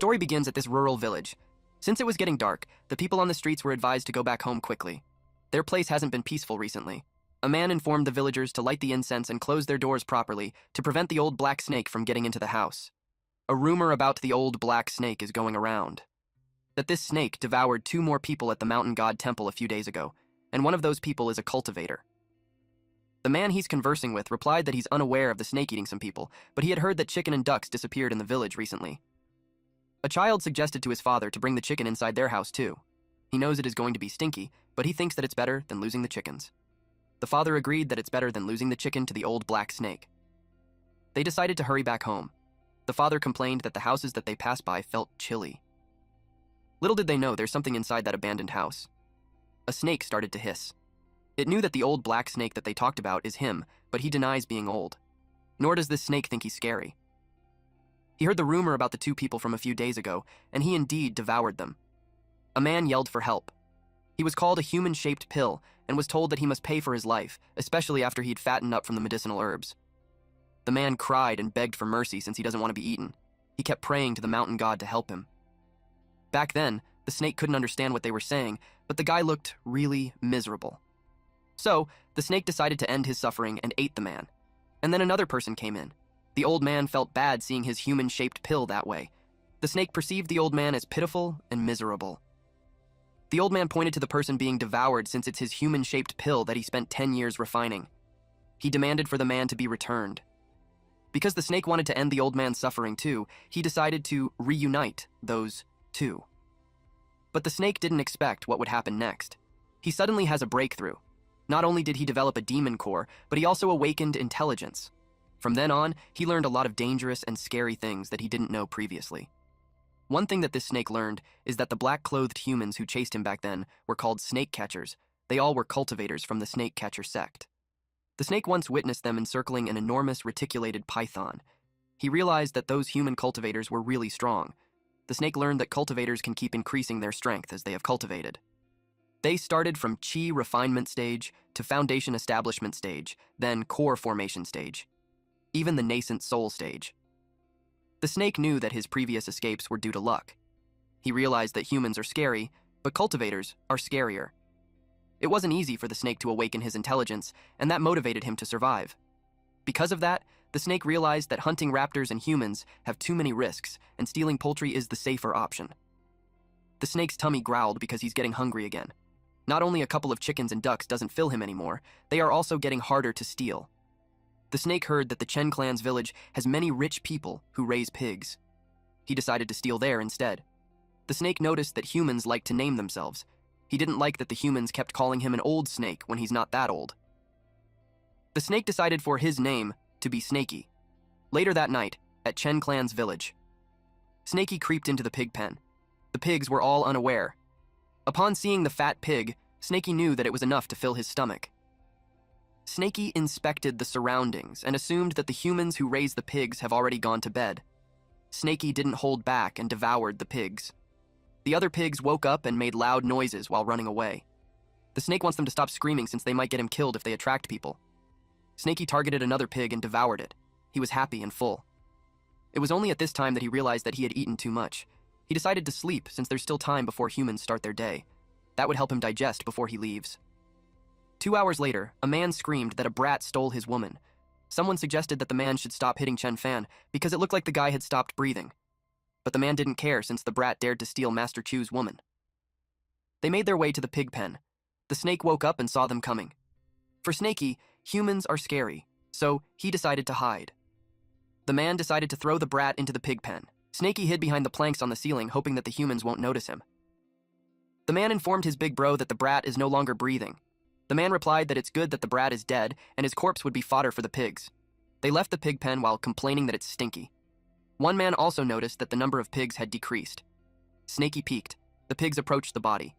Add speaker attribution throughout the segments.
Speaker 1: story begins at this rural village. Since it was getting dark, the people on the streets were advised to go back home quickly. Their place hasn't been peaceful recently. A man informed the villagers to light the incense and close their doors properly to prevent the old black snake from getting into the house. A rumor about the old black snake is going around. That this snake devoured 2 more people at the mountain god temple a few days ago, and one of those people is a cultivator. The man he's conversing with replied that he's unaware of the snake eating some people, but he had heard that chicken and ducks disappeared in the village recently. A child suggested to his father to bring the chicken inside their house too. He knows it is going to be stinky, but he thinks that it's better than losing the chickens. The father agreed that it's better than losing the chicken to the old black snake. They decided to hurry back home. The father complained that the houses that they passed by felt chilly. Little did they know there's something inside that abandoned house. A snake started to hiss. It knew that the old black snake that they talked about is him, but he denies being old. Nor does this snake think he's scary. He heard the rumor about the 2 people from a few days ago, and he indeed devoured them. A man yelled for help. He was called a human-shaped pill and was told that he must pay for his life, especially after he'd fattened up from the medicinal herbs. The man cried and begged for mercy since he doesn't want to be eaten. He kept praying to the mountain god to help him. Back then, the snake couldn't understand what they were saying, but the guy looked really miserable. So, the snake decided to end his suffering and ate the man. And then another person came in. The old man felt bad seeing his human-shaped pill that way. The snake perceived the old man as pitiful and miserable. The old man pointed to the person being devoured since it's his human-shaped pill that he spent 10 years refining. He demanded for the man to be returned. Because the snake wanted to end the old man's suffering too, he decided to reunite those 2. But the snake didn't expect what would happen next. He suddenly has a breakthrough. Not only did he develop a demon core, but he also awakened intelligence. From then on, he learned a lot of dangerous and scary things that he didn't know previously. One thing that this snake learned is that the black-clothed humans who chased him back then were called snake catchers. They all were cultivators from the snake catcher sect. The snake once witnessed them encircling an enormous reticulated python. He realized that those human cultivators were really strong. The snake learned that cultivators can keep increasing their strength as they have cultivated. They started from chi refinement stage to foundation establishment stage, then core formation stage, even the nascent soul stage. The snake knew that his previous escapes were due to luck. He realized that humans are scary, but cultivators are scarier. It wasn't easy for the snake to awaken his intelligence, and that motivated him to survive. Because of that, the snake realized that hunting raptors and humans have too many risks, and stealing poultry is the safer option. The snake's tummy growled because he's getting hungry again. Not only a couple of chickens and ducks doesn't fill him anymore, they are also getting harder to steal. The snake heard that the Chen clan's village has many rich people who raise pigs. He decided to steal there instead. The snake noticed that humans like to name themselves. He didn't like that the humans kept calling him an old snake when he's not that old. The snake decided for his name to be Snaky. Later that night, at Chen clan's village, Snaky creeped into the pig pen. The pigs were all unaware. Upon seeing the fat pig, Snaky knew that it was enough to fill his stomach. Snaky inspected the surroundings and assumed that the humans who raised the pigs have already gone to bed. Snaky didn't hold back and devoured the pigs. The other pigs woke up and made loud noises while running away. The snake wants them to stop screaming since they might get him killed if they attract people. Snaky targeted another pig and devoured it. He was happy and full. It was only at this time that he realized that he had eaten too much. He decided to sleep since there's still time before humans start their day. That would help him digest before he leaves. 2 hours later, a man screamed that a brat stole his woman. Someone suggested that the man should stop hitting Chen Fan because it looked like the guy had stopped breathing. But the man didn't care since the brat dared to steal Master Chu's woman. They made their way to the pig pen. The snake woke up and saw them coming. For Snaky, humans are scary, so he decided to hide. The man decided to throw the brat into the pig pen. Snaky hid behind the planks on the ceiling, hoping that the humans won't notice him. The man informed his big bro that the brat is no longer breathing. The man replied that it's good that the brat is dead and his corpse would be fodder for the pigs. They left the pig pen while complaining that it's stinky. One man also noticed that the number of pigs had decreased. Snaky peeked. The pigs approached the body.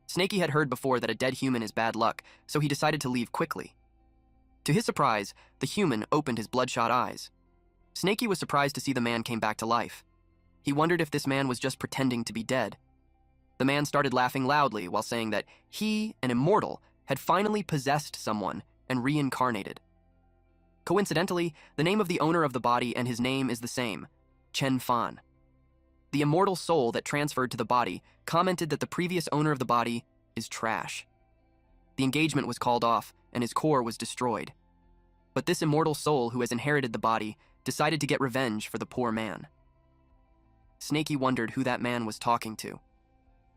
Speaker 1: Snaky had heard before that a dead human is bad luck, so he decided to leave quickly. To his surprise, the human opened his bloodshot eyes. Snaky was surprised to see the man came back to life. He wondered if this man was just pretending to be dead. The man started laughing loudly while saying that he, an immortal, had finally possessed someone and reincarnated. Coincidentally, the name of the owner of the body and his name is the same, Chen Fan. The immortal soul that transferred to the body commented that the previous owner of the body is trash. The engagement was called off, and his core was destroyed. But this immortal soul who has inherited the body decided to get revenge for the poor man. Snakey wondered who that man was talking to.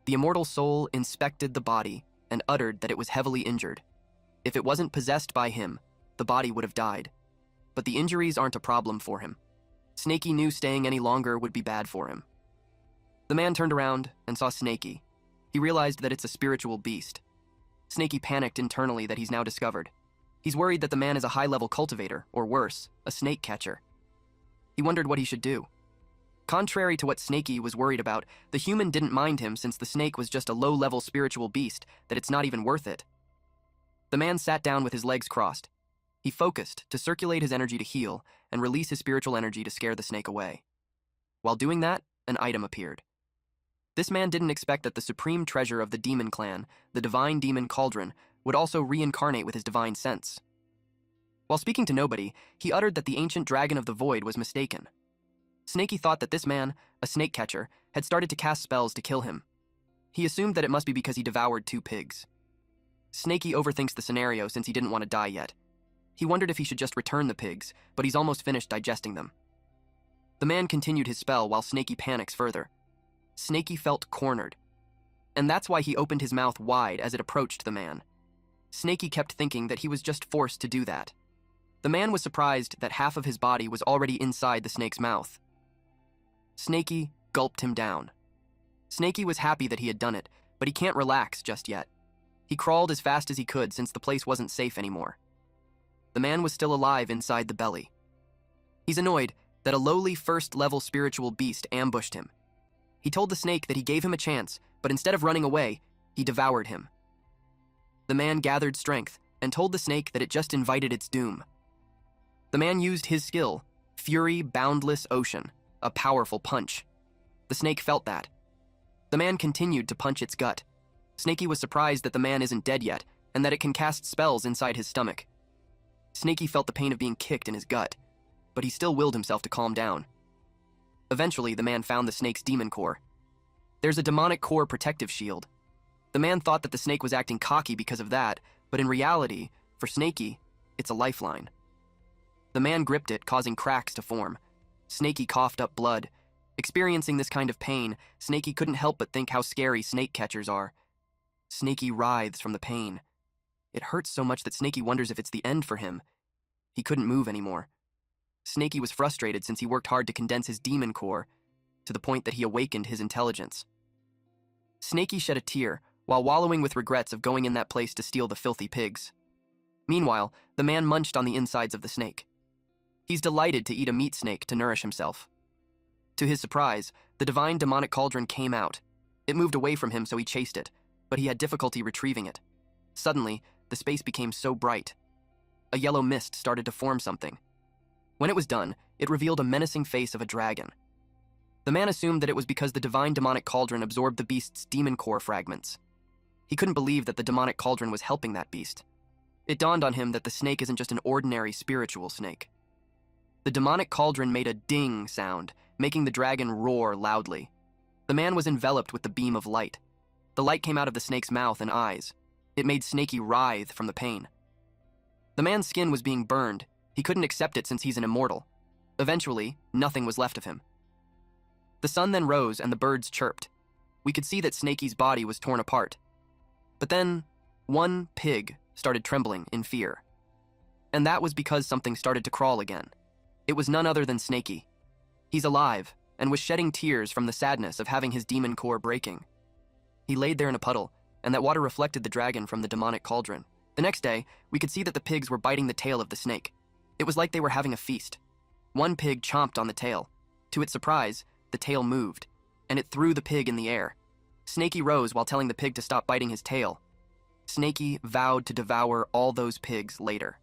Speaker 1: The immortal soul inspected the body and uttered that it was heavily injured. If it wasn't possessed by him, the body would have died. But the injuries aren't a problem for him. Snakey knew staying any longer would be bad for him. The man turned around and saw Snakey. He realized that it's a spiritual beast. Snakey panicked internally that he's now discovered. He's worried that the man is a high-level cultivator, or worse, a snake catcher. He wondered what he should do. Contrary to what Snakey was worried about, the human didn't mind him since the snake was just a low-level spiritual beast that it's not even worth it. The man sat down with his legs crossed. He focused to circulate his energy to heal and release his spiritual energy to scare the snake away. While doing that, an item appeared. This man didn't expect that the supreme treasure of the demon clan, the divine demon cauldron, would also reincarnate with his divine sense. While speaking to nobody, he uttered that the ancient dragon of the void was mistaken. Snakey thought that this man, a snake catcher, had started to cast spells to kill him. He assumed that it must be because he devoured 2 pigs. Snakey overthinks the scenario since he didn't want to die yet. He wondered if he should just return the pigs, but he's almost finished digesting them. The man continued his spell while Snakey panics further. Snakey felt cornered, and that's why he opened his mouth wide as it approached the man. Snakey kept thinking that he was just forced to do that. The man was surprised that half of his body was already inside the snake's mouth. Snakey gulped him down. Snakey was happy that he had done it, but he can't relax just yet. He crawled as fast as he could since the place wasn't safe anymore. The man was still alive inside the belly. He's annoyed that a lowly first-level spiritual beast ambushed him. He told the snake that he gave him a chance, but instead of running away, he devoured him. The man gathered strength and told the snake that it just invited its doom. The man used his skill, Fury Boundless Ocean, a powerful punch. The snake felt that. The man continued to punch its gut. Snakey was surprised that the man isn't dead yet, and that it can cast spells inside his stomach. Snakey felt the pain of being kicked in his gut, but he still willed himself to calm down. Eventually, the man found the snake's demon core. There's a demonic core protective shield. The man thought that the snake was acting cocky because of that, but in reality, for Snakey, it's a lifeline. The man gripped it, causing cracks to form. Snakey coughed up blood. Experiencing this kind of pain, Snakey couldn't help but think how scary snake catchers are. Snakey writhes from the pain. It hurts so much that Snakey wonders if it's the end for him. He couldn't move anymore. Snakey was frustrated since he worked hard to condense his demon core, to the point that he awakened his intelligence. Snakey shed a tear while wallowing with regrets of going in that place to steal the filthy pigs. Meanwhile, the man munched on the insides of the snake. He's delighted to eat a meat snake to nourish himself. To his surprise, the divine demonic cauldron came out. It moved away from him, so he chased it, but he had difficulty retrieving it. Suddenly, the space became so bright. A yellow mist started to form something. When it was done, it revealed a menacing face of a dragon. The man assumed that it was because the divine demonic cauldron absorbed the beast's demon core fragments. He couldn't believe that the demonic cauldron was helping that beast. It dawned on him that the snake isn't just an ordinary spiritual snake. The demonic cauldron made a ding sound, making the dragon roar loudly. The man was enveloped with the beam of light. The light came out of the snake's mouth and eyes. It made Snakey writhe from the pain. The man's skin was being burned. He couldn't accept it since he's an immortal. Eventually, nothing was left of him. The sun then rose and the birds chirped. We could see that Snakey's body was torn apart. But then, one pig started trembling in fear. And that was because something started to crawl again. It was none other than Snakey. He's alive and was shedding tears from the sadness of having his demon core breaking. He laid there in a puddle, and that water reflected the dragon from the demonic cauldron. The next day, we could see that the pigs were biting the tail of the snake. It was like they were having a feast. One pig chomped on the tail. To its surprise, the tail moved, and it threw the pig in the air. Snakey rose while telling the pig to stop biting his tail. Snakey vowed to devour all those pigs later.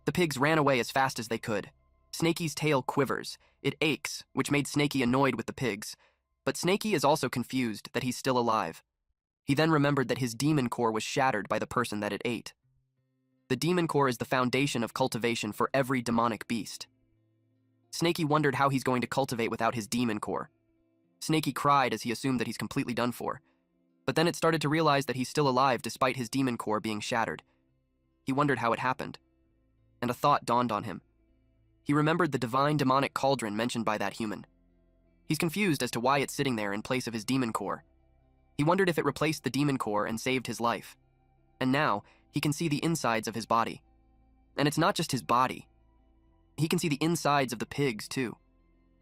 Speaker 1: The pigs ran away as fast as they could. Snakey's tail quivers. It aches, which made Snakey annoyed with the pigs. But Snakey is also confused that he's still alive. He then remembered that his demon core was shattered by the person that it ate. The demon core is the foundation of cultivation for every demonic beast. Snakey wondered how he's going to cultivate without his demon core. Snaky cried as he assumed that he's completely done for. But then it started to realize that he's still alive despite his demon core being shattered. He wondered how it happened. And a thought dawned on him. He remembered the divine demonic cauldron mentioned by that human. He's confused as to why it's sitting there in place of his demon core. He wondered if it replaced the demon core and saved his life. And now, he can see the insides of his body. And it's not just his body. He can see the insides of the pigs, too.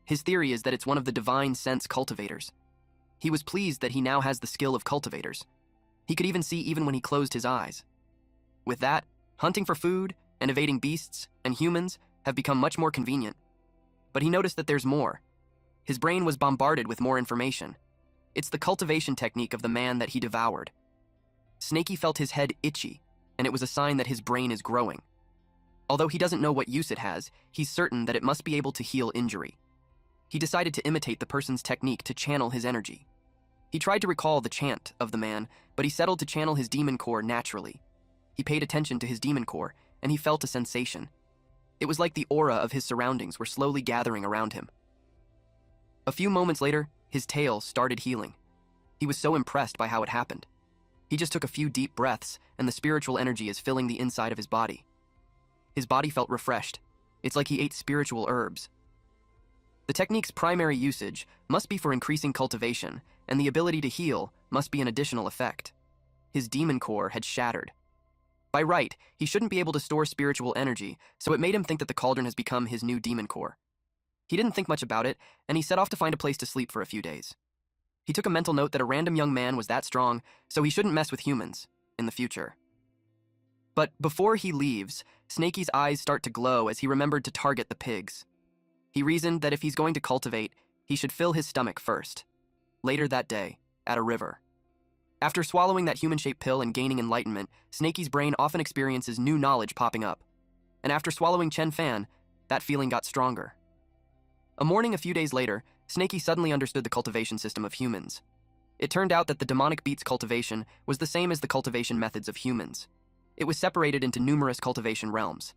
Speaker 1: His theory is that it's one of the divine sense cultivators. He was pleased that he now has the skill of cultivators. He could even see even when he closed his eyes. With that, hunting for food and evading beasts and humans have become much more convenient. But he noticed that there's more. His brain was bombarded with more information. It's the cultivation technique of the man that he devoured. Snaky felt his head itchy, and it was a sign that his brain is growing. Although he doesn't know what use it has, he's certain that it must be able to heal injury. He decided to imitate the person's technique to channel his energy. He tried to recall the chant of the man, but he settled to channel his demon core naturally. He paid attention to his demon core, and he felt a sensation. It was like the aura of his surroundings were slowly gathering around him. A few moments later, his tail started healing. He was so impressed by how it happened. He just took a few deep breaths, and the spiritual energy is filling the inside of his body. His body felt refreshed. It's like he ate spiritual herbs. The technique's primary usage must be for increasing cultivation, and the ability to heal must be an additional effect. His demon core had shattered. By right, he shouldn't be able to store spiritual energy, so it made him think that the cauldron has become his new demon core. He didn't think much about it, and he set off to find a place to sleep for a few days. He took a mental note that a random young man was that strong, so he shouldn't mess with humans in the future. But before he leaves, Snaky's eyes start to glow as he remembered to target the pigs. He reasoned that if he's going to cultivate, he should fill his stomach first. Later that day, at a river. After swallowing that human-shaped pill and gaining enlightenment, Snaky's brain often experiences new knowledge popping up. And after swallowing Chen Fan, that feeling got stronger. A morning a few days later, Snaky suddenly understood the cultivation system of humans. It turned out that the demonic beats cultivation was the same as the cultivation methods of humans. It was separated into numerous cultivation realms.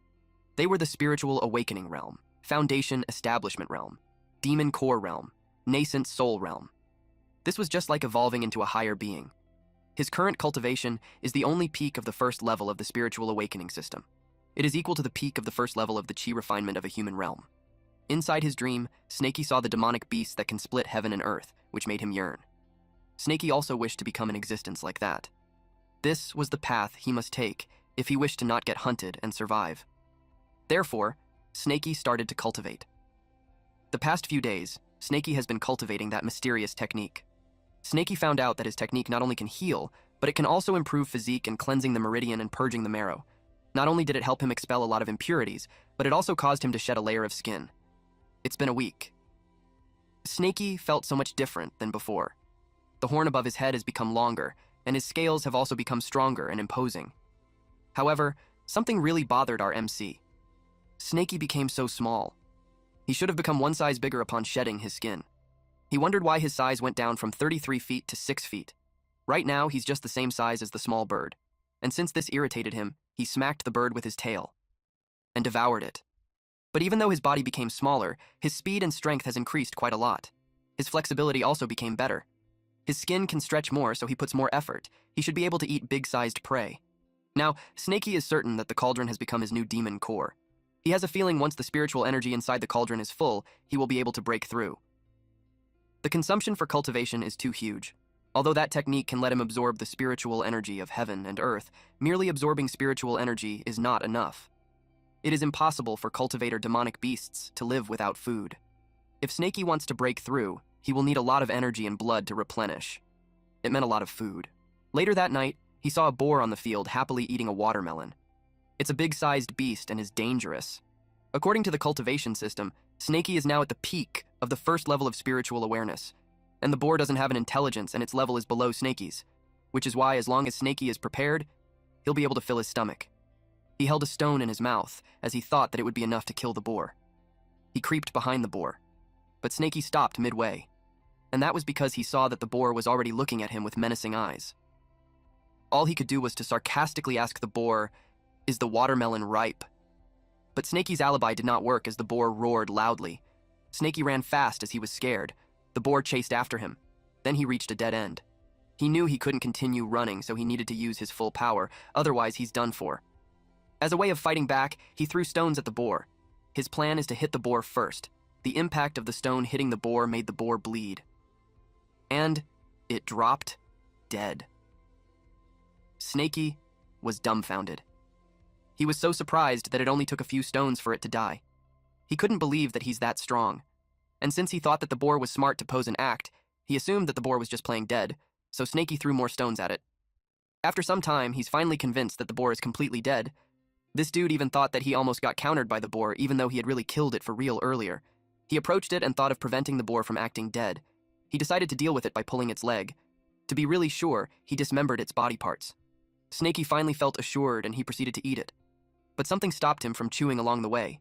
Speaker 1: They were the spiritual awakening realm, foundation establishment realm, demon core realm, nascent soul realm. This was just like evolving into a higher being. His current cultivation is the only peak of the first level of the spiritual awakening system. It is equal to the peak of the first level of the chi refinement of a human realm. Inside his dream, Snaky saw the demonic beast that can split heaven and earth, which made him yearn. Snaky also wished to become an existence like that. This was the path he must take if he wished to not get hunted and survive. Therefore, Snaky started to cultivate. The past few days, Snaky has been cultivating that mysterious technique. Snaky found out that his technique not only can heal, but it can also improve physique and cleansing the meridian and purging the marrow. Not only did it help him expel a lot of impurities, but it also caused him to shed a layer of skin. It's been a week. Snaky felt so much different than before. The horn above his head has become longer, and his scales have also become stronger and imposing. However, something really bothered our MC. Snaky became so small. He should have become one size bigger upon shedding his skin. He wondered why his size went down from 33 feet to 6 feet. Right now, he's just the same size as the small bird. And since this irritated him, he smacked the bird with his tail and devoured it. But even though his body became smaller, his speed and strength has increased quite a lot. His flexibility also became better. His skin can stretch more, so he puts more effort. He should be able to eat big-sized prey. Now, Snaky is certain that the cauldron has become his new demon core. He has a feeling once the spiritual energy inside the cauldron is full, he will be able to break through. The consumption for cultivation is too huge. Although that technique can let him absorb the spiritual energy of heaven and earth, merely absorbing spiritual energy is not enough. It is impossible for cultivator demonic beasts to live without food. If Snaky wants to break through, he will need a lot of energy and blood to replenish. It meant a lot of food. Later that night, he saw a boar on the field happily eating a watermelon. It's a big-sized beast and is dangerous. According to the cultivation system, Snaky is now at the peak of the first level of spiritual awareness, and the boar doesn't have an intelligence and its level is below Snaky's, which is why as long as Snaky is prepared, he'll be able to fill his stomach. He held a stone in his mouth as he thought that it would be enough to kill the boar. He creeped behind the boar, but Snaky stopped midway, and that was because he saw that the boar was already looking at him with menacing eyes. All he could do was to sarcastically ask the boar, "Is the watermelon ripe?" But Snaky's alibi did not work as the boar roared loudly. Snaky ran fast as he was scared. The boar chased after him. Then he reached a dead end. He knew he couldn't continue running, so he needed to use his full power, otherwise he's done for. As a way of fighting back, he threw stones at the boar. His plan is to hit the boar first. The impact of the stone hitting the boar made the boar bleed. And it dropped dead. Snaky was dumbfounded. He was so surprised that it only took a few stones for it to die. He couldn't believe that he's that strong. And since he thought that the boar was smart to pose an act, he assumed that the boar was just playing dead, so Snaky threw more stones at it. After some time, he's finally convinced that the boar is completely dead. This dude even thought that he almost got countered by the boar, even though he had really killed it for real earlier. He approached it and thought of preventing the boar from acting dead. He decided to deal with it by pulling its leg. To be really sure, he dismembered its body parts. Snaky finally felt assured and he proceeded to eat it. But something stopped him from chewing along the way.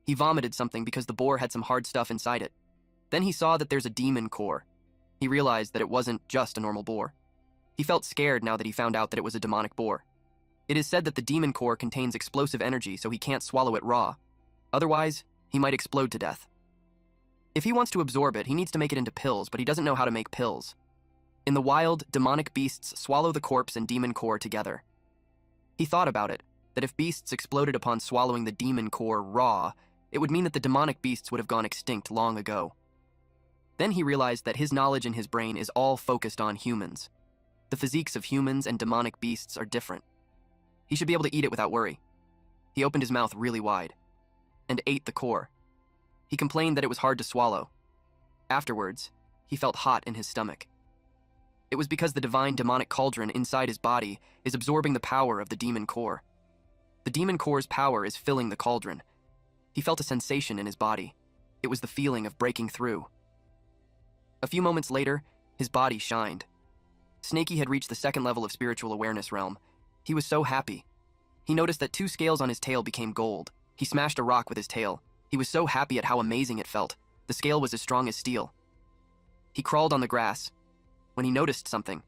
Speaker 1: He vomited something because the boar had some hard stuff inside it. Then he saw that there's a demon core. He realized that it wasn't just a normal boar. He felt scared now that he found out that it was a demonic boar. It is said that the demon core contains explosive energy, so he can't swallow it raw. Otherwise, he might explode to death. If he wants to absorb it, he needs to make it into pills, but he doesn't know how to make pills. In the wild, demonic beasts swallow the corpse and demon core together. He thought about it, that if beasts exploded upon swallowing the demon core raw, it would mean that the demonic beasts would have gone extinct long ago. Then he realized that his knowledge in his brain is all focused on humans. The physiques of humans and demonic beasts are different. He should be able to eat it without worry. He opened his mouth really wide and ate the core. He complained that it was hard to swallow. Afterwards, he felt hot in his stomach. It was because the divine demonic cauldron inside his body is absorbing the power of the demon core. The demon core's power is filling the cauldron. He felt a sensation in his body. It was the feeling of breaking through. A few moments later, his body shined. Snaky had reached the second level of spiritual awareness realm. He was so happy. He noticed that 2 scales on his tail became gold. He smashed a rock with his tail. He was so happy at how amazing it felt. The scale was as strong as steel. He crawled on the grass when he noticed something.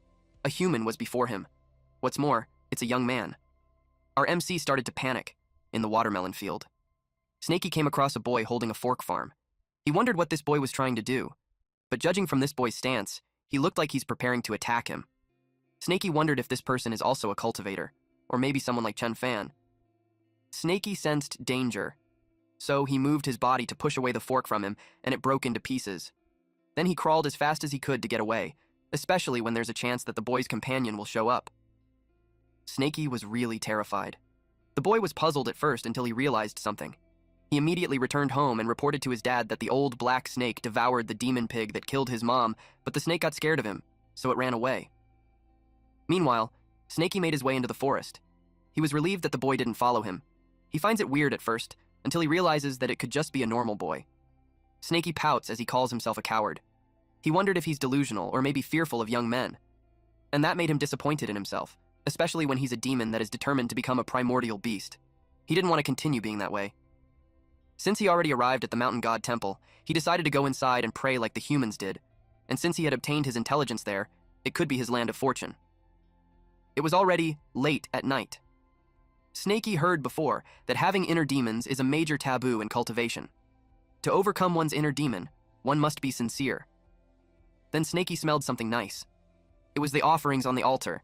Speaker 1: A human was before him. What's more, it's a young man. Our MC started to panic in the watermelon field. Snaky came across a boy holding a fork farm. He wondered what this boy was trying to do, but judging from this boy's stance, he looked like he's preparing to attack him. Snaky wondered if this person is also a cultivator, or maybe someone like Chen Fan. Snaky sensed danger, so he moved his body to push away the fork from him, and it broke into pieces. Then he crawled as fast as he could to get away, especially when there's a chance that the boy's companion will show up. Snaky was really terrified. The boy was puzzled at first until he realized something. He immediately returned home and reported to his dad that the old black snake devoured the demon pig that killed his mom, but the snake got scared of him, so it ran away. Meanwhile, Snaky made his way into the forest. He was relieved that the boy didn't follow him. He finds it weird at first, until he realizes that it could just be a normal boy. Snaky pouts as he calls himself a coward. He wondered if he's delusional or maybe fearful of young men. And that made him disappointed in himself, especially when he's a demon that is determined to become a primordial beast. He didn't want to continue being that way. Since he already arrived at the mountain god temple, he decided to go inside and pray like the humans did. And since he had obtained his intelligence there, it could be his land of fortune. It was already late at night. Snaky heard before that having inner demons is a major taboo in cultivation. To overcome one's inner demon, one must be sincere. Then Snaky smelled something nice. It was the offerings on the altar.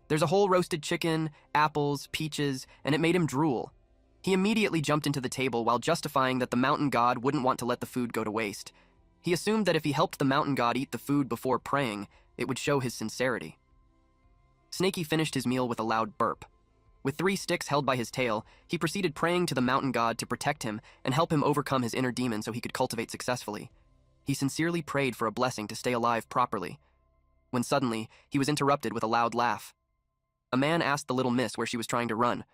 Speaker 1: There's a whole roasted chicken, apples, peaches, and it made him drool. He immediately jumped into the table while justifying that the mountain god wouldn't want to let the food go to waste. He assumed that if he helped the mountain god eat the food before praying, it would show his sincerity. Snaky finished his meal with a loud burp. With 3 sticks held by his tail, he proceeded praying to the mountain god to protect him and help him overcome his inner demon so he could cultivate successfully. He sincerely prayed for a blessing to stay alive properly, when suddenly he was interrupted with a loud laugh. A man asked the little miss where she was trying to run.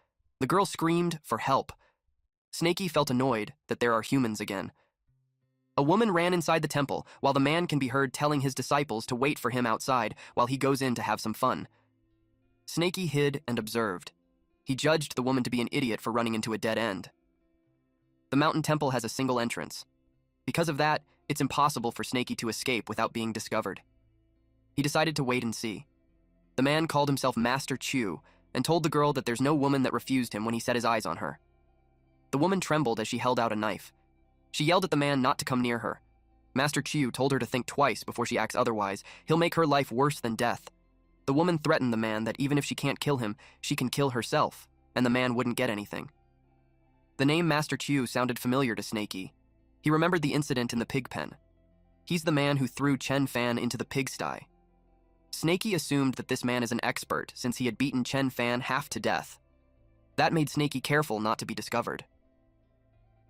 Speaker 1: The girl screamed for help. Snaky felt annoyed that there are humans again. A woman ran inside the temple while the man can be heard telling his disciples to wait for him outside while he goes in to have some fun. Snaky hid and observed. He judged the woman to be an idiot for running into a dead end. The mountain temple has a single entrance. Because of that, it's impossible for Snaky to escape without being discovered. He decided to wait and see. The man called himself Master Chu and told the girl that there's no woman that refused him when he set his eyes on her. The woman trembled as she held out a knife. She yelled at the man not to come near her. Master Chiu told her to think twice before she acts otherwise. He'll make her life worse than death. The woman threatened the man that even if she can't kill him, she can kill herself, and the man wouldn't get anything. The name Master Chiu sounded familiar to Snaky. He remembered the incident in the pig pen. He's the man who threw Chen Fan into the pigsty. Snaky assumed that this man is an expert since he had beaten Chen Fan half to death. That made Snaky careful not to be discovered.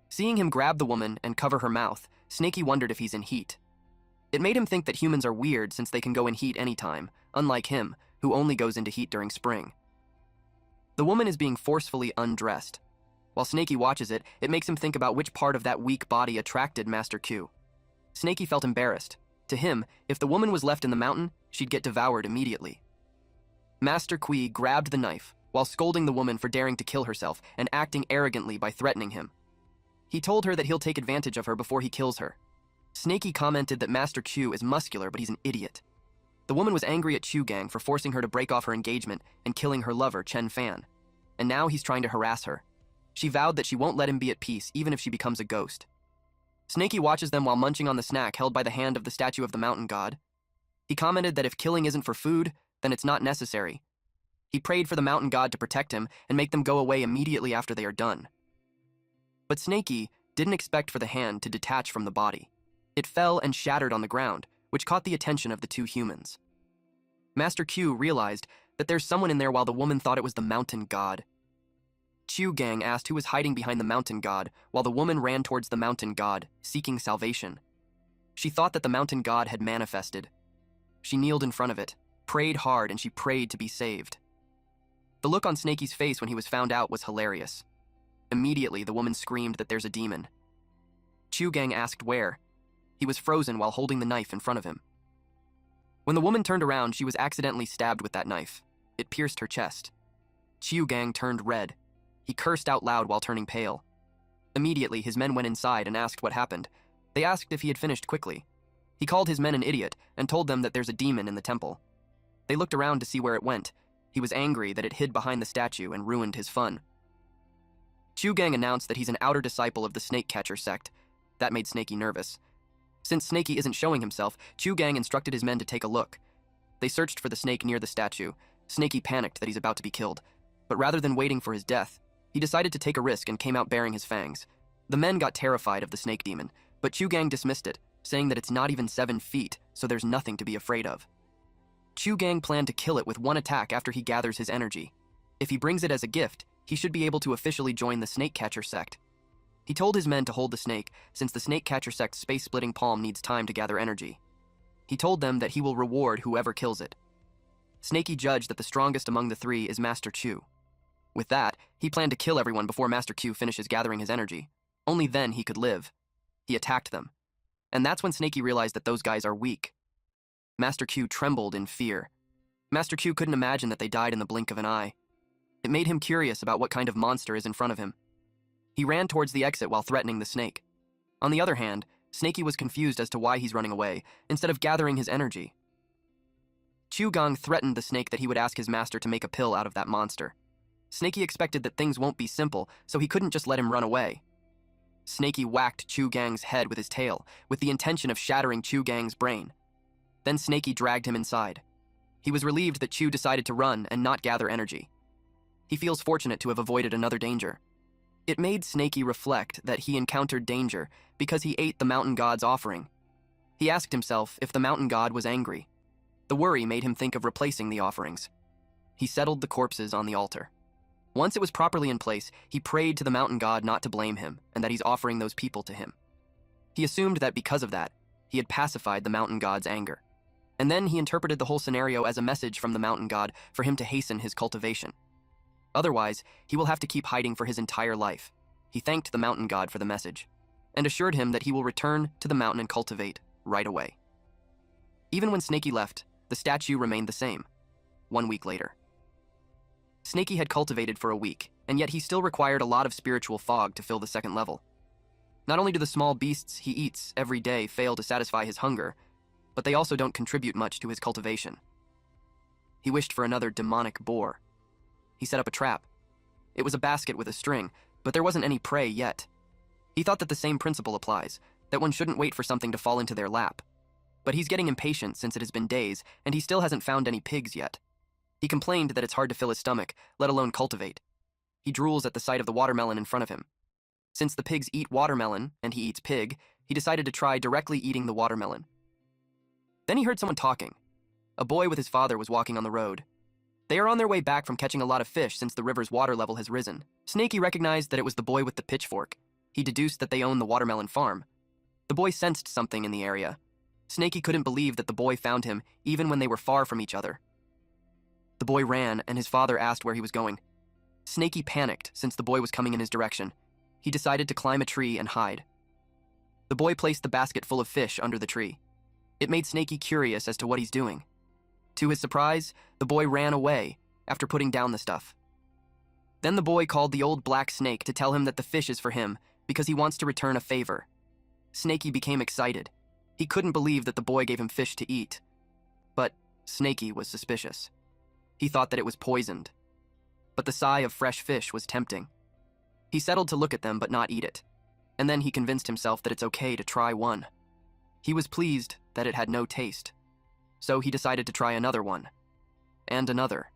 Speaker 1: Seeing him grab the woman and cover her mouth, Snaky wondered if he's in heat. It made him think that humans are weird since they can go in heat anytime, unlike him, who only goes into heat during spring. The woman is being forcefully undressed. While Snaky watches it, it makes him think about which part of that weak body attracted Master Q. Snaky felt embarrassed. To him, if the woman was left in the mountain, she'd get devoured immediately. Master Kui grabbed the knife, while scolding the woman for daring to kill herself and acting arrogantly by threatening him. He told her that he'll take advantage of her before he kills her. Snaky commented that Master Q is muscular, but he's an idiot. The woman was angry at Chu Gang for forcing her to break off her engagement and killing her lover, Chen Fan. And now he's trying to harass her. She vowed that she won't let him be at peace, even if she becomes a ghost. Snaky watches them while munching on the snack held by the hand of the statue of the mountain god. He commented that if killing isn't for food, then it's not necessary. He prayed for the mountain god to protect him and make them go away immediately after they are done. But Snaky didn't expect for the hand to detach from the body. It fell and shattered on the ground, which caught the attention of the two humans. Master Q realized that there's someone in there while the woman thought it was the mountain god. Chu Gang asked who was hiding behind the mountain god, while the woman ran towards the mountain god, seeking salvation. She thought that the mountain god had manifested. She kneeled in front of it, prayed hard, and she prayed to be saved. The look on Snaky's face when he was found out was hilarious. Immediately, the woman screamed that there's a demon. Chu Gang asked where. He was frozen while holding the knife in front of him. When the woman turned around, she was accidentally stabbed with that knife. It pierced her chest. Chu Gang turned red. He cursed out loud while turning pale. Immediately, his men went inside and asked what happened. They asked if he had finished quickly. He called his men an idiot and told them that there's a demon in the temple. They looked around to see where it went. He was angry that it hid behind the statue and ruined his fun. Chu Gang announced that he's an outer disciple of the snake catcher sect. That made Snaky nervous. Since Snaky isn't showing himself, Chu Gang instructed his men to take a look. They searched for the snake near the statue. Snaky panicked that he's about to be killed. But rather than waiting for his death, he decided to take a risk and came out bearing his fangs. The men got terrified of the snake demon, but Chu Gang dismissed it, saying that it's not even 7 feet, so there's nothing to be afraid of. Chu Gang planned to kill it with one attack after he gathers his energy. If he brings it as a gift, he should be able to officially join the snake catcher sect. He told his men to hold the snake, since the snake catcher sect's space-splitting palm needs time to gather energy. He told them that he will reward whoever kills it. Snaky judged that the strongest among the three is Master Chu. With that, he planned to kill everyone before Master Q finishes gathering his energy. Only then he could live. He attacked them. And that's when Snaky realized that those guys are weak. Master Q trembled in fear. Master Q couldn't imagine that they died in the blink of an eye. It made him curious about what kind of monster is in front of him. He ran towards the exit while threatening the snake. On the other hand, Snaky was confused as to why he's running away, instead of gathering his energy. Chu Gang threatened the snake that he would ask his master to make a pill out of that monster. Snaky expected that things won't be simple, so he couldn't just let him run away. Snaky whacked Chu Gang's head with his tail, with the intention of shattering Chu Gang's brain. Then Snaky dragged him inside. He was relieved that Chu decided to run and not gather energy. He feels fortunate to have avoided another danger. It made Snaky reflect that he encountered danger because he ate the mountain god's offering. He asked himself if the mountain god was angry. The worry made him think of replacing the offerings. He settled the corpses on the altar. Once it was properly in place, he prayed to the mountain god not to blame him and that he's offering those people to him. He assumed that because of that, he had pacified the mountain god's anger. And then he interpreted the whole scenario as a message from the mountain god for him to hasten his cultivation. Otherwise, he will have to keep hiding for his entire life. He thanked the mountain god for the message and assured him that he will return to the mountain and cultivate right away. Even when Snaky left, the statue remained the same. 1 week later. Snaky had cultivated for a week, and yet he still required a lot of spiritual fog to fill the second level. Not only do the small beasts he eats every day fail to satisfy his hunger, but they also don't contribute much to his cultivation. He wished for another demonic boar. He set up a trap. It was a basket with a string, but there wasn't any prey yet. He thought that the same principle applies. that one shouldn't wait for something to fall into their lap. But he's getting impatient since it has been days, and he still hasn't found any pigs yet. He complained that it's hard to fill his stomach, let alone cultivate. He drools at the sight of the watermelon in front of him. Since the pigs eat watermelon, and he eats pig, he decided to try directly eating the watermelon. Then he heard someone talking. A boy with his father was walking on the road. They are on their way back from catching a lot of fish since the river's water level has risen. Snaky recognized that it was the boy with the pitchfork. He deduced that they own the watermelon farm. The boy sensed something in the area. Snaky couldn't believe that the boy found him even when they were far from each other. The boy ran, and his father asked where he was going. Snaky panicked since the boy was coming in his direction. He decided to climb a tree and hide. The boy placed the basket full of fish under the tree. It made Snaky curious as to what he's doing. To his surprise, the boy ran away after putting down the stuff. Then the boy called the old black snake to tell him that the fish is for him because he wants to return a favor. Snaky became excited. He couldn't believe that the boy gave him fish to eat. But Snaky was suspicious. He thought that it was poisoned. But the sigh of fresh fish was tempting. He settled to look at them but not eat it. And then he convinced himself that it's okay to try one. He was pleased that it had no taste. So he decided to try another one. And another.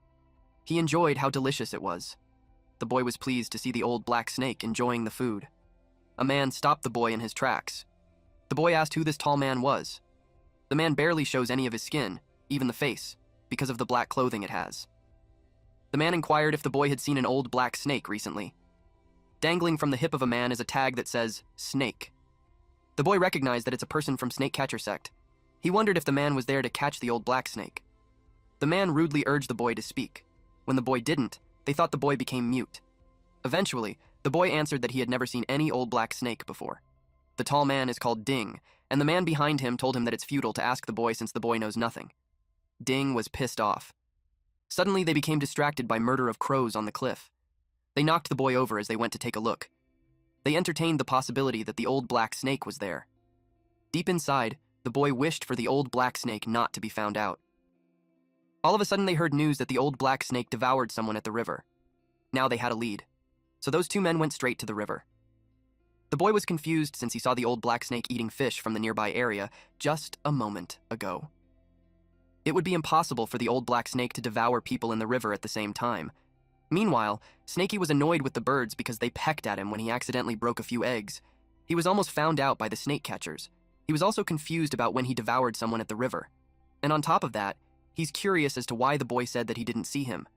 Speaker 1: He enjoyed how delicious it was. The boy was pleased to see the old black snake enjoying the food. A man stopped the boy in his tracks. The boy asked who this tall man was. The man barely shows any of his skin, even the face, because of the black clothing it has. The man inquired if the boy had seen an old black snake recently. Dangling from the hip of a man is a tag that says, Snake. The boy recognized that it's a person from Snake Catcher sect. He wondered if the man was there to catch the old black snake. The man rudely urged the boy to speak. When the boy didn't, they thought the boy became mute. Eventually, the boy answered that he had never seen any old black snake before. The tall man is called Ding, and the man behind him told him that it's futile to ask the boy since the boy knows nothing. Ding was pissed off. Suddenly, they became distracted by murder of crows on the cliff. They knocked the boy over as they went to take a look. They entertained the possibility that the old black snake was there. Deep inside, the boy wished for the old black snake not to be found out. All of a sudden, they heard news that the old black snake devoured someone at the river. Now they had a lead. So those two men went straight to the river. The boy was confused since he saw the old black snake eating fish from the nearby area just a moment ago. It would be impossible for the old black snake to devour people in the river at the same time. Meanwhile, Snaky was annoyed with the birds because they pecked at him when he accidentally broke a few eggs. He was almost found out by the snake catchers. He was also confused about when he devoured someone at the river. And on top of that, he's curious as to why the boy said that he didn't see him.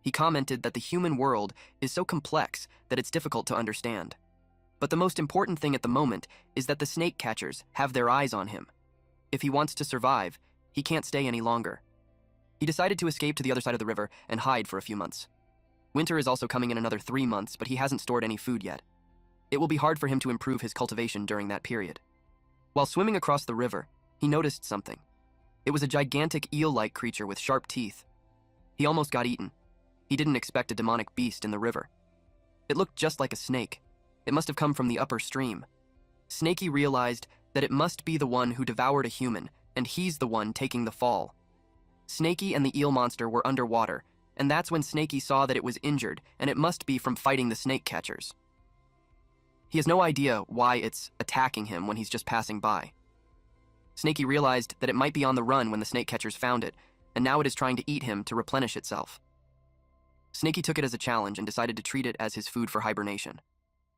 Speaker 1: He commented that the human world is so complex that it's difficult to understand. But the most important thing at the moment is that the snake catchers have their eyes on him. If he wants to survive, he can't stay any longer. He decided to escape to the other side of the river and hide for a few months. Winter is also coming in another 3 months, but he hasn't stored any food yet. It will be hard for him to improve his cultivation during that period. While swimming across the river, he noticed something. It was a gigantic eel-like creature with sharp teeth. He almost got eaten. He didn't expect a demonic beast in the river. It looked just like a snake. It must have come from the upper stream. Snaky realized that it must be the one who devoured a human, and he's the one taking the fall. Snaky and the eel monster were underwater, and that's when Snaky saw that it was injured, and it must be from fighting the snake catchers. He has no idea why it's attacking him when he's just passing by. Snaky realized that it might be on the run when the snake catchers found it, and now it is trying to eat him to replenish itself. Snaky took it as a challenge and decided to treat it as his food for hibernation.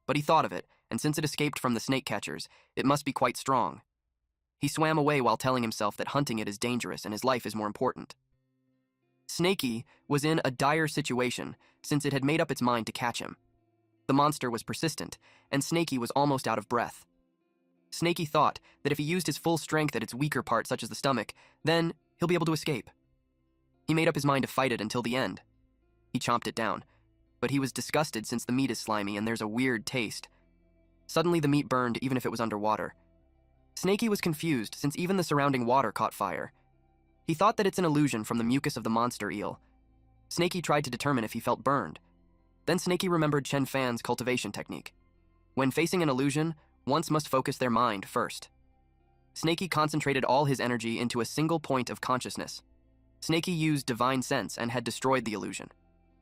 Speaker 1: But he thought of it, and since it escaped from the snake catchers, it must be quite strong. He swam away while telling himself that hunting it is dangerous and his life is more important. Snaky was in a dire situation since it had made up its mind to catch him. The monster was persistent, and Snaky was almost out of breath. Snaky thought that if he used his full strength at its weaker part, such as the stomach, then he'll be able to escape. He made up his mind to fight it until the end. He chomped it down, but he was disgusted since the meat is slimy and there's a weird taste. Suddenly the meat burned even if it was underwater. Snaky was confused since even the surrounding water caught fire. He thought that it's an illusion from the mucus of the monster eel. Snaky tried to determine if he felt burned. Then Snaky remembered Chen Fan's cultivation technique. When facing an illusion, one must focus their mind first. Snaky concentrated all his energy into a single point of consciousness. Snaky used divine sense and had destroyed the illusion.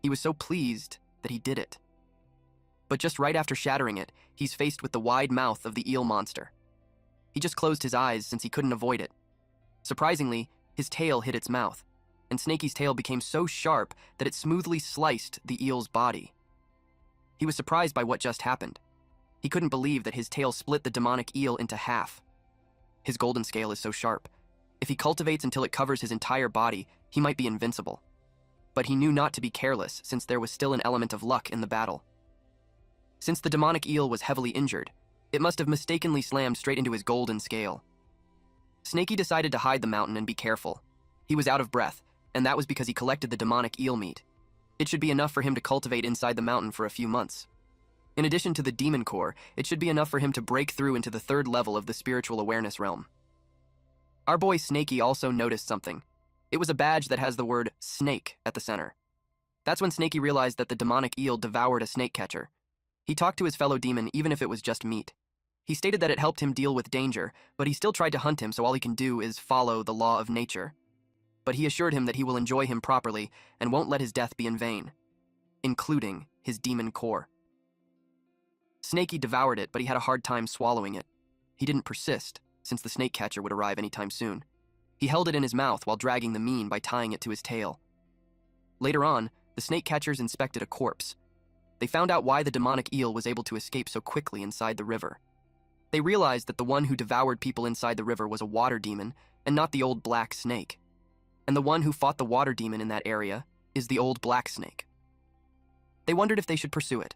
Speaker 1: He was so pleased that he did it. But just right after shattering it, he's faced with the wide mouth of the eel monster. He just closed his eyes since he couldn't avoid it. Surprisingly, his tail hit its mouth, and Snaky's tail became so sharp that it smoothly sliced the eel's body. He was surprised by what just happened. He couldn't believe that his tail split the demonic eel into half. His golden scale is so sharp. If he cultivates until it covers his entire body, he might be invincible. But he knew not to be careless, since there was still an element of luck in the battle. Since the demonic eel was heavily injured, it must have mistakenly slammed straight into his golden scale. Snaky decided to hide the mountain and be careful. He was out of breath, and that was because he collected the demonic eel meat. It should be enough for him to cultivate inside the mountain for a few months. In addition to the demon core, it should be enough for him to break through into the third level of the spiritual awareness realm. Our boy Snaky also noticed something. It was a badge that has the word snake at the center. That's when Snaky realized that the demonic eel devoured a snake catcher. He talked to his fellow demon even if it was just meat. He stated that it helped him deal with danger, but he still tried to hunt him, so all he can do is follow the law of nature. But he assured him that he will enjoy him properly and won't let his death be in vain, including his demon core. Snaky devoured it, but he had a hard time swallowing it. He didn't persist, since the snake catcher would arrive anytime soon. He held it in his mouth while dragging the mean by tying it to his tail. Later on, the snake catchers inspected a corpse. They found out why the demonic eel was able to escape so quickly inside the river. They realized that the one who devoured people inside the river was a water demon and not the old black snake. And the one who fought the water demon in that area is the old black snake. They wondered if they should pursue it.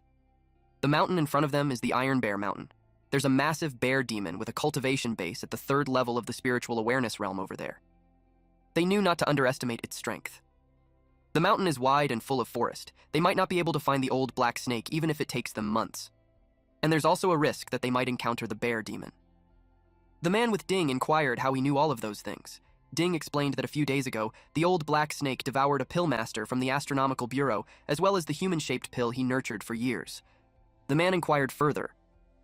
Speaker 1: The mountain in front of them is the Iron Bear Mountain. There's a massive bear demon with a cultivation base at the third level of the spiritual awareness realm over there. They knew not to underestimate its strength. The mountain is wide and full of forest. They might not be able to find the old black snake even if it takes them months. And there's also a risk that they might encounter the bear demon. The man with Ding inquired how he knew all of those things. Ding explained that a few days ago, the old black snake devoured a pill master from the Astronomical Bureau, as well as the human-shaped pill he nurtured for years. The man inquired further,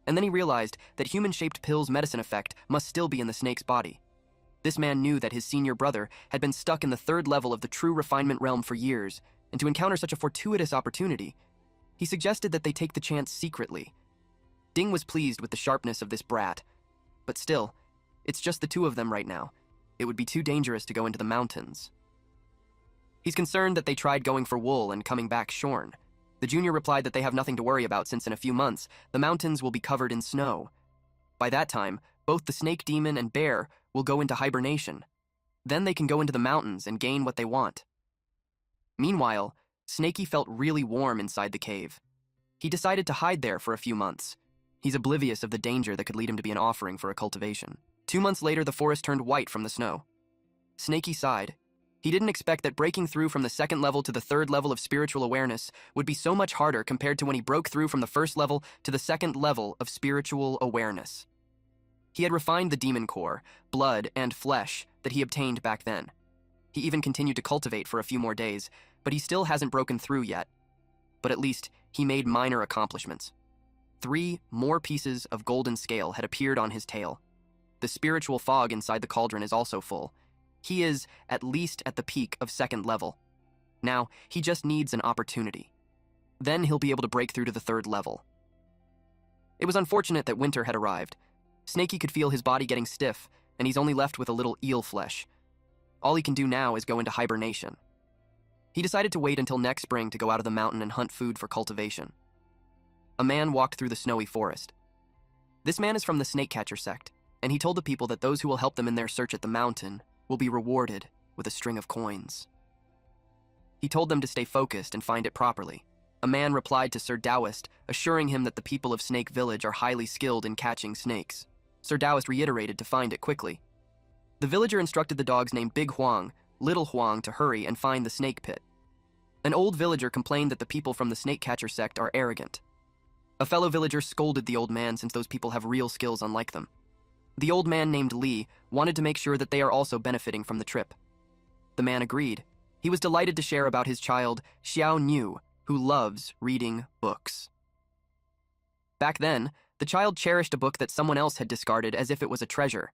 Speaker 1: and then he realized that human-shaped pill's medicine effect must still be in the snake's body. This man knew that his senior brother had been stuck in the third level of the true refinement realm for years, and to encounter such a fortuitous opportunity, he suggested that they take the chance secretly. Ding was pleased with the sharpness of this brat, but still, it's just the two of them right now. It would be too dangerous to go into the mountains. He's concerned that they tried going for wool and coming back shorn. The junior replied that they have nothing to worry about since in a few months, the mountains will be covered in snow. By that time, both the snake demon and bear will go into hibernation. Then they can go into the mountains and gain what they want. Meanwhile, Snaky felt really warm inside the cave. He decided to hide there for a few months. He's oblivious of the danger that could lead him to be an offering for a cultivation. 2 months later, the forest turned white from the snow. Snaky sighed. He didn't expect that breaking through from the second level to the third level of spiritual awareness would be so much harder compared to when he broke through from the first level to the second level of spiritual awareness. He had refined the demon core, blood, and flesh that he obtained back then. He even continued to cultivate for a few more days, but he still hasn't broken through yet. But at least, he made minor accomplishments. 3 more pieces of golden scale had appeared on his tail. The spiritual fog inside the cauldron is also full. He is at least at the peak of second level. Now, he just needs an opportunity. Then he'll be able to break through to the third level. It was unfortunate that winter had arrived. Snaky could feel his body getting stiff, and he's only left with a little eel flesh. All he can do now is go into hibernation. He decided to wait until next spring to go out of the mountain and hunt food for cultivation. A man walked through the snowy forest. This man is from the snake catcher sect, and he told the people that those who will help them in their search at the mountain will be rewarded with a string of coins. He told them to stay focused and find it properly. A man replied to Sir Taoist, assuring him that the people of Snake Village are highly skilled in catching snakes. Sir Taoist reiterated to find it quickly. The villager instructed the dogs named Big Huang, Little Huang to hurry and find the snake pit. An old villager complained that the people from the snake catcher sect are arrogant. A fellow villager scolded the old man since those people have real skills unlike them. The old man named Li wanted to make sure that they are also benefiting from the trip. The man agreed. He was delighted to share about his child, Xiao Niu, who loves reading books. Back then, the child cherished a book that someone else had discarded as if it was a treasure.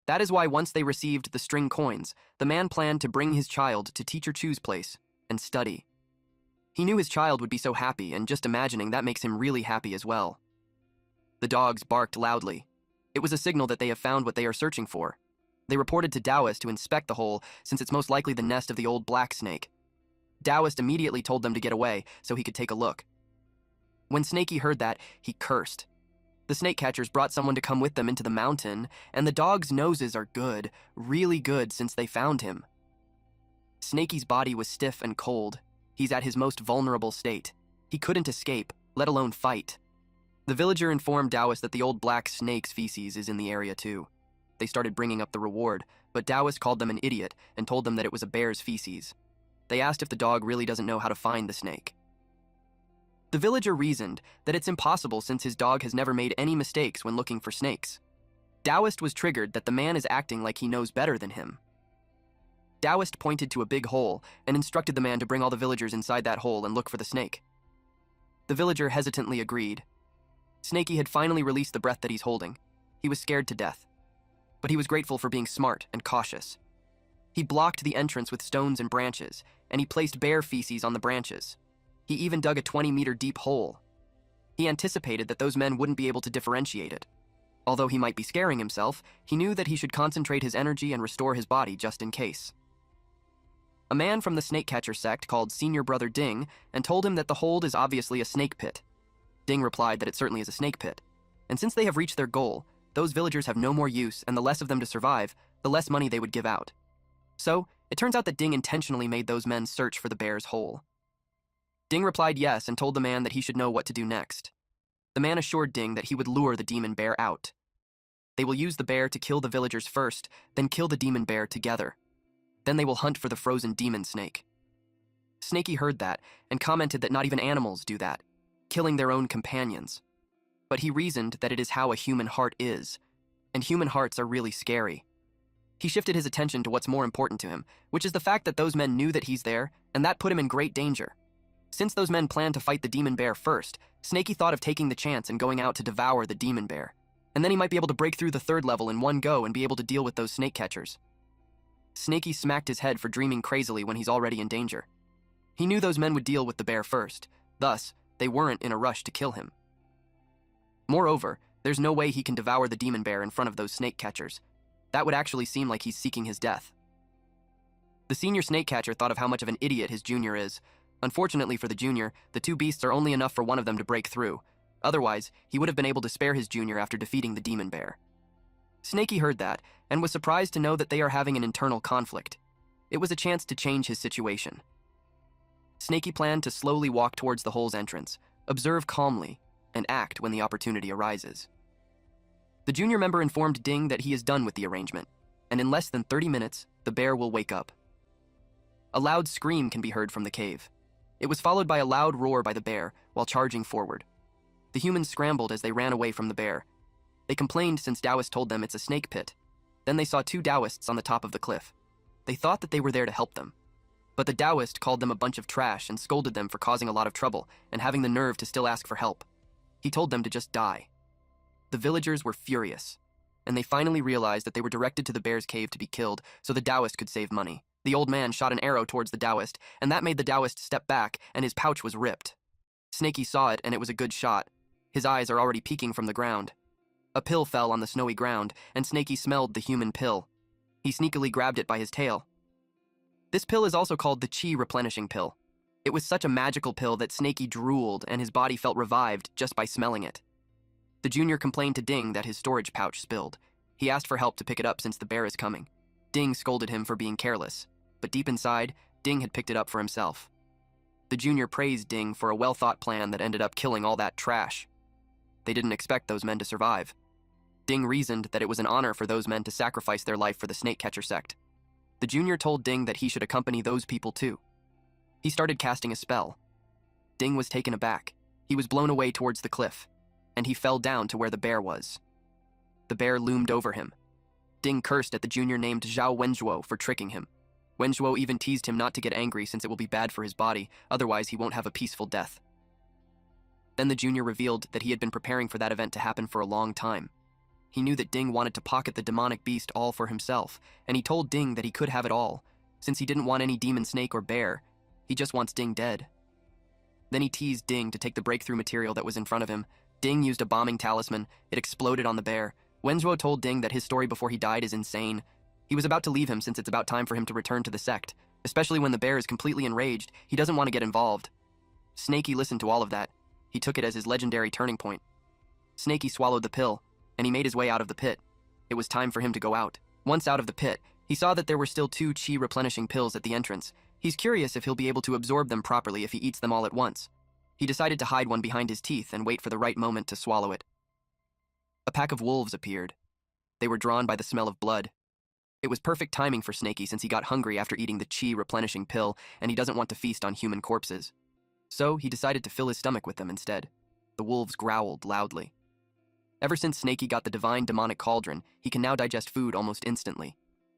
Speaker 1: That is why once they received the string coins, the man planned to bring his child to Teacher Chu's place and study. He knew his child would be so happy, and just imagining that makes him really happy as well. The dogs barked loudly. It was a signal that they have found what they are searching for. They reported to Taoist to inspect the hole, since it's most likely the nest of the old black snake. Taoist immediately told them to get away so he could take a look. When Snakey heard that, he cursed. The snake catchers brought someone to come with them into the mountain, and the dog's noses are good, really good since they found him. Snakey's body was stiff and cold. He's at his most vulnerable state. He couldn't escape, let alone fight. The villager informed Taoist that the old black snake's feces is in the area too. They started bringing up the reward, but Taoist called them an idiot and told them that it was a bear's feces. They asked if the dog really doesn't know how to find the snake. The villager reasoned that it's impossible since his dog has never made any mistakes when looking for snakes. Taoist was triggered that the man is acting like he knows better than him. Taoist pointed to a big hole and instructed the man to bring all the villagers inside that hole and look for the snake. The villager hesitantly agreed. Snakey had finally released the breath that he's holding. He was scared to death. But he was grateful for being smart and cautious. He blocked the entrance with stones and branches, and he placed bear feces on the branches. He even dug a 20-meter deep hole. He anticipated that those men wouldn't be able to differentiate it. Although he might be scaring himself, he knew that he should concentrate his energy and restore his body just in case. A man from the snake catcher sect called Senior Brother Ding and told him that the hold is obviously a snake pit. Ding replied that it certainly is a snake pit, and since they have reached their goal, those villagers have no more use, and the less of them to survive, the less money they would give out. So, it turns out that Ding intentionally made those men search for the bear's hole. Ding replied yes and told the man that he should know what to do next. The man assured Ding that he would lure the demon bear out. They will use the bear to kill the villagers first, then kill the demon bear together. Then they will hunt for the frozen demon snake. Snakey heard that and commented that not even animals do that, killing their own companions. But he reasoned that it is how a human heart is, and human hearts are really scary. He shifted his attention to what's more important to him, which is the fact that those men knew that he's there, and that put him in great danger. Since those men planned to fight the demon bear first, Snakey thought of taking the chance and going out to devour the demon bear. And then he might be able to break through the 3rd level in one go and be able to deal with those snake catchers. Snakey smacked his head for dreaming crazily when he's already in danger. He knew those men would deal with the bear first, thus, they weren't in a rush to kill him. Moreover, there's no way he can devour the demon bear in front of those snake catchers. That would actually seem like he's seeking his death. The senior snake catcher thought of how much of an idiot his junior is. Unfortunately for the junior, the 2 beasts are only enough for one of them to break through. Otherwise, he would have been able to spare his junior after defeating the demon bear. Snakey heard that, and was surprised to know that they are having an internal conflict. It was a chance to change his situation. Snakey planned to slowly walk towards the hole's entrance, observe calmly, and act when the opportunity arises. The junior member informed Ding that he is done with the arrangement, and in less than 30 minutes, the bear will wake up. A loud scream can be heard from the cave. It was followed by a loud roar by the bear while charging forward. The humans scrambled as they ran away from the bear. They complained since Taoist told them it's a snake pit. Then they saw 2 Taoists on the top of the cliff. They thought that they were there to help them. But the Taoist called them a bunch of trash and scolded them for causing a lot of trouble and having the nerve to still ask for help. He told them to just die. The villagers were furious, and they finally realized that they were directed to the bear's cave to be killed so the Taoist could save money. The old man shot an arrow towards the Taoist, and that made the Taoist step back, and his pouch was ripped. Snakey saw it, and it was a good shot. His eyes are already peeking from the ground. A pill fell on the snowy ground, and Snakey smelled the human pill. He sneakily grabbed it by his tail. This pill is also called the Chi replenishing pill. It was such a magical pill that Snakey drooled, and his body felt revived just by smelling it. The junior complained to Ding that his storage pouch spilled. He asked for help to pick it up since the bear is coming. Ding scolded him for being careless, but deep inside, Ding had picked it up for himself. The junior praised Ding for a well-thought plan that ended up killing all that trash. They didn't expect those men to survive. Ding reasoned that it was an honor for those men to sacrifice their life for the snake catcher sect. The junior told Ding that he should accompany those people too. He started casting a spell. Ding was taken aback. He was blown away towards the cliff, and he fell down to where the bear was. The bear loomed over him. Ding cursed at the junior named Zhao Wenzhuo for tricking him. Wenzhuo even teased him not to get angry since it will be bad for his body, otherwise he won't have a peaceful death. Then the junior revealed that he had been preparing for that event to happen for a long time. He knew that Ding wanted to pocket the demonic beast all for himself, and he told Ding that he could have it all. Since he didn't want any demon snake or bear, he just wants Ding dead. Then he teased Ding to take the breakthrough material that was in front of him. Ding used a bombing talisman, it exploded on the bear, Wenzhuo told Ding that his story before he died is insane. He was about to leave him since it's about time for him to return to the sect. Especially when the bear is completely enraged, he doesn't want to get involved. Snakey listened to all of that. He took it as his legendary turning point. Snakey swallowed the pill, and he made his way out of the pit. It was time for him to go out. Once out of the pit, he saw that there were still 2 chi replenishing pills at the entrance. He's curious if he'll be able to absorb them properly if he eats them all at once. He decided to hide one behind his teeth and wait for the right moment to swallow it. A pack of wolves appeared. They were drawn by the smell of blood. It was perfect timing for Snakey since he got hungry after eating the chi replenishing pill and he doesn't want to feast on human corpses. So he decided to fill his stomach with them instead. The wolves growled loudly. Ever since Snakey got the divine demonic cauldron, he can now digest food almost instantly.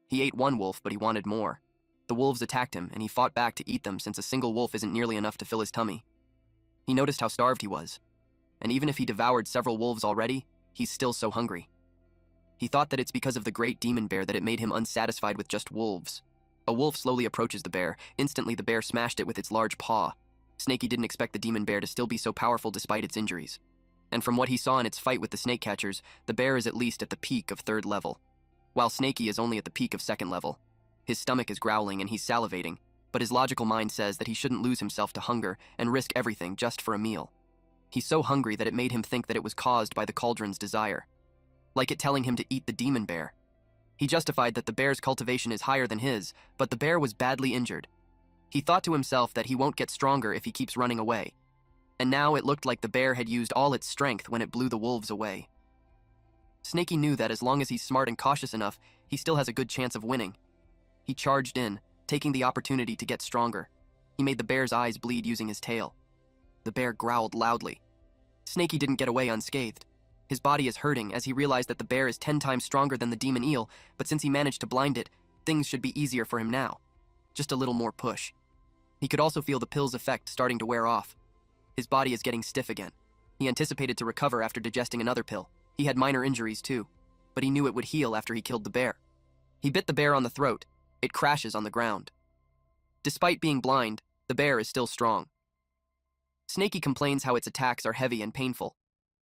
Speaker 1: He ate one wolf, but he wanted more. The wolves attacked him, and he fought back to eat them since a single wolf isn't nearly enough to fill his tummy. He noticed how starved he was, and even if he devoured several wolves already, he's still so hungry. He thought that it's because of the great demon bear that it made him unsatisfied with just wolves. A wolf slowly approaches the bear. Instantly, the bear smashed it with its large paw. Snakey didn't expect the demon bear to still be so powerful despite its injuries. And from what he saw in its fight with the snake catchers, the bear is at least at the peak of 3rd level, while Snakey is only at the peak of 2nd level. His stomach is growling and he's salivating, but his logical mind says that he shouldn't lose himself to hunger and risk everything just for a meal. He's so hungry that it made him think that it was caused by the cauldron's desire, like it telling him to eat the demon bear. He justified that the bear's cultivation is higher than his, but the bear was badly injured. He thought to himself that he won't get stronger if he keeps running away. And now it looked like the bear had used all its strength when it blew the wolves away. Snakey knew that as long as he's smart and cautious enough, he still has a good chance of winning. He charged in, taking the opportunity to get stronger. He made the bear's eyes bleed using his tail. The bear growled loudly. Snakey didn't get away unscathed. His body is hurting as he realized that the bear is 10 times stronger than the demon eel, but since he managed to blind it, things should be easier for him now. Just a little more push. He could also feel the pill's effect starting to wear off. His body is getting stiff again. He anticipated to recover after digesting another pill. He had minor injuries too, but he knew it would heal after he killed the bear. He bit the bear on the throat. It crashes on the ground. Despite being blind, the bear is still strong. Snakey complains how its attacks are heavy and painful.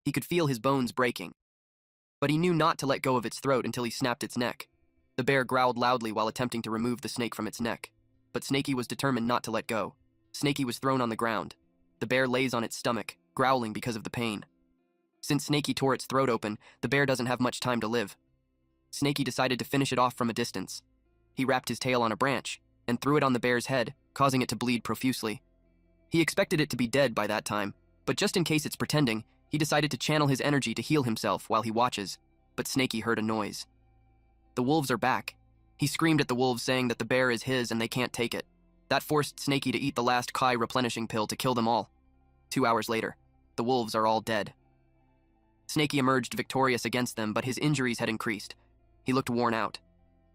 Speaker 1: He could feel his bones breaking. But he knew not to let go of its throat until he snapped its neck. The bear growled loudly while attempting to remove the snake from its neck. But Snakey was determined not to let go. Snakey was thrown on the ground. The bear lays on its stomach, growling because of the pain. Since Snakey tore its throat open, the bear doesn't have much time to live. Snakey decided to finish it off from a distance. He wrapped his tail on a branch and threw it on the bear's head, causing it to bleed profusely. He expected it to be dead by that time, but just in case it's pretending, he decided to channel his energy to heal himself while he watches, but Snakey heard a noise. The wolves are back. He screamed at the wolves saying that the bear is his and they can't take it. That forced Snakey to eat the last Kai replenishing pill to kill them all. 2 hours later, the wolves are all dead. Snakey emerged victorious against them, but his injuries had increased. He looked worn out.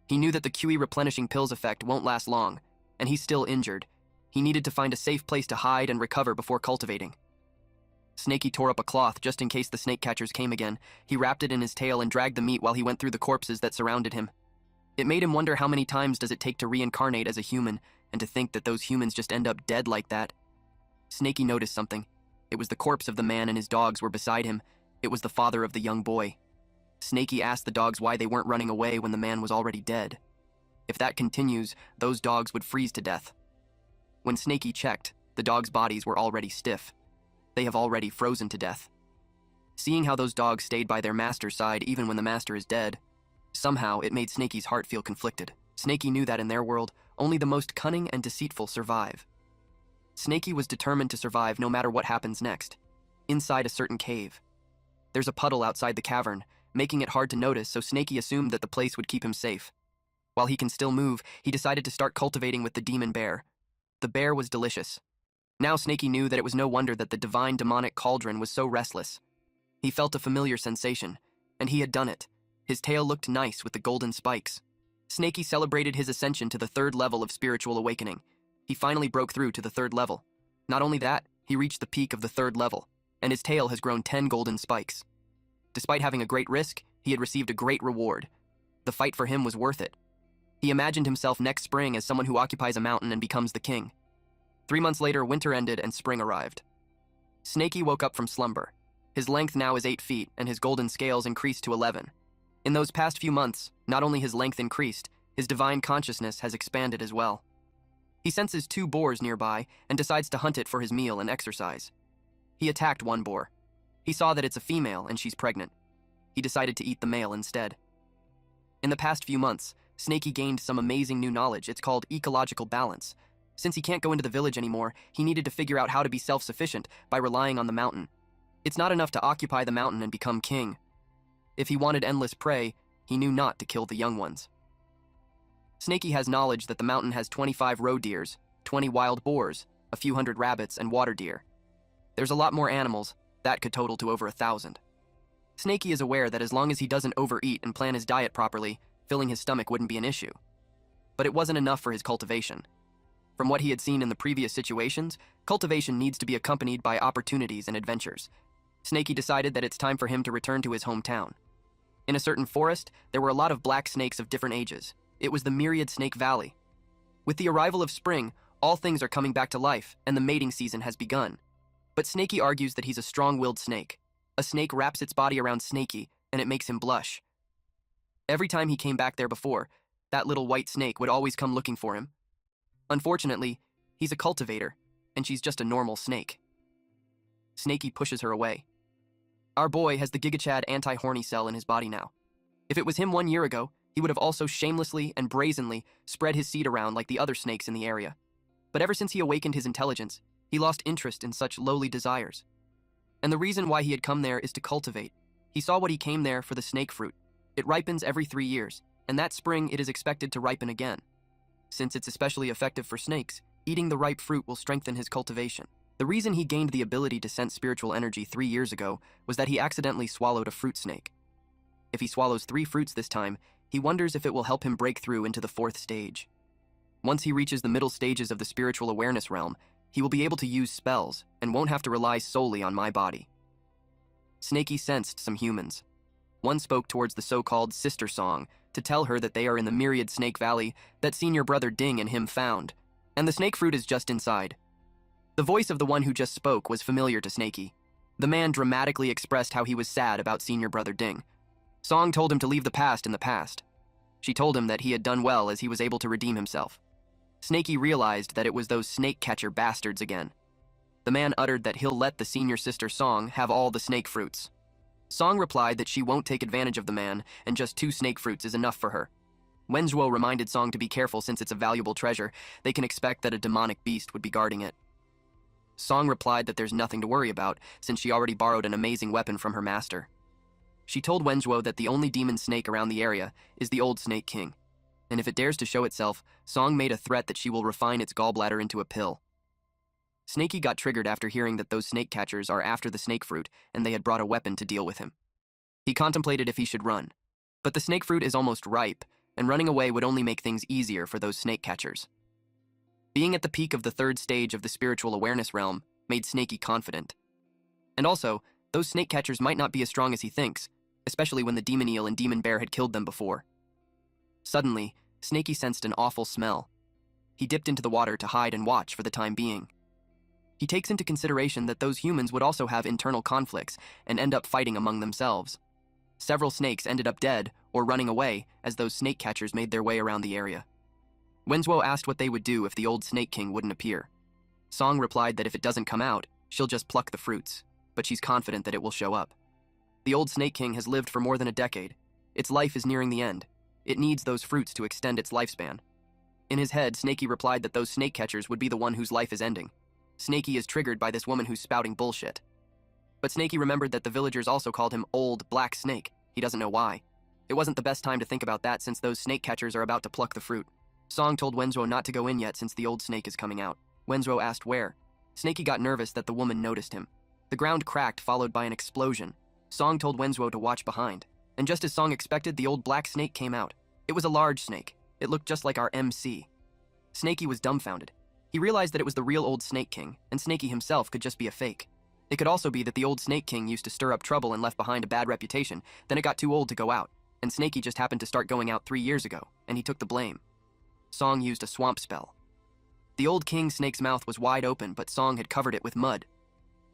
Speaker 1: He knew that the QE replenishing pills effect won't last long, and he's still injured. He needed to find a safe place to hide and recover before cultivating. Snakey tore up a cloth just in case the snake catchers came again. He wrapped it in his tail and dragged the meat while he went through the corpses that surrounded him. It made him wonder how many times does it take to reincarnate as a human, and to think that those humans just end up dead like that. Snakey noticed something. It was the corpse of the man and his dogs were beside him. It was the father of the young boy. Snakey asked the dogs why they weren't running away when the man was already dead. If that continues, those dogs would freeze to death. When Snakey checked, the dogs' bodies were already stiff. They have already frozen to death. Seeing how those dogs stayed by their master's side even when the master is dead, somehow it made Snakey's heart feel conflicted. Snakey knew that in their world, only the most cunning and deceitful survive. Snakey was determined to survive no matter what happens next. Inside a certain cave. There's a puddle outside the cavern, making it hard to notice, so Snakey assumed that the place would keep him safe. While he can still move, he decided to start cultivating with the demon bear. The bear was delicious. Now Snakey knew that it was no wonder that the divine demonic cauldron was so restless. He felt a familiar sensation, and he had done it. His tail looked nice with the golden spikes. Snakey celebrated his ascension to the 3rd level of spiritual awakening. He finally broke through to the 3rd level. Not only that, he reached the peak of the 3rd level, and his tail has grown 10 golden spikes. Despite having a great risk, he had received a great reward. The fight for him was worth it. He imagined himself next spring as someone who occupies a mountain and becomes the king. 3 months later, winter ended and spring arrived. Snakey woke up from slumber. His length now is 8 feet, and his golden scales increased to 11. In those past few months, not only his length increased, his divine consciousness has expanded as well. He senses 2 boars nearby and decides to hunt it for his meal and exercise. He attacked one boar. He saw that it's a female and she's pregnant. He decided to eat the male instead. In the past few months, Snakey gained some amazing new knowledge. It's called ecological balance. Since he can't go into the village anymore, he needed to figure out how to be self-sufficient by relying on the mountain. It's not enough to occupy the mountain and become king. If he wanted endless prey, he knew not to kill the young ones. Snakey has knowledge that the mountain has 25 roe deers, 20 wild boars, a few hundred rabbits, and water deer. There's a lot more animals. That could total to over 1,000. Snakey is aware that as long as he doesn't overeat and plan his diet properly, filling his stomach wouldn't be an issue. But it wasn't enough for his cultivation. From what he had seen in the previous situations, cultivation needs to be accompanied by opportunities and adventures. Snakey decided that it's time for him to return to his hometown. In a certain forest, there were a lot of black snakes of different ages. It was the Myriad Snake Valley. With the arrival of spring, all things are coming back to life, and the mating season has begun. But Snakey argues that he's a strong-willed snake. A snake wraps its body around Snakey, and it makes him blush. Every time he came back there before, that little white snake would always come looking for him. Unfortunately, he's a cultivator, and she's just a normal snake. Snakey pushes her away. Our boy has the GigaChad anti-horny cell in his body now. If it was him 1 year ago, he would have also shamelessly and brazenly spread his seed around like the other snakes in the area. But ever since he awakened his intelligence, he lost interest in such lowly desires. And the reason why he had come there is to cultivate. He saw what he came there for: the snake fruit. It ripens every 3 years, and that spring it is expected to ripen again. Since it's especially effective for snakes, eating the ripe fruit will strengthen his cultivation. The reason he gained the ability to sense spiritual energy 3 years ago was that he accidentally swallowed a fruit snake. If he swallows 3 fruits this time, he wonders if it will help him break through into the 4th stage. Once he reaches the middle stages of the spiritual awareness realm, he will be able to use spells and won't have to rely solely on my body. Snakey sensed some humans. One spoke towards the so-called sister song to tell her that they are in the Myriad Snake Valley that senior brother Ding and him found, and the snake fruit is just inside. The voice of the one who just spoke was familiar to Snakey. The man dramatically expressed how he was sad about senior brother Ding. Song told him to leave the past in the past. She told him that he had done well as he was able to redeem himself. Snakey realized that it was those snake catcher bastards again. The man uttered that he'll let the senior sister Song have all the snake fruits. Song replied that she won't take advantage of the man, and just 2 snake fruits is enough for her. Wenzhuo reminded Song to be careful since it's a valuable treasure. They can expect that a demonic beast would be guarding it. Song replied that there's nothing to worry about, since she already borrowed an amazing weapon from her master. She told Wenzhuo that the only demon snake around the area is the old Snake King, and if it dares to show itself, Song made a threat that she will refine its gallbladder into a pill. Snakey got triggered after hearing that those snake catchers are after the snake fruit and they had brought a weapon to deal with him. He contemplated if he should run, but the snake fruit is almost ripe, and running away would only make things easier for those snake catchers. Being at the peak of the 3rd stage of the spiritual awareness realm made Snakey confident. And also, those snake catchers might not be as strong as he thinks, especially when the demon eel and demon bear had killed them before. Suddenly, Snakey sensed an awful smell. He dipped into the water to hide and watch for the time being. He takes into consideration that those humans would also have internal conflicts and end up fighting among themselves. Several snakes ended up dead or running away as those snake catchers made their way around the area. Wenzhuo asked what they would do if the old Snake King wouldn't appear. Song replied that if it doesn't come out, she'll just pluck the fruits, but she's confident that it will show up. The old Snake King has lived for more than a decade. Its life is nearing the end. It needs those fruits to extend its lifespan. In his head, Snakey replied that those snake catchers would be the one whose life is ending. Snakey is triggered by this woman who's spouting bullshit. But Snakey remembered that the villagers also called him Old Black Snake. He doesn't know why. It wasn't the best time to think about that since those snake catchers are about to pluck the fruit. Song told Wenzhuo not to go in yet since the old snake is coming out. Wenzhuo asked where. Snakey got nervous that the woman noticed him. The ground cracked, followed by an explosion. Song told Wenzhuo to watch behind. And just as Song expected, the old black snake came out. It was a large snake. It looked just like our MC. Snakey was dumbfounded. He realized that it was the real old Snake King, and Snakey himself could just be a fake. It could also be that the old Snake King used to stir up trouble and left behind a bad reputation, then it got too old to go out, and Snakey just happened to start going out 3 years ago, and he took the blame. Song used a swamp spell. The old King Snake's mouth was wide open, but Song had covered it with mud.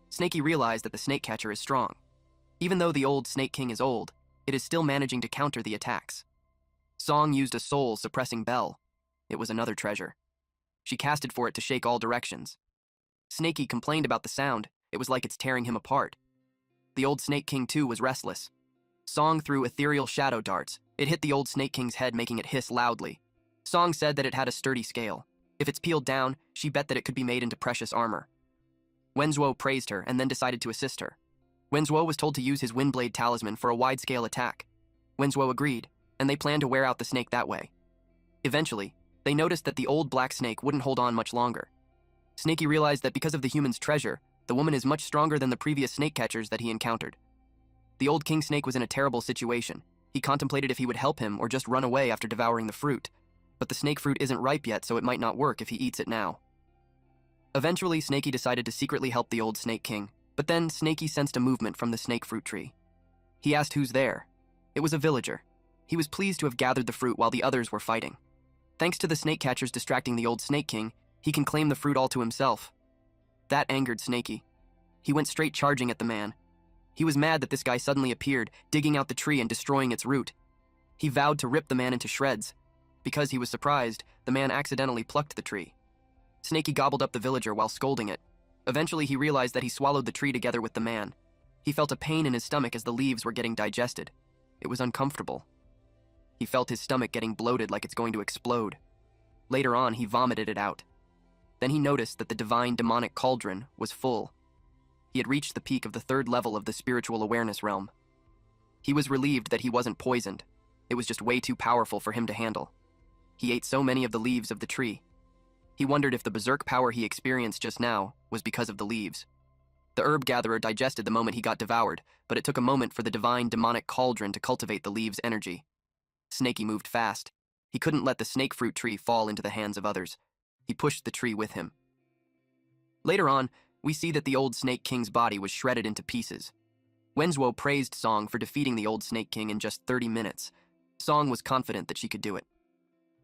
Speaker 1: Snakey realized that the snake catcher is strong. Even though the old Snake King is old, It is still managing to counter the attacks. Song used a soul-suppressing bell. It was another treasure. She casted for it to shake all directions. Snaky complained about the sound. It was like it's tearing him apart. The old Snake King, too, was restless. Song threw ethereal shadow darts. It hit the old Snake King's head, making it hiss loudly. Song said that it had a sturdy scale. If it's peeled down, she bet that it could be made into precious armor. Wenzhuo praised her and then decided to assist her. Wenzhuo was told to use his Windblade talisman for a wide-scale attack. Wenzhuo agreed, and they planned to wear out the snake that way. Eventually, they noticed that the old black snake wouldn't hold on much longer. Snaky realized that because of the human's treasure, the woman is much stronger than the previous snake catchers that he encountered. The old king snake was in a terrible situation. He contemplated if he would help him or just run away after devouring the fruit. But the snake fruit isn't ripe yet, so it might not work if he eats it now. Eventually, Snaky decided to secretly help the old Snake King, but then Snaky sensed a movement from the snake fruit tree. He asked who's there. It was a villager. He was pleased to have gathered the fruit while the others were fighting. Thanks to the snake catchers distracting the old Snake King, he can claim the fruit all to himself. That angered Snaky. He went straight charging at the man. He was mad that this guy suddenly appeared, digging out the tree and destroying its root. He vowed to rip the man into shreds. Because he was surprised, the man accidentally plucked the tree. Snaky gobbled up the villager while scolding it. Eventually, he realized that he swallowed the tree together with the man. He felt a pain in his stomach as the leaves were getting digested. It was uncomfortable. He felt his stomach getting bloated like it's going to explode. Later on, he vomited it out. Then he noticed that the divine demonic cauldron was full. He had reached the peak of the 3rd level of the spiritual awareness realm. He was relieved that he wasn't poisoned. It was just way too powerful for him to handle. He ate so many of the leaves of the tree. He wondered if the berserk power he experienced just now was because of the leaves. The herb gatherer digested the moment he got devoured, but it took a moment for the divine demonic cauldron to cultivate the leaves' energy. Snaky moved fast. He couldn't let the snake fruit tree fall into the hands of others. He pushed the tree with him. Later on, we see that the old Snake King's body was shredded into pieces. Wenzhuo praised Song for defeating the old Snake King in just 30 minutes. Song was confident that she could do it.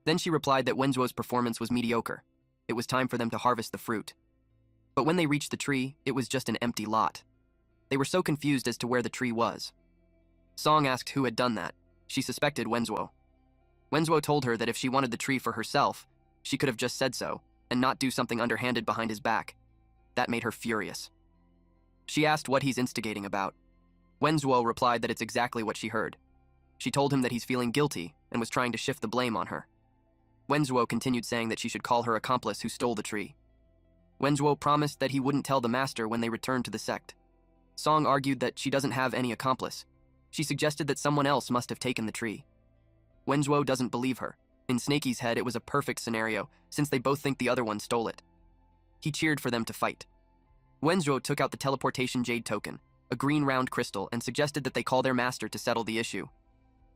Speaker 1: Then she replied that Wenzhuo's performance was mediocre. It was time for them to harvest the fruit. But when they reached the tree, it was just an empty lot. They were so confused as to where the tree was. Song asked who had done that. She suspected Wenzhuo. Wenzhuo told her that if she wanted the tree for herself, she could have just said so, and not do something underhanded behind his back. That made her furious. She asked what he's instigating about. Wenzhuo replied that it's exactly what she heard. She told him that he's feeling guilty and was trying to shift the blame on her. Wenzhuo continued saying that she should call her accomplice who stole the tree. Wenzhuo promised that he wouldn't tell the master when they returned to the sect. Song argued that she doesn't have any accomplice. She suggested that someone else must have taken the tree. Wenzhuo doesn't believe her. In Snaky's head, it was a perfect scenario, since they both think the other one stole it. He cheered for them to fight. Wenzhuo took out the teleportation jade token, a green round crystal, and suggested that they call their master to settle the issue.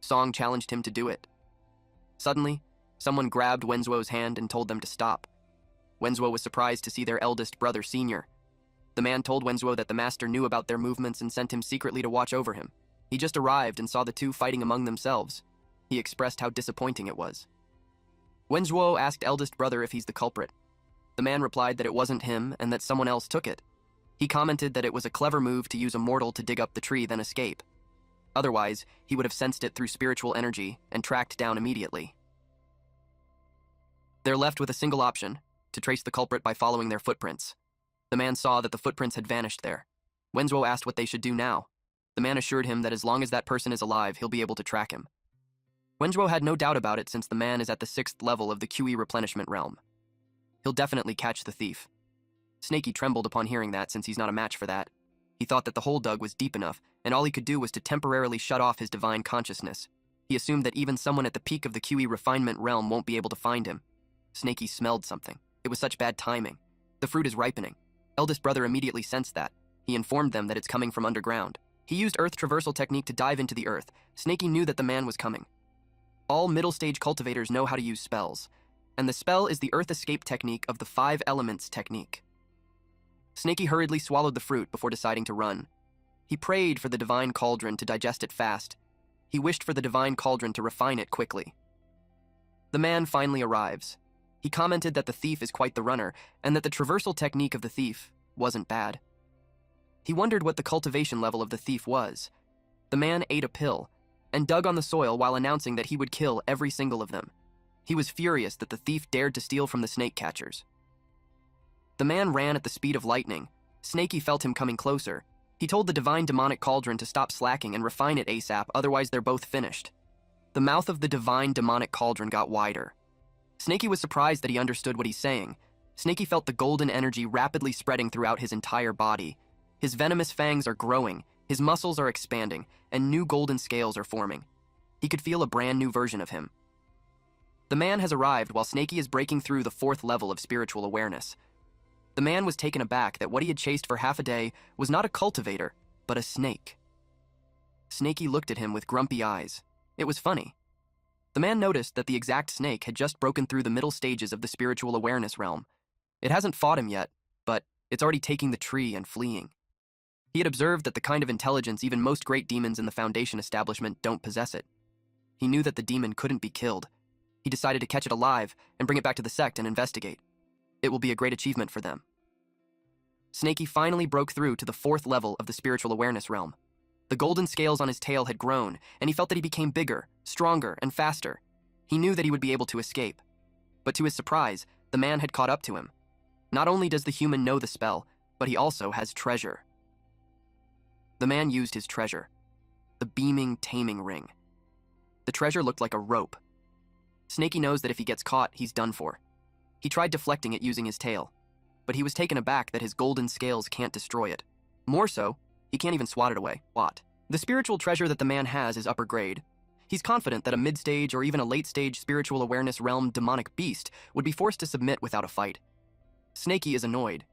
Speaker 1: Song challenged him to do it. Suddenly, someone grabbed Wenzhuo's hand and told them to stop. Wenzhuo was surprised to see their eldest brother, Senior. The man told Wenzhuo that the master knew about their movements and sent him secretly to watch over him. He just arrived and saw the two fighting among themselves. He expressed how disappointing it was. Wenzhuo asked eldest brother if he's the culprit. The man replied that it wasn't him and that someone else took it. He commented that it was a clever move to use a mortal to dig up the tree then escape. Otherwise, he would have sensed it through spiritual energy and tracked down immediately. They're left with a single option, to trace the culprit by following their footprints. The man saw that the footprints had vanished there. Wenzhuo asked what they should do now. The man assured him that as long as that person is alive, he'll be able to track him. Wenzhuo had no doubt about it since the man is at the 6th level of the QE replenishment realm. He'll definitely catch the thief. Snaky trembled upon hearing that since he's not a match for that. He thought that the hole dug was deep enough, and all he could do was to temporarily shut off his divine consciousness. He assumed that even someone at the peak of the QE refinement realm won't be able to find him. Snaky smelled something. It was such bad timing. The fruit is ripening. Eldest brother immediately sensed that. He informed them that it's coming from underground. He used earth traversal technique to dive into the earth. Snaky knew that the man was coming. All middle-stage cultivators know how to use spells, and the spell is the earth escape technique of the 5 elements technique. Snaky hurriedly swallowed the fruit before deciding to run. He prayed for the divine cauldron to digest it fast. He wished for the divine cauldron to refine it quickly. The man finally arrives. He commented that the thief is quite the runner, and that the traversal technique of the thief wasn't bad. He wondered what the cultivation level of the thief was. The man ate a pill. and dug on the soil while announcing that he would kill every single of them. He was furious that the thief dared to steal from the snake catchers. The man ran at the speed of lightning. Snaky felt him coming closer. He told the divine demonic cauldron to stop slacking and refine it ASAP, otherwise they're both finished. The mouth of the divine demonic cauldron got wider. Snaky was surprised that he understood what he's saying. Snaky felt the golden energy rapidly spreading throughout his entire body. His venomous fangs are growing, his muscles are expanding, and new golden scales are forming. He could feel a brand new version of him. The man has arrived while Snaky is breaking through the 4th level of spiritual awareness. The man was taken aback that what he had chased for half a day was not a cultivator, but a snake. Snaky looked at him with grumpy eyes. It was funny. The man noticed that the exact snake had just broken through the middle stages of the spiritual awareness realm. It hasn't fought him yet, but it's already taking the tree and fleeing. He had observed that the kind of intelligence even most great demons in the Foundation establishment don't possess it. He knew that the demon couldn't be killed. He decided to catch it alive and bring it back to the sect and investigate. It will be a great achievement for them. Snaky finally broke through to the 4th level of the spiritual awareness realm. The golden scales on his tail had grown, and he felt that he became bigger, stronger, and faster. He knew that he would be able to escape. But to his surprise, the man had caught up to him. Not only does the human know the spell, but he also has treasure. The man used his treasure, the beaming taming ring. The treasure looked like a rope. Snaky knows that if he gets caught, he's done for. He tried deflecting it using his tail, but he was taken aback that his golden scales can't destroy it. More so, he can't even swat it away. What? The spiritual treasure that the man has is upper grade. He's confident that a mid-stage or even a late-stage spiritual awareness realm demonic beast would be forced to submit without a fight. Snaky is annoyed.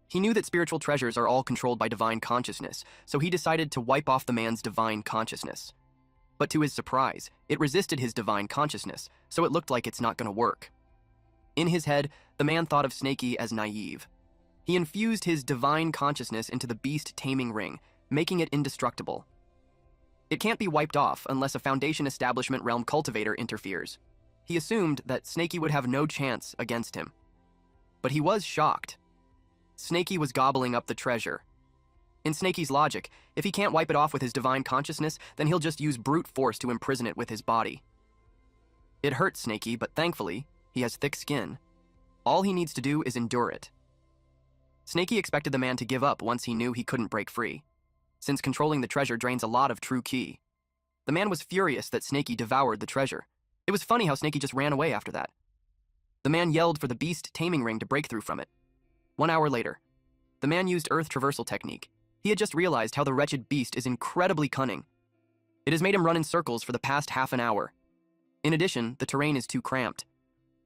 Speaker 1: He knew that spiritual treasures are all controlled by divine consciousness, so he decided to wipe off the man's divine consciousness. But to his surprise, it resisted his divine consciousness, so it looked like it's not gonna work. In his head, the man thought of Snaky as naive. He infused his divine consciousness into the beast taming ring, making it indestructible. It can't be wiped off unless a Foundation establishment realm cultivator interferes. He assumed that Snaky would have no chance against him. But he was shocked. Snaky was gobbling up the treasure. In Snaky's logic, if he can't wipe it off with his divine consciousness, then he'll just use brute force to imprison it with his body. It hurt Snaky, but thankfully, he has thick skin. All he needs to do is endure it. Snaky expected the man to give up once he knew he couldn't break free, since controlling the treasure drains a lot of true ki. The man was furious that Snaky devoured the treasure. It was funny how Snaky just ran away after that. The man yelled for the beast taming ring to break through from it. 1 hour later, the man used earth traversal technique. He had just realized how the wretched beast is incredibly cunning. It has made him run in circles for the past half an hour. In addition, the terrain is too cramped.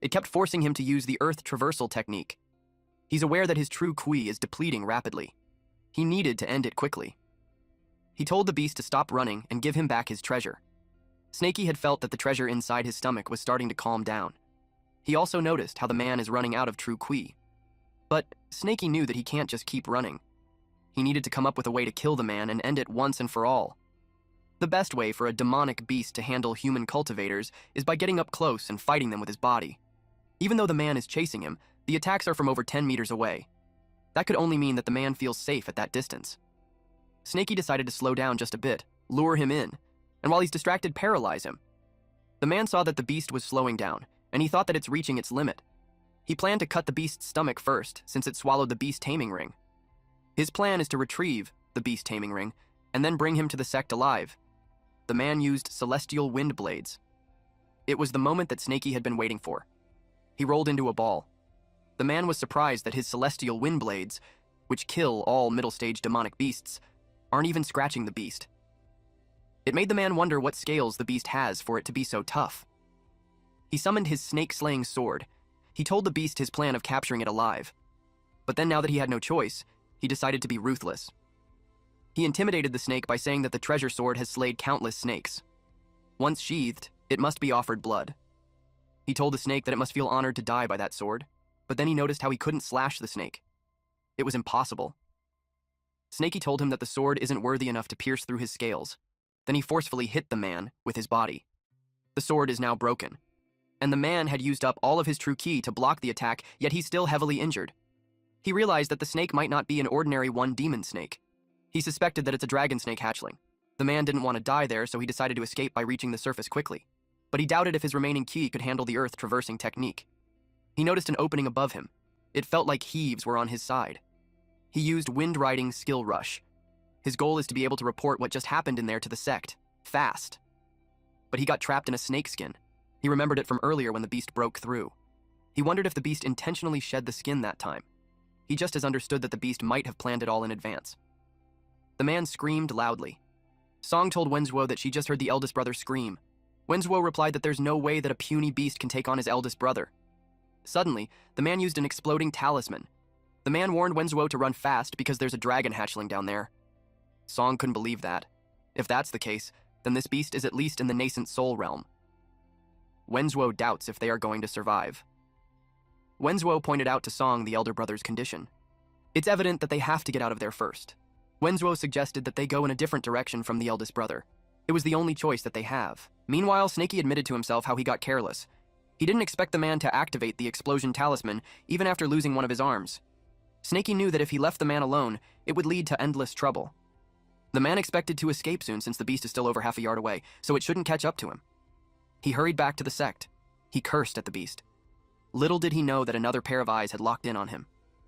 Speaker 1: It kept forcing him to use the earth traversal technique. He's aware that his true ki is depleting rapidly. He needed to end it quickly. He told the beast to stop running and give him back his treasure. Snaky had felt that the treasure inside his stomach was starting to calm down. He also noticed how the man is running out of true ki. But Snaky knew that he can't just keep running. He needed to come up with a way to kill the man and end it once and for all. The best way for a demonic beast to handle human cultivators is by getting up close and fighting them with his body. Even though the man is chasing him, the attacks are from over 10 meters away. That could only mean that the man feels safe at that distance. Snaky decided to slow down just a bit, lure him in, and while he's distracted, paralyze him. The man saw that the beast was slowing down, and he thought that it's reaching its limit. He planned to cut the beast's stomach first, since it swallowed the beast taming ring. His plan is to retrieve the beast taming ring, and then bring him to the sect alive. The man used celestial wind blades. It was the moment that Snaky had been waiting for. He rolled into a ball. The man was surprised that his celestial wind blades, which kill all middle-stage demonic beasts, aren't even scratching the beast. It made the man wonder what scales the beast has for it to be so tough. He summoned his snake-slaying sword. He told the beast his plan of capturing it alive. But then now that he had no choice, he decided to be ruthless. He intimidated the snake by saying that the treasure sword has slayed countless snakes. Once sheathed, it must be offered blood. He told the snake that it must feel honored to die by that sword, but then he noticed how he couldn't slash the snake. It was impossible. Snaky told him that the sword isn't worthy enough to pierce through his scales. Then he forcefully hit the man with his body. The sword is now broken, and the man had used up all of his true ki to block the attack, yet he's still heavily injured. He realized that the snake might not be an ordinary one-demon snake. He suspected that it's a dragon snake hatchling. The The man didn't want to die there, so he decided to escape by reaching the surface quickly. But he doubted if his remaining ki could handle the earth traversing technique. He noticed an opening above him. It felt like heaves were on his side. He used wind riding skill rush. His goal is to be able to report what just happened in there to the sect, fast. But he got trapped in a snakeskin. He remembered it from earlier when the beast broke through. He wondered if the beast intentionally shed the skin that time. He just as understood that the beast might have planned it all in advance. The man screamed loudly. Song told Wenzhuo that she just heard the eldest brother scream. Wenzhuo replied that there's no way that a puny beast can take on his eldest brother. Suddenly, the man used an exploding talisman. The man warned Wenzhuo to run fast because there's a dragon hatchling down there. Song couldn't believe that. If that's the case, then this beast is at least in the nascent soul realm. Wenzhuo doubts if they are going to survive. Wenzhuo pointed out to Song the elder brother's condition. It's evident that they have to get out of there first. Wenzhuo suggested that they go in a different direction from the eldest brother. It was the only choice that they have. Meanwhile, Snakey admitted to himself how he got careless. He didn't expect the man to activate the explosion talisman, even after losing one of his arms. Snakey knew that if he left the man alone, it would lead to endless trouble. The man expected to escape soon since the beast is still over half a yard away, so it shouldn't catch up to him. He hurried back to the sect. He cursed at the beast. Little did he know that another pair of eyes had locked in on him.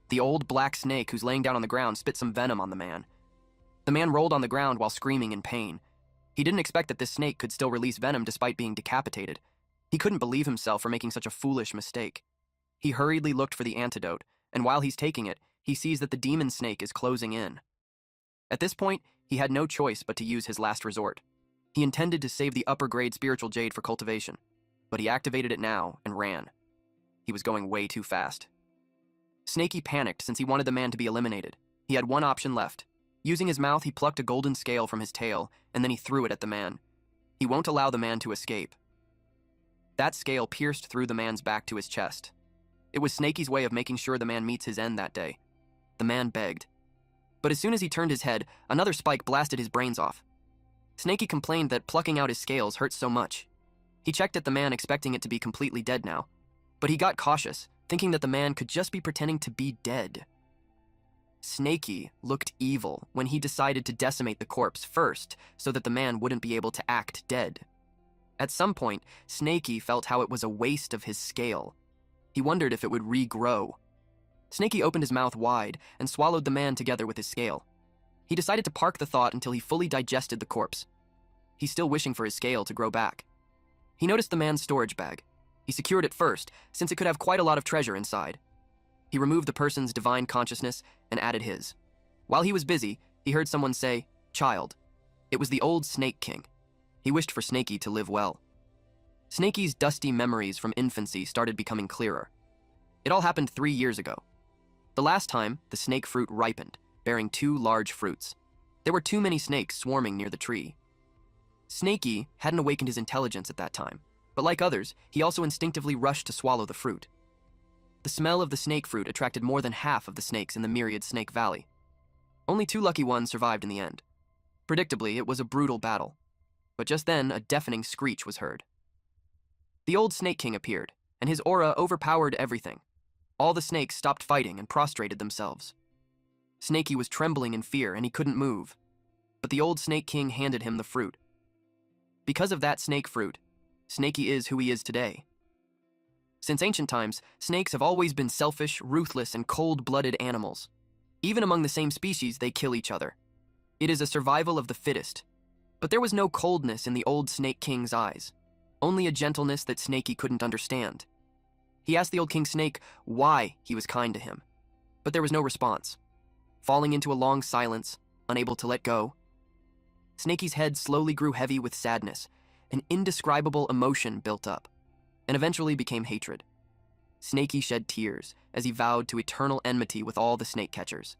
Speaker 1: The old black snake who's laying down on the ground spit some venom on the man. The man rolled on the ground while screaming in pain. He didn't expect that this snake could still release venom despite being decapitated. He couldn't believe himself for making such a foolish mistake. He hurriedly looked for the antidote, and while he's taking it, he sees that the demon snake is closing in. At this point, he had no choice but to use his last resort. He intended to save the upper-grade spiritual jade for cultivation, but he activated it now and ran. He was going way too fast. Snakey panicked since he wanted the man to be eliminated. He had one option left. Using his mouth, he plucked a golden scale from his tail, and then he threw it at the man. He won't allow the man to escape. That scale pierced through the man's back to his chest. It was Snakey's way of making sure the man meets his end that day. The man begged. But as soon as he turned his head, another spike blasted his brains off. Snakey complained that plucking out his scales hurt so much. He checked at the man expecting it to be completely dead now. But he got cautious, thinking that the man could just be pretending to be dead. Snakey looked evil when he decided to decimate the corpse first so that the man wouldn't be able to act dead. At some point, Snakey felt how it was a waste of his scale. He wondered if it would regrow. Snakey opened his mouth wide and swallowed the man together with his scale. He decided to park the thought until he fully digested the corpse. He's still wishing for his scale to grow back. He noticed the man's storage bag. He secured it first, since it could have quite a lot of treasure inside. He removed the person's divine consciousness and added his. While he was busy, he heard someone say, "Child." It was the old Snake King. He wished for Snakey to live well. Snakey's dusty memories from infancy started becoming clearer. It all happened 3 years ago. The last time, the snake fruit ripened, bearing 2 large fruits. There were too many snakes swarming near the tree. Snakey hadn't awakened his intelligence at that time, but like others, he also instinctively rushed to swallow the fruit. The smell of the snake fruit attracted more than half of the snakes in the myriad Snake Valley. Only 2 lucky ones survived in the end. Predictably, it was a brutal battle. But just then, a deafening screech was heard. The old Snake King appeared, and his aura overpowered everything. All the snakes stopped fighting and prostrated themselves. Snakey was trembling in fear, and he couldn't move. But the old Snake King handed him the fruit. Because of that snake fruit, Snakey is who he is today. Since ancient times, snakes have always been selfish, ruthless, and cold-blooded animals. Even among the same species, they kill each other. It is a survival of the fittest. But there was no coldness in the old Snake King's eyes, only a gentleness that Snakey couldn't understand. He asked the old King Snake why he was kind to him, but there was no response. Falling into a long silence, unable to let go, Snakey's head slowly grew heavy with sadness. An indescribable emotion built up, and eventually became hatred. Snakey shed tears as he vowed to eternal enmity with all the snake catchers.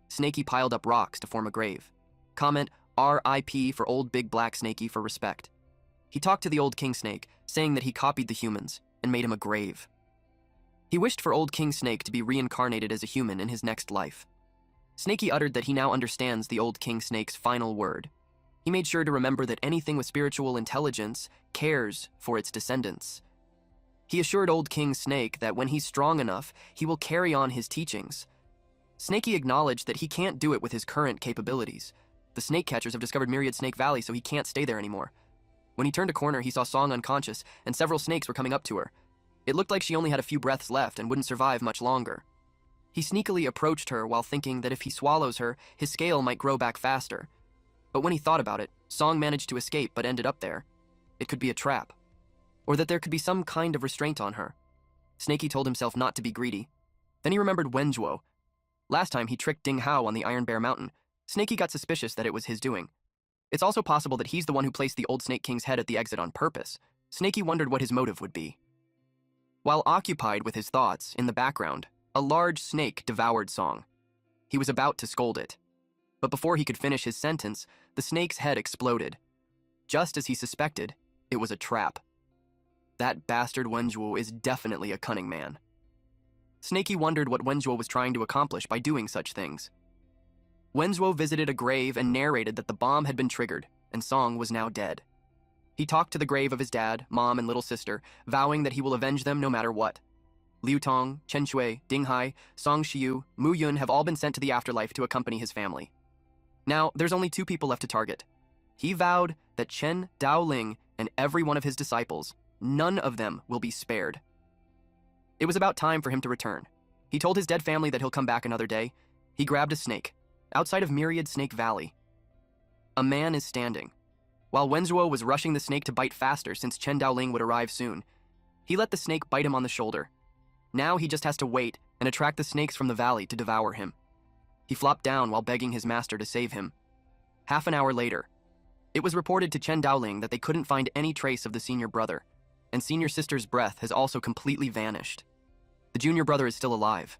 Speaker 1: Snakey piled up rocks to form a grave. Comment R.I.P. for old big black Snakey for respect. He talked to the old King Snake, saying that he copied the humans and made him a grave. He wished for old King Snake to be reincarnated as a human in his next life. Snakey uttered that he now understands the old King Snake's final word. He made sure to remember that anything with spiritual intelligence cares for its descendants. He assured old King Snake that when he's strong enough, he will carry on his teachings. Snakey acknowledged that he can't do it with his current capabilities, The snake catchers have discovered Myriad Snake Valley, so he can't stay there anymore. When he turned a corner, he saw Song unconscious, and several snakes were coming up to her. It looked like she only had a few breaths left and wouldn't survive much longer. He sneakily approached her while thinking that if he swallows her, his scale might grow back faster. But when he thought about it, Song managed to escape but ended up there. It could be a trap. Or that there could be some kind of restraint on her. Snakey told himself not to be greedy. Then he remembered Wenjuo. Last time he tricked Ding Hao on the Iron Bear Mountain, Snakey got suspicious that it was his doing. It's also possible that he's the one who placed the old Snake King's head at the exit on purpose. Snakey wondered what his motive would be. While occupied with his thoughts, in the background, a large snake devoured Song. He was about to scold it. But before he could finish his sentence, the snake's head exploded. Just as he suspected, it was a trap. That bastard Wenjuo is definitely a cunning man. Snakey wondered what Wenjuo was trying to accomplish by doing such things. Wenzuo visited a grave and narrated that the bomb had been triggered, and Song was now dead. He talked to the grave of his dad, mom, and little sister, vowing that he will avenge them no matter what. Liu Tong, Chen Shui, Ding Hai, Song Shiyu, Mu Yun have all been sent to the afterlife to accompany his family. Now, there's only 2 people left to target. He vowed that Chen Daoling and every one of his disciples, none of them will be spared. It was about time for him to return. He told his dead family that he'll come back another day. He grabbed a snake, outside of Myriad Snake Valley. A man is standing. While Wenzuo was rushing the snake to bite faster since Chen Daoling would arrive soon, he let the snake bite him on the shoulder. Now he just has to wait and attract the snakes from the valley to devour him. He flopped down while begging his master to save him. Half an hour later, it was reported to Chen Daoling that they couldn't find any trace of the senior brother, and senior sister's breath has also completely vanished. The junior brother is still alive.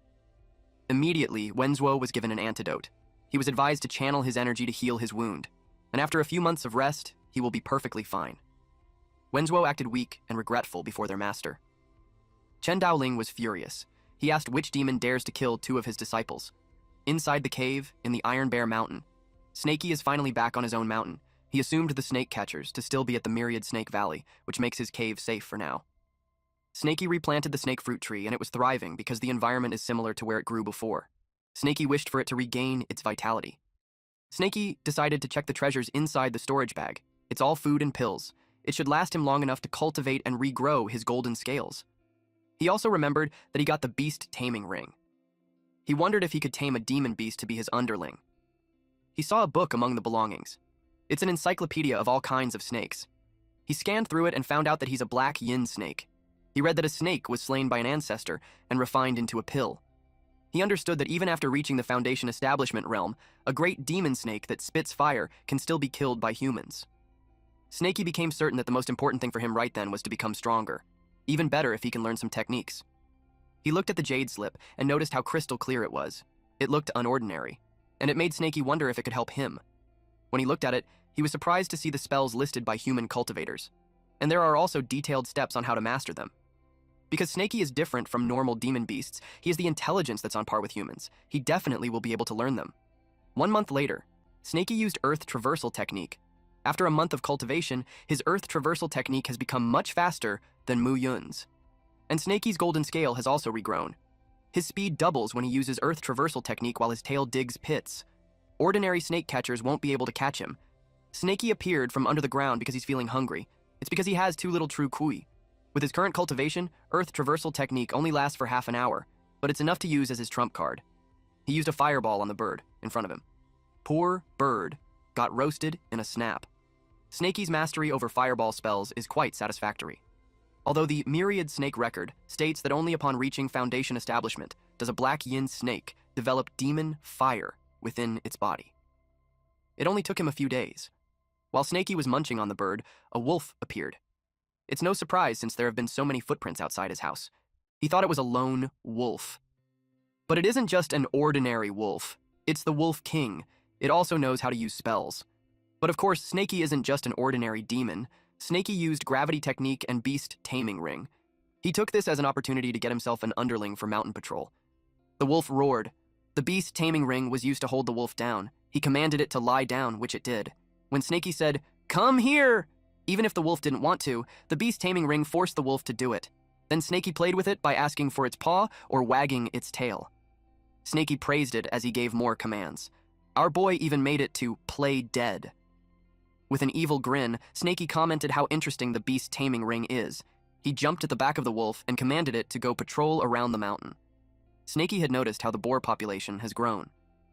Speaker 1: Immediately, Wenzuo was given an antidote. He was advised to channel his energy to heal his wound, and after a few months of rest, he will be perfectly fine. Wenzuo acted weak and regretful before their master. Chen Daoling was furious. He asked which demon dares to kill 2 of his disciples. Inside the cave, in the Iron Bear Mountain, Snakey is finally back on his own mountain. He assumed the snake catchers to still be at the Myriad Snake Valley, which makes his cave safe for now. Snakey replanted the snake fruit tree, and it was thriving because the environment is similar to where it grew before. Snakey wished for it to regain its vitality. Snakey decided to check the treasures inside the storage bag. It's all food and pills. It should last him long enough to cultivate and regrow his golden scales. He also remembered that he got the beast taming ring. He wondered if he could tame a demon beast to be his underling. He saw a book among the belongings. It's an encyclopedia of all kinds of snakes. He scanned through it and found out that he's a black yin snake. He read that a snake was slain by an ancestor and refined into a pill. He understood that even after reaching the Foundation Establishment realm, a great demon snake that spits fire can still be killed by humans. Snakey became certain that the most important thing for him right then was to become stronger. Even better if he can learn some techniques. He looked at the jade slip and noticed how crystal clear it was. It looked unordinary, and it made Snakey wonder if it could help him. When he looked at it, he was surprised to see the spells listed by human cultivators. And there are also detailed steps on how to master them. Because Snakey is different from normal demon beasts, he has the intelligence that's on par with humans. He definitely will be able to learn them. 1 month later, Snakey used Earth Traversal Technique. After a month of cultivation, his Earth Traversal Technique has become much faster than Mu Yun's. And Snakey's golden scale has also regrown. His speed doubles when he uses Earth Traversal Technique while his tail digs pits. Ordinary snake catchers won't be able to catch him. Snakey appeared from under the ground because he's feeling hungry. It's because he has 2 little true kui. With his current cultivation, Earth Traversal Technique only lasts for half an hour, but it's enough to use as his trump card. He used a fireball on the bird in front of him. Poor bird got roasted in a snap. Snakey's mastery over fireball spells is quite satisfactory. Although the Myriad Snake record states that only upon reaching Foundation Establishment does a black yin snake develop demon fire within its body. It only took him a few days. While Snakey was munching on the bird, a wolf appeared. It's no surprise since there have been so many footprints outside his house. He thought it was a lone wolf. But it isn't just an ordinary wolf. It's the Wolf King. It also knows how to use spells. But of course, Snakey isn't just an ordinary demon. Snakey used Gravity Technique and Beast Taming Ring. He took this as an opportunity to get himself an underling for mountain patrol. The wolf roared. The Beast Taming Ring was used to hold the wolf down. He commanded it to lie down, which it did. When Snakey said, "Come here!" Even if the wolf didn't want to, the Beast Taming Ring forced the wolf to do it. Then Snakey played with it by asking for its paw or wagging its tail. Snakey praised it as he gave more commands. Our boy even made it to play dead. With an evil grin, Snaky commented how interesting the beast taming ring is. He jumped at the back of the wolf and commanded it to go patrol around the mountain. Snaky had noticed how the boar population has grown,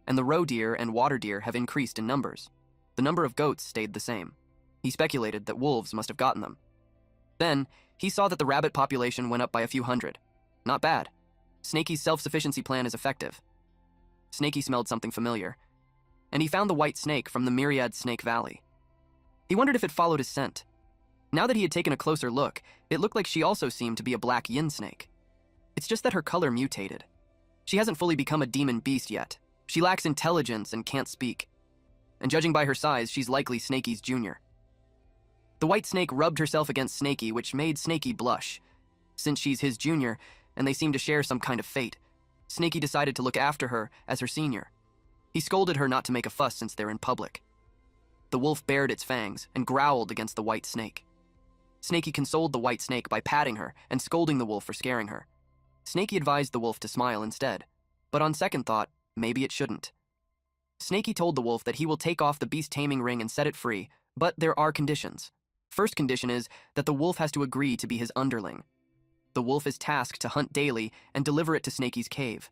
Speaker 1: and the roe deer and water deer have increased in numbers. The number of goats stayed the same. He speculated that wolves must have gotten them. Then, he saw that the rabbit population went up by a few hundred. Not bad. Snaky's self-sufficiency plan is effective. Snaky smelled something familiar, and he found the white snake from the Myriad Snake Valley. He wondered if it followed his scent. Now that he had taken a closer look, it looked like she also seemed to be a black yin snake. It's just that her color mutated. She hasn't fully become a demon beast yet. She lacks intelligence and can't speak. And judging by her size, she's likely Snaky's junior. The white snake rubbed herself against Snaky, which made Snaky blush. Since she's his junior, and they seem to share some kind of fate, Snaky decided to look after her as her senior. He scolded her not to make a fuss since they're in public. The wolf bared its fangs and growled against the white snake. Snaky consoled the white snake by patting her and scolding the wolf for scaring her. Snaky advised the wolf to smile instead, but on second thought, maybe it shouldn't. Snaky told the wolf that he will take off the beast taming ring and set it free, but there are conditions. First condition is that the wolf has to agree to be his underling. The wolf is tasked to hunt daily and deliver it to Snaky's cave.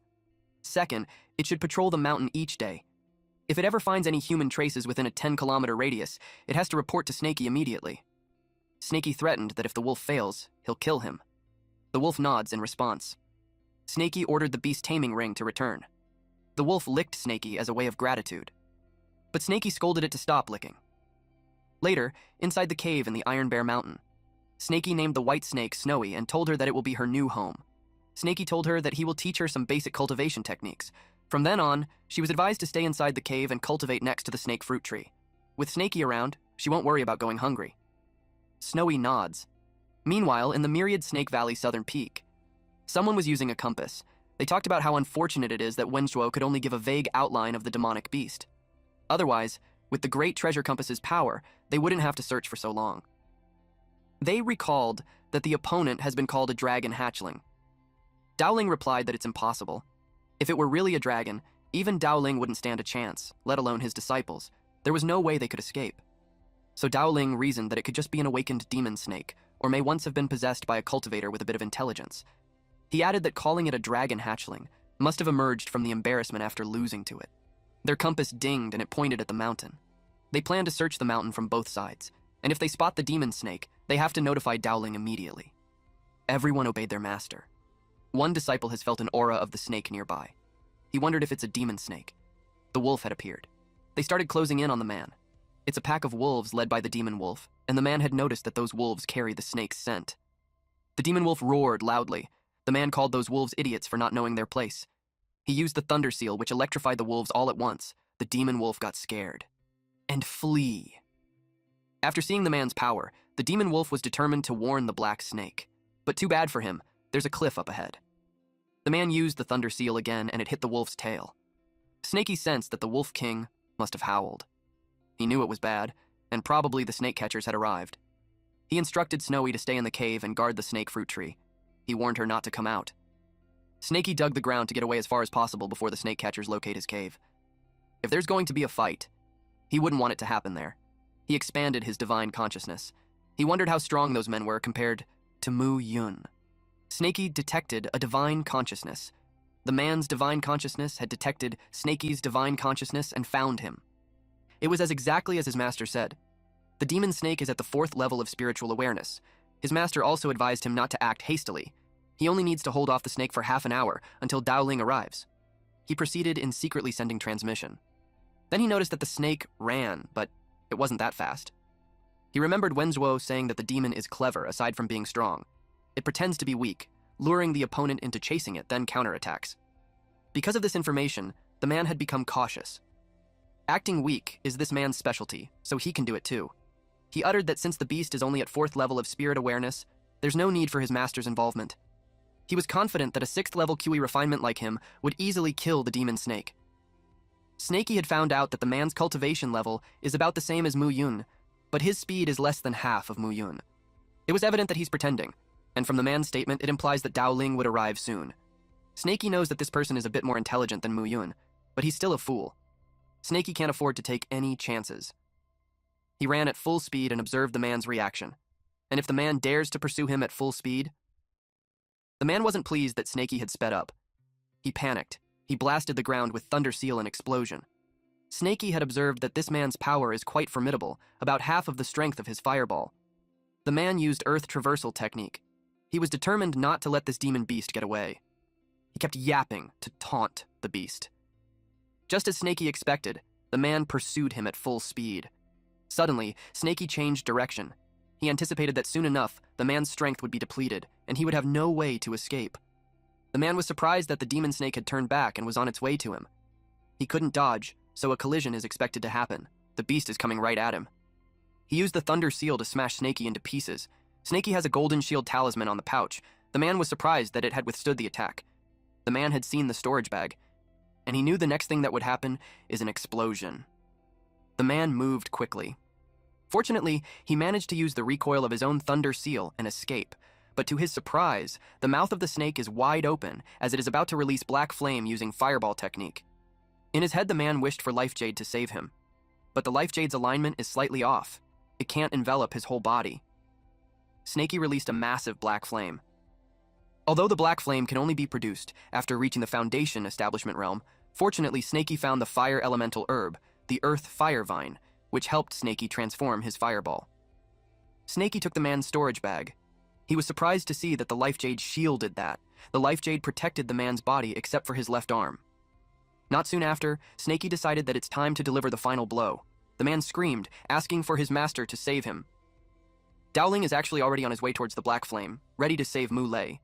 Speaker 1: Second, it should patrol the mountain each day. If it ever finds any human traces within a 10-kilometer radius, it has to report to Snaky immediately. Snaky threatened that if the wolf fails, he'll kill him. The wolf nods in response. Snaky ordered the beast taming ring to return. The wolf licked Snaky as a way of gratitude, but Snaky scolded it to stop licking. Later, inside the cave in the Iron Bear Mountain, Snaky named the white snake Snowy and told her that it will be her new home. Snaky told her that he will teach her some basic cultivation techniques. From then on, she was advised to stay inside the cave and cultivate next to the snake fruit tree. With Snaky around, she won't worry about going hungry. Snowy nods. Meanwhile, in the Myriad Snake Valley southern peak, someone was using a compass. They talked about how unfortunate it is that Wenzhuo could only give a vague outline of the demonic beast. Otherwise, with the Great Treasure Compass's power, they wouldn't have to search for so long. They recalled that the opponent has been called a dragon hatchling. Dowling replied that it's impossible. If it were really a dragon, even Dowling wouldn't stand a chance, let alone his disciples. There was no way they could escape. So Dowling reasoned that it could just be an awakened demon snake, or may once have been possessed by a cultivator with a bit of intelligence. He added that calling it a dragon hatchling must have emerged from the embarrassment after losing to it. Their compass dinged and it pointed at the mountain. They plan to search the mountain from both sides, and if they spot the demon snake, they have to notify Dowling immediately. Everyone obeyed their master. One disciple has felt an aura of the snake nearby. He wondered if it's a demon snake. The wolf had appeared. They started closing in on the man. It's a pack of wolves led by the demon wolf, and the man had noticed that those wolves carry the snake's scent. The demon wolf roared loudly. The man called those wolves idiots for not knowing their place. He used the thunder seal, which electrified the wolves all at once. The demon wolf got scared. And flee. After seeing the man's power, the demon wolf was determined to warn the black snake. But too bad for him, there's a cliff up ahead. The man used the thunder seal again, and it hit the wolf's tail. Snaky sensed that the Wolf King must have howled. He knew it was bad, and probably the snake catchers had arrived. He instructed Snowy to stay in the cave and guard the snake fruit tree. He warned her not to come out. Snaky dug the ground to get away as far as possible before the snake catchers locate his cave. If there's going to be a fight, he wouldn't want it to happen there. He expanded his divine consciousness. He wondered how strong those men were compared to Mu Yun. Snaky detected a divine consciousness. The man's divine consciousness had detected Snaky's divine consciousness and found him. It was as exactly as his master said. The demon snake is at the 4th level of spiritual awareness. His master also advised him not to act hastily. He only needs to hold off the snake for half an hour until Dowling arrives. He proceeded in secretly sending transmission. Then he noticed that the snake ran, but it wasn't that fast. He remembered Wenzhuo saying that the demon is clever aside from being strong. It pretends to be weak, luring the opponent into chasing it, then counterattacks. Because of this information, the man had become cautious. Acting weak is this man's specialty, so he can do it too. He uttered that since the beast is only at 4th level of spirit awareness, there's no need for his master's involvement. He was confident that a 6th level QE refinement like him would easily kill the demon snake. Snaky had found out that the man's cultivation level is about the same as Mu Yun, but his speed is less than half of Mu Yun. It was evident that he's pretending, and from the man's statement, it implies that Dowling would arrive soon. Snaky knows that this person is a bit more intelligent than Mu Yun, but he's still a fool. Snaky can't afford to take any chances. He ran at full speed and observed the man's reaction. And if the man dares to pursue him at full speed? The man wasn't pleased that Snaky had sped up. He panicked. He blasted the ground with thunder seal and explosion. Snaky had observed that this man's power is quite formidable, about half of the strength of his fireball. The man used earth traversal technique. He was determined not to let this demon beast get away. He kept yapping to taunt the beast. Just as Snaky expected, the man pursued him at full speed. Suddenly, Snaky changed direction. He anticipated that soon enough, the man's strength would be depleted, and he would have no way to escape. The man was surprised that the demon snake had turned back and was on its way to him. He couldn't dodge, so a collision is expected to happen. The beast is coming right at him. He used the thunder seal to smash Snaky into pieces. Snaky has a golden shield talisman on the pouch. The man was surprised that it had withstood the attack. The man had seen the storage bag, and he knew the next thing that would happen is an explosion. The man moved quickly. Fortunately, he managed to use the recoil of his own thunder seal and escape, but to his surprise, the mouth of the snake is wide open as it is about to release black flame using fireball technique. In his head, the man wished for Life Jade to save him, but the Life Jade's alignment is slightly off. It can't envelop his whole body. Snaky released a massive black flame. Although the black flame can only be produced after reaching the Foundation Establishment realm, fortunately Snaky found the fire elemental herb, the Earth Fire Vine, which helped Snaky transform his fireball. Snaky took the man's storage bag. He was surprised to see that the Life Jade shielded that. The Life Jade protected the man's body except for his left arm. Not soon after, Snaky decided that it's time to deliver the final blow. The man screamed, asking for his master to save him. Dowling is actually already on his way towards the black flame, ready to save Muley.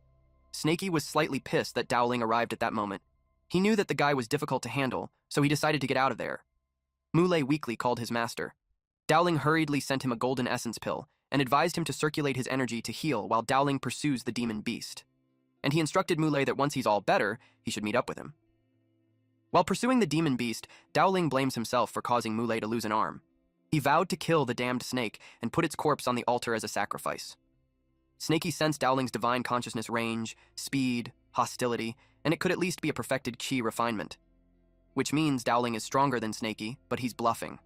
Speaker 1: Snaky was slightly pissed that Dowling arrived at that moment. He knew that the guy was difficult to handle, so he decided to get out of there. Muley weakly called his master. Dowling hurriedly sent him a golden essence pill and advised him to circulate his energy to heal while Dowling pursues the demon beast. And he instructed Muley that once he's all better, he should meet up with him. While pursuing the demon beast, Dowling blames himself for causing Muley to lose an arm. He vowed to kill the damned snake and put its corpse on the altar as a sacrifice. Snaky sensed Dowling's divine consciousness range, speed, hostility, and it could at least be a perfected chi refinement. Which means Dowling is stronger than Snaky, but he's bluffing.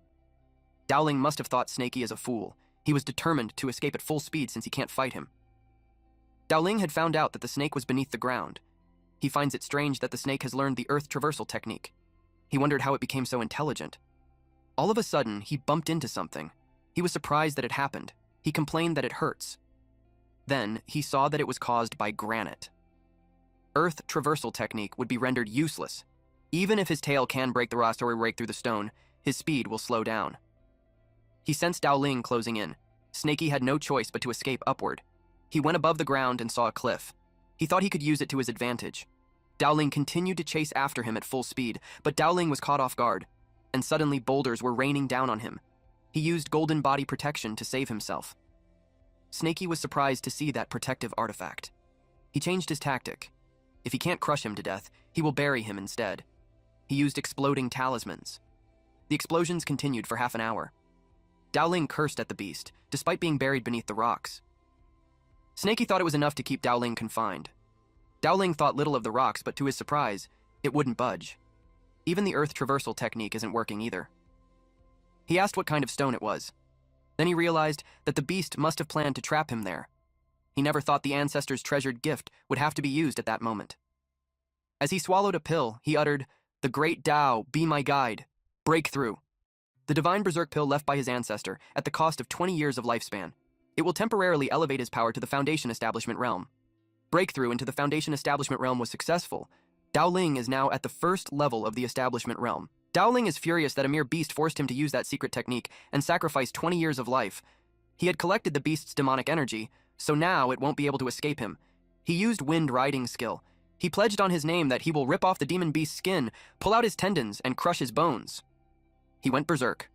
Speaker 1: Dowling must have thought Snaky as a fool. He was determined to escape at full speed since he can't fight him. Dowling had found out that the snake was beneath the ground. He finds it strange that the snake has learned the earth traversal technique. He wondered how it became so intelligent. All of a sudden, he bumped into something. He was surprised that it happened. He complained that it hurts. Then, he saw that it was caused by granite. Earth traversal technique would be rendered useless. Even if his tail can break the rocks or break through the stone, his speed will slow down. He sensed Dowling closing in. Snaky had no choice but to escape upward. He went above the ground and saw a cliff. He thought he could use it to his advantage. Dowling continued to chase after him at full speed, but Dowling was caught off guard, and suddenly boulders were raining down on him. He used golden body protection to save himself. Snaky was surprised to see that protective artifact. He changed his tactic. If he can't crush him to death, he will bury him instead. He used exploding talismans. The explosions continued for half an hour. Dowling cursed at the beast, despite being buried beneath the rocks. Snaky thought it was enough to keep Dowling confined. Dowling thought little of the rocks, but to his surprise, it wouldn't budge. Even the earth traversal technique isn't working either. He asked what kind of stone it was. Then he realized that the beast must have planned to trap him there. He never thought the ancestors' treasured gift would have to be used at that moment. As he swallowed a pill, he uttered, "The great Tao, be my guide. Breakthrough." The divine berserk pill left by his ancestor at the cost of 20 years of lifespan. It will temporarily elevate his power to the Foundation Establishment realm. Breakthrough into the Foundation Establishment realm was successful. Dowling is now at the first level of the Establishment realm. Dowling is furious that a mere beast forced him to use that secret technique and sacrificed 20 years of life. He had collected the beast's demonic energy, so now it won't be able to escape him. He used wind riding skill. He pledged on his name that he will rip off the demon beast's skin, pull out his tendons, and crush his bones. He went berserk.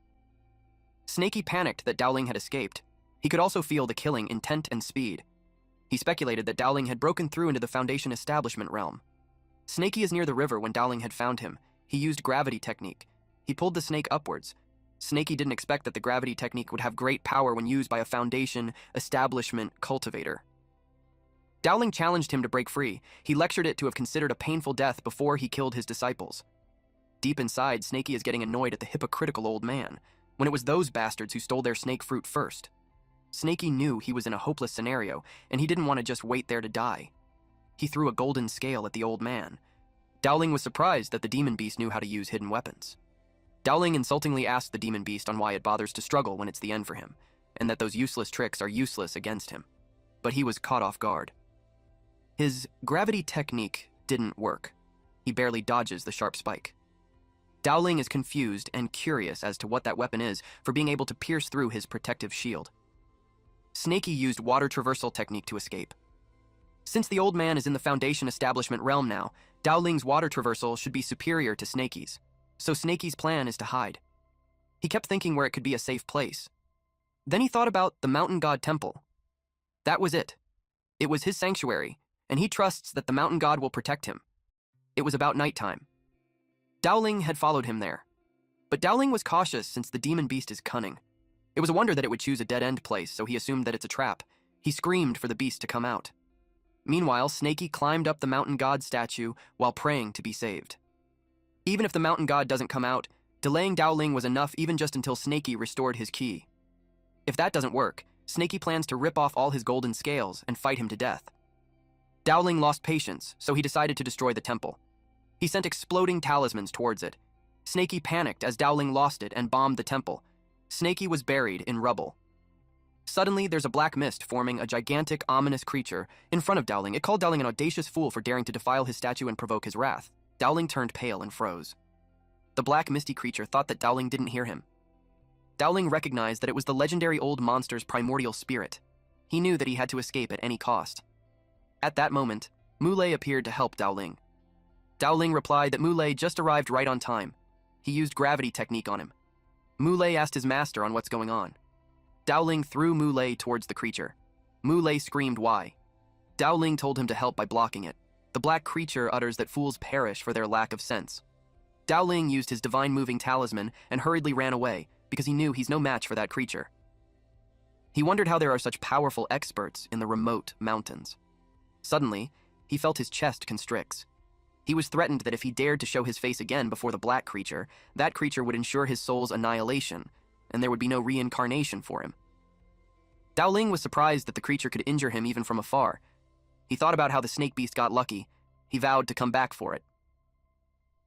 Speaker 1: Snaky panicked that Dowling had escaped. He could also feel the killing intent and speed. He speculated that Dowling had broken through into the Foundation Establishment realm. Snaky is near the river when Dowling had found him. He used gravity technique. He pulled the snake upwards. Snaky didn't expect that the gravity technique would have great power when used by a Foundation Establishment cultivator. Dowling challenged him to break free. He lectured it to have considered a painful death before he killed his disciples. Deep inside, Snaky is getting annoyed at the hypocritical old man, when it was those bastards who stole their snake fruit first. Snaky knew he was in a hopeless scenario, and he didn't want to just wait there to die. He threw a golden scale at the old man. Dowling was surprised that the demon beast knew how to use hidden weapons. Dowling insultingly asked the demon beast on why it bothers to struggle when it's the end for him, and that those useless tricks are useless against him. But he was caught off guard. His gravity technique didn't work. He barely dodges the sharp spike. Dowling is confused and curious as to what that weapon is for being able to pierce through his protective shield. Snaky used water traversal technique to escape. Since the old man is in the Foundation establishment realm now, Dowling's water traversal should be superior to Snaky's, so Snaky's plan is to hide. He kept thinking where it could be a safe place. Then he thought about the mountain god temple. That was it. It was his sanctuary, and he trusts that the mountain god will protect him. It was about nighttime. Dowling had followed him there. But Dowling was cautious since the demon beast is cunning. It was a wonder that it would choose a dead-end place, so he assumed that it's a trap. He screamed for the beast to come out. Meanwhile, Snaky climbed up the mountain god statue while praying to be saved. Even if the mountain god doesn't come out, delaying Dowling was enough even just until Snaky restored his ki. If that doesn't work, Snaky plans to rip off all his golden scales and fight him to death. Dowling lost patience, so he decided to destroy the temple. He sent exploding talismans towards it. Snaky panicked as Dowling lost it and bombed the temple. Snaky was buried in rubble. Suddenly, there's a black mist forming a gigantic, ominous creature in front of Dowling. It called Dowling an audacious fool for daring to defile his statue and provoke his wrath. Dowling turned pale and froze. The black, misty creature thought that Dowling didn't hear him. Dowling recognized that it was the legendary old monster's primordial spirit. He knew that he had to escape at any cost. At that moment, Muley appeared to help Dowling. Dowling replied that Muley just arrived right on time. He used gravity technique on him. Muley asked his master on what's going on. Dowling threw Muley towards the creature. Muley screamed why. Dowling told him to help by blocking it. The black creature utters that fools perish for their lack of sense. Dowling used his divine moving talisman and hurriedly ran away because he knew he's no match for that creature. He wondered how there are such powerful experts in the remote mountains. Suddenly, he felt his chest constricts. He was threatened that if he dared to show his face again before the black creature, that creature would ensure his soul's annihilation, and there would be no reincarnation for him. Dowling was surprised that the creature could injure him even from afar. He thought about how the snake beast got lucky. He vowed to come back for it.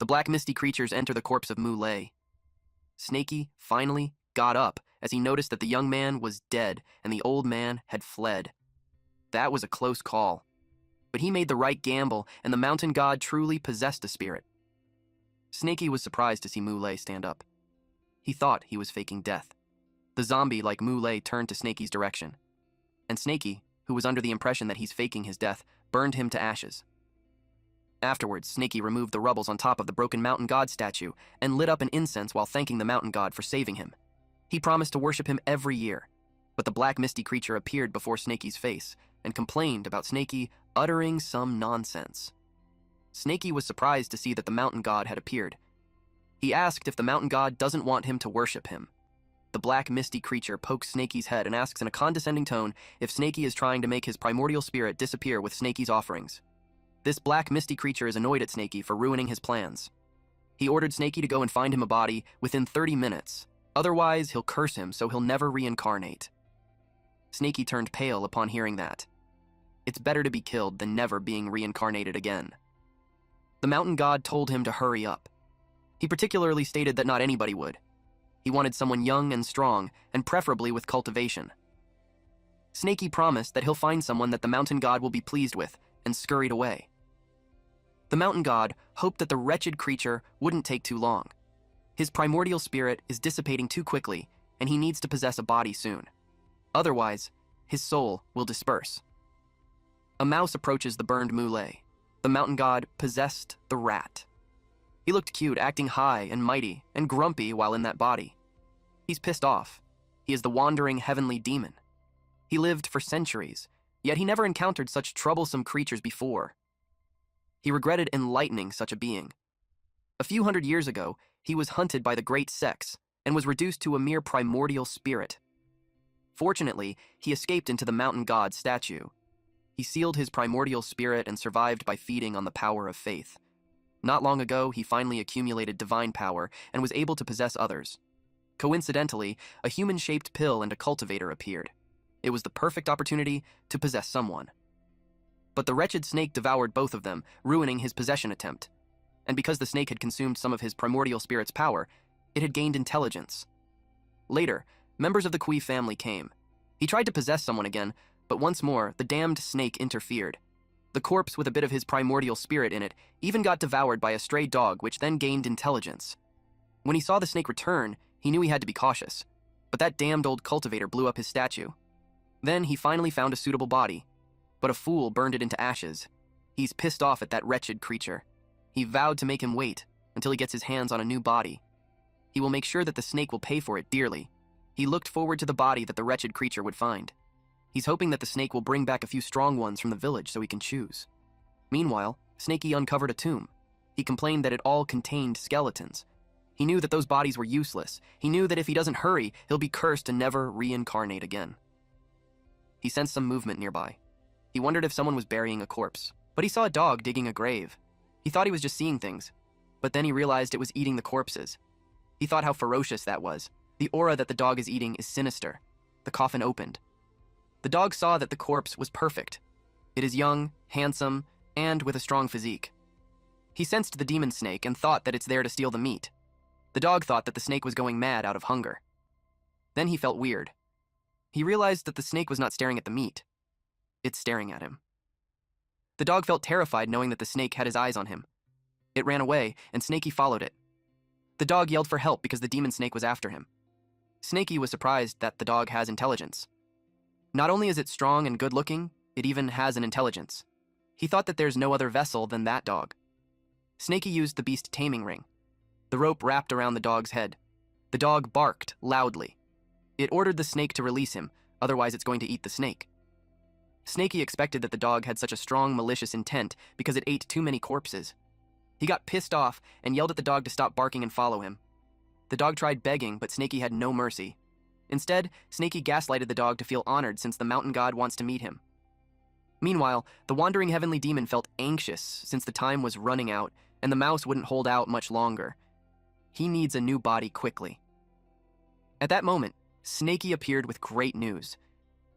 Speaker 1: The black misty creatures enter the corpse of Muley. Snaky finally got up as he noticed that the young man was dead and the old man had fled. That was a close call. But he made the right gamble, and the mountain god truly possessed a spirit. Snaky was surprised to see Muley stand up. He thought he was faking death. The zombie like Muley turned to Snaky's direction. And Snaky, who was under the impression that he's faking his death, burned him to ashes. Afterwards, Snaky removed the rubbles on top of the broken mountain god statue and lit up an incense while thanking the mountain god for saving him. He promised to worship him every year. But the black misty creature appeared before Snaky's face and complained about Snaky uttering some nonsense. Snaky was surprised to see that the mountain god had appeared. He asked if the mountain god doesn't want him to worship him. The black misty creature pokes Snaky's head and asks in a condescending tone if Snaky is trying to make his primordial spirit disappear with Snaky's offerings. This black misty creature is annoyed at Snaky for ruining his plans. He ordered Snaky to go and find him a body within 30 minutes. Otherwise, he'll curse him so he'll never reincarnate. Snaky turned pale upon hearing that. It's better to be killed than never being reincarnated again. The mountain god told him to hurry up. He particularly stated that not anybody would. He wanted someone young and strong, and preferably with cultivation. Snaky promised that he'll find someone that the mountain god will be pleased with, and scurried away. The mountain god hoped that the wretched creature wouldn't take too long. His primordial spirit is dissipating too quickly, and he needs to possess a body soon. Otherwise, his soul will disperse. A mouse approaches the burned Muley. The mountain god possessed the rat. He looked cute, acting high and mighty and grumpy while in that body. He's pissed off. He is the wandering heavenly demon. He lived for centuries, yet he never encountered such troublesome creatures before. He regretted enlightening such a being. A few hundred years ago, he was hunted by the great sex and was reduced to a mere primordial spirit. Fortunately, he escaped into the mountain god statue. He sealed his primordial spirit and survived by feeding on the power of faith. Not long ago, he finally accumulated divine power and was able to possess others. Coincidentally, a human-shaped pill and a cultivator appeared. It was the perfect opportunity to possess someone. But the wretched snake devoured both of them, ruining his possession attempt. And because the snake had consumed some of his primordial spirit's power, it had gained intelligence. Later, members of the Kui family came. He tried to possess someone again, but once more, the damned snake interfered. The corpse with a bit of his primordial spirit in it even got devoured by a stray dog, which then gained intelligence. When he saw the snake return, he knew he had to be cautious. But that damned old cultivator blew up his statue. Then he finally found a suitable body, but a fool burned it into ashes. He's pissed off at that wretched creature. He vowed to make him wait until he gets his hands on a new body. He will make sure that the snake will pay for it dearly. He looked forward to the body that the wretched creature would find. He's hoping that the snake will bring back a few strong ones from the village so he can choose. Meanwhile, Snakey uncovered a tomb. He complained that it all contained skeletons. He knew that those bodies were useless. He knew that if he doesn't hurry, he'll be cursed and never reincarnate again. He sensed some movement nearby. He wondered if someone was burying a corpse, but he saw a dog digging a grave. He thought he was just seeing things, but then he realized it was eating the corpses. He thought how ferocious that was. The aura that the dog is eating is sinister. The coffin opened. The dog saw that the corpse was perfect. It is young, handsome, and with a strong physique. He sensed the demon snake and thought that it's there to steal the meat. The dog thought that the snake was going mad out of hunger. Then he felt weird. He realized that the snake was not staring at the meat. It's staring at him. The dog felt terrified knowing that the snake had his eyes on him. It ran away, and Snakey followed it. The dog yelled for help because the demon snake was after him. Snakey was surprised that the dog has intelligence. Not only is it strong and good-looking, it even has an intelligence. He thought that there's no other vessel than that dog. Snakey used the beast taming ring. The rope wrapped around the dog's head. The dog barked loudly. It ordered the snake to release him, otherwise it's going to eat the snake. Snakey expected that the dog had such a strong, malicious intent because it ate too many corpses. He got pissed off and yelled at the dog to stop barking and follow him. The dog tried begging, but Snakey had no mercy. Instead, Snakey gaslighted the dog to feel honored since the mountain god wants to meet him. Meanwhile, the wandering heavenly demon felt anxious since the time was running out and the mouse wouldn't hold out much longer. He needs a new body quickly. At that moment, Snakey appeared with great news.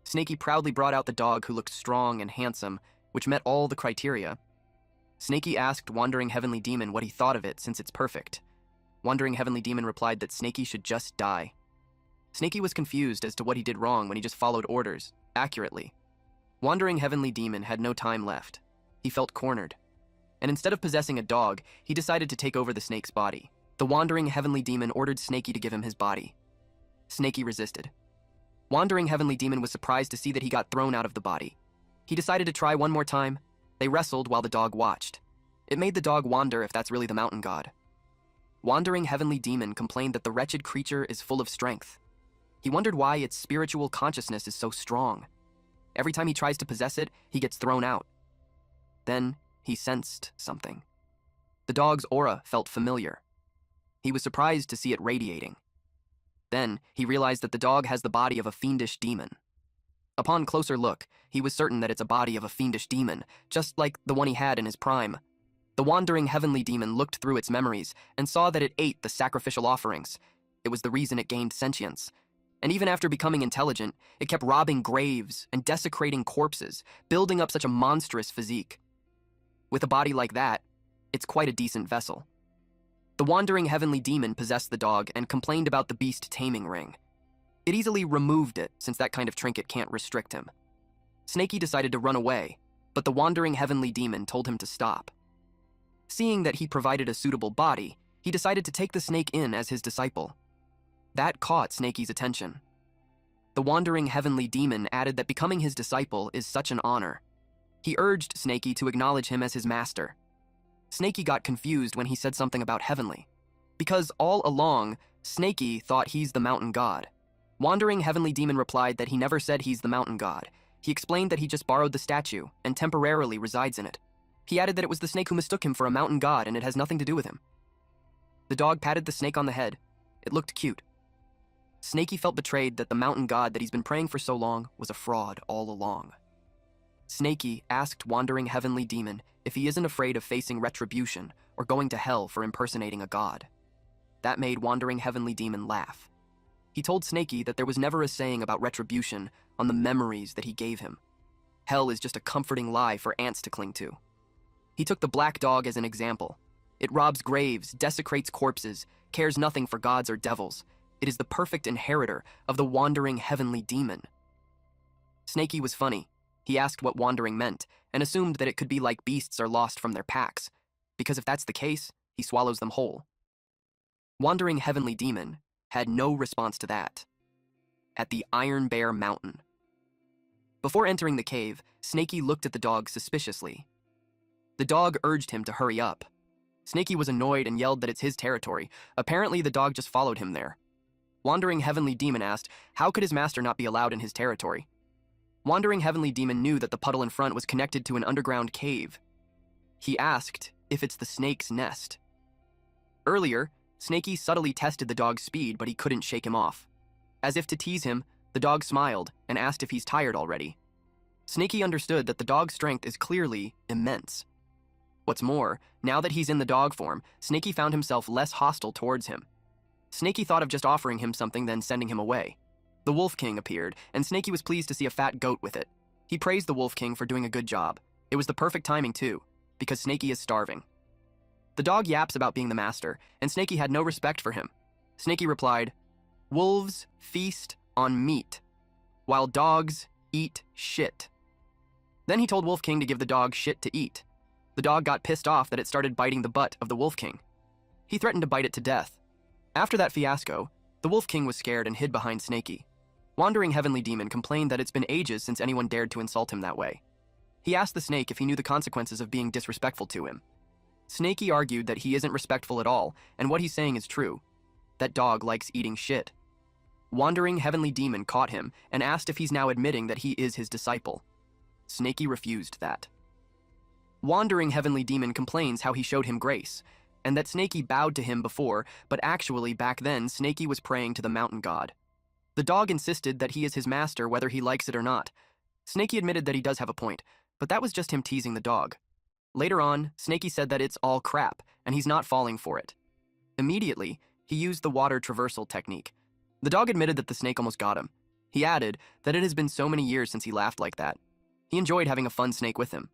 Speaker 1: Snakey proudly brought out the dog who looked strong and handsome, which met all the criteria. Snakey asked Wandering Heavenly Demon what he thought of it since it's perfect. Wandering Heavenly Demon replied that Snakey should just die. Snakey was confused as to what he did wrong when he just followed orders, accurately. Wandering Heavenly Demon had no time left. He felt cornered. And instead of possessing a dog, he decided to take over the snake's body. The Wandering Heavenly Demon ordered Snakey to give him his body. Snakey resisted. Wandering Heavenly Demon was surprised to see that he got thrown out of the body. He decided to try one more time. They wrestled while the dog watched. It made the dog wonder if that's really the mountain god. Wandering Heavenly Demon complained that the wretched creature is full of strength. He wondered why its spiritual consciousness is so strong. Every time he tries to possess it, he gets thrown out. Then he sensed something. The dog's aura felt familiar. He was surprised to see it radiating. Then he realized that the dog has the body of a fiendish demon. Upon closer look, he was certain that it's a body of a fiendish demon, just like the one he had in his prime. The Wandering Heavenly Demon looked through its memories and saw that it ate the sacrificial offerings. It was the reason it gained sentience. And even after becoming intelligent, it kept robbing graves and desecrating corpses, building up such a monstrous physique. With a body like that, it's quite a decent vessel. The Wandering Heavenly Demon possessed the dog and complained about the beast taming ring. It easily removed it, since that kind of trinket can't restrict him. Snakey decided to run away, but the Wandering Heavenly Demon told him to stop. Seeing that he provided a suitable body, he decided to take the snake in as his disciple. That caught Snakey's attention. The Wandering Heavenly Demon added that becoming his disciple is such an honor. He urged Snakey to acknowledge him as his master. Snakey got confused when he said something about heavenly, because all along, Snakey thought he's the mountain god. Wandering Heavenly Demon replied that he never said he's the mountain god. He explained that he just borrowed the statue and temporarily resides in it. He added that it was the snake who mistook him for a mountain god and it has nothing to do with him. The dog patted the snake on the head. It looked cute. Snakey felt betrayed that the mountain god that he's been praying for so long was a fraud all along. Snakey asked Wandering Heavenly Demon if he isn't afraid of facing retribution or going to hell for impersonating a god. That made Wandering Heavenly Demon laugh. He told Snakey that there was never a saying about retribution on the memories that he gave him. Hell is just a comforting lie for ants to cling to. He took the black dog as an example. It robs graves, desecrates corpses, cares nothing for gods or devils. It is the perfect inheritor of the Wandering Heavenly Demon. Snakey was funny. He asked what wandering meant, and assumed that it could be like beasts are lost from their packs, because if that's the case, he swallows them whole. Wandering Heavenly Demon had no response to that. At the Iron Bear Mountain. Before entering the cave, Snakey looked at the dog suspiciously. The dog urged him to hurry up. Snakey was annoyed and yelled that it's his territory. Apparently, the dog just followed him there. Wandering Heavenly Demon asked, how could his master not be allowed in his territory? Wandering Heavenly Demon knew that the puddle in front was connected to an underground cave. He asked if it's the snake's nest. Earlier, Snakey subtly tested the dog's speed, but he couldn't shake him off. As if to tease him, the dog smiled and asked if he's tired already. Snakey understood that the dog's strength is clearly immense. What's more, now that he's in the dog form, Snakey found himself less hostile towards him. Snakey thought of just offering him something, then sending him away. The Wolf King appeared, and Snakey was pleased to see a fat goat with it. He praised the Wolf King for doing a good job. It was the perfect timing too, because Snakey is starving. The dog yaps about being the master, and Snakey had no respect for him. Snakey replied, wolves feast on meat, while dogs eat shit. Then he told Wolf King to give the dog shit to eat. The dog got pissed off that it started biting the butt of the Wolf King. He threatened to bite it to death. After that fiasco, the Wolf King was scared and hid behind Snakey. Wandering Heavenly Demon complained that it's been ages since anyone dared to insult him that way. He asked the snake if he knew the consequences of being disrespectful to him. Snakey argued that he isn't respectful at all, and what he's saying is true. That dog likes eating shit. Wandering Heavenly Demon caught him and asked if he's now admitting that he is his disciple. Snakey refused that. Wandering Heavenly Demon complains how he showed him grace, and that Snakey bowed to him before, but actually back then Snakey was praying to the mountain god. The dog insisted that he is his master whether he likes it or not. Snakey admitted that he does have a point, but that was just him teasing the dog. Later on, Snakey said that it's all crap, and he's not falling for it. Immediately, he used the water traversal technique. The dog admitted that the snake almost got him. He added that it has been so many years since he laughed like that. He enjoyed having a fun snake with him.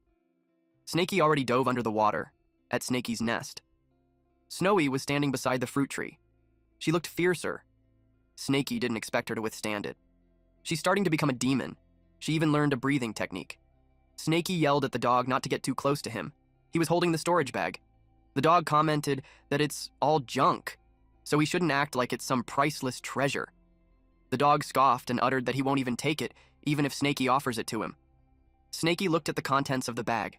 Speaker 1: Snakey already dove under the water, at Snakey's nest. Snowy was standing beside the fruit tree. She looked fiercer. Snakey didn't expect her to withstand it. She's starting to become a demon. She even learned a breathing technique. Snakey yelled at the dog not to get too close to him. He was holding the storage bag. The dog commented that it's all junk, so he shouldn't act like it's some priceless treasure. The dog scoffed and uttered that he won't even take it, even if Snakey offers it to him. Snakey looked at the contents of the bag.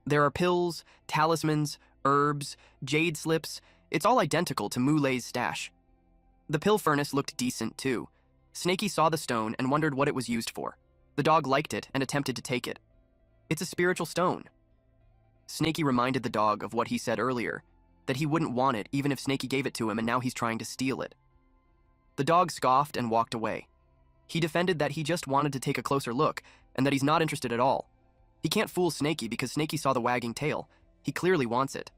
Speaker 1: There are pills, talismans, herbs, jade slips. It's all identical to Mulay's stash. The pill furnace looked decent too. Snakey saw the stone and wondered what it was used for. The dog liked it and attempted to take it. It's a spiritual stone. Snakey reminded the dog of what he said earlier, that he wouldn't want it even if Snakey gave it to him, and now he's trying to steal it. The dog scoffed and walked away. He defended that he just wanted to take a closer look and that he's not interested at all. He can't fool Snakey because Snakey saw the wagging tail. He clearly wants it.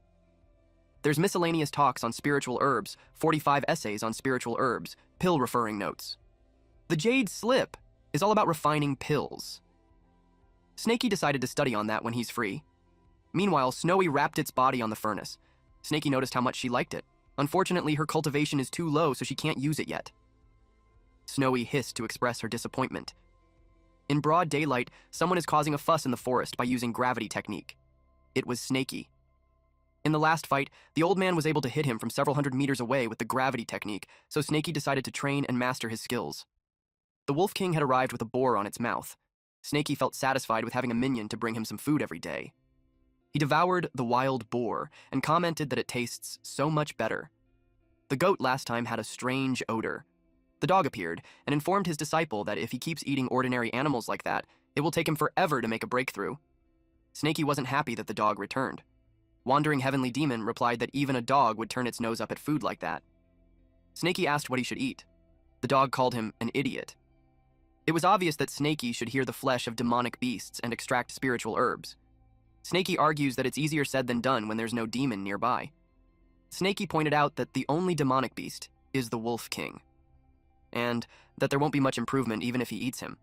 Speaker 1: There's miscellaneous talks on spiritual herbs, 45 essays on spiritual herbs, pill referring notes. The jade slip is all about refining pills. Snakey decided to study on that when he's free. Meanwhile, Snowy wrapped its body on the furnace. Snakey noticed how much she liked it. Unfortunately, her cultivation is too low, so she can't use it yet. Snowy hissed to express her disappointment. In broad daylight, someone is causing a fuss in the forest by using gravity technique. It was Snakey. In the last fight, the old man was able to hit him from several hundred meters away with the gravity technique, so Snakey decided to train and master his skills. The Wolf King had arrived with a boar on its mouth. Snakey felt satisfied with having a minion to bring him some food every day. He devoured the wild boar and commented that it tastes so much better. The goat last time had a strange odor. The dog appeared and informed his disciple that if he keeps eating ordinary animals like that, it will take him forever to make a breakthrough. Snakey wasn't happy that the dog returned. Wandering Heavenly Demon replied that even a dog would turn its nose up at food like that. Snakey asked what he should eat. The dog called him an idiot. It was obvious that Snakey should hear the flesh of demonic beasts and extract spiritual herbs. Snaky argues that it's easier said than done when there's no demon nearby. Snaky pointed out that the only demonic beast is the Wolf King, and that there won't be much improvement even if he eats him.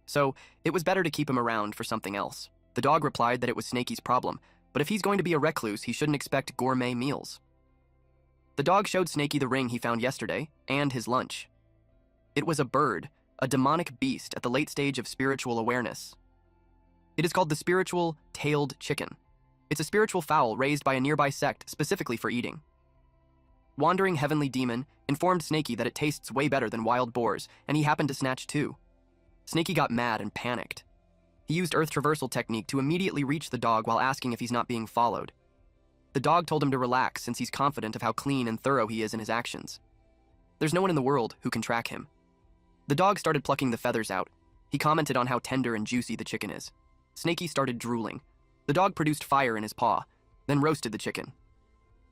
Speaker 1: So, it was better to keep him around for something else. The dog replied that it was Snaky's problem, but if he's going to be a recluse, he shouldn't expect gourmet meals. The dog showed Snaky the ring he found yesterday, and his lunch. It was a bird, a demonic beast at the late stage of spiritual awareness. It is called the spiritual tailed chicken. It's a spiritual fowl raised by a nearby sect specifically for eating. Wandering Heavenly Demon informed Snaky that it tastes way better than wild boars, and he happened to snatch two. Snaky got mad and panicked. He used Earth Traversal technique to immediately reach the dog while asking if he's not being followed. The dog told him to relax since he's confident of how clean and thorough he is in his actions. There's no one in the world who can track him. The dog started plucking the feathers out. He commented on how tender and juicy the chicken is. Snaky started drooling. The dog produced fire in his paw, then roasted the chicken.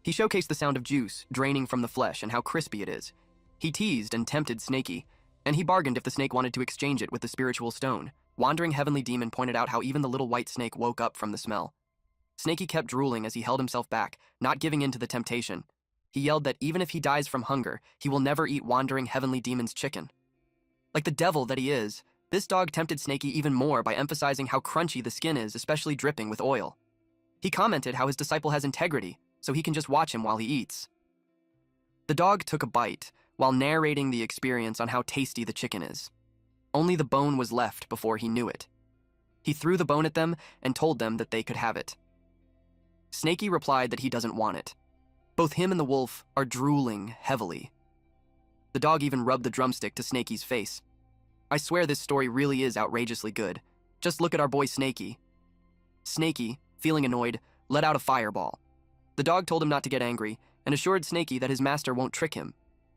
Speaker 1: He showcased the sound of juice draining from the flesh and how crispy it is. He teased and tempted Snaky, and he bargained if the snake wanted to exchange it with the spiritual stone. Wandering Heavenly Demon pointed out how even the little white snake woke up from the smell. Snaky kept drooling as he held himself back, not giving in to the temptation. He yelled that even if he dies from hunger, he will never eat Wandering Heavenly Demon's chicken. Like the devil that he is, this dog tempted Snaky even more by emphasizing how crunchy the skin is, especially dripping with oil. He commented how his disciple has integrity, so he can just watch him while he eats. The dog took a bite, while narrating the experience on how tasty the chicken is. Only the bone was left before he knew it. He threw the bone at them and told them that they could have it. Snaky replied that he doesn't want it. Both him and the wolf are drooling heavily. The dog even rubbed the drumstick to Snaky's face. I swear this story really is outrageously good. Just look at our boy Snaky. Snaky, feeling annoyed, let out a fireball. The dog told him not to get angry and assured Snaky that his master won't trick him.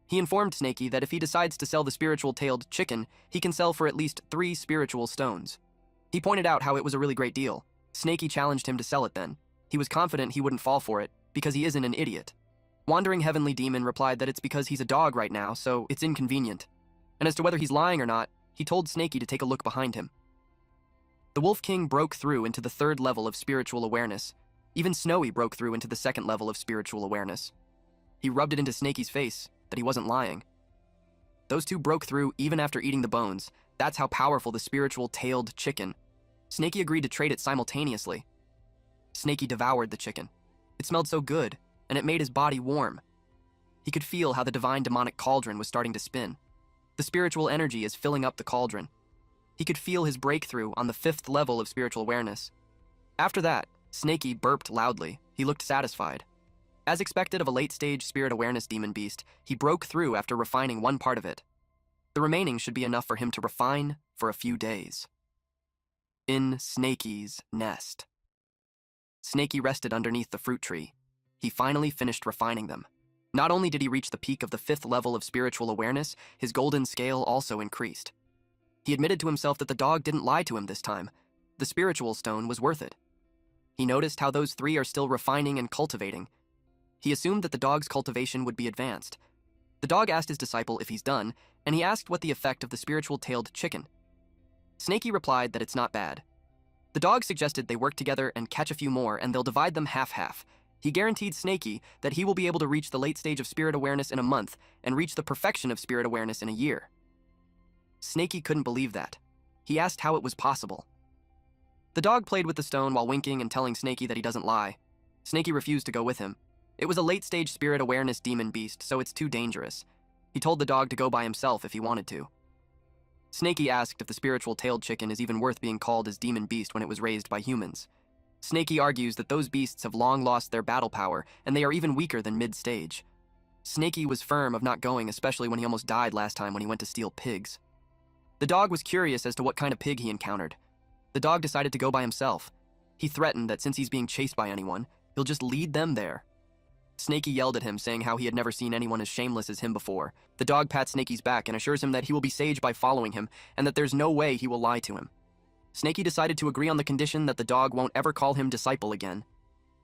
Speaker 1: He informed Snaky that if he decides to sell the spiritual tailed chicken, he can sell for at least 3 spiritual stones. He pointed out how it was a really great deal. Snaky challenged him to sell it then. He was confident he wouldn't fall for it, because he isn't an idiot. Wandering Heavenly Demon replied that it's because he's a dog right now, so it's inconvenient. And as to whether he's lying or not, he told Snaky to take a look behind him. The Wolf King broke through into the 3rd level of spiritual awareness. Even Snowy broke through into the 2nd level of spiritual awareness. He rubbed it into Snaky's face that he wasn't lying. Those two broke through even after eating the bones. That's how powerful the spiritual tailed chicken. Snaky agreed to trade it simultaneously. Snaky devoured the chicken. It smelled so good, and it made his body warm. He could feel how the divine demonic cauldron was starting to spin. The spiritual energy is filling up the cauldron. He could feel his breakthrough on the 5th level of spiritual awareness. After that, Snaky burped loudly. He looked satisfied. As expected of a late-stage spirit awareness demon beast, he broke through after refining one part of it. The remaining should be enough for him to refine for a few days. In Snaky's nest. Snaky rested underneath the fruit tree. He finally finished refining them. Not only did he reach the peak of the 5th level of spiritual awareness, his golden scale also increased. He admitted to himself that the dog didn't lie to him this time. The spiritual stone was worth it. He noticed how those 3 are still refining and cultivating. He assumed that the dog's cultivation would be advanced. The dog asked his disciple if he's done, and he asked what the effect of the spiritual tailed chicken. Snaky replied that it's not bad. The dog suggested they work together and catch a few more, and they'll divide them half-half. He guaranteed Snaky that he will be able to reach the late stage of spirit awareness in a month and reach the perfection of spirit awareness in a year. Snaky couldn't believe that. He asked how it was possible. The dog played with the stone while winking and telling Snaky that he doesn't lie. Snaky refused to go with him. It was a late-stage spirit awareness demon beast, so it's too dangerous. He told the dog to go by himself if he wanted to. Snaky asked if the spiritual tailed chicken is even worth being called as demon beast when it was raised by humans. Snaky argues that those beasts have long lost their battle power, and they are even weaker than mid-stage. Snaky was firm of not going, especially when he almost died last time when he went to steal pigs. The dog was curious as to what kind of pig he encountered. The dog decided to go by himself. He threatened that since he's being chased by anyone, he'll just lead them there. Snaky yelled at him, saying how he had never seen anyone as shameless as him before. The dog pats Snaky's back and assures him that he will be saged by following him, and that there's no way he will lie to him. Snaky decided to agree on the condition that the dog won't ever call him disciple again.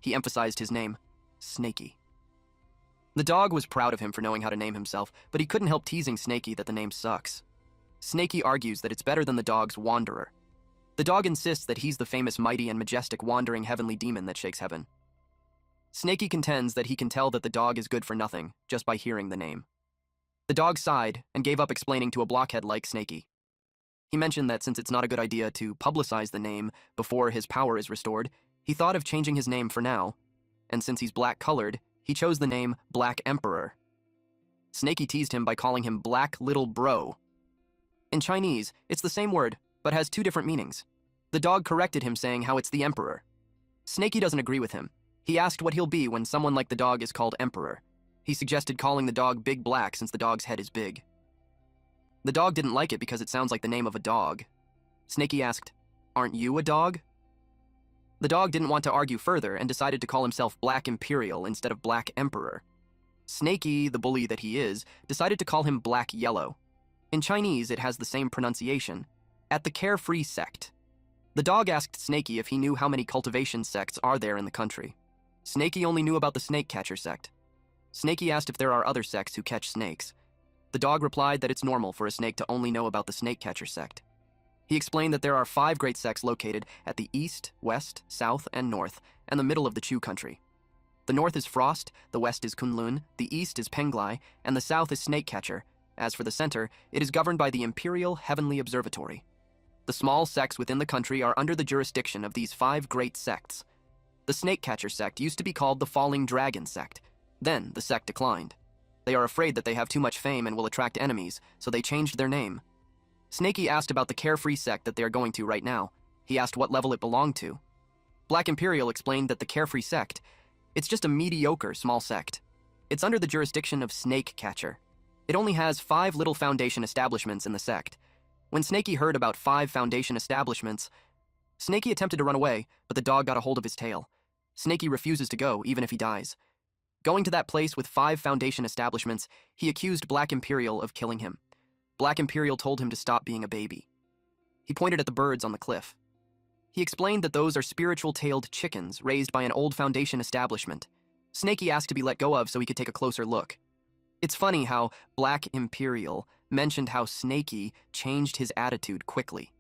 Speaker 1: He emphasized his name, Snaky. The dog was proud of him for knowing how to name himself, but he couldn't help teasing Snaky that the name sucks. Snaky argues that it's better than the dog's Wanderer. The dog insists that he's the famous mighty and majestic wandering heavenly demon that shakes heaven. Snakey contends that he can tell that the dog is good for nothing just by hearing the name. The dog sighed and gave up explaining to a blockhead like Snakey. He mentioned that since it's not a good idea to publicize the name before his power is restored, he thought of changing his name for now, and since he's black-colored, he chose the name Black Emperor. Snakey teased him by calling him Black Little Bro. In Chinese, it's the same word, but has two different meanings. The dog corrected him, saying how it's the Emperor. Snakey doesn't agree with him. He asked what he'll be when someone like the dog is called Emperor. He suggested calling the dog Big Black since the dog's head is big. The dog didn't like it because it sounds like the name of a dog. Snakey asked, "Aren't you a dog?" The dog didn't want to argue further and decided to call himself Black Imperial instead of Black Emperor. Snakey, the bully that he is, decided to call him Black Yellow. In Chinese, it has the same pronunciation. At the Carefree Sect. The dog asked Snakey if he knew how many cultivation sects are there in the country. Snakey only knew about the snake catcher sect. Snakey asked if there are other sects who catch snakes. The dog replied that it's normal for a snake to only know about the snake catcher sect. He explained that there are 5 great sects located at the east, west, south, and north, and the middle of the Chu country. The north is Frost, the west is Kunlun, the east is Penglai, and the south is Snakecatcher. As for the center, it is governed by the Imperial Heavenly Observatory. The small sects within the country are under the jurisdiction of these 5 great sects. The Snakecatcher sect used to be called the Falling Dragon sect. Then, the sect declined. They are afraid that they have too much fame and will attract enemies, so they changed their name. Snakey asked about the Carefree sect that they are going to right now. He asked what level it belonged to. Black Imperial explained that the Carefree sect, it's just a mediocre small sect. It's under the jurisdiction of Snakecatcher. It only has 5 little foundation establishments in the sect. When Snakey heard about 5 foundation establishments, Snakey attempted to run away, but the dog got a hold of his tail. Snakey refuses to go, even if he dies. Going to that place with 5 foundation establishments, he accused Black Imperial of killing him. Black Imperial told him to stop being a baby. He pointed at the birds on the cliff. He explained that those are spiritual-tailed chickens raised by an old foundation establishment. Snakey asked to be let go of so he could take a closer look. It's funny how Black Imperial mentioned how Snakey changed his attitude quickly.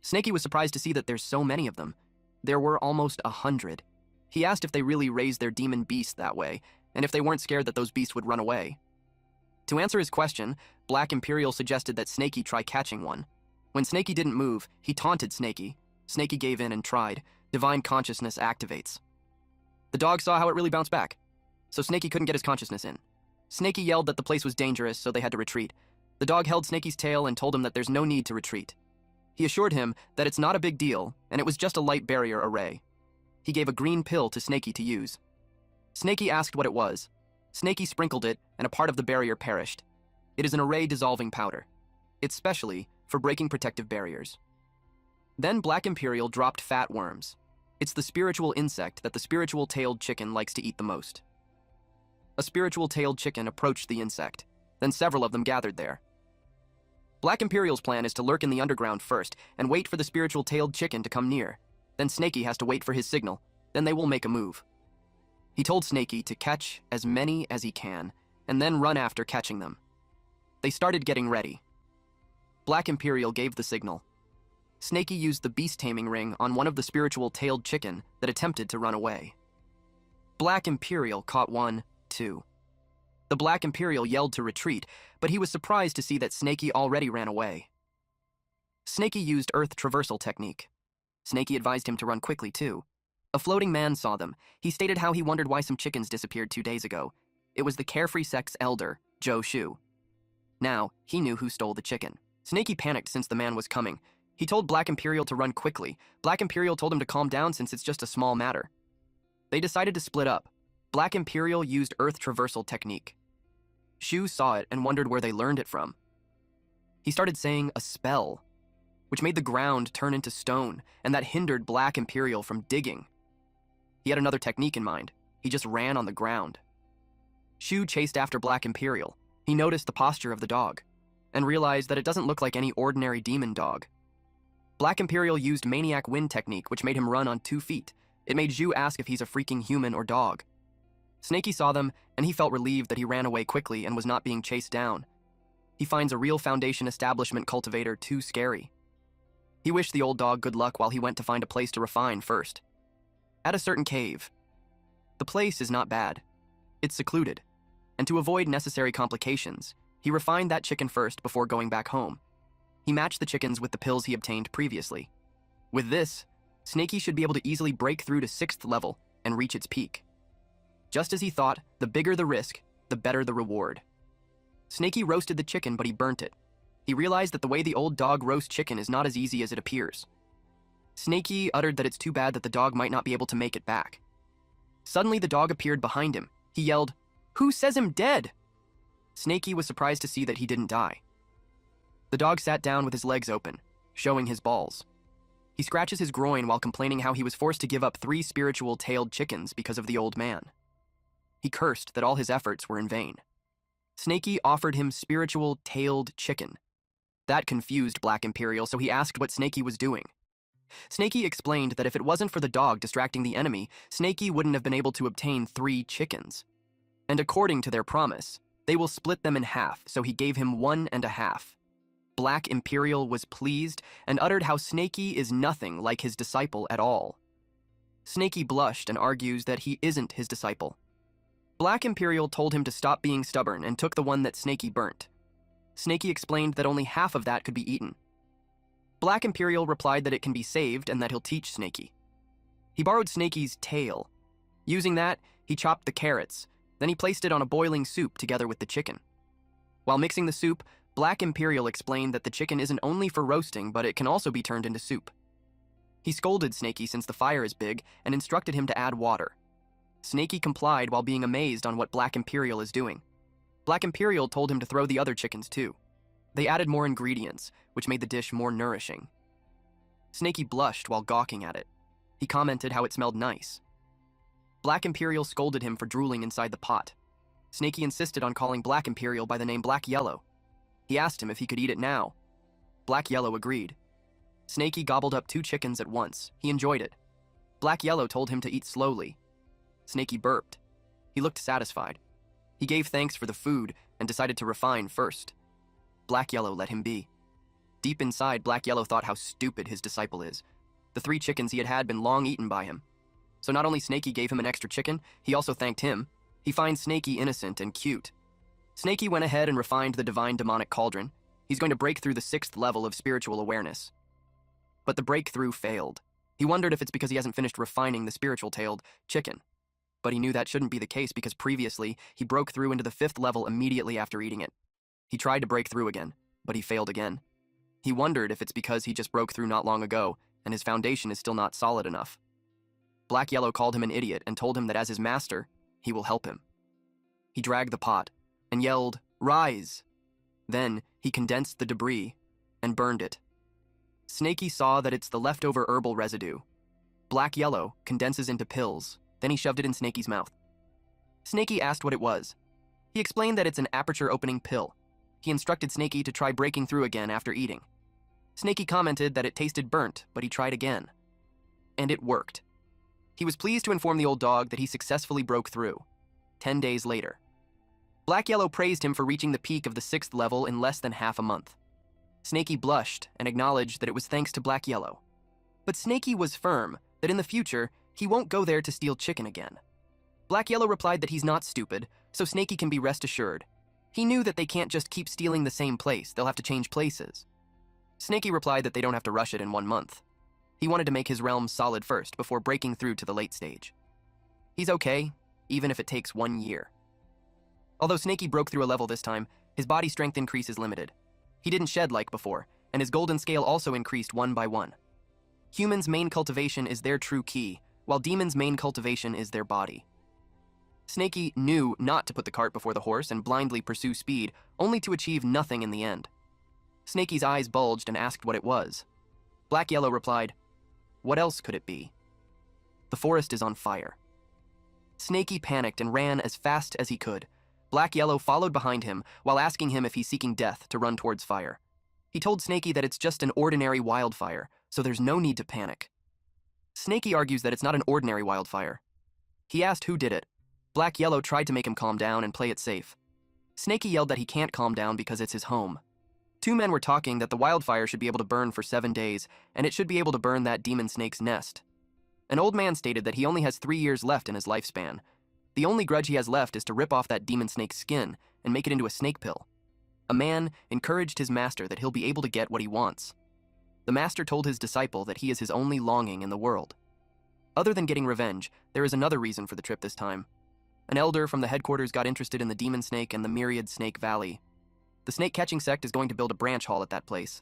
Speaker 1: Snakey was surprised to see that there's so many of them. There were almost 100. He asked if they really raised their demon beast that way, and if they weren't scared that those beasts would run away. To answer his question, Black Imperial suggested that Snakey try catching one. When Snakey didn't move, he taunted Snakey. Snakey gave in and tried. Divine consciousness activates. The dog saw how it really bounced back, so Snakey couldn't get his consciousness in. Snakey yelled that the place was dangerous, so they had to retreat. The dog held Snakey's tail and told him that there's no need to retreat. He assured him that it's not a big deal, and it was just a light barrier array. He gave a green pill to Snakey to use. Snakey asked what it was. Snakey sprinkled it, and a part of the barrier perished. It is an array-dissolving powder. It's specially for breaking protective barriers. Then Black Imperial dropped fat worms. It's the spiritual insect that the spiritual-tailed chicken likes to eat the most. A spiritual-tailed chicken approached the insect. Then several of them gathered there. Black Imperial's plan is to lurk in the underground first and wait for the spiritual-tailed chicken to come near. Then Snakey has to wait for his signal. Then they will make a move. He told Snakey to catch as many as he can, and then run after catching them. They started getting ready. Black Imperial gave the signal. Snakey used the beast-taming ring on one of the spiritual-tailed chicken that attempted to run away. Black Imperial caught 1, 2. The Black Imperial yelled to retreat, but he was surprised to see that Snakey already ran away. Snakey used Earth Traversal technique. Snakey advised him to run quickly, too. A floating man saw them. He stated how he wondered why some chickens disappeared 2 days ago. It was the Carefree Sect's elder, Zhou Shu. Now, he knew who stole the chicken. Snakey panicked since the man was coming. He told Black Imperial to run quickly. Black Imperial told him to calm down since it's just a small matter. They decided to split up. Black Imperial used Earth Traversal technique. Shu saw it and wondered where they learned it from. He started saying a spell, which made the ground turn into stone, and that hindered Black Imperial from digging. He had another technique in mind. He just ran on the ground. Shu chased after Black Imperial. He noticed the posture of the dog, and realized that it doesn't look like any ordinary demon dog. Black Imperial used Maniac Wind technique, which made him run on 2 feet. It made Zhu ask if he's a freaking human or dog. Snakey saw them, and he felt relieved that he ran away quickly and was not being chased down. He finds a real foundation establishment cultivator too scary. He wished the old dog good luck while he went to find a place to refine first. At a certain cave. The place is not bad. It's secluded. And to avoid necessary complications, he refined that chicken first before going back home. He matched the chickens with the pills he obtained previously. With this, Snaky should be able to easily break through to 6th level and reach its peak. Just as he thought, the bigger the risk, the better the reward. Snaky roasted the chicken, but he burnt it. He realized that the way the old dog roasts chicken is not as easy as it appears. Snaky uttered that it's too bad that the dog might not be able to make it back. Suddenly, the dog appeared behind him. He yelled, "Who says I'm dead?" Snaky was surprised to see that he didn't die. The dog sat down with his legs open, showing his balls. He scratches his groin while complaining how he was forced to give up 3 spiritual tailed chickens because of the old man. He cursed that all his efforts were in vain. Snaky offered him spiritual tailed chicken. That confused Black Imperial, so he asked what Snaky was doing. Snaky explained that if it wasn't for the dog distracting the enemy, Snaky wouldn't have been able to obtain 3 chickens. And according to their promise, they will split them in half, so he gave him 1.5. Black Imperial was pleased and uttered how Snaky is nothing like his disciple at all. Snaky blushed and argues that he isn't his disciple. Black Imperial told him to stop being stubborn and took the one that Snaky burnt. Snaky explained that only half of that could be eaten. Black Imperial replied that it can be saved and that he'll teach Snaky. He borrowed Snaky's tail. Using that, he chopped the carrots, then he placed it on a boiling soup together with the chicken. While mixing the soup, Black Imperial explained that the chicken isn't only for roasting, but it can also be turned into soup. He scolded Snaky since the fire is big and instructed him to add water. Snaky complied while being amazed on what Black Imperial is doing. Black Imperial told him to throw the other chickens too. They added more ingredients, which made the dish more nourishing. Snaky blushed while gawking at it. He commented how it smelled nice. Black Imperial scolded him for drooling inside the pot. Snaky insisted on calling Black Imperial by the name Black Yellow. He asked him if he could eat it now. Black Yellow agreed. Snaky gobbled up 2 chickens at once. He enjoyed it. Black Yellow told him to eat slowly. Snaky burped. He looked satisfied. He gave thanks for the food and decided to refine first. Black Yellow let him be. Deep inside, Black Yellow thought how stupid his disciple is. The 3 chickens he had been long eaten by him. So not only Snaky gave him an extra chicken, he also thanked him. He finds Snaky innocent and cute. Snaky went ahead and refined the divine demonic cauldron. He's going to break through the 6th level of spiritual awareness. But the breakthrough failed. He wondered if it's because he hasn't finished refining the spiritual-tailed chicken. But he knew that shouldn't be the case because previously, he broke through into the 5th level immediately after eating it. He tried to break through again, but he failed again. He wondered if it's because he just broke through not long ago, and his foundation is still not solid enough. Black Yellow called him an idiot and told him that as his master, he will help him. He dragged the pot and yelled, "Rise!" Then he condensed the debris and burned it. Snaky saw that it's the leftover herbal residue. Black Yellow condenses into pills, then he shoved it in Snaky's mouth. Snaky asked what it was. He explained that it's an aperture-opening pill. He instructed Snaky to try breaking through again after eating. Snaky commented that it tasted burnt, but he tried again. And it worked. He was pleased to inform the old dog that he successfully broke through. 10 days later. Black Yellow praised him for reaching the peak of the 6th level in less than half a month. Snaky blushed and acknowledged that it was thanks to Black Yellow. But Snaky was firm that in the future, he won't go there to steal chicken again. Black Yellow replied that he's not stupid, so Snaky can be rest assured. He knew that they can't just keep stealing the same place, they'll have to change places. Snaky replied that they don't have to rush it in 1 month. He wanted to make his realm solid first before breaking through to the late stage. He's okay, even if it takes 1 year. Although Snaky broke through a level this time, his body strength increase is limited. He didn't shed like before, and his golden scale also increased 1 by 1. Humans' main cultivation is their true key, while demons' main cultivation is their body. Snaky knew not to put the cart before the horse and blindly pursue speed, only to achieve nothing in the end. Snaky's eyes bulged and asked what it was. Black Yellow replied, "What else could it be?" The forest is on fire. Snaky panicked and ran as fast as he could. Black Yellow followed behind him while asking him if he's seeking death to run towards fire. He told Snaky that it's just an ordinary wildfire, so there's no need to panic. Snaky argues that it's not an ordinary wildfire. He asked who did it. Black Yellow tried to make him calm down and play it safe. Snaky yelled that he can't calm down because it's his home. Two men were talking that the wildfire should be able to burn for 7 days, and it should be able to burn that demon snake's nest. An old man stated that he only has 3 years left in his lifespan. The only grudge he has left is to rip off that demon snake's skin and make it into a snake pill. A man encouraged his master that he'll be able to get what he wants. The master told his disciple that he is his only longing in the world. Other than getting revenge, there is another reason for the trip this time. An elder from the headquarters got interested in the demon snake and the myriad snake valley. The snake-catching sect is going to build a branch hall at that place.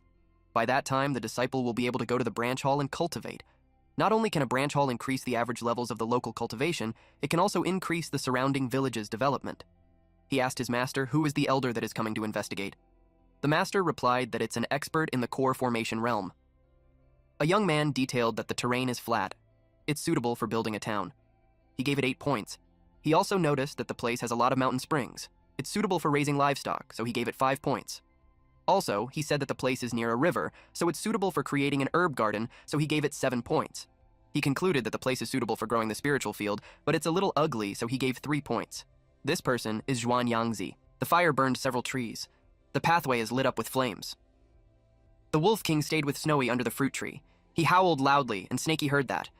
Speaker 1: By that time, the disciple will be able to go to the branch hall and cultivate. Not only can a branch hall increase the average levels of the local cultivation, it can also increase the surrounding village's development. He asked his master who is the elder that is coming to investigate. The master replied that it's an expert in the core formation realm. A young man detailed that the terrain is flat. It's suitable for building a town. He gave it 8 points. He also noticed that the place has a lot of mountain springs. It's suitable for raising livestock, so he gave it 5 points. Also, he said that the place is near a river, so it's suitable for creating an herb garden, so he gave it 7 points. He concluded that the place is suitable for growing the spiritual field, but it's a little ugly, so he gave 3 points. This person is Zhuan Yangzi. The fire burned several trees. The pathway is lit up with flames. The Wolf King stayed with Snowy under the fruit tree. He howled loudly, and Snaky heard that.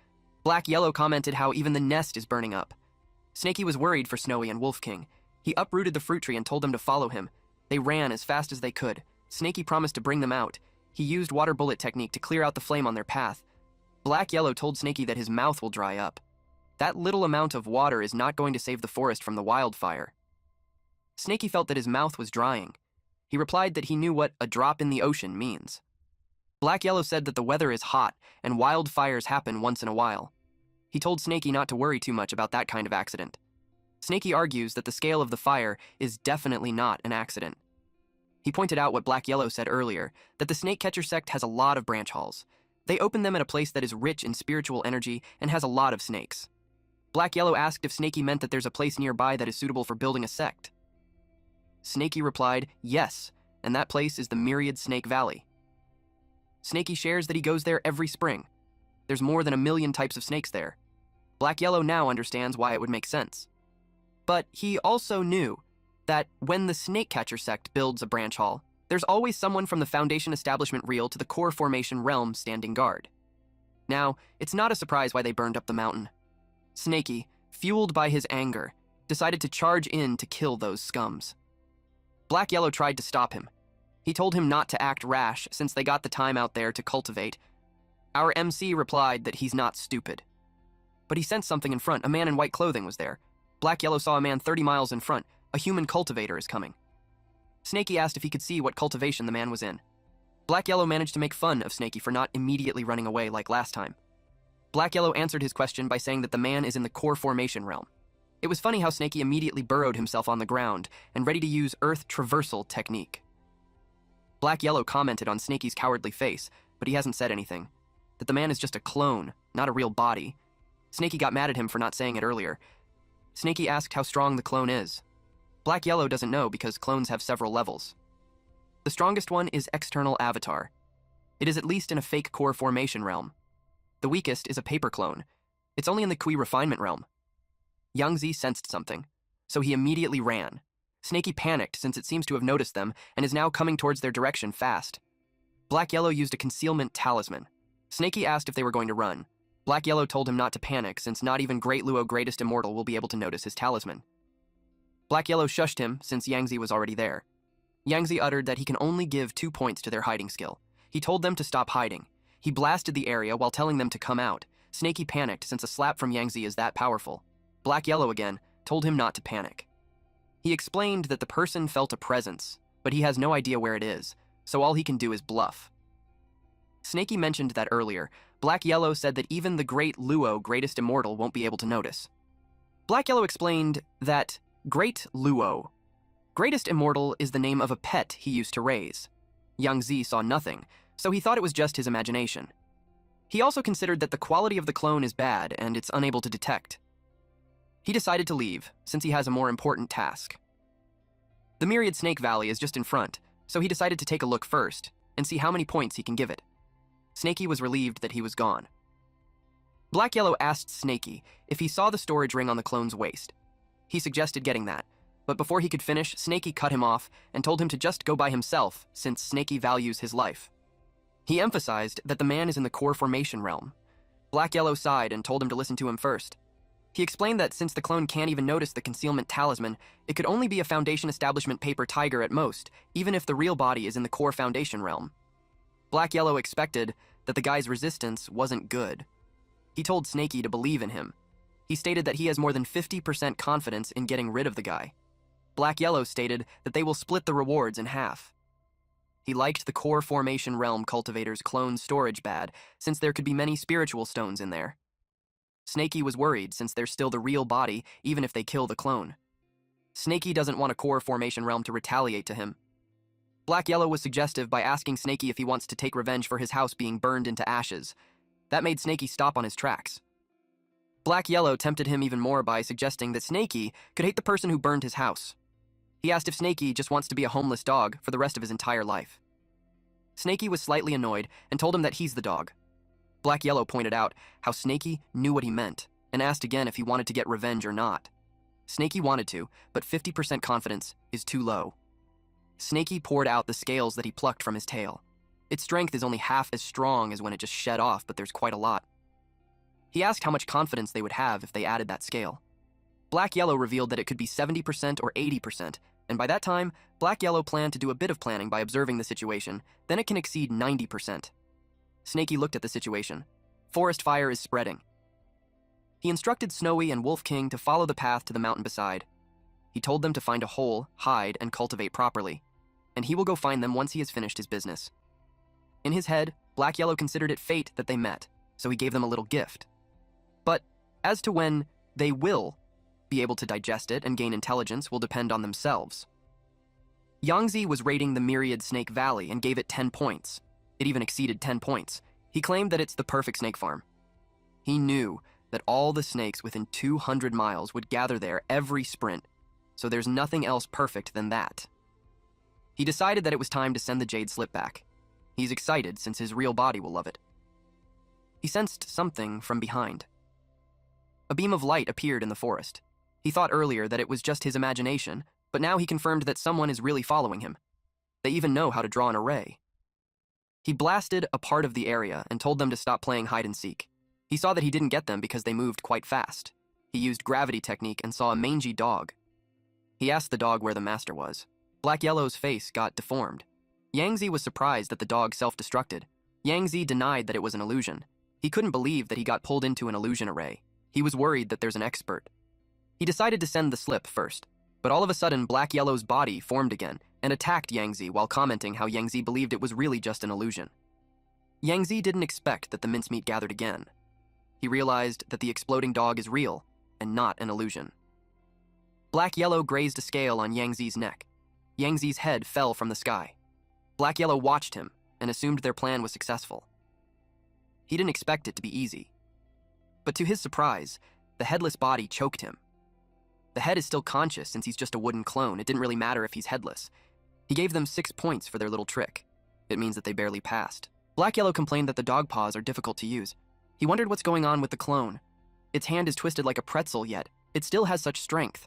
Speaker 1: Black Yellow commented how even the nest is burning up. Snaky was worried for Snowy and Wolf King. He uprooted the fruit tree and told them to follow him. They ran as fast as they could. Snaky promised to bring them out. He used water bullet technique to clear out the flame on their path. Black Yellow told Snaky that his mouth will dry up. That little amount of water is not going to save the forest from the wildfire. Snaky felt that his mouth was drying. He replied that he knew what a drop in the ocean means. Black Yellow said that the weather is hot and wildfires happen once in a while. He told Snaky not to worry too much about that kind of accident. Snaky argues that the scale of the fire is definitely not an accident. He pointed out what Black Yellow said earlier, that the snake catcher sect has a lot of branch halls. They open them at a place that is rich in spiritual energy and has a lot of snakes. Black Yellow asked if Snaky meant that there's a place nearby that is suitable for building a sect. Snaky replied, yes, and that place is the Myriad Snake Valley. Snaky shares that he goes there every spring. There's more than 1 million types of snakes there. Black Yellow now understands why it would make sense. But he also knew that when the snake catcher sect builds a branch hall, there's always someone from the Foundation establishment reel to the core formation realm standing guard. Now, it's not a surprise why they burned up the mountain. Snaky, fueled by his anger, decided to charge in to kill those scums. Black Yellow tried to stop him. He told him not to act rash since they got the time out there to cultivate. Our MC replied that he's not stupid. But he sensed something in front. A man in white clothing was there. Black Yellow saw a man 30 miles in front. A human cultivator is coming. Snaky asked if he could see what cultivation the man was in. Black Yellow managed to make fun of Snaky for not immediately running away like last time. Black Yellow answered his question by saying that the man is in the core formation realm. It was funny how Snaky immediately burrowed himself on the ground and ready to use earth traversal technique. Black Yellow commented on Snaky's cowardly face, but he hasn't said anything. That the man is just a clone, not a real body. Snaky got mad at him for not saying it earlier. Snaky asked how strong the clone is. Black Yellow doesn't know because clones have several levels. The strongest one is external avatar. It is at least in a fake core formation realm. The weakest is a paper clone. It's only in the Kui refinement realm. Yangzi sensed something, so he immediately ran. Snaky panicked since it seems to have noticed them and is now coming towards their direction fast. Black Yellow used a concealment talisman. Snaky asked if they were going to run. Black Yellow told him not to panic since not even Great Luo Greatest Immortal will be able to notice his talisman. Black Yellow shushed him since Yangzi was already there. Yangzi uttered that he can only give 2 points to their hiding skill. He told them to stop hiding. He blasted the area while telling them to come out. Snaky panicked since a slap from Yangzi is that powerful. Black Yellow again told him not to panic. He explained that the person felt a presence, but he has no idea where it is, so all he can do is bluff. Snaky mentioned that earlier. Black Yellow said that even the Great Luo Greatest Immortal won't be able to notice. Black Yellow explained that Great Luo Greatest Immortal is the name of a pet he used to raise. Yangzi saw nothing, so he thought it was just his imagination. He also considered that the quality of the clone is bad and it's unable to detect. He decided to leave, since he has a more important task. The Myriad Snake Valley is just in front, so he decided to take a look first and see how many points he can give it. Snaky was relieved that he was gone. Black Yellow asked Snaky if he saw the storage ring on the clone's waist. He suggested getting that, But before he could finish, Snaky cut him off and told him to just go by himself, since Snaky values his life. He emphasized that the man is in the core formation realm. Black Yellow sighed and told him to listen to him first. He explained that since the clone can't even notice the concealment talisman, it could only be a Foundation Establishment paper tiger at most, even if the real body is in the core Foundation realm. Black Yellow expected that the guy's resistance wasn't good. He told Snaky to believe in him. He stated that he has more than 50% confidence in getting rid of the guy. Black Yellow stated that they will split the rewards in half. He liked the core formation realm cultivator's clone storage bad, since there could be many spiritual stones in there. Snaky was worried since there's still the real body, even if they kill the clone. Snaky doesn't want a core formation realm to retaliate to him. Black Yellow was suggestive by asking Snaky if he wants to take revenge for his house being burned into ashes. That made Snaky stop on his tracks. Black Yellow tempted him even more by suggesting that Snaky could hate the person who burned his house. He asked if Snaky just wants to be a homeless dog for the rest of his entire life. Snaky was slightly annoyed and told him that he's the dog. Black Yellow pointed out how Snaky knew what he meant and asked again if he wanted to get revenge or not. Snaky wanted to, but 50% confidence is too low. Snaky poured out the scales that he plucked from his tail. Its strength is only half as strong as when it just shed off, but there's quite a lot. He asked how much confidence they would have if they added that scale. Black Yellow revealed that it could be 70% or 80%, and by that time, Black Yellow planned to do a bit of planning by observing the situation, then it can exceed 90%. Snaky looked at the situation. Forest fire is spreading. He instructed Snowy and Wolf King to follow the path to the mountain beside. He told them to find a hole, hide, and cultivate properly, and he will go find them once he has finished his business. In his head, Black Yellow considered it fate that they met, so he gave them a little gift. But as to when they will be able to digest it and gain intelligence will depend on themselves. Yangzi was rating the Myriad Snake Valley and gave it 10 points. It even exceeded 10 points. He claimed that it's the perfect snake farm. He knew that all the snakes within 200 miles would gather there every sprint, so there's nothing else perfect than that. He decided that it was time to send the jade slip back. He's excited since his real body will love it. He sensed something from behind. A beam of light appeared in the forest. He thought earlier that it was just his imagination, but now he confirmed that someone is really following him. They even know how to draw an array. He blasted a part of the area and told them to stop playing hide-and-seek. He saw that he didn't get them because they moved quite fast. He used gravity technique and saw a mangy dog. He asked the dog where the master was. Black Yellow's face got deformed. Yangzi was surprised that the dog self-destructed. Yangzi denied that it was an illusion. He couldn't believe that he got pulled into an illusion array. He was worried that there's an expert. He decided to send the slip first, but all of a sudden Black Yellow's body formed again and attacked Yangzi while commenting how Yangzi believed it was really just an illusion. Yangzi didn't expect that the mincemeat gathered again. He realized that the exploding dog is real and not an illusion. Black Yellow grazed a scale on Yangzi's neck. Yangzi's head fell from the sky. Black Yellow watched him and assumed their plan was successful. He didn't expect it to be easy. But to his surprise, the headless body choked him. The head is still conscious since he's just a wooden clone. It didn't really matter if he's headless. He gave them 6 points for their little trick. It means that they barely passed. Black Yellow complained that the dog paws are difficult to use. He wondered what's going on with the clone. Its hand is twisted like a pretzel, yet it still has such strength.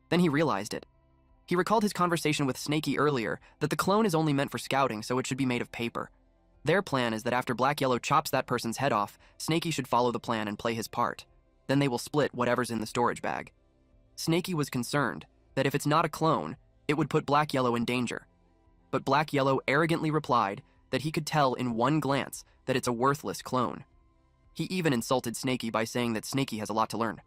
Speaker 1: Then he realized it. He recalled his conversation with Snaky earlier, that the clone is only meant for scouting, so it should be made of paper. Their plan is that after Black Yellow chops that person's head off, Snaky should follow the plan and play his part. Then they will split whatever's in the storage bag. Snaky was concerned that if it's not a clone, it would put Black Yellow in danger. But Black Yellow arrogantly replied that he could tell in one glance that it's a worthless clone. He even insulted Snaky by saying that Snaky has a lot to learn.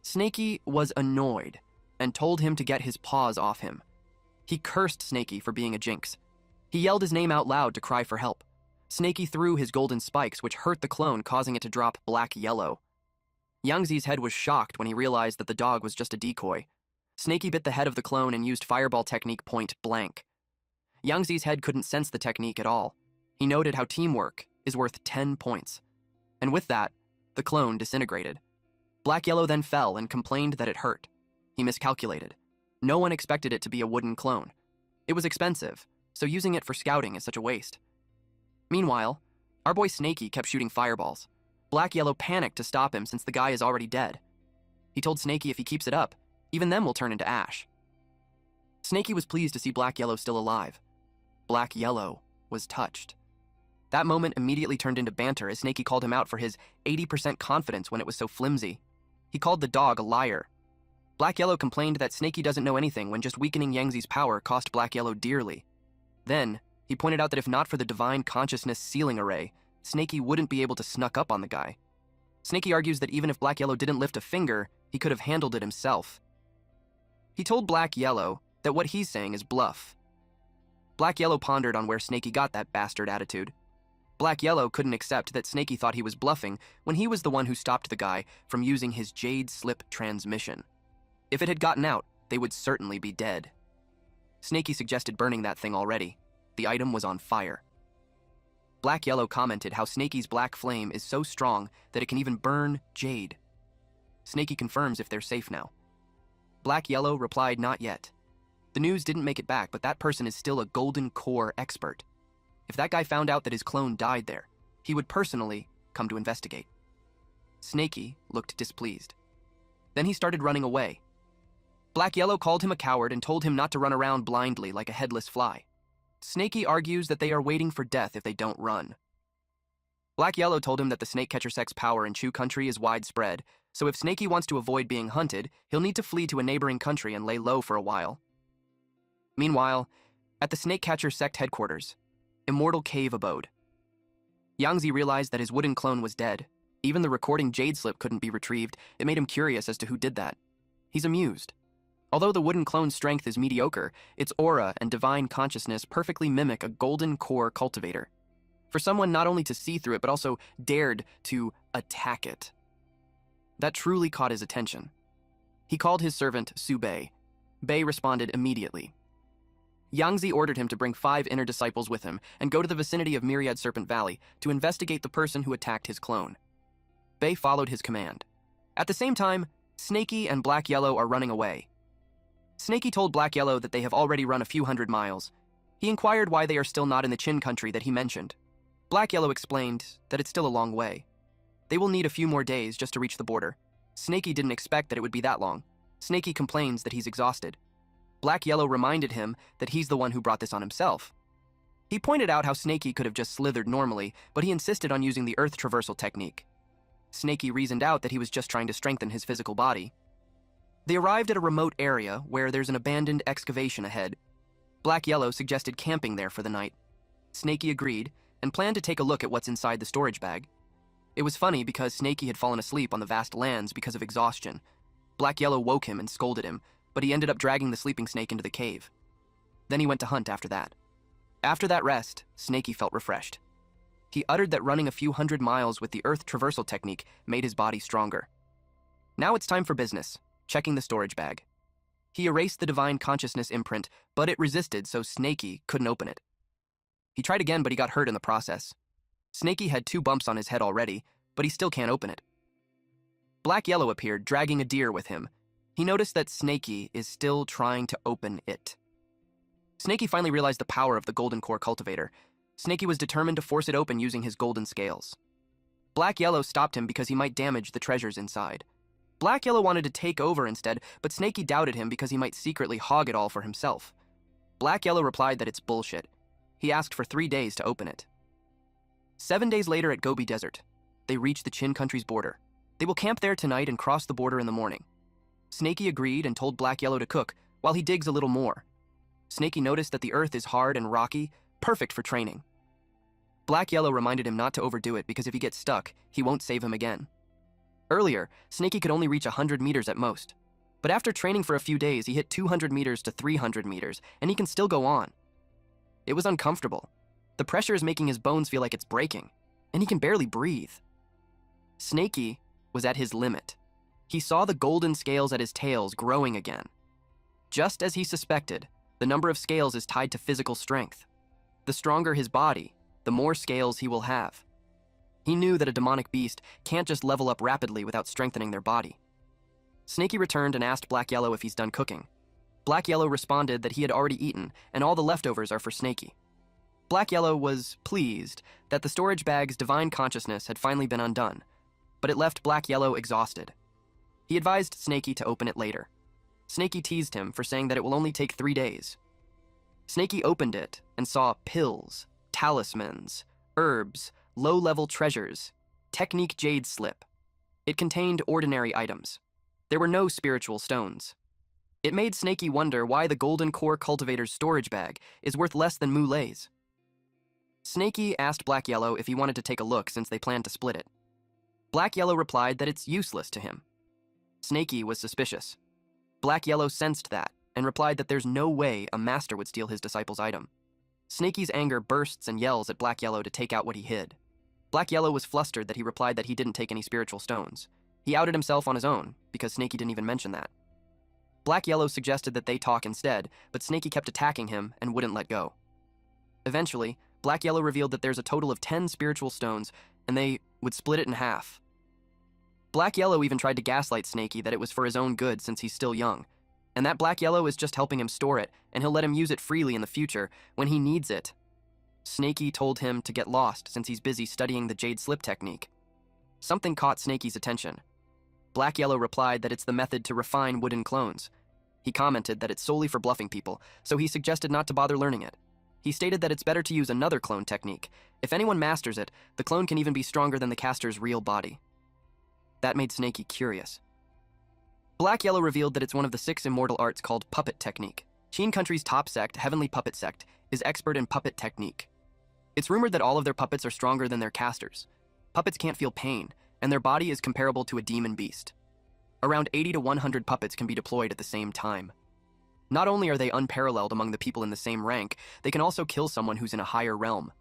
Speaker 1: Snaky was annoyed and told him to get his paws off him. He cursed Snaky for being a jinx. He yelled his name out loud to cry for help. Snaky threw his golden spikes, which hurt the clone, causing it to drop Black Yellow. Yangzi's head was shocked when he realized that the dog was just a decoy. Snaky bit the head of the clone and used fireball technique point blank. Yangzi's head couldn't sense the technique at all. He noted how teamwork is worth 10 points. And with that, the clone disintegrated. Black Yellow then fell and complained that it hurt. He miscalculated. No one expected it to be a wooden clone. It was expensive, so using it for scouting is such a waste. Meanwhile, our boy Snaky kept shooting fireballs. Black Yellow panicked to stop him since the guy is already dead. He told Snaky if he keeps it up, even them will turn into ash. Snaky was pleased to see Black Yellow still alive. Black Yellow was touched. That moment immediately turned into banter as Snaky called him out for his 80% confidence when it was so flimsy. He called the dog a liar. Black Yellow complained that Snaky doesn't know anything when just weakening Yangzi's power cost Black Yellow dearly. Then, he pointed out that if not for the divine consciousness sealing array, Snaky wouldn't be able to snuck up on the guy. Snaky argues that even if Black Yellow didn't lift a finger, he could have handled it himself. He told Black Yellow that what he's saying is bluff. Black Yellow pondered on where Snaky got that bastard attitude. Black Yellow couldn't accept that Snaky thought he was bluffing when he was the one who stopped the guy from using his jade slip transmission. If it had gotten out, they would certainly be dead. Snaky suggested burning that thing already. The item was on fire. Black Yellow commented how Snaky's black flame is so strong that it can even burn jade. Snaky confirms if they're safe now. Black Yellow replied not yet. The news didn't make it back, but that person is still a golden core expert. If that guy found out that his clone died there, he would personally come to investigate. Snaky looked displeased. Then he started running away. Black Yellow called him a coward and told him not to run around blindly like a headless fly. Snaky argues that they are waiting for death if they don't run. Black Yellow told him that the snake catcher sect's power in Chu country is widespread, so if Snaky wants to avoid being hunted, he'll need to flee to a neighboring country and lay low for a while. Meanwhile, at the snake catcher sect headquarters, Immortal Cave abode. Yangzi realized that his wooden clone was dead. Even the recording jade slip couldn't be retrieved. It made him curious as to who did that. He's amused. Although the wooden clone's strength is mediocre, its aura and divine consciousness perfectly mimic a golden core cultivator. For someone not only to see through it, but also dared to attack it. That truly caught his attention. He called his servant Su Bei. Bei responded immediately. Yangzi ordered him to bring 5 inner disciples with him and go to the vicinity of Myriad Serpent Valley to investigate the person who attacked his clone. Bei followed his command. At the same time, Snaky and Black Yellow are running away. Snaky told Black Yellow that they have already run a few hundred miles. He inquired why they are still not in the Qin country that he mentioned. Black Yellow explained that it's still a long way. They will need a few more days just to reach the border. Snaky didn't expect that it would be that long. Snaky complains that he's exhausted. Black Yellow reminded him that he's the one who brought this on himself. He pointed out how Snaky could have just slithered normally, but he insisted on using the earth traversal technique. Snaky reasoned out that he was just trying to strengthen his physical body. They arrived at a remote area where there's an abandoned excavation ahead. Black Yellow suggested camping there for the night. Snaky agreed and planned to take a look at what's inside the storage bag. It was funny because Snaky had fallen asleep on the vast lands because of exhaustion. Black Yellow woke him and scolded him, but he ended up dragging the sleeping snake into the cave. Then he went to hunt after that. After that rest, Snaky felt refreshed. He uttered that running a few hundred miles with the earth traversal technique made his body stronger. Now it's time for business, checking the storage bag. He erased the divine consciousness imprint, but it resisted, so Snaky couldn't open it. He tried again, but he got hurt in the process. Snaky had 2 bumps on his head already, but he still can't open it. Black Yellow appeared, dragging a deer with him. He noticed that Snaky is still trying to open it. Snaky finally realized the power of the golden core cultivator. Snaky was determined to force it open using his golden scales. Black Yellow stopped him because he might damage the treasures inside. Black Yellow wanted to take over instead, but Snaky doubted him because he might secretly hog it all for himself. Black Yellow replied that it's bullshit. He asked for 3 days to open it. 7 days later at Gobi Desert, they reached the Qin country's border. They will camp there tonight and cross the border in the morning. Snaky agreed and told Black Yellow to cook while he digs a little more. Snaky noticed that the earth is hard and rocky, perfect for training. Black Yellow reminded him not to overdo it because if he gets stuck, he won't save him again. Earlier, Snaky could only reach 100 meters at most. But after training for a few days, he hit 200 meters to 300 meters, and he can still go on. It was uncomfortable. The pressure is making his bones feel like it's breaking, and he can barely breathe. Snaky was at his limit. He saw the golden scales at his tails growing again. Just as he suspected, the number of scales is tied to physical strength. The stronger his body, the more scales he will have. He knew that a demonic beast can't just level up rapidly without strengthening their body. Snaky returned and asked Black Yellow if he's done cooking. Black Yellow responded that he had already eaten, and all the leftovers are for Snaky. Black Yellow was pleased that the storage bag's divine consciousness had finally been undone, but it left Black Yellow exhausted. He advised Snaky to open it later. Snaky teased him for saying that it will only take 3 days. Snaky opened it and saw pills, talismans, herbs, low-level treasures, technique jade slip. It contained ordinary items. There were no spiritual stones. It made Snaky wonder why the Golden Core Cultivator's storage bag is worth less than Mulay's. Snaky asked Black Yellow if he wanted to take a look since they planned to split it. Black Yellow replied that it's useless to him. Snaky was suspicious. Black Yellow sensed that and replied that there's no way a master would steal his disciple's item. Snaky's anger bursts and yells at Black Yellow to take out what he hid. Black Yellow was flustered that he replied that he didn't take any spiritual stones. He outed himself on his own, because Snaky didn't even mention that. Black Yellow suggested that they talk instead, but Snaky kept attacking him and wouldn't let go. Eventually, Black Yellow revealed that there's a total of 10 spiritual stones, and they would split it in half. Black Yellow even tried to gaslight Snaky that it was for his own good since he's still young, and that Black Yellow is just helping him store it, and he'll let him use it freely in the future when he needs it. Snaky told him to get lost since he's busy studying the jade slip technique. Something caught Snaky's attention. Black Yellow replied that it's the method to refine wooden clones. He commented that it's solely for bluffing people, so he suggested not to bother learning it. He stated that it's better to use another clone technique. If anyone masters it, the clone can even be stronger than the caster's real body. That made Snaky curious. Black Yellow revealed that it's one of the 6 immortal arts called puppet technique. Qin Country's top sect, Heavenly Puppet Sect, is expert in puppet technique. It's rumored that all of their puppets are stronger than their casters. Puppets can't feel pain, and their body is comparable to a demon beast. Around 80 to 100 puppets can be deployed at the same time. Not only are they unparalleled among the people in the same rank, they can also kill someone who's in a higher realm.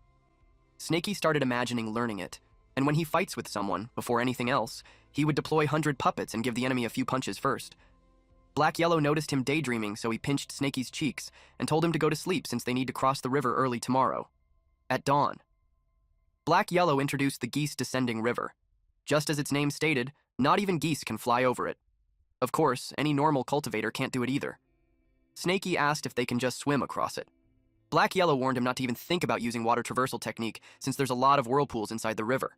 Speaker 1: Snaky started imagining learning it, and when he fights with someone, before anything else, he would deploy 100 puppets and give the enemy a few punches first. Black Yellow noticed him daydreaming, so he pinched Snaky's cheeks and told him to go to sleep since they need to cross the river early tomorrow. At dawn. Black Yellow introduced the Geese Descending River. Just as its name stated, not even geese can fly over it. Of course, any normal cultivator can't do it either. Snaky asked if they can just swim across it. Black Yellow warned him not to even think about using water traversal technique since there's a lot of whirlpools inside the river.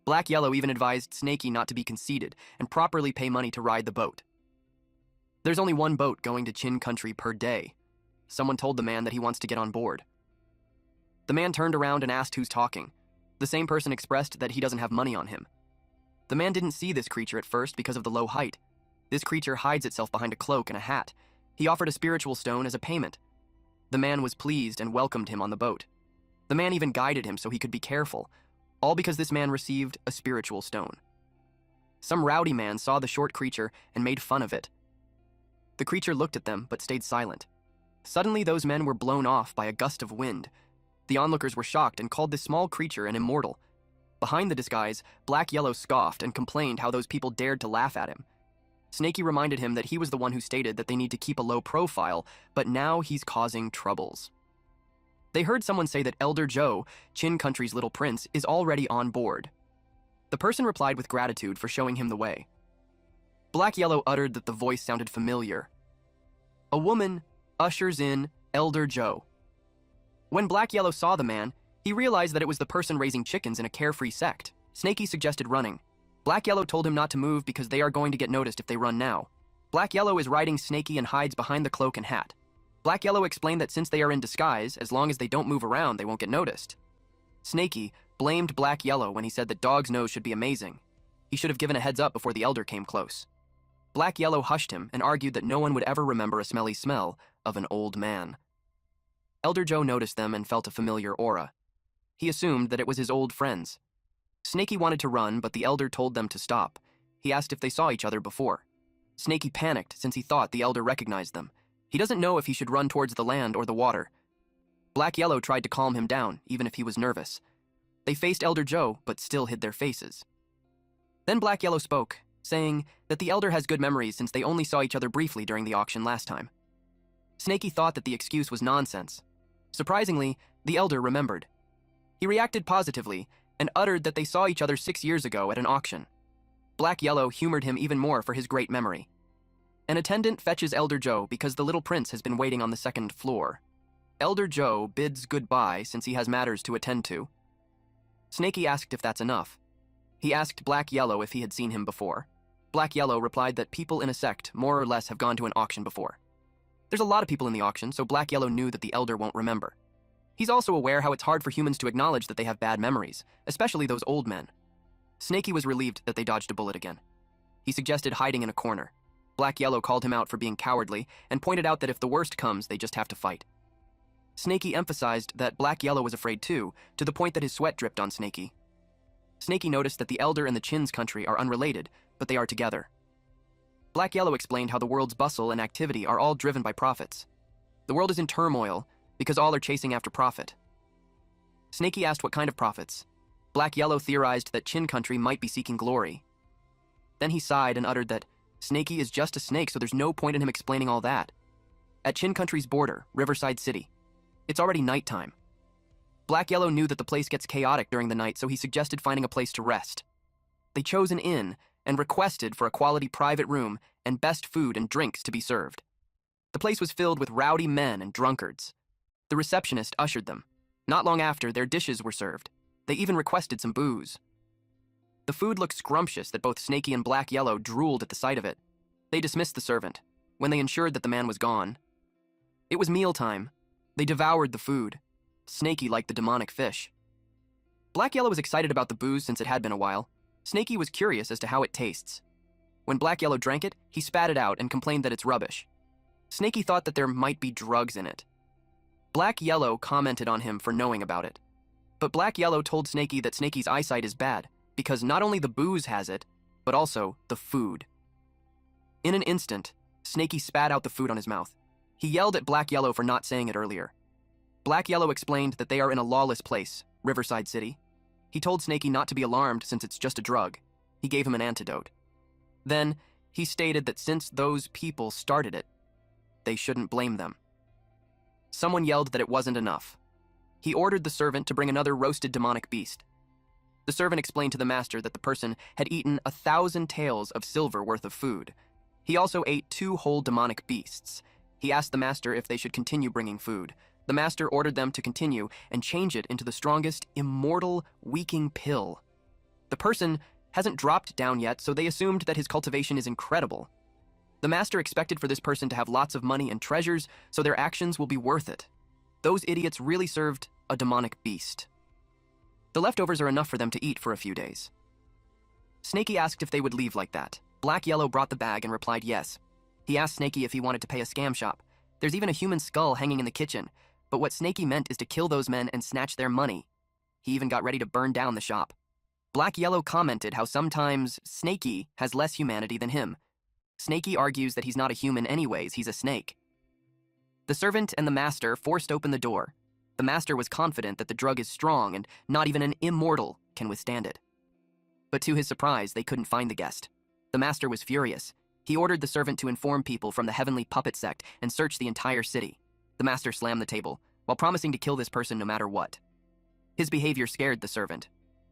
Speaker 1: Black Yellow even advised Snaky not to be conceited and properly pay money to ride the boat. There's only one boat going to Qin Country per day. Someone told the man that he wants to get on board. The man turned around and asked who's talking. The same person expressed that he doesn't have money on him. The man didn't see this creature at first because of the low height. This creature hides itself behind a cloak and a hat. He offered a spiritual stone as a payment. The man was pleased and welcomed him on the boat. The man even guided him so he could be careful, all because this man received a spiritual stone. Some rowdy man saw the short creature and made fun of it. The creature looked at them but stayed silent. Suddenly those men were blown off by a gust of wind. The onlookers were shocked and called this small creature an immortal. Behind the disguise, Black Yellow scoffed and complained how those people dared to laugh at him. Snaky reminded him that he was the one who stated that they need to keep a low profile, but now he's causing troubles. They heard someone say that Elder Joe, Qin Country's little prince, is already on board. The person replied with gratitude for showing him the way. Black Yellow uttered that the voice sounded familiar. A woman ushers in Elder Joe. When Black Yellow saw the man, he realized that it was the person raising chickens in a carefree sect. Snaky suggested running. Black Yellow told him not to move because they are going to get noticed if they run now. Black Yellow is riding Snaky and hides behind the cloak and hat. Black Yellow explained that since they are in disguise, as long as they don't move around, they won't get noticed. Snaky blamed Black Yellow when he said that Dog's nose should be amazing. He should have given a heads up before the elder came close. Black Yellow hushed him and argued that no one would ever remember a smelly smell of an old man. Elder Joe noticed them and felt a familiar aura. He assumed that it was his old friends. Snaky wanted to run, but the elder told them to stop. He asked if they saw each other before. Snaky panicked since he thought the elder recognized them. He doesn't know if he should run towards the land or the water. Black Yellow tried to calm him down, even if he was nervous. They faced Elder Joe, but still hid their faces. Then Black Yellow spoke, saying that the elder has good memories since they only saw each other briefly during the auction last time. Snaky thought that the excuse was nonsense. Surprisingly, the elder remembered. He reacted positively and uttered that they saw each other 6 years ago at an auction. Black Yellow humored him even more for his great memory. An attendant fetches Elder Joe because the little prince has been waiting on the 2nd floor. Elder Joe bids goodbye since he has matters to attend to. Snaky asked if that's enough. He asked Black Yellow if he had seen him before. Black Yellow replied that people in a sect more or less have gone to an auction before. There's a lot of people in the auction, so Black Yellow knew that the elder won't remember. He's also aware how it's hard for humans to acknowledge that they have bad memories, especially those old men. Snaky was relieved that they dodged a bullet again. He suggested hiding in a corner. Black Yellow called him out for being cowardly and pointed out that if the worst comes, they just have to fight. Snaky emphasized that Black Yellow was afraid too, to the point that his sweat dripped on Snaky. Snaky noticed that the elder and the Chin's country are unrelated, but they are together. Black Yellow explained how the world's bustle and activity are all driven by profits. The world is in turmoil because all are chasing after profit. Snaky asked what kind of profits. Black Yellow theorized that Chin country might be seeking glory. Then he sighed and uttered that Snaky is just a snake, so there's no point in him explaining all that. At Chin country's border, Riverside City, it's already nighttime. Black Yellow knew that the place gets chaotic during the night, so he suggested finding a place to rest. They chose an inn and requested for a quality private room and best food and drinks to be served. The place was filled with rowdy men and drunkards. The receptionist ushered them. Not long after, their dishes were served. They even requested some booze. The food looked scrumptious that both Snaky and Black Yellow drooled at the sight of it. They dismissed the servant, when they ensured that the man was gone. It was mealtime. They devoured the food. Snaky liked the demonic fish. Black Yellow was excited about the booze since it had been a while. Snaky was curious as to how it tastes. When Black Yellow drank it, he spat it out and complained that it's rubbish. Snaky thought that there might be drugs in it. Black Yellow commented on him for knowing about it. But Black Yellow told Snaky that Snaky's eyesight is bad, because not only the booze has it, but also the food. In an instant, Snaky spat out the food on his mouth. He yelled at Black Yellow for not saying it earlier. Black Yellow explained that they are in a lawless place, Riverside City. He told Snaky not to be alarmed since it's just a drug. He gave him an antidote. Then, he stated that since those people started it, they shouldn't blame them. Someone yelled that it wasn't enough. He ordered the servant to bring another roasted demonic beast. The servant explained to the master that the person had eaten 1,000 taels of silver worth of food. He also ate 2 whole demonic beasts. He asked the master if they should continue bringing food. The master ordered them to continue and change it into the strongest, immortal, weaking pill. The person hasn't dropped down yet, so they assumed that his cultivation is incredible. The master expected for this person to have lots of money and treasures, so their actions will be worth it. Those idiots really served a demonic beast. The leftovers are enough for them to eat for a few days. Snaky asked if they would leave like that. Black Yellow brought the bag and replied yes. He asked Snaky if he wanted to pay a scam shop. There's even a human skull hanging in the kitchen, but what Snaky meant is to kill those men and snatch their money. He even got ready to burn down the shop. Black Yellow commented how sometimes Snaky has less humanity than him. Snaky argues that he's not a human anyways, he's a snake. The servant and the master forced open the door. The master was confident that the drug is strong and not even an immortal can withstand it. But to his surprise, they couldn't find the guest. The master was furious. He ordered the servant to inform people from the heavenly puppet sect and search the entire city. The master slammed the table, while promising to kill this person no matter what. His behavior scared the servant.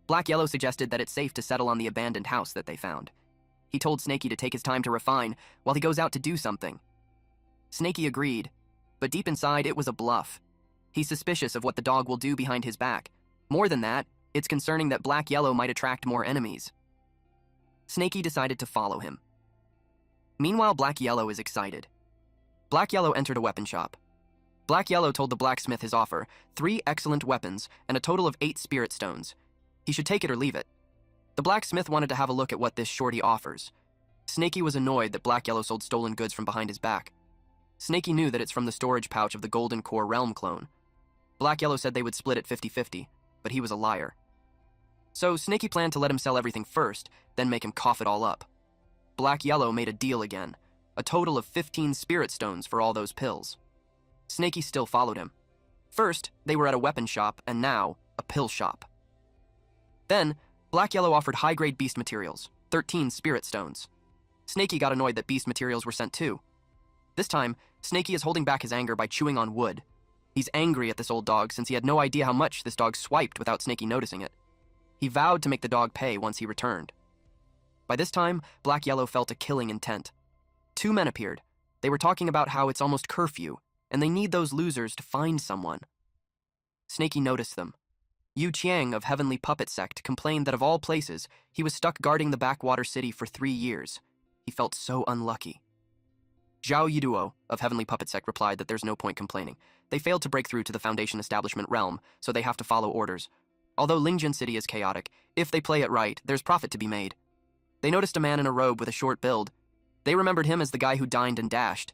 Speaker 1: Black Yellow suggested that it's safe to settle on the abandoned house that they found. He told Snaky to take his time to refine while he goes out to do something. Snaky agreed, but deep inside it was a bluff. He's suspicious of what the dog will do behind his back. More than that, it's concerning that Black Yellow might attract more enemies. Snaky decided to follow him. Meanwhile, Black Yellow is excited. Black Yellow entered a weapon shop. Black Yellow told the blacksmith his offer, 3 excellent weapons and a total of 8 spirit stones. He should take it or leave it. The blacksmith wanted to have a look at what this shorty offers. Snaky was annoyed that Black Yellow sold stolen goods from behind his back. Snaky knew that it's from the storage pouch of the Golden Core Realm clone. Black Yellow said they would split it 50-50, but he was a liar. So Snaky planned to let him sell everything first, then make him cough it all up. Black Yellow made a deal again, a total of 15 spirit stones for all those pills. Snaky still followed him. First, they were at a weapon shop, and now, a pill shop. Then, Black Yellow offered high-grade beast materials, 13 spirit stones. Snaky got annoyed that beast materials were sent too. This time, Snaky is holding back his anger by chewing on wood. He's angry at this old dog since he had no idea how much this dog swiped without Snaky noticing it. He vowed to make the dog pay once he returned. By this time, Black Yellow felt a killing intent. 2 men appeared. They were talking about how it's almost curfew, and they need those losers to find someone. Snaky noticed them. Yu Qiang of Heavenly Puppet Sect complained that of all places, he was stuck guarding the backwater city for 3 years. He felt so unlucky. Zhao Yiduo of Heavenly Puppet Sect replied that there's no point complaining. They failed to break through to the Foundation Establishment realm, so they have to follow orders. Although Lingjin City is chaotic, if they play it right, there's profit to be made. They noticed a man in a robe with a short build. They remembered him as the guy who dined and dashed.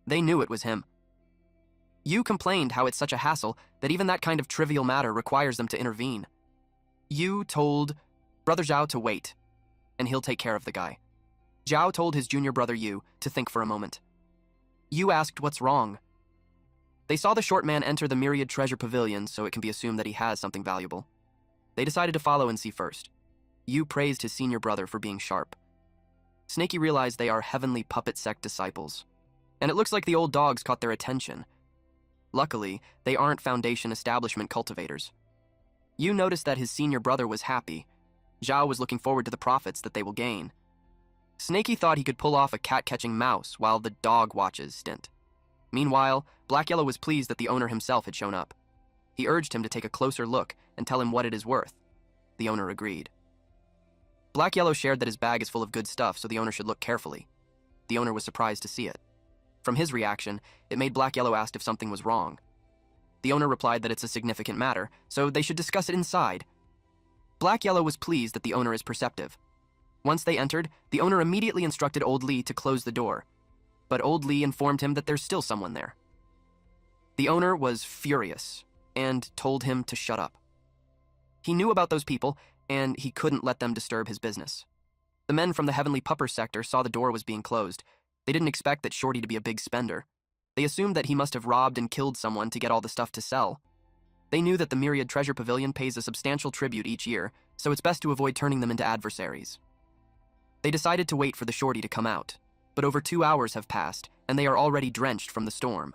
Speaker 1: They knew it was him. Yu complained how it's such a hassle that even that kind of trivial matter requires them to intervene. Yu told Brother Zhao to wait, and he'll take care of the guy. Zhao told his junior brother Yu to think for a moment. Yu asked what's wrong. They saw the short man enter the Myriad Treasure Pavilion, so it can be assumed that he has something valuable. They decided to follow and see first. Yu praised his senior brother for being sharp. Snaky realized they are Heavenly Puppet Sect disciples, and it looks like the old dogs caught their attention. Luckily, they aren't Foundation Establishment cultivators. Yu noticed that his senior brother was happy. Zhao was looking forward to the profits that they will gain. Snaky thought he could pull off a cat-catching mouse while the dog watches stint. Meanwhile, Yahello was pleased that the owner himself had shown up. He urged him to take a closer look and tell him what it is worth. The owner agreed. Yahello shared that his bag is full of good stuff, so the owner should look carefully. The owner was surprised to see it. From his reaction, it made Yahello ask if something was wrong. The owner replied that it's a significant matter, so they should discuss it inside. Yahello was pleased that the owner is perceptive. Once they entered, the owner immediately instructed Old Lee to close the door, but Old Lee informed him that there's still someone there. The owner was furious and told him to shut up. He knew about those people, and he couldn't let them disturb his business. The men from the Heavenly Pupper sector saw the door was being closed. They didn't expect that Shorty to be a big spender. They assumed that he must have robbed and killed someone to get all the stuff to sell. They knew that the Myriad Treasure Pavilion pays a substantial tribute each year, so it's best to avoid turning them into adversaries. They decided to wait for the Shorty to come out, but over 2 hours have passed, and they are already drenched from the storm.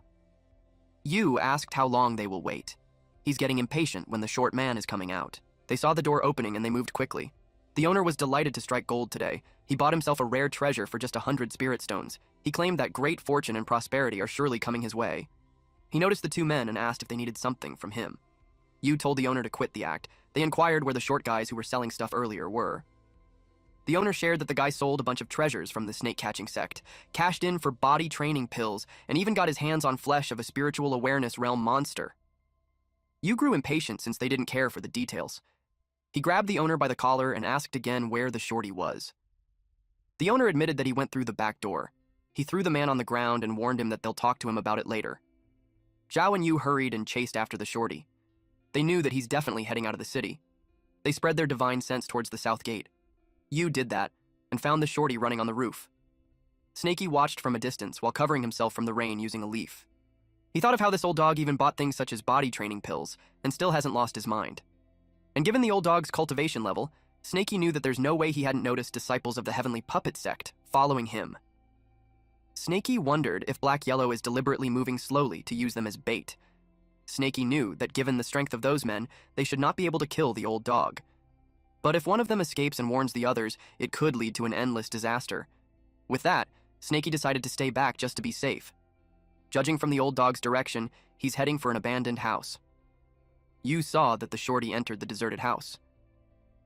Speaker 1: Yu asked how long they will wait. He's getting impatient when the short man is coming out. They saw the door opening and they moved quickly. The owner was delighted to strike gold today. He bought himself a rare treasure for just 100 spirit stones. He claimed that great fortune and prosperity are surely coming his way. He noticed the 2 men and asked if they needed something from him. Yu told the owner to quit the act. They inquired where the short guys who were selling stuff earlier were. The owner shared that the guy sold a bunch of treasures from the snake-catching sect, cashed in for body training pills, and even got his hands on flesh of a spiritual awareness realm monster. Yu grew impatient since they didn't care for the details. He grabbed the owner by the collar and asked again where the shorty was. The owner admitted that he went through the back door. He threw the man on the ground and warned him that they'll talk to him about it later. Zhao and Yu hurried and chased after the shorty. They knew that he's definitely heading out of the city. They spread their divine sense towards the south gate. Yu did that, and found the shorty running on the roof. Snaky watched from a distance while covering himself from the rain using a leaf. He thought of how this old dog even bought things such as body training pills, and still hasn't lost his mind. And given the old dog's cultivation level, Snaky knew that there's no way he hadn't noticed disciples of the Heavenly Puppet Sect following him. Snaky wondered if Yahello is deliberately moving slowly to use them as bait. Snaky knew that given the strength of those men, they should not be able to kill the old dog. But if one of them escapes and warns the others, it could lead to an endless disaster. With that, Snaky decided to stay back just to be safe. Judging from the old dog's direction, he's heading for an abandoned house. Yu saw that the shorty entered the deserted house.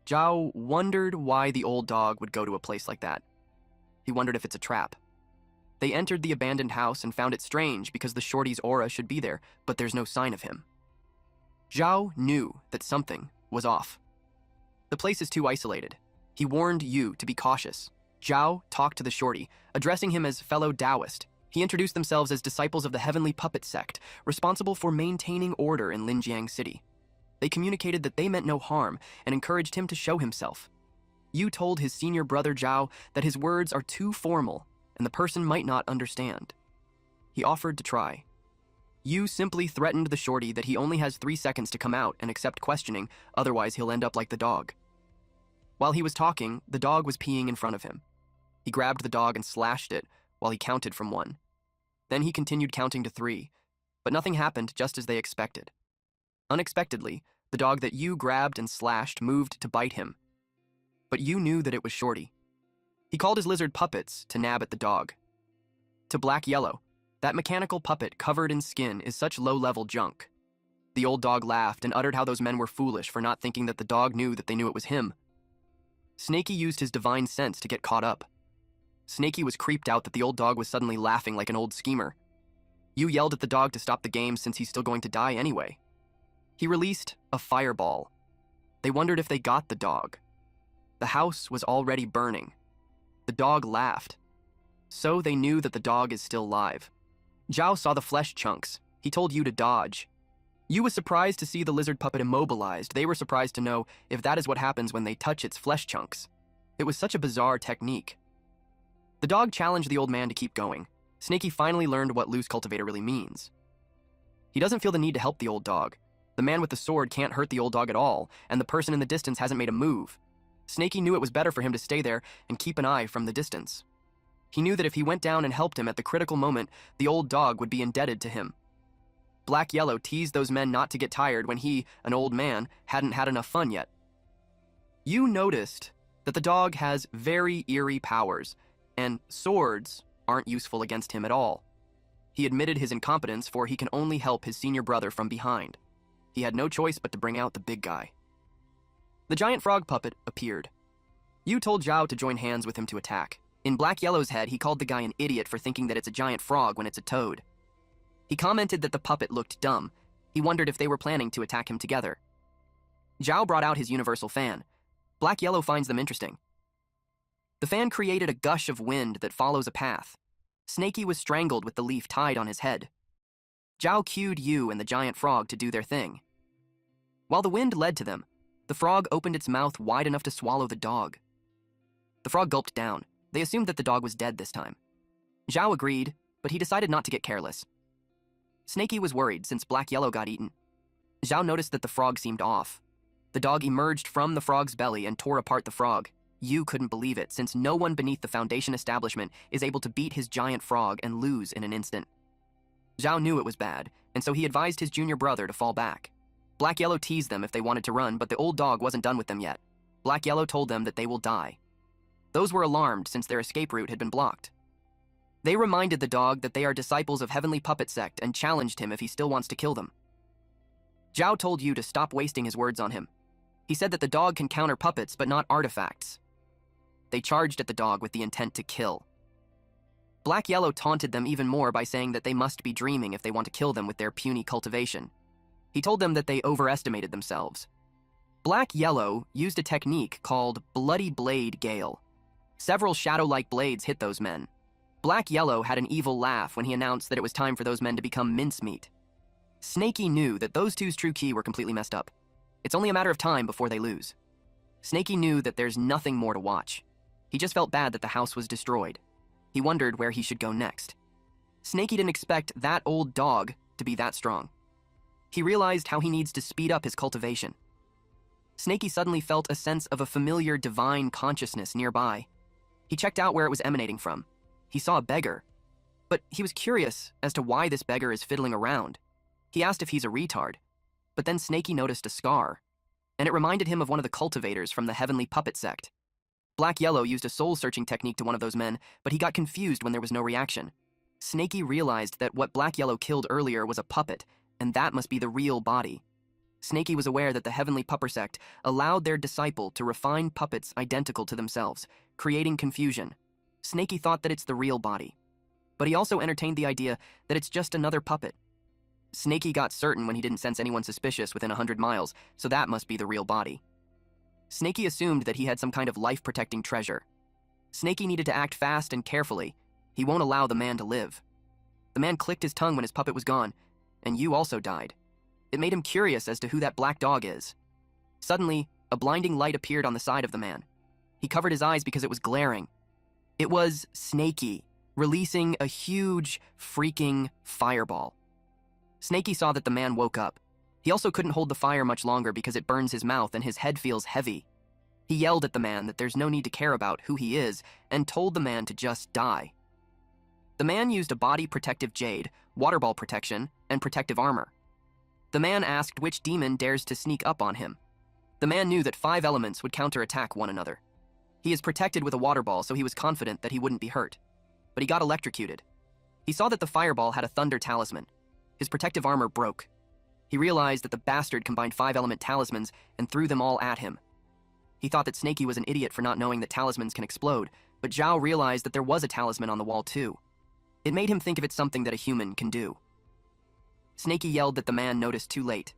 Speaker 1: Zhao wondered why the old dog would go to a place like that. He wondered if it's a trap. They entered the abandoned house and found it strange because the shorty's aura should be there, but there's no sign of him. Zhao knew that something was off. The place is too isolated. He warned Yu to be cautious. Zhao talked to the shorty, addressing him as fellow Taoist. He introduced themselves as disciples of the Heavenly Puppet Sect, responsible for maintaining order in Linjiang City. They communicated that they meant no harm and encouraged him to show himself. Yu told his senior brother Zhao that his words are too formal and the person might not understand. He offered to try. Yu simply threatened the shorty that he only has 3 seconds to come out and accept questioning, otherwise he'll end up like the dog. While he was talking, the dog was peeing in front of him. He grabbed the dog and slashed it while he counted from 1. Then he continued counting to 3, but nothing happened just as they expected. Unexpectedly, the dog that Yu grabbed and slashed moved to bite him. But Yu knew that it was Shorty. He called his lizard puppets to nab at the dog. To Yahello, that mechanical puppet covered in skin is such low-level junk. The old dog laughed and uttered how those men were foolish for not thinking that the dog knew that they knew it was him. Snaky used his divine sense to get caught up. Snaky was creeped out that the old dog was suddenly laughing like an old schemer. Yu yelled at the dog to stop the game since he's still going to die anyway. He released a fireball. They wondered if they got the dog. The house was already burning. The dog laughed. So they knew that the dog is still alive. Zhao saw the flesh chunks. He told Yu to dodge. Yu was surprised to see the lizard puppet immobilized. They were surprised to know if that is what happens when they touch its flesh chunks. It was such a bizarre technique. The dog challenged the old man to keep going. Snaky finally learned what loose cultivator really means. He doesn't feel the need to help the old dog. The man with the sword can't hurt the old dog at all, and the person in the distance hasn't made a move. Snaky knew it was better for him to stay there and keep an eye from the distance. He knew that if he went down and helped him at the critical moment, the old dog would be indebted to him. Yahello teased those men not to get tired when he, an old man, hadn't had enough fun yet. Yu noticed that the dog has very eerie powers, and swords aren't useful against him at all. He admitted his incompetence, for he can only help his senior brother from behind. He had no choice but to bring out the big guy. The giant frog puppet appeared. Yu told Zhao to join hands with him to attack. In Yahello's head, he called the guy an idiot for thinking that it's a giant frog when it's a toad. He commented that the puppet looked dumb. He wondered if they were planning to attack him together. Zhao brought out his universal fan. Yahello finds them interesting. The fan created a gush of wind that follows a path. Snaky was strangled with the leaf tied on his head. Zhao cued Yu and the giant frog to do their thing. While the wind led to them, the frog opened its mouth wide enough to swallow the dog. The frog gulped down. They assumed that the dog was dead this time. Zhao agreed, but he decided not to get careless. Snaky was worried since Yahello got eaten. Zhao noticed that the frog seemed off. The dog emerged from the frog's belly and tore apart the frog. Yu couldn't believe it, since no one beneath the Foundation establishment is able to beat his giant frog and lose in an instant. Zhao knew it was bad, and so he advised his junior brother to fall back. Yahello teased them if they wanted to run, but the old dog wasn't done with them yet. Yahello told them that they will die. Those were alarmed since their escape route had been blocked. They reminded the dog that they are disciples of Heavenly Puppet Sect and challenged him if he still wants to kill them. Zhao told Yu to stop wasting his words on him. He said that the dog can counter puppets but not artifacts. They charged at the dog with the intent to kill. Yahello taunted them even more by saying that they must be dreaming if they want to kill them with their puny cultivation. He told them that they overestimated themselves. Yahello used a technique called Bloody Blade Gale. Several shadow-like blades hit those men. Yahello had an evil laugh when he announced that it was time for those men to become mincemeat. Snaky knew that those two's true key were completely messed up. It's only a matter of time before they lose. Snaky knew that there's nothing more to watch. He just felt bad that the house was destroyed. He wondered where he should go next. Snaky didn't expect that old dog to be that strong. He realized how he needs to speed up his cultivation. Snaky suddenly felt a sense of a familiar divine consciousness nearby. He checked out where it was emanating from. He saw a beggar, but he was curious as to why this beggar is fiddling around. He asked if he's a retard, but then Snaky noticed a scar, and it reminded him of one of the cultivators from the Heavenly Puppet Sect. Yahello used a soul-searching technique to one of those men, but he got confused when there was no reaction. Snaky realized that what Yahello killed earlier was a puppet, and that must be the real body. Snaky was aware that the Heavenly Puppet Sect allowed their disciple to refine puppets identical to themselves, creating confusion. Snaky thought that it's the real body, but he also entertained the idea that it's just another puppet. Snaky got certain when he didn't sense anyone suspicious within 100 miles, so that must be the real body. Snaky assumed that he had some kind of life-protecting treasure. Snaky needed to act fast and carefully. He won't allow the man to live. The man clicked his tongue when his puppet was gone, and Yu also died. It made him curious as to who that black dog is. Suddenly, a blinding light appeared on the side of the man. He covered his eyes because it was glaring. It was Snaky, releasing a huge, freaking fireball. Snaky saw that the man woke up. He also couldn't hold the fire much longer because it burns his mouth and his head feels heavy. He yelled at the man that there's no need to care about who he is and told the man to just die. The man used a body protective jade, water ball protection, and protective armor. The man asked which demon dares to sneak up on him. The man knew that 5 elements would counterattack one another. He is protected with a water ball, so he was confident that he wouldn't be hurt. But he got electrocuted. He saw that the fireball had a thunder talisman. His protective armor broke. He realized that the bastard combined 5-element talismans and threw them all at him. He thought that Snaky was an idiot for not knowing that talismans can explode, But Zhao realized that there was a talisman on the wall too. It made him think of it something that a human can do. Snaky yelled that the man noticed too late.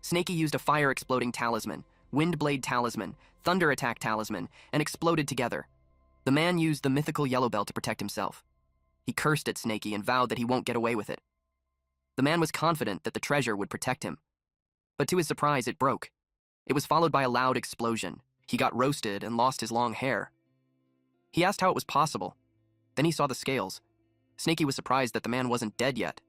Speaker 1: Snaky used a fire-exploding talisman, wind blade talisman, thunder attack talisman, and exploded together. The man used the mythical yellow bell to protect himself. He cursed at Snaky and vowed that he won't get away with it. The man was confident that the treasure would protect him. But to his surprise, it broke. It was followed by a loud explosion. He got roasted and lost his long hair. He asked how it was possible. Then he saw the scales. Snaky was surprised that the man wasn't dead yet.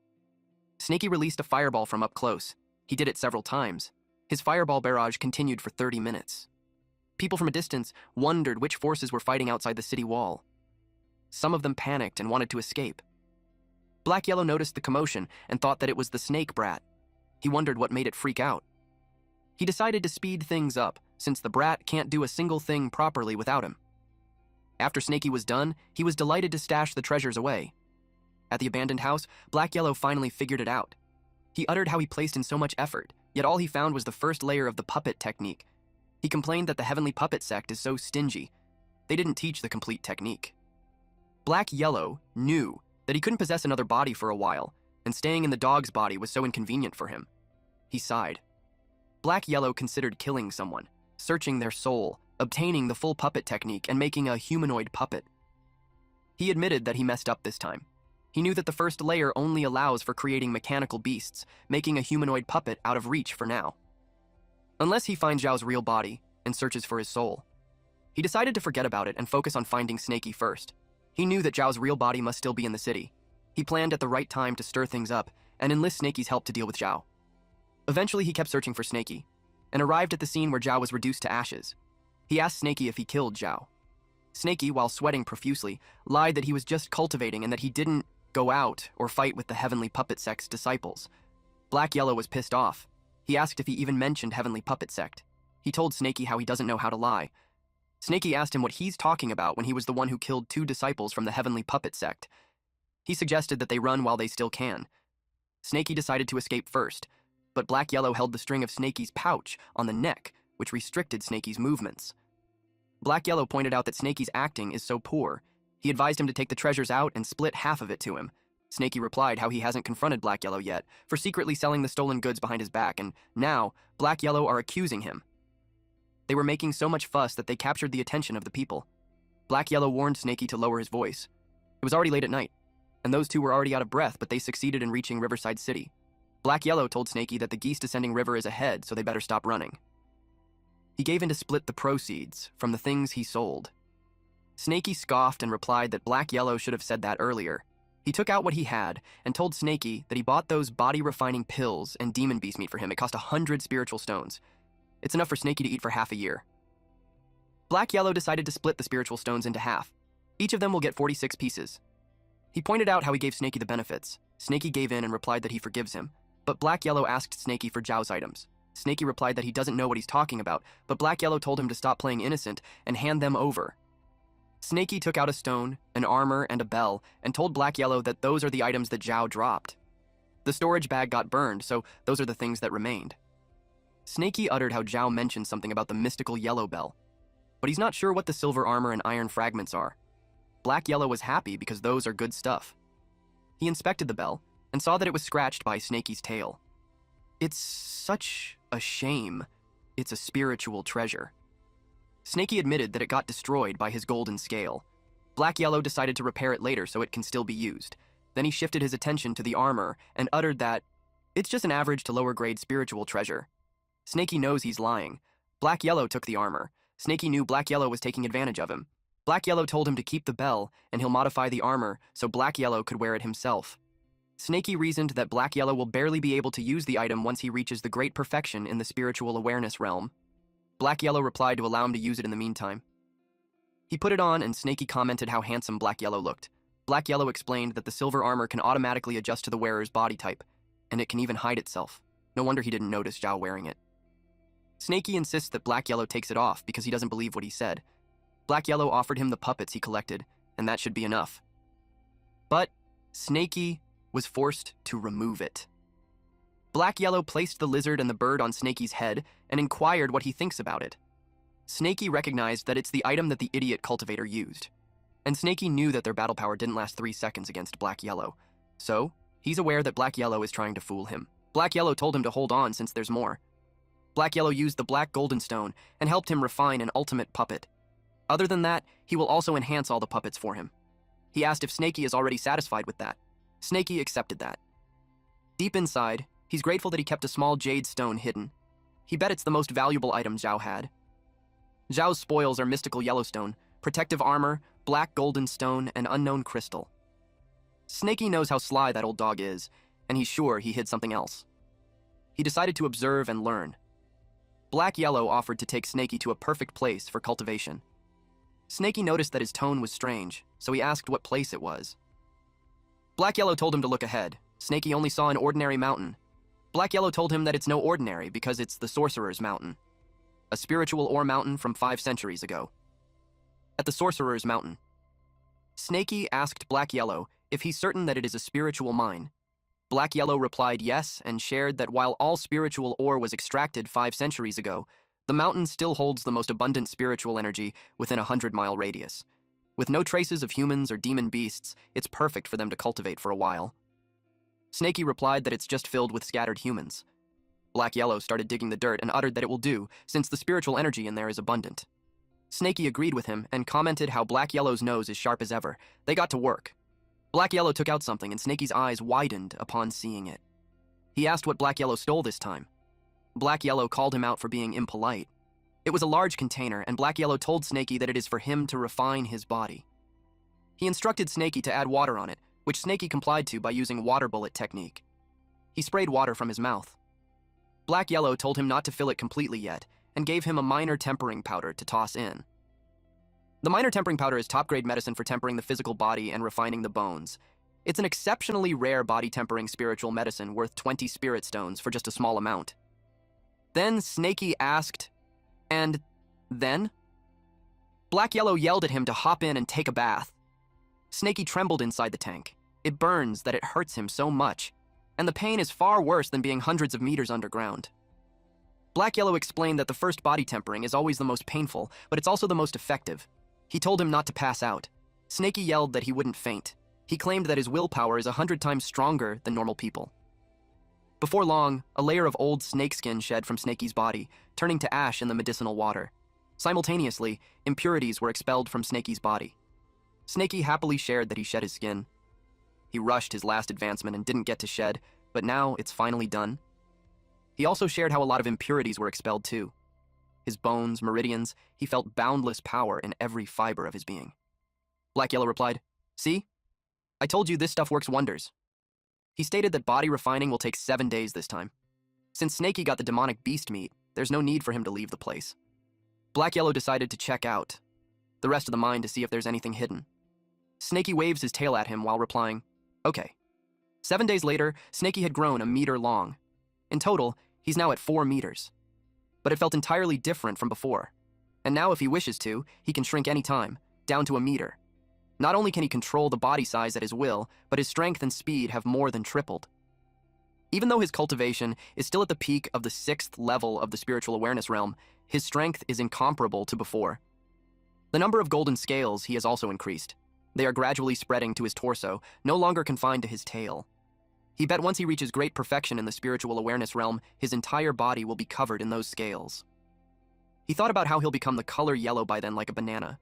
Speaker 1: Snaky released a fireball from up close. He did it several times. His fireball barrage continued for 30 minutes. People from a distance wondered which forces were fighting outside the city wall. Some of them panicked and wanted to escape. Black Yellow noticed the commotion and thought that it was the snake brat. He wondered what made it freak out. He decided to speed things up, since the brat can't do a single thing properly without him. After Snaky was done, he was delighted to stash the treasures away. At the abandoned house, Black Yellow finally figured it out. He uttered how he placed in so much effort, yet all he found was the first layer of the puppet technique. He complained that the Heavenly Puppet sect is so stingy. They didn't teach the complete technique. Black Yellow knew that he couldn't possess another body for a while, and staying in the dog's body was so inconvenient for him. He sighed. Black Yellow considered killing someone, searching their soul, obtaining the full puppet technique, and making a humanoid puppet. He admitted that he messed up this time. He knew that the first layer only allows for creating mechanical beasts, making a humanoid puppet out of reach for now. Unless he finds Zhao's real body and searches for his soul. He decided to forget about it and focus on finding Snaky first. He knew that Zhao's real body must still be in the city. He planned at the right time to stir things up and enlist Snaky's help to deal with Zhao. Eventually, he kept searching for Snaky and arrived at the scene where Zhao was reduced to ashes. He asked Snaky if he killed Zhao. Snaky, while sweating profusely, lied that he was just cultivating and that he didn't go out or fight with the Heavenly Puppet Sect's disciples. Black Yellow was pissed off. He asked if he even mentioned Heavenly Puppet Sect. He told Snaky how he doesn't know how to lie. Snaky asked him what he's talking about when he was the one who killed 2 disciples from the Heavenly Puppet Sect. He suggested that they run while they still can. Snaky decided to escape first, but Black Yellow held the string of Snaky's pouch on the neck, which restricted Snaky's movements. Black Yellow pointed out that Snaky's acting is so poor. He advised him to take the treasures out and split half of it to him. Snaky replied how he hasn't confronted Black Yellow yet for secretly selling the stolen goods behind his back, and now Black Yellow are accusing him. They were making so much fuss that they captured the attention of the people. Black Yellow warned Snaky to lower his voice. It was already late at night, and those two were already out of breath, but they succeeded in reaching Riverside City. Black Yellow told Snaky that the geese descending river is ahead, so they better stop running. He gave in to split the proceeds from the things he sold. Snaky scoffed and replied that Black Yellow should have said that earlier. He took out what he had and told Snaky that he bought those body-refining pills and demon beast meat for him. It cost 100 spiritual stones. It's enough for Snaky to eat for half a year. Black Yellow decided to split the spiritual stones into half. Each of them will get 46 pieces. He pointed out how he gave Snaky the benefits. Snaky gave in and replied that he forgives him, but Black Yellow asked Snaky for Zhao's items. Snaky replied that he doesn't know what he's talking about, but Black Yellow told him to stop playing innocent and hand them over. Snaky took out a stone, an armor, and a bell, and told Black Yellow that those are the items that Zhao dropped. The storage bag got burned, so those are the things that remained. Snaky uttered how Zhao mentioned something about the mystical yellow bell, but he's not sure what the silver armor and iron fragments are. Black Yellow was happy because those are good stuff. He inspected the bell and saw that it was scratched by Snaky's tail. It's such a shame. It's a spiritual treasure. Snaky admitted that it got destroyed by his golden scale. Black Yellow decided to repair it later so it can still be used. Then he shifted his attention to the armor and uttered that it's just an average to lower grade spiritual treasure. Snaky knows he's lying. Black Yellow took the armor. Snaky knew Black Yellow was taking advantage of him. Black Yellow told him to keep the bell and he'll modify the armor so Black Yellow could wear it himself. Snaky reasoned that Black Yellow will barely be able to use the item once he reaches the great perfection in the spiritual awareness realm. Black Yellow replied to allow him to use it in the meantime. He put it on and Snaky commented how handsome Black Yellow looked. Black Yellow explained that the silver armor can automatically adjust to the wearer's body type, and it can even hide itself. No wonder he didn't notice Zhao wearing it. Snaky insists that Black Yellow takes it off because he doesn't believe what he said. Black Yellow offered him the puppets he collected, and that should be enough. But Snaky was forced to remove it. Black Yellow placed the lizard and the bird on Snaky's head and inquired what he thinks about it. Snaky recognized that it's the item that the idiot cultivator used. And Snakey knew that their battle power didn't last 3 seconds against Black-Yellow. So, he's aware that Black-Yellow is trying to fool him. Black-Yellow told him to hold on since there's more. Black-Yellow used the Black Golden Stone and helped him refine an ultimate puppet. Other than that, he will also enhance all the puppets for him. He asked if Snakey is already satisfied with that. Snakey accepted that. Deep inside, he's grateful that he kept a small jade stone hidden. He bet it's the most valuable item Zhao had. Zhao's spoils are mystical Yellowstone, protective armor, black golden stone, and unknown crystal. Snakey knows how sly that old dog is, and he's sure he hid something else. He decided to observe and learn. Black-Yellow offered to take Snakey to a perfect place for cultivation. Snakey noticed that his tone was strange, so he asked what place it was. Black-Yellow told him to look ahead. Snakey only saw an ordinary mountain. Black-Yellow told him that it's no ordinary because it's the Sorcerer's Mountain, a spiritual ore mountain from 5 centuries ago. At the Sorcerer's Mountain, Snakey asked Black-Yellow if he's certain that it is a spiritual mine. Black-Yellow replied yes and shared that while all spiritual ore was extracted 5 centuries ago, the mountain still holds the most abundant spiritual energy within a 100-mile radius. With no traces of humans or demon beasts, it's perfect for them to cultivate for a while. Snakey replied that it's just filled with scattered humans. Black-Yellow started digging the dirt and uttered that it will do, since the spiritual energy in there is abundant. Snakey agreed with him and commented how Black-Yellow's nose is sharp as ever. They got to work. Black-Yellow took out something and Snakey's eyes widened upon seeing it. He asked what Black-Yellow stole this time. Black-Yellow called him out for being impolite. It was a large container, and Black-Yellow told Snakey that it is for him to refine his body. He instructed Snakey to add water on it, which Snakey complied to by using water bullet technique. He sprayed water from his mouth. Black-Yellow told him not to fill it completely yet, and gave him a minor tempering powder to toss in. The minor tempering powder is top-grade medicine for tempering the physical body and refining the bones. It's an exceptionally rare body-tempering spiritual medicine worth 20 spirit stones for just a small amount. Then Snakey asked, and then? Black-Yellow yelled at him to hop in and take a bath. Snakey trembled inside the tank. It burns that it hurts him so much, and the pain is far worse than being hundreds of meters underground. Black-Yellow explained that the first body tempering is always the most painful, but it's also the most effective. He told him not to pass out. Snakey yelled that he wouldn't faint. He claimed that his willpower is 100 times stronger than normal people. Before long, a layer of old snakeskin shed from Snakey's body, turning to ash in the medicinal water. Simultaneously, impurities were expelled from Snakey's body. Snakey happily shared that he shed his skin. He rushed his last advancement and didn't get to shed, but now it's finally done. He also shared how a lot of impurities were expelled too. His bones, meridians, he felt boundless power in every fiber of his being. Black-Yellow replied, "See? I told you this stuff works wonders." He stated that body refining will take 7 days this time. Since Snakey got the demonic beast meat, there's no need for him to leave the place. Black-Yellow decided to check out the rest of the mine to see if there's anything hidden. Snakey waves his tail at him while replying, "Okay." 7 days later, Snakey had grown a meter long. In total, he's now at 4 meters. But it felt entirely different from before. And now if he wishes to, he can shrink any time, down to a meter. Not only can he control the body size at his will, but his strength and speed have more than tripled. Even though his cultivation is still at the peak of the 6th level of the spiritual awareness realm, his strength is incomparable to before. The number of golden scales he has also increased. They are gradually spreading to his torso, no longer confined to his tail. He bet once he reaches great perfection in the spiritual awareness realm, his entire body will be covered in those scales. He thought about how he'll become the color yellow by then like a banana.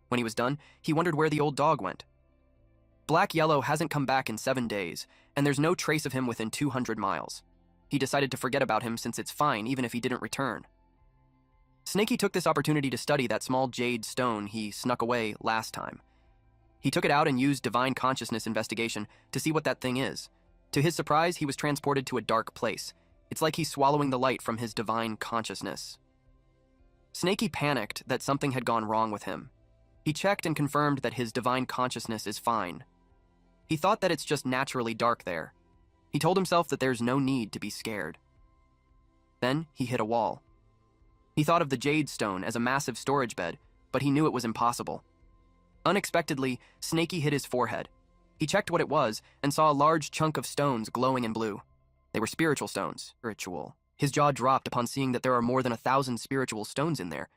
Speaker 1: When he was done, he wondered where the old dog went. Black-Yellow hasn't come back in 7 days, and there's no trace of him within 200 miles. He decided to forget about him since it's fine even if he didn't return. Snakey took this opportunity to study that small jade stone he snuck away last time. He took it out and used divine consciousness investigation to see what that thing is. To his surprise, he was transported to a dark place. It's like he's swallowing the light from his divine consciousness. Snakey panicked that something had gone wrong with him. He checked and confirmed that his divine consciousness is fine. He thought that it's just naturally dark there. He told himself that there's no need to be scared. Then he hit a wall. He thought of the jade stone as a massive storage bed, but he knew it was impossible. Unexpectedly, Snakey hit his forehead. He checked what it was and saw a large chunk of stones glowing in blue. They were spiritual stones. Spiritual. His jaw dropped upon seeing that there are more than 1,000 spiritual stones in there.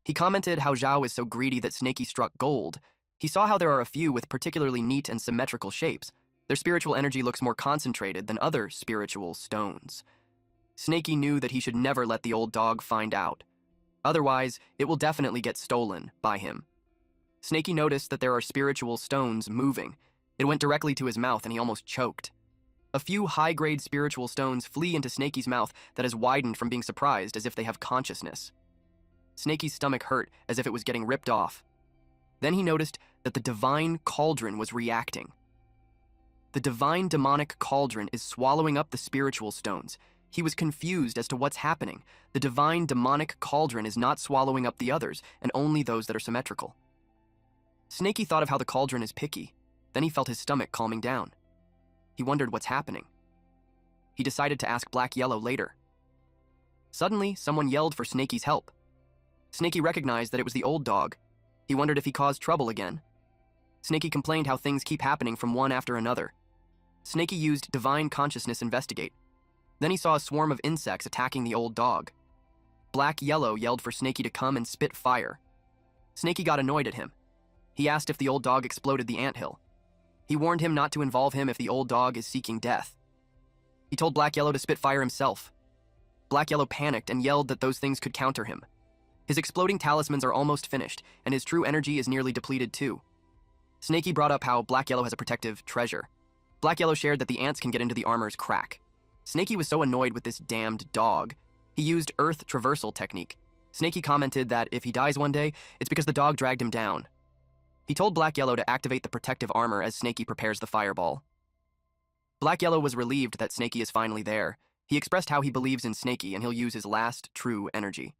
Speaker 1: He commented how Zhao is so greedy that Snakey struck gold, He saw how there are a few with particularly neat and symmetrical shapes. Their spiritual energy looks more concentrated than other spiritual stones. Snaky knew that he should never let the old dog find out. Otherwise, it will definitely get stolen by him. Snaky noticed that there are spiritual stones moving. It went directly to his mouth and he almost choked. A few high-grade spiritual stones flee into Snaky's mouth that has widened from being surprised as if they have consciousness. Snaky's stomach hurt as if it was getting ripped off. Then he noticed that the divine cauldron was reacting. The divine demonic cauldron is swallowing up the spiritual stones. He was confused as to what's happening. The divine demonic cauldron is not swallowing up the others, and only those that are symmetrical. Snaky thought of how the cauldron is picky. Then he felt his stomach calming down. He wondered what's happening. He decided to ask Black Yahello later. Suddenly, someone yelled for Snaky's help. Snaky recognized that it was the old dog. He wondered if he caused trouble again. Snaky complained how things keep happening from one after another. Snaky used divine consciousness investigate. Then he saw a swarm of insects attacking the old dog. Black Yahello yelled for Snaky to come and spit fire. Snaky got annoyed at him. He asked if the old dog exploded the anthill. He warned him not to involve him if the old dog is seeking death. He told Black Yahello to spit fire himself. Black Yahello panicked and yelled that those things could counter him. His exploding talismans are almost finished, and his true energy is nearly depleted too. Snaky brought up how Black Yahello has a protective treasure. Black Yahello shared that the ants can get into the armor's crack. Snaky was so annoyed with this damned dog. He used Earth Traversal technique. Snaky commented that if he dies one day, it's because the dog dragged him down. He told Black Yahello to activate the protective armor as Snaky prepares the fireball. Black Yahello was relieved that Snaky is finally there. He expressed how he believes in Snaky and he'll use his last true energy.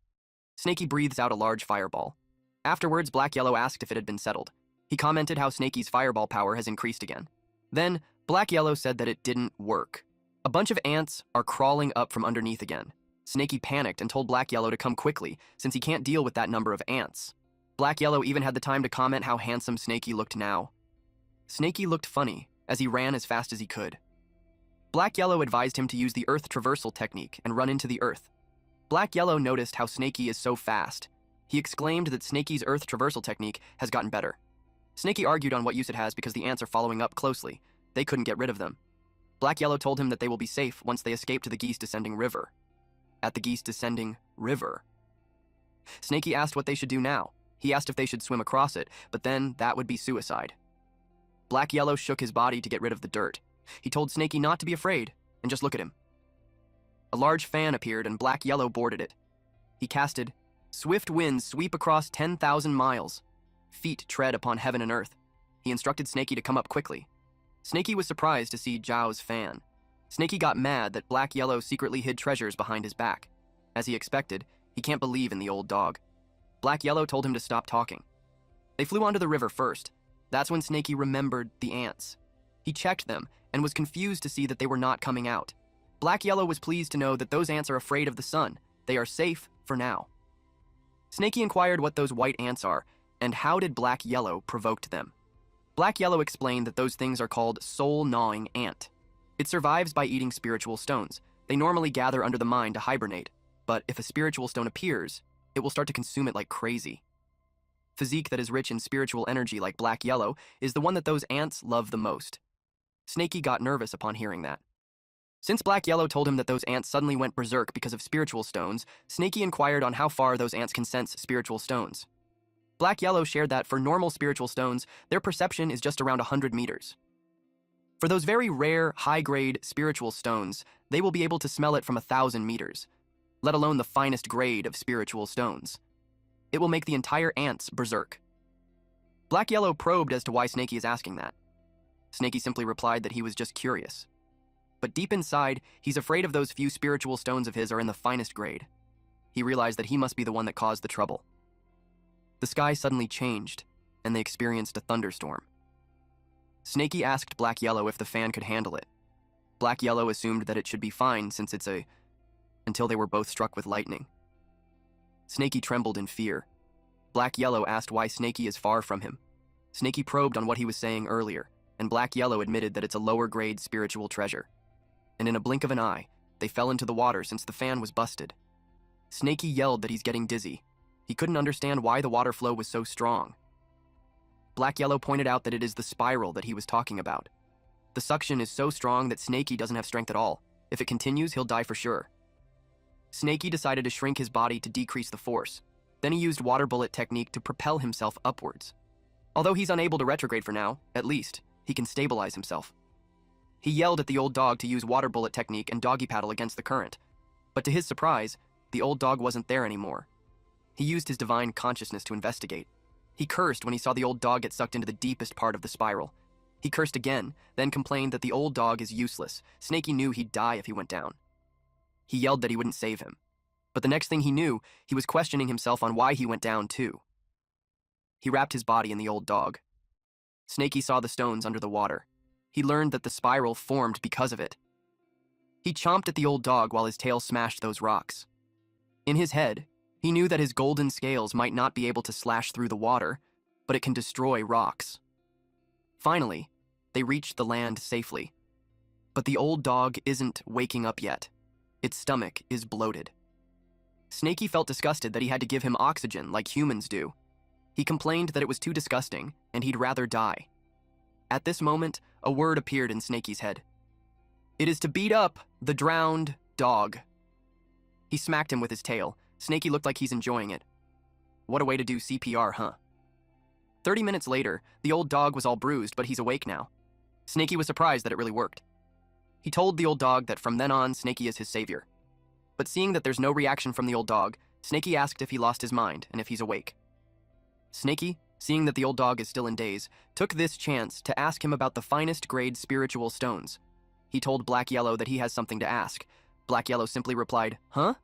Speaker 1: Snaky breathes out a large fireball. Afterwards, Black Yahello asked if it had been settled. He commented how Snaky's fireball power has increased again. Then, Black Yahello said that it didn't work. A bunch of ants are crawling up from underneath again. Snaky panicked and told Black Yahello to come quickly, since he can't deal with that number of ants. Black Yahello even had the time to comment how handsome Snaky looked now. Snaky looked funny, as he ran as fast as he could. Black Yahello advised him to use the Earth Traversal technique and run into the Earth. Black Yahello noticed how Snaky is so fast. He exclaimed that Snaky's Earth Traversal technique has gotten better. Snaky argued on what use it has because the ants are following up closely. They couldn't get rid of them. Black Yahello told him that they will be safe once they escape to the Geese Descending River. At the Geese Descending River. Snaky asked what they should do now. He asked if they should swim across it, but then that would be suicide. Black Yahello shook his body to get rid of the dirt. He told Snaky not to be afraid, and just look at him. A large fan appeared and Black Yahello boarded it. He casted, "Swift winds sweep across 10,000 miles. Feet tread upon heaven and earth." He instructed Snaky to come up quickly. Snaky was surprised to see Zhao's fan. Snaky got mad that Black Yahello secretly hid treasures behind his back. As he expected, he can't believe in the old dog. Black Yahello told him to stop talking. They flew onto the river first. That's when Snaky remembered the ants. He checked them and was confused to see that they were not coming out. Black Yahello was pleased to know that those ants are afraid of the sun. They are safe for now. Snaky inquired what those white ants are, and how did Black Yahello provoked them. Black Yahello explained that those things are called soul-gnawing ant. It survives by eating spiritual stones. They normally gather under the mind to hibernate, but if a spiritual stone appears, it will start to consume it like crazy. Physique that is rich in spiritual energy like Black Yahello is the one that those ants love the most. Snaky got nervous upon hearing that. Since Black Yahello told him that those ants suddenly went berserk because of spiritual stones, Snaky inquired on how far those ants can sense spiritual stones. Black Yahello shared that for normal spiritual stones, their perception is just around 100 meters. For those very rare, high-grade spiritual stones, they will be able to smell it from 1,000 meters, let alone the finest grade of spiritual stones. It will make the entire ants berserk. Black Yahello probed as to why Snaky is asking that. Snaky simply replied that he was just curious. But deep inside, he's afraid of those few spiritual stones of his are in the finest grade. He realized that he must be the one that caused the trouble. The sky suddenly changed, and they experienced a thunderstorm. Snaky asked Black Yahello if the fan could handle it. Black Yahello assumed that it should be fine since until they were both struck with lightning. Snaky trembled in fear. Black Yahello asked why Snaky is far from him. Snaky probed on what he was saying earlier, and Black Yahello admitted that it's a lower-grade spiritual treasure. And in a blink of an eye, they fell into the water since the fan was busted. Snaky yelled that he's getting dizzy. He couldn't understand why the water flow was so strong. Black Yellow pointed out that it is the spiral that he was talking about. The suction is so strong that Snaky doesn't have strength at all. If it continues, he'll die for sure. Snaky decided to shrink his body to decrease the force. Then he used water bullet technique to propel himself upwards. Although he's unable to retrograde for now, at least, he can stabilize himself. He yelled at the old dog to use water bullet technique and doggy paddle against the current. But to his surprise, the old dog wasn't there anymore. He used his divine consciousness to investigate. He cursed when he saw the old dog get sucked into the deepest part of the spiral. He cursed again, then complained that the old dog is useless. Snaky knew he'd die if he went down. He yelled that he wouldn't save him. But the next thing he knew, he was questioning himself on why he went down too. He wrapped his body in the old dog. Snaky saw the stones under the water. He learned that the spiral formed because of it. He chomped at the old dog while his tail smashed those rocks. In his head, he knew that his golden scales might not be able to slash through the water, but it can destroy rocks. Finally, they reached the land safely. But the old dog isn't waking up yet. Its stomach is bloated. Snaky felt disgusted that he had to give him oxygen like humans do. He complained that it was too disgusting and he'd rather die. At this moment, a word appeared in Snaky's head. It is to beat up the drowned dog. He smacked him with his tail. Snaky looked like he's enjoying it. What a way to do CPR, huh? 30 minutes later, the old dog was all bruised, but he's awake now. Snaky was surprised that it really worked. He told the old dog that from then on, Snaky is his savior. But seeing that there's no reaction from the old dog, Snaky asked if he lost his mind and if he's awake. Snaky, seeing that the old dog is still in daze, took this chance to ask him about the finest grade spiritual stones. He told Black Yellow that he has something to ask. Black Yellow simply replied, "Huh?"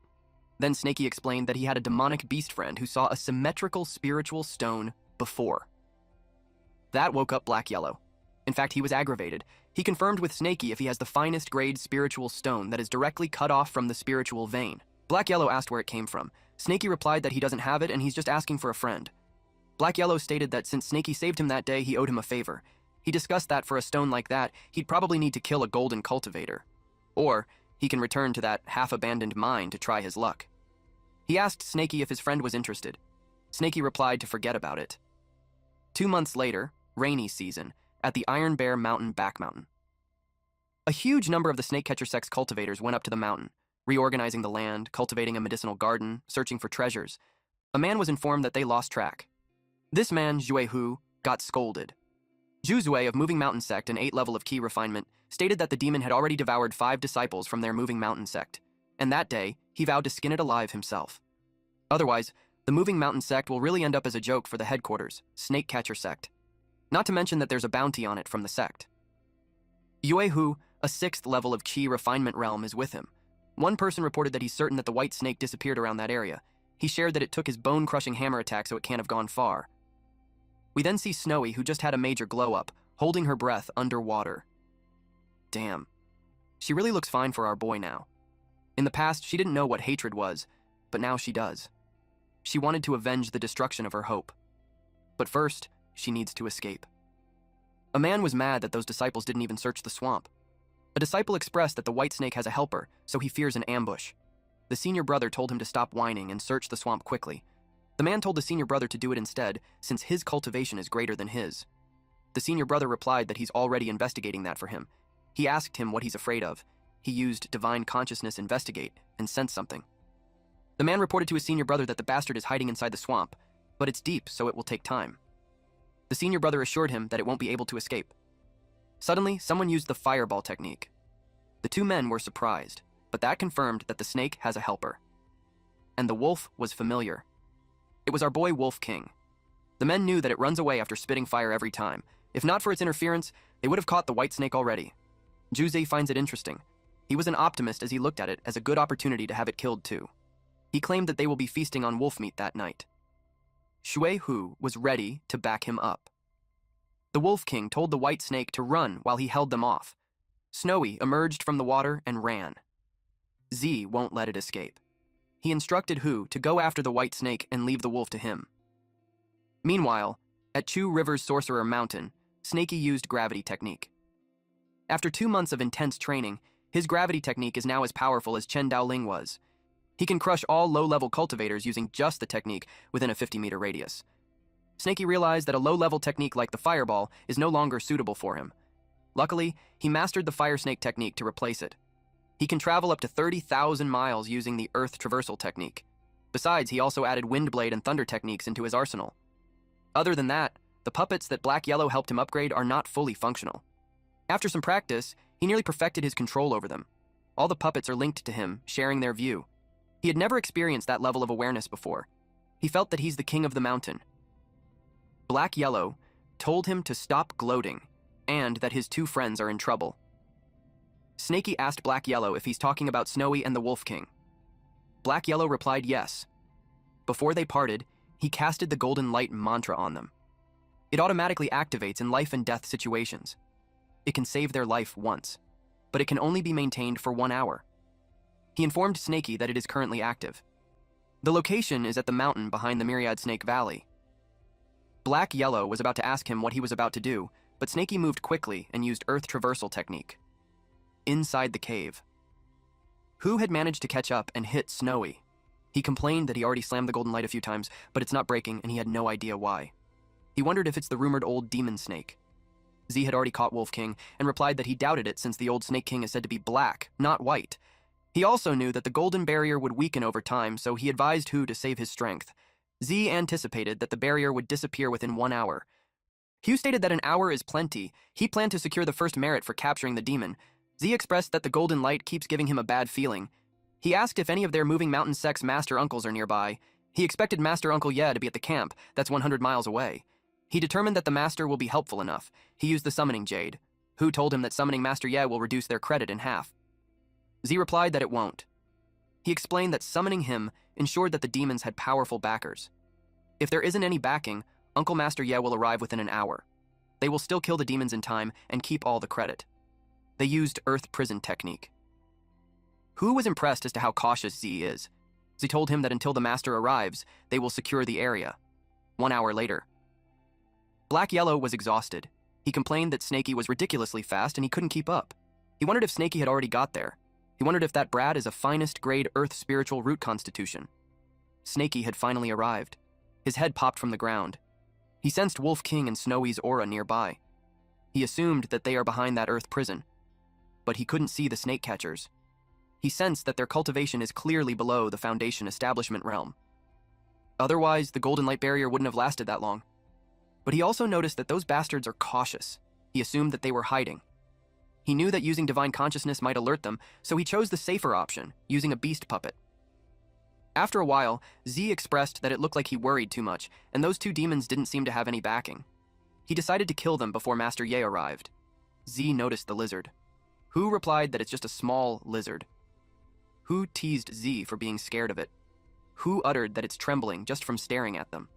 Speaker 1: Then Snaky explained that he had a demonic beast friend who saw a symmetrical spiritual stone before. That woke up Black Yellow. In fact, he was aggravated. He confirmed with Snaky if he has the finest grade spiritual stone that is directly cut off from the spiritual vein. Black Yellow asked where it came from. Snaky replied that he doesn't have it and he's just asking for a friend. Black Yellow stated that since Snaky saved him that day, he owed him a favor. He discussed that for a stone like that, he'd probably need to kill a golden cultivator. Or he can return to that half-abandoned mine to try his luck. He asked Snaky if his friend was interested. Snaky replied to forget about it. 2 months later, rainy season, at the Iron Bear Mountain back mountain. A huge number of the snakecatcher sex cultivators went up to the mountain, reorganizing the land, cultivating a medicinal garden, searching for treasures. A man was informed that they lost track. This man, Zhui Hu, got scolded. Zhu Zui of Moving Mountain Sect and 8th level of Key Refinement stated that the demon had already devoured 5 disciples from their Moving Mountain Sect, and that day, he vowed to skin it alive himself. Otherwise, the Moving Mountain Sect will really end up as a joke for the headquarters, Snakecatcher Sect. Not to mention that there's a bounty on it from the sect. Yue Hu, a 6th level of Qi Refinement Realm, is with him. One person reported that he's certain that the white snake disappeared around that area. He shared that it took his bone-crushing hammer attack so it can't have gone far. We then see Snowy, who just had a major glow-up, holding her breath underwater. Damn. She really looks fine for our boy now. In the past, she didn't know what hatred was, but now she does. She wanted to avenge the destruction of her hope. But first, she needs to escape. A man was mad that those disciples didn't even search the swamp. A disciple expressed that the white snake has a helper, so he fears an ambush. The senior brother told him to stop whining and search the swamp quickly. The man told the senior brother to do it instead, since his cultivation is greater than his. The senior brother replied that he's already investigating that for him. He asked him what he's afraid of. He used divine consciousness investigate and sensed something. The man reported to his senior brother that the bastard is hiding inside the swamp, but it's deep, so it will take time. The senior brother assured him that it won't be able to escape. Suddenly, someone used the fireball technique. The 2 men were surprised, but that confirmed that the snake has a helper. And the wolf was familiar. It was our boy Wolf King. The men knew that it runs away after spitting fire every time. If not for its interference, they would have caught the white snake already. Juzei finds it interesting. He was an optimist as he looked at it as a good opportunity to have it killed too. He claimed that they will be feasting on wolf meat that night. Shui Hu was ready to back him up. The Wolf King told the white snake to run while he held them off. Snowy emerged from the water and ran. Z won't let it escape. He instructed Hu to go after the white snake and leave the wolf to him. Meanwhile, at Chu River's Sorcerer Mountain, Snaky used gravity technique. After 2 months of intense training, his gravity technique is now as powerful as Chen Daoling was. He can crush all low-level cultivators using just the technique within a 50-meter radius. Snakey realized that a low-level technique like the fireball is no longer suitable for him. Luckily, he mastered the fire snake technique to replace it. He can travel up to 30,000 miles using the earth traversal technique. Besides, he also added windblade and thunder techniques into his arsenal. Other than that, the puppets that Yahello helped him upgrade are not fully functional. After some practice, he nearly perfected his control over them. All the puppets are linked to him, sharing their view. He had never experienced that level of awareness before. He felt that he's the king of the mountain. Yahello told him to stop gloating, and that his two friends are in trouble. Snakey asked Yahello if he's talking about Snowy and the Wolf King. Yahello replied yes. Before they parted, he casted the golden light mantra on them. It automatically activates in life and death situations. It can save their life once, but it can only be maintained for 1 hour. He informed Snakey that it is currently active. The location is at the mountain behind the Myriad Snake Valley. Yahello was about to ask him what he was about to do, but Snakey moved quickly and used earth traversal technique. Inside the cave, Who had managed to catch up and hit Snowy. He complained that he already slammed the golden light a few times, but it's not breaking and he had no idea why. He wondered if it's the rumored old demon snake. Z had already caught Wolf King and replied that he doubted it since the old Snake King is said to be black, not white. He also knew that the golden barrier would weaken over time, so he advised Hu to save his strength. Z anticipated that the barrier would disappear within 1 hour. Hu stated that an hour is plenty. He planned to secure the first merit for capturing the demon. Z expressed that the golden light keeps giving him a bad feeling. He asked if any of their moving mountain sect's master uncles are nearby. He expected Master Uncle Ye to be at the camp, that's 100 miles away. He determined that the master will be helpful enough. He used the summoning jade. Hu told him that summoning Master Ye will reduce their credit in half. Z replied that it won't. He explained that summoning him ensured that the demons had powerful backers. If there isn't any backing, Uncle Master Ye will arrive within an hour. They will still kill the demons in time and keep all the credit. They used Earth Prison technique. Hu was impressed as to how cautious Z is. Z told him that until the master arrives, they will secure the area. 1 hour later. Yahello was exhausted. He complained that Snakey was ridiculously fast and he couldn't keep up. He wondered if Snakey had already got there. He wondered if that Brad is a finest grade Earth spiritual root constitution. Snakey had finally arrived. His head popped from the ground. He sensed Wolf King and Snowy's aura nearby. He assumed that they are behind that Earth prison. But he couldn't see the snake catchers. He sensed that their cultivation is clearly below the Foundation establishment realm. Otherwise, the golden light barrier wouldn't have lasted that long. But he also noticed that those bastards are cautious. He assumed that they were hiding. He knew that using divine consciousness might alert them, so he chose the safer option, using a beast puppet. After a while, Z expressed that it looked like he worried too much, and those two demons didn't seem to have any backing. He decided to kill them before Master Ye arrived. Z noticed the lizard. Hu replied that it's just a small lizard. Hu teased Z for being scared of it. Hu uttered that it's trembling just from staring at them.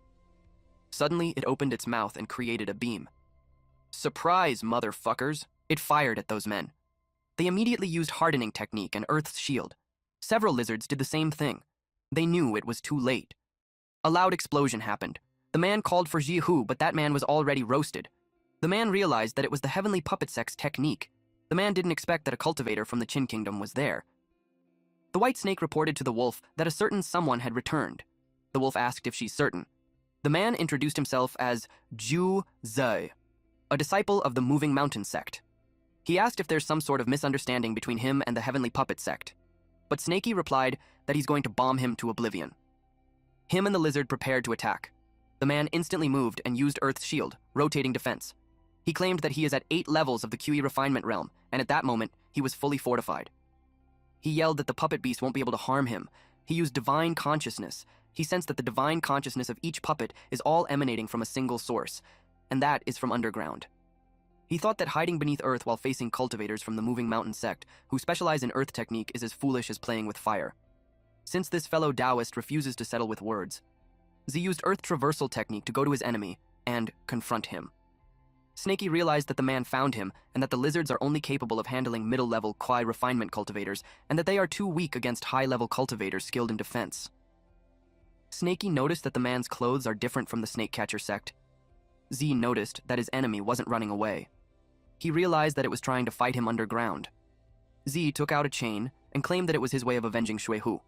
Speaker 1: Suddenly, it opened its mouth and created a beam. Surprise, motherfuckers! It fired at those men. They immediately used hardening technique and Earth's shield. Several lizards did the same thing. They knew it was too late. A loud explosion happened. The man called for Ji Hu, but that man was already roasted. The man realized that it was the Heavenly Puppet Sect's technique. The man didn't expect that a cultivator from the Qin Kingdom was there. The white snake reported to the wolf that a certain someone had returned. The wolf asked if she's certain. The man introduced himself as Ju Zhe, a disciple of the Moving Mountain Sect. He asked if there's some sort of misunderstanding between him and the Heavenly Puppet Sect. But Snakey replied that he's going to bomb him to oblivion. Him and the lizard prepared to attack. The man instantly moved and used Earth's shield, rotating defense. He claimed that he is at 8 levels of the QE refinement realm, and at that moment, he was fully fortified. He yelled that the puppet beast won't be able to harm him. He used divine consciousness. He sensed that the divine consciousness of each puppet is all emanating from a single source, and that is from underground. He thought that hiding beneath Earth while facing cultivators from the Moving Mountain Sect, who specialize in Earth technique, is as foolish as playing with fire. Since this fellow Taoist refuses to settle with words, Z used Earth traversal technique to go to his enemy and confront him. Snakey realized that the man found him and that the lizards are only capable of handling middle-level Kwai refinement cultivators and that they are too weak against high-level cultivators skilled in defense. Snakey noticed that the man's clothes are different from the snake catcher sect. Z noticed that his enemy wasn't running away. He realized that it was trying to fight him underground. Z took out a chain and claimed that it was his way of avenging Shui Hu.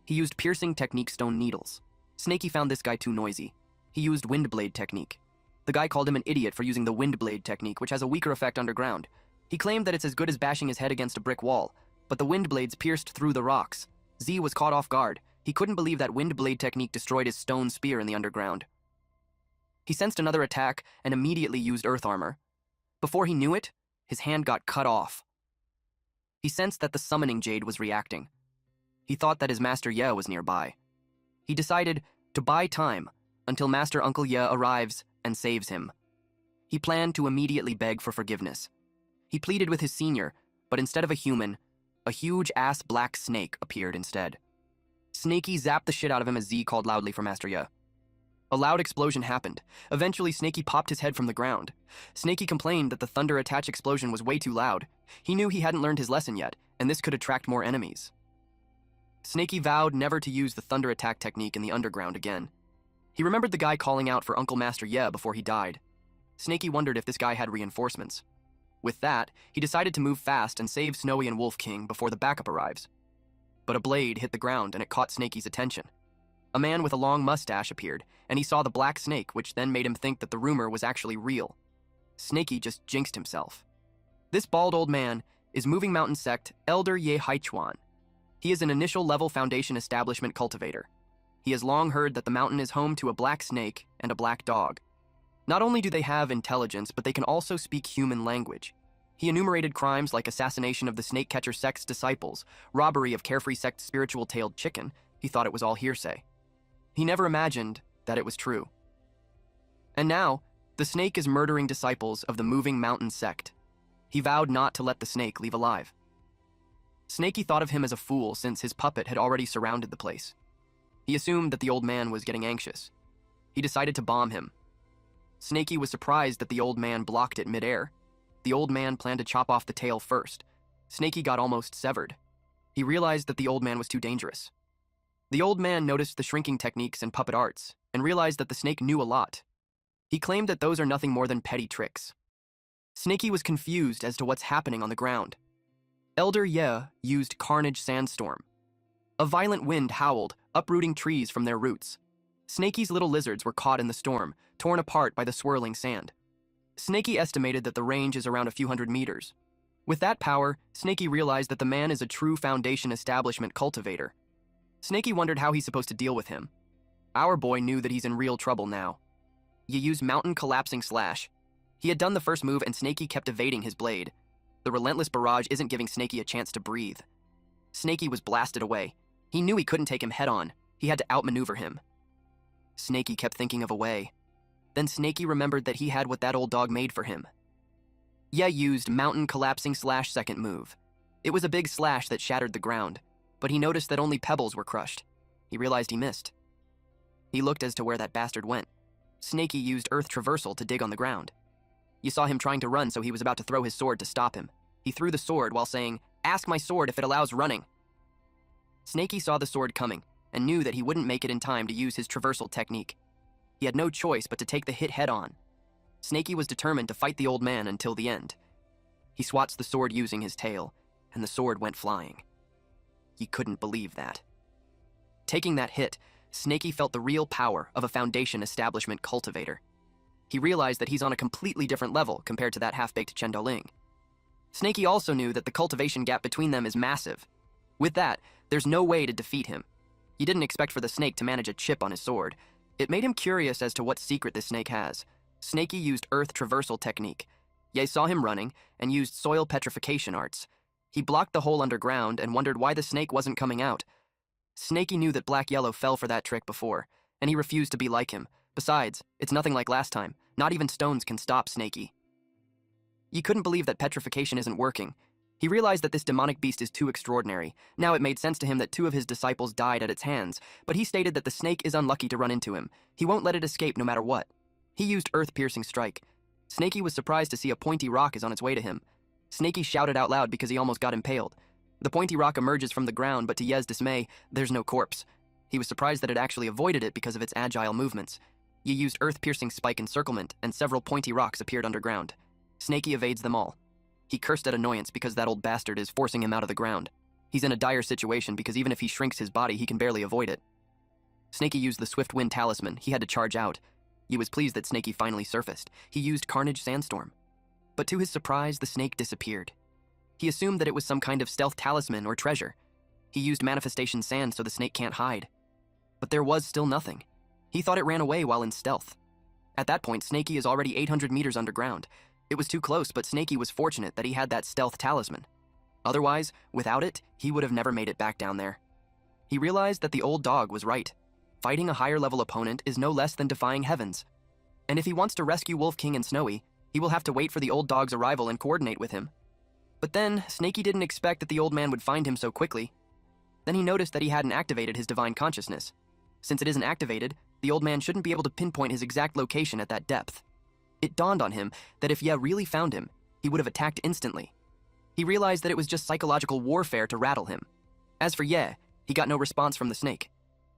Speaker 1: He used piercing technique stone needles. Snakey found this guy too noisy. He used wind blade technique. The guy called him an idiot for using the wind blade technique, which has a weaker effect underground. He claimed that it's as good as bashing his head against a brick wall, but the wind blades pierced through the rocks. Z was caught off guard. He couldn't believe that wind blade technique destroyed his stone spear in the underground. He sensed another attack and immediately used earth armor. Before he knew it, his hand got cut off. He sensed that the summoning jade was reacting. He thought that his Master Ye was nearby. He decided to buy time until Master Uncle Ye arrives and saves him. He planned to immediately beg for forgiveness. He pleaded with his senior, but instead of a human, a huge-ass black snake appeared instead. Snakey zapped the shit out of him as Z called loudly for Master Ye. A loud explosion happened. Eventually, Snakey popped his head from the ground. Snakey complained that the thunder-attach explosion was way too loud. He knew he hadn't learned his lesson yet, and this could attract more enemies. Snakey vowed never to use the thunder attack technique in the underground again. He remembered the guy calling out for Uncle Master Ye before he died. Snakey wondered if this guy had reinforcements. With that, he decided to move fast and save Snowy and Wolf King before the backup arrives. But a blade hit the ground and it caught Snakey's attention. A man with a long mustache appeared, and he saw the black snake, which then made him think that the rumor was actually real. Snakey just jinxed himself. This bald old man is Moving Mountain Sect Elder Ye Haichuan. He is an initial level foundation establishment cultivator. He has long heard that the mountain is home to a black snake and a black dog. Not only do they have intelligence, but they can also speak human language. He enumerated crimes like assassination of the Snake Catcher sect's disciples, robbery of Carefree sect's spiritual-tailed chicken. He thought it was all hearsay. He never imagined that it was true. And now, the snake is murdering disciples of the Moving Mountain sect. He vowed not to let the snake leave alive. Snakey thought of him as a fool since his puppet had already surrounded the place. He assumed that the old man was getting anxious. He decided to bomb him. Snakey was surprised that the old man blocked it midair. The old man planned to chop off the tail first. Snakey got almost severed. He realized that the old man was too dangerous. The old man noticed the shrinking techniques and puppet arts and realized that the snake knew a lot. He claimed that those are nothing more than petty tricks. Snakey was confused as to what's happening on the ground. Elder Ye used Carnage Sandstorm. A violent wind howled, uprooting trees from their roots. Snakey's little lizards were caught in the storm, torn apart by the swirling sand. Snakey estimated that the range is around a few hundred meters. With that power, Snakey realized that the man is a true foundation establishment cultivator. Snakey wondered how he's supposed to deal with him. Our boy knew that he's in real trouble now. You use Mountain Collapsing Slash. He had done the first move and Snakey kept evading his blade. The relentless barrage isn't giving Snakey a chance to breathe. Snakey was blasted away. He knew he couldn't take him head-on. He had to outmaneuver him. Snakey kept thinking of a way. Then Snakey remembered that he had what that old dog made for him. Ye used Mountain Collapsing Slash second move. It was a big slash that shattered the ground, but he noticed that only pebbles were crushed. He realized he missed. He looked as to where that bastard went. Snakey used Earth Traversal to dig on the ground. You saw him trying to run, so he was about to throw his sword to stop him. He threw the sword while saying, "Ask my sword if it allows running." Snakey saw the sword coming and knew that he wouldn't make it in time to use his traversal technique. He had no choice but to take the hit head-on. Snakey was determined to fight the old man until the end. He swats the sword using his tail, and the sword went flying. He couldn't believe that. Taking that hit, Snakey felt the real power of a foundation establishment cultivator. He realized that he's on a completely different level compared to that half-baked Chendoling. Snakey also knew that the cultivation gap between them is massive. With that, there's no way to defeat him. He didn't expect for the snake to manage a chip on his sword. It made him curious as to what secret this snake has. Snakey used Earth Traversal technique. Ye saw him running and used Soil Petrification arts. He blocked the hole underground and wondered why the snake wasn't coming out. Snakey knew that Black Yellow fell for that trick before, and he refused to be like him. Besides, it's nothing like last time. Not even stones can stop Snakey. He couldn't believe that petrification isn't working. He realized that this demonic beast is too extraordinary. Now it made sense to him that 2 of his disciples died at its hands, but he stated that the snake is unlucky to run into him. He won't let it escape no matter what. He used Earth-Piercing Strike. Snakey was surprised to see a pointy rock is on its way to him. Snakey shouted out loud because he almost got impaled. The pointy rock emerges from the ground, but to Ye's dismay, there's no corpse. He was surprised that it actually avoided it because of its agile movements. Ye used Earth-Piercing Spike Encirclement, and several pointy rocks appeared underground. Snakey evades them all. He cursed at annoyance because that old bastard is forcing him out of the ground. He's in a dire situation because even if he shrinks his body, he can barely avoid it. Snakey used the Swift Wind Talisman. He had to charge out. Ye was pleased that Snaky finally surfaced. He used Carnage Sandstorm. But to his surprise, the snake disappeared. He assumed that it was some kind of stealth talisman or treasure. He used Manifestation Sand so the snake can't hide. But there was still nothing. He thought it ran away while in stealth. At that point, Snaky is already 800 meters underground. It was too close, but Snaky was fortunate that he had that stealth talisman. Otherwise, without it, he would have never made it back down there. He realized that the old dog was right. Fighting a higher-level opponent is no less than defying heavens. And if he wants to rescue Wolf King and Snowy, he will have to wait for the old dog's arrival and coordinate with him. But then, Snaky didn't expect that the old man would find him so quickly. Then he noticed that he hadn't activated his divine consciousness. Since it isn't activated, the old man shouldn't be able to pinpoint his exact location at that depth. It dawned on him that if Ye really found him, he would have attacked instantly. He realized that it was just psychological warfare to rattle him. As for Ye, he got no response from the snake.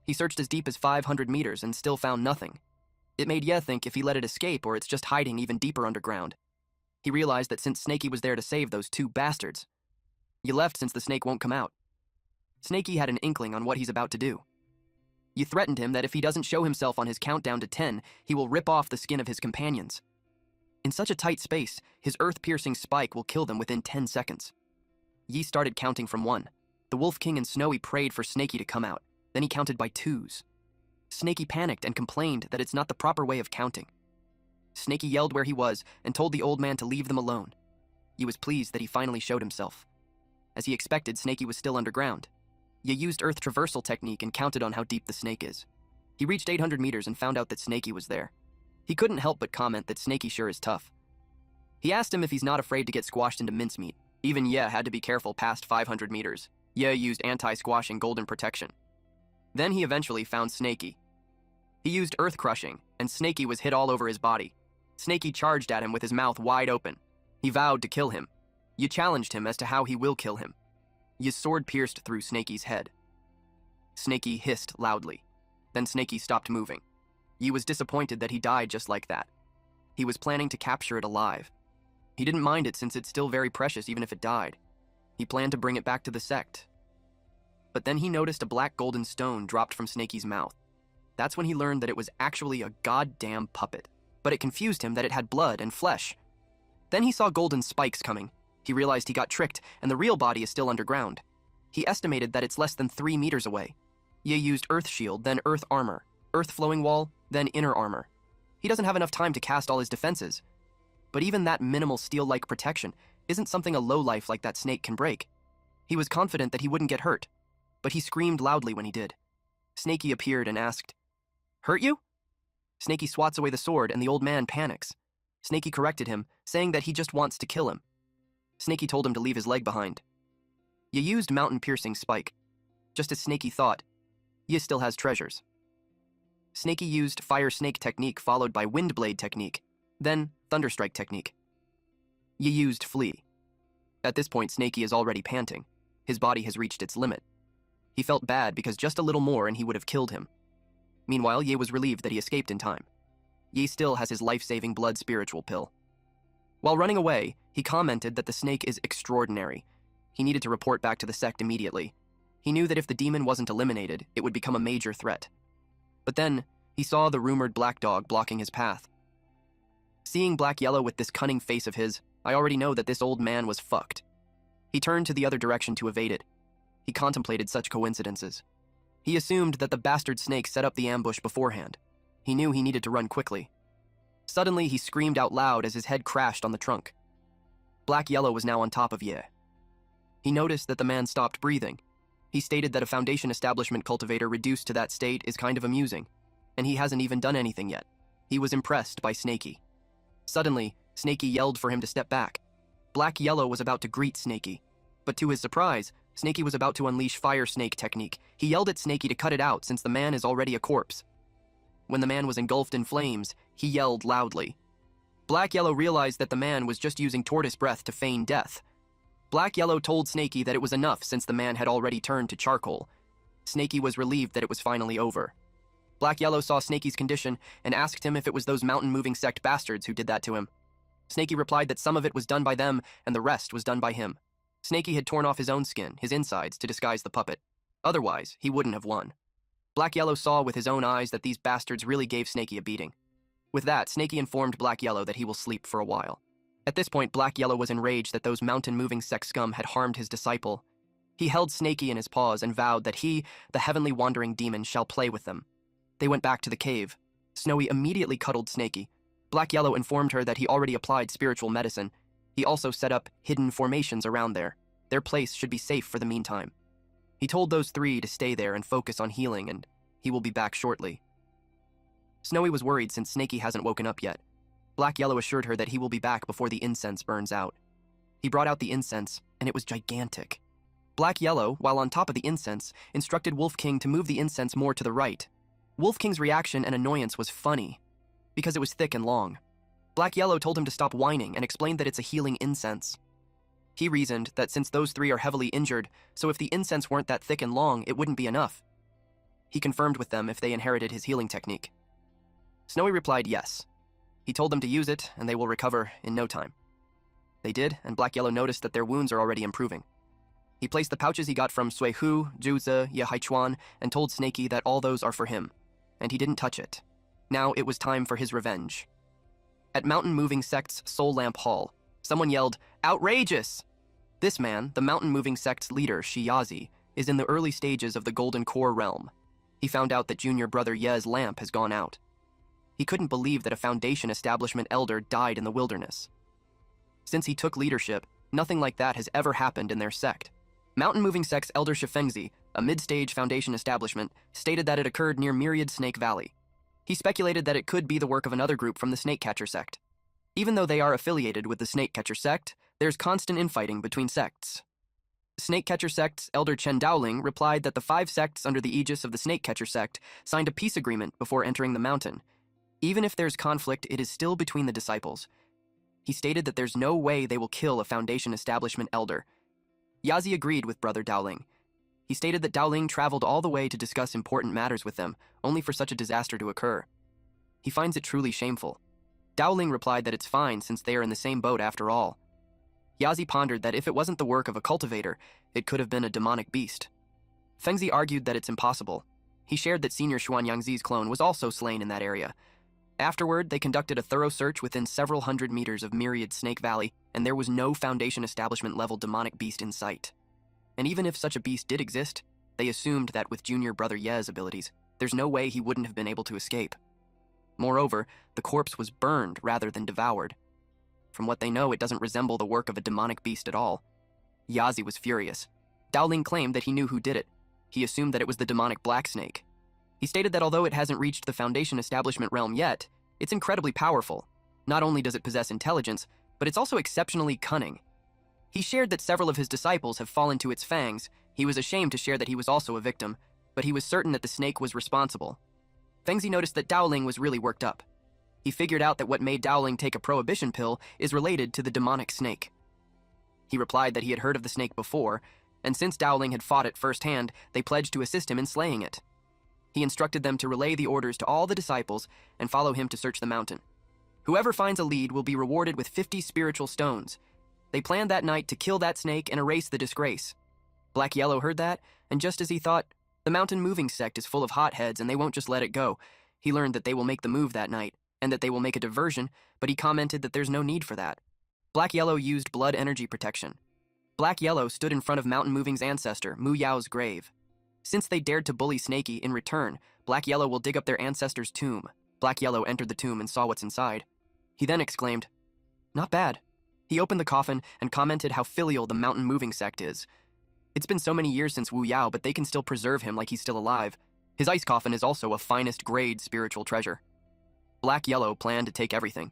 Speaker 1: He searched as deep as 500 meters and still found nothing. It made Ye think if he let it escape or it's just hiding even deeper underground. He realized that since Snaky was there to save those two bastards, Ye left since the snake won't come out. Snaky had an inkling on what he's about to do. Ye threatened him that if he doesn't show himself on his countdown to 10, he will rip off the skin of his companions. In such a tight space, his earth-piercing spike will kill them within 10 seconds. Ye started counting from 1. The Wolf King and Snowy prayed for Snaky to come out. Then he counted by 2s. Snaky panicked and complained that it's not the proper way of counting. Snaky yelled where he was and told the old man to leave them alone. Ye was pleased that he finally showed himself. As he expected, Snaky was still underground. Ye used Earth Traversal technique and counted on how deep the snake is. He reached 800 meters and found out that Snaky was there. He couldn't help but comment that Snaky sure is tough. He asked him if he's not afraid to get squashed into mincemeat. Even Ye had to be careful past 500 meters. Ye used anti-squashing golden protection. Then he eventually found Snaky. He used Earth Crushing, and Snaky was hit all over his body. Snaky charged at him with his mouth wide open. He vowed to kill him. Ye challenged him as to how he will kill him. Ye's sword pierced through Snaky's head. Snaky hissed loudly. Then Snaky stopped moving. Ye was disappointed that he died just like that. He was planning to capture it alive. He didn't mind it since it's still very precious even if it died. He planned to bring it back to the sect. But then he noticed a black golden stone dropped from Snaky's mouth. That's when he learned that it was actually a goddamn puppet. But it confused him that it had blood and flesh. Then he saw golden spikes coming. He realized he got tricked, and the real body is still underground. He estimated that it's less than 3 meters away. Ye used Earth Shield, then Earth Armor, Earth Flowing Wall, then Inner Armor. He doesn't have enough time to cast all his defenses. But even that minimal steel-like protection isn't something a lowlife like that snake can break. He was confident that he wouldn't get hurt, but he screamed loudly when he did. Snaky appeared and asked, "Hurt you?" Snaky swats away the sword, and the old man panics. Snaky corrected him, saying that he just wants to kill him. Snaky told him to leave his leg behind. Ye used mountain-piercing spike. Just as Snaky thought, Ye still has treasures. Snaky used Fire Snake technique followed by Wind Blade technique, then Thunderstrike technique. Ye used Flee. At this point, Snaky is already panting. His body has reached its limit. He felt bad because just a little more and he would have killed him. Meanwhile, Ye was relieved that he escaped in time. Ye still has his life-saving blood spiritual pill. While running away, he commented that the snake is extraordinary. He needed to report back to the sect immediately. He knew that if the demon wasn't eliminated, it would become a major threat. But then, he saw the rumored black dog blocking his path. Seeing Black Yellow with this cunning face of his, I already know that this old man was fucked. He turned to the other direction to evade it. He contemplated such coincidences. He assumed that the bastard snake set up the ambush beforehand. He knew he needed to run quickly. Suddenly, he screamed out loud as his head crashed on the trunk. Black Yellow was now on top of Ye. He noticed that the man stopped breathing. He stated that a Foundation establishment cultivator reduced to that state is kind of amusing, and he hasn't even done anything yet. He was impressed by Snaky. Suddenly, Snaky yelled for him to step back. Black Yellow was about to greet Snaky, but to his surprise, Snaky was about to unleash Fire Snake technique. He yelled at Snaky to cut it out since the man is already a corpse. When the man was engulfed in flames, he yelled loudly. Black Yellow realized that the man was just using tortoise breath to feign death. Black Yellow told Snaky that it was enough since the man had already turned to charcoal. Snaky was relieved that it was finally over. Black Yellow saw Snaky's condition and asked him if it was those mountain-moving sect bastards who did that to him. Snaky replied that some of it was done by them and the rest was done by him. Snaky had torn off his own skin, his insides, to disguise the puppet. Otherwise, he wouldn't have won. Black Yellow saw with his own eyes that these bastards really gave Snaky a beating. With that, Snaky informed Black Yellow that he will sleep for a while. At this point, Black Yellow was enraged that those mountain-moving sex scum had harmed his disciple. He held Snaky in his paws and vowed that he, the heavenly wandering demon, shall play with them. They went back to the cave. Snowy immediately cuddled Snaky. Black Yellow informed her that he already applied spiritual medicine. He also set up hidden formations around there. Their place should be safe for the meantime. He told those three to stay there and focus on healing, and he will be back shortly. Snowy was worried since Snaky hasn't woken up yet. Black Yellow assured her that he will be back before the incense burns out. He brought out the incense, and it was gigantic. Black Yellow, while on top of the incense, instructed Wolf King to move the incense more to the right. Wolf King's reaction and annoyance was funny, because it was thick and long. Black Yellow told him to stop whining and explained that it's a healing incense. He reasoned that since those three are heavily injured, so if the incense weren't that thick and long, it wouldn't be enough. He confirmed with them if they inherited his healing technique. Snowy replied yes. He told them to use it, and they will recover in no time. They did, and Black Yellow noticed that their wounds are already improving. He placed the pouches he got from Sui Hu, Juzi, Yehaichuan, and told Snaky that all those are for him, and he didn't touch it. Now it was time for his revenge. At Mountain Moving Sect's Soul Lamp Hall, someone yelled, "Outrageous!" This man, the Mountain Moving Sect's leader, Shiyazi, is in the early stages of the Golden Core realm. He found out that junior brother Ye's lamp has gone out. He couldn't believe that a Foundation Establishment elder died in the wilderness. Since he took leadership, nothing like that has ever happened in their sect. Mountain Moving Sect's elder Shifengzi, a mid-stage Foundation establishment, stated that it occurred near Myriad Snake Valley. He speculated that it could be the work of another group from the Snakecatcher sect. Even though they are affiliated with the Snakecatcher sect, there's constant infighting between sects. Snakecatcher sect's elder Chen Dowling replied that the 5 sects under the aegis of the Snakecatcher sect signed a peace agreement before entering the mountain. Even if there's conflict, it is still between the disciples. He stated that there's no way they will kill a Foundation Establishment elder. Yazi agreed with Brother Dowling. He stated that Dowling traveled all the way to discuss important matters with them, only for such a disaster to occur. He finds it truly shameful. Dowling replied that it's fine since they are in the same boat after all. Yazi pondered that if it wasn't the work of a cultivator, it could have been a demonic beast. Fengzi argued that it's impossible. He shared that Senior Xuanyangzi's clone was also slain in that area. Afterward, they conducted a thorough search within several hundred meters of Myriad Snake Valley, and there was no Foundation Establishment-level demonic beast in sight. And even if such a beast did exist, they assumed that with junior brother Ye's abilities, there's no way he wouldn't have been able to escape. Moreover, the corpse was burned rather than devoured. From what they know, it doesn't resemble the work of a demonic beast at all. Yazi was furious. Dowling claimed that he knew who did it. He assumed that it was the demonic black snake. He stated that although it hasn't reached the Foundation Establishment realm yet, it's incredibly powerful. Not only does it possess intelligence, but it's also exceptionally cunning. He shared that several of his disciples have fallen to its fangs. He was ashamed to share that he was also a victim, but he was certain that the snake was responsible. Fengzi noticed that Dowling was really worked up. He figured out that what made Dowling take a prohibition pill is related to the demonic snake. He replied that he had heard of the snake before, and since Dowling had fought it firsthand, they pledged to assist him in slaying it. He instructed them to relay the orders to all the disciples and follow him to search the mountain. Whoever finds a lead will be rewarded with 50 spiritual stones. They planned that night to kill that snake and erase the disgrace. Black Yellow heard that, and just as he thought, the Mountain Moving Sect is full of hotheads and they won't just let it go, he learned that they will make the move that night, and that they will make a diversion, but he commented that there's no need for that. Black Yellow used blood energy protection. Black Yellow stood in front of Mountain Moving's ancestor, Mu Yao's grave. Since they dared to bully Snaky in return, Black Yellow will dig up their ancestor's tomb. Black Yellow entered the tomb and saw what's inside. He then exclaimed, "Not bad." He opened the coffin and commented how filial the Mountain Moving Sect is. It's been so many years since Wu Yao, but they can still preserve him like he's still alive. His ice coffin is also a finest grade spiritual treasure. Black Yellow planned to take everything,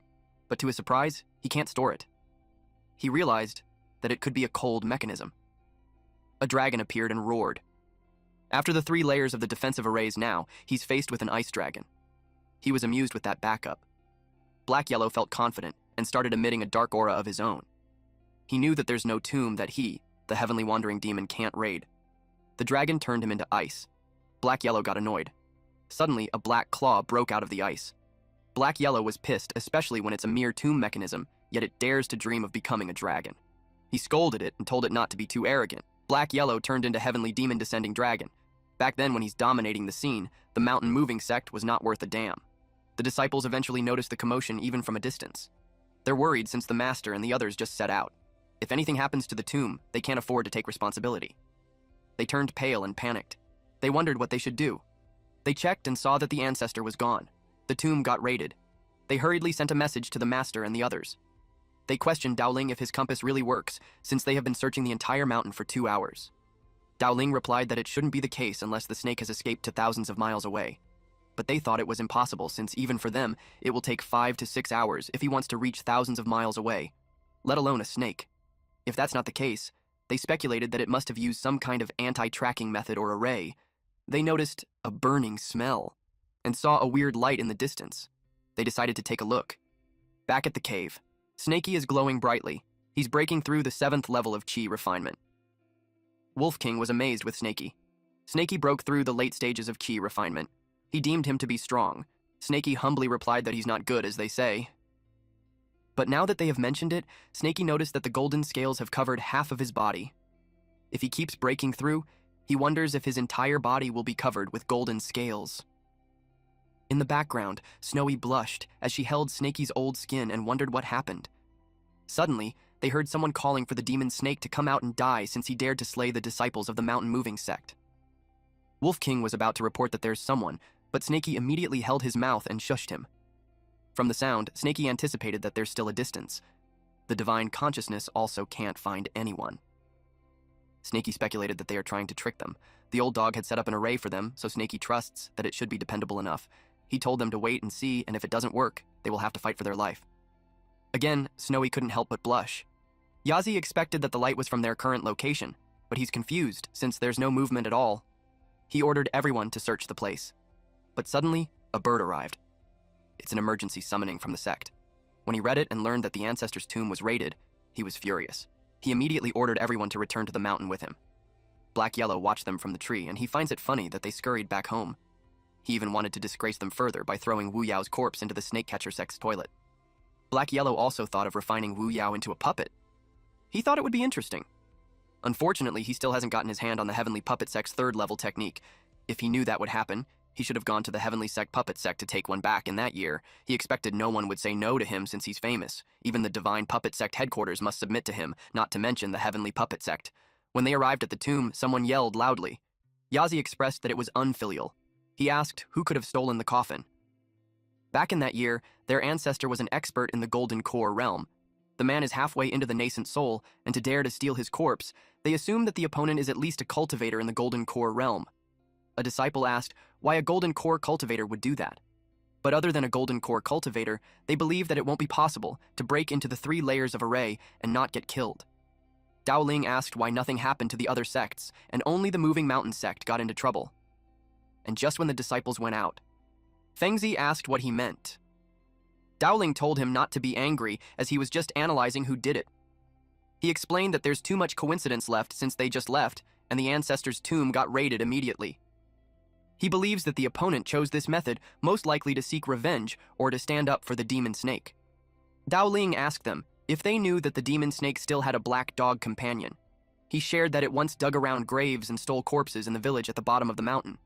Speaker 1: but to his surprise, he can't store it. He realized that it could be a cold mechanism. A dragon appeared and roared. After the 3 layers of the defensive arrays now, he's faced with an ice dragon. He was amused with that backup. Black Yellow felt confident and started emitting a dark aura of his own. He knew that there's no tomb that he, the heavenly wandering demon, can't raid. The dragon turned him into ice. Black Yellow got annoyed. Suddenly, a black claw broke out of the ice. Black Yellow was pissed, especially when it's a mere tomb mechanism, yet it dares to dream of becoming a dragon. He scolded it and told it not to be too arrogant. Black Yellow turned into heavenly demon descending dragon. Back then, when he's dominating the scene, the Mountain Moving Sect was not worth a damn. The disciples eventually noticed the commotion even from a distance. They're worried since the master and the others just set out. If anything happens to the tomb, they can't afford to take responsibility. They turned pale and panicked. They wondered what they should do. They checked and saw that the ancestor was gone. The tomb got raided. They hurriedly sent a message to the master and the others. They questioned Dowling if his compass really works, since they have been searching the entire mountain for 2 hours. Dowling replied that it shouldn't be the case unless the snake has escaped to thousands of miles away. But they thought it was impossible, since even for them, it will take 5 to 6 hours if he wants to reach thousands of miles away, let alone a snake. If that's not the case, they speculated that it must have used some kind of anti-tracking method or array. They noticed a burning smell and saw a weird light in the distance. They decided to take a look. Back at the cave, Snakey is glowing brightly. He's breaking through the 7th level of chi refinement. Wolf King was amazed with Snakey. Snakey broke through the late stages of chi refinement. He deemed him to be strong. Snakey humbly replied that he's not good, as they say. But now that they have mentioned it, Snakey noticed that the golden scales have covered half of his body. If he keeps breaking through, he wonders if his entire body will be covered with golden scales. In the background, Snowy blushed as she held Snakey's old skin and wondered what happened. Suddenly, they heard someone calling for the demon snake to come out and die since he dared to slay the disciples of the mountain-moving sect. Wolf King was about to report that there's someone, but Snakey immediately held his mouth and shushed him. From the sound, Snakey anticipated that there's still a distance. The divine consciousness also can't find anyone. Snakey speculated that they are trying to trick them. The old dog had set up an array for them, so Snakey trusts that it should be dependable enough. He told them to wait and see, and if it doesn't work, they will have to fight for their life. Again, Snowy couldn't help but blush. Yazi expected that the light was from their current location, but he's confused since there's no movement at all. He ordered everyone to search the place. But suddenly, a bird arrived. It's an emergency summoning from the sect. When he read it and learned that the ancestor's tomb was raided, he was furious. He immediately ordered everyone to return to the mountain with him. Black Yellow watched them from the tree, and he finds it funny that they scurried back home. He even wanted to disgrace them further by throwing Wu Yao's corpse into the snake catcher sect's toilet. Black Yellow also thought of refining Wu Yao into a puppet. He thought it would be interesting. Unfortunately, he still hasn't gotten his hand on the Heavenly Puppet Sect's 3rd level technique. If he knew that would happen, he should have gone to the Heavenly Sect Puppet Sect to take one back in that year. He expected no one would say no to him since he's famous. Even the Divine Puppet Sect headquarters must submit to him, not to mention the Heavenly Puppet Sect. When they arrived at the tomb, someone yelled loudly. Yazi expressed that it was unfilial. He asked who could have stolen the coffin. Back in that year, their ancestor was an expert in the Golden Core realm. The man is halfway into the nascent soul, and to dare to steal his corpse, they assume that the opponent is at least a cultivator in the Golden Core realm. A disciple asked why a Golden Core cultivator would do that. But other than a Golden Core cultivator, they believe that it won't be possible to break into the 3 layers of array and not get killed. Dowling asked why nothing happened to the other sects, and only the Moving Mountain sect got into trouble. And just when the disciples went out, Fengzi asked what he meant. Dowling told him not to be angry, as he was just analyzing who did it. He explained that there's too much coincidence left since they just left, and the ancestor's tomb got raided immediately. He believes that the opponent chose this method most likely to seek revenge or to stand up for the demon snake. Dowling asked them if they knew that the demon snake still had a black dog companion. He shared that it once dug around graves and stole corpses in the village at the bottom of the mountain.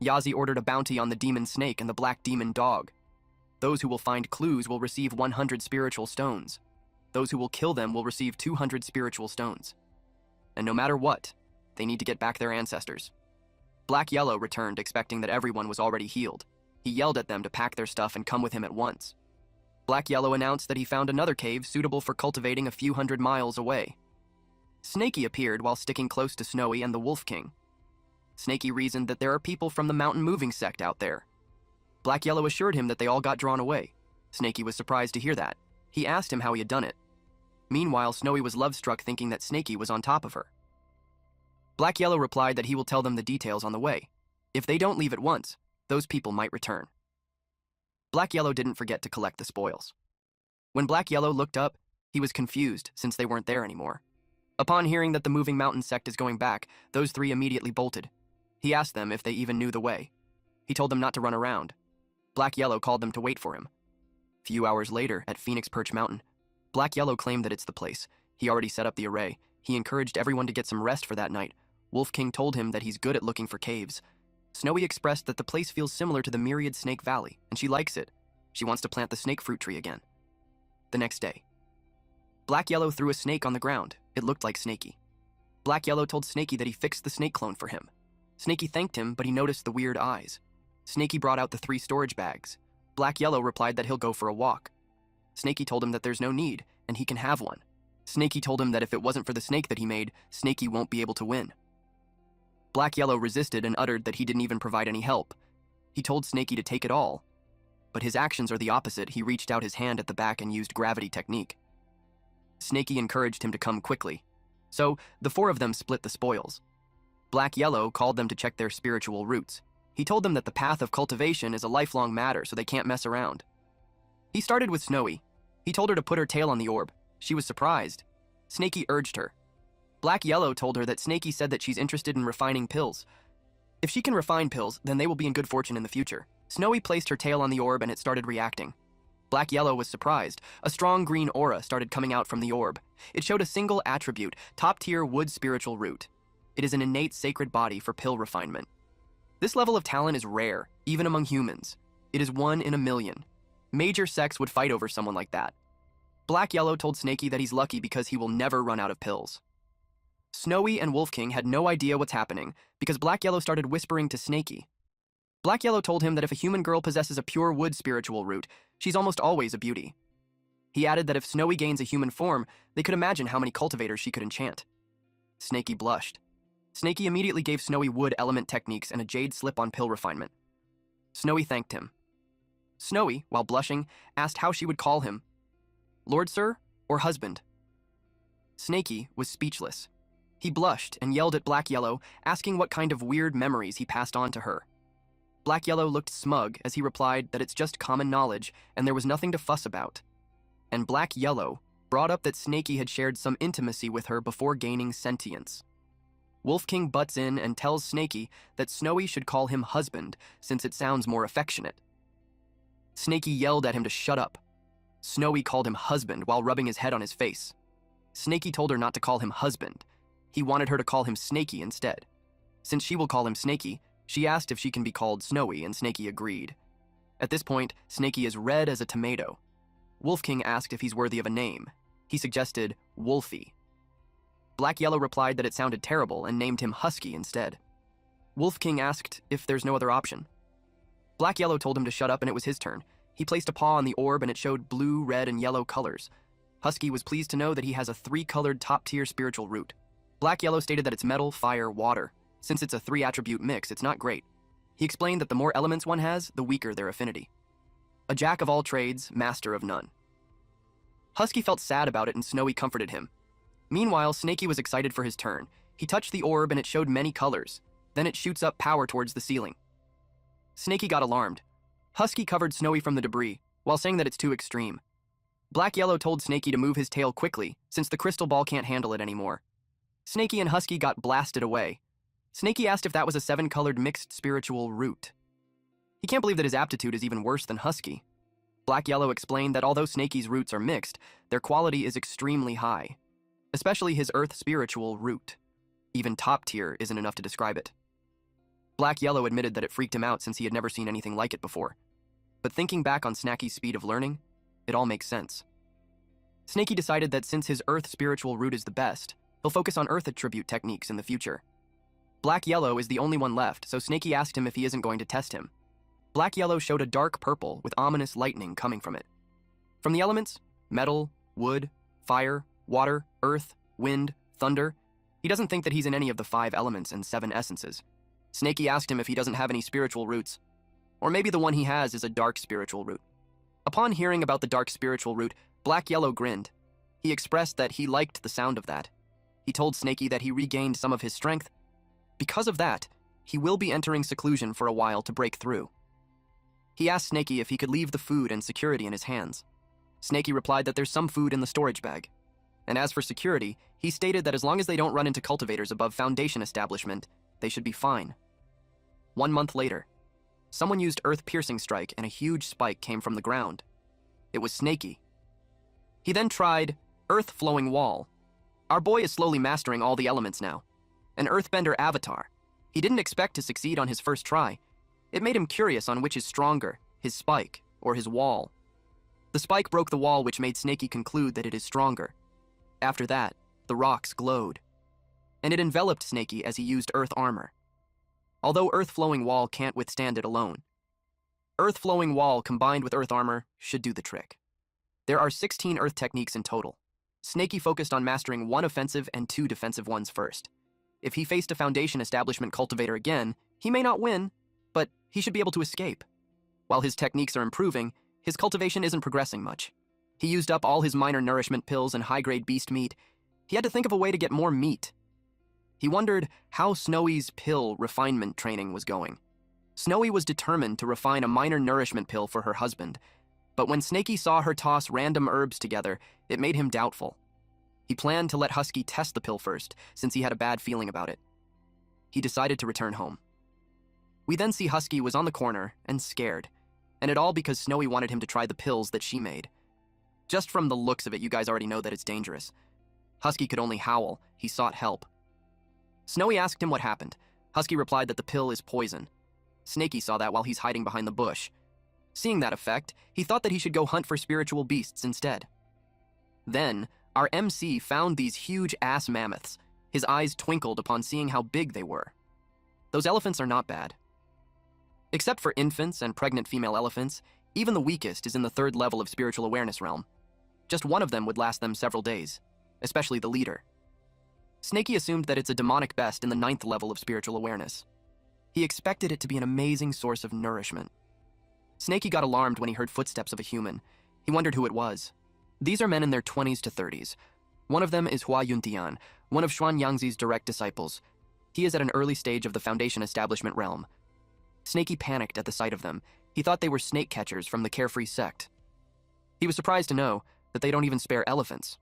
Speaker 1: Yazi ordered a bounty on the demon snake and the black demon dog. Those who will find clues will receive 100 spiritual stones. Those who will kill them will receive 200 spiritual stones. And no matter what, they need to get back their ancestors. Black Yellow returned expecting that everyone was already healed. He yelled at them to pack their stuff and come with him at once. Black Yellow announced that he found another cave suitable for cultivating a few hundred miles away. Snakey appeared while sticking close to Snowy and the Wolf King. Snakey reasoned that there are people from the mountain moving sect out there. Black Yellow assured him that they all got drawn away. Snakey was surprised to hear that. He asked him how he had done it. Meanwhile, Snowy was love-struck thinking that Snakey was on top of her. Black Yellow replied that he will tell them the details on the way. If they don't leave at once, those people might return. Black Yellow didn't forget to collect the spoils. When Black Yellow looked up, he was confused since they weren't there anymore. Upon hearing that the Moving Mountain sect is going back, those 3 immediately bolted. He asked them if they even knew the way. He told them not to run around. Black Yellow called them to wait for him. Few hours later, at Phoenix Perch Mountain, Black Yellow claimed that it's the place. He already set up the array. He encouraged everyone to get some rest for that night. Wolf King told him that he's good at looking for caves. Snowy expressed that the place feels similar to the Myriad Snake Valley, and she likes it. She wants to plant the snake fruit tree again. The next day, Black Yellow threw a snake on the ground. It looked like Snaky. Black Yellow told Snaky that he fixed the snake clone for him. Snaky thanked him, but he noticed the weird eyes. Snaky brought out the 3 storage bags. Black Yellow replied that he'll go for a walk. Snaky told him that there's no need, and he can have one. Snaky told him that if it wasn't for the snake that he made, Snaky won't be able to win. Black Yellow resisted and uttered that he didn't even provide any help. He told Snaky to take it all, but his actions are the opposite. He reached out his hand at the back and used gravity technique. Snaky encouraged him to come quickly, so the 4 of them split the spoils. Black Yellow called them to check their spiritual roots. He told them that the path of cultivation is a lifelong matter, so they can't mess around. He started with Snowy. He told her to put her tail on the orb. She was surprised. Snaky urged her. Black Yellow told her that Snaky said that she's interested in refining pills. If she can refine pills, then they will be in good fortune in the future. Snowy placed her tail on the orb and it started reacting. Black Yellow was surprised. A strong green aura started coming out from the orb. It showed a single attribute, top-tier wood spiritual root. It is an innate sacred body for pill refinement. This level of talent is rare, even among humans. It is 1 in a million. Major sects would fight over someone like that. Black Yellow told Snaky that he's lucky because he will never run out of pills. Snowy and Wolf King had no idea what's happening because Black Yellow started whispering to Snaky. Black Yellow told him that if a human girl possesses a pure wood spiritual root, she's almost always a beauty. He added that if Snowy gains a human form, they could imagine how many cultivators she could enchant. Snaky blushed. Snaky immediately gave Snowy wood element techniques and a jade slip-on pill refinement. Snowy thanked him. Snowy, while blushing, asked how she would call him. Lord Sir or husband? Snaky was speechless. He blushed and yelled at Black Yellow, asking what kind of weird memories he passed on to her. Black Yellow looked smug as he replied that it's just common knowledge and there was nothing to fuss about. And Black Yellow brought up that Snaky had shared some intimacy with her before gaining sentience. Wolf King butts in and tells Snaky that Snowy should call him husband since it sounds more affectionate. Snaky yelled at him to shut up. Snowy called him husband while rubbing his head on his face. Snaky told her not to call him husband. He wanted her to call him Snaky instead. Since she will call him Snaky, she asked if she can be called Snowy, and Snaky agreed. At this point, Snaky is red as a tomato. Wolf King asked if he's worthy of a name. He suggested Wolfie. Black Yellow replied that it sounded terrible and named him Husky instead. Wolf King asked if there's no other option. Black Yellow told him to shut up and it was his turn. He placed a paw on the orb and it showed blue, red, and yellow colors. Husky was pleased to know that he has a 3-colored top-tier spiritual root. Black Yellow stated that it's metal, fire, water. Since it's a 3-attribute mix, it's not great. He explained that the more elements one has, the weaker their affinity. A jack of all trades, master of none. Husky felt sad about it and Snowy comforted him. Meanwhile, Snaky was excited for his turn. He touched the orb and it showed many colors. Then it shoots up power towards the ceiling. Snaky got alarmed. Husky covered Snowy from the debris, while saying that it's too extreme. Black Yellow told Snaky to move his tail quickly, since the crystal ball can't handle it anymore. Snaky and Husky got blasted away. Snaky asked if that was a 7-colored mixed spiritual root. He can't believe that his aptitude is even worse than Husky. Black Yellow explained that although Snaky's roots are mixed, their quality is extremely high, especially his earth spiritual root. Even top tier isn't enough to describe it. Black Yellow admitted that it freaked him out since he had never seen anything like it before. But thinking back on Snacky's speed of learning, it all makes sense. Snaky decided that since his earth spiritual root is the best, he'll focus on earth attribute techniques in the future. Black Yellow is the only one left, so Snaky asked him if he isn't going to test him. Black Yellow showed a dark purple with ominous lightning coming from it. From the elements, metal, wood, fire, water, earth, wind, thunder, he doesn't think that he's in any of the 5 elements and 7 essences. Snaky asked him if he doesn't have any spiritual roots, or maybe the one he has is a dark spiritual root. Upon hearing about the dark spiritual root, Black Yellow grinned. He expressed that he liked the sound of that. He told Snaky that he regained some of his strength. Because of that, he will be entering seclusion for a while to break through. He asked Snaky if he could leave the food and security in his hands. Snaky replied that there's some food in the storage bag. And as for security, he stated that as long as they don't run into cultivators above Foundation establishment, they should be fine. 1 month later, someone used earth-piercing strike and a huge spike came from the ground. It was Snaky. He then tried earth-flowing wall. Our boy is slowly mastering all the elements now. An earthbender avatar. He didn't expect to succeed on his first try. It made him curious on which is stronger, his spike or his wall. The spike broke the wall, which made Snaky conclude that it is stronger. After that, the rocks glowed, and it enveloped Snaky as he used earth armor. Although earth-flowing wall can't withstand it alone, earth-flowing wall combined with earth armor should do the trick. There are 16 earth techniques in total. Snaky focused on mastering 1 offensive and 2 defensive ones first. If he faced a foundation establishment cultivator again, he may not win, but he should be able to escape. While his techniques are improving, his cultivation isn't progressing much. He used up all his minor nourishment pills and high-grade beast meat. He had to think of a way to get more meat. He wondered how Snowy's pill refinement training was going. Snowy was determined to refine a minor nourishment pill for her husband, but when Snaky saw her toss random herbs together, it made him doubtful. He planned to let Husky test the pill first, since he had a bad feeling about it. He decided to return home. We then see Husky was on the corner and scared, and it all because Snowy wanted him to try the pills that she made. Just from the looks of it, you guys already know that it's dangerous. Husky could only howl. He sought help. Snowy asked him what happened. Husky replied that the pill is poison. Snaky saw that while he's hiding behind the bush. Seeing that effect, he thought that he should go hunt for spiritual beasts instead. Then, our MC found these huge ass mammoths. His eyes twinkled upon seeing how big they were. Those elephants are not bad. Except for infants and pregnant female elephants, even the weakest is in the 3rd level of spiritual awareness realm. Just one of them would last them several days, especially the leader. Snaky assumed that it's a demonic best in the 9th level of spiritual awareness. He expected it to be an amazing source of nourishment. Snaky got alarmed when he heard footsteps of a human. He wondered who it was. These are men in their 20s to 30s. One of them is Hua Yuntian, one of Xuan Yangzi's direct disciples. He is at an early stage of the Foundation establishment realm. Snaky panicked at the sight of them. He thought they were snake catchers from the Carefree sect. He was surprised to know that they don't even spare elephants.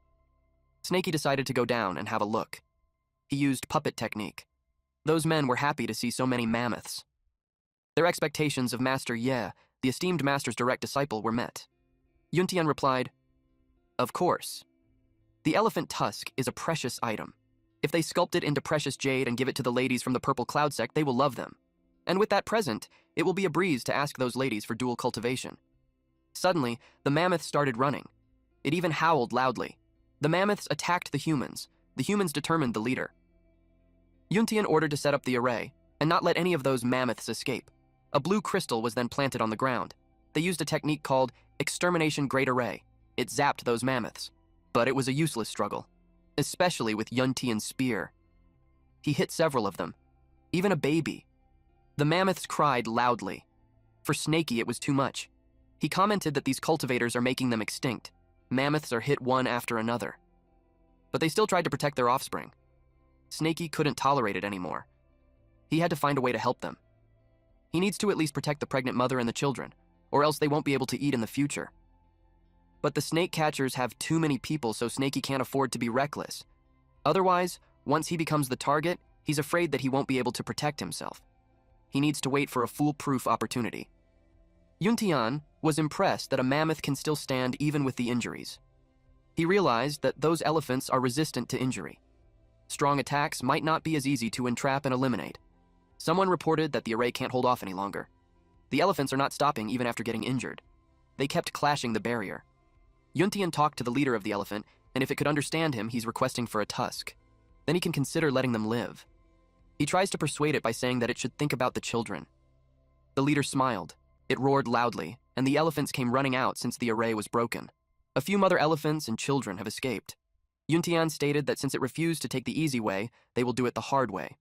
Speaker 1: Snaky decided to go down and have a look. He used puppet technique. Those men were happy to see so many mammoths. Their expectations of Master Ye, the esteemed master's direct disciple, were met. Yuntian replied, "Of course. The elephant tusk is a precious item. If they sculpt it into precious jade and give it to the ladies from the Purple Cloud sect, they will love them. And with that present, it will be a breeze to ask those ladies for dual cultivation." Suddenly, the mammoth started running. It even howled loudly. The mammoths attacked the humans. The humans determined the leader. Yuntian ordered to set up the array and not let any of those mammoths escape. A blue crystal was then planted on the ground. They used a technique called Extermination Great Array. It zapped those mammoths. But it was a useless struggle, especially with Yuntian's spear. He hit several of them, even a baby. The mammoths cried loudly. For Snaky, it was too much. He commented that these cultivators are making them extinct. Mammoths are hit one after another. But they still tried to protect their offspring. Snaky couldn't tolerate it anymore. He had to find a way to help them. He needs to at least protect the pregnant mother and the children, or else they won't be able to eat in the future. But the snake catchers have too many people, so Snaky can't afford to be reckless. Otherwise, once he becomes the target, he's afraid that he won't be able to protect himself. He needs to wait for a foolproof opportunity. Yuntian was impressed that a mammoth can still stand even with the injuries. He realized that those elephants are resistant to injury. Strong attacks might not be as easy to entrap and eliminate. Someone reported that the array can't hold off any longer. The elephants are not stopping even after getting injured. They kept clashing the barrier. Yuntian talked to the leader of the elephant, and if it could understand him, he's requesting for a tusk. Then he can consider letting them live. He tries to persuade it by saying that it should think about the children. The leader smiled. It roared loudly, and the elephants came running out since the array was broken. A few mother elephants and children have escaped. Yuntian stated that since it refused to take the easy way, they will do it the hard way.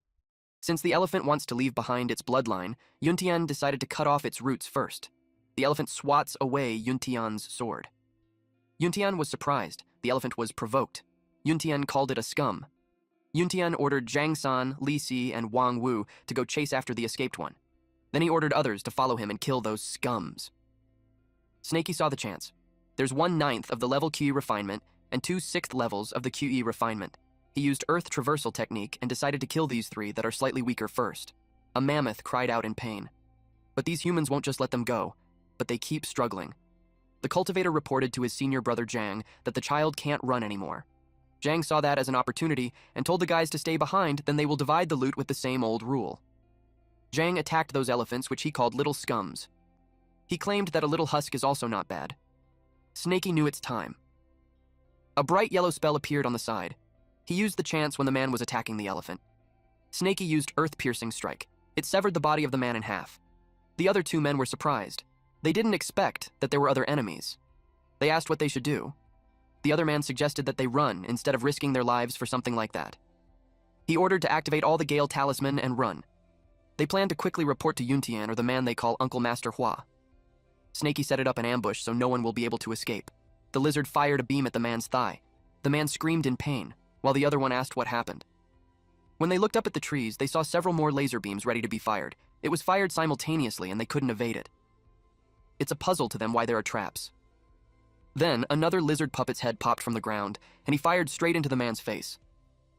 Speaker 1: Since the elephant wants to leave behind its bloodline, Yuntian decided to cut off its roots first. The elephant swats away Yuntian's sword. Yuntian was surprised. The elephant was provoked. Yuntian called it a scum. Yuntian ordered Zhang San, Li Si, and Wang Wu to go chase after the escaped one. Then he ordered others to follow him and kill those scums. Snaky saw the chance. There's 1/9 of the level QE refinement and 2 6th levels of the QE refinement. He used Earth Traversal technique and decided to kill these 3 that are slightly weaker first. A mammoth cried out in pain. But these humans won't just let them go, but they keep struggling. The cultivator reported to his senior brother Zhang that the child can't run anymore. Zhang saw that as an opportunity and told the guys to stay behind, then they will divide the loot with the same old rule. Zhang attacked those elephants, which he called little scums. He claimed that a little husk is also not bad. Snaky knew its time. A bright yellow spell appeared on the side. He used the chance when the man was attacking the elephant. Snaky used earth-piercing strike. It severed the body of the man in half. The other two men were surprised. They didn't expect that there were other enemies. They asked what they should do. The other man suggested that they run instead of risking their lives for something like that. He ordered to activate all the Gale talisman and run. They planned to quickly report to Yuntian, or the man they call Uncle Master Hua. Snaky set it up an ambush so no one will be able to escape. The lizard fired a beam at the man's thigh. The man screamed in pain, while the other one asked what happened. When they looked up at the trees, they saw several more laser beams ready to be fired. It was fired simultaneously and they couldn't evade it. It's a puzzle to them why there are traps. Then, another lizard puppet's head popped from the ground, and he fired straight into the man's face.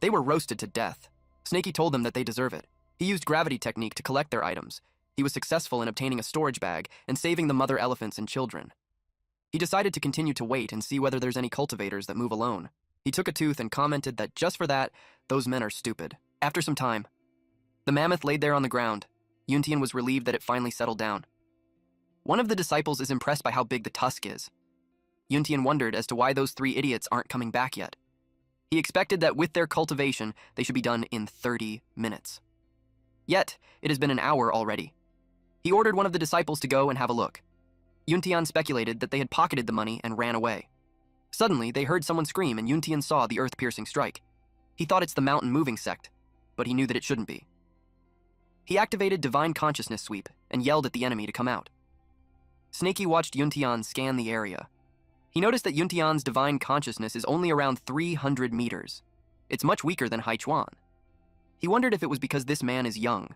Speaker 1: They were roasted to death. Snaky told them that they deserve it. He used gravity technique to collect their items. He was successful in obtaining a storage bag and saving the mother elephants and children. He decided to continue to wait and see whether there's any cultivators that move alone. He took a tooth and commented that just for that, those men are stupid. After some time, the mammoth laid there on the ground. Yuntian was relieved that it finally settled down. One of the disciples is impressed by how big the tusk is. Yuntian wondered as to why those three idiots aren't coming back yet. He expected that with their cultivation, they should be done in 30 minutes. Yet, it has been an hour already. He ordered one of the disciples to go and have a look. Yuntian speculated that they had pocketed the money and ran away. Suddenly, they heard someone scream and Yuntian saw the earth-piercing strike. He thought it's the mountain moving sect, but he knew that it shouldn't be. He activated Divine Consciousness Sweep and yelled at the enemy to come out. Snaky watched Yuntian scan the area. He noticed that Yuntian's Divine Consciousness is only around 300 meters. It's much weaker than Haichuan. He wondered if it was because this man is young.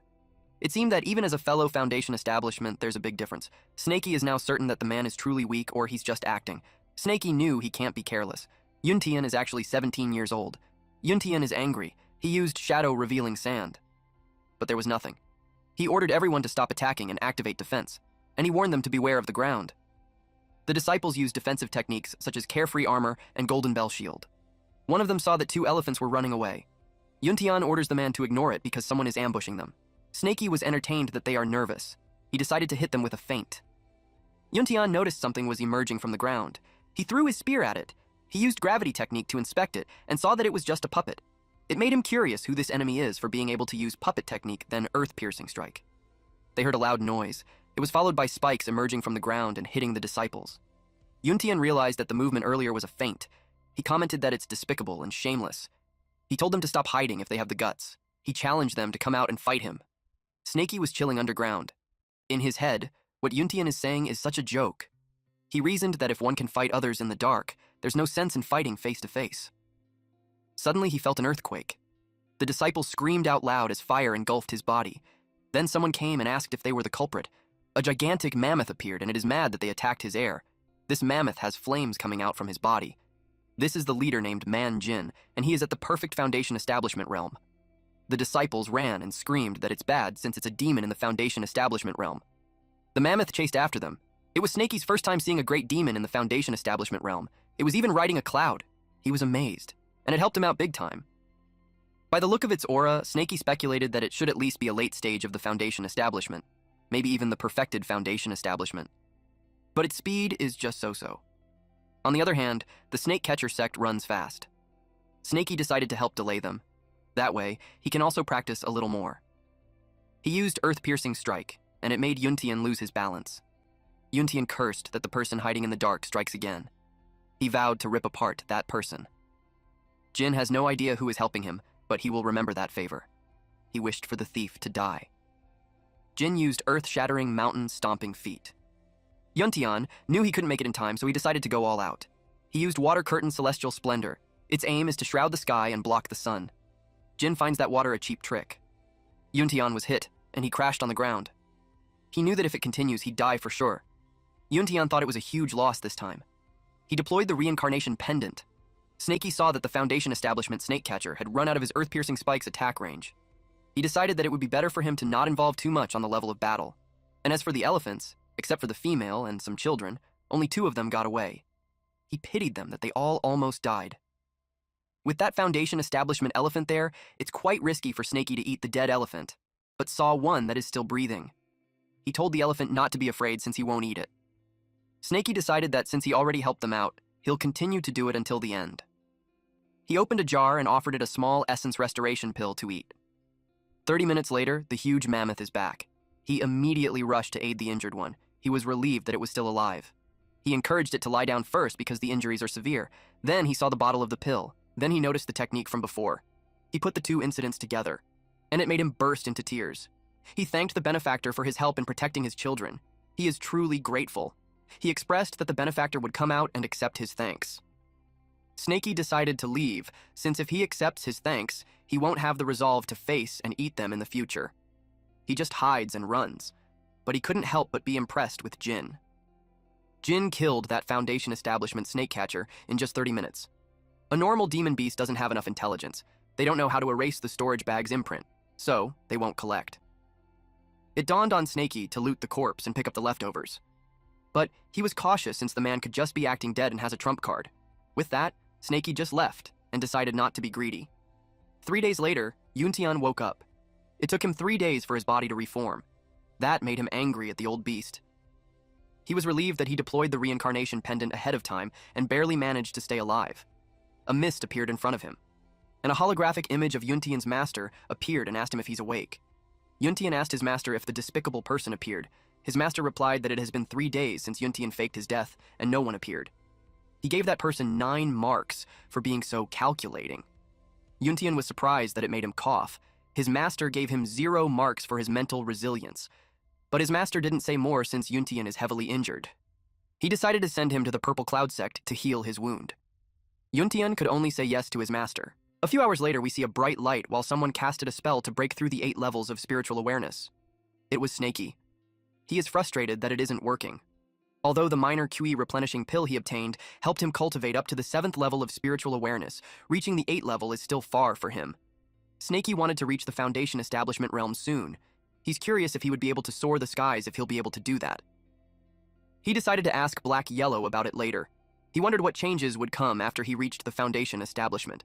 Speaker 1: It seemed that even as a fellow Foundation establishment, there's a big difference. Snaky is now certain that the man is truly weak or he's just acting. Snaky knew he can't be careless. Yuntian is actually 17 years old. Yuntian is angry. He used shadow-revealing sand. But there was nothing. He ordered everyone to stop attacking and activate defense, and he warned them to beware of the ground. The disciples used defensive techniques such as carefree armor and golden bell shield. One of them saw that two elephants were running away. Yuntian orders the man to ignore it because someone is ambushing them. Snaky was entertained that they are nervous. He decided to hit them with a feint. Yuntian noticed something was emerging from the ground. He threw his spear at it. He used gravity technique to inspect it and saw that it was just a puppet. It made him curious who this enemy is for being able to use puppet technique, then earth-piercing strike. They heard a loud noise. It was followed by spikes emerging from the ground and hitting the disciples. Yuntian realized that the movement earlier was a feint. He commented that it's despicable and shameless. He told them to stop hiding if they have the guts. He challenged them to come out and fight him. Snaky was chilling underground. In his head, what Yuntian is saying is such a joke. He reasoned that if one can fight others in the dark, there's no sense in fighting face to face. Suddenly, he felt an earthquake. The disciple screamed out loud as fire engulfed his body. Then someone came and asked if they were the culprit. A gigantic mammoth appeared, and it is mad that they attacked his heir. This mammoth has flames coming out from his body. This is the leader named Man Jin, and he is at the perfect Foundation establishment realm. The disciples ran and screamed that it's bad since it's a demon in the Foundation establishment realm. The mammoth chased after them. It was Snaky's first time seeing a great demon in the Foundation establishment realm. It was even riding a cloud. He was amazed, and it helped him out big time. By the look of its aura, Snaky speculated that it should at least be a late stage of the Foundation establishment, maybe even the perfected Foundation establishment. But its speed is just so-so. On the other hand, the snake catcher sect runs fast. Snaky decided to help delay them. That way, he can also practice a little more. He used earth-piercing strike, and it made Yuntian lose his balance. Yuntian cursed that the person hiding in the dark strikes again. He vowed to rip apart that person. Jin has no idea who is helping him, but he will remember that favor. He wished for the thief to die. Jin used earth-shattering, mountain-stomping feet. Yuntian knew he couldn't make it in time, so he decided to go all out. He used water curtain celestial splendor. Its aim is to shroud the sky and block the sun. Jin finds that water a cheap trick. Yuntian was hit, and he crashed on the ground. He knew that if it continues, he'd die for sure. Yuntian thought it was a huge loss this time. He deployed the reincarnation pendant. Snaky saw that the Foundation establishment snake catcher had run out of his earth-piercing spike's attack range. He decided that it would be better for him to not involve too much on the level of battle. And as for the elephants, except for the female and some children, only 2 of them got away. He pitied them that they all almost died. With that Foundation establishment elephant there, it's quite risky for Snaky to eat the dead elephant. but saw one that is still breathing. He told the elephant not to be afraid since he won't eat it. Snakey decided that since he already helped them out, he'll continue to do it until the end. He opened a jar and offered it a small essence restoration pill to eat. 30 minutes later, the huge mammoth is back. He immediately rushed to aid the injured one. He was relieved that it was still alive. He encouraged it to lie down first because the injuries are severe. Then he saw the bottle of the pill. Then he noticed the technique from before. He put the two incidents together, and it made him burst into tears. He thanked the benefactor for his help in protecting his children. He is truly grateful. He expressed that the benefactor would come out and accept his thanks. Snakey decided to leave, since if he accepts his thanks, he won't have the resolve to face and eat them in the future. He just hides and runs, but he couldn't help but be impressed with Jin. Jin killed that Foundation establishment snake catcher in just 30 minutes. A normal demon beast doesn't have enough intelligence. They don't know how to erase the storage bag's imprint, so they won't collect. It dawned on Snakey to loot the corpse and pick up the leftovers. But he was cautious since the man could just be acting dead and has a trump card. With that, Snakey just left and decided not to be greedy. 3 days later, Yuntian woke up. It took him 3 days for his body to reform. That made him angry at the old beast. He was relieved that he deployed the reincarnation pendant ahead of time and barely managed to stay alive. A mist appeared in front of him, and a holographic image of Yuntian's master appeared and asked him if he's awake. Yuntian asked his master if the despicable person appeared. His master replied that it has been 3 days since Yuntian faked his death, and no one appeared. He gave that person 9 marks for being so calculating. Yuntian was surprised that it made him cough. His master gave him 0 marks for his mental resilience. But his master didn't say more since Yuntian is heavily injured. He decided to send him to the Purple Cloud sect to heal his wound. Yuntian could only say yes to his master. A few hours later, we see a bright light while someone casted a spell to break through the 8 levels of spiritual awareness. It was Snakey. He is frustrated that it isn't working. Although the minor QE replenishing pill he obtained helped him cultivate up to the 7th level of spiritual awareness, reaching the 8th level is still far for him. Snakey wanted to reach the Foundation establishment realm soon. He's curious if he would be able to soar the skies if he'll be able to do that. He decided to ask Yahello about it later. He wondered what changes would come after he reached the Foundation establishment.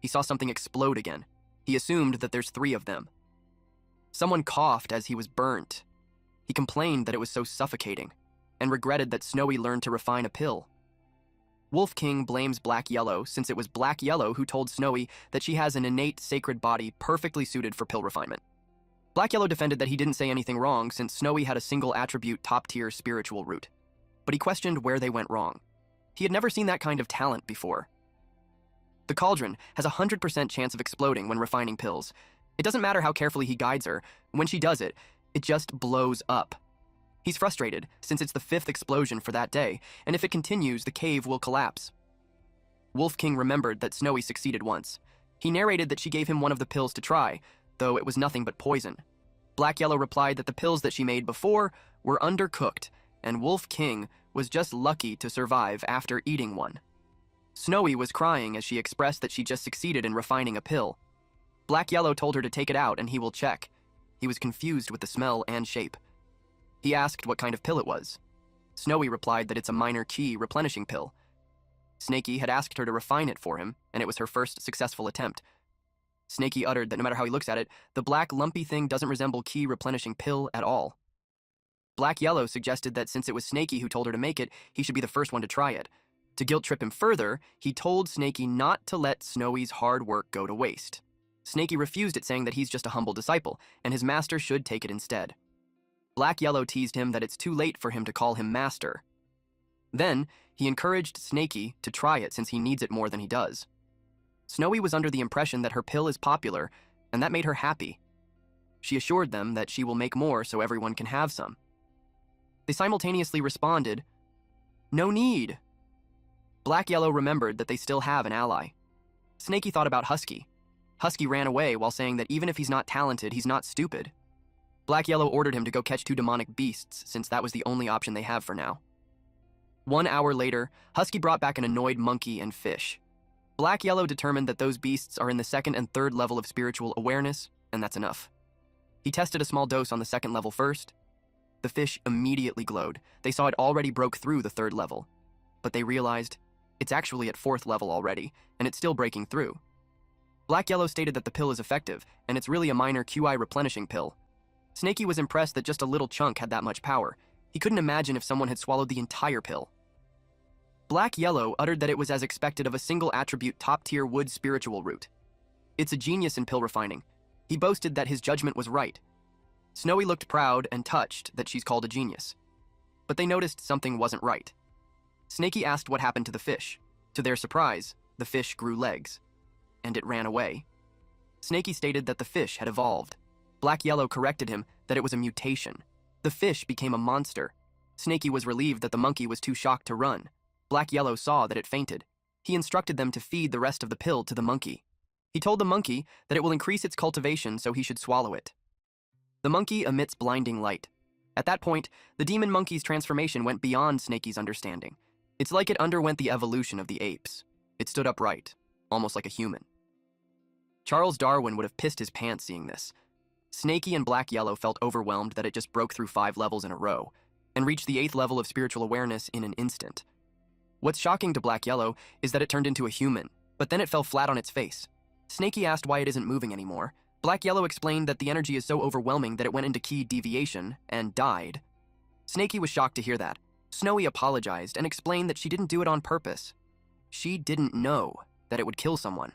Speaker 1: He saw something explode again. He assumed that there's 3 of them. Someone coughed as he was burnt. He complained that it was so suffocating, and regretted that Snowy learned to refine a pill. Wolf King blames Yahello since it was Yahello who told Snowy that she has an innate sacred body perfectly suited for pill refinement. Yahello defended that he didn't say anything wrong since Snowy had a single attribute top-tier spiritual root. But he questioned where they went wrong. He had never seen that kind of talent before. The cauldron has a 100% chance of exploding when refining pills. It doesn't matter how carefully he guides her. When she does it, it just blows up. He's frustrated since it's the 5th explosion for that day, and if it continues, the cave will collapse. Wolf King remembered that Snowy succeeded once. He narrated that she gave him one of the pills to try, though it was nothing but poison. Yahello replied that the pills that she made before were undercooked, and Wolf King was just lucky to survive after eating one. Snowy was crying as she expressed that she just succeeded in refining a pill. Yahello told her to take it out and he will check. He was confused with the smell and shape. He asked what kind of pill it was. Snowy replied that it's a minor chi replenishing pill. Snakey had asked her to refine it for him, and it was her first successful attempt. Snakey uttered that no matter how he looks at it, the black lumpy thing doesn't resemble chi replenishing pill at all. Yahello suggested that since it was Snakey who told her to make it, he should be the first one to try it. To guilt trip him further, he told Snakey not to let Snowy's hard work go to waste. Snakey refused it, saying that he's just a humble disciple, and his master should take it instead. Yahello teased him that it's too late for him to call him master. Then, he encouraged Snakey to try it since he needs it more than he does. Snowy was under the impression that her pill is popular, and that made her happy. She assured them that she will make more so everyone can have some. They simultaneously responded, "No need." Yahello remembered that they still have an ally. Snakey thought about Husky. Husky ran away while saying that even if he's not talented, he's not stupid. Yahello ordered him to go catch 2 demonic beasts since that was the only option they have for now. 1 hour later, Husky brought back an annoyed monkey and fish. Yahello determined that those beasts are in the 2nd and 3rd level of spiritual awareness, and that's enough. He tested a small dose on the 2nd level first. The fish immediately glowed. They saw it already broke through the 3rd level. But they realized it's actually at 4th level already, and it's still breaking through. Black Yellow stated that the pill is effective, and it's really a minor QI replenishing pill. Snaky was impressed that just a little chunk had that much power. He couldn't imagine if someone had swallowed the entire pill. Black Yellow uttered that it was as expected of a single attribute top-tier wood spiritual root. It's a genius in pill refining. He boasted that his judgment was right. Snowy looked proud and touched that she's called a genius. But they noticed something wasn't right. Snaky asked what happened to the fish. To their surprise, the fish grew legs. And it ran away. Snaky stated that the fish had evolved. Black Yellow corrected him that it was a mutation. The fish became a monster. Snaky was relieved that the monkey was too shocked to run. Black Yellow saw that it fainted. He instructed them to feed the rest of the pill to the monkey. He told the monkey that it will increase its cultivation, so he should swallow it. The monkey emits blinding light. At that point, the demon monkey's transformation went beyond Snaky's understanding. It's like it underwent the evolution of the apes. It stood upright, almost like a human. Charles Darwin would have pissed his pants seeing this. Snaky and Black Yellow felt overwhelmed that it just broke through 5 levels in a row, and reached the 8th level of spiritual awareness in an instant. What's shocking to Black Yellow is that it turned into a human, but then it fell flat on its face. Snaky asked why it isn't moving anymore. Black Yellow explained that the energy is so overwhelming that it went into key deviation and died. Snaky was shocked to hear that. Snowy apologized and explained that she didn't do it on purpose. She didn't know that it would kill someone.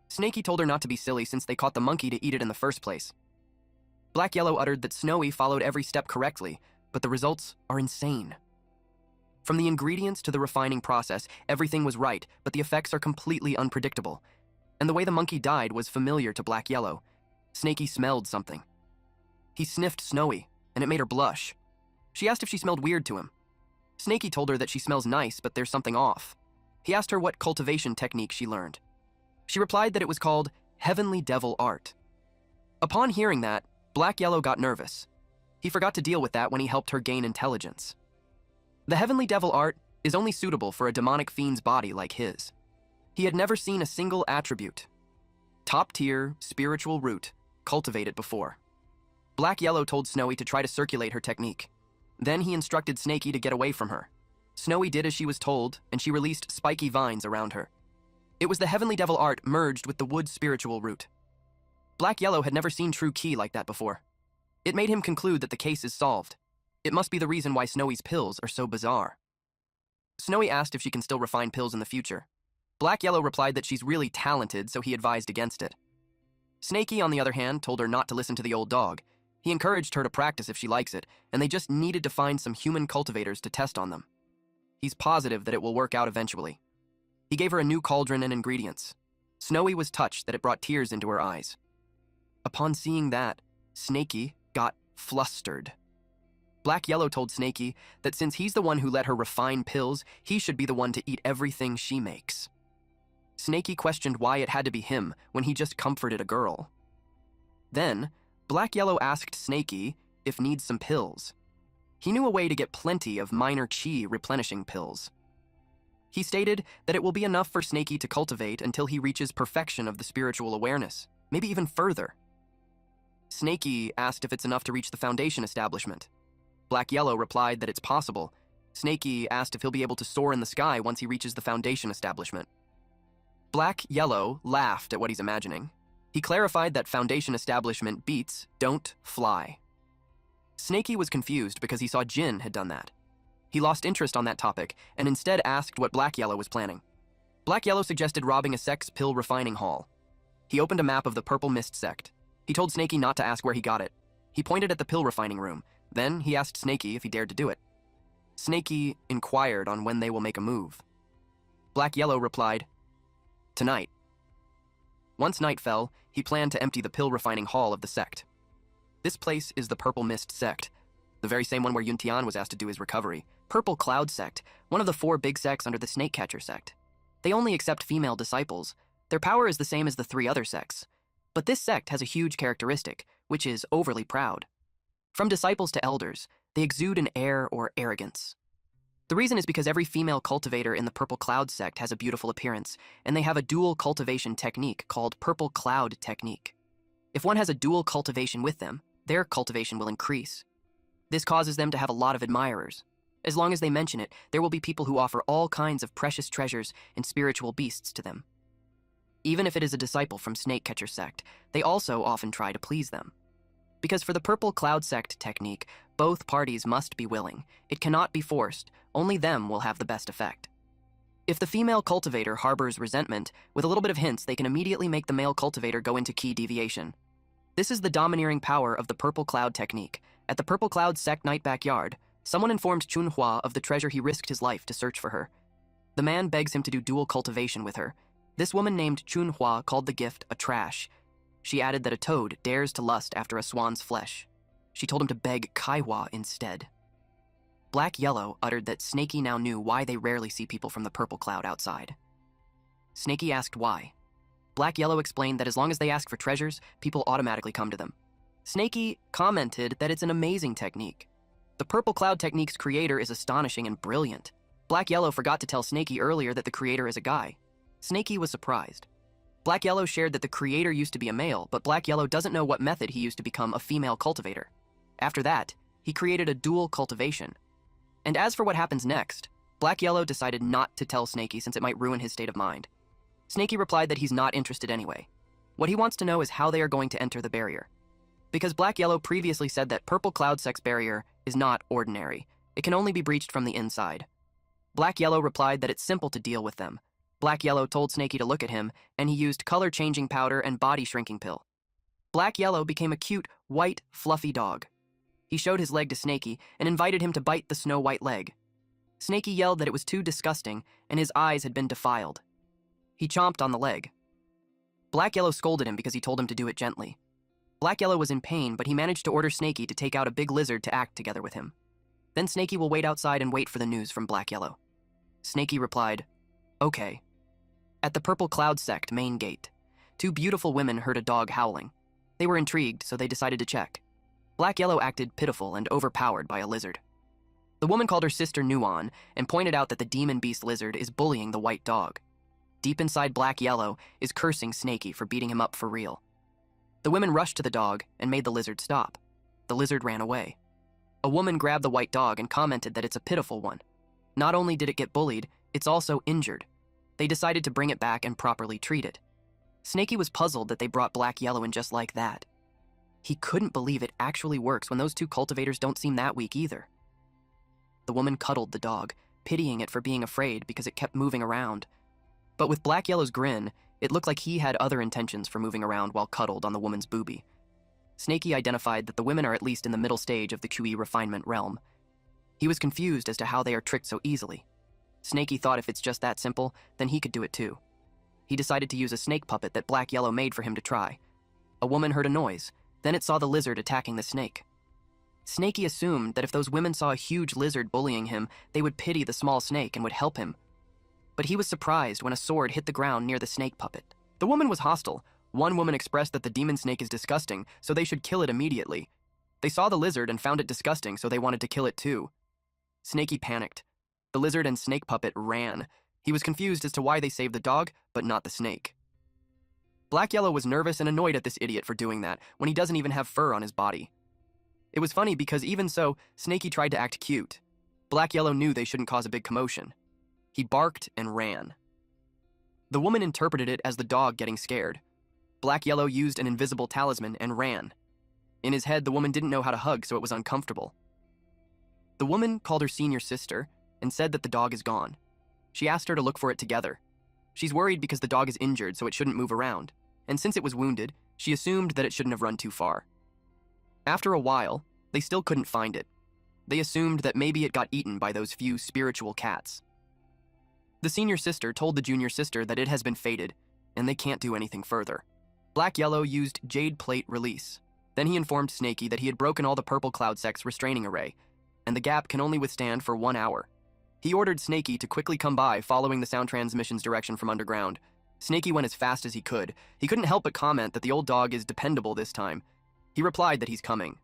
Speaker 1: Snaky told her not to be silly since they caught the monkey to eat it in the first place. Black Yellow uttered that Snowy followed every step correctly, but the results are insane. From the ingredients to the refining process, everything was right, but the effects are completely unpredictable. And the way the monkey died was familiar to Black Yellow. Snaky smelled something. He sniffed Snowy, and it made her blush. She asked if she smelled weird to him. Snaky told her that she smells nice, but there's something off. He asked her what cultivation technique she learned. She replied that it was called Heavenly Devil Art. Upon hearing that, Black Yellow got nervous. He forgot to deal with that when he helped her gain intelligence. The Heavenly Devil Art is only suitable for a demonic fiend's body like his. He had never seen a single attribute, top-tier, spiritual root, cultivated before. Black Yellow told Snowy to try to circulate her technique. Then he instructed Snaky to get away from her. Snowy did as she was told, and she released spiky vines around her. It was the Heavenly Devil Art merged with the wood spiritual root. Black Yellow had never seen true ki like that before. It made him conclude that the case is solved. It must be the reason why Snowy's pills are so bizarre. Snowy asked if she can still refine pills in the future. Black Yellow replied that she's really talented, so he advised against it. Snaky, on the other hand, told her not to listen to the old dog. He encouraged her to practice if she likes it, and they just needed to find some human cultivators to test on them. He's positive that it will work out eventually. He gave her a new cauldron and ingredients. Snowy was touched that it brought tears into her eyes. Upon seeing that, Snaky got flustered. Black Yellow told Snaky that since he's the one who let her refine pills, he should be the one to eat everything she makes. Snaky questioned why it had to be him when he just comforted a girl. Then, Black Yellow asked Snaky if needs some pills. He knew a way to get plenty of minor chi replenishing pills. He stated that it will be enough for Snaky to cultivate until he reaches perfection of the spiritual awareness, maybe even further. Snaky asked if it's enough to reach the foundation establishment. Black Yellow replied that it's possible. Snaky asked if he'll be able to soar in the sky once he reaches the foundation establishment. Black Yellow laughed at what he's imagining. He clarified that foundation establishment beats don't fly. Snaky was confused because he saw Jin had done that. He lost interest on that topic and instead asked what Black Yellow was planning. Black Yellow suggested robbing a sex pill refining hall. He opened a map of the Purple Mist sect. He told Snaky not to ask where he got it. He pointed at the pill refining room. Then he asked Snaky if he dared to do it. Snaky inquired on when they will make a move. Black Yellow replied, "Tonight." Once night fell, he planned to empty the pill refining hall of the sect. This place is the Purple Mist sect, the very same one where Yuntian was asked to do his recovery. Purple Cloud sect, one of the 4 big sects under the Snake Catcher sect. They only accept female disciples. Their power is the same as the 3 other sects. But this sect has a huge characteristic, which is overly proud. From disciples to elders, they exude an air or arrogance. The reason is because every female cultivator in the Purple Cloud sect has a beautiful appearance, and they have a dual cultivation technique called Purple Cloud Technique. If one has a dual cultivation with them, their cultivation will increase. This causes them to have a lot of admirers. As long as they mention it, there will be people who offer all kinds of precious treasures and spiritual beasts to them. Even if it is a disciple from Snakecatcher sect, they also often try to please them. Because for the Purple Cloud sect technique, both parties must be willing. It cannot be forced. Only them will have the best effect. If the female cultivator harbors resentment, with a little bit of hints, they can immediately make the male cultivator go into key deviation. This is the domineering power of the Purple Cloud technique. At the Purple Cloud sect night backyard, someone informed Chunhua of the treasure he risked his life to search for her. The man begs him to do dual cultivation with her. This woman named Chunhua called the gift a trash. She added that a toad dares to lust after a swan's flesh. She told him to beg Kaiwa instead. Yahello uttered that Snaky now knew why they rarely see people from the Purple Cloud outside. Snaky asked why. Yahello explained that as long as they ask for treasures, people automatically come to them. Snaky commented that it's an amazing technique. The Purple Cloud technique's creator is astonishing and brilliant. Yahello forgot to tell Snaky earlier that the creator is a guy. Snaky was surprised. Yahello shared that the creator used to be a male, but Yahello doesn't know what method he used to become a female cultivator. After that, he created a dual cultivation. And as for what happens next, Yahello decided not to tell Snaky since it might ruin his state of mind. Snaky replied that he's not interested anyway. What he wants to know is how they are going to enter the barrier. Because Yahello previously said that Purple Cloud Sect's barrier is not ordinary. It can only be breached from the inside. Yahello replied that it's simple to deal with them. Yahello told Snaky to look at him, and he used color-changing powder and body-shrinking pill. Yahello became a cute, white, fluffy dog. He showed his leg to Snaky and invited him to bite the snow-white leg. Snaky yelled that it was too disgusting and his eyes had been defiled. He chomped on the leg. Yahello scolded him because he told him to do it gently. Yahello was in pain, but he managed to order Snaky to take out a big lizard to act together with him. Then Snaky will wait outside and wait for the news from Yahello. Snaky replied, "Okay." At the Purple Cloud sect main gate, two beautiful women heard a dog howling. They were intrigued, so they decided to check. Yahello acted pitiful and overpowered by a lizard. The woman called her sister Nuon and pointed out that the demon beast lizard is bullying the white dog. Deep inside Yahello is cursing Snaky for beating him up for real. The women rushed to the dog and made the lizard stop. The lizard ran away. A woman grabbed the white dog and commented that it's a pitiful one. Not only did it get bullied, it's also injured. They decided to bring it back and properly treat it. Snaky was puzzled that they brought Yahello in just like that. He couldn't believe it actually works when those two cultivators don't seem that weak either. The woman cuddled the dog, pitying it for being afraid because it kept moving around. But with Yahello's grin, it looked like he had other intentions for moving around while cuddled on the woman's boobie. Snaky identified that the women are at least in the middle stage of the QE refinement realm. He was confused as to how they are tricked so easily. Snaky thought if it's just that simple, then he could do it too. He decided to use a snake puppet that Yahello made for him to try. A woman heard a noise, then it saw the lizard attacking the snake. Snaky assumed that if those women saw a huge lizard bullying him, they would pity the small snake and would help him. But he was surprised when a sword hit the ground near the snake puppet. The woman was hostile. One woman expressed that the demon snake is disgusting, so they should kill it immediately. They saw the lizard and found it disgusting, so they wanted to kill it too. Snaky panicked. The lizard and snake puppet ran. He was confused as to why they saved the dog, but not the snake. Yahello was nervous and annoyed at this idiot for doing that, when he doesn't even have fur on his body. It was funny because even so, Snaky tried to act cute. Yahello knew they shouldn't cause a big commotion. He barked and ran. The woman interpreted it as the dog getting scared. Yahello used an invisible talisman and ran. In his head, the woman didn't know how to hug, so it was uncomfortable. The woman called her senior sister and said that the dog is gone. She asked her to look for it together. She's worried because the dog is injured, so it shouldn't move around. And since it was wounded, she assumed that it shouldn't have run too far. After a while, they still couldn't find it. They assumed that maybe it got eaten by those few spiritual cats. The senior sister told the junior sister that it has been fated, and they can't do anything further. Yahello used Jade Plate Release. Then he informed Snaky that he had broken all the Purple Cloud Sect's restraining array, and the gap can only withstand for 1 hour. He ordered Snaky to quickly come by, following the sound transmission's direction from underground. Snaky went as fast as he could. He couldn't help but comment that the old dog is dependable this time. He replied that he's coming.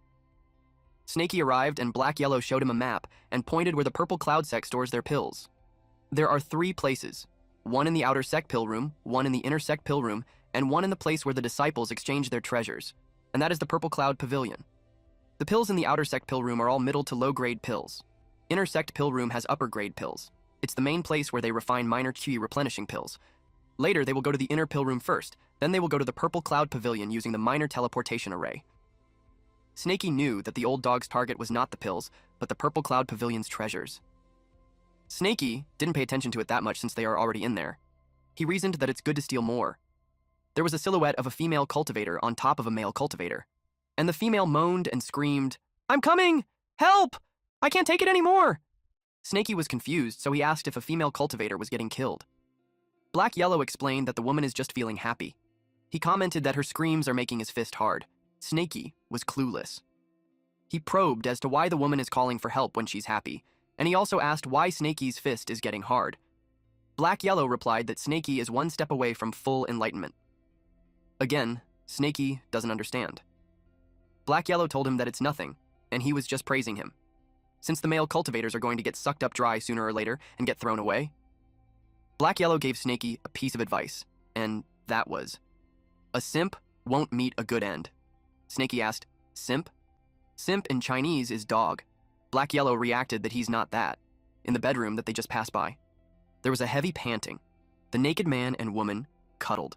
Speaker 1: Snaky arrived and Yahello showed him a map and pointed where the Purple Cloud Sect stores their pills. There are 3 places, one in the outer sect pill room, one in the inner sect pill room, and one in the place where the disciples exchange their treasures, and that is the Purple Cloud Pavilion. The pills in the outer sect pill room are all middle to low-grade pills. Inner sect pill room has upper-grade pills. It's the main place where they refine minor QE replenishing pills. Later, they will go to the inner pill room first, then they will go to the purple cloud pavilion using the minor teleportation array. Snakey knew that the old dog's target was not the pills, but the purple cloud pavilion's treasures. Snakey didn't pay attention to it that much since they are already in there. He reasoned that it's good to steal more. There was a silhouette of a female cultivator on top of a male cultivator, and the female moaned and screamed, "I'm coming! Help! I can't take it anymore!" Snakey was confused, so he asked if a female cultivator was getting killed. Yahello explained that the woman is just feeling happy. He commented that her screams are making his fist hard. Snakey was clueless. He probed as to why the woman is calling for help when she's happy, and he also asked why Snakey's fist is getting hard. Yahello replied that Snakey is one step away from full enlightenment. Again, Snakey doesn't understand. Yahello told him that it's nothing, and he was just praising him. Since the male cultivators are going to get sucked up dry sooner or later and get thrown away. Yahello gave Snakey a piece of advice, and that was, a simp won't meet a good end. Snakey asked, "Simp?" Simp in Chinese is dog. Yahello reacted that he's not that, in the bedroom that they just passed by. There was a heavy panting. The naked man and woman cuddled.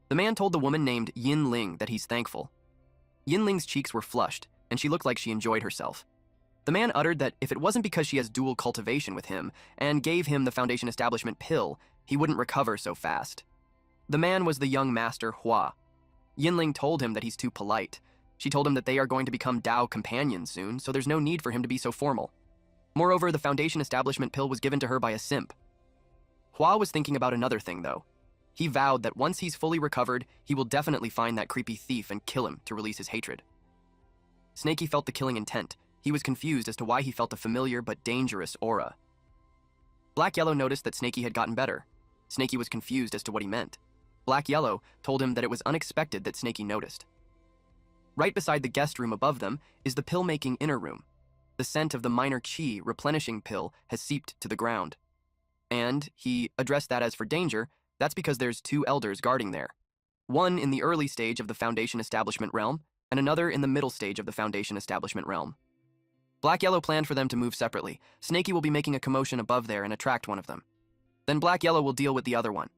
Speaker 1: The man told the woman named Yin Ling that he's thankful. Yin Ling's cheeks were flushed, and she looked like she enjoyed herself. The man uttered that if it wasn't because she has dual cultivation with him and gave him the Foundation Establishment pill, he wouldn't recover so fast. The man was the young master Hua. Yinling told him that he's too polite. She told him that they are going to become Dao companions soon, so there's no need for him to be so formal. Moreover, the Foundation Establishment pill was given to her by a simp. Hua was thinking about another thing, though. He vowed that once he's fully recovered, he will definitely find that creepy thief and kill him to release his hatred. Snakey felt the killing intent. He was confused as to why he felt a familiar but dangerous aura. Yahello noticed that Snakey had gotten better. Snakey was confused as to what he meant. Yahello told him that it was unexpected that Snakey noticed. Right beside the guest room above them is the pill-making inner room. The scent of the minor chi replenishing pill has seeped to the ground. And he addressed that as for danger, that's because there's two elders guarding there. One in the early stage of the Foundation Establishment realm, and another in the middle stage of the Foundation Establishment realm. Yahello planned for them to move separately. Snakey will be making a commotion above there and attract one of them. Then Yahello will deal with the other one.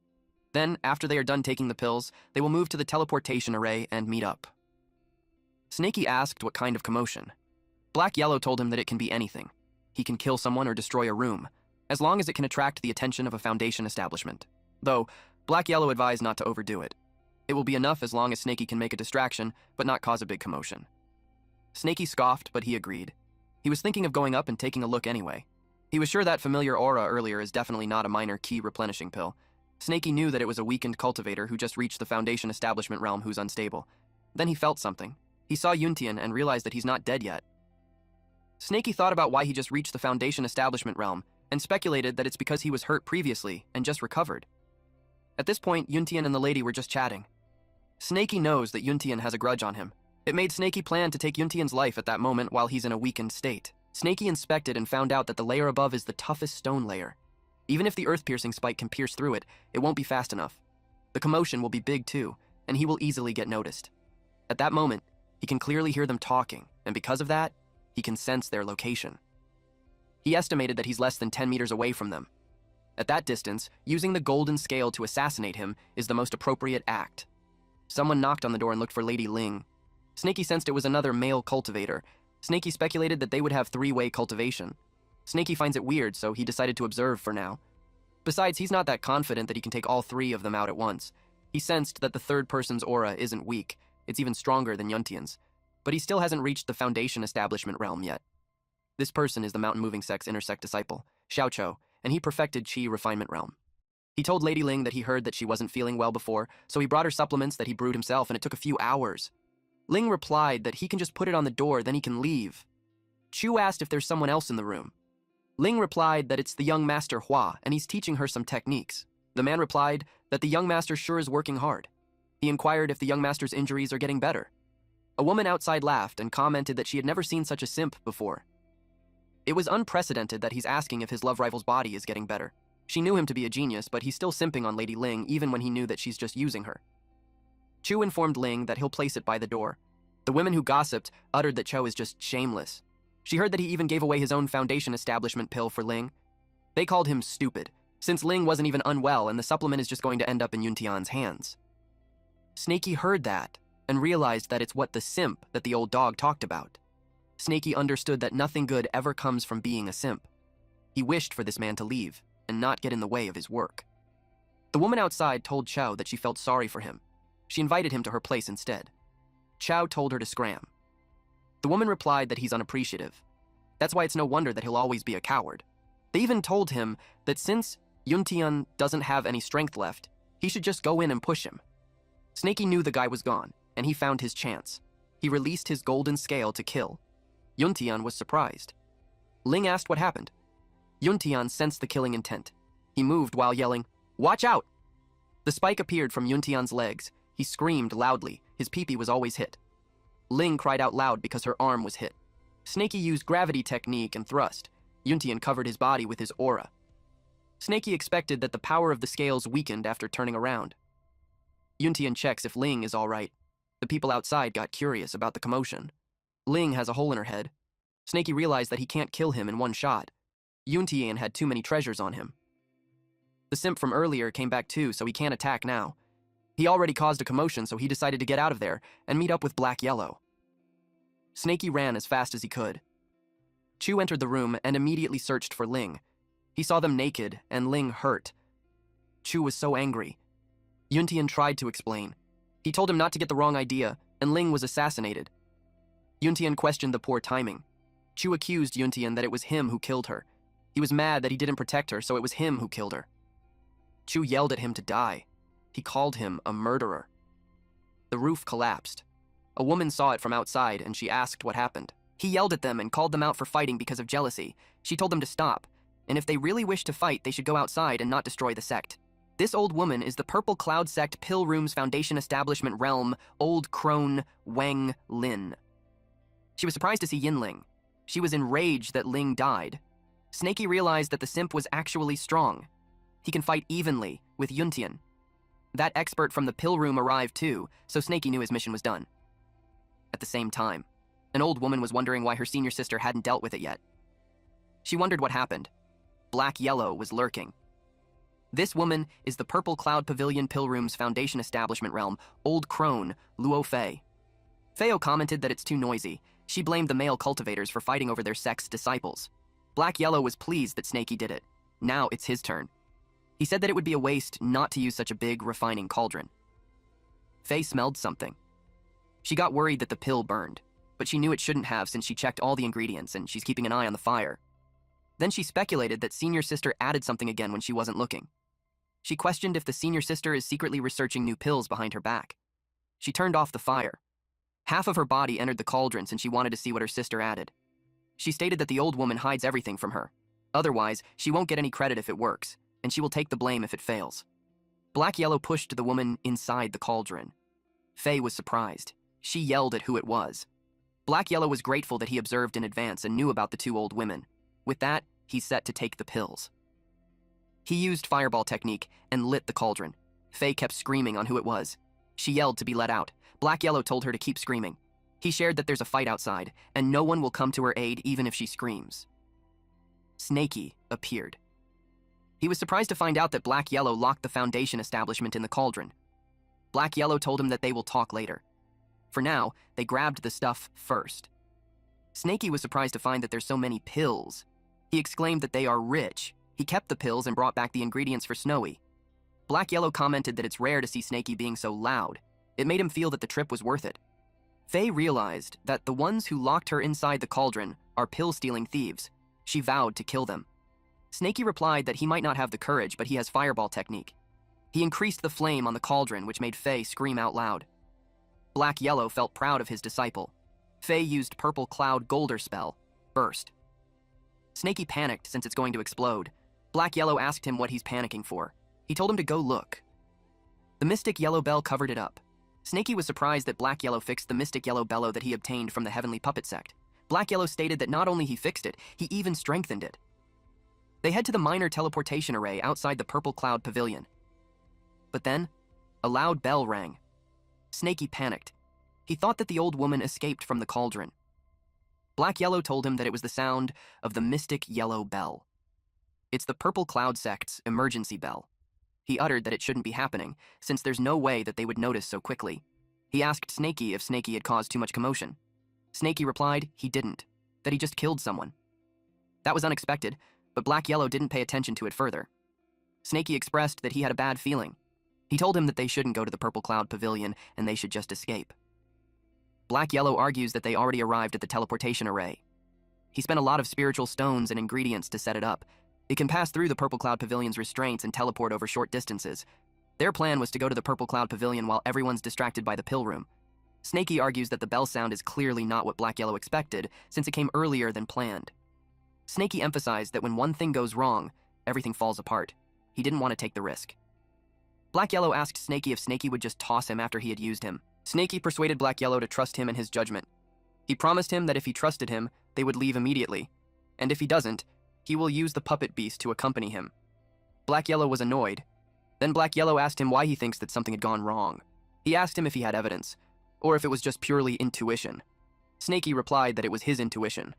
Speaker 1: Then, after they are done taking the pills, they will move to the teleportation array and meet up. Snakey asked what kind of commotion. Yahello told him that it can be anything. He can kill someone or destroy a room, as long as it can attract the attention of a Foundation establishment. Though, Yahello advised not to overdo it. It will be enough as long as Snakey can make a distraction, but not cause a big commotion. Snakey scoffed, but he agreed. He was thinking of going up and taking a look anyway. He was sure that familiar aura earlier is definitely not a minor key replenishing pill. Snakey knew that it was a weakened cultivator who just reached the Foundation Establishment realm who's unstable. Then he felt something. He saw Yuntian and realized that he's not dead yet. Snakey thought about why he just reached the Foundation Establishment realm and speculated that it's because he was hurt previously and just recovered. At this point, Yuntian and the lady were just chatting. Snakey knows that Yuntian has a grudge on him. It made Snakey plan to take Yuntian's life at that moment while he's in a weakened state. Snakey inspected and found out that the layer above is the toughest stone layer. Even if the earth-piercing spike can pierce through it, it won't be fast enough. The commotion will be big too, and he will easily get noticed. At that moment, he can clearly hear them talking, and because of that, he can sense their location. He estimated that he's less than 10 meters away from them. At that distance, using the golden scale to assassinate him is the most appropriate act. Someone knocked on the door and looked for Lady Ling. Snakey sensed it was another male cultivator. Snakey speculated that they would have three-way cultivation. Snakey finds it weird, so he decided to observe for now. Besides, he's not that confident that he can take all three of them out at once. He sensed that the third person's aura isn't weak. It's even stronger than Yuntian's. But he still hasn't reached the Foundation Establishment realm yet. This person is the Mountain Moving Sex Intersect disciple, Xiaoqiu, and he perfected Qi Refinement Realm. He told Lady Ling that he heard that she wasn't feeling well before, so he brought her supplements that he brewed himself, and it took a few hours. Ling replied that he can just put it on the door, then he can leave. Chu asked if there's someone else in the room. Ling replied that it's the young master Hua, and he's teaching her some techniques. The man replied that the young master sure is working hard. He inquired if the young master's injuries are getting better. A woman outside laughed and commented that she had never seen such a simp before. It was unprecedented that he's asking if his love rival's body is getting better. She knew him to be a genius, but he's still simping on Lady Ling even when he knew that she's just using her. Chu informed Ling that he'll place it by the door. The women who gossiped uttered that Cho is just shameless. She heard that he even gave away his own Foundation Establishment pill for Ling. They called him stupid. since Ling wasn't even unwell and the supplement is just going to end up in Yuntian's hands. Snaky heard that and realized that it's what the simp that the old dog talked about. Snaky understood that nothing good ever comes from being a simp. He wished for this man to leave and not get in the way of his work. The woman outside told Chow that she felt sorry for him. She invited him to her place instead. Chow told her to scram. The woman replied that he's unappreciative. That's why it's no wonder that he'll always be a coward. They even told him that since Yuntian doesn't have any strength left, he should just go in and push him. Snaky knew the guy was gone, and he found his chance. He released his golden scale to kill. Yuntian was surprised. Ling asked what happened. Yuntian sensed the killing intent. He moved while yelling, "Watch out!" The spike appeared from Yuntian's legs. He screamed loudly. His peepee was always hit. Ling cried out loud because her arm was hit. Snaky used gravity technique and thrust. Yuntian covered his body with his aura. Snaky expected that the power of the scales weakened after turning around. Yuntian checks if Ling is all right. The people outside got curious about the commotion. Ling has a hole in her head. Snaky realized that he can't kill him in one shot. Yuntian had too many treasures on him. The simp from earlier came back too, so he can't attack now. He already caused a commotion, so he decided to get out of there and meet up with Yahello. Snaky ran as fast as he could. Chu entered the room and immediately searched for Ling. He saw them naked, and Ling hurt. Chu was so angry. Yuntian tried to explain. He told him not to get the wrong idea, and Ling was assassinated. Yuntian questioned the poor timing. Chu accused Yuntian that it was him who killed her. He was mad that he didn't protect her, so it was him who killed her. Chu yelled at him to die. He called him a murderer. The roof collapsed. A woman saw it from outside, and she asked what happened. He yelled at them and called them out for fighting because of jealousy. She told them to stop, and if they really wish to fight, they should go outside and not destroy the sect. This old woman is the Purple Cloud Sect Pill Room's Foundation Establishment Realm, Old Crone Wang Lin. She was surprised to see Yinling. She was enraged that Ling died. Snaky realized that the simp was actually strong. He can fight evenly with Yuntian. That expert from the pill room arrived too, so Snaky knew his mission was done. At the same time, an old woman was wondering why her senior sister hadn't dealt with it yet. She wondered what happened. Yahello was lurking. This woman is the Purple Cloud Pavilion Pill Room's Foundation Establishment Realm, Old Crone Luo Fei. Feo commented that it's too noisy. She blamed the male cultivators for fighting over their sect's disciples. Yahello was pleased that Snaky did it. Now it's his turn. He said that it would be a waste not to use such a big, refining cauldron. Fei smelled something. She got worried that the pill burned, but she knew it shouldn't have since she checked all the ingredients and she's keeping an eye on the fire. Then she speculated that senior sister added something again when she wasn't looking. She questioned if the senior sister is secretly researching new pills behind her back. She turned off the fire. Half of her body entered the cauldron since she wanted to see what her sister added. She stated that the old woman hides everything from her. Otherwise, she won't get any credit if it works, and she will take the blame if it fails. Yahello pushed the woman inside the cauldron. Fei was surprised. She yelled at who it was. Yahello was grateful that he observed in advance and knew about the two old women. With that, he set to take the pills. He used fireball technique and lit the cauldron. Fei kept screaming on who it was. She yelled to be let out. Yahello told her to keep screaming. He shared that there's a fight outside, and no one will come to her aid even if she screams. Snaky appeared. He was surprised to find out that Yahello locked the Foundation establishment in the cauldron. Yahello told him that they will talk later. For now, they grabbed the stuff first. Snaky was surprised to find that there's so many pills. He exclaimed that they are rich. He kept the pills and brought back the ingredients for Snowy. Yahello commented that it's rare to see Snaky being so loud. It made him feel that the trip was worth it. Fei realized that the ones who locked her inside the cauldron are pill-stealing thieves. She vowed to kill them. Snaky replied that he might not have the courage, but he has fireball technique. He increased the flame on the cauldron, which made Fei scream out loud. Yahello felt proud of his disciple. Fei used Purple Cloud Golder spell, Burst. Snaky panicked since it's going to explode. Yahello asked him what he's panicking for. He told him to go look. The mystic yellow bell covered it up. Snaky was surprised that Yahello fixed the mystic yellow bellow that he obtained from the Heavenly Puppet Sect. Yahello stated that not only he fixed it, he even strengthened it. They head to the minor teleportation array outside the Purple Cloud Pavilion. But then, a loud bell rang. Snaky panicked. He thought that the old woman escaped from the cauldron. Yahello told him that it was the sound of the mystic yellow bell. It's the Purple Cloud sect's emergency bell. He uttered that it shouldn't be happening, since there's no way that they would notice so quickly. He asked Snaky if Snaky had caused too much commotion. Snaky replied he didn't, that he just killed someone. That was unexpected, but Black Yellow didn't pay attention to it further. Snaky expressed that he had a bad feeling. He told him that they shouldn't go to the Purple Cloud Pavilion and they should just escape. Black Yellow argues that they already arrived at the teleportation array. He spent a lot of spiritual stones and ingredients to set it up. It can pass through the Purple Cloud Pavilion's restraints and teleport over short distances. Their plan was to go to the Purple Cloud Pavilion while everyone's distracted by the pill room. Snaky argues that the bell sound is clearly not what Black Yellow expected, since it came earlier than planned. Snaky emphasized that when one thing goes wrong, everything falls apart. He didn't want to take the risk. Black Yellow asked Snaky if Snaky would just toss him after he had used him. Snaky persuaded Black Yellow to trust him in his judgment. He promised him that if he trusted him, they would leave immediately, and if he doesn't, he will use the puppet beast to accompany him. Black Yellow was annoyed. Then Black Yellow asked him why he thinks that something had gone wrong. He asked him if he had evidence, or if it was just purely intuition. Snaky replied that it was his intuition.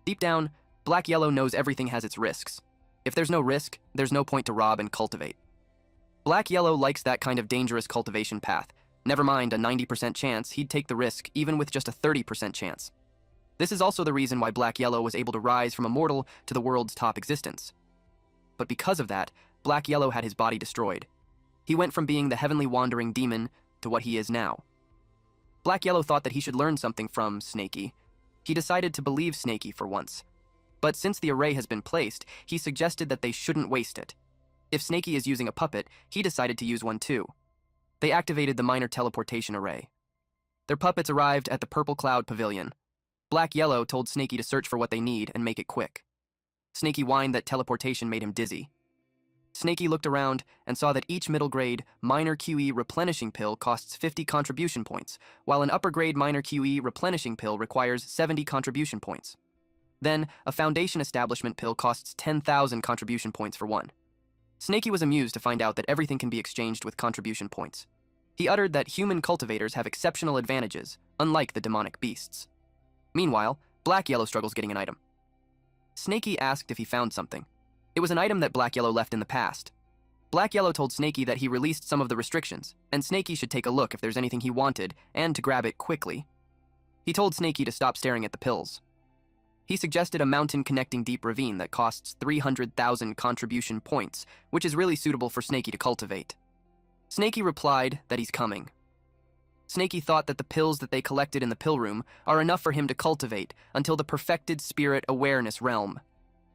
Speaker 1: Deep down, Black Yellow knows everything has its risks. If there's no risk, there's no point to rob and cultivate. Black Yellow likes that kind of dangerous cultivation path. Never mind a 90% chance, he'd take the risk even with just a 30% chance. This is also the reason why Black Yellow was able to rise from a mortal to the world's top existence. But because of that, Black Yellow had his body destroyed. He went from being the heavenly wandering demon to what he is now. Black Yellow thought that he should learn something from Snaky. He decided to believe Snaky for once. But since the array has been placed, he suggested that they shouldn't waste it. If Snaky is using a puppet, he decided to use one too. They activated the minor teleportation array. Their puppets arrived at the Purple Cloud Pavilion. Black Yellow told Snaky to search for what they need and make it quick. Snaky whined that teleportation made him dizzy. Snaky looked around and saw that each middle grade minor QE replenishing pill costs 50 contribution points, while an upper grade minor QE replenishing pill requires 70 contribution points. Then, a foundation establishment pill costs 10,000 contribution points for one. Snaky was amused to find out that everything can be exchanged with contribution points. He uttered that human cultivators have exceptional advantages, unlike the demonic beasts. Meanwhile, Black Yellow struggles getting an item. Snaky asked if he found something. It was an item that Black Yellow left in the past. Black Yellow told Snaky that he released some of the restrictions, and Snaky should take a look if there's anything he wanted, and to grab it quickly. He told Snaky to stop staring at the pills. He suggested a mountain connecting deep ravine that costs 300,000 contribution points, which is really suitable for Snaky to cultivate. Snaky replied that he's coming. Snaky thought that the pills that they collected in the pill room are enough for him to cultivate until the perfected spirit awareness realm.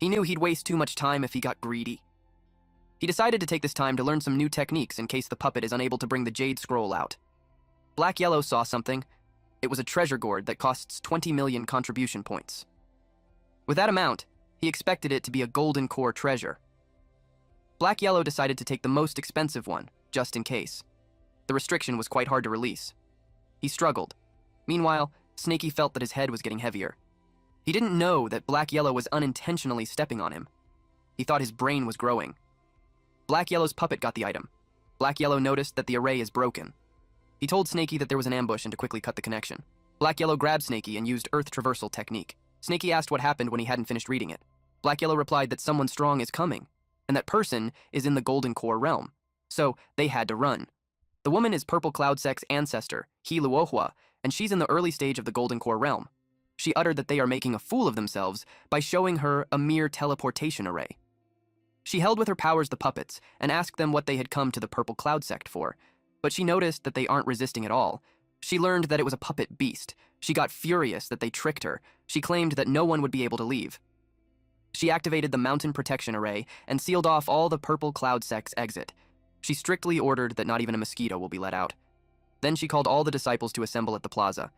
Speaker 1: He knew he'd waste too much time if he got greedy. He decided to take this time to learn some new techniques in case the puppet is unable to bring the Jade Scroll out. Black Yellow saw something. It was a treasure gourd that costs 20 million contribution points. With that amount, he expected it to be a golden core treasure. Black Yellow decided to take the most expensive one, just in case. The restriction was quite hard to release. He struggled. Meanwhile, Snaky felt that his head was getting heavier. He didn't know that Black Yellow was unintentionally stepping on him. He thought his brain was growing. Black Yellow's puppet got the item. Black Yellow noticed that the array is broken. He told Snaky that there was an ambush and to quickly cut the connection. Black Yellow grabbed Snaky and used Earth Traversal technique. Snaky asked what happened when he hadn't finished reading it. Black Yellow replied that someone strong is coming, and that person is in the Golden Core realm. So, they had to run. The woman is Purple Cloud Sect's ancestor, Hiluohua, and she's in the early stage of the Golden Core realm. She uttered that they are making a fool of themselves by showing her a mere teleportation array. She held with her powers the puppets and asked them what they had come to the Purple Cloud Sect for, but she noticed that they aren't resisting at all. She learned that it was a puppet beast. She got furious that they tricked her. She claimed that no one would be able to leave. She activated the Mountain Protection Array and sealed off all the Purple Cloud Sect's exit. She strictly ordered that not even a mosquito will be let out. Then she called all the disciples to assemble at the plaza.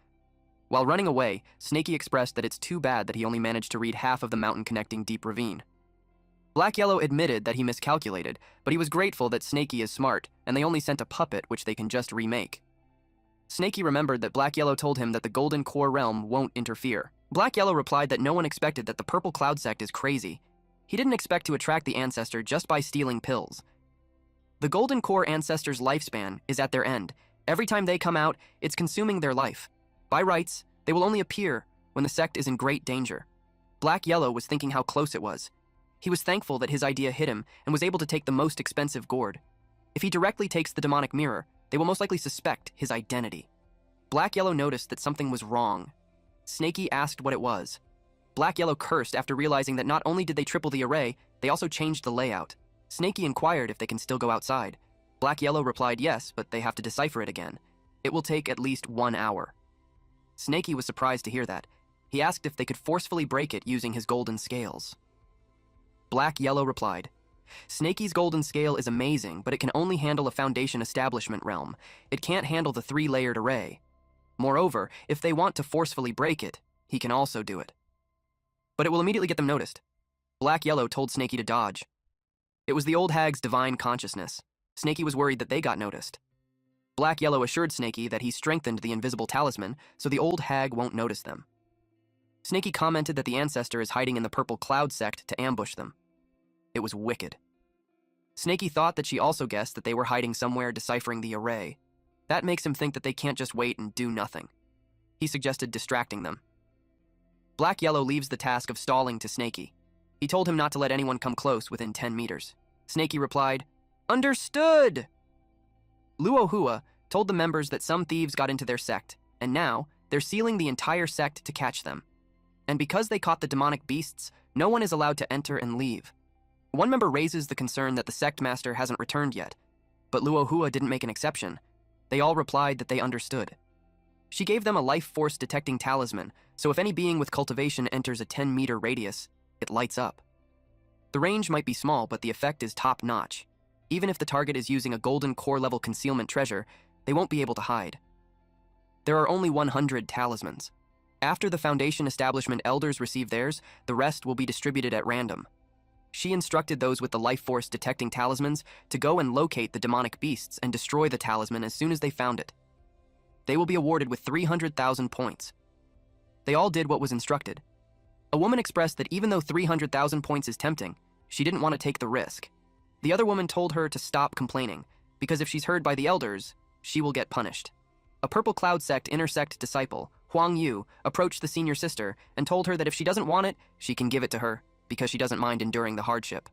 Speaker 1: While running away, Snaky expressed that it's too bad that he only managed to read half of the mountain connecting deep ravine. Black Yellow admitted that he miscalculated, but he was grateful that Snaky is smart, and they only sent a puppet which they can just remake. Snaky remembered that Black Yellow told him that the Golden Core realm won't interfere. Black Yellow replied that no one expected that the Purple Cloud Sect is crazy. He didn't expect to attract the ancestor just by stealing pills. The Golden Core ancestor's lifespan is at their end. Every time they come out, it's consuming their life. By rights, they will only appear when the sect is in great danger. Black Yellow was thinking how close it was. He was thankful that his idea hit him and was able to take the most expensive gourd. If he directly takes the demonic mirror, they will most likely suspect his identity. Black Yellow noticed that something was wrong. Snaky asked what it was. Black Yellow cursed after realizing that not only did they triple the array, they also changed the layout. Snaky inquired if they can still go outside. Black Yellow replied yes, but they have to decipher it again. It will take at least 1 hour. Snaky was surprised to hear that. He asked if they could forcefully break it using his golden scales. Black Yellow replied, Snaky's golden scale is amazing, but it can only handle a foundation establishment realm. It can't handle the 3-layered array. Moreover, if they want to forcefully break it, he can also do it. But it will immediately get them noticed. Black Yellow told Snaky to dodge. It was the old hag's divine consciousness. Snaky was worried that they got noticed. Black Yellow assured Snaky that he strengthened the invisible talisman so the old hag won't notice them. Snaky commented that the ancestor is hiding in the purple cloud sect to ambush them. It was wicked. Snaky thought that she also guessed that they were hiding somewhere deciphering the array. That makes him think that they can't just wait and do nothing. He suggested distracting them. Black Yellow leaves the task of stalling to Snaky. He told him not to let anyone come close within 10 meters. Snaky replied, Understood! Luohua told the members that some thieves got into their sect, and now they're sealing the entire sect to catch them. And because they caught the demonic beasts, no one is allowed to enter and leave. One member raises the concern that the sect master hasn't returned yet, but Luohua didn't make an exception. They all replied that they understood. She gave them a life force detecting talisman, so if any being with cultivation enters a 10-meter radius, it lights up. The range might be small, but the effect is top-notch. Even if the target is using a golden core-level concealment treasure, they won't be able to hide. There are only 100 talismans. After the Foundation Establishment elders receive theirs, the rest will be distributed at random. She instructed those with the life force detecting talismans to go and locate the demonic beasts and destroy the talisman as soon as they found it. They will be awarded with 300,000 points. They all did what was instructed. A woman expressed that even though 300,000 points is tempting, she didn't want to take the risk. The other woman told her to stop complaining, because if she's heard by the elders, she will get punished. A Purple Cloud Sect intersect disciple, Huang Yu, approached the senior sister and told her that if she doesn't want it, she can give it to her, because she doesn't mind enduring the hardship.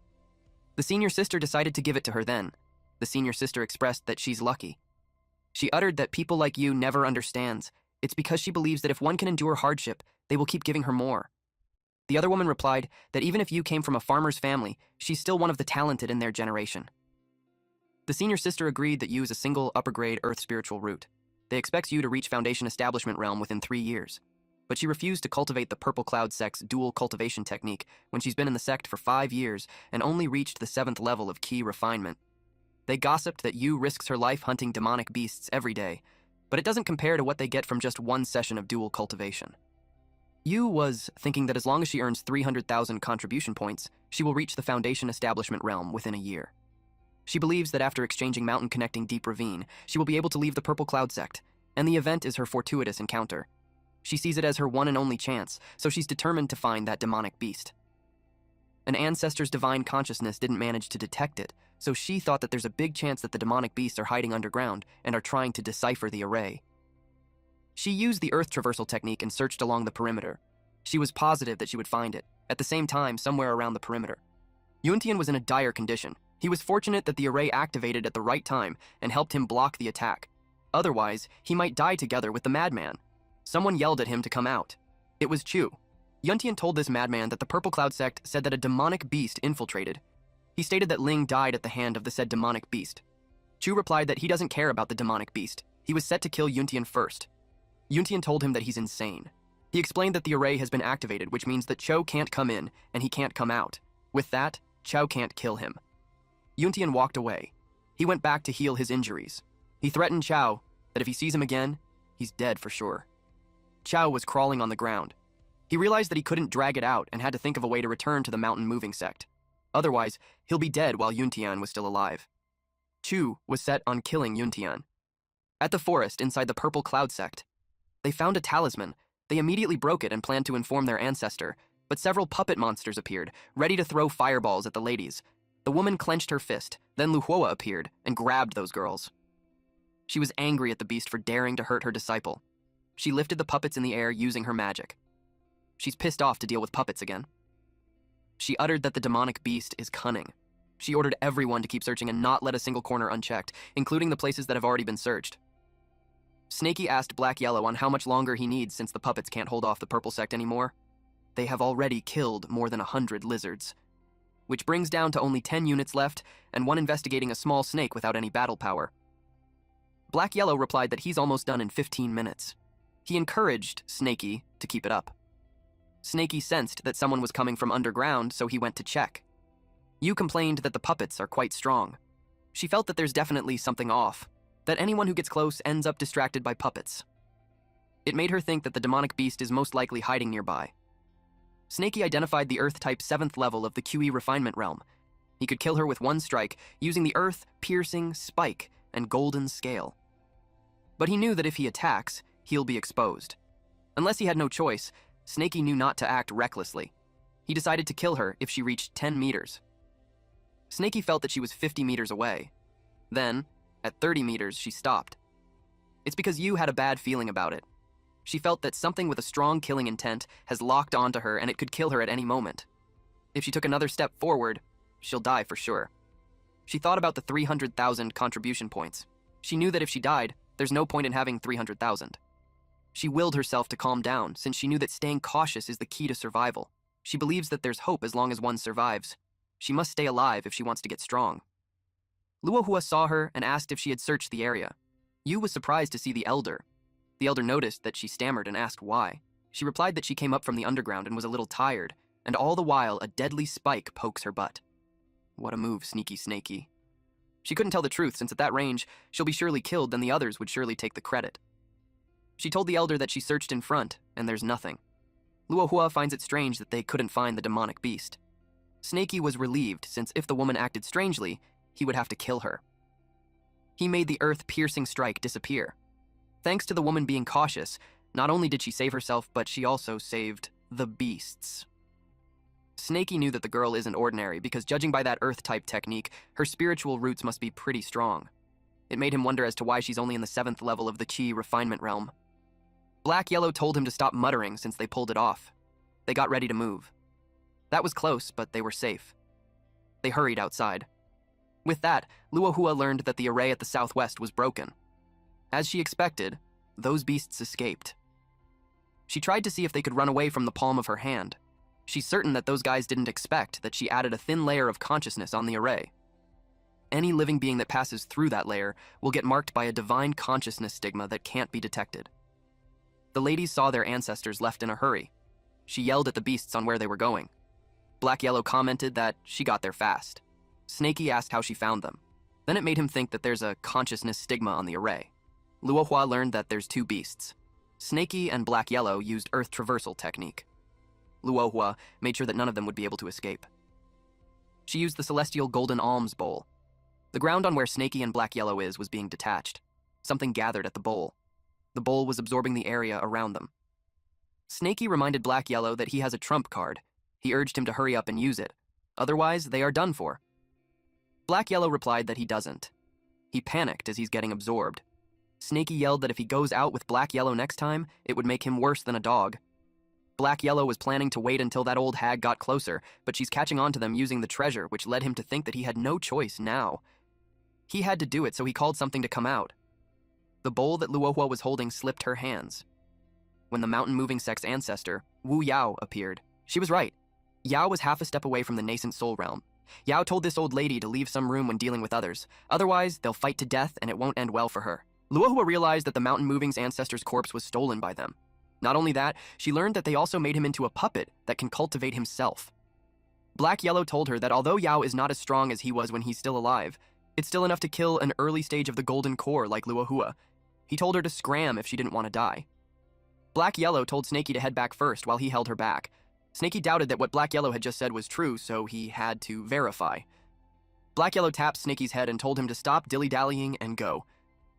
Speaker 1: The senior sister decided to give it to her then. The senior sister expressed that she's lucky. She uttered that people like you never understands. It's because she believes that if one can endure hardship, they will keep giving her more. The other woman replied that even if you came from a farmer's family, she's still one of the talented in their generation. The senior sister agreed that you is a single upper-grade earth spiritual root. They expect you to reach Foundation Establishment realm within 3 years. But she refused to cultivate the Purple Cloud Sect's dual cultivation technique when she's been in the sect for 5 years and only reached the 7th level of key refinement. They gossiped that Yu risks her life hunting demonic beasts every day, but it doesn't compare to what they get from just 1 session of dual cultivation. Yu was thinking that as long as she earns 300,000 contribution points, she will reach the Foundation Establishment realm within a year. She believes that after exchanging Mountain Connecting Deep Ravine, she will be able to leave the Purple Cloud Sect, and the event is her fortuitous encounter. She sees it as her one and only chance, so she's determined to find that demonic beast. An ancestor's divine consciousness didn't manage to detect it, so she thought that there's a big chance that the demonic beasts are hiding underground and are trying to decipher the array. She used the earth traversal technique and searched along the perimeter. She was positive that she would find it, at the same time somewhere around the perimeter. Yuntian was in a dire condition. He was fortunate that the array activated at the right time and helped him block the attack. Otherwise, he might die together with the madman. Someone yelled at him to come out. It was Chu. Yuntian told this madman that the Purple Cloud Sect said that a demonic beast infiltrated. He stated that Ling died at the hand of the said demonic beast. Chu replied that he doesn't care about the demonic beast. He was set to kill Yuntian first. Yuntian told him that he's insane. He explained that the array has been activated, which means that Cho can't come in and he can't come out. With that, Chow can't kill him. Yuntian walked away. He went back to heal his injuries. He threatened Chow that if he sees him again, he's dead for sure. Chow was crawling on the ground. He realized that he couldn't drag it out and had to think of a way to return to the mountain moving sect. Otherwise, he'll be dead while Yuntian was still alive. Chu was set on killing Yuntian. At the forest inside the Purple Cloud Sect, they found a talisman. They immediately broke it and planned to inform their ancestor, but several puppet monsters appeared, ready to throw fireballs at the ladies. The woman clenched her fist, then Luhua appeared and grabbed those girls. She was angry at the beast for daring to hurt her disciple. She lifted the puppets in the air using her magic. She's pissed off to deal with puppets again. She uttered that the demonic beast is cunning. She ordered everyone to keep searching and not let a single corner unchecked, including the places that have already been searched. Snaky asked Black Yellow on how much longer he needs since the puppets can't hold off the purple sect anymore. They have already killed more than 100 lizards, which brings down to only 10 units left and one investigating a small snake without any battle power. Black Yellow replied that he's almost done in 15 minutes. He encouraged Snaky to keep it up. Snaky sensed that someone was coming from underground, so he went to check. Yu complained that the puppets are quite strong. She felt that there's definitely something off, that anyone who gets close ends up distracted by puppets. It made her think that the demonic beast is most likely hiding nearby. Snaky identified the Earth-type 7th level of the QE refinement realm. He could kill her with one strike, using the Earth, piercing, spike, and golden scale. But he knew that if he attacks, he'll be exposed. Unless he had no choice, Snaky knew not to act recklessly. He decided to kill her if she reached 10 meters. Snaky felt that she was 50 meters away. Then, at 30 meters, she stopped. It's because Yu had a bad feeling about it. She felt that something with a strong killing intent has locked onto her and it could kill her at any moment. If she took another step forward, she'll die for sure. She thought about the 300,000 contribution points. She knew that if she died, there's no point in having 300,000. She willed herself to calm down, since she knew that staying cautious is the key to survival. She believes that there's hope as long as one survives. She must stay alive if she wants to get strong. Luohua saw her and asked if she had searched the area. Yu was surprised to see the elder. The elder noticed that she stammered and asked why. She replied that she came up from the underground and was a little tired, and all the while a deadly spike pokes her butt. What a move, sneaky snaky. She couldn't tell the truth, since at that range, she'll be surely killed, then the others would surely take the credit. She told the elder that she searched in front, and there's nothing. Luohua finds it strange that they couldn't find the demonic beast. Snaky was relieved, since if the woman acted strangely, he would have to kill her. He made the earth-piercing strike disappear. Thanks to the woman being cautious, not only did she save herself, but she also saved the beasts. Snaky knew that the girl isn't ordinary, because judging by that earth-type technique, her spiritual roots must be pretty strong. It made him wonder as to why she's only in the 7th level of the Qi refinement realm. Black Yellow told him to stop muttering since they pulled it off. They got ready to move. That was close, but they were safe. They hurried outside. With that, Luohua learned that the array at the southwest was broken. As she expected, those beasts escaped. She tried to see if they could run away from the palm of her hand. She's certain that those guys didn't expect that she added a thin layer of consciousness on the array. Any living being that passes through that layer will get marked by a divine consciousness stigma that can't be detected. The ladies saw their ancestors left in a hurry. She yelled at the beasts on where they were going. Black Yellow commented that she got there fast. Snaky asked how she found them. Then it made him think that there's a consciousness stigma on the array. Luohua learned that there's two beasts. Snaky and Black Yellow used Earth Traversal technique. Luohua made sure that none of them would be able to escape. She used the Celestial Golden Alms Bowl. The ground on where Snaky and Black Yellow was being detached. Something gathered at the bowl. The bowl was absorbing the area around them. Snaky reminded Black Yellow that he has a trump card. He urged him to hurry up and use it. Otherwise, they are done for. Black Yellow replied that he doesn't. He panicked as he's getting absorbed. Snaky yelled that if he goes out with Black Yellow next time, it would make him worse than a dog. Black Yellow was planning to wait until that old hag got closer, but she's catching on to them using the treasure, which led him to think that he had no choice now. He had to do it, so he called something to come out. The bowl that Luohua was holding slipped her hands. When the mountain-moving sex ancestor, Wu Yao, appeared, she was right. Yao was half a step away from the nascent soul realm. Yao told this old lady to leave some room when dealing with others. Otherwise, they'll fight to death and it won't end well for her. Luohua realized that the mountain-moving's ancestor's corpse was stolen by them. Not only that, she learned that they also made him into a puppet that can cultivate himself. Black Yellow told her that although Yao is not as strong as he was when he's still alive, it's still enough to kill an early stage of the golden core like Luohua. He told her to scram if she didn't want to die. Black Yellow told Snaky to head back first while he held her back. Snaky doubted that what Black Yellow had just said was true, so he had to verify. Black Yellow tapped Snaky's head and told him to stop dilly-dallying and go.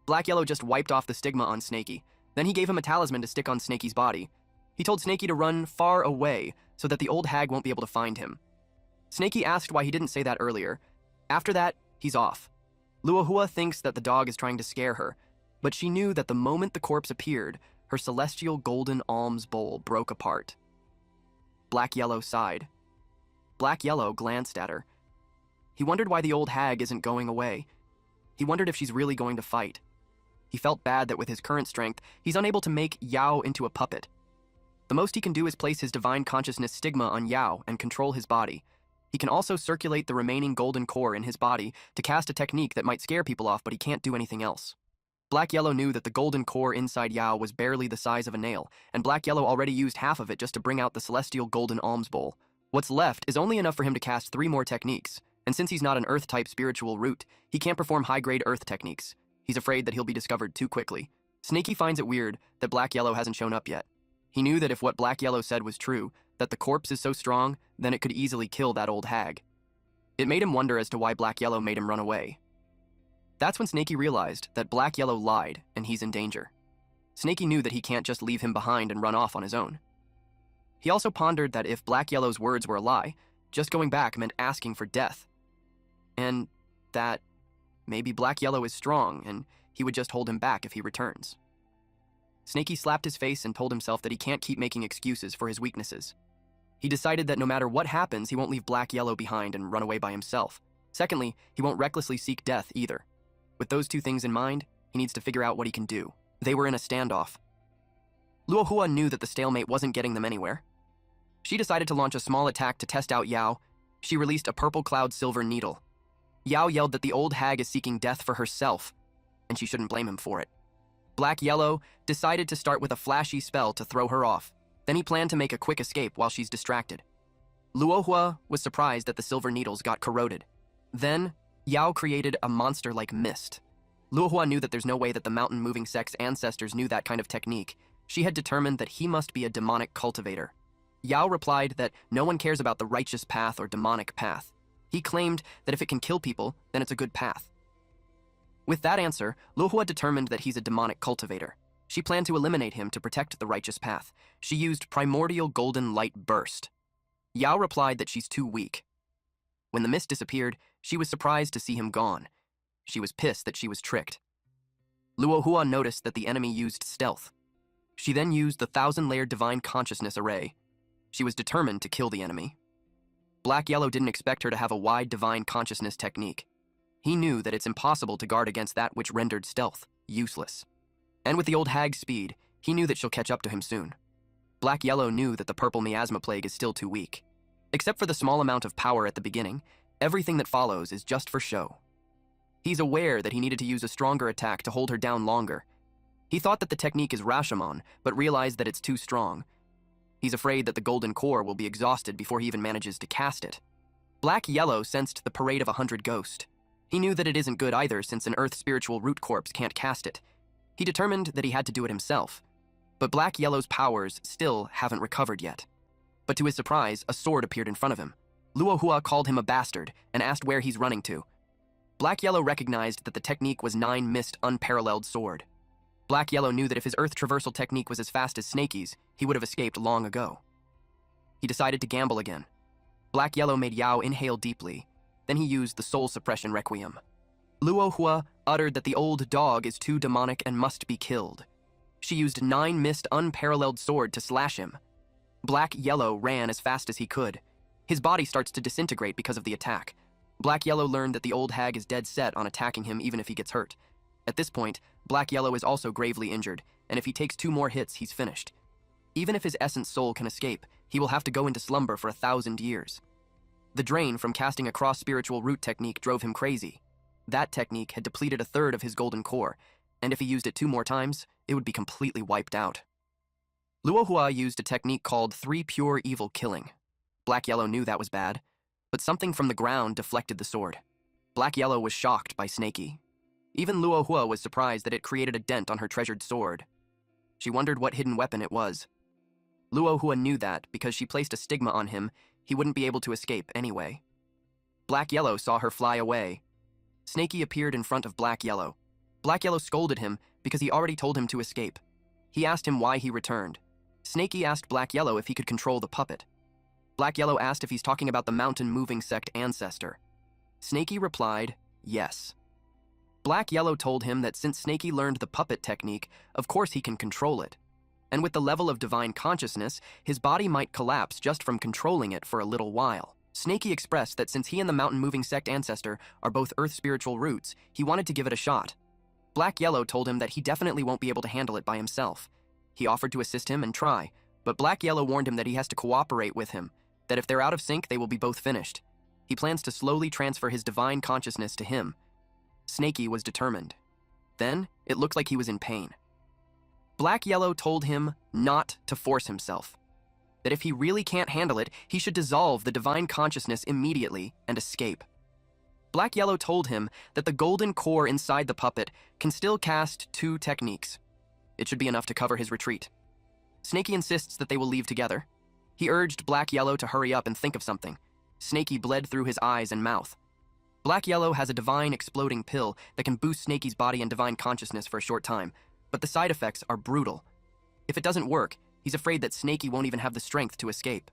Speaker 1: Black Yellow just wiped off the stigma on Snaky. Then he gave him a talisman to stick on Snaky's body. He told Snaky to run far away so that the old hag won't be able to find him. Snaky asked why he didn't say that earlier. After that, he's off. Luohua thinks that the dog is trying to scare her, but she knew that the moment the corpse appeared, her celestial golden alms bowl broke apart. Black Yellow sighed. Black Yellow glanced at her. He wondered why the old hag isn't going away. He wondered if she's really going to fight. He felt bad that with his current strength, he's unable to make Yao into a puppet. The most he can do is place his divine consciousness stigma on Yao and control his body. He can also circulate the remaining golden core in his body to cast a technique that might scare people off, but he can't do anything else. Black Yellow knew that the golden core inside Yao was barely the size of a nail, and Black Yellow already used half of it just to bring out the celestial golden alms bowl. What's left is only enough for him to cast 3 more techniques, and since he's not an Earth-type spiritual root, he can't perform high-grade Earth techniques. He's afraid that he'll be discovered too quickly. Snaky finds it weird that Black Yellow hasn't shown up yet. He knew that if what Black Yellow said was true, that the corpse is so strong, then it could easily kill that old hag. It made him wonder as to why Black Yellow made him run away. That's when Snaky realized that Black Yellow lied and he's in danger. Snaky knew that he can't just leave him behind and run off on his own. He also pondered that if Black Yellow's words were a lie, just going back meant asking for death. And that maybe Black Yellow is strong and he would just hold him back if he returns. Snaky slapped his face and told himself that he can't keep making excuses for his weaknesses. He decided that no matter what happens, he won't leave Black Yellow behind and run away by himself. Secondly, he won't recklessly seek death either. With those 2 things in mind, he needs to figure out what he can do. They were in a standoff. Luohua knew that the stalemate wasn't getting them anywhere. She decided to launch a small attack to test out Yao. She released a purple cloud silver needle. Yao yelled that the old hag is seeking death for herself, and she shouldn't blame him for it. Black Yellow decided to start with a flashy spell to throw her off. Then he planned to make a quick escape while she's distracted. Luohua was surprised that the silver needles got corroded. Then, Yao created a monster-like mist. Luohua knew that there's no way that the mountain-moving sect's ancestors knew that kind of technique. She had determined that he must be a demonic cultivator. Yao replied that no one cares about the righteous path or demonic path. He claimed that if it can kill people, then it's a good path. With that answer, Luohua determined that he's a demonic cultivator. She planned to eliminate him to protect the righteous path. She used primordial golden light burst. Yao replied that she's too weak. When the mist disappeared, she was surprised to see him gone. She was pissed that she was tricked. Luohua noticed that the enemy used stealth. She then used the 1,000-layered divine consciousness array. She was determined to kill the enemy. Black Yellow didn't expect her to have a wide divine consciousness technique. He knew that it's impossible to guard against that which rendered stealth useless. And with the old hag's speed, he knew that she'll catch up to him soon. Black Yellow knew that the purple miasma plague is still too weak. Except for the small amount of power at the beginning, everything that follows is just for show. He's aware that he needed to use a stronger attack to hold her down longer. He thought that the technique is Rashomon, but realized that it's too strong. He's afraid that the golden core will be exhausted before he even manages to cast it. Black Yellow sensed the parade of 100 ghosts. He knew that it isn't good either, since an Earth spiritual root corpse can't cast it. He determined that he had to do it himself. But Black Yellow's powers still haven't recovered yet. But to his surprise, a sword appeared in front of him. Luohua called him a bastard and asked where he's running to. Black Yellow recognized that the technique was 9 missed unparalleled sword. Black Yellow knew that if his Earth traversal technique was as fast as Snaky's, he would have escaped long ago. He decided to gamble again. Black Yellow made Yao inhale deeply. Then he used the soul suppression requiem. Luohua uttered that the old dog is too demonic and must be killed. She used 9 missed unparalleled sword to slash him. Black Yellow ran as fast as he could. His body starts to disintegrate because of the attack. Black Yellow learned that the old hag is dead set on attacking him even if he gets hurt. At this point, Black Yellow is also gravely injured, and if he takes 2 more hits, he's finished. Even if his essence soul can escape, he will have to go into slumber for 1,000 years. The drain from casting a cross-spiritual root technique drove him crazy. That technique had depleted 1/3 of his golden core, and if he used it 2 more times, it would be completely wiped out. Luohua used a technique called 3 pure evil killing. Black Yellow knew that was bad, but something from the ground deflected the sword. Black Yellow was shocked by Snaky. Even Luohua was surprised that it created a dent on her treasured sword. She wondered what hidden weapon it was. Luohua knew that because she placed a stigma on him, he wouldn't be able to escape anyway. Black Yellow saw her fly away. Snaky appeared in front of Black Yellow. Black Yellow scolded him because he already told him to escape. He asked him why he returned. Snaky asked Black Yellow if he could control the puppet. Black Yellow asked if he's talking about the mountain-moving sect ancestor. Snaky replied, yes. Black Yellow told him that since Snaky learned the puppet technique, of course he can control it. And with the level of divine consciousness, his body might collapse just from controlling it for a little while. Snakey expressed that since he and the mountain-moving sect ancestor are both Earth spiritual roots, he wanted to give it a shot. Black Yellow told him that he definitely won't be able to handle it by himself. He offered to assist him and try, but Black Yellow warned him that he has to cooperate with him, that if they're out of sync, they will be both finished. He plans to slowly transfer his divine consciousness to him. Snakey was determined. Then, it looked like he was in pain. Black Yellow told him not to force himself, that if he really can't handle it, he should dissolve the divine consciousness immediately and escape. Black Yellow told him that the golden core inside the puppet can still cast 2 techniques. It should be enough to cover his retreat. Snakey insists that they will leave together. He urged Black Yellow to hurry up and think of something. Snakey bled through his eyes and mouth. Black Yellow has a divine exploding pill that can boost Snakey's body and divine consciousness for a short time, but the side effects are brutal. If it doesn't work, he's afraid that Snakey won't even have the strength to escape.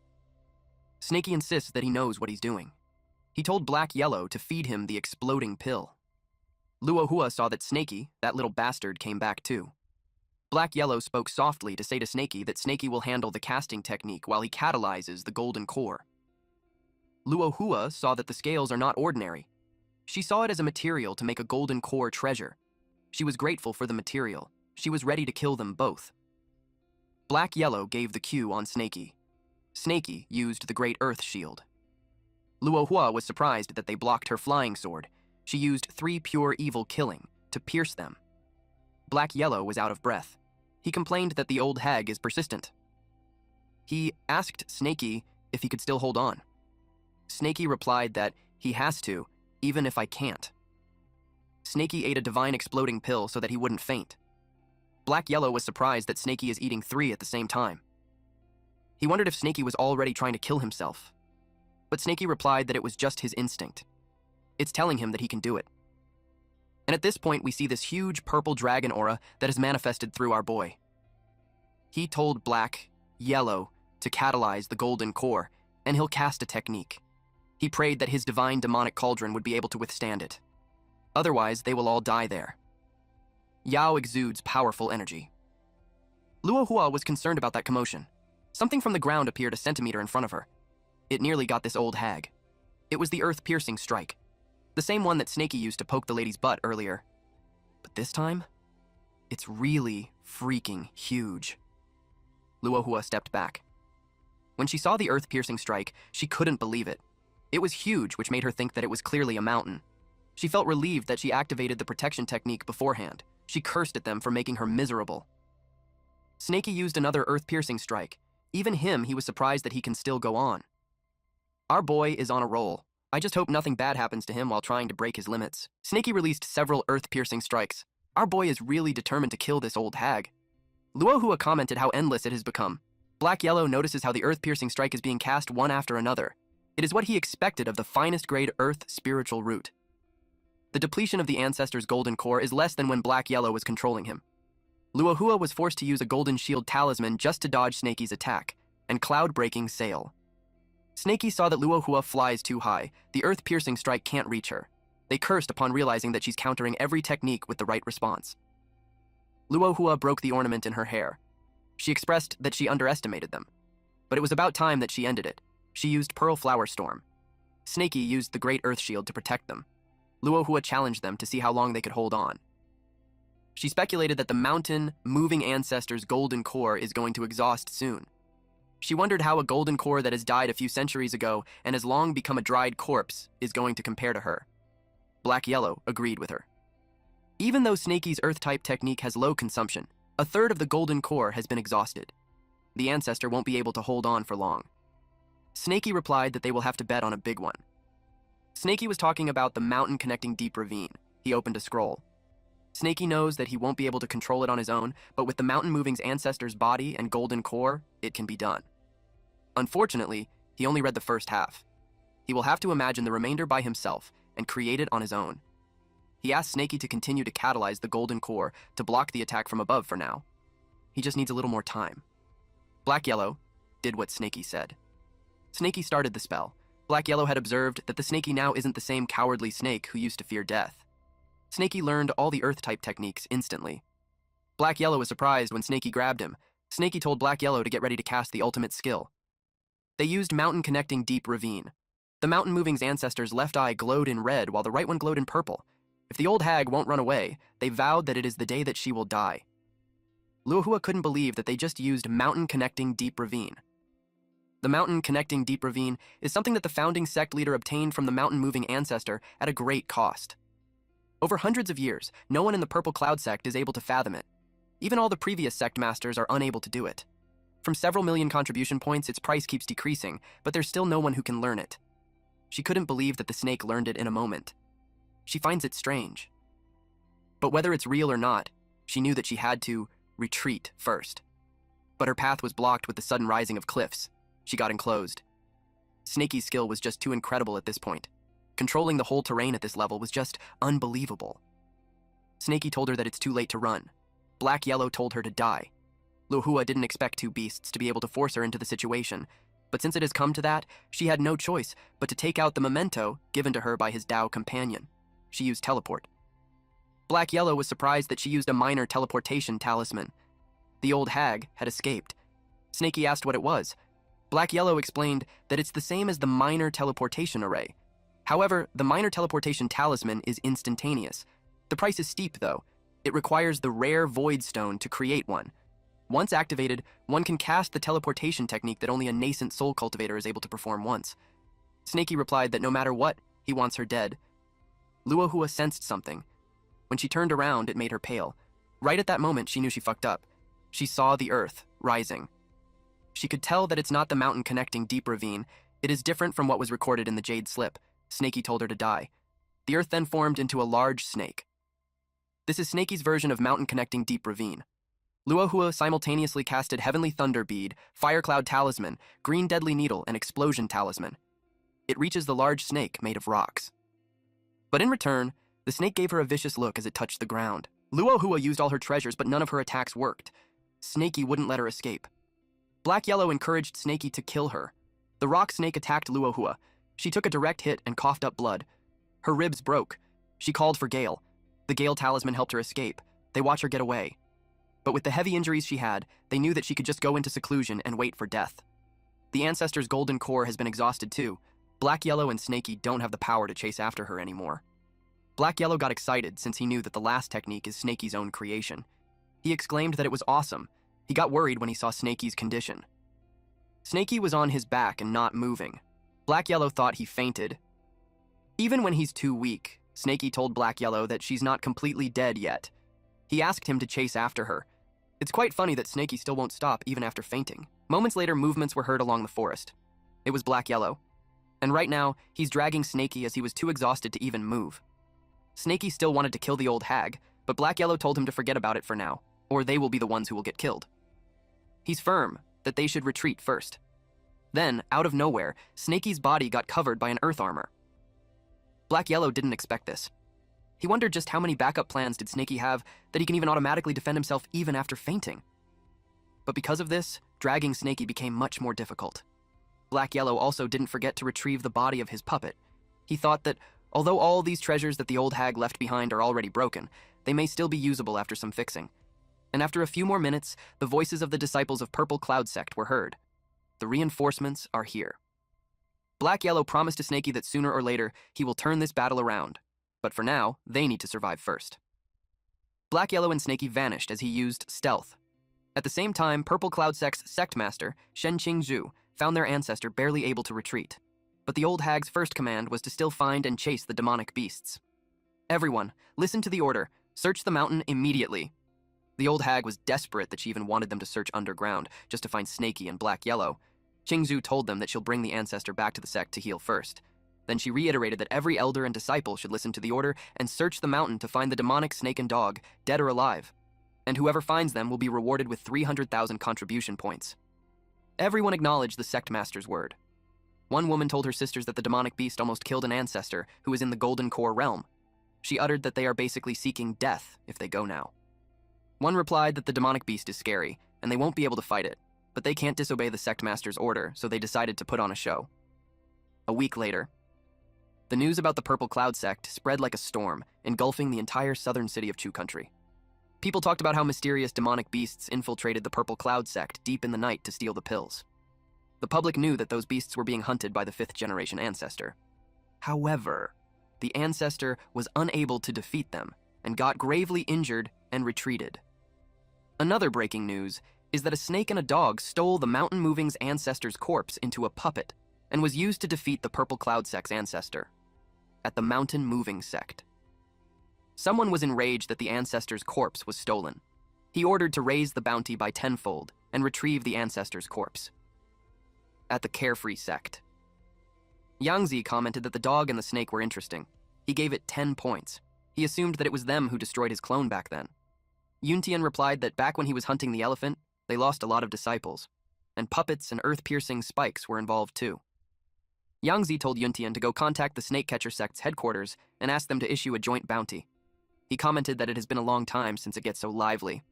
Speaker 1: Snakey insists that he knows what he's doing. He told Black Yellow to feed him the exploding pill. Luohua saw that Snakey, that little bastard, came back too. Black Yellow spoke softly to say to Snakey that Snakey will handle the casting technique while he catalyzes the golden core. Luohua saw that the scales are not ordinary. She saw it as a material to make a golden core treasure. She was grateful for the material. She was ready to kill them both. Black Yellow gave the cue on Snakey. Snakey used the Great Earth Shield. Luohua was surprised that they blocked her flying sword. She used 3 pure evil killing to pierce them. Black Yellow was out of breath. He complained that the old hag is persistent. He asked Snakey if he could still hold on. Snakey replied that he has to, even if I can't. Snakey ate a divine exploding pill so that he wouldn't faint. Black Yellow was surprised that Snakey is eating 3 at the same time. He wondered if Snakey was already trying to kill himself. But Snakey replied that it was just his instinct. It's telling him that he can do it. And at this point, we see this huge purple dragon aura that has manifested through our boy. He told Black Yellow to catalyze the golden core, and he'll cast a technique. He prayed that his divine demonic cauldron would be able to withstand it. Otherwise, they will all die there. Yao exudes powerful energy. Luohua was concerned about that commotion. Something from the ground appeared a centimeter in front of her. It nearly got this old hag. It was the earth-piercing strike, the same one that Snakey used to poke the lady's butt earlier. But this time, it's really freaking huge. Luohua stepped back. When she saw the earth-piercing strike, she couldn't believe it. It was huge, which made her think that it was clearly a mountain. She felt relieved that she activated the protection technique beforehand. She cursed at them for making her miserable. Snakey used another earth-piercing strike. Even him, he was surprised that he can still go on. Our boy is on a roll. I just hope nothing bad happens to him while trying to break his limits. Snakey released several earth-piercing strikes. Our boy is really determined to kill this old hag. Luohua commented how endless it has become. Black Yellow notices how the earth-piercing strike is being cast one after another. It is what he expected of the finest grade earth spiritual root. The depletion of the ancestor's golden core is less than when Black Yellow was controlling him. Luohua was forced to use a golden shield talisman just to dodge Snakey's attack, and cloud-breaking sail. Snakey saw that Luohua flies too high. The earth-piercing strike can't reach her. They cursed upon realizing that she's countering every technique with the right response. Luohua broke the ornament in her hair. She expressed that she underestimated them. But it was about time that she ended it. She used Pearl Flower Storm. Snakey used the Great Earth Shield to protect them. Luohua challenged them to see how long they could hold on. She speculated that the mountain-moving ancestor's golden core is going to exhaust soon. She wondered how a golden core that has died a few centuries ago and has long become a dried corpse is going to compare to her. Black Yellow agreed with her. Even though Snakey's Earth-type technique has low consumption, a third of the golden core has been exhausted. The ancestor won't be able to hold on for long. Snakey replied that they will have to bet on a big one. Snakey was talking about the mountain connecting deep ravine. He opened a scroll. Snakey knows that he won't be able to control it on his own, but with the mountain moving's ancestor's body and golden core, it can be done. Unfortunately, he only read the first half. He will have to imagine the remainder by himself and create it on his own. He asked Snakey to continue to catalyze the golden core to block the attack from above for now. He just needs a little more time. Black Yellow did what Snakey said. Snakey started the spell. Black Yellow had observed that the Snakey now isn't the same cowardly snake who used to fear death. Snakey learned all the Earth-type techniques instantly. Black Yellow was surprised when Snakey grabbed him. Snakey told Black Yellow to get ready to cast the ultimate skill. They used mountain connecting deep ravine. The mountain moving's ancestors' left eye glowed in red while the right one glowed in purple. If the old hag won't run away, they vowed that it is the day that she will die. Luohua couldn't believe that they just used mountain connecting deep ravine. The mountain connecting deep ravine is something that the founding sect leader obtained from the mountain moving ancestor at a great cost. Over hundreds of years, no one in the Purple Cloud sect is able to fathom it. Even all the previous sect masters are unable to do it. From several million contribution points, its price keeps decreasing, but there's still no one who can learn it. She couldn't believe that the snake learned it in a moment. She finds it strange. But whether it's real or not, she knew that she had to retreat first. But her path was blocked with the sudden rising of cliffs. She got enclosed. Snaky's skill was just too incredible at this point. Controlling the whole terrain at this level was just unbelievable. Snaky told her that it's too late to run. Yahello told her to die. Luohua didn't expect two beasts to be able to force her into the situation, but since it has come to that, she had no choice but to take out the memento given to her by his Dao companion. She used teleport. Yahello was surprised that she used a minor teleportation talisman. The old hag had escaped. Snaky asked what it was. Yahello explained that it's the same as the minor teleportation array. However, the minor teleportation talisman is instantaneous. The price is steep, though. It requires the rare void stone to create one. Once activated, one can cast the teleportation technique that only a nascent soul cultivator is able to perform once. Snaky replied that no matter what, he wants her dead. Luohua sensed something. When she turned around, it made her pale. Right at that moment, she knew she fucked up. She saw the earth rising. She could tell that it's not the mountain connecting deep ravine. It is different from what was recorded in the Jade Slip. Snaky told her to die. The earth then formed into a large snake. This is Snaky's version of mountain connecting deep ravine. Luohua simultaneously casted Heavenly Thunder Bead, Fire Cloud Talisman, Green Deadly Needle, and Explosion Talisman. It reaches the large snake made of rocks. But in return, the snake gave her a vicious look as it touched the ground. Luohua used all her treasures, but none of her attacks worked. Snaky wouldn't let her escape. Yahello encouraged Snaky to kill her. The rock snake attacked Luohua. She took a direct hit and coughed up blood. Her ribs broke. She called for Gale. The Gale talisman helped her escape. They watched her get away. But with the heavy injuries she had, they knew that she could just go into seclusion and wait for death. The ancestor's golden core has been exhausted too. Yahello and Snaky don't have the power to chase after her anymore. Yahello got excited since he knew that the last technique is Snaky's own creation. He exclaimed that it was awesome. He got worried when he saw Snaky's condition. Snaky was on his back and not moving. Yahello thought he fainted. Even when he's too weak, Snaky told Yahello that she's not completely dead yet. He asked him to chase after her. It's quite funny that Snaky still won't stop even after fainting. Moments later, movements were heard along the forest. It was Yahello. And right now, he's dragging Snaky as he was too exhausted to even move. Snaky still wanted to kill the old hag, but Yahello told him to forget about it for now, or they will be the ones who will get killed. He's firm that they should retreat first. Then, out of nowhere, Snaky's body got covered by an earth armor. Yahello didn't expect this. He wondered just how many backup plans did Snaky have that he can even automatically defend himself even after fainting. But because of this, dragging Snaky became much more difficult. Yahello also didn't forget to retrieve the body of his puppet. He thought that, although all these treasures that the old hag left behind are already broken, they may still be usable after some fixing. And after a few more minutes, the voices of the disciples of Purple Cloud Sect were heard. The reinforcements are here. Yahello promised to Snaky that sooner or later he will turn this battle around. But for now, they need to survive first. Yahello and Snaky vanished as he used stealth. At the same time, Purple Cloud Sect's sect master, Shen Qingzhu, found their ancestor barely able to retreat. But the old hag's first command was to still find and chase the demonic beasts. Everyone, listen to the order. Search the mountain immediately. The old hag was desperate that she even wanted them to search underground, just to find Snaky and Yahello. Qingzhu told them that she'll bring the ancestor back to the sect to heal first. Then she reiterated that every elder and disciple should listen to the order and search the mountain to find the demonic snake and dog, dead or alive. And whoever finds them will be rewarded with 300,000 contribution points. Everyone acknowledged the sect master's word. One woman told her sisters that the demonic beast almost killed an ancestor who was in the Golden Core realm. She uttered that they are basically seeking death if they go now. One replied that the demonic beast is scary, and they won't be able to fight it, but they can't disobey the sect master's order, so they decided to put on a show. A week later, the news about the Purple Cloud Sect spread like a storm, engulfing the entire southern city of Chu Country. People talked about how mysterious demonic beasts infiltrated the Purple Cloud Sect deep in the night to steal the pills. The public knew that those beasts were being hunted by the 5th-generation ancestor. However, the ancestor was unable to defeat them and got gravely injured and retreated. Another breaking news is that a snake and a dog stole the Mountain Moving's ancestor's corpse into a puppet and was used to defeat the Purple Cloud Sect's ancestor at the Mountain Moving Sect. Someone was enraged that the ancestor's corpse was stolen. He ordered to raise the bounty by tenfold and retrieve the ancestor's corpse. At the Carefree Sect. Yangzi commented that the dog and the snake were interesting. He gave it 10 points. He assumed that it was them who destroyed his clone back then. Yuntian replied that back when he was hunting the elephant, they lost a lot of disciples, and puppets and earth-piercing spikes were involved too. Yangzi told Yuntian to go contact the Snake Catcher Sect's headquarters and ask them to issue a joint bounty. He commented that it has been a long time since it gets so lively.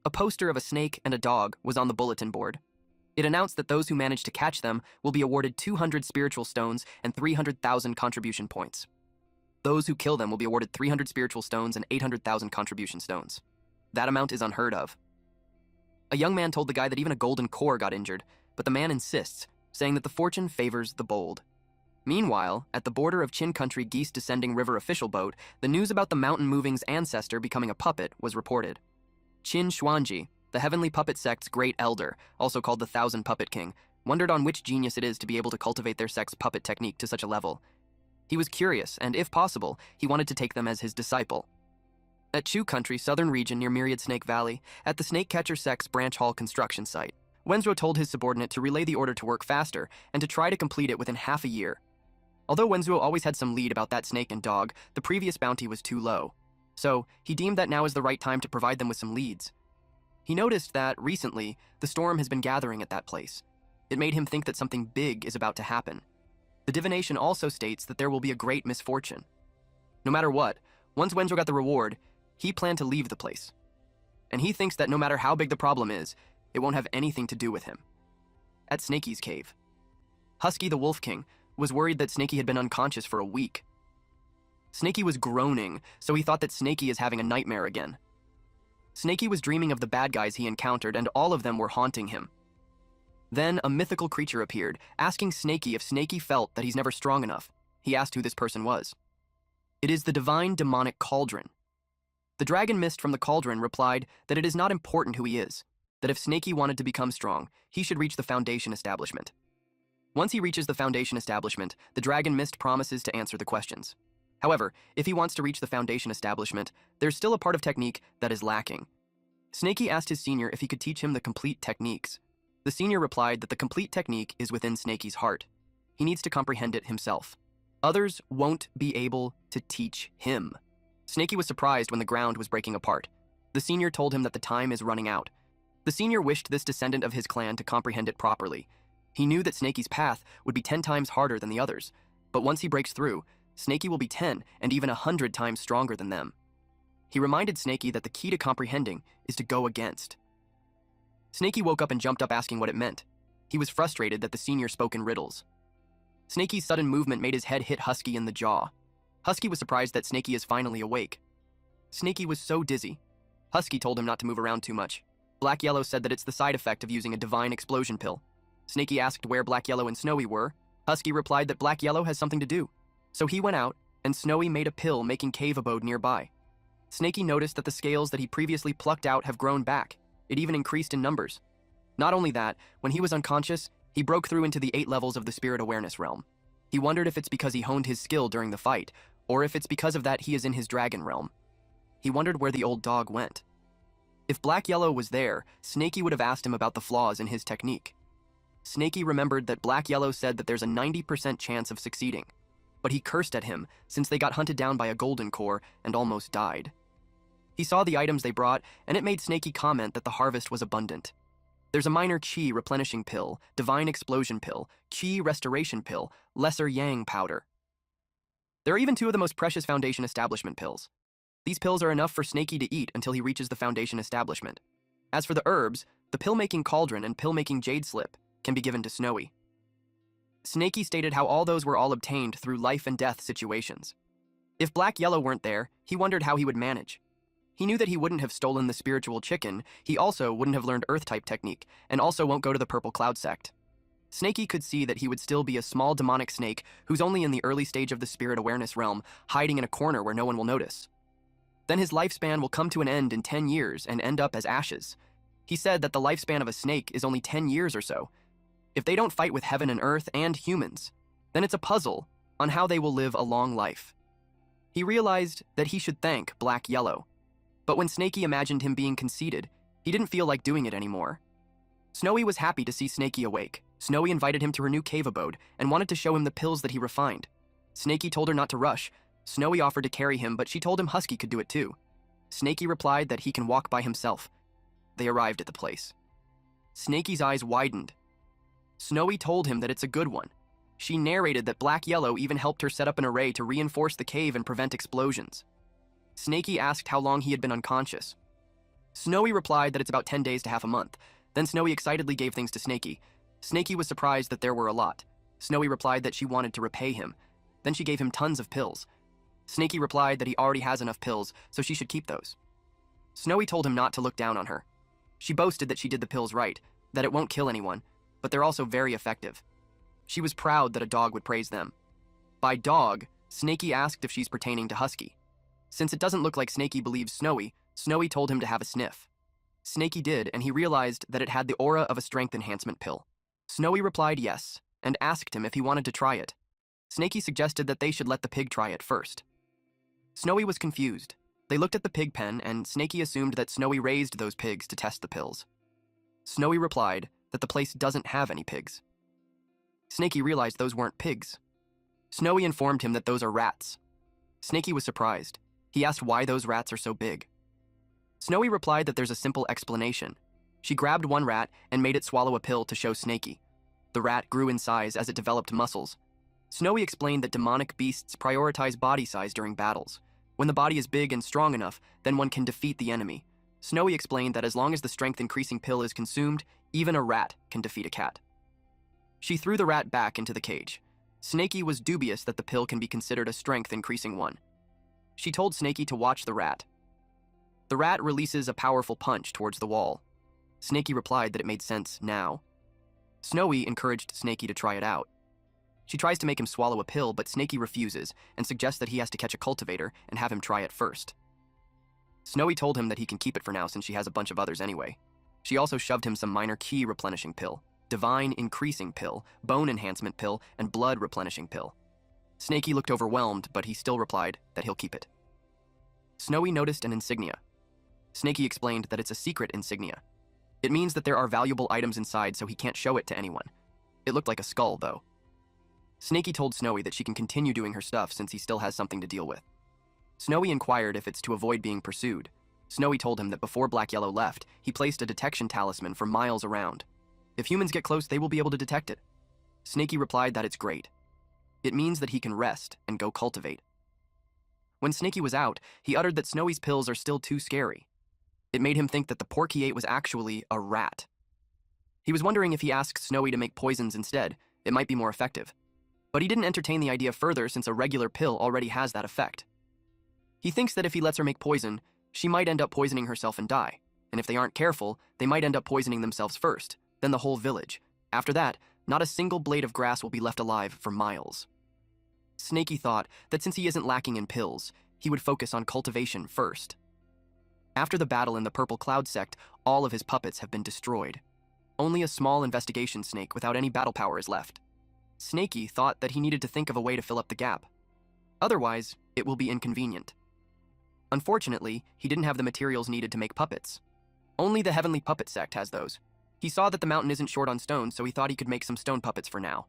Speaker 1: A poster of a snake and a dog was on the bulletin board. It announced that those who manage to catch them will be awarded 200 spiritual stones and 300,000 contribution points. Those who kill them will be awarded 300 spiritual stones and 800,000 contribution stones. That amount is unheard of. A young man told the guy that even a golden core got injured, but the man insists, saying that the fortune favors the bold. Meanwhile, at the border of Qin Country Geese Descending River official boat, the news about the Mountain Moving's ancestor becoming a puppet was reported. Qin Xuanji, the Heavenly Puppet Sect's great elder, also called the Thousand Puppet King, wondered on which genius it is to be able to cultivate their sect's puppet technique to such a level. He was curious, and if possible, he wanted to take them as his disciple. At Chu Country, southern region near Myriad Snake Valley, at the Snake Catcher Sect's branch hall construction site, Wenzhou told his subordinate to relay the order to work faster and to try to complete it within half a year. Although Wenzhou always had some lead about that snake and dog, the previous bounty was too low. So, he deemed that now is the right time to provide them with some leads. He noticed that, recently, the storm has been gathering at that place. It made him think that something big is about to happen. The divination also states that there will be a great misfortune. No matter what, once Wenzhou got the reward, he planned to leave the place. And he thinks that no matter how big the problem is, it won't have anything to do with him. At Snakey's cave, Husky the Wolf King was worried that Snakey had been unconscious for a week. Snakey was groaning, so he thought that Snakey is having a nightmare again. Snakey was dreaming of the bad guys he encountered, and all of them were haunting him. Then a mythical creature appeared, asking Snakey if Snakey felt that he's never strong enough. He asked who this person was. It is the divine demonic cauldron. The dragon mist from the cauldron replied that it is not important who he is, that if Snakey wanted to become strong, he should reach the Foundation establishment. Once he reaches the Foundation establishment, the dragon mist promises to answer the questions. However, if he wants to reach the Foundation establishment, there's still a part of technique that is lacking. Snakey asked his senior if he could teach him the complete techniques. The senior replied that the complete technique is within Snakey's heart. He needs to comprehend it himself. Others won't be able to teach him. Snakey was surprised when the ground was breaking apart. The senior told him that the time is running out. The senior wished this descendant of his clan to comprehend it properly. He knew that Snakey's path would be 10 times harder than the others, but once he breaks through, Snakey will be 10 and even 100 times stronger than them. He reminded Snakey that the key to comprehending is to go against. Snakey woke up and jumped up asking what it meant. He was frustrated that the senior spoke in riddles. Snakey's sudden movement made his head hit Husky in the jaw. Husky was surprised that Snakey is finally awake. Snakey was so dizzy. Husky told him not to move around too much. Black Yellow said that it's the side effect of using a divine explosion pill. Snakey asked where Black Yellow and Snowy were. Husky replied that Black Yellow has something to do. So he went out, and Snowy made a pill making cave abode nearby. Snakey noticed that the scales that he previously plucked out have grown back. It even increased in numbers. Not only that, when he was unconscious, he broke through into the 8 levels of the spirit awareness realm. He wondered if it's because he honed his skill during the fight, or if it's because of that he is in his dragon realm. He wondered where the old dog went. If Black Yellow was there, Snakey would have asked him about the flaws in his technique. Snakey remembered that Black Yellow said that there's a 90% chance of succeeding, but he cursed at him since they got hunted down by a golden core and almost died. He saw the items they brought, and it made Snakey comment that the harvest was abundant. There's a minor Qi replenishing pill, divine explosion pill, Qi restoration pill, lesser yang powder. There are even 2 of the most precious Foundation establishment pills. These pills are enough for Snakey to eat until he reaches the Foundation establishment. As for the herbs, the pill-making cauldron and pill-making jade slip can be given to Snowy. Snakey stated how all those were all obtained through life and death situations. If Black Yellow weren't there, he wondered how he would manage. He knew that he wouldn't have stolen the spiritual chicken, he also wouldn't have learned Earth-type technique, and also won't go to the Purple Cloud Sect. Snakey could see that he would still be a small demonic snake who's only in the early stage of the spirit awareness realm, hiding in a corner where no one will notice. Then his lifespan will come to an end in 10 years and end up as ashes. He said that the lifespan of a snake is only 10 years or so. If they don't fight with heaven and earth and humans, then it's a puzzle on how they will live a long life. He realized that he should thank Black Yellow. But when Snakey imagined him being conceited, he didn't feel like doing it anymore. Snowy was happy to see Snakey awake. Snowy invited him to her new cave abode and wanted to show him the pills that he refined. Snakey told her not to rush. Snowy offered to carry him, but she told him Husky could do it too. Snakey replied that he can walk by himself. They arrived at the place. Snakey's eyes widened. Snowy told him that it's a good one. She narrated that Black Yellow even helped her set up an array to reinforce the cave and prevent explosions. Snakey asked how long he had been unconscious. Snowy replied that it's about 10 days to half a month. Then Snowy excitedly gave things to Snakey. Snakey was surprised that there were a lot. Snowy replied that she wanted to repay him. Then she gave him tons of pills. Snakey replied that he already has enough pills, so she should keep those. Snowy told him not to look down on her. She boasted that she did the pills right, that it won't kill anyone, but they're also very effective. She was proud that a dog would praise them. By dog, Snakey asked if she's pertaining to Husky. Since it doesn't look like Snakey believes Snowy, Snowy told him to have a sniff. Snakey did, and he realized that it had the aura of a strength enhancement pill. Snowy replied yes, and asked him if he wanted to try it. Snakey suggested that they should let the pig try it first. Snowy was confused. They looked at the pig pen, and Snakey assumed that Snowy raised those pigs to test the pills. Snowy replied that the place doesn't have any pigs. Snakey realized those weren't pigs. Snowy informed him that those are rats. Snakey was surprised. He asked why those rats are so big. Snowy replied that there's a simple explanation. She grabbed one rat and made it swallow a pill to show Snakey. The rat grew in size as it developed muscles. Snowy explained that demonic beasts prioritize body size during battles. When the body is big and strong enough, then one can defeat the enemy. Snowy explained that as long as the strength-increasing pill is consumed, even a rat can defeat a cat. She threw the rat back into the cage. Snakey was dubious that the pill can be considered a strength-increasing one. She told Snakey to watch the rat. The rat releases a powerful punch towards the wall. Snakey replied that it made sense now. Snowy encouraged Snakey to try it out. She tries to make him swallow a pill, but Snakey refuses and suggests that he has to catch a cultivator and have him try it first. Snowy told him that he can keep it for now since she has a bunch of others anyway. She also shoved him some minor ki replenishing pill, divine increasing pill, bone enhancement pill, and blood replenishing pill. Snakey looked overwhelmed, but he still replied that he'll keep it. Snowy noticed an insignia. Snakey explained that it's a secret insignia. It means that there are valuable items inside, so he can't show it to anyone. It looked like a skull, though. Snakey told Snowy that she can continue doing her stuff since he still has something to deal with. Snowy inquired if it's to avoid being pursued. Snowy told him that before Black Yellow left, he placed a detection talisman for miles around. If humans get close, they will be able to detect it. Snakey replied that it's great. It means that he can rest and go cultivate. When Snakey was out, he uttered that Snowy's pills are still too scary. It made him think that the pork he ate was actually a rat. He was wondering if he asked Snowy to make poisons instead, it might be more effective. But he didn't entertain the idea further since a regular pill already has that effect. He thinks that if he lets her make poison, she might end up poisoning herself and die. And if they aren't careful, they might end up poisoning themselves first, then the whole village. After that, not a single blade of grass will be left alive for miles. Snakey thought that since he isn't lacking in pills, he would focus on cultivation first. After the battle in the Purple Cloud sect, all of his puppets have been destroyed. Only a small investigation snake without any battle power is left. Snakey thought that he needed to think of a way to fill up the gap. Otherwise, it will be inconvenient. Unfortunately, he didn't have the materials needed to make puppets. Only the Heavenly Puppet sect has those. He saw that the mountain isn't short on stone, so he thought he could make some stone puppets for now.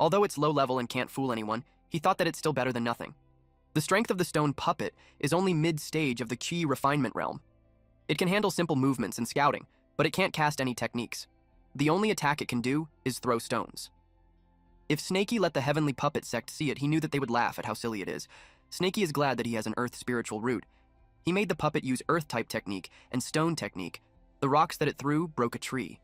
Speaker 1: Although it's low level and can't fool anyone, he thought that it's still better than nothing. The strength of the stone puppet is only mid-stage of the Qi refinement realm. It can handle simple movements and scouting, but it can't cast any techniques. The only attack it can do is throw stones. If Snakey let the Heavenly Puppet sect see it, he knew that they would laugh at how silly it is. Snakey is glad that he has an earth spiritual root. He made the puppet use earth-type technique and stone technique. The rocks that it threw broke a tree.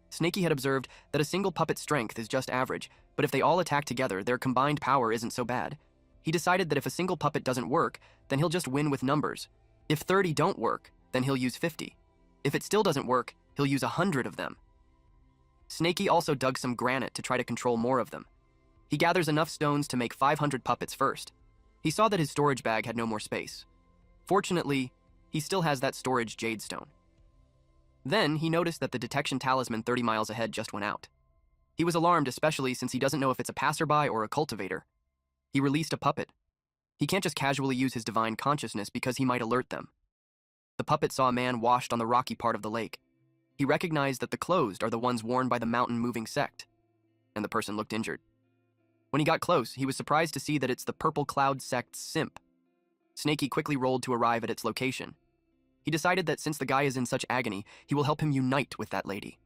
Speaker 1: Snakey had observed that a single puppet's strength is just average, but if they all attack together, their combined power isn't so bad. He decided that if a single puppet doesn't work, then he'll just win with numbers. If 30 don't work, then he'll use 50. If it still doesn't work, he'll use 100 of them. Snaky also dug some granite to try to control more of them. He gathers enough stones to make 500 puppets first. He saw that his storage bag had no more space. Fortunately, he still has that storage jade stone. Then he noticed that the detection talisman 30 miles ahead just went out. He was alarmed, especially since he doesn't know if it's a passerby or a cultivator. He released a puppet. He can't just casually use his divine consciousness because he might alert them. The puppet saw a man washed on the rocky part of the lake. He recognized that the clothes are the ones worn by the mountain-moving sect, and the person looked injured. When he got close, he was surprised to see that it's the Purple Cloud sect's simp. Snaky quickly rolled to arrive at its location. He decided that since the guy is in such agony, he will help him unite with that lady.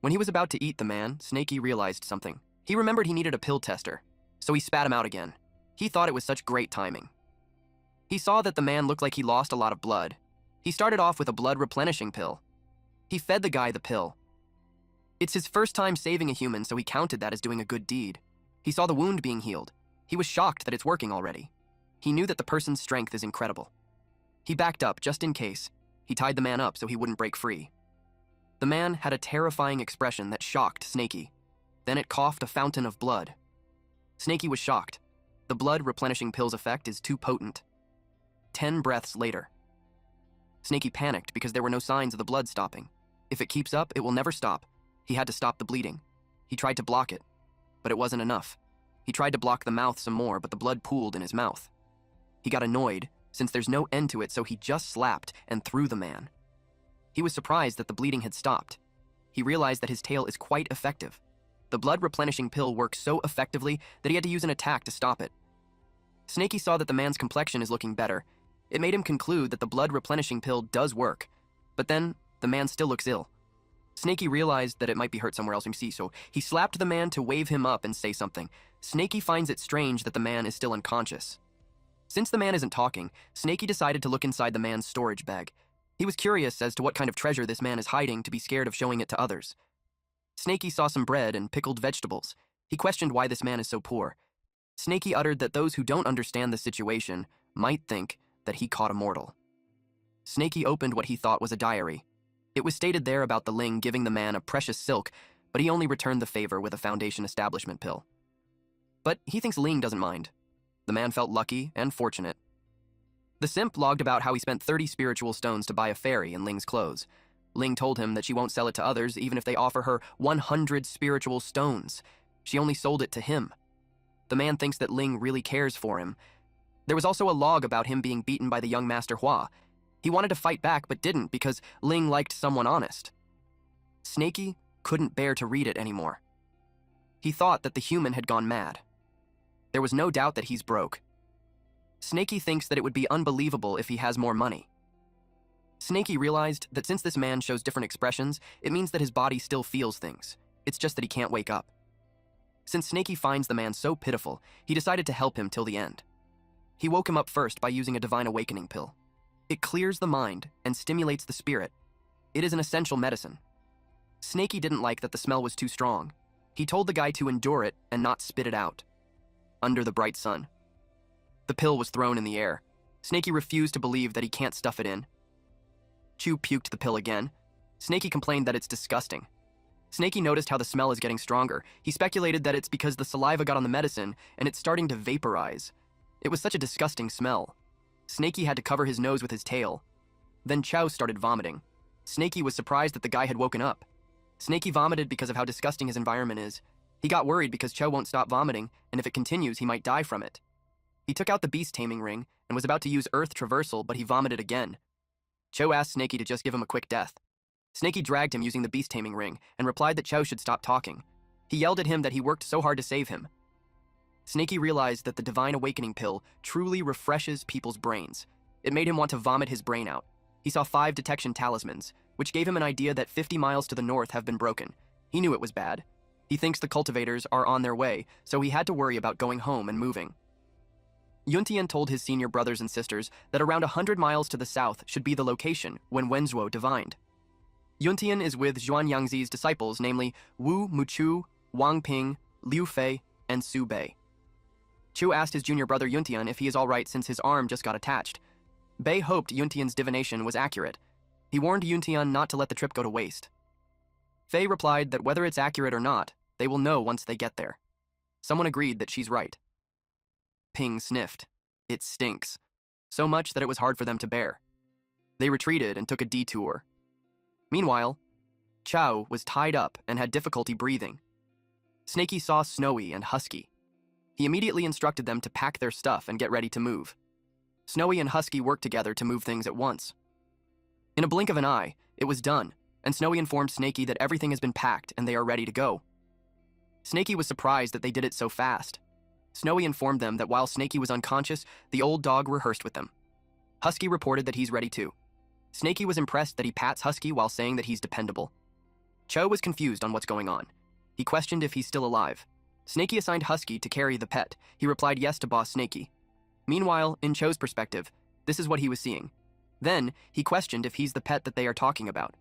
Speaker 1: When he was about to eat the man, Snaky realized something. He remembered he needed a pill tester, so he spat him out again. He thought it was such great timing. He saw that the man looked like he lost a lot of blood. He started off with a blood-replenishing pill. He fed the guy the pill. It's his first time saving a human, so he counted that as doing a good deed. He saw the wound being healed. He was shocked that it's working already. He knew that the person's strength is incredible. He backed up just in case. He tied the man up so he wouldn't break free. The man had a terrifying expression that shocked Snaky. Then it coughed a fountain of blood. Snaky was shocked. The blood-replenishing pill's effect is too potent. 10 breaths later. Snaky panicked because there were no signs of the blood stopping. If it keeps up, it will never stop. He had to stop the bleeding. He tried to block it, but it wasn't enough. He tried to block the mouth some more, but the blood pooled in his mouth. He got annoyed, since there's no end to it, so he just slapped and threw the man. He was surprised that the bleeding had stopped. He realized that his tail is quite effective. The blood-replenishing pill works so effectively that he had to use an attack to stop it. Snaky saw that the man's complexion is looking better. It made him conclude that the blood-replenishing pill does work. But then, the man still looks ill. Snaky realized that it might be hurt somewhere else, so he slapped the man to wave him up and say something. Snaky finds it strange that the man is still unconscious. Since the man isn't talking, Snaky decided to look inside the man's storage bag. He was curious as to what kind of treasure this man is hiding to be scared of showing it to others. Snaky saw some bread and pickled vegetables. He questioned why this man is so poor. Snaky uttered that those who don't understand the situation might think that he caught a mortal. Snaky opened what he thought was a diary. It was stated there about the Ling giving the man a precious silk, but he only returned the favor with a Foundation establishment pill. But he thinks Ling doesn't mind. The man felt lucky and fortunate. The simp logged about how he spent 30 spiritual stones to buy a fairy in Ling's clothes. Ling told him that she won't sell it to others even if they offer her 100 spiritual stones. She only sold it to him. The man thinks that Ling really cares for him. There was also a log about him being beaten by the young Master Hua. He wanted to fight back but didn't because Ling liked someone honest. Snaky couldn't bear to read it anymore. He thought that the human had gone mad. There was no doubt that he's broke. Snaky thinks that it would be unbelievable if he has more money. Snaky realized that since this man shows different expressions, it means that his body still feels things. It's just that he can't wake up. Since Snaky finds the man so pitiful, he decided to help him till the end. He woke him up first by using a divine awakening pill. It clears the mind and stimulates the spirit. It is an essential medicine. Snaky didn't like that the smell was too strong. He told the guy to endure it and not spit it out. Under the bright sun. The pill was thrown in the air. Snaky refused to believe that he can't stuff it in. Chu puked the pill again. Snaky complained that it's disgusting. Snaky noticed how the smell is getting stronger. He speculated that it's because the saliva got on the medicine and it's starting to vaporize. It was such a disgusting smell. Snaky had to cover his nose with his tail. Then Chow started vomiting. Snaky was surprised that the guy had woken up. Snaky vomited because of how disgusting his environment is. He got worried because Chow won't stop vomiting, and if it continues, he might die from it. He took out the beast taming ring and was about to use earth traversal, but he vomited again. Chow asked Snaky to just give him a quick death. Snaky dragged him using the beast taming ring and replied that Chow should stop talking. He yelled at him that he worked so hard to save him. Snaky realized that the divine awakening pill truly refreshes people's brains. It made him want to vomit his brain out. He saw 5 detection talismans, which gave him an idea that 50 miles to the north have been broken. He knew it was bad. He thinks the cultivators are on their way, so he had to worry about going home and moving. Yuntian told his senior brothers and sisters that around 100 miles to the south should be the location when Wenzhuo divined. Yuntian is with Zhuan Yangzi's disciples, namely Wu Muchu, Wang Ping, Liu Fei, and Su Bei. Chu asked his junior brother Yuntian if he is alright since his arm just got attached. Bei hoped Yuntian's divination was accurate. He warned Yuntian not to let the trip go to waste. Faye replied that whether it's accurate or not, they will know once they get there. Someone agreed that she's right. Ping sniffed. It stinks. So much that it was hard for them to bear. They retreated and took a detour. Meanwhile, Chow was tied up and had difficulty breathing. Snaky saw Snowy and Husky. He immediately instructed them to pack their stuff and get ready to move. Snowy and Husky worked together to move things at once. In a blink of an eye, it was done, and Snowy informed Snaky that everything has been packed and they are ready to go. Snaky was surprised that they did it so fast. Snowy informed them that while Snaky was unconscious, the old dog rehearsed with them. Husky reported that he's ready too. Snaky was impressed that he pats Husky while saying that he's dependable. Cho was confused on what's going on. He questioned if he's still alive. Snaky assigned Husky to carry the pet. He replied yes to Boss Snaky. Meanwhile, in Cho's perspective, this is what he was seeing. Then, he questioned if he's the pet that they are talking about.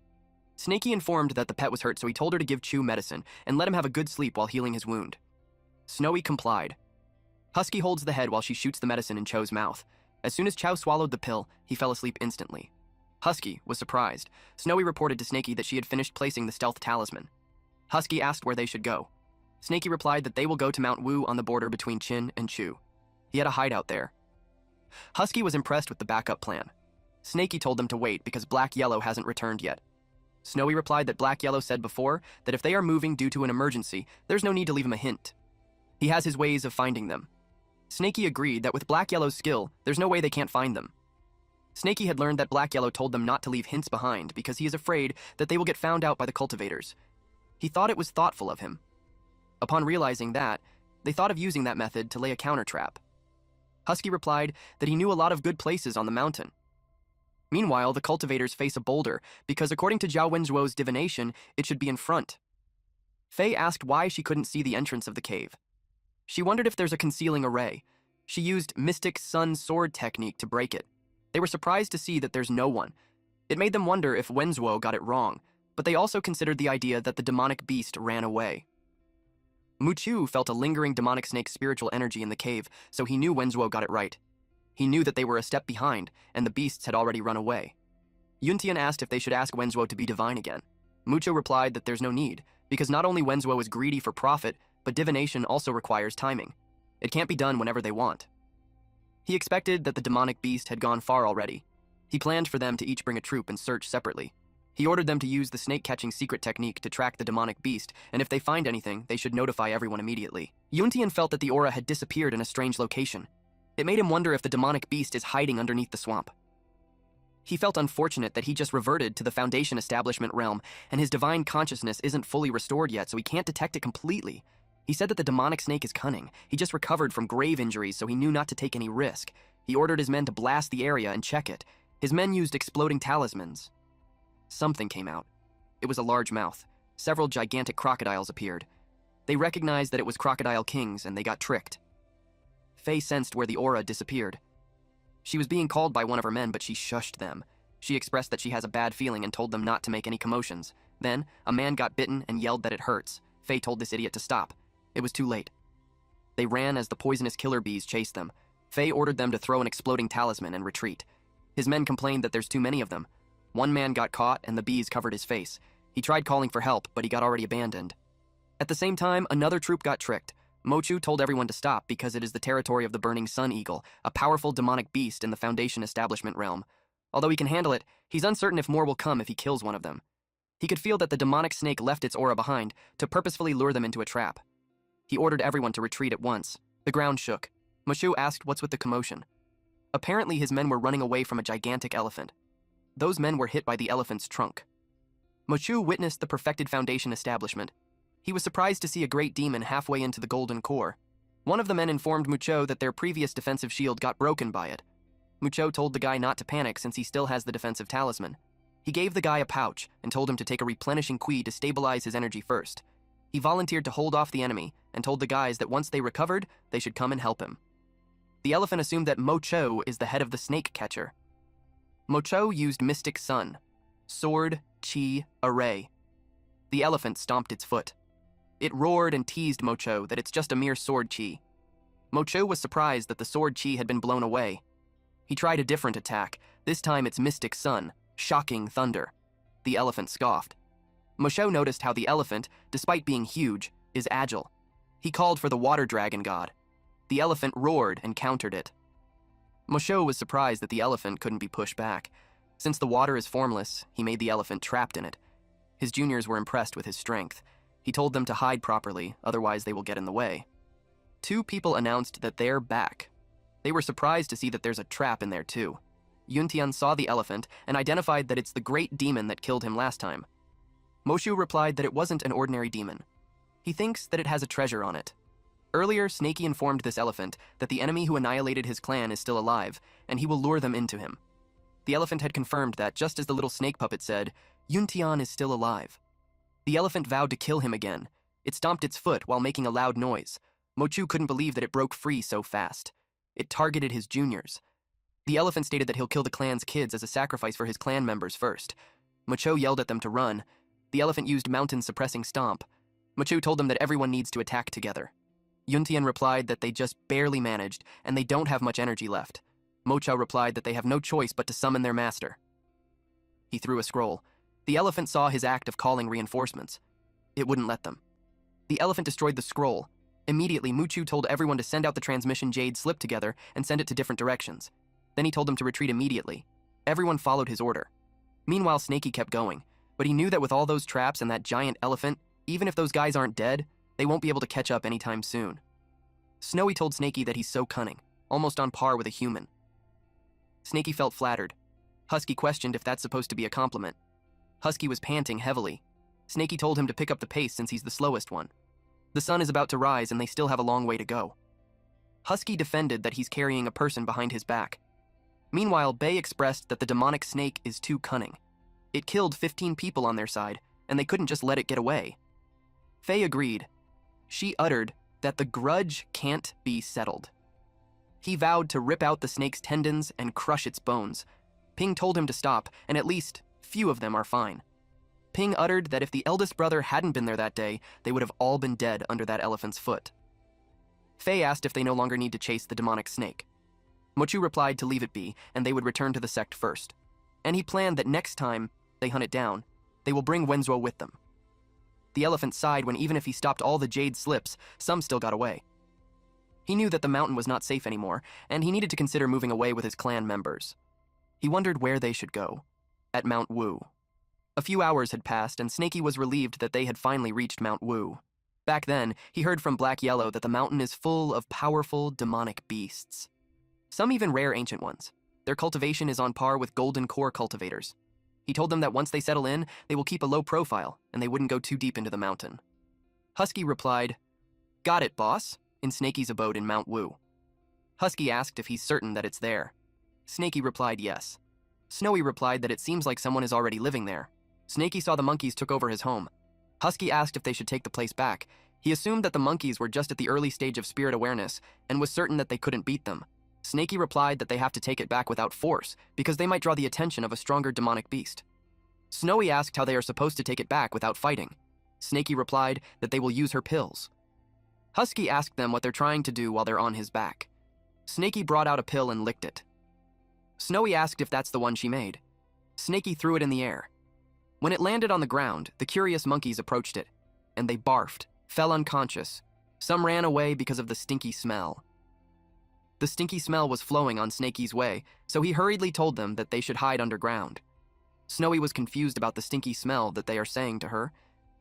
Speaker 1: Snaky informed that the pet was hurt, so he told her to give Chu medicine and let him have a good sleep while healing his wound. Snowy complied. Husky holds the head while she shoots the medicine in Cho's mouth. As soon as Chow swallowed the pill, he fell asleep instantly. Husky was surprised. Snowy reported to Snaky that she had finished placing the stealth talisman. Husky asked where they should go. Snaky replied that they will go to Mount Wu on the border between Chin and Chu. He had a hideout there. Husky was impressed with the backup plan. Snaky told them to wait because Black Yellow hasn't returned yet. Snowy replied that Black Yellow said before that if they are moving due to an emergency, there's no need to leave him a hint. He has his ways of finding them. Snaky agreed that with Black Yellow's skill, there's no way they can't find them. Snaky had learned that Black Yellow told them not to leave hints behind because he is afraid that they will get found out by the cultivators. He thought it was thoughtful of him. Upon realizing that, they thought of using that method to lay a counter trap. Husky replied that he knew a lot of good places on the mountain. Meanwhile, the cultivators face a boulder because according to Zhao Wenzhuo's divination, it should be in front. Faye asked why she couldn't see the entrance of the cave. She wondered if there's a concealing array. She used Mystic Sun Sword technique to break it. They were surprised to see that there's no one. It made them wonder if Wenzhuo got it wrong, but they also considered the idea that the demonic beast ran away. Muchu felt a lingering demonic snake spiritual energy in the cave, so he knew Wenzhuo got it right. He knew that they were a step behind, and the beasts had already run away. Yuntian asked if they should ask Wenzhuo to be divine again. Mucho replied that there's no need, because not only Wenzhuo is greedy for profit, but divination also requires timing. It can't be done whenever they want. He expected that the demonic beast had gone far already. He planned for them to each bring a troop and search separately. He ordered them to use the snake-catching secret technique to track the demonic beast, and if they find anything, they should notify everyone immediately. Yuntian felt that the aura had disappeared in a strange location. It made him wonder if the demonic beast is hiding underneath the swamp. He felt unfortunate that he just reverted to the Foundation establishment realm, and his divine consciousness isn't fully restored yet, so he can't detect it completely. He said that the demonic snake is cunning. He just recovered from grave injuries, so he knew not to take any risk. He ordered his men to blast the area and check it. His men used exploding talismans. Something came out. It was a large mouth. Several gigantic crocodiles appeared. They recognized that it was Crocodile Kings, and they got tricked. Faye sensed where the aura disappeared. She was being called by one of her men, but she shushed them. She expressed that she has a bad feeling and told them not to make any commotions. Then, a man got bitten and yelled that it hurts. Faye told this idiot to stop. It was too late. They ran as the poisonous killer bees chased them. Faye ordered them to throw an exploding talisman and retreat. His men complained that there's too many of them. One man got caught and the bees covered his face. He tried calling for help, but he got already abandoned. At the same time, another troop got tricked. Mochu told everyone to stop because it is the territory of the Burning Sun Eagle, a powerful demonic beast in the Foundation establishment realm. Although he can handle it, he's uncertain if more will come if he kills one of them. He could feel that the demonic snake left its aura behind to purposefully lure them into a trap. He ordered everyone to retreat at once. The ground shook. Mochu asked what's with the commotion. Apparently his men were running away from a gigantic elephant. Those men were hit by the elephant's trunk. Mochu witnessed the perfected Foundation establishment. He was surprised to see a great demon halfway into the golden core. One of the men informed Mucho that their previous defensive shield got broken by it. Mucho told the guy not to panic since he still has the defensive talisman. He gave the guy a pouch and told him to take a replenishing Qui to stabilize his energy first. He volunteered to hold off the enemy and told the guys that once they recovered, they should come and help him. The elephant assumed that Mocho is the head of the snake catcher. Mocho used Mystic Sun, Sword, Chi, Array. The elephant stomped its foot. It roared and teased Mocho that it's just a mere sword chi. Mocho was surprised that the sword chi had been blown away. He tried a different attack, this time it's Mystic Sun, shocking thunder. The elephant scoffed. Mosho noticed how the elephant, despite being huge, is agile. He called for the water dragon god. The elephant roared and countered it. Mosho was surprised that the elephant couldn't be pushed back. Since the water is formless, he made the elephant trapped in it. His juniors were impressed with his strength. He told them to hide properly, otherwise they will get in the way. Two people announced that they're back. They were surprised to see that there's a trap in there too. Yuntian saw the elephant and identified that it's the great demon that killed him last time. Moshu replied that it wasn't an ordinary demon. He thinks that it has a treasure on it. Earlier, Snakey informed this elephant that the enemy who annihilated his clan is still alive, and he will lure them into him. The elephant had confirmed that, just as the little snake puppet said, Yuntian is still alive. The elephant vowed to kill him again. It stomped its foot while making a loud noise. Mochu couldn't believe that it broke free so fast. It targeted his juniors. The elephant stated that he'll kill the clan's kids as a sacrifice for his clan members first. Mocho yelled at them to run. The elephant used mountain-suppressing stomp. Mochu told them that everyone needs to attack together. Yuntian replied that they just barely managed, and they don't have much energy left. Mocha replied that they have no choice but to summon their master. He threw a scroll. The elephant saw his act of calling reinforcements. It wouldn't let them. The elephant destroyed the scroll. Immediately, Muchu told everyone to send out the transmission jade slip together and send it to different directions. Then he told them to retreat immediately. Everyone followed his order. Meanwhile, Snakey kept going, but he knew that with all those traps and that giant elephant, even if those guys aren't dead, they won't be able to catch up anytime soon. Snowy told Snakey that he's so cunning, almost on par with a human. Snakey felt flattered. Husky questioned if that's supposed to be a compliment. Husky was panting heavily. Snakey told him to pick up the pace since he's the slowest one. The sun is about to rise and they still have a long way to go. Husky defended that he's carrying a person behind his back. Meanwhile, Bay expressed that the demonic snake is too cunning. It killed 15 people on their side, and they couldn't just let it get away. Faye agreed. She uttered that the grudge can't be settled. He vowed to rip out the snake's tendons and crush its bones. Ping told him to stop, and at least few of them are fine. Ping uttered that if the eldest brother hadn't been there that day, they would have all been dead under that elephant's foot. Faye asked if they no longer need to chase the demonic snake. Mochu replied to leave it be, and they would return to the sect first. And he planned that next time they hunt it down, they will bring Wenzuo with them. The elephant sighed when even if he stopped all the jade slips, some still got away. He knew that the mountain was not safe anymore, and he needed to consider moving away with his clan members. He wondered where they should go. At Mount Wu. A few hours had passed, and Snakey was relieved that they had finally reached Mount Wu. Back then, he heard from Black Yellow that the mountain is full of powerful demonic beasts. Some even rare ancient ones. Their cultivation is on par with golden core cultivators. He told them that once they settle in, they will keep a low profile, and they wouldn't go too deep into the mountain. Husky replied, "Got it, boss," in Snakey's abode in Mount Wu. Husky asked if he's certain that it's there. Snakey replied yes. Snowy replied that it seems like someone is already living there. Snakey saw the monkeys took over his home. Husky asked if they should take the place back. He assumed that the monkeys were just at the early stage of spirit awareness, and was certain that they couldn't beat them. Snakey replied that they have to take it back without force, because they might draw the attention of a stronger demonic beast. Snowy asked how they are supposed to take it back without fighting. Snakey replied that they will use her pills. Husky asked them what they're trying to do while they're on his back. Snakey brought out a pill and licked it. Snowy asked if that's the one she made. Snakey threw it in the air. When it landed on the ground, the curious monkeys approached it, and they barfed, fell unconscious. Some ran away because of the stinky smell. The stinky smell was flowing on Snakey's way, so he hurriedly told them that they should hide underground. Snowy was confused about the stinky smell that they are saying to her.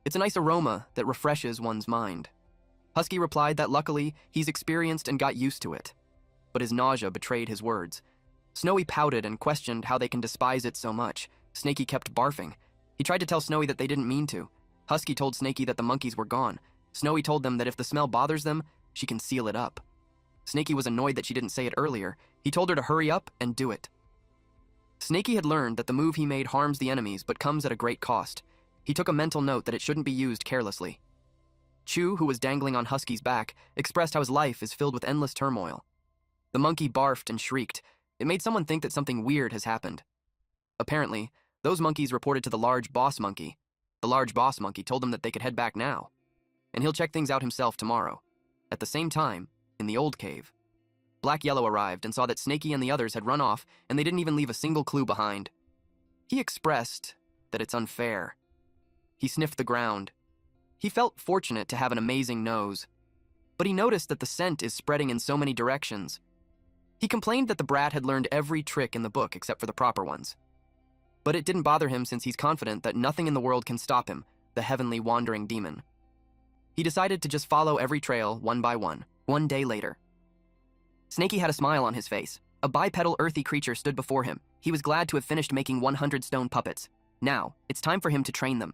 Speaker 1: It's a nice aroma that refreshes one's mind. Husky replied that luckily he's experienced and got used to it. But his nausea betrayed his words. Snowy pouted and questioned how they can despise it so much. Snakey kept barfing. He tried to tell Snowy that they didn't mean to. Husky told Snakey that the monkeys were gone. Snowy told them that if the smell bothers them, she can seal it up. Snakey was annoyed that she didn't say it earlier. He told her to hurry up and do it. Snakey had learned that the move he made harms the enemies but comes at a great cost. He took a mental note that it shouldn't be used carelessly. Chu, who was dangling on Husky's back, expressed how his life is filled with endless turmoil. The monkey barfed and shrieked. It made someone think that something weird has happened. Apparently, those monkeys reported to the large boss monkey. The large boss monkey told them that they could head back now, and he'll check things out himself tomorrow. At the same time, in the old cave, Black Yellow arrived and saw that Snakey and the others had run off, and they didn't even leave a single clue behind. He expressed that it's unfair. He sniffed the ground. He felt fortunate to have an amazing nose, but he noticed that the scent is spreading in so many directions. He complained that the brat had learned every trick in the book except for the proper ones. But it didn't bother him since he's confident that nothing in the world can stop him, the heavenly wandering demon. He decided to just follow every trail one by one. One day later, Snakey had a smile on his face. A bipedal earthy creature stood before him. He was glad to have finished making 100 stone puppets. Now, it's time for him to train them.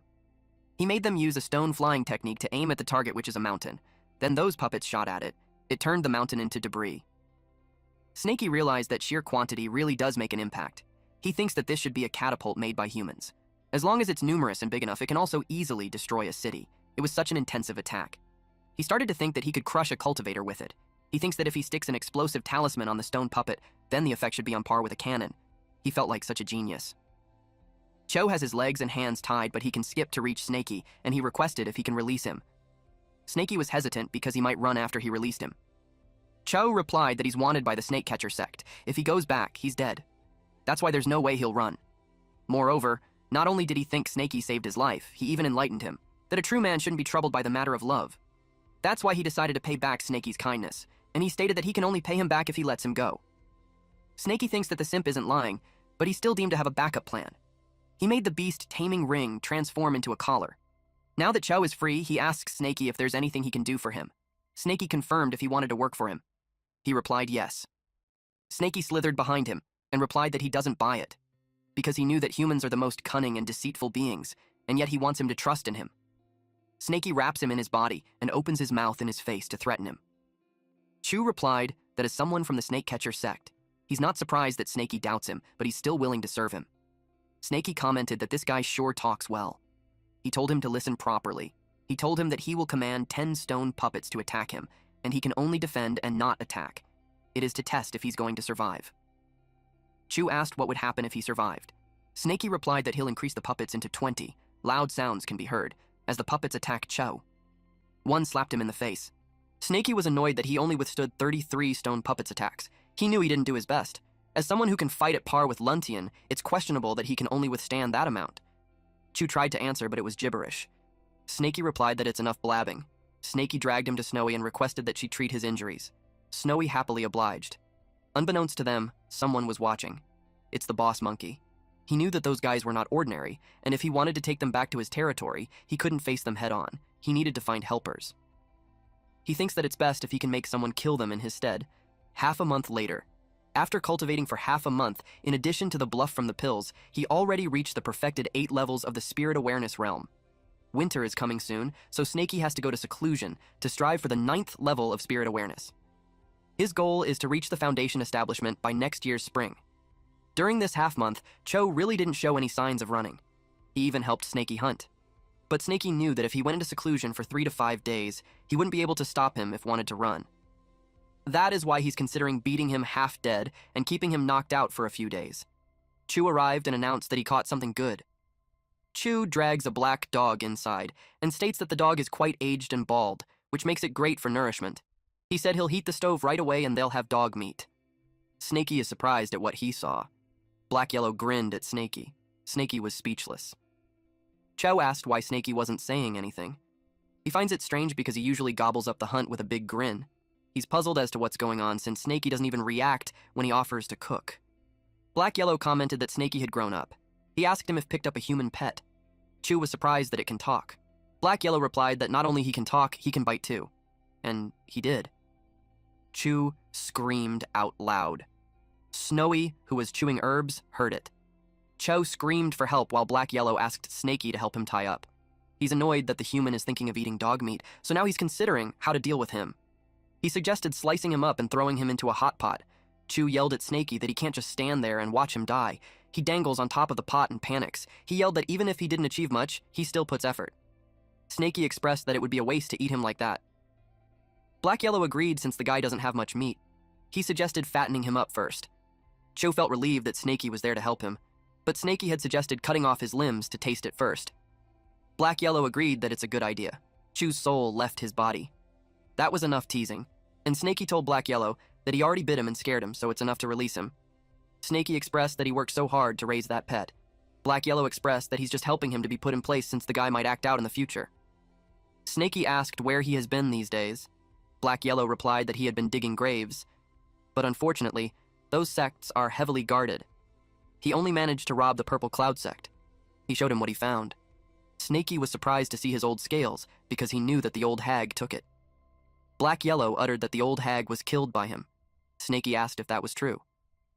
Speaker 1: He made them use a stone flying technique to aim at the target, which is a mountain. Then those puppets shot at it. It turned the mountain into debris. Snakey realized that sheer quantity really does make an impact. He thinks that this should be a catapult made by humans. As long as it's numerous and big enough, it can also easily destroy a city. It was such an intensive attack. He started to think that he could crush a cultivator with it. He thinks that if he sticks an explosive talisman on the stone puppet, then the effect should be on par with a cannon. He felt like such a genius. Cho has his legs and hands tied, but he can skip to reach Snakey, and he requested if he can release him. Snakey was hesitant because he might run after he released him. Cho replied that he's wanted by the snake catcher sect. If he goes back, he's dead. That's why there's no way he'll run. Moreover, not only did he think Snakey saved his life, he even enlightened him that a true man shouldn't be troubled by the matter of love. That's why he decided to pay back Snakey's kindness, and he stated that he can only pay him back if he lets him go. Snakey thinks that the simp isn't lying, but he's still deemed to have a backup plan. He made the beast taming ring transform into a collar. Now that Cho is free, he asks Snakey if there's anything he can do for him. Snakey confirmed if he wanted to work for him. He replied yes. Snakey slithered behind him and replied that he doesn't buy it, because he knew that humans are the most cunning and deceitful beings, and yet he wants him to trust in him. Snakey wraps him in his body and opens his mouth in his face to threaten him. Chu replied that as someone from the snake catcher sect, he's not surprised that Snakey doubts him, but he's still willing to serve him. Snakey commented that this guy sure talks well. He told him to listen properly. He told him that he will command 10 stone puppets to attack him, and he can only defend and not attack. It is to test if he's going to survive. Chu asked what would happen if he survived. Snakey replied that he'll increase the puppets into 20. Loud sounds can be heard as the puppets attack Cho. One slapped him in the face. Snakey was annoyed that he only withstood 33 stone puppets attacks. He knew he didn't do his best. As someone who can fight at par with Luntian, it's questionable that he can only withstand that amount. Chu tried to answer, but it was gibberish. Snakey replied that it's enough blabbing. Snakey dragged him to Snowy and requested that she treat his injuries. Snowy happily obliged. Unbeknownst to them, someone was watching. It's the boss monkey. He knew that those guys were not ordinary, and if he wanted to take them back to his territory, he couldn't face them head on. He needed to find helpers. He thinks that it's best if he can make someone kill them in his stead. Half a month later, after cultivating for half a month, in addition to the bluff from the pills, he already reached the perfected 8 levels of the spirit awareness realm. Winter is coming soon, so Snakey has to go to seclusion to strive for the 9th level of spirit awareness. His goal is to reach the foundation establishment by next year's spring. During this half-month, Cho really didn't show any signs of running. He even helped Snakey hunt. But Snakey knew that if he went into seclusion for 3 to 5 days, he wouldn't be able to stop him if wanted to run. That is why he's considering beating him half dead and keeping him knocked out for a few days. Chu arrived and announced that he caught something good. Chu drags a black dog inside and states that the dog is quite aged and bald, which makes it great for nourishment. He said he'll heat the stove right away and they'll have dog meat. Snakey is surprised at what he saw. Black Yellow grinned at Snakey. Snakey was speechless. Cho asked why Snakey wasn't saying anything. He finds it strange because he usually gobbles up the hunt with a big grin. He's puzzled as to what's going on since Snakey doesn't even react when he offers to cook. Black Yellow commented that Snakey had grown up. He asked him if picked up a human pet. Chu was surprised that it can talk. Black Yellow replied that not only he can talk, he can bite too. And he did. Chu screamed out loud. Snowy, who was chewing herbs, heard it. Cho screamed for help while Black Yellow asked Snakey to help him tie up. He's annoyed that the human is thinking of eating dog meat, so now he's considering how to deal with him. He suggested slicing him up and throwing him into a hot pot. Chu yelled at Snakey that he can't just stand there and watch him die. He dangles on top of the pot and panics. He yelled that even if he didn't achieve much, he still puts effort. Snakey expressed that it would be a waste to eat him like that. Black Yellow agreed since the guy doesn't have much meat. He suggested fattening him up first. Cho felt relieved that Snakey was there to help him, but Snakey had suggested cutting off his limbs to taste it first. Black Yellow agreed that it's a good idea. Chu's soul left his body. That was enough teasing, and Snakey told Black Yellow that he already bit him and scared him, so it's enough to release him. Snakey expressed that he worked so hard to raise that pet. Black Yellow expressed that he's just helping him to be put in place since the guy might act out in the future. Snaky asked where he has been these days. Black Yellow replied that he had been digging graves, but unfortunately, those sects are heavily guarded. He only managed to rob the Purple Cloud sect. He showed him what he found. Snaky was surprised to see his old scales because he knew that the old hag took it. Black Yellow uttered that the old hag was killed by him. Snaky asked if that was true.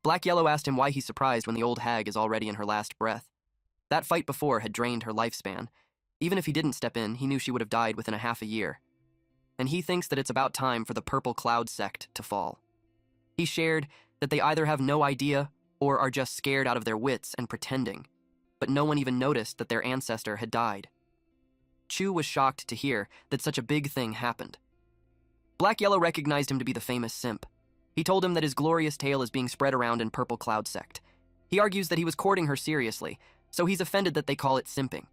Speaker 1: Black Yellow asked him why he's surprised when the old hag is already in her last breath. That fight before had drained her lifespan. Even if he didn't step in, he knew she would have died within a half a year. And he thinks that it's about time for the Purple Cloud sect to fall. He shared that they either have no idea or are just scared out of their wits and pretending, but no one even noticed that their ancestor had died. Chu was shocked to hear that such a big thing happened. Black Yellow recognized him to be the famous simp. He told him that his glorious tale is being spread around in Purple Cloud sect. He argues that he was courting her seriously, so he's offended that they call it simping.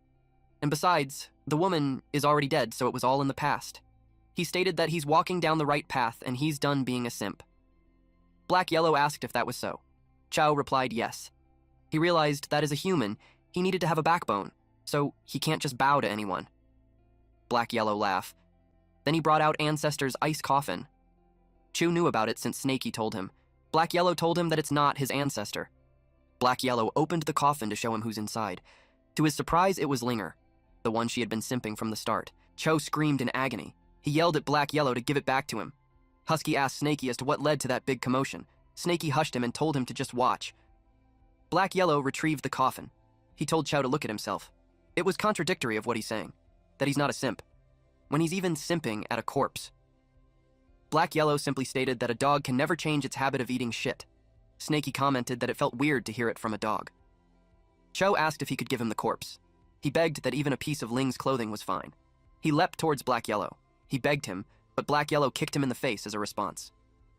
Speaker 1: And besides, the woman is already dead, so it was all in the past. He stated that he's walking down the right path and he's done being a simp. Black Yellow asked if that was so. Chow replied yes. He realized that as a human, he needed to have a backbone, so he can't just bow to anyone. Black Yellow laughed. Then he brought out Ancestor's ice coffin. Chu knew about it since Snaky told him. Black Yellow told him that it's not his ancestor. Black Yellow opened the coffin to show him who's inside. To his surprise, it was Linger, the one she had been simping from the start. Cho screamed in agony. He yelled at Black Yellow to give it back to him. Husky asked Snaky as to what led to that big commotion. Snaky hushed him and told him to just watch. Black Yellow retrieved the coffin. He told Chow to look at himself. It was contradictory of what he's saying, that he's not a simp, when he's even simping at a corpse. Black Yellow simply stated that a dog can never change its habit of eating shit. Snaky commented that it felt weird to hear it from a dog. Cho asked if he could give him the corpse. He begged that even a piece of Ling's clothing was fine. He leapt towards Black Yellow. He begged him, but Black Yellow kicked him in the face as a response.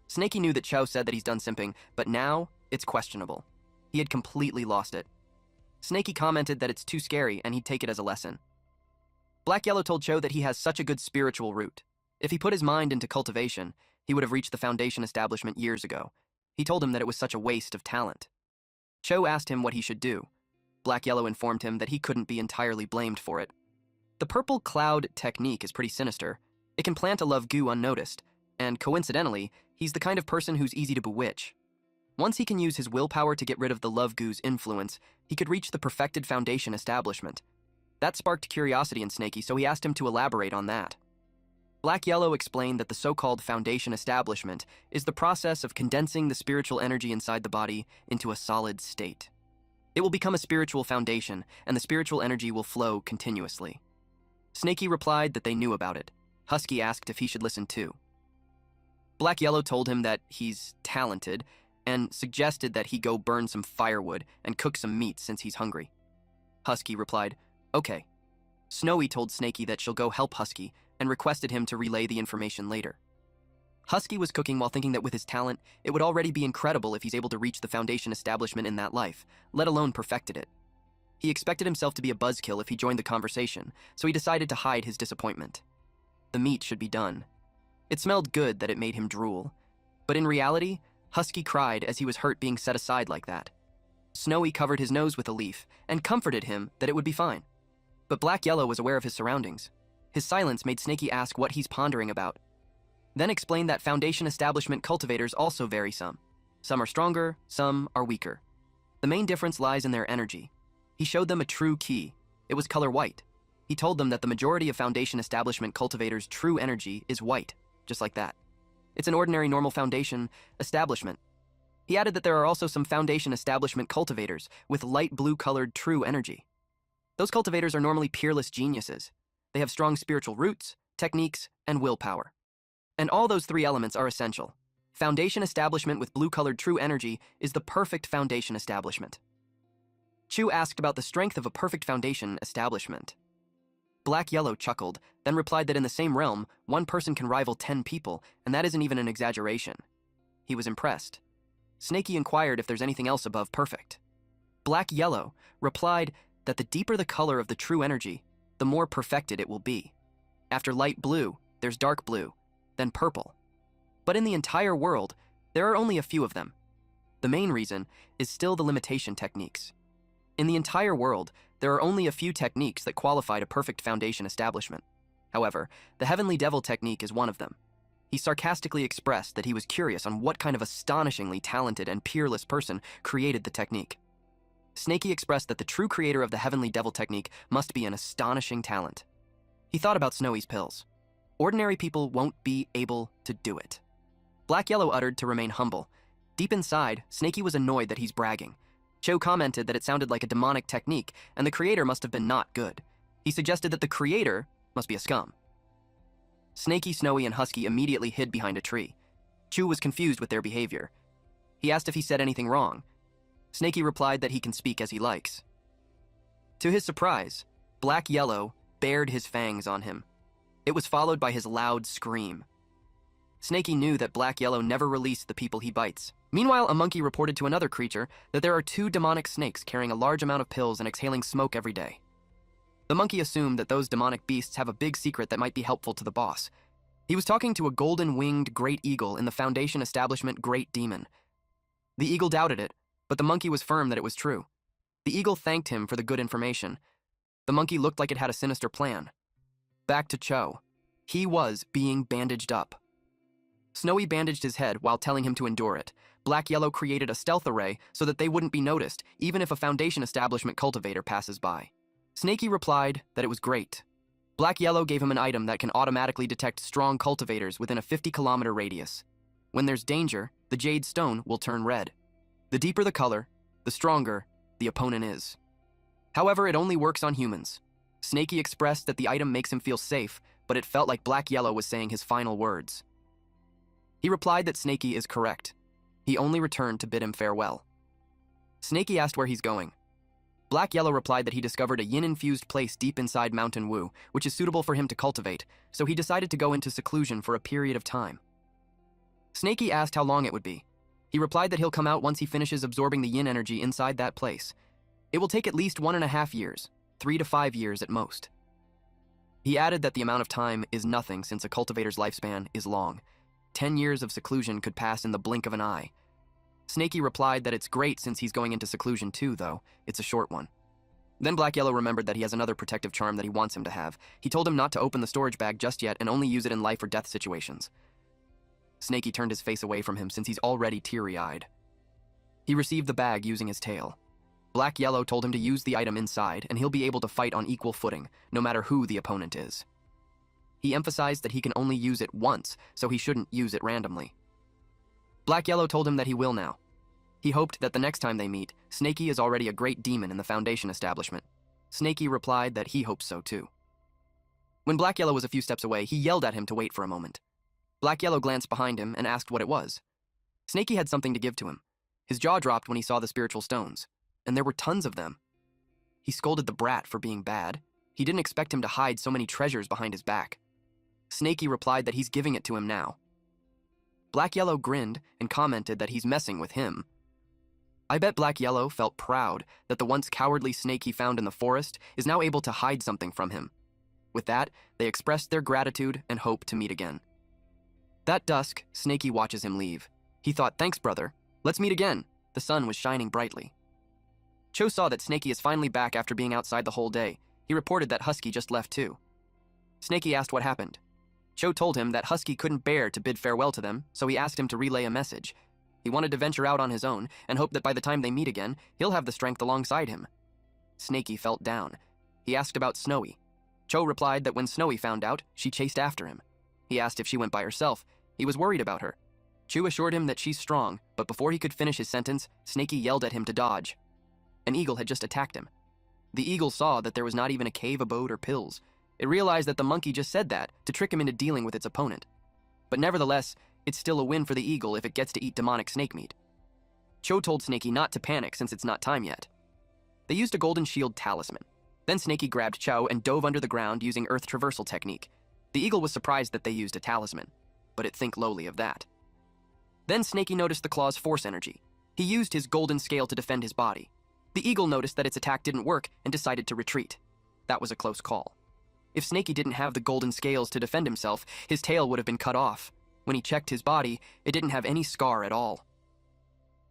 Speaker 1: Snaky knew that Cho said that he's done simping, but now it's questionable. He had completely lost it. Snaky commented that it's too scary and he'd take it as a lesson. Black Yellow told Cho that he has such a good spiritual root. If he put his mind into cultivation, he would have reached the Foundation establishment years ago. He told him that it was such a waste of talent. Cho asked him what he should do. Black Yellow informed him that he couldn't be entirely blamed for it. The Purple Cloud technique is pretty sinister. It can plant a love goo unnoticed, and coincidentally, he's the kind of person who's easy to bewitch. Once he can use his willpower to get rid of the love goo's influence, he could reach the perfected Foundation establishment. That sparked curiosity in Snaky, so he asked him to elaborate on that. Black Yellow explained that the so-called Foundation establishment is the process of condensing the spiritual energy inside the body into a solid state. It will become a spiritual foundation, and the spiritual energy will flow continuously. Snaky replied that they knew about it. Husky asked if he should listen too. Black Yellow told him that he's talented, and suggested that he go burn some firewood and cook some meat since he's hungry. Husky replied, okay. Snowy told Snaky that she'll go help Husky and requested him to relay the information later. Husky was cooking while thinking that with his talent, it would already be incredible if he's able to reach the Foundation establishment in that life, let alone perfected it. He expected himself to be a buzzkill if he joined the conversation, so he decided to hide his disappointment. The meat should be done. It smelled good that it made him drool, but in reality, Husky cried as he was hurt being set aside like that. Snowy covered his nose with a leaf and comforted him that it would be fine. But Black Yellow was aware of his surroundings. His silence made Snaky ask what he's pondering about. Then explained that Foundation establishment cultivators also vary some. Some are stronger, some are weaker. The main difference lies in their energy. He showed them a true key. It was color white. He told them that the majority of Foundation establishment cultivators' true energy is white, just like that. It's an ordinary normal Foundation establishment. He added that there are also some Foundation establishment cultivators with light blue-colored true energy. Those cultivators are normally peerless geniuses. They have strong spiritual roots, techniques, and willpower. And all those three elements are essential. Foundation establishment with blue-colored true energy is the perfect Foundation establishment. Chu asked about the strength of a perfect Foundation establishment. Black Yellow chuckled, then replied that in the same realm, one person can rival 10 people, and that isn't even an exaggeration. He was impressed. Snaky inquired if there's anything else above perfect. Black Yellow replied that the deeper the color of the true energy, the more perfected it will be. After light blue, there's dark blue, then purple. But in the entire world, there are only a few of them. The main reason is still the limitation techniques. In the entire world, there are only a few techniques that qualified a perfect foundation establishment. However, the Heavenly Devil technique is one of them. He sarcastically expressed that he was curious on what kind of astonishingly talented and peerless person created the technique. Snakey expressed that the true creator of the Heavenly Devil technique must be an astonishing talent. He thought about Snowy's pills. Ordinary people won't be able to do it. Black Yellow uttered to remain humble. Deep inside, Snakey was annoyed that he's bragging. Cho commented that it sounded like a demonic technique, and the creator must have been not good. He suggested that the creator must be a scum. Snakey, Snowy, and Husky immediately hid behind a tree. Chu was confused with their behavior. He asked if he said anything wrong. Snakey replied that he can speak as he likes. To his surprise, Black Yellow bared his fangs on him. It was followed by his loud scream. Snakey knew that Black Yellow never released the people he bites. Meanwhile, a monkey reported to another creature that there are 2 demonic snakes carrying a large amount of pills and exhaling smoke every day. The monkey assumed that those demonic beasts have a big secret that might be helpful to the boss. He was talking to a golden-winged great eagle in the Foundation establishment Great Demon. The eagle doubted it, but the monkey was firm that it was true. The eagle thanked him for the good information. The monkey looked like it had a sinister plan. Back to Cho. He was being bandaged up. Snowy bandaged his head while telling him to endure it. Black Yellow created a stealth array so that they wouldn't be noticed, even if a Foundation establishment cultivator passes by. Snakey replied that it was great. Black Yellow gave him an item that can automatically detect strong cultivators within a 50-kilometer radius. When there's danger, the jade stone will turn red. The deeper the color, the stronger the opponent is. However, it only works on humans. Snakey expressed that the item makes him feel safe, but it felt like Black Yellow was saying his final words. He replied that Snakey is correct. He only returned to bid him farewell. Snakey asked where he's going. Black Yellow replied that he discovered a yin-infused place deep inside Mountain Wu, which is suitable for him to cultivate, so he decided to go into seclusion for a period of time. Snakey asked how long it would be. He replied that he'll come out once he finishes absorbing the yin energy inside that place. It will take at least 1.5 years, 3 to 5 years at most. He added that the amount of time is nothing since a cultivator's lifespan is long. 10 years of seclusion could pass in the blink of an eye. Snakey replied that it's great since he's going into seclusion too, though it's a short one. Then Black Yellow remembered that he has another protective charm that he wants him to have. He told him not to open the storage bag just yet and only use it in life or death situations. Snakey turned his face away from him since he's already teary-eyed. He received the bag using his tail. Black Yellow told him to use the item inside and he'll be able to fight on equal footing, no matter who the opponent is. He emphasized that he can only use it once, so he shouldn't use it randomly. Black Yellow told him that he will now. He hoped that the next time they meet, Snakey is already a great demon in the Foundation establishment. Snakey replied that he hoped so too. When Black Yellow was a few steps away, he yelled at him to wait for a moment. Black Yellow glanced behind him and asked what it was. Snakey had something to give to him. His jaw dropped when he saw the spiritual stones, and there were tons of them. He scolded the brat for being bad. He didn't expect him to hide so many treasures behind his back. Snakey replied that he's giving it to him now. Black Yellow grinned and commented that he's messing with him. I bet Black Yellow felt proud that the once cowardly snake he found in the forest is now able to hide something from him. With that, they expressed their gratitude and hope to meet again. That dusk, Snakey watches him leave. He thought, thanks, brother. Let's meet again. The sun was shining brightly. Cho saw that Snakey is finally back after being outside the whole day. He reported that Husky just left too. Snakey asked what happened. Cho told him that Husky couldn't bear to bid farewell to them, so he asked him to relay a message. He wanted to venture out on his own and hoped that by the time they meet again, he'll have the strength alongside him. Snakey felt down. He asked about Snowy. Cho replied that when Snowy found out, she chased after him. He asked if she went by herself. He was worried about her. Chu assured him that she's strong, but before he could finish his sentence, Snakey yelled at him to dodge. An eagle had just attacked him. The eagle saw that there was not even a cave abode or pills. It realized that the monkey just said that to trick him into dealing with its opponent. But nevertheless, it's still a win for the eagle if it gets to eat demonic snake meat. Cho told Snakey not to panic since it's not time yet. They used a golden shield talisman. Then Snakey grabbed Cho and dove under the ground using earth traversal technique. The eagle was surprised that they used a talisman, but it think lowly of that. Then Snakey noticed the claw's force energy. He used his golden scale to defend his body. The eagle noticed that its attack didn't work and decided to retreat. That was a close call. If Snakey didn't have the golden scales to defend himself, his tail would have been cut off. When he checked his body, it didn't have any scar at all.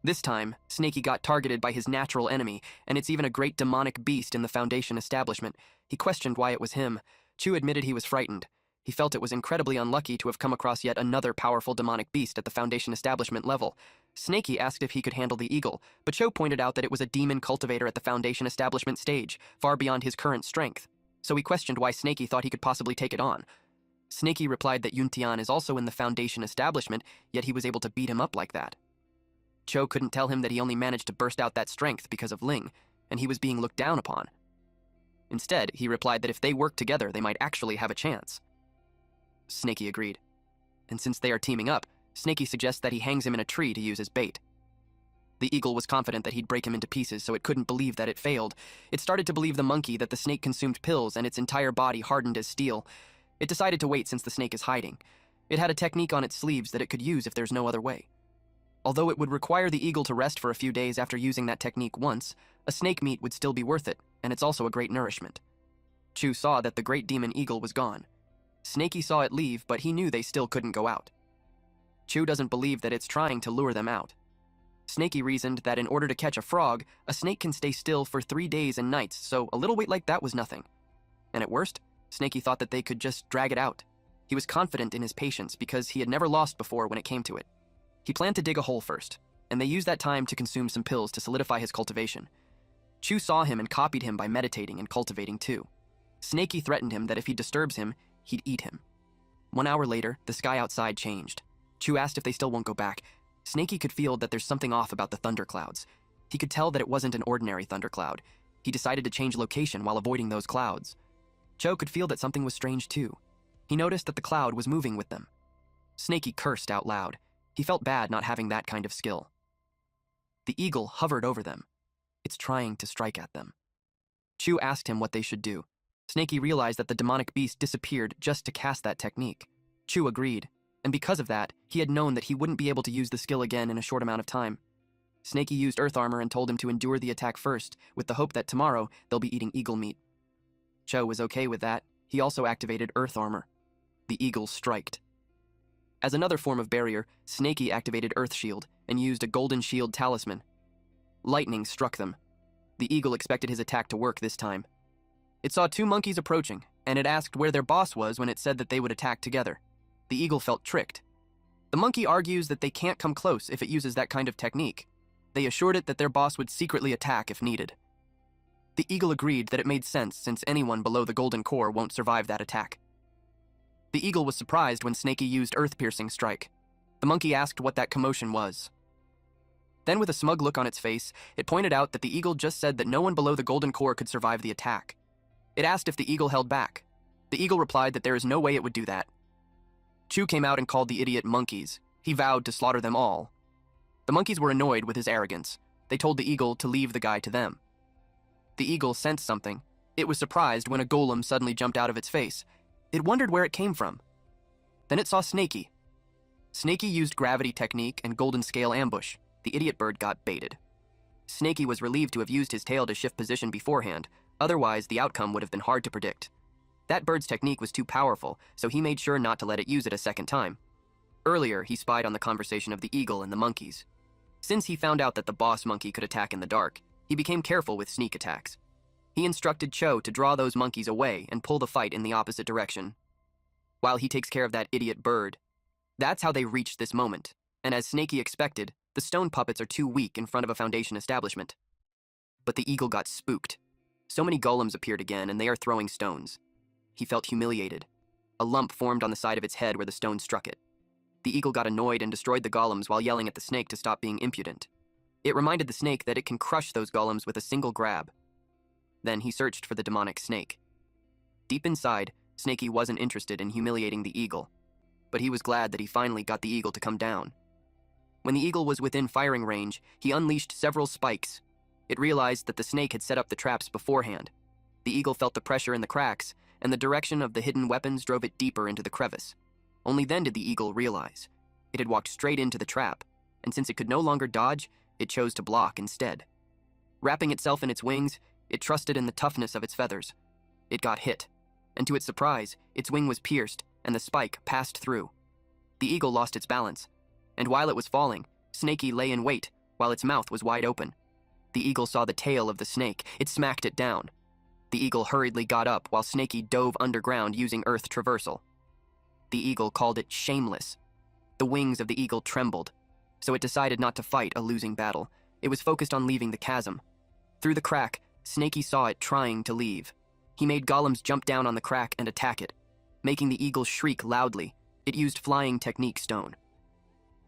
Speaker 1: This time, Snaky got targeted by his natural enemy, and it's even a great demonic beast in the Foundation establishment. He questioned why it was him. Chu admitted he was frightened. He felt it was incredibly unlucky to have come across yet another powerful demonic beast at the Foundation establishment level. Snaky asked if he could handle the eagle, but Cho pointed out that it was a demon cultivator at the Foundation establishment stage, far beyond his current strength. So he questioned why Snaky thought he could possibly take it on. Snaky replied that Yuntian is also in the Foundation establishment, yet he was able to beat him up like that. Cho couldn't tell him that he only managed to burst out that strength because of Ling, and he was being looked down upon. Instead, he replied that if they worked together, they might actually have a chance. Snaky agreed. And since they are teaming up, Snaky suggests that he hangs him in a tree to use as bait. The eagle was confident that he'd break him into pieces, so it couldn't believe that it failed. It started to believe the monkey that the snake consumed pills and its entire body hardened as steel. It decided to wait since the snake is hiding. It had a technique on its sleeves that it could use if there's no other way. Although it would require the eagle to rest for a few days after using that technique once, a snake meat would still be worth it, and it's also a great nourishment. Chu saw that the great demon eagle was gone. Snaky saw it leave, but he knew they still couldn't go out. Chu doesn't believe that it's trying to lure them out. Snaky reasoned that in order to catch a frog, a snake can stay still for 3 days and nights, so a little wait like that was nothing. And at worst, Snaky thought that they could just drag it out. He was confident in his patience because he had never lost before when it came to it. He planned to dig a hole first, and they used that time to consume some pills to solidify his cultivation. Chu saw him and copied him by meditating and cultivating too. Snaky threatened him that if he disturbs him, he'd eat him. 1 hour later, the sky outside changed. Chu asked if they still won't go back. Snaky could feel that there's something off about the thunderclouds. He could tell that it wasn't an ordinary thundercloud. He decided to change location while avoiding those clouds. Cho could feel that something was strange too. He noticed that the cloud was moving with them. Snaky cursed out loud. He felt bad not having that kind of skill. The eagle hovered over them. It's trying to strike at them. Chu asked him what they should do. Snaky realized that the demonic beast disappeared just to cast that technique. Chu agreed, and because of that, he had known that he wouldn't be able to use the skill again in a short amount of time. Snaky used earth armor and told him to endure the attack first, with the hope that tomorrow they'll be eating eagle meat. Cho was okay with that. He also activated earth armor. The eagle striked. As another form of barrier, Snaky activated Earth Shield and used a golden shield talisman. Lightning struck them. The eagle expected his attack to work this time. It saw 2 monkeys approaching, and it asked where their boss was when it said that they would attack together. The eagle felt tricked. The monkey argues that they can't come close if it uses that kind of technique. They assured it that their boss would secretly attack if needed. The eagle agreed that it made sense since anyone below the golden core won't survive that attack. The eagle was surprised when Snaky used earth-piercing strike. The monkey asked what that commotion was. Then with a smug look on its face, it pointed out that the eagle just said that no one below the golden core could survive the attack. It asked if the eagle held back. The eagle replied that there is no way it would do that. Chu came out and called the idiot monkeys. He vowed to slaughter them all. The monkeys were annoyed with his arrogance. They told the eagle to leave the guy to them. The eagle sensed something. It was surprised when a golem suddenly jumped out of its face. It wondered where it came from. Then it saw Snaky. Snaky used gravity technique and golden scale ambush. The idiot bird got baited. Snaky was relieved to have used his tail to shift position beforehand. Otherwise, the outcome would have been hard to predict. That bird's technique was too powerful, so he made sure not to let it use it a second time. Earlier, he spied on the conversation of the eagle and the monkeys. Since he found out that the boss monkey could attack in the dark, he became careful with sneak attacks. He instructed Cho to draw those monkeys away and pull the fight in the opposite direction, while he takes care of that idiot bird. That's how they reached this moment, and as Snaky expected, the stone puppets are too weak in front of a Foundation establishment. But the eagle got spooked. So many golems appeared again, and they are throwing stones. He felt humiliated. A lump formed on the side of its head where the stone struck it. The eagle got annoyed and destroyed the golems while yelling at the snake to stop being impudent. It reminded the snake that it can crush those golems with a single grab. Then he searched for the demonic snake. Deep inside, Snaky wasn't interested in humiliating the eagle, but he was glad that he finally got the eagle to come down. When the eagle was within firing range, he unleashed several spikes. It realized that the snake had set up the traps beforehand. The eagle felt the pressure in the cracks, and the direction of the hidden weapons drove it deeper into the crevice. Only then did the eagle realize. It had walked straight into the trap, and since it could no longer dodge, it chose to block instead. Wrapping itself in its wings, it trusted in the toughness of its feathers. It got hit, and to its surprise, its wing was pierced, and the spike passed through. The eagle lost its balance, and while it was falling, Snaky lay in wait, while its mouth was wide open. The eagle saw the tail of the snake. It smacked it down. The eagle hurriedly got up while Snakey dove underground using earth traversal. The eagle called it shameless. The wings of the eagle trembled, so it decided not to fight a losing battle. It was focused on leaving the chasm. Through the crack, Snakey saw it trying to leave. He made golems jump down on the crack and attack it, making the eagle shriek loudly. It used flying technique stone.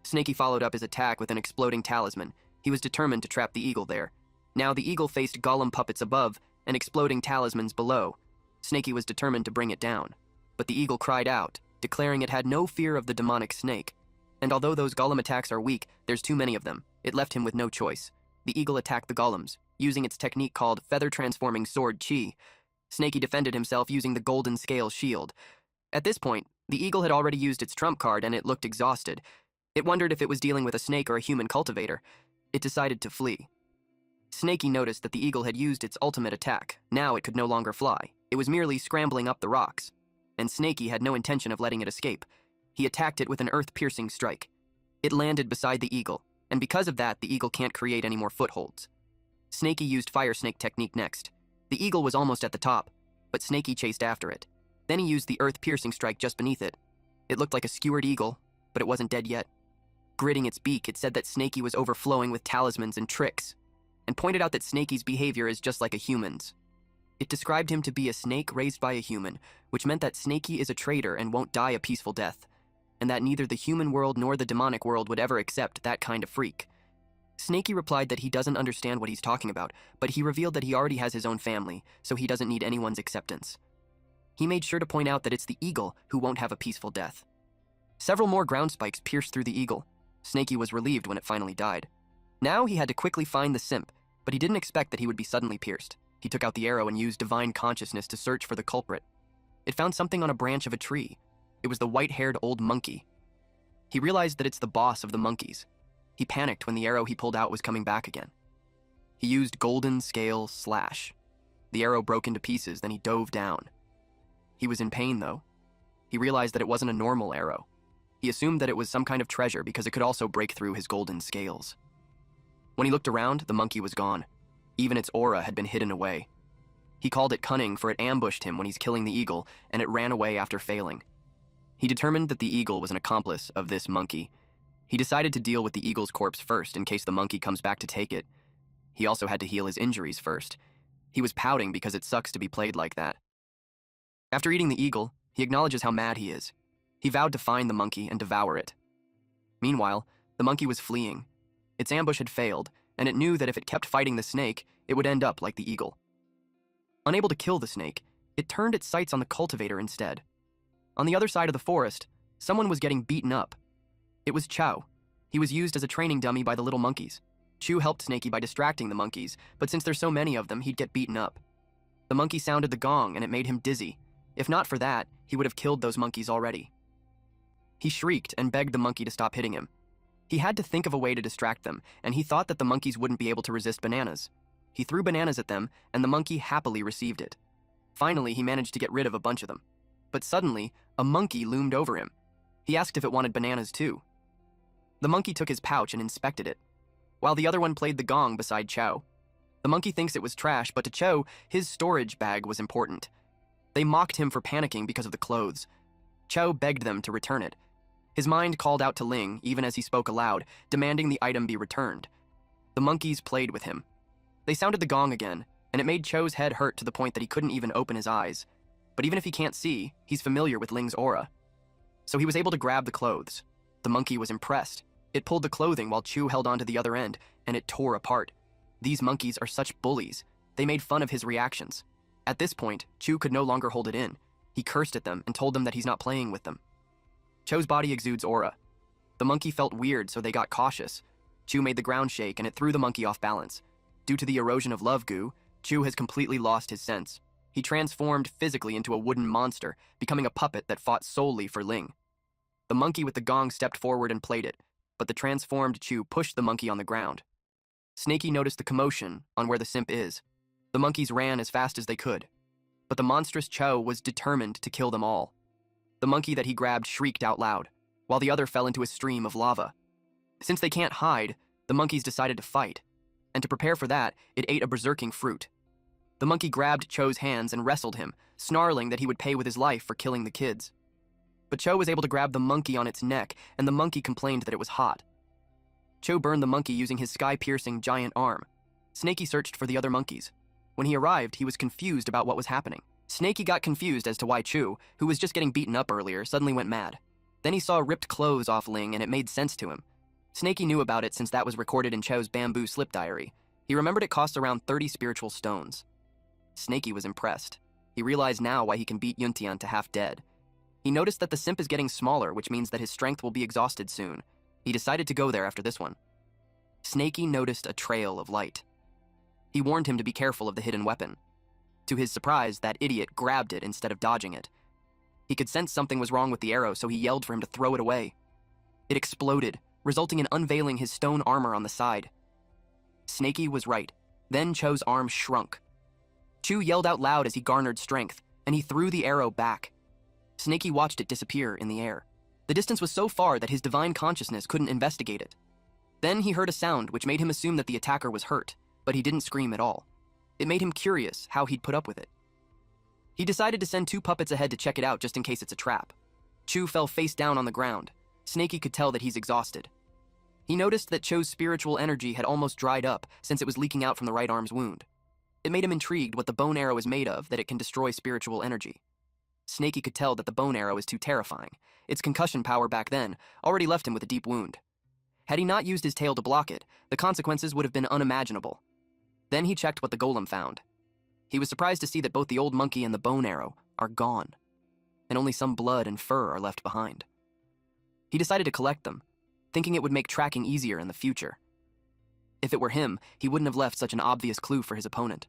Speaker 1: Snakey followed up his attack with an exploding talisman. He was determined to trap the eagle there. Now the eagle faced golem puppets above and exploding talismans below. Snakey was determined to bring it down. But the eagle cried out, declaring it had no fear of the demonic snake. And although those golem attacks are weak, there's too many of them. It left him with no choice. The eagle attacked the golems, using its technique called feather-transforming sword chi. Snakey defended himself using the golden scale shield. At this point, the eagle had already used its trump card and it looked exhausted. It wondered if it was dealing with a snake or a human cultivator. It decided to flee. Snakey noticed that the eagle had used its ultimate attack. Now it could no longer fly. It was merely scrambling up the rocks. And Snakey had no intention of letting it escape. He attacked it with an earth-piercing strike. It landed beside the eagle, and because of that, the eagle can't create any more footholds. Snakey used fire snake technique next. The eagle was almost at the top, but Snakey chased after it. Then he used the earth-piercing strike just beneath it. It looked like a skewered eagle, but it wasn't dead yet. Gritting its beak, it said that Snakey was overflowing with talismans and tricks, and pointed out that Snakey's behavior is just like a human's. It described him to be a snake raised by a human, which meant that Snakey is a traitor and won't die a peaceful death, and that neither the human world nor the demonic world would ever accept that kind of freak. Snakey replied that he doesn't understand what he's talking about, but he revealed that he already has his own family, so he doesn't need anyone's acceptance. He made sure to point out that it's the eagle who won't have a peaceful death. Several more ground spikes pierced through the eagle. Snakey was relieved when it finally died. Now he had to quickly find the simp, but he didn't expect that he would be suddenly pierced. He took out the arrow and used divine consciousness to search for the culprit. It found something on a branch of a tree. It was the white-haired old monkey. He realized that it's the boss of the monkeys. He panicked when the arrow he pulled out was coming back again. He used golden scale slash. The arrow broke into pieces, then he dove down. He was in pain, though. He realized that it wasn't a normal arrow. He assumed that it was some kind of treasure because it could also break through his golden scales. When he looked around, the monkey was gone. Even its aura had been hidden away. He called it cunning, for it ambushed him when he's killing the eagle, and it ran away after failing. He determined that the eagle was an accomplice of this monkey. He decided to deal with the eagle's corpse first in case the monkey comes back to take it. He also had to heal his injuries first. He was pouting because it sucks to be played like that. After eating the eagle, he acknowledges how mad he is. He vowed to find the monkey and devour it. Meanwhile, the monkey was fleeing. Its ambush had failed, and it knew that if it kept fighting the snake, it would end up like the eagle. Unable to kill the snake, it turned its sights on the cultivator instead. On the other side of the forest, someone was getting beaten up. It was Chow. He was used as a training dummy by the little monkeys. Chu helped Snakey by distracting the monkeys, but since there's so many of them, he'd get beaten up. The monkey sounded the gong, and it made him dizzy. If not for that, he would have killed those monkeys already. He shrieked and begged the monkey to stop hitting him. He had to think of a way to distract them, and he thought that the monkeys wouldn't be able to resist bananas. He threw bananas at them, and the monkey happily received it. Finally, he managed to get rid of a bunch of them. But suddenly, a monkey loomed over him. He asked if it wanted bananas too. The monkey took his pouch and inspected it, while the other one played the gong beside Chow. The monkey thinks it was trash, but to Chow, his storage bag was important. They mocked him for panicking because of the clothes. Chow begged them to return it. His mind called out to Ling, even as he spoke aloud, demanding the item be returned. The monkeys played with him. They sounded the gong again, and it made Chow's head hurt to the point that he couldn't even open his eyes. But even if he can't see, he's familiar with Ling's aura. So he was able to grab the clothes. The monkey was impressed. It pulled the clothing while Chu held onto the other end, and it tore apart. These monkeys are such bullies. They made fun of his reactions. At this point, Chu could no longer hold it in. He cursed at them and told them that he's not playing with them. Cho's body exudes aura. The monkey felt weird, so they got cautious. Chu made the ground shake, and it threw the monkey off balance. Due to the erosion of love goo, Chu has completely lost his sense. He transformed physically into a wooden monster, becoming a puppet that fought solely for Ling. The monkey with the gong stepped forward and played it, but the transformed Chu pushed the monkey on the ground. Snakey noticed the commotion on where the simp is. The monkeys ran as fast as they could, but the monstrous Cho was determined to kill them all. The monkey that he grabbed shrieked out loud, while the other fell into a stream of lava. Since they can't hide, The monkeys decided to fight, and to prepare for that, it ate a berserking fruit. The monkey grabbed Cho's hands and wrestled him, snarling that he would pay with his life for killing the kids. But Cho was able to grab the monkey on its neck, and the monkey complained that it was hot. Cho burned the monkey using his sky-piercing giant arm. Snaky searched for the other monkeys. When he arrived, he was confused about what was happening. Snaky got confused as to why Chu, who was just getting beaten up earlier, suddenly went mad. Then he saw ripped clothes off Ling, and it made sense to him. Snaky knew about it since that was recorded in Cho's bamboo slip diary. He remembered it cost around 30 spiritual stones. Snaky was impressed. He realized now why he can beat Yuntian to half dead. He noticed that the simp is getting smaller, which means that his strength will be exhausted soon. He decided to go there after this one. Snaky noticed a trail of light. He warned him to be careful of the hidden weapon. To his surprise, that idiot grabbed it instead of dodging it. He could sense something was wrong with the arrow, so he yelled for him to throw it away. It exploded, resulting in unveiling his stone armor on the side. Snaky was right. Then Cho's arm shrunk. Chu yelled out loud as he garnered strength, and he threw the arrow back. Snaky watched it disappear in the air. The distance was so far that his divine consciousness couldn't investigate it. Then he heard a sound which made him assume that the attacker was hurt, but he didn't scream at all. It made him curious how he'd put up with it. He decided to send 2 puppets ahead to check it out just in case it's a trap. Chu fell face down on the ground. Snaky could tell that he's exhausted. He noticed that Cho's spiritual energy had almost dried up since it was leaking out from the right arm's wound. It made him intrigued what the bone arrow is made of, that it can destroy spiritual energy. Snaky could tell that the bone arrow is too terrifying. Its concussion power back then already left him with a deep wound. Had he not used his tail to block it, the consequences would have been unimaginable. Then he checked what the golem found. He was surprised to see that both the old monkey and the bone arrow are gone, and only some blood and fur are left behind. He decided to collect them, thinking it would make tracking easier in the future. If it were him, he wouldn't have left such an obvious clue for his opponent.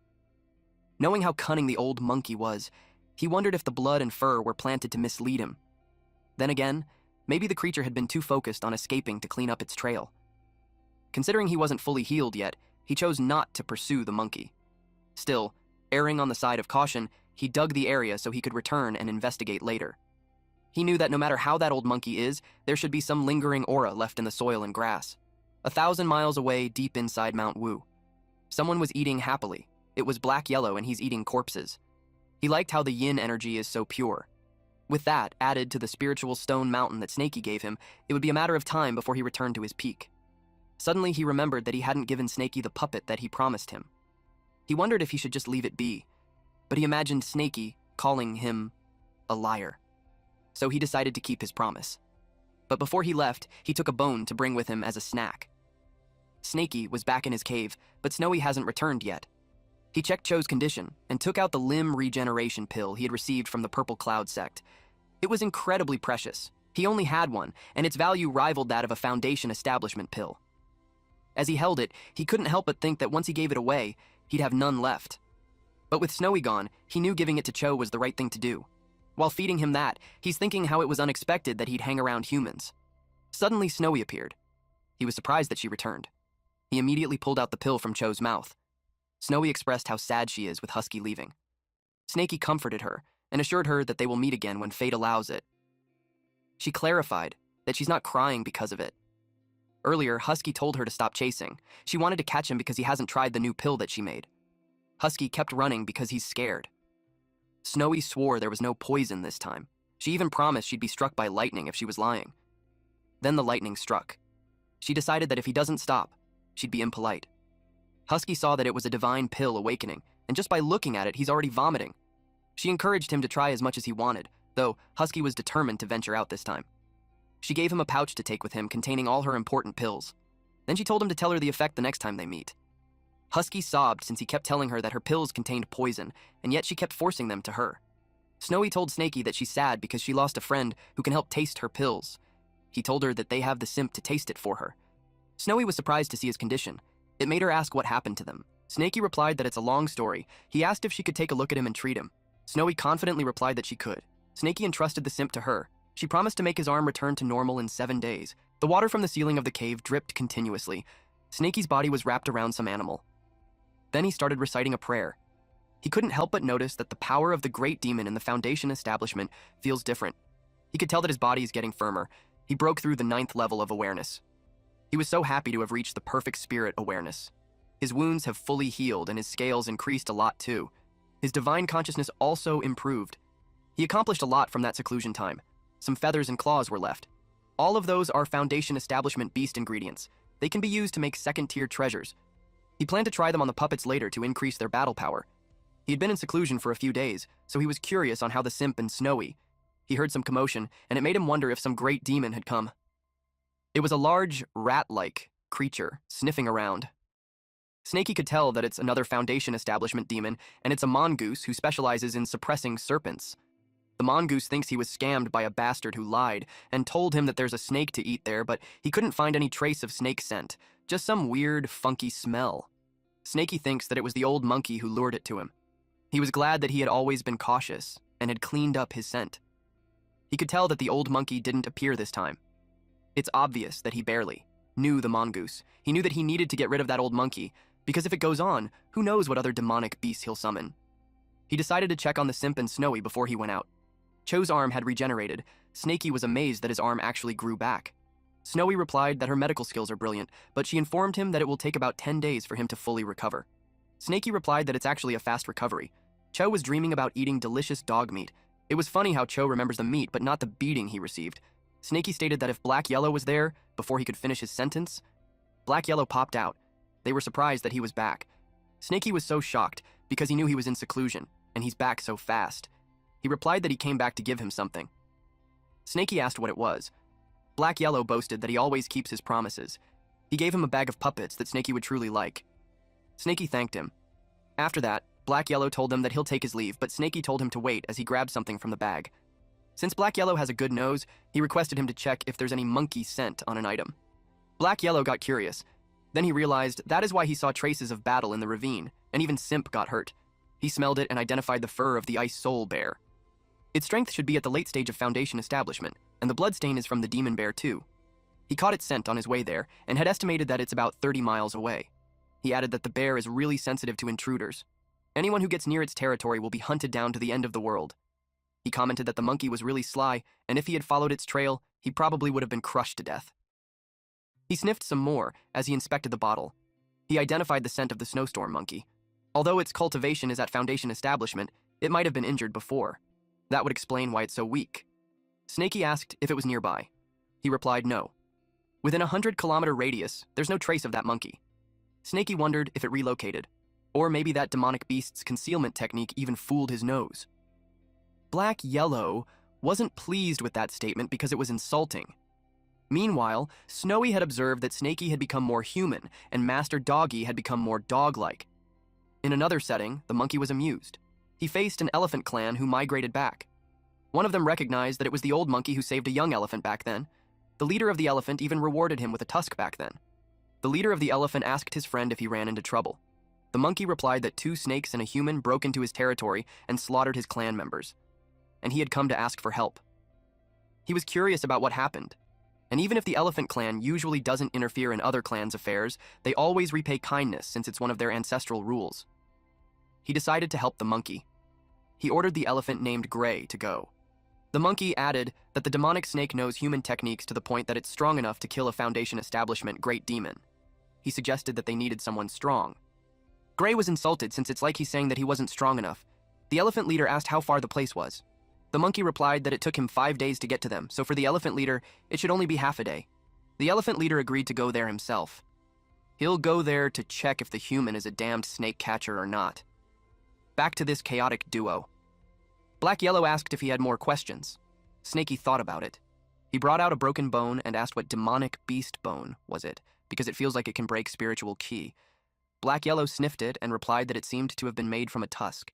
Speaker 1: Knowing how cunning the old monkey was, he wondered if the blood and fur were planted to mislead him. Then again, maybe the creature had been too focused on escaping to clean up its trail. Considering he wasn't fully healed yet, he chose not to pursue the monkey. Still, erring on the side of caution, he dug the area so he could return and investigate later. He knew that no matter how that old monkey is, there should be some lingering aura left in the soil and grass. 1,000 miles away, deep inside Mount Wu. Someone was eating happily. It was black yellow and he's eating corpses. He liked how the yin energy is so pure. With that, added to the spiritual stone mountain that Snaky gave him, it would be a matter of time before he returned to his peak. Suddenly he remembered that he hadn't given Snaky the puppet that he promised him. He wondered if he should just leave it be, but he imagined Snaky calling him a liar. So he decided to keep his promise. But before he left, he took a bone to bring with him as a snack. Snaky was back in his cave, but Snowy hasn't returned yet. He checked Cho's condition and took out the limb regeneration pill he had received from the Purple Cloud sect. It was incredibly precious. He only had one, and its value rivaled that of a Foundation establishment pill. As he held it, he couldn't help but think that once he gave it away, he'd have none left. But with Snowy gone, he knew giving it to Cho was the right thing to do. While feeding him that, he's thinking how it was unexpected that he'd hang around humans. Suddenly, Snowy appeared. He was surprised that she returned. He immediately pulled out the pill from Cho's mouth. Snowy expressed how sad she is with Husky leaving. Snaky comforted her and assured her that they will meet again when fate allows it. She clarified that she's not crying because of it. Earlier, Husky told her to stop chasing. She wanted to catch him because he hasn't tried the new pill that she made. Husky kept running because he's scared. Snowy swore there was no poison this time. She even promised she'd be struck by lightning if she was lying. Then the lightning struck. She decided that if he doesn't stop, she'd be impolite. Husky saw that it was a divine pill awakening, and just by looking at it, he's already vomiting. She encouraged him to try as much as he wanted, though Husky was determined to venture out this time. She gave him a pouch to take with him containing all her important pills. Then she told him to tell her the effect the next time they meet. Husky sobbed since he kept telling her that her pills contained poison, and yet she kept forcing them to her. Snowy told Snaky that she's sad because she lost a friend who can help taste her pills. He told her that they have the simp to taste it for her. Snowy was surprised to see his condition. It made her ask what happened to them. Snaky replied that it's a long story. He asked if she could take a look at him and treat him. Snowy confidently replied that she could. Snaky entrusted the simp to her. She promised to make his arm return to normal in 7 days. The water from the ceiling of the cave dripped continuously. Snaky's body was wrapped around some animal. Then he started reciting a prayer. He couldn't help but notice that the power of the great demon in the Foundation establishment feels different. He could tell that his body is getting firmer. He broke through the 9th level of awareness. He was so happy to have reached the perfect spirit awareness. His wounds have fully healed and his scales increased a lot too. His divine consciousness also improved. He accomplished a lot from that seclusion time. Some feathers and claws were left. All of those are Foundation Establishment beast ingredients. They can be used to make second-tier treasures. He planned to try them on the puppets later to increase their battle power. He had been in seclusion for a few days, so he was curious on how the Simp and Snowy. He heard some commotion, and it made him wonder if some great demon had come. It was a large, rat-like creature sniffing around. Snaky could tell that it's another Foundation Establishment demon, and it's a mongoose who specializes in suppressing serpents. The mongoose thinks he was scammed by a bastard who lied and told him that there's a snake to eat there, but he couldn't find any trace of snake scent, just some weird, funky smell. Snaky thinks that it was the old monkey who lured it to him. He was glad that he had always been cautious and had cleaned up his scent. He could tell that the old monkey didn't appear this time. It's obvious that he barely knew the mongoose. He knew that he needed to get rid of that old monkey, because if it goes on, who knows what other demonic beasts he'll summon. He decided to check on the Simp and Snowy before he went out. Cho's arm had regenerated. Snaky was amazed that his arm actually grew back. Snowy replied that her medical skills are brilliant, but she informed him that it will take about 10 days for him to fully recover. Snaky replied that it's actually a fast recovery. Cho was dreaming about eating delicious dog meat. It was funny how Cho remembers the meat, but not the beating he received. Snaky stated that if Black Yellow was there, before he could finish his sentence, Black Yellow popped out. They were surprised that he was back. Snaky was so shocked because he knew he was in seclusion, and he's back so fast. He replied that he came back to give him something. Snaky asked what it was. Black Yellow boasted that he always keeps his promises. He gave him a bag of puppets that Snaky would truly like. Snaky thanked him. After that, Black Yellow told them that he'll take his leave, but Snaky told him to wait as he grabbed something from the bag. Since Black Yellow has a good nose, he requested him to check if there's any monkey scent on an item. Black Yellow got curious. Then he realized that is why he saw traces of battle in the ravine, and even Simp got hurt. He smelled it and identified the fur of the ice soul bear. Its strength should be at the late stage of Foundation Establishment, and the bloodstain is from the demon bear too. He caught its scent on his way there, and had estimated that it's about 30 miles away. He added that the bear is really sensitive to intruders. Anyone who gets near its territory will be hunted down to the end of the world. He commented that the monkey was really sly, and if he had followed its trail, he probably would have been crushed to death. He sniffed some more as he inspected the bottle. He identified the scent of the snowstorm monkey. Although its cultivation is at Foundation Establishment, it might have been injured before. That would explain why it's so weak. Snaky asked if it was nearby. He replied no. Within a 100-kilometer radius, there's no trace of that monkey. Snaky wondered if it relocated, or maybe that demonic beast's concealment technique even fooled his nose. Black Yellow wasn't pleased with that statement because it was insulting. Meanwhile, Snowy had observed that Snaky had become more human, and Master Doggy had become more dog-like. In another setting, the monkey was amused. He faced an elephant clan who migrated back. One of them recognized that it was the old monkey who saved a young elephant back then. The leader of the elephant even rewarded him with a tusk back then. The leader of the elephant asked his friend if he ran into trouble. The monkey replied that 2 snakes and a human broke into his territory and slaughtered his clan members, and he had come to ask for help. He was curious about what happened, and even if the elephant clan usually doesn't interfere in other clans' affairs, they always repay kindness since it's one of their ancestral rules. He decided to help the monkey. He ordered the elephant named Gray to go. The monkey added that the demonic snake knows human techniques to the point that it's strong enough to kill a Foundation Establishment great demon. He suggested that they needed someone strong. Gray was insulted since it's like he's saying that he wasn't strong enough. The elephant leader asked how far the place was. The monkey replied that it took him 5 days to get to them, so for the elephant leader, it should only be half a day. The elephant leader agreed to go there himself. He'll go there to check if the human is a damned snake catcher or not. Back to this chaotic duo. Black Yellow asked if he had more questions. Snaky thought about it. He brought out a broken bone and asked what demonic beast bone was it, because it feels like it can break spiritual ki. Black Yellow sniffed it and replied that it seemed to have been made from a tusk.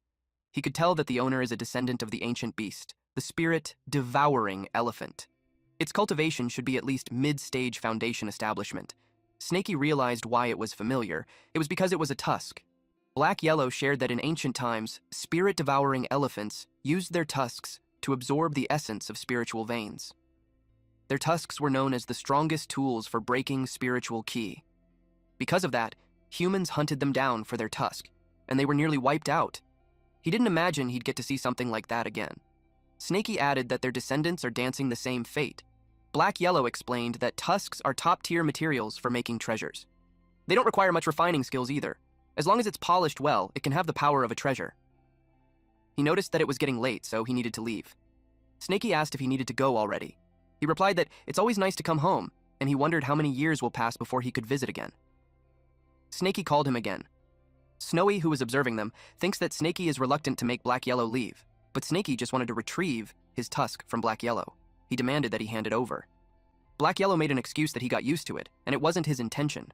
Speaker 1: He could tell that the owner is a descendant of the ancient beast, the spirit devouring elephant. Its cultivation should be at least mid-stage Foundation Establishment. Snaky realized why it was familiar. It was because it was a tusk. Black Yellow shared that in ancient times, spirit-devouring elephants used their tusks to absorb the essence of spiritual veins. Their tusks were known as the strongest tools for breaking spiritual ki. Because of that, humans hunted them down for their tusk, and they were nearly wiped out. He didn't imagine he'd get to see something like that again. Snaky added that their descendants are dancing the same fate. Black Yellow explained that tusks are top-tier materials for making treasures. They don't require much refining skills either. As long as it's polished well, it can have the power of a treasure. He noticed that it was getting late, so he needed to leave. Snaky asked if he needed to go already. He replied that it's always nice to come home, and he wondered how many years will pass before he could visit again. Snaky called him again. Snowy, who was observing them, thinks that Snaky is reluctant to make Black Yellow leave, but Snaky just wanted to retrieve his tusk from Black Yellow. He demanded that he hand it over. Black Yellow made an excuse that he got used to it, and it wasn't his intention.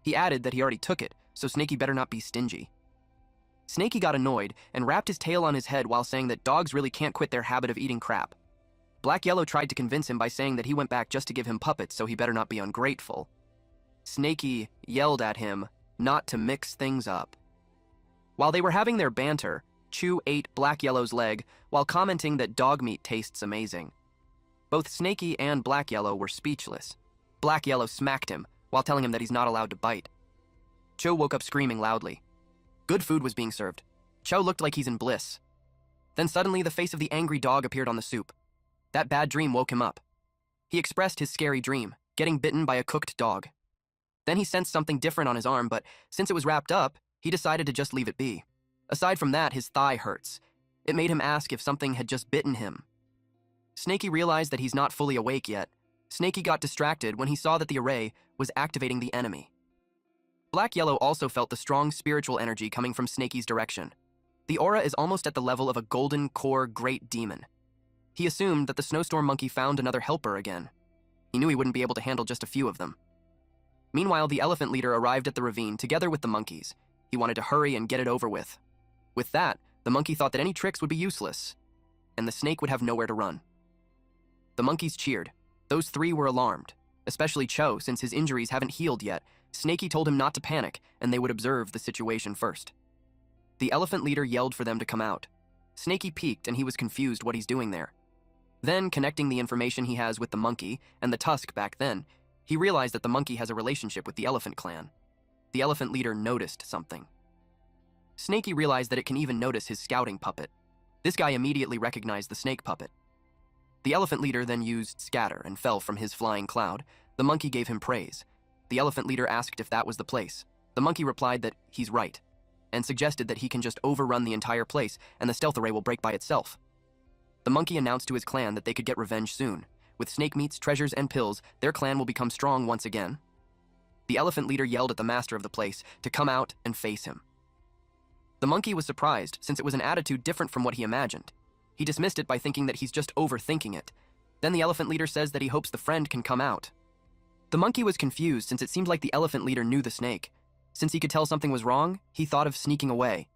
Speaker 1: He added that he already took it, so Snaky better not be stingy. Snaky got annoyed and wrapped his tail on his head while saying that dogs really can't quit their habit of eating crap. Black Yellow tried to convince him by saying that he went back just to give him puppets, so he better not be ungrateful. Snaky yelled at him not to mix things up. While they were having their banter, Chew ate Black Yellow's leg while commenting that dog meat tastes amazing. Both Snaky and Black Yellow were speechless. Black Yellow smacked him while telling him that he's not allowed to bite. Cho woke up screaming loudly. Good food was being served. Cho looked like he's in bliss. Then suddenly the face of the angry dog appeared on the soup. That bad dream woke him up. He expressed his scary dream, getting bitten by a cooked dog. Then he sensed something different on his arm, but since it was wrapped up, he decided to just leave it be. Aside from that, his thigh hurts. It made him ask if something had just bitten him. Snaky realized that he's not fully awake yet. Snaky got distracted when he saw that the array was activating the enemy. Black Yellow also felt the strong spiritual energy coming from Snaky's direction. The aura is almost at the level of a golden core great demon. He assumed that the snowstorm monkey found another helper again. He knew he wouldn't be able to handle just a few of them. Meanwhile, the elephant leader arrived at the ravine together with the monkeys. He wanted to hurry and get it over with. With that, the monkey thought that any tricks would be useless, and the snake would have nowhere to run. The monkeys cheered. Those three were alarmed, especially Cho, since his injuries haven't healed yet. Snaky told him not to panic, and they would observe the situation first. The elephant leader yelled for them to come out. Snaky peeked, and he was confused what he's doing there. Then, connecting the information he has with the monkey and the tusk back then, he realized that the monkey has a relationship with the elephant clan. The elephant leader noticed something. Snaky realized that it can even notice his scouting puppet. This guy immediately recognized the snake puppet. The elephant leader then used scatter and fell from his flying cloud. The monkey gave him praise. The elephant leader asked if that was the place. The monkey replied that he's right, and suggested that he can just overrun the entire place and the stealth array will break by itself. The monkey announced to his clan that they could get revenge soon. With snake meats, treasures, and pills, their clan will become strong once again. The elephant leader yelled at the master of the place to come out and face him. The monkey was surprised, since it was an attitude different from what he imagined. He dismissed it by thinking that he's just overthinking it. Then the elephant leader says that he hopes the friend can come out. The monkey was confused, since it seemed like the elephant leader knew the snake. Since he could tell something was wrong, he thought of sneaking away.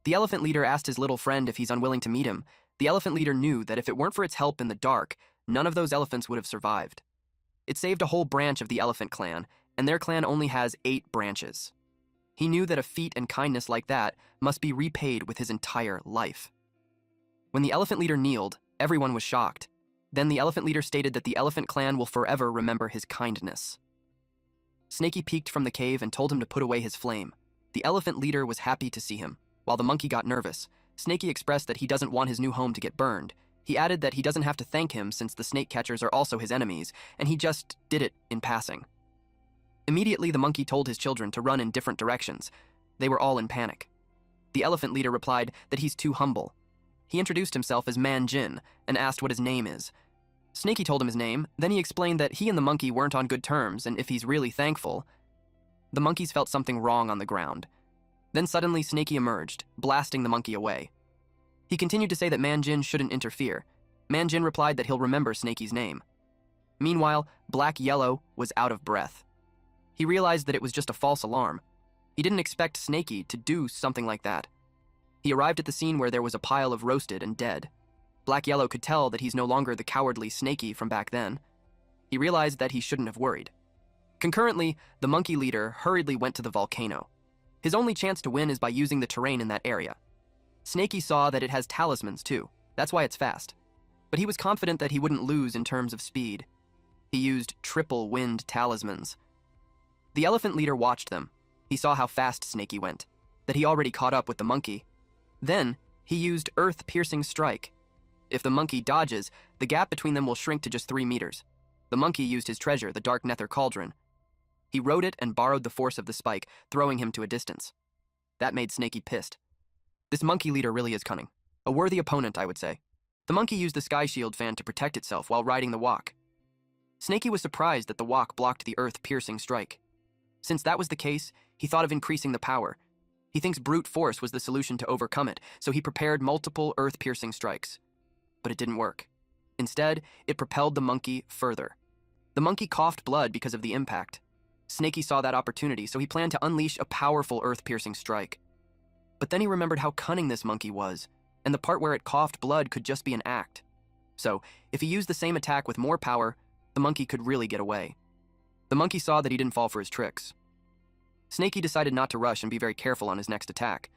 Speaker 1: The elephant leader asked his little friend if he's unwilling to meet him. The elephant leader knew that if it weren't for its help in the dark, none of those elephants would have survived. It saved a whole branch of the elephant clan, and their clan only has 8 branches. He knew that a feat and kindness like that must be repaid with his entire life. When the elephant leader kneeled, everyone was shocked. Then the elephant leader stated that the elephant clan will forever remember his kindness. Snaky peeked from the cave and told him to put away his flame. The elephant leader was happy to see him. While the monkey got nervous, Snaky expressed that he doesn't want his new home to get burned. He added that he doesn't have to thank him since the snake catchers are also his enemies, and he just did it in passing. Immediately, the monkey told his children to run in different directions. They were all in panic. The elephant leader replied that he's too humble. He introduced himself as Man Jin and asked what his name is. Snaky told him his name, then he explained that he and the monkey weren't on good terms and if he's really thankful. The monkeys felt something wrong on the ground. Then suddenly Snaky emerged, blasting the monkey away. He continued to say that Man Jin shouldn't interfere. Man Jin replied that he'll remember Snaky's name. Meanwhile, Black Yellow was out of breath. He realized that it was just a false alarm. He didn't expect Snaky to do something like that. He arrived at the scene where there was a pile of roasted and dead. Black Yellow could tell that he's no longer the cowardly Snaky from back then. He realized that he shouldn't have worried. Concurrently, the monkey leader hurriedly went to the volcano. His only chance to win is by using the terrain in that area. Snaky saw that it has talismans too. That's why it's fast. But he was confident that he wouldn't lose in terms of speed. He used triple wind talismans. The elephant leader watched them. He saw how fast Snaky went, that he already caught up with the monkey. Then, he used Earth-piercing strike. If the monkey dodges, the gap between them will shrink to just 3 meters. The monkey used his treasure, the dark nether cauldron. He rode it and borrowed the force of the spike, throwing him to a distance. That made Snaky pissed. This monkey leader really is cunning. A worthy opponent, I would say. The monkey used the sky shield fan to protect itself while riding the walk. Snaky was surprised that the walk blocked the earth-piercing strike. Since that was the case, he thought of increasing the power. He thinks brute force was the solution to overcome it, so he prepared multiple earth-piercing strikes. But it didn't work. Instead, it propelled the monkey further. The monkey coughed blood because of the impact. Snaky saw that opportunity, so he planned to unleash a powerful earth-piercing strike. But then he remembered how cunning this monkey was, and the part where it coughed blood could just be an act. So, if he used the same attack with more power, the monkey could really get away. The monkey saw that he didn't fall for his tricks. Snaky decided not to rush and be very careful on his next attack.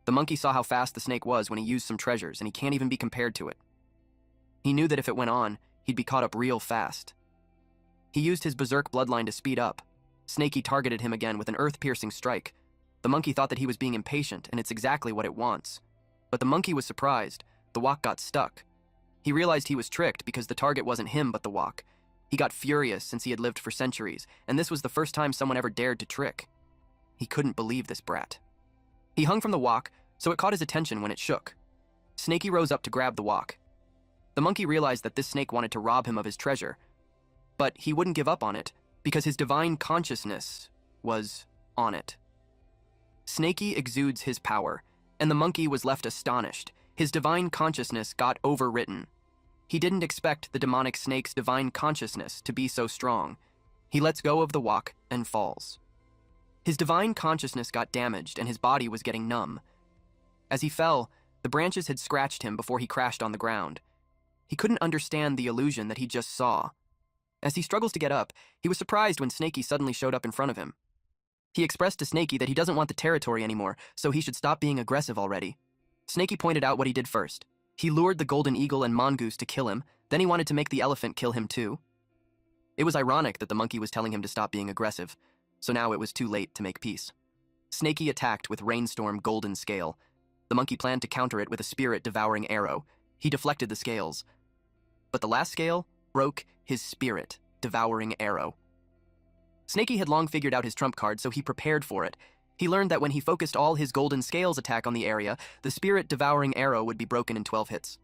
Speaker 1: The monkey saw how fast the snake was when he used some treasures, and he can't even be compared to it. He knew that if it went on, he'd be caught up real fast. He used his berserk bloodline to speed up. Snaky targeted him again with an earth-piercing strike. The monkey thought that he was being impatient, and it's exactly what it wants. But the monkey was surprised. The walk got stuck. He realized he was tricked because the target wasn't him but the walk. He got furious since he had lived for centuries, and this was the first time someone ever dared to trick. He couldn't believe this brat. He hung from the walk, so it caught his attention when it shook. Snaky rose up to grab the walk. The monkey realized that this snake wanted to rob him of his treasure, but he wouldn't give up on it because his divine consciousness was on it. Snaky exudes his power, and the monkey was left astonished. His divine consciousness got overwritten. He didn't expect the demonic snake's divine consciousness to be so strong. He lets go of the walk and falls. His divine consciousness got damaged and his body was getting numb. As he fell, the branches had scratched him before he crashed on the ground. He couldn't understand the illusion that he just saw. As he struggles to get up, he was surprised when Snaky suddenly showed up in front of him. He expressed to Snaky that he doesn't want the territory anymore, so he should stop being aggressive already. Snaky pointed out what he did first. He lured the golden eagle and mongoose to kill him, then he wanted to make the elephant kill him too. It was ironic that the monkey was telling him to stop being aggressive, so now it was too late to make peace. Snaky attacked with Rainstorm Golden Scale. The monkey planned to counter it with a Spirit Devouring Arrow. He deflected the scales. But the last scale broke his Spirit Devouring Arrow. Snaky had long figured out his trump card, so he prepared for it. He learned that when he focused all his Golden Scales attack on the area, the Spirit Devouring Arrow would be broken in 12 hits.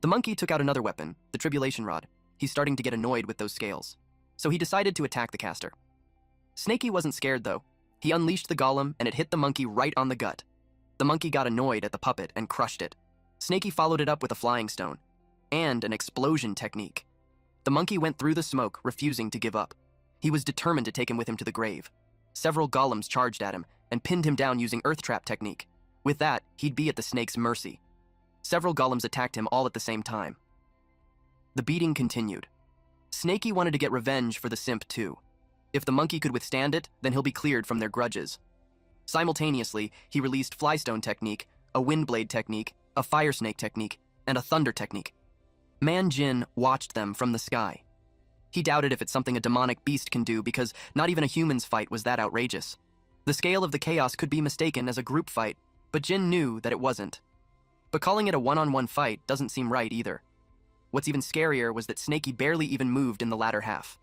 Speaker 1: The monkey took out another weapon, the Tribulation Rod. He's starting to get annoyed with those scales. So he decided to attack the caster. Snaky wasn't scared, though. He unleashed the golem, and it hit the monkey right on the gut. The monkey got annoyed at the puppet and crushed it. Snaky followed it up with a Flying Stone and an explosion technique. The monkey went through the smoke, refusing to give up. He was determined to take him with him to the grave. Several golems charged at him and pinned him down using Earth Trap technique. With that, he'd be at the snake's mercy. Several golems attacked him all at the same time. The beating continued. Snaky wanted to get revenge for the simp too. If the monkey could withstand it, then he'll be cleared from their grudges. Simultaneously, he released Flystone technique, a Windblade technique, a Fire Snake technique, and a Thunder technique. Man Jin watched them from the sky. He doubted if it's something a demonic beast can do because not even a human's fight was that outrageous. The scale of the chaos could be mistaken as a group fight, but Jin knew that it wasn't. But calling it a one-on-one fight doesn't seem right either. What's even scarier was that Snaky barely even moved in the latter half.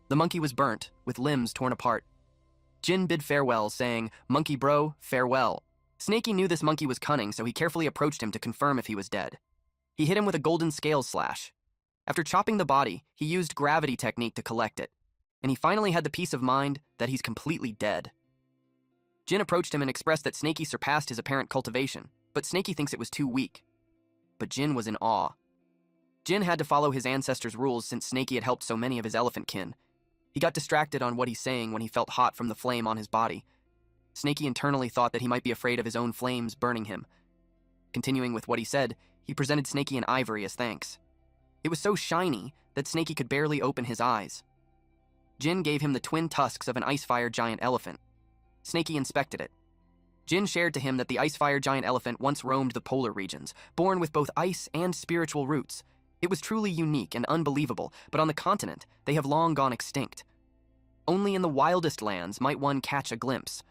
Speaker 1: The monkey was burnt, with limbs torn apart. Jin bid farewell, saying, "Monkey bro, farewell." Snaky knew this monkey was cunning, so he carefully approached him to confirm if he was dead. He hit him with a golden scale slash. After chopping the body, he used gravity technique to collect it, and he finally had the peace of mind that he's completely dead. Jin approached him and expressed that Snaky surpassed his apparent cultivation, but Snaky thinks it was too weak. But Jin was in awe. Jin had to follow his ancestors' rules since Snaky had helped so many of his elephant kin. He got distracted on what he's saying when he felt hot from the flame on his body. Snaky internally thought that he might be afraid of his own flames burning him. Continuing with what he said, he presented Snaky an ivory as thanks. It was so shiny that Snaky could barely open his eyes. Jin gave him the twin tusks of an Icefire giant elephant. Snaky inspected it. Jin shared to him that the Icefire giant elephant once roamed the polar regions, born with both ice and spiritual roots. It was truly unique and unbelievable, but on the continent, they have long gone extinct. Only in the wildest lands might one catch a glimpse.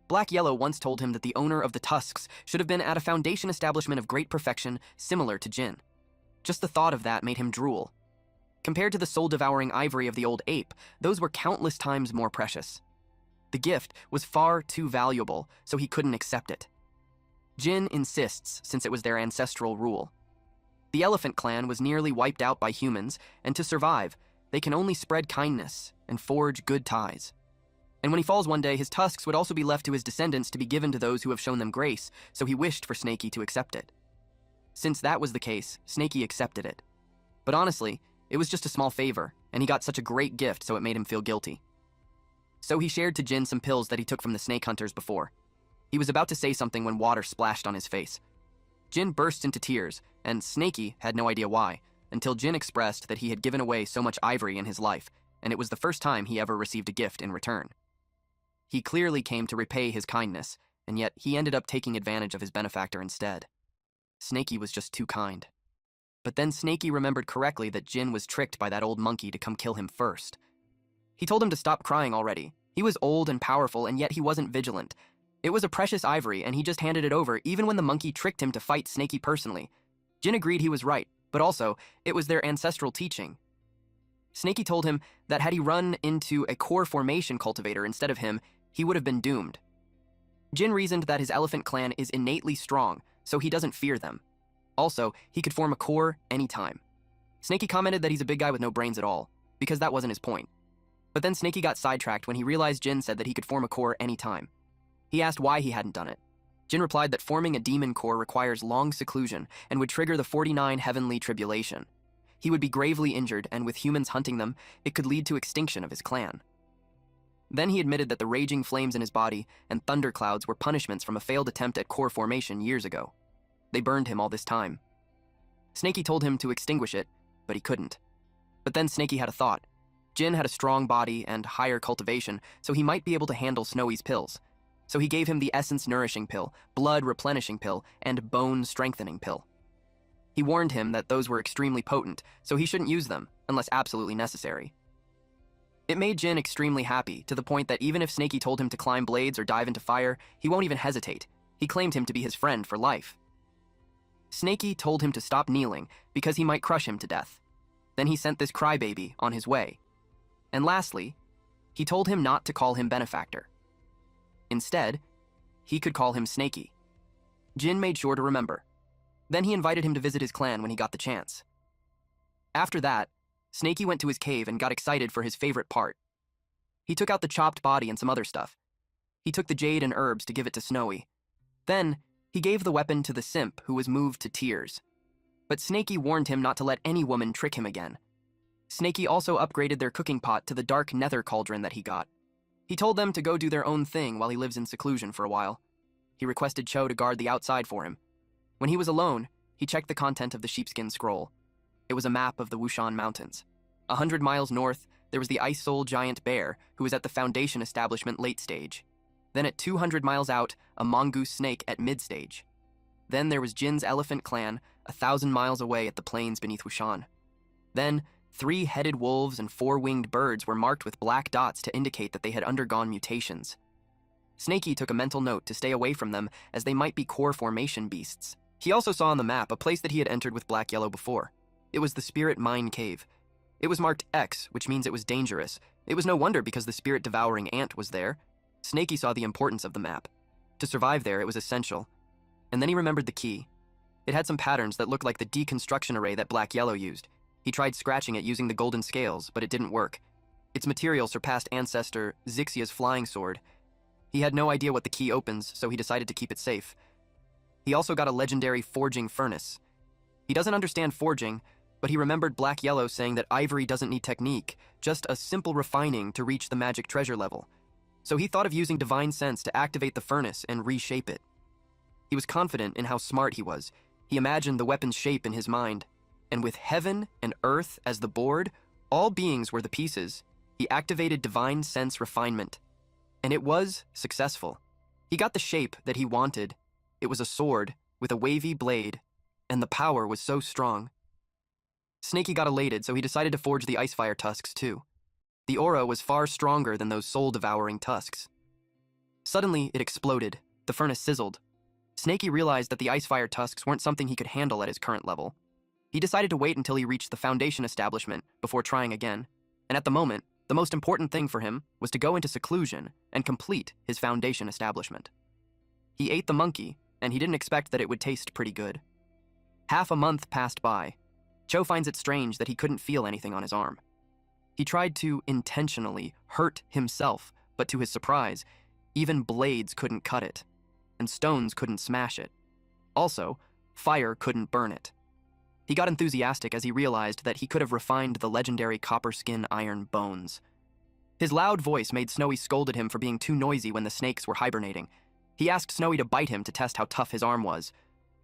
Speaker 1: Black Yahello once told him that the owner of the tusks should have been at a foundation establishment of great perfection similar to Jin. Just the thought of that made him drool. Compared to the soul-devouring ivory of the old ape, those were countless times more precious. The gift was far too valuable, so he couldn't accept it. Jin insists, since it was their ancestral rule. The elephant clan was nearly wiped out by humans, and to survive, they can only spread kindness and forge good ties. And when he falls one day, his tusks would also be left to his descendants to be given to those who have shown them grace, so he wished for Snakey to accept it. Since that was the case, Snakey accepted it. But honestly, it was just a small favor, and he got such a great gift so it made him feel guilty. So he shared to Jin some pills that he took from the snake hunters before. He was about to say something when water splashed on his face. Jin burst into tears, and Snakey had no idea why, until Jin expressed that he had given away so much ivory in his life, and it was the first time he ever received a gift in return. He clearly came to repay his kindness, and yet he ended up taking advantage of his benefactor instead. Snakey was just too kind. But then Snakey remembered correctly that Jin was tricked by that old monkey to come kill him first. He told him to stop crying already. He was old and powerful, and yet he wasn't vigilant. It was a precious ivory, and he just handed it over even when the monkey tricked him to fight Snakey personally. Jin agreed he was right, but also, it was their ancestral teaching. Snakey told him that had he run into a core formation cultivator instead of him, he would have been doomed. Jin reasoned that his elephant clan is innately strong, so he doesn't fear them. Also, he could form a core anytime. Snakey commented that he's a big guy with no brains at all, because that wasn't his point. But then Snakey got sidetracked when he realized Jin said that he could form a core anytime. He asked why he hadn't done it. Jin replied that forming a demon core requires long seclusion and would trigger the 49 heavenly tribulation. He would be gravely injured, and with humans hunting them, it could lead to extinction of his clan. Then he admitted that the raging flames in his body and thunderclouds were punishments from a failed attempt at core formation years ago. They burned him all this time. Snakey told him to extinguish it, but he couldn't. But then Snakey had a thought. Jin had a strong body and higher cultivation, so he might be able to handle Snowy's pills. So he gave him the essence nourishing pill, blood replenishing pill, and bone strengthening pill. He warned him that those were extremely potent, so he shouldn't use them, unless absolutely necessary. It made Jin extremely happy, to the point that even if Snakey told him to climb blades or dive into fire, he won't even hesitate. He claimed him to be his friend for life. Snakey told him to stop kneeling, because he might crush him to death. Then he sent this crybaby on his way. And lastly, he told him not to call him benefactor. Instead, he could call him Snakey. Jin made sure to remember. Then he invited him to visit his clan when he got the chance. After that, Snakey went to his cave and got excited for his favorite part. He took out the chopped body and some other stuff. He took the jade and herbs to give it to Snowy. Then, he gave the weapon to the simp, who was moved to tears. But Snakey warned him not to let any woman trick him again. Snakey also upgraded their cooking pot to the dark nether cauldron that he got. He told them to go do their own thing while he lives in seclusion for a while. He requested Cho to guard the outside for him. When he was alone, he checked the content of the sheepskin scroll. It was a map of the Wushan Mountains. 100 miles north, there was the Ice Soul giant bear, who was at the Foundation establishment late stage. Then at 200 miles out, a mongoose snake at mid-stage. Then there was Jin's elephant clan, 1,000 miles away at the plains beneath Wushan. Then, 3-headed wolves and 4-winged birds were marked with black dots to indicate that they had undergone mutations. Snakey took a mental note to stay away from them, as they might be core formation beasts. He also saw on the map a place that he had entered with black-yellow before. It was the Spirit Mine Cave. It was marked X, which means it was dangerous. It was no wonder because the Spirit Devouring ant was there. Snakey saw the importance of the map. To survive there, it was essential. And then he remembered the key. It had some patterns that looked like the deconstruction array that black-yellow used. He tried scratching it using the golden scales, but it didn't work. Its material surpassed ancestor Zixia's flying sword. He had no idea what the key opens, so he decided to keep it safe. He also got a legendary forging furnace. He doesn't understand forging, but he remembered black-yellow saying that ivory doesn't need technique, just a simple refining to reach the magic treasure level. So he thought of using divine sense to activate the furnace and reshape it. He was confident in how smart he was. He imagined the weapon's shape in his mind. And with heaven and earth as the board, all beings were the pieces. He activated divine sense refinement. And it was successful. He got the shape that he wanted. It was a sword with a wavy blade, and the power was so strong. Snakey got elated, so he decided to forge the Icefire tusks too. The aura was far stronger than those soul-devouring tusks. Suddenly, it exploded. The furnace sizzled. Snakey realized that the Icefire tusks weren't something he could handle at his current level. He decided to wait until he reached the foundation establishment before trying again, and at the moment, the most important thing for him was to go into seclusion and complete his foundation establishment. He ate the monkey, and he didn't expect that it would taste pretty good. Half a month passed by. Cho finds it strange that he couldn't feel anything on his arm. He tried to intentionally hurt himself, but to his surprise, even blades couldn't cut it, and stones couldn't smash it. Also, fire couldn't burn it. He got enthusiastic as he realized that he could have refined the legendary copper skin iron bones. His loud voice made Snowy scold at him for being too noisy when the snakes were hibernating. He asked Snowy to bite him to test how tough his arm was.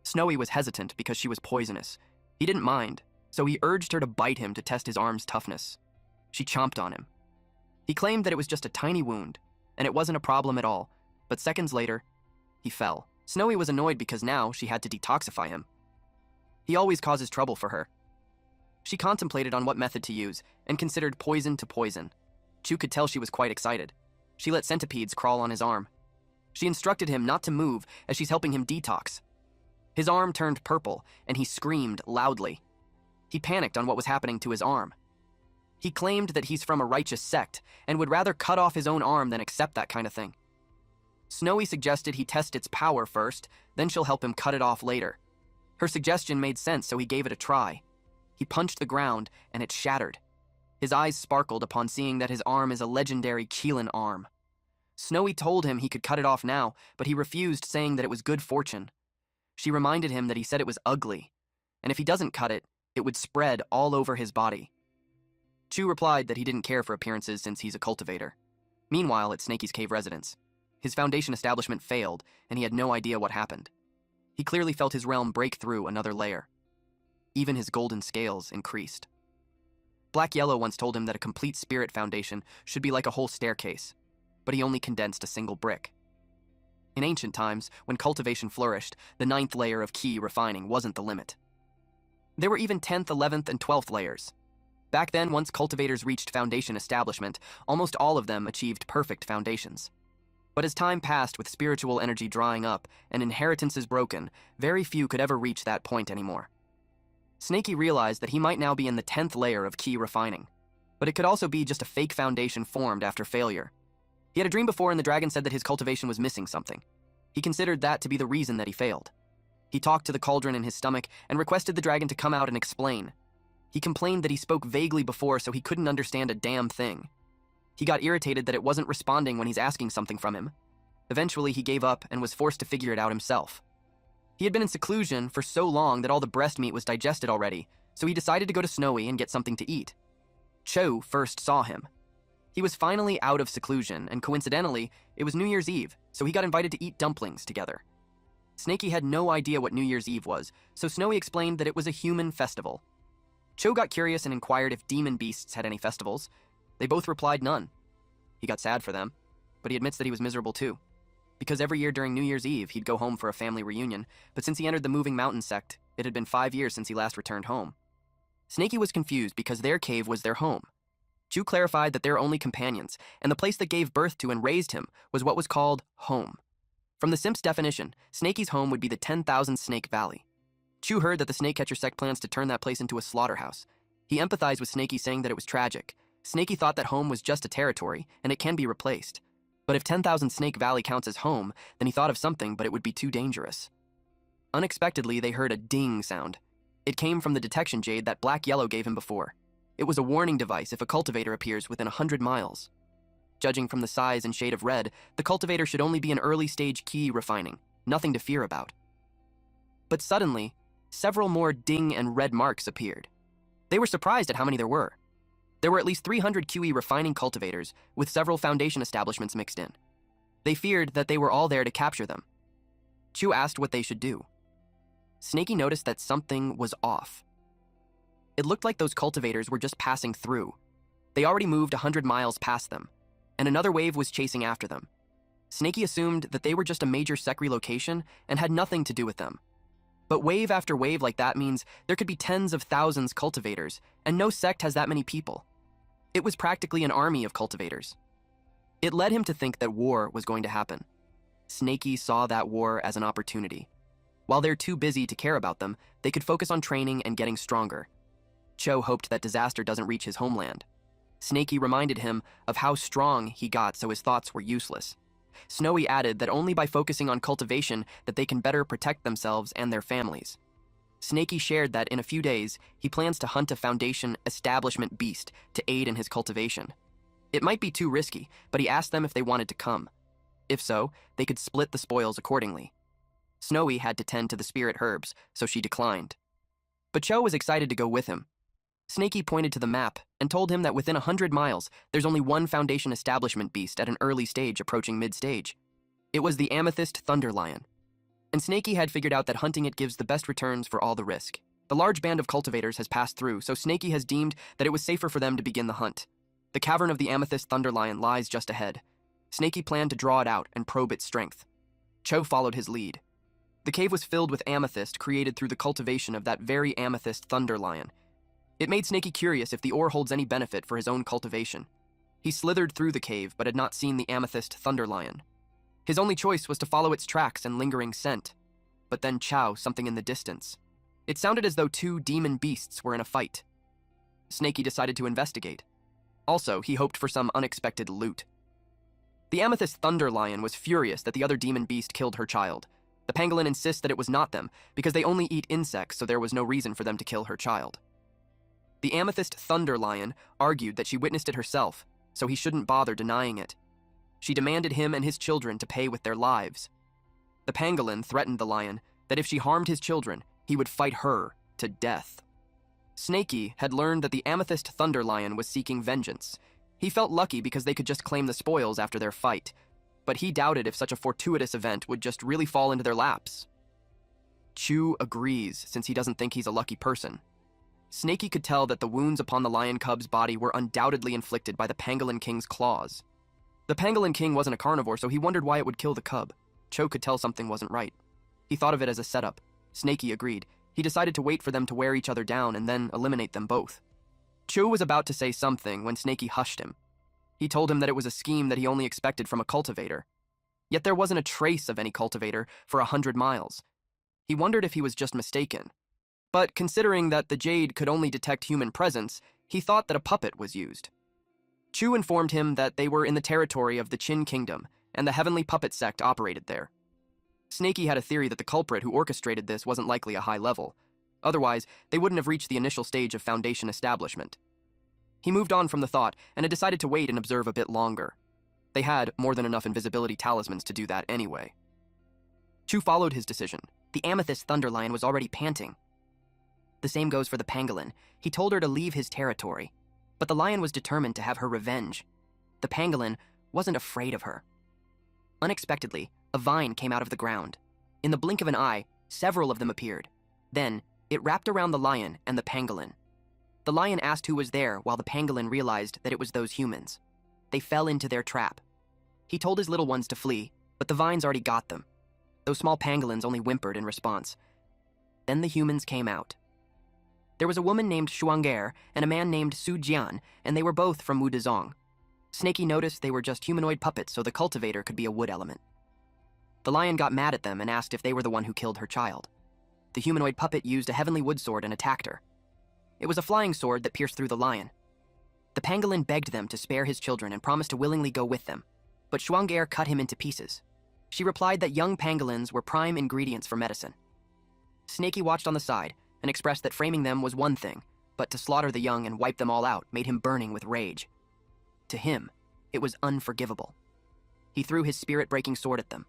Speaker 1: Snowy was hesitant because she was poisonous. He didn't mind, so he urged her to bite him to test his arm's toughness. She chomped on him. He claimed that it was just a tiny wound, and it wasn't a problem at all, but seconds later, he fell. Snowy was annoyed because now she had to detoxify him. He always causes trouble for her. She contemplated on what method to use and considered poison to poison. Chu could tell she was quite excited. She let centipedes crawl on his arm. She instructed him not to move as she's helping him detox. His arm turned purple, and he screamed loudly. He panicked on what was happening to his arm. He claimed that he's from a righteous sect and would rather cut off his own arm than accept that kind of thing. Snowy suggested he test its power first, then she'll help him cut it off later. Her suggestion made sense, so he gave it a try. He punched the ground, and it shattered. His eyes sparkled upon seeing that his arm is a legendary Qilin arm. Snowy told him he could cut it off now, but he refused, saying that it was good fortune. She reminded him that he said it was ugly, and if he doesn't cut it, it would spread all over his body. Chu replied that he didn't care for appearances since he's a cultivator. Meanwhile, at Snaky's cave residence, his foundation establishment failed, and he had no idea what happened. He clearly felt his realm break through another layer. Even his golden scales increased. Black Yellow once told him that a complete spirit foundation should be like a whole staircase, but he only condensed a single brick. In ancient times, when cultivation flourished, the 9th layer of key refining wasn't the limit. There were even 10th, 11th, and 12th layers. Back then, once cultivators reached foundation establishment, almost all of them achieved perfect foundations. But as time passed with spiritual energy drying up and inheritances broken, very few could ever reach that point anymore. Snaky realized that he might now be in the 10th layer of key refining, but it could also be just a fake foundation formed after failure. He had a dream before and the dragon said that his cultivation was missing something. He considered that to be the reason that he failed. He talked to the cauldron in his stomach and requested the dragon to come out and explain. He complained that he spoke vaguely before, so he couldn't understand a damn thing. He got irritated that it wasn't responding when he's asking something from him. Eventually, he gave up and was forced to figure it out himself. He had been in seclusion for so long that all the breast meat was digested already, so he decided to go to Snowy and get something to eat. Cho first saw him. He was finally out of seclusion, and coincidentally, it was New Year's Eve, so he got invited to eat dumplings together. Snaky had no idea what New Year's Eve was, so Snowy explained that it was a human festival. Cho got curious and inquired if demon beasts had any festivals. They both replied none. He got sad for them, but he admits that he was miserable too. Because every year during New Year's Eve, he'd go home for a family reunion, but since he entered the Moving Mountain sect, it had been 5 years since he last returned home. Snaky was confused because their cave was their home. Chu clarified that they were only companions, and the place that gave birth to and raised him was what was called home. From the Simp's definition, Snaky's home would be the 10,000 Snake Valley. Chu heard that the Snakecatcher sect plans to turn that place into a slaughterhouse. He empathized with Snaky, saying that it was tragic. Snaky thought that home was just a territory, and it can be replaced. But if 10,000 Snake Valley counts as home, then he thought of something, but it would be too dangerous. Unexpectedly, they heard a ding sound. It came from the detection jade that Black Yellow gave him before. It was a warning device if a cultivator appears within 100 miles. Judging from the size and shade of red, the cultivator should only be in early-stage key refining, nothing to fear about. But suddenly, several more ding and red marks appeared. They were surprised at how many there were. There were at least 300 QE refining cultivators, with several foundation establishments mixed in. They feared that they were all there to capture them. Chu asked what they should do. Snaky noticed that something was off. It looked like those cultivators were just passing through. They already moved 100 miles past them, and another wave was chasing after them. Snaky assumed that they were just a major sect relocation and had nothing to do with them. But wave after wave like that means there could be tens of thousands cultivators, and no sect has that many people. It was practically an army of cultivators. It led him to think that war was going to happen. Snaky saw that war as an opportunity. While they're too busy to care about them, they could focus on training and getting stronger. Cho hoped that disaster doesn't reach his homeland. Snaky reminded him of how strong he got, so his thoughts were useless. Snowy added that only by focusing on cultivation that they can better protect themselves and their families. Snaky shared that in a few days, he plans to hunt a Foundation establishment beast to aid in his cultivation. It might be too risky, but he asked them if they wanted to come. If so, they could split the spoils accordingly. Snowy had to tend to the spirit herbs, so she declined. But Cho was excited to go with him. Snaky pointed to the map and told him that within 100 miles, there's only one Foundation establishment beast at an early stage approaching mid-stage. It was the Amethyst Thunderlion. And Snaky had figured out that hunting it gives the best returns for all the risk. The large band of cultivators has passed through, so Snaky has deemed that it was safer for them to begin the hunt. The cavern of the Amethyst Thunderlion lies just ahead. Snaky planned to draw it out and probe its strength. Cho followed his lead. The cave was filled with amethyst created through the cultivation of that very Amethyst Thunderlion. It made Snaky curious if the ore holds any benefit for his own cultivation. He slithered through the cave but had not seen the Amethyst Thunderlion. His only choice was to follow its tracks and lingering scent. But then chow something in the distance. It sounded as though two demon beasts were in a fight. Snaky decided to investigate. Also, he hoped for some unexpected loot. The Amethyst Thunderlion was furious that the other demon beast killed her child. The pangolin insists that it was not them, because they only eat insects, so there was no reason for them to kill her child. The Amethyst Thunderlion argued that she witnessed it herself, so he shouldn't bother denying it. She demanded him and his children to pay with their lives. The pangolin threatened the lion that if she harmed his children, he would fight her to death. Snaky had learned that the Amethyst Thunderlion was seeking vengeance. He felt lucky because they could just claim the spoils after their fight, but he doubted if such a fortuitous event would just really fall into their laps. Chu agrees, since he doesn't think he's a lucky person. Snaky could tell that the wounds upon the lion cub's body were undoubtedly inflicted by the pangolin king's claws. The pangolin king wasn't a carnivore, so he wondered why it would kill the cub. Cho could tell something wasn't right. He thought of it as a setup. Snaky agreed. He decided to wait for them to wear each other down and then eliminate them both. Cho was about to say something when Snaky hushed him. He told him that it was a scheme that he only expected from a cultivator. Yet there wasn't a trace of any cultivator for 100 miles. He wondered if he was just mistaken. But considering that the jade could only detect human presence, he thought that a puppet was used. Chu informed him that they were in the territory of the Qin Kingdom, and the Heavenly Puppet Sect operated there. Snaky had a theory that the culprit who orchestrated this wasn't likely a high level. Otherwise, they wouldn't have reached the initial stage of Foundation establishment. He moved on from the thought and had decided to wait and observe a bit longer. They had more than enough invisibility talismans to do that anyway. Chu followed his decision. The Amethyst Thunderlion was already panting. The same goes for the pangolin. He told her to leave his territory, but the lion was determined to have her revenge. The pangolin wasn't afraid of her. Unexpectedly, a vine came out of the ground. In the blink of an eye, several of them appeared. Then, it wrapped around the lion and the pangolin. The lion asked who was there, while the pangolin realized that it was those humans. They fell into their trap. He told his little ones to flee, but the vines already got them. Those small pangolins only whimpered in response. Then the humans came out. There was a woman named Shuanger and a man named Su Jian, and they were both from Wudezong. Snaky noticed they were just humanoid puppets, so the cultivator could be a wood element. The lion got mad at them and asked if they were the one who killed her child. The humanoid puppet used a heavenly wood sword and attacked her. It was a flying sword that pierced through the lion. The pangolin begged them to spare his children and promised to willingly go with them, but Shuanger cut him into pieces. She replied that young pangolins were prime ingredients for medicine. Snaky watched on the side and expressed that framing them was one thing, but to slaughter the young and wipe them all out made him burning with rage. To him, it was unforgivable. He threw his spirit-breaking sword at them.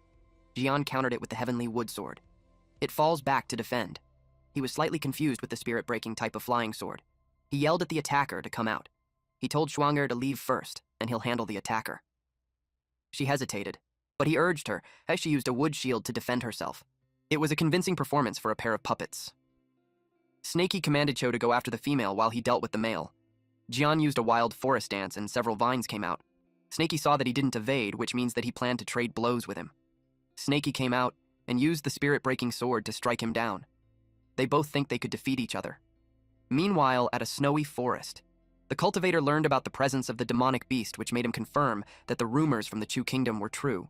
Speaker 1: Jian countered it with the heavenly wood sword. It falls back to defend. He was slightly confused with the spirit-breaking type of flying sword. He yelled at the attacker to come out. He told Shuanger to leave first, and he'll handle the attacker. She hesitated, but he urged her as she used a wood shield to defend herself. It was a convincing performance for a pair of puppets. Snaky commanded Cho to go after the female while he dealt with the male. Jian used a wild forest dance and several vines came out. Snaky saw that he didn't evade, which means that he planned to trade blows with him. Snaky came out and used the spirit-breaking sword to strike him down. They both think they could defeat each other. Meanwhile, at a snowy forest, the cultivator learned about the presence of the demonic beast, which made him confirm that the rumors from the Chu Kingdom were true.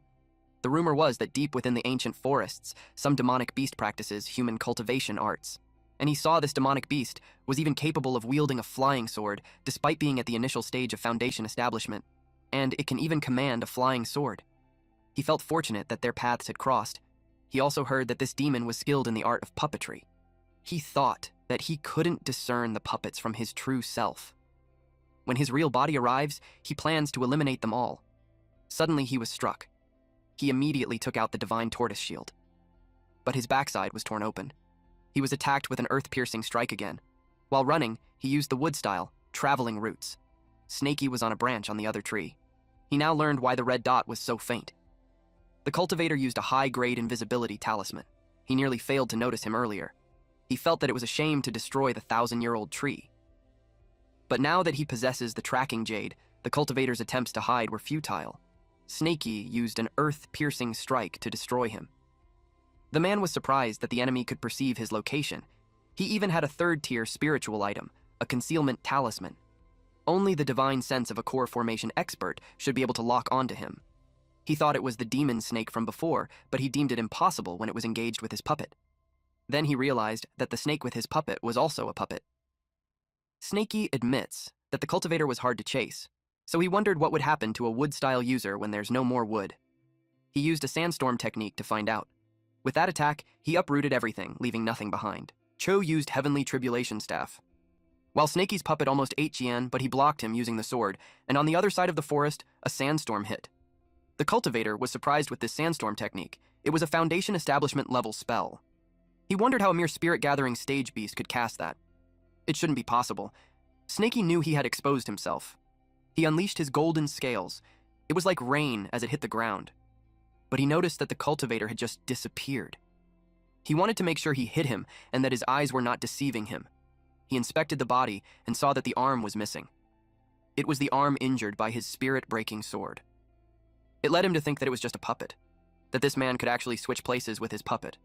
Speaker 1: The rumor was that deep within the ancient forests, some demonic beast practices human cultivation arts. And he saw this demonic beast was even capable of wielding a flying sword, despite being at the initial stage of Foundation establishment. And it can even command a flying sword. He felt fortunate that their paths had crossed. He also heard that this demon was skilled in the art of puppetry. He thought that he couldn't discern the puppets from his true self. When his real body arrives, he plans to eliminate them all. Suddenly he was struck. He immediately took out the divine tortoise shield. But his backside was torn open. He was attacked with an earth-piercing strike again. While running, he used the wood-style, traveling roots. Snakey was on a branch on the other tree. He now learned why the red dot was so faint. The cultivator used a high-grade invisibility talisman. He nearly failed to notice him earlier. He felt that it was a shame to destroy the 1,000-year-old tree. But now that he possesses the tracking jade, the cultivator's attempts to hide were futile. Snakey used an earth-piercing strike to destroy him. The man was surprised that the enemy could perceive his location. He even had a third-tier spiritual item, a concealment talisman. Only the divine sense of a core formation expert should be able to lock onto him. He thought it was the demon snake from before, but he deemed it impossible when it was engaged with his puppet. Then he realized that the snake with his puppet was also a puppet. Snakey admits that the cultivator was hard to chase, so he wondered what would happen to a wood-style user when there's no more wood. He used a sandstorm technique to find out. With that attack, he uprooted everything, leaving nothing behind. Cho used Heavenly Tribulation Staff. While Snakey's puppet almost ate Jian, but he blocked him using the sword, and on the other side of the forest, a sandstorm hit. The cultivator was surprised with this sandstorm technique. It was a Foundation Establishment level spell. He wondered how a mere spirit-gathering stage beast could cast that. It shouldn't be possible. Snakey knew he had exposed himself. He unleashed his golden scales. It was like rain as it hit the ground. But he noticed that the cultivator had just disappeared. He wanted to make sure he hit him and that his eyes were not deceiving him. He inspected the body and saw that the arm was missing. It was the arm injured by his spirit-breaking sword. It led him to think that it was just a puppet, that this man could actually switch places with his puppet.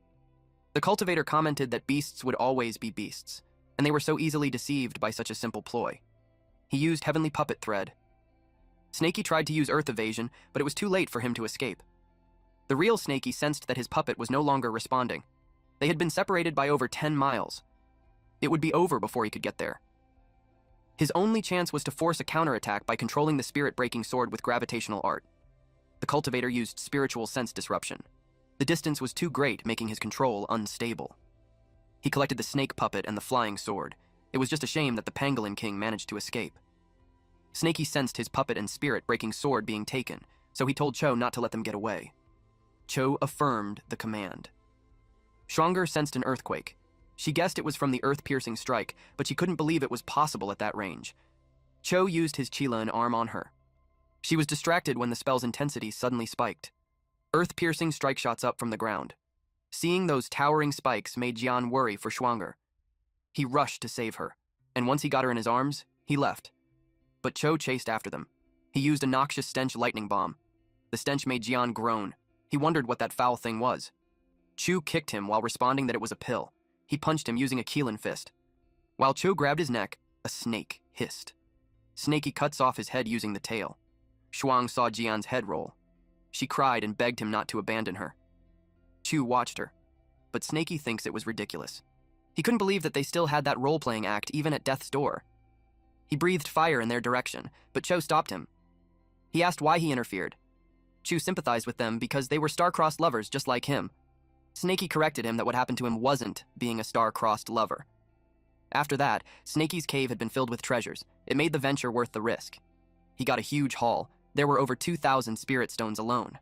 Speaker 1: The cultivator commented that beasts would always be beasts, and they were so easily deceived by such a simple ploy. He used Heavenly Puppet Thread. Snakey tried to use Earth Evasion, but it was too late for him to escape. The real Snakey sensed that his puppet was no longer responding. They had been separated by over 10 miles. It would be over before he could get there. His only chance was to force a counterattack by controlling the spirit-breaking sword with gravitational art. The cultivator used spiritual sense disruption. The distance was too great, making his control unstable. He collected the snake puppet and the flying sword. It was just a shame that the Pangolin King managed to escape. Snakey sensed his puppet and spirit-breaking sword being taken, so he told Cho not to let them get away. Cho affirmed the command. Schwanger sensed an earthquake. She guessed it was from the earth-piercing strike, but she couldn't believe it was possible at that range. Cho used his Chila and arm on her. She was distracted when the spell's intensity suddenly spiked. Earth-piercing strike shots up from the ground. Seeing those towering spikes made Jian worry for Schwanger. He rushed to save her, and once he got her in his arms, he left. But Cho chased after them. He used a noxious stench lightning bomb. The stench made Jian groan. He wondered what that foul thing was. Chu kicked him while responding that it was a pill. He punched him using a Keelan fist. While Cho grabbed his neck, a snake hissed. Snakey cuts off his head using the tail. Shuang saw Jian's head roll. She cried and begged him not to abandon her. Chu watched her, but Snakey thinks it was ridiculous. He couldn't believe that they still had that role-playing act even at death's door. He breathed fire in their direction, but Cho stopped him. He asked why he interfered. Chu sympathized with them because they were star-crossed lovers just like him. Snakey corrected him that what happened to him wasn't being a star-crossed lover. After that, Snakey's cave had been filled with treasures. It made the venture worth the risk. He got a huge haul. There were over 2,000 spirit stones alone.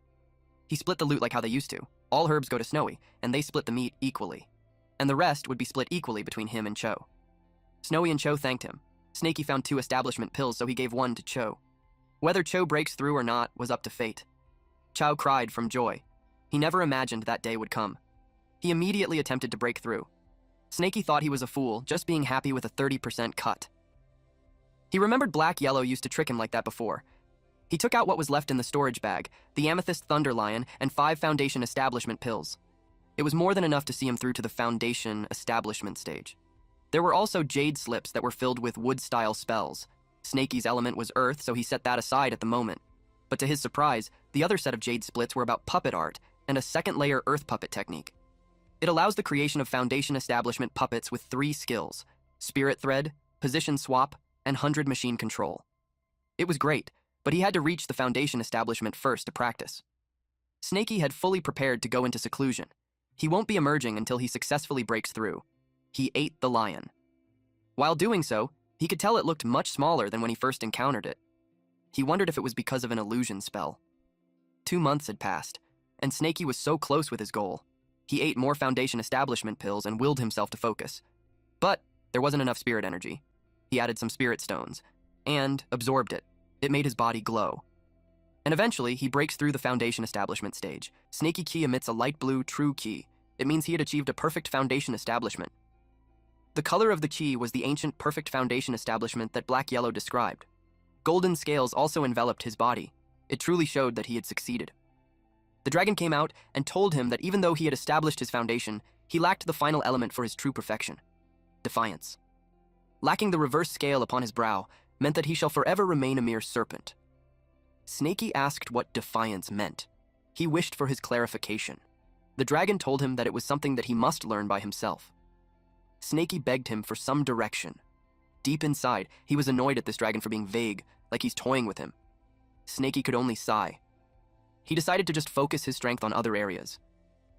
Speaker 1: He split the loot like how they used to. All herbs go to Snowy, and they split the meat equally. And the rest would be split equally between him and Cho. Snowy and Cho thanked him. Snakey found 2 establishment pills, so he gave 1 to Cho. Whether Cho breaks through or not was up to fate. Chow cried from joy. He never imagined that day would come. He immediately attempted to break through. Snakey thought he was a fool, just being happy with a 30% cut. He remembered Black Yellow used to trick him like that before. He took out what was left in the storage bag, the Amethyst Thunderlion, and 5 Foundation Establishment pills. It was more than enough to see him through to the Foundation Establishment stage. There were also jade slips that were filled with wood-style spells. Snakey's element was earth, so he set that aside at the moment. But to his surprise, the other set of jade splits were about puppet art and a second-layer earth puppet technique. It allows the creation of foundation establishment puppets with 3 skills: spirit thread, position swap, and 100 machine control. It was great, but he had to reach the foundation establishment first to practice. Snaky had fully prepared to go into seclusion. He won't be emerging until he successfully breaks through. He ate the lion. While doing so, he could tell it looked much smaller than when he first encountered it. He wondered if it was because of an illusion spell. 2 months had passed, and Snaky was so close with his goal. He ate more foundation establishment pills and willed himself to focus. But there wasn't enough spirit energy. He added some spirit stones, and absorbed it. It made his body glow. And eventually, he breaks through the foundation establishment stage. Snaky Ki emits a light blue true Ki. It means he had achieved a perfect foundation establishment. The color of the Ki was the ancient perfect foundation establishment that Yahello described. Golden scales also enveloped his body. It truly showed that he had succeeded. The dragon came out and told him that even though he had established his foundation, he lacked the final element for his true perfection: defiance. Lacking the reverse scale upon his brow meant that he shall forever remain a mere serpent. Snaky asked what defiance meant. He wished for his clarification. The dragon told him that it was something that he must learn by himself. Snaky begged him for some direction. Deep inside, he was annoyed at this dragon for being vague, like he's toying with him. Snaky could only sigh. He decided to just focus his strength on other areas.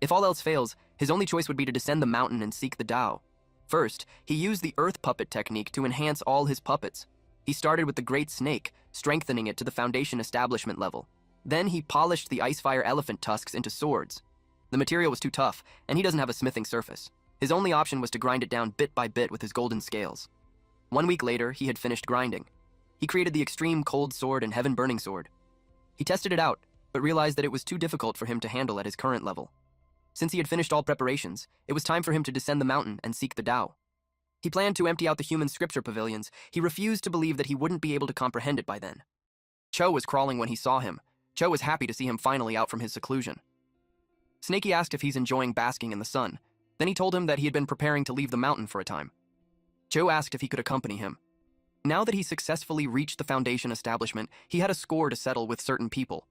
Speaker 1: If all else fails, his only choice would be to descend the mountain and seek the Tao. First, he used the earth puppet technique to enhance all his puppets. He started with the great snake, strengthening it to the foundation establishment level. Then he polished the icefire elephant tusks into swords. The material was too tough, and he doesn't have a smithing surface. His only option was to grind it down bit by bit with his golden scales. 1 week later, he had finished grinding. He created the extreme cold sword and heaven burning sword. He tested it out, but realized that it was too difficult for him to handle at his current level. Since he had finished all preparations, it was time for him to descend the mountain and seek the Tao. He planned to empty out the human scripture pavilions. He refused to believe that he wouldn't be able to comprehend it by then. Cho was crawling when he saw him. Cho was happy to see him finally out from his seclusion. Snaky asked if he's enjoying basking in the sun. Then he told him that he had been preparing to leave the mountain for a time. Cho asked if he could accompany him. Now that he successfully reached the foundation establishment, he had a score to settle with certain people.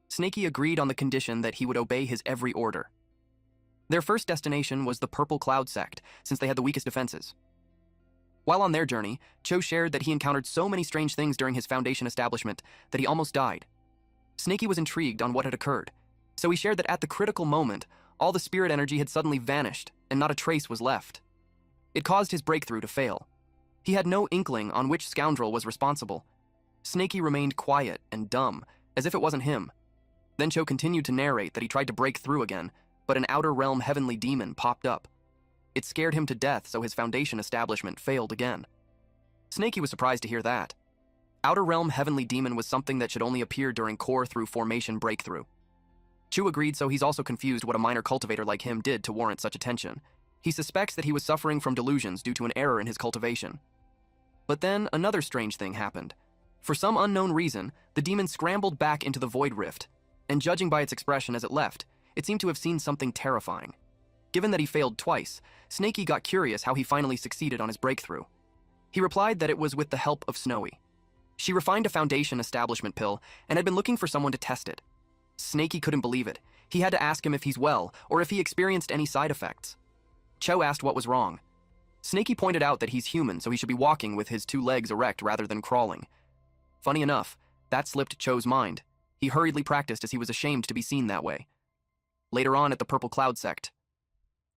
Speaker 1: Snaky agreed on the condition that he would obey his every order. Their first destination was the Purple Cloud sect, since they had the weakest defenses. While on their journey, Cho shared that he encountered so many strange things during his foundation establishment that he almost died. Snaky was intrigued on what had occurred, so he shared that at the critical moment, all the spirit energy had suddenly vanished, and not a trace was left. It caused his breakthrough to fail. He had no inkling on which scoundrel was responsible. Snaky remained quiet and dumb, as if it wasn't him. Then Cho continued to narrate that he tried to break through again, but an outer realm heavenly demon popped up. It scared him to death, so his foundation establishment failed again. Snaky was surprised to hear that. Outer realm heavenly demon was something that should only appear during core through formation breakthrough. Chu agreed, so he's also confused what a minor cultivator like him did to warrant such attention. He suspects that he was suffering from delusions due to an error in his cultivation. But then another strange thing happened. For some unknown reason, the demon scrambled back into the void rift, and judging by its expression as it left, it seemed to have seen something terrifying. Given that he failed twice, Snaky got curious how he finally succeeded on his breakthrough. He replied that it was with the help of Snowy. She refined a foundation establishment pill and had been looking for someone to test it. Snaky couldn't believe it. He had to ask him if he's well or if he experienced any side effects. Cho asked what was wrong. Snaky pointed out that he's human, so he should be walking with his 2 legs erect rather than crawling. Funny enough, that slipped Cho's mind. He hurriedly practiced as he was ashamed to be seen that way. Later on at the Purple Cloud sect,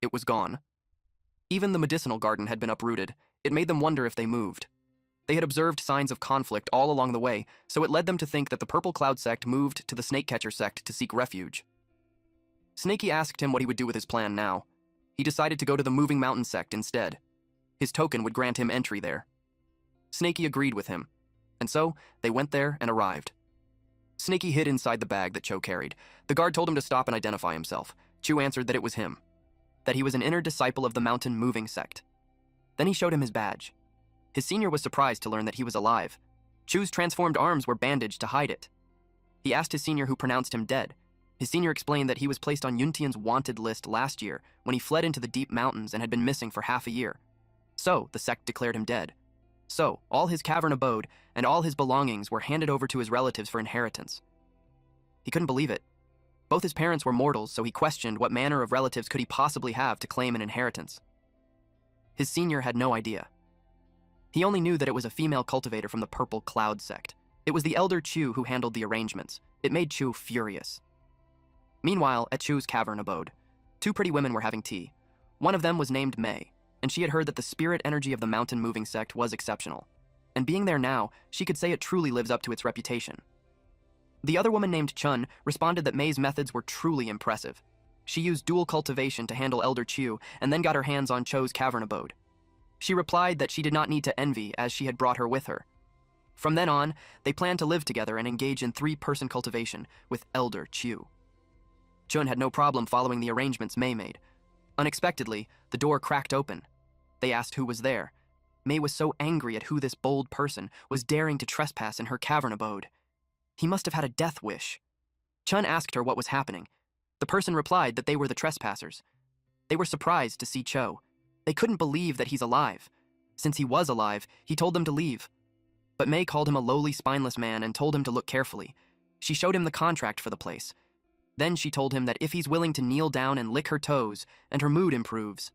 Speaker 1: it was gone. Even the medicinal garden had been uprooted. It made them wonder if they moved. They had observed signs of conflict all along the way, so it led them to think that the Purple Cloud sect moved to the Snakecatcher sect to seek refuge. Snaky asked him what he would do with his plan now. He decided to go to the Moving Mountain sect instead. His token would grant him entry there. Snaky agreed with him, and so they went there and arrived. Snaky hid inside the bag that Cho carried. The guard told him to stop and identify himself. Chu answered that it was him, that he was an inner disciple of the Mountain Moving sect. Then he showed him his badge. His senior was surprised to learn that he was alive. Chu's transformed arms were bandaged to hide it. He asked his senior, who pronounced him dead. His senior explained that he was placed on Yuntian's wanted list last year when he fled into the deep mountains and had been missing for half a year. So, the sect declared him dead. So, all his cavern abode and all his belongings were handed over to his relatives for inheritance. He couldn't believe it. Both his parents were mortals, so he questioned what manner of relatives could he possibly have to claim an inheritance. His senior had no idea. He only knew that it was a female cultivator from the Purple Cloud sect. It was the elder Chu who handled the arrangements. It made Chu furious. Meanwhile, at Chu's cavern abode, two pretty women were having tea. One of them was named May, and she had heard that the spirit energy of the mountain moving sect was exceptional. And being there now, she could say it truly lives up to its reputation. The other woman named Chun responded that May's methods were truly impressive. She used dual cultivation to handle Elder Chu and then got her hands on Cho's cavern abode. She replied that she did not need to envy as she had brought her with her. From then on, they planned to live together and engage in three-person cultivation with Elder Chu. Chun had no problem following the arrangements May made. Unexpectedly, the door cracked open. They asked who was there. May was so angry at who this bold person was daring to trespass in her cavern abode. He must have had a death wish. Chun asked her what was happening. The person replied that they were the trespassers. They were surprised to see Cho. They couldn't believe that he's alive. Since he was alive, he told them to leave. But May called him a lowly, spineless man and told him to look carefully. She showed him the contract for the place. Then she told him that if he's willing to kneel down and lick her toes, and her mood improves.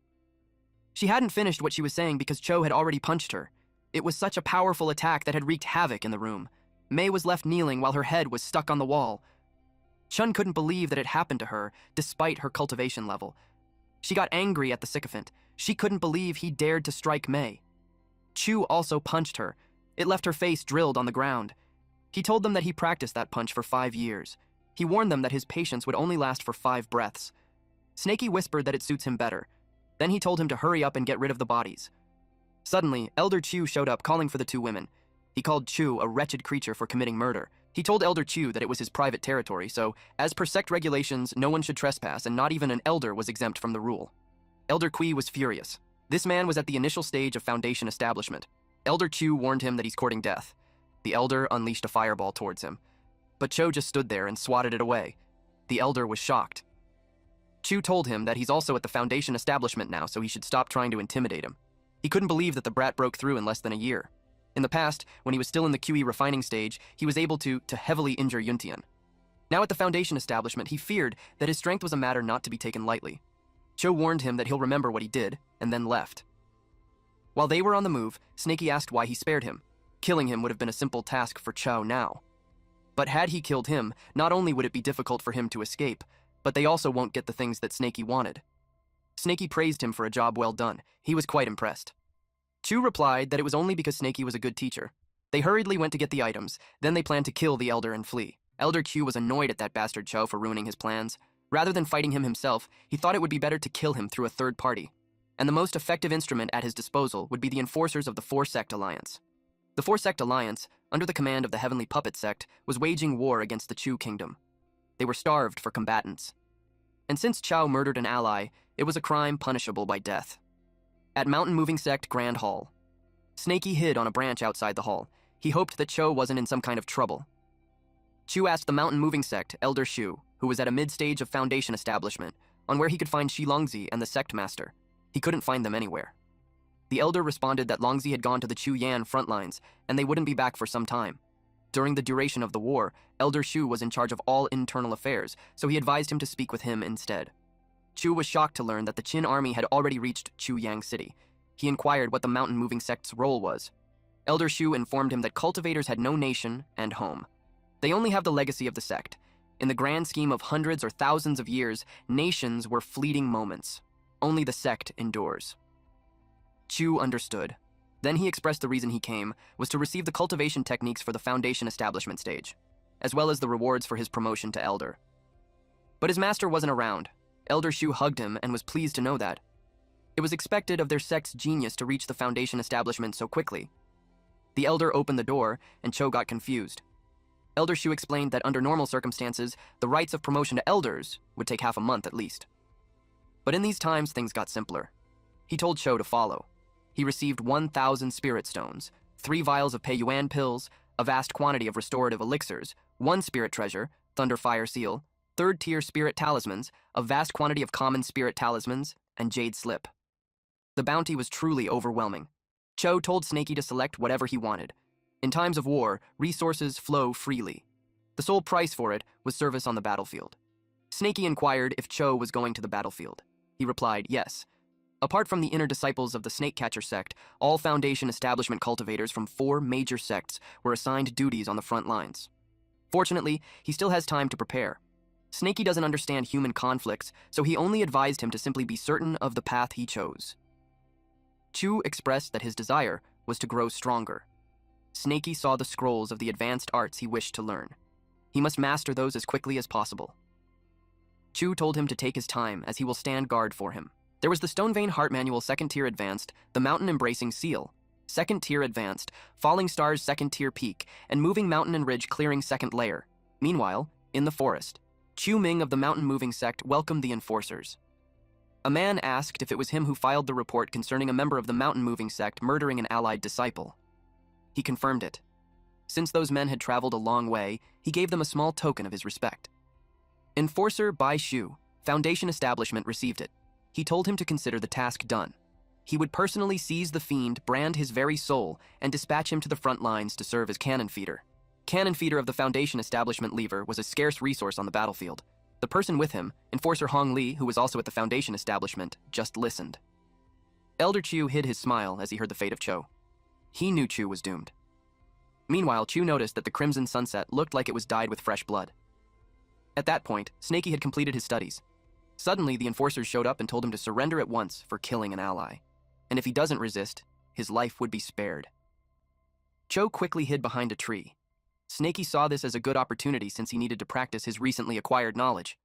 Speaker 1: She hadn't finished what she was saying because Cho had already punched her. It was such a powerful attack that had wreaked havoc in the room. May was left kneeling while her head was stuck on the wall. Chun couldn't believe that it happened to her, despite her cultivation level. She got angry at the sycophant. She couldn't believe he dared to strike May. Chu also punched her. It left her face drilled on the ground. He told them that he practiced that punch for 5 years. He warned them that his patience would only last for 5 breaths. Snaky whispered that it suits him better. Then he told him to hurry up and get rid of the bodies. Suddenly, Elder Chu showed up calling for the two women. He called Chu a wretched creature for committing murder. He told Elder Chu that it was his private territory, so, as per sect regulations, no one should trespass and not even an elder was exempt from the rule. Elder Kui was furious. This man was at the initial stage of Foundation establishment. Elder Chu warned him that he's courting death. The elder unleashed a fireball towards him. But Cho just stood there and swatted it away. The elder was shocked. Chu told him that he's also at the Foundation establishment now, so he should stop trying to intimidate him. He couldn't believe that the brat broke through in less than a year. In the past, when he was still in the QE refining stage, he was able to heavily injure Yuntian. Now at the Foundation establishment, he feared that his strength was a matter not to be taken lightly. Cho warned him that he'll remember what he did, and then left. While they were on the move, Snaky asked why he spared him. Killing him would have been a simple task for Cho now. But had he killed him, not only would it be difficult for him to escape, but they also won't get the things that Snaky wanted. Snaky praised him for a job well done. He was quite impressed. Chu replied that it was only because Snaky was a good teacher. They hurriedly went to get the items, then they planned to kill the elder and flee. Elder Q was annoyed at that bastard Cho for ruining his plans. Rather than fighting him himself, he thought it would be better to kill him through a third party. And the most effective instrument at his disposal would be the enforcers of the Four-Sect Alliance. The Four-Sect Alliance, under the command of the Heavenly Puppet Sect, was waging war against the Chu Kingdom. They were starved for combatants. And since Chao murdered an ally, it was a crime punishable by death. At Mountain Moving Sect Grand Hall, Snaky hid on a branch outside the hall. He hoped that Cho wasn't in some kind of trouble. Chu asked the Mountain Moving Sect, Elder Shu, who was at a mid-stage of Foundation establishment, on where he could find Shi Longzi and the Sect Master. He couldn't find them anywhere. The Elder responded that Longzi had gone to the Chu Yan front lines, and they wouldn't be back for some time. During the duration of the war, Elder Shu was in charge of all internal affairs, so he advised him to speak with him instead. Chu was shocked to learn that the Qin army had already reached Chu Yang City. He inquired what the Mountain Moving Sect's role was. Elder Shu informed him that cultivators had no nation and home. They only have the legacy of the sect. In the grand scheme of hundreds or thousands of years, nations were fleeting moments. Only the sect endures. Chu understood. Then he expressed the reason he came was to receive the cultivation techniques for the Foundation establishment stage, as well as the rewards for his promotion to Elder. But his master wasn't around. Elder Shu hugged him and was pleased to know that. It was expected of their sect's genius to reach the Foundation establishment so quickly. The Elder opened the door, and Cho got confused. Elder Shu explained that under normal circumstances, the rites of promotion to elders would take half a month at least. But in these times, things got simpler. He told Cho to follow. He received 1,000 spirit stones, 3 vials of Peiyuan pills, a vast quantity of restorative elixirs, 1 spirit treasure, Thunder Fire Seal, 3rd-tier spirit talismans, a vast quantity of common spirit talismans, and Jade Slip. The bounty was truly overwhelming. Cho told Snaky to select whatever he wanted. In times of war, resources flow freely. The The sole price for it was service on the battlefield. Snaky inquired if Cho was going to the battlefield. He replied, yes. Apart from the inner disciples of the snake-catcher sect, all Foundation establishment cultivators from 4 major sects were assigned duties on the front lines. Fortunately, he still has time to prepare. Snaky doesn't understand human conflicts, so he only advised him to simply be certain of the path he chose. Chu expressed that his desire was to grow stronger. Snaky saw the scrolls of the advanced arts he wished to learn. He must master those as quickly as possible. Chu told him to take his time, as he will stand guard for him. There was the Stonevein Heart Manual 2nd Tier Advanced, the Mountain Embracing Seal, 2nd Tier Advanced, Falling Stars 2nd Tier Peak, and Moving Mountain and Ridge Clearing 2nd Layer. Meanwhile, in the forest, Chu Ming of the Mountain Moving Sect welcomed the enforcers. A man asked if it was him who filed the report concerning a member of the Mountain Moving Sect murdering an allied disciple. He confirmed it. Since those men had traveled a long way, he gave them a small token of his respect. Enforcer Bai Shu, Foundation Establishment, received it. He told him to consider the task done. He would personally seize the fiend, brand his very soul, and dispatch him to the front lines to serve as cannon feeder. Cannon feeder of the Foundation Establishment lever was a scarce resource on the battlefield. The person with him, Enforcer Hong Li, who was also at the Foundation Establishment, just listened. Elder Chu hid his smile as he heard the fate of Cho. He knew Chu was doomed. Meanwhile, Chu noticed that the Crimson Sunset looked like it was dyed with fresh blood. At that point, Snaky had completed his studies. Suddenly, the enforcers showed up and told him to surrender at once for killing an ally. And if he doesn't resist, his life would be spared. Cho quickly hid behind a tree. Snaky saw this as a good opportunity since he needed to practice his recently acquired knowledge.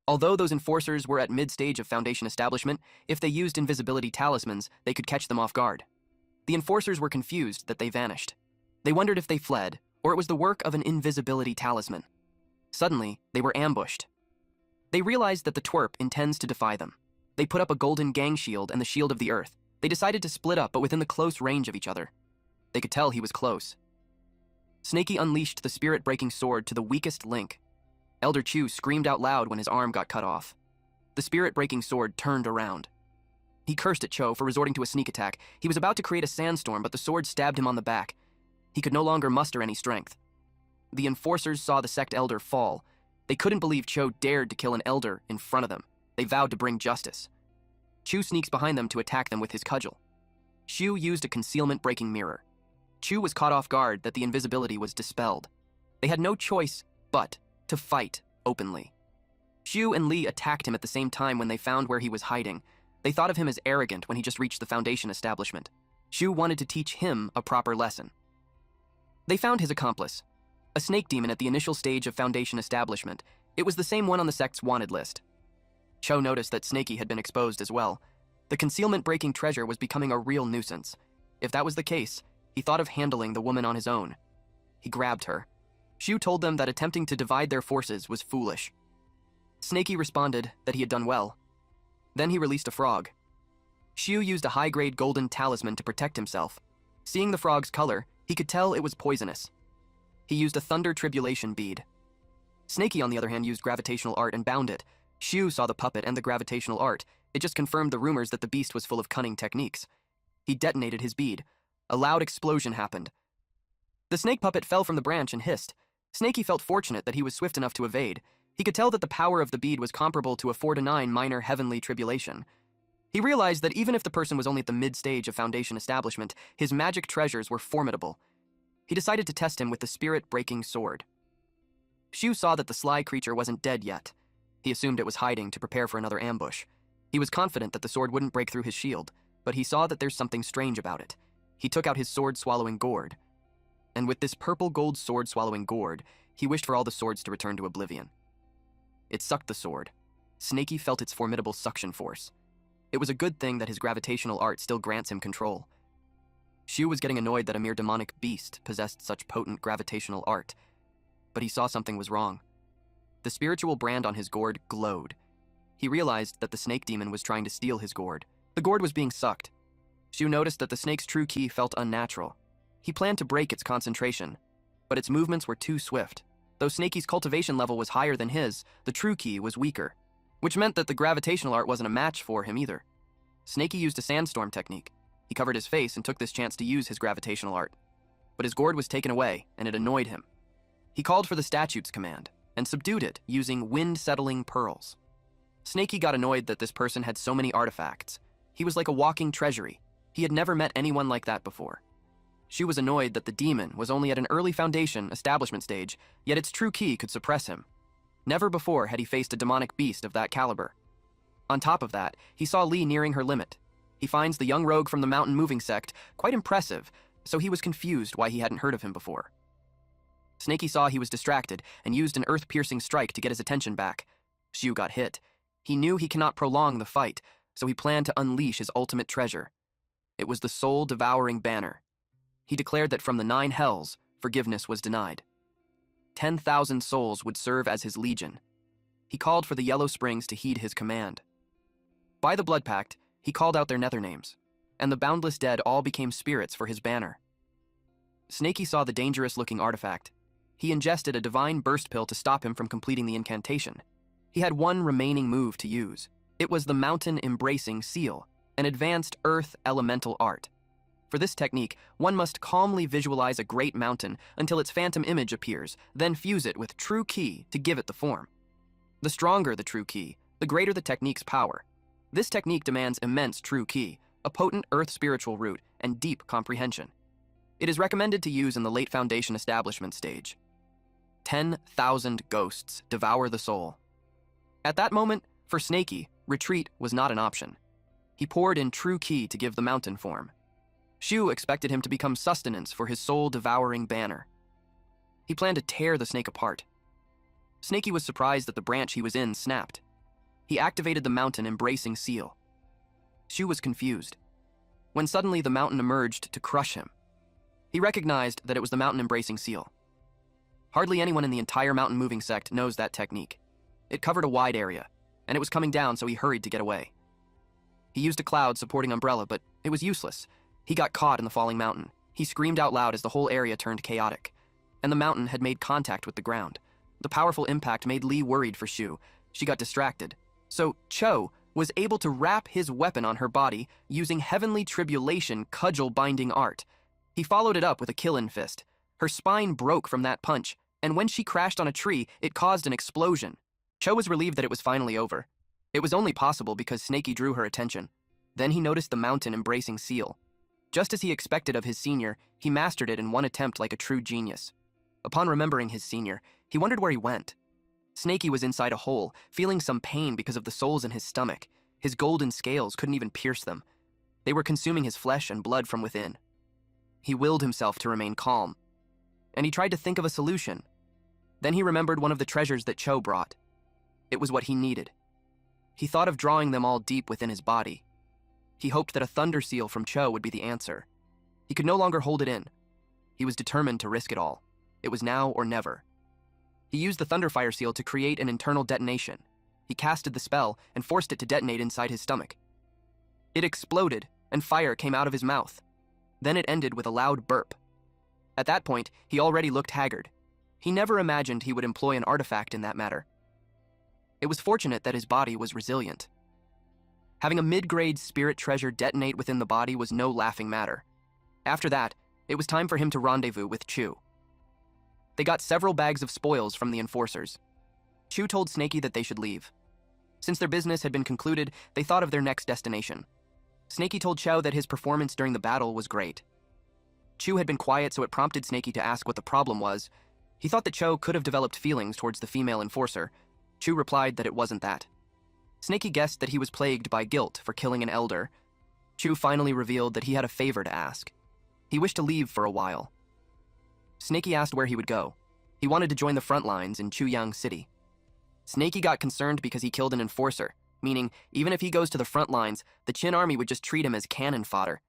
Speaker 1: Although those enforcers were at mid-stage of Foundation Establishment, if they used invisibility talismans, they could catch them off guard. The enforcers were confused that they vanished. They wondered if they fled, or it was the work of an invisibility talisman. Suddenly, they were ambushed. They realized that the twerp intends to defy them. They put up a golden gang shield and the shield of the earth. They decided to split up, but within the close range of each other. They could tell he was close. Snaky unleashed the spirit-breaking sword to the weakest link. Elder Chu screamed out loud when his arm got cut off. The spirit-breaking sword turned around. He cursed at Cho for resorting to a sneak attack. He was about to create a sandstorm, but the sword stabbed him on the back. He could no longer muster any strength. The enforcers saw the sect elder fall. They couldn't believe Cho dared to kill an elder in front of them. They vowed to bring justice. Chu sneaks behind them to attack them with his cudgel. Shu used a concealment-breaking mirror. Chu was caught off guard that the invisibility was dispelled. They had no choice but to fight openly. Shu and Li attacked him at the same time when they found where he was hiding. They thought of him as arrogant when he just reached the Foundation Establishment. Shu wanted to teach him a proper lesson. They found his accomplice, a snake demon at the initial stage of Foundation Establishment. It was the same one on the sect's wanted list. Cho noticed that Snaky had been exposed as well. The concealment-breaking treasure was becoming a real nuisance. If that was the case, he thought of handling the woman on his own. He grabbed her. Shu told them that attempting to divide their forces was foolish. Snaky responded that he had done well. Then he released a frog. Shu used a high-grade golden talisman to protect himself. Seeing the frog's color, he could tell it was poisonous. He used a thunder tribulation bead. Snaky, on the other hand, used gravitational art and bound it. Shu saw the puppet and the gravitational art. It just confirmed the rumors that the beast was full of cunning techniques. He detonated his bead. A loud explosion happened. The snake puppet fell from the branch and hissed. Snaky felt fortunate that he was swift enough to evade. He could tell that the power of the bead was comparable to a 4 to 9 minor heavenly tribulation. He realized that even if the person was only at the mid-stage of Foundation Establishment, his magic treasures were formidable. He decided to test him with the spirit-breaking sword. Shu saw that the sly creature wasn't dead yet. He assumed it was hiding to prepare for another ambush. He was confident that the sword wouldn't break through his shield, but he saw that there's something strange about it. He took out his sword-swallowing gourd. And with this purple-gold sword-swallowing gourd, he wished for all the swords to return to oblivion. It sucked the sword. Snaky felt its formidable suction force. It was a good thing that his gravitational art still grants him control. Shu was getting annoyed that a mere demonic beast possessed such potent gravitational art, but he saw something was wrong. The spiritual brand on his gourd glowed. He realized that the snake demon was trying to steal his gourd. The gourd was being sucked. Shu noticed that the snake's true ki felt unnatural. He planned to break its concentration, but its movements were too swift. Though Snaky's cultivation level was higher than his, the true ki was weaker, which meant that the gravitational art wasn't a match for him either. Snaky used a sandstorm technique. He covered his face and took this chance to use his gravitational art. But his gourd was taken away, and it annoyed him. He called for the statute's command and subdued it using wind-settling pearls. Snakey got annoyed that this person had so many artifacts. He was like a walking treasury. He had never met anyone like that before. Shu was annoyed that the demon was only at an early foundation establishment stage, yet its true key could suppress him. Never before had he faced a demonic beast of that caliber. On top of that, he saw Lee nearing her limit. He finds the young rogue from the mountain moving sect quite impressive, so he was confused why he hadn't heard of him before. Snakey saw he was distracted and used an earth-piercing strike to get his attention back. Shu got hit. He knew he cannot prolong the fight, so he planned to unleash his ultimate treasure. It was the soul-devouring banner. He declared that from the 9 hells, forgiveness was denied. 10,000 souls would serve as his legion. He called for the Yellow Springs to heed his command. By the Blood Pact, he called out their nether names, and the boundless dead all became spirits for his banner. Snakey saw the dangerous-looking artifact. He ingested a divine burst pill to stop him from completing the incantation. He had one remaining move to use. It was the Mountain Embracing Seal, an advanced earth elemental art. For this technique, one must calmly visualize a great mountain until its phantom image appears, then fuse it with true ki to give it the form. The stronger the true ki, the greater the technique's power. This technique demands immense true ki, a potent earth spiritual root, and deep comprehension. It is recommended to use in the late foundation establishment stage. 10,000 ghosts devour the soul. At that moment, for Snakey, retreat was not an option. He poured in true ki to give the mountain form. Shu expected him to become sustenance for his soul-devouring banner. He planned to tear the snake apart. Snakey was surprised that the branch he was in snapped. He activated the Mountain Embracing Seal. Shu was confused, when suddenly the mountain emerged to crush him. He recognized that it was the Mountain Embracing Seal. Hardly anyone in the entire mountain moving sect knows that technique. It covered a wide area, and it was coming down, so he hurried to get away. He used a cloud supporting umbrella, but it was useless. He got caught in the falling mountain. He screamed out loud as the whole area turned chaotic, and the mountain had made contact with the ground. The powerful impact made Lee worried for Shu. She got distracted. So Cho was able to wrap his weapon on her body using Heavenly Tribulation cudgel-binding art. He followed it up with a kill-in fist. Her spine broke from that punch, and when she crashed on a tree, it caused an explosion. Cho was relieved that it was finally over. It was only possible because Snakey drew her attention. Then he noticed the Mountain Embracing Seal. Just as he expected of his senior, he mastered it in one attempt like a true genius. Upon remembering his senior, he wondered where he went. Snakey was inside a hole, feeling some pain because of the souls in his stomach. His golden scales couldn't even pierce them. They were consuming his flesh and blood from within. He willed himself to remain calm, and he tried to think of a solution. Then he remembered one of the treasures that Cho brought. It was what he needed. He thought of drawing them all deep within his body. He hoped that a thunder seal from Cho would be the answer. He could no longer hold it in. He was determined to risk it all. It was now or never. He used the Thunderfire seal to create an internal detonation. He casted the spell and forced it to detonate inside his stomach. It exploded, and fire came out of his mouth. Then it ended with a loud burp. At that point, he already looked haggard. He never imagined he would employ an artifact in that matter. It was fortunate that his body was resilient. Having a mid-grade spirit treasure detonate within the body was no laughing matter. After that, it was time for him to rendezvous with Chu. They got several bags of spoils from the enforcers. Chu told Snakey that they should leave. Since their business had been concluded, they thought of their next destination. Snakey told Chow that his performance during the battle was great. Chu had been quiet, so it prompted Snakey to ask what the problem was. He thought that Cho could have developed feelings towards the female enforcer. Chu replied that it wasn't that. Snakey guessed that he was plagued by guilt for killing an elder. Chu finally revealed that he had a favor to ask. He wished to leave for a while. Snakey asked where he would go. He wanted to join the front lines in Chuyang City. Snakey got concerned because he killed an enforcer, meaning even if he goes to the front lines, the Qin army would just treat him as cannon fodder.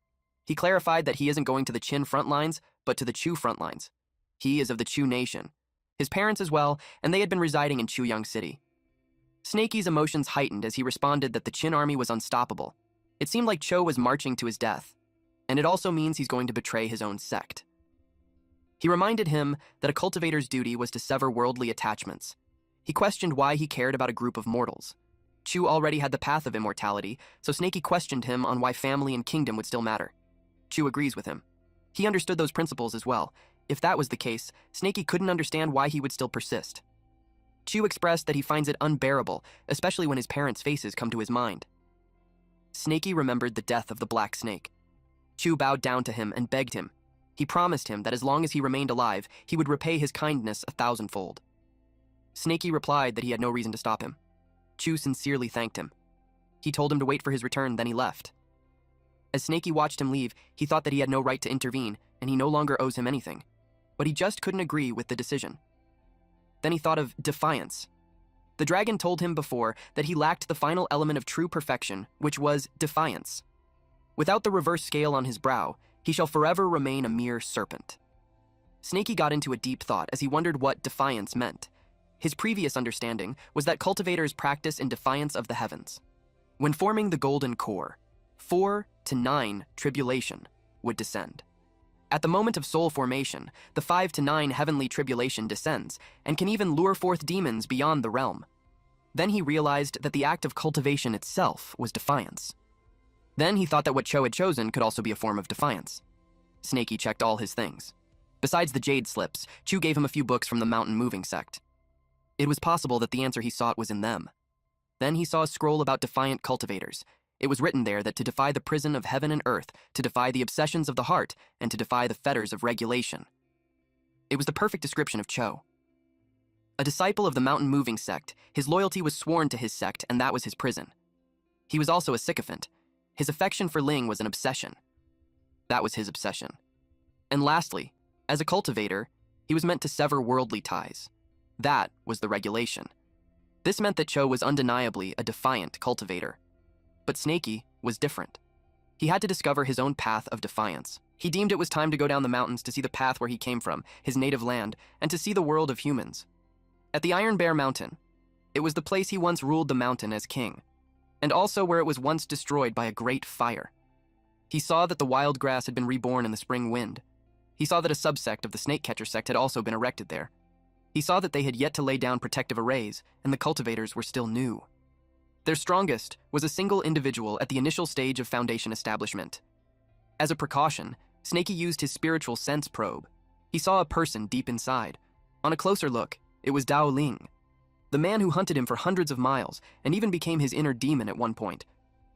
Speaker 1: He clarified that he isn't going to the Qin front lines, but to the Chu front lines. He is of the Chu nation. His parents as well, and they had been residing in Chuyang City. Snakey's emotions heightened as he responded that the Qin army was unstoppable. It seemed like Cho was marching to his death, and it also means he's going to betray his own sect. He reminded him that a cultivator's duty was to sever worldly attachments. He questioned why he cared about a group of mortals. Chu already had the path of immortality, so Snakey questioned him on why family and kingdom would still matter. Chu agrees with him. He understood those principles as well. If that was the case, Snaky couldn't understand why he would still persist. Chu expressed that he finds it unbearable, especially when his parents' faces come to his mind. Snaky remembered the death of the black snake. Chu bowed down to him and begged him. He promised him that as long as he remained alive, he would repay his kindness 1,000-fold. Snaky replied that he had no reason to stop him. Chu sincerely thanked him. He told him to wait for his return, then he left. As Snaky watched him leave, he thought that he had no right to intervene, and he no longer owes him anything. But he just couldn't agree with the decision. Then he thought of defiance. The dragon told him before that he lacked the final element of true perfection, which was defiance. Without the reverse scale on his brow, he shall forever remain a mere serpent. Snaky got into a deep thought as he wondered what defiance meant. His previous understanding was that cultivators practice in defiance of the heavens. When forming the golden core, 4 to 9 tribulation would descend. At the moment of soul formation, the 5 to 9 heavenly tribulation descends and can even lure forth demons beyond the realm. Then he realized that the act of cultivation itself was defiance. Then he thought that what Cho had chosen could also be a form of defiance. Snaky checked all his things. Besides the jade slips, Chu gave him a few books from the mountain moving sect. It was possible that the answer he sought was in them. Then he saw a scroll about defiant cultivators. It was written there that to defy the prison of heaven and earth, to defy the obsessions of the heart, and to defy the fetters of regulation. It was the perfect description of Cho. A disciple of the mountain moving sect, his loyalty was sworn to his sect, and that was his prison. He was also a sycophant. His affection for Ling was an obsession. That was his obsession. And lastly, as a cultivator, he was meant to sever worldly ties. That was the regulation. This meant that Cho was undeniably a defiant cultivator. But Snaky was different. He had to discover his own path of defiance. He deemed it was time to go down the mountains to see the path where he came from, his native land, and to see the world of humans. At the Iron Bear Mountain, it was the place he once ruled the mountain as king, and also where it was once destroyed by a great fire. He saw that the wild grass had been reborn in the spring wind. He saw that a subsect of the snake-catcher sect had also been erected there. He saw that they had yet to lay down protective arrays, and the cultivators were still new. Their strongest was a single individual at the initial stage of foundation establishment. As a precaution, Snaky used his spiritual sense probe. He saw a person deep inside. On a closer look, it was Dao Ling, the man who hunted him for hundreds of miles and even became his inner demon at one point.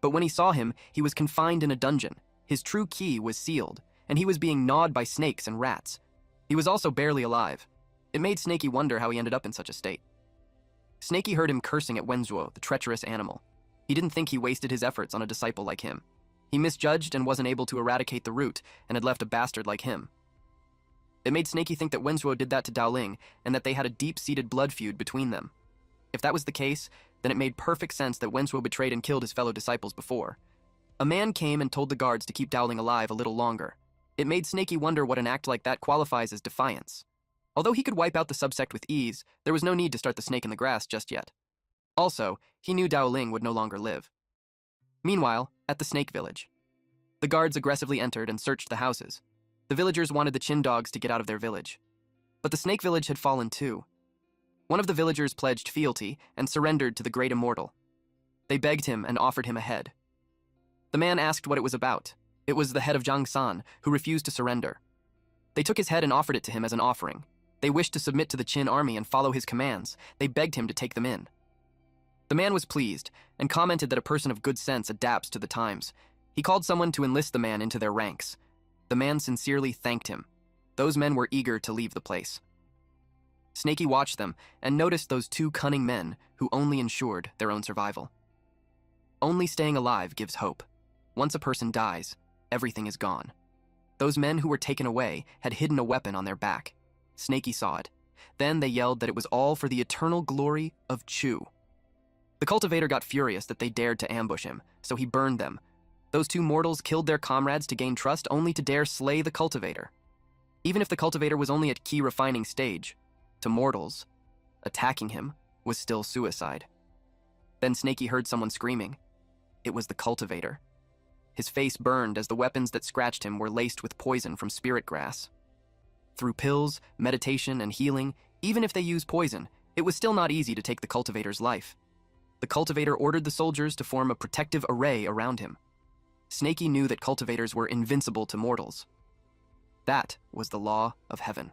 Speaker 1: But when he saw him, he was confined in a dungeon. His true key was sealed, and he was being gnawed by snakes and rats. He was also barely alive. It made Snaky wonder how he ended up in such a state. Snaky heard him cursing at Wenzhuo, the treacherous animal. He didn't think he wasted his efforts on a disciple like him. He misjudged and wasn't able to eradicate the root, and had left a bastard like him. It made Snaky think that Wenzhuo did that to Daoling, and that they had a deep-seated blood feud between them. If that was the case, then it made perfect sense that Wenzhuo betrayed and killed his fellow disciples before. A man came and told the guards to keep Daoling alive a little longer. It made Snaky wonder what an act like that qualifies as defiance. Although he could wipe out the subsect with ease, there was no need to start the snake in the grass just yet. Also, he knew Daoling would no longer live. Meanwhile, at the snake village, the guards aggressively entered and searched the houses. The villagers wanted the Chin dogs to get out of their village. But the snake village had fallen too. One of the villagers pledged fealty and surrendered to the great immortal. They begged him and offered him a head. The man asked what it was about. It was the head of Zhang San, who refused to surrender. They took his head and offered it to him as an offering. They wished to submit to the Qin army and follow his commands. They begged him to take them in. The man was pleased and commented that a person of good sense adapts to the times. He called someone to enlist the man into their ranks. The man sincerely thanked him. Those men were eager to leave the place. Snaky watched them and noticed those two cunning men who only ensured their own survival. Only staying alive gives hope. Once a person dies, everything is gone. Those men who were taken away had hidden a weapon on their back. Snaky saw it. Then they yelled that it was all for the eternal glory of Chu. The cultivator got furious that they dared to ambush him, so he burned them. Those two mortals killed their comrades to gain trust, only to dare slay the cultivator. Even if the cultivator was only at key refining stage, to mortals, attacking him was still suicide. Then Snaky heard someone screaming. It was the cultivator. His face burned as the weapons that scratched him were laced with poison from spirit grass. Through pills, meditation, and healing, even if they used poison, it was still not easy to take the cultivator's life. The cultivator ordered the soldiers to form a protective array around him. Snaky knew that cultivators were invincible to mortals. That was the law of heaven.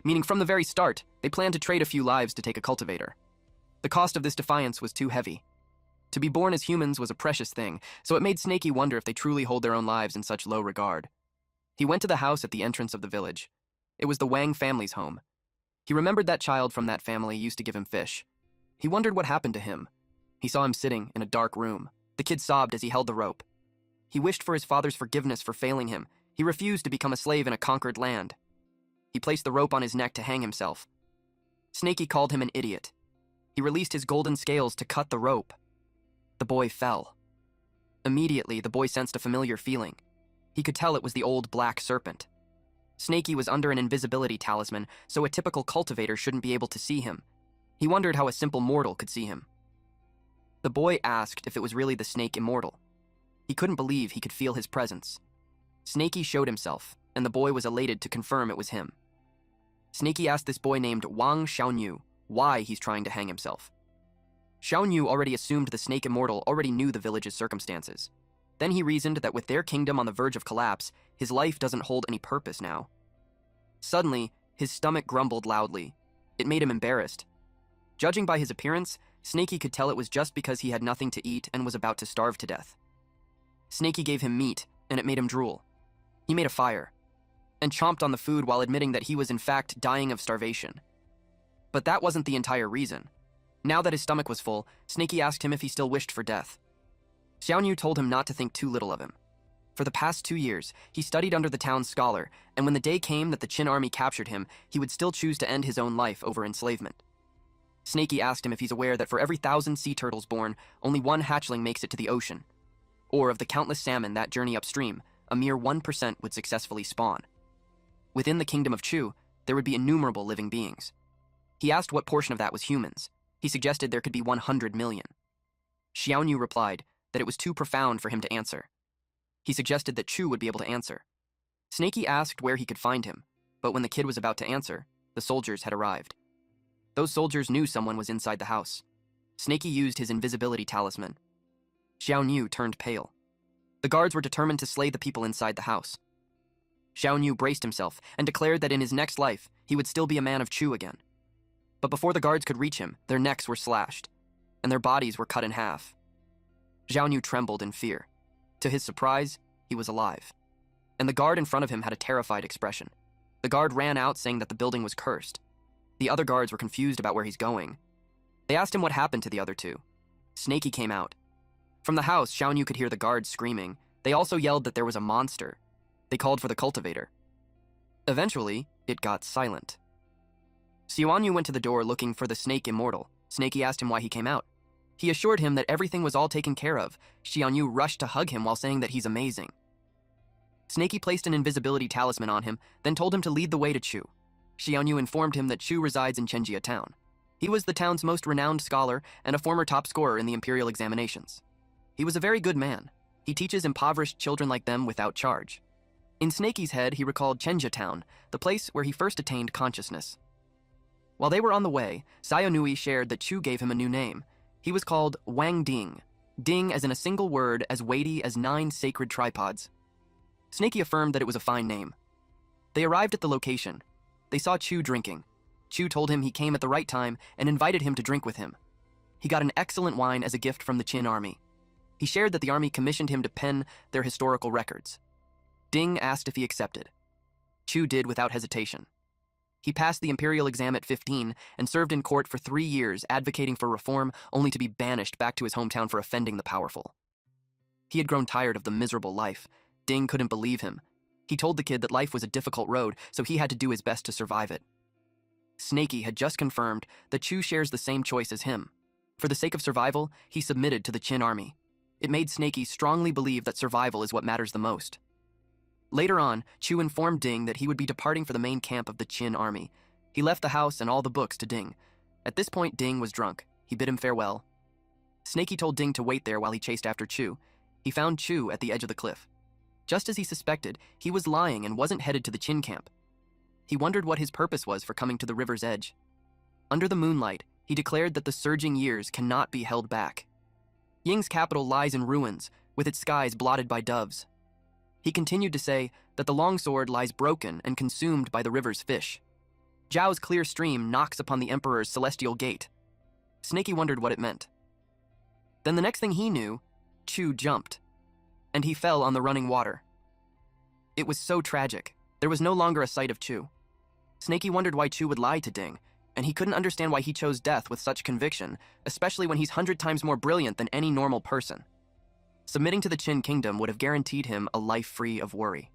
Speaker 1: Meaning from the very start, they planned to trade a few lives to take a cultivator. The cost of this defiance was too heavy. To be born as humans was a precious thing, so it made Snaky wonder if they truly hold their own lives in such low regard. He went to the house at the entrance of the village. It was the Wang family's home. He remembered that child from that family used to give him fish. He wondered what happened to him. He saw him sitting in a dark room. The kid sobbed as he held the rope. He wished for his father's forgiveness for failing him. He refused to become a slave in a conquered land. He placed the rope on his neck to hang himself. Snaky called him an idiot. He released his golden scales to cut the rope. The boy fell. Immediately, the boy sensed a familiar feeling. He could tell it was the old black serpent. Snaky was under an invisibility talisman, so a typical cultivator shouldn't be able to see him. He wondered how a simple mortal could see him. The boy asked if it was really the snake immortal. He couldn't believe he could feel his presence. Snaky showed himself, and the boy was elated to confirm it was him. Snaky asked this boy named Wang Xiaoyu why he's trying to hang himself. Xiaoyu already assumed the snake immortal already knew the village's circumstances. Then he reasoned that with their kingdom on the verge of collapse, his life doesn't hold any purpose now. Suddenly, his stomach grumbled loudly. It made him embarrassed. Judging by his appearance, Snaky could tell it was just because he had nothing to eat and was about to starve to death. Snaky gave him meat, and it made him drool. He made a fire, and chomped on the food while admitting that he was in fact dying of starvation. But that wasn't the entire reason. Now that his stomach was full, Snaky asked him if he still wished for death. Xiaoyu told him not to think too little of him. For the past 2 years, he studied under the town's scholar, and when the day came that the Qin army captured him, he would still choose to end his own life over enslavement. Snaky asked him if he's aware that for every 1,000 sea turtles born, only one hatchling makes it to the ocean. Or of the countless salmon that journey upstream, a mere 1% would successfully spawn. Within the kingdom of Chu, there would be innumerable living beings. He asked what portion of that was humans. He suggested there could be 100 million. Xiaoyu replied that it was too profound for him to answer. He suggested that Chu would be able to answer. Snaky asked where he could find him, but when the kid was about to answer, the soldiers had arrived. Those soldiers knew someone was inside the house. Snaky used his invisibility talisman. Xiaoyu turned pale. The guards were determined to slay the people inside the house. Xiaoyu braced himself and declared that in his next life, he would still be a man of Chu again. But before the guards could reach him, their necks were slashed, and their bodies were cut in half. Xiaoyu trembled in fear. To his surprise, he was alive. And the guard in front of him had a terrified expression. The guard ran out saying that the building was cursed. The other guards were confused about where he's going. They asked him what happened to the other two. Snaky came out. From the house, Xiaoyu could hear the guards screaming. They also yelled that there was a monster. They called for the cultivator. Eventually, it got silent. Xiaoyu went to the door looking for the snake immortal. Snaky asked him why he came out. He assured him that everything was all taken care of. Xiaoyu rushed to hug him while saying that he's amazing. Snaky placed an invisibility talisman on him, then told him to lead the way to Chu. Xiaoyu informed him that Chu resides in Chenjia town. He was the town's most renowned scholar and a former top scorer in the imperial examinations. He was a very good man. He teaches impoverished children like them without charge. In Snaky's head, he recalled Chenjia town, the place where he first attained consciousness. While they were on the way, Sayonui shared that Chu gave him a new name. He was called Wang Ding. Ding as in a single word as weighty as 9 sacred tripods. Snaky affirmed that it was a fine name. They arrived at the location. They saw Chu drinking. Chu told him he came at the right time and invited him to drink with him. He got an excellent wine as a gift from the Qin army. He shared that the army commissioned him to pen their historical records. Ding asked if he accepted. Chu did without hesitation. He passed the imperial exam at 15 and served in court for 3 years advocating for reform, only to be banished back to his hometown for offending the powerful. He had grown tired of the miserable life. Ding couldn't believe him. He told the kid that life was a difficult road, so he had to do his best to survive it. Snaky had just confirmed that Chu shares the same choice as him. For the sake of survival, he submitted to the Qin army. It made Snaky strongly believe that survival is what matters the most. Later on, Chu informed Ding that he would be departing for the main camp of the Qin army. He left the house and all the books to Ding. At this point, Ding was drunk. He bid him farewell. Snaky told Ding to wait there while he chased after Chu. He found Chu at the edge of the cliff. Just as he suspected, he was lying and wasn't headed to the Qin camp. He wondered what his purpose was for coming to the river's edge. Under the moonlight, he declared that the surging years cannot be held back. Ying's capital lies in ruins, with its skies blotted by doves. He continued to say, that the longsword lies broken and consumed by the river's fish. Zhao's clear stream knocks upon the Emperor's celestial gate. Snaky wondered what it meant. Then the next thing he knew, Chu jumped, and he fell on the running water. It was so tragic. There was no longer a sight of Chu. Snaky wondered why Chu would lie to Ding, and he couldn't understand why he chose death with such conviction, especially when he's 100 times more brilliant than any normal person. Submitting to the Qin Kingdom would have guaranteed him a life free of worry.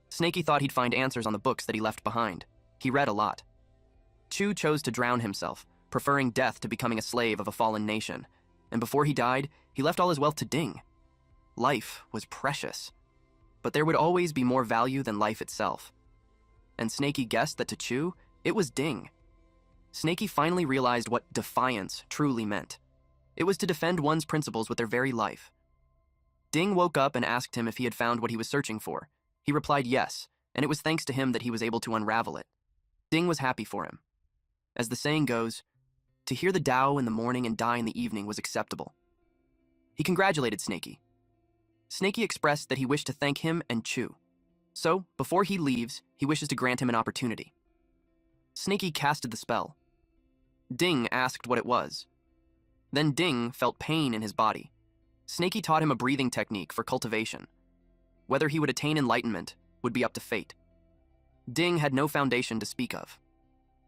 Speaker 1: Snaky thought he'd find answers on the books that he left behind. He read a lot. Chu chose to drown himself, preferring death to becoming a slave of a fallen nation, and before he died, he left all his wealth to Ding. Life was precious, but there would always be more value than life itself. And Snaky guessed that to Chu, it was Ding. Snaky finally realized what defiance truly meant. It was to defend one's principles with their very life. Ding woke up and asked him if he had found what he was searching for. He replied yes, and it was thanks to him that he was able to unravel it. Ding was happy for him. As the saying goes, to hear the Tao in the morning and die in the evening was acceptable. He congratulated Snaky. Snaky expressed that he wished to thank him and Chu. So, before he leaves, he wishes to grant him an opportunity. Snaky casted the spell. Ding asked what it was. Then Ding felt pain in his body. Snaky taught him a breathing technique for cultivation. Whether he would attain enlightenment would be up to fate. Ding had no foundation to speak of.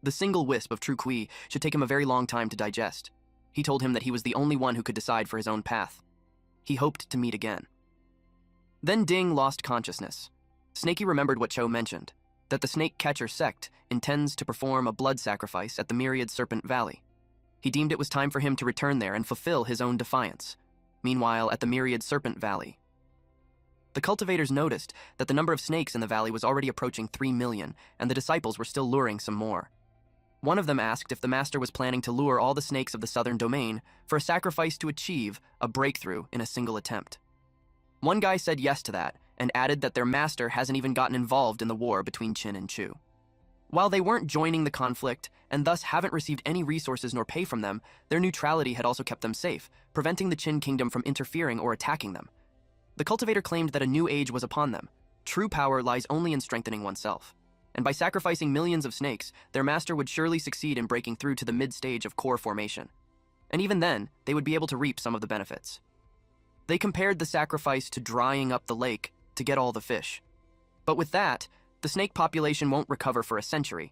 Speaker 1: The single wisp of true Kui should take him a very long time to digest. He told him that he was the only one who could decide for his own path. He hoped to meet again. Then Ding lost consciousness. Snaky remembered what Cho mentioned, that the Snake Catcher sect intends to perform a blood sacrifice at the Myriad Serpent Valley. He deemed it was time for him to return there and fulfill his own defiance. Meanwhile, at the Myriad Serpent Valley, the cultivators noticed that the number of snakes in the valley was already approaching 3 million, and the disciples were still luring some more. One of them asked if the master was planning to lure all the snakes of the southern domain for a sacrifice to achieve a breakthrough in a single attempt. One guy said yes to that, and added that their master hasn't even gotten involved in the war between Qin and Chu. While they weren't joining the conflict, and thus haven't received any resources nor pay from them, their neutrality had also kept them safe, preventing the Qin Kingdom from interfering or attacking them. The cultivator claimed that a new age was upon them. True power lies only in strengthening oneself. And by sacrificing millions of snakes, their master would surely succeed in breaking through to the mid-stage of core formation. And even then, they would be able to reap some of the benefits. They compared the sacrifice to drying up the lake to get all the fish. But with that, the snake population won't recover for a century.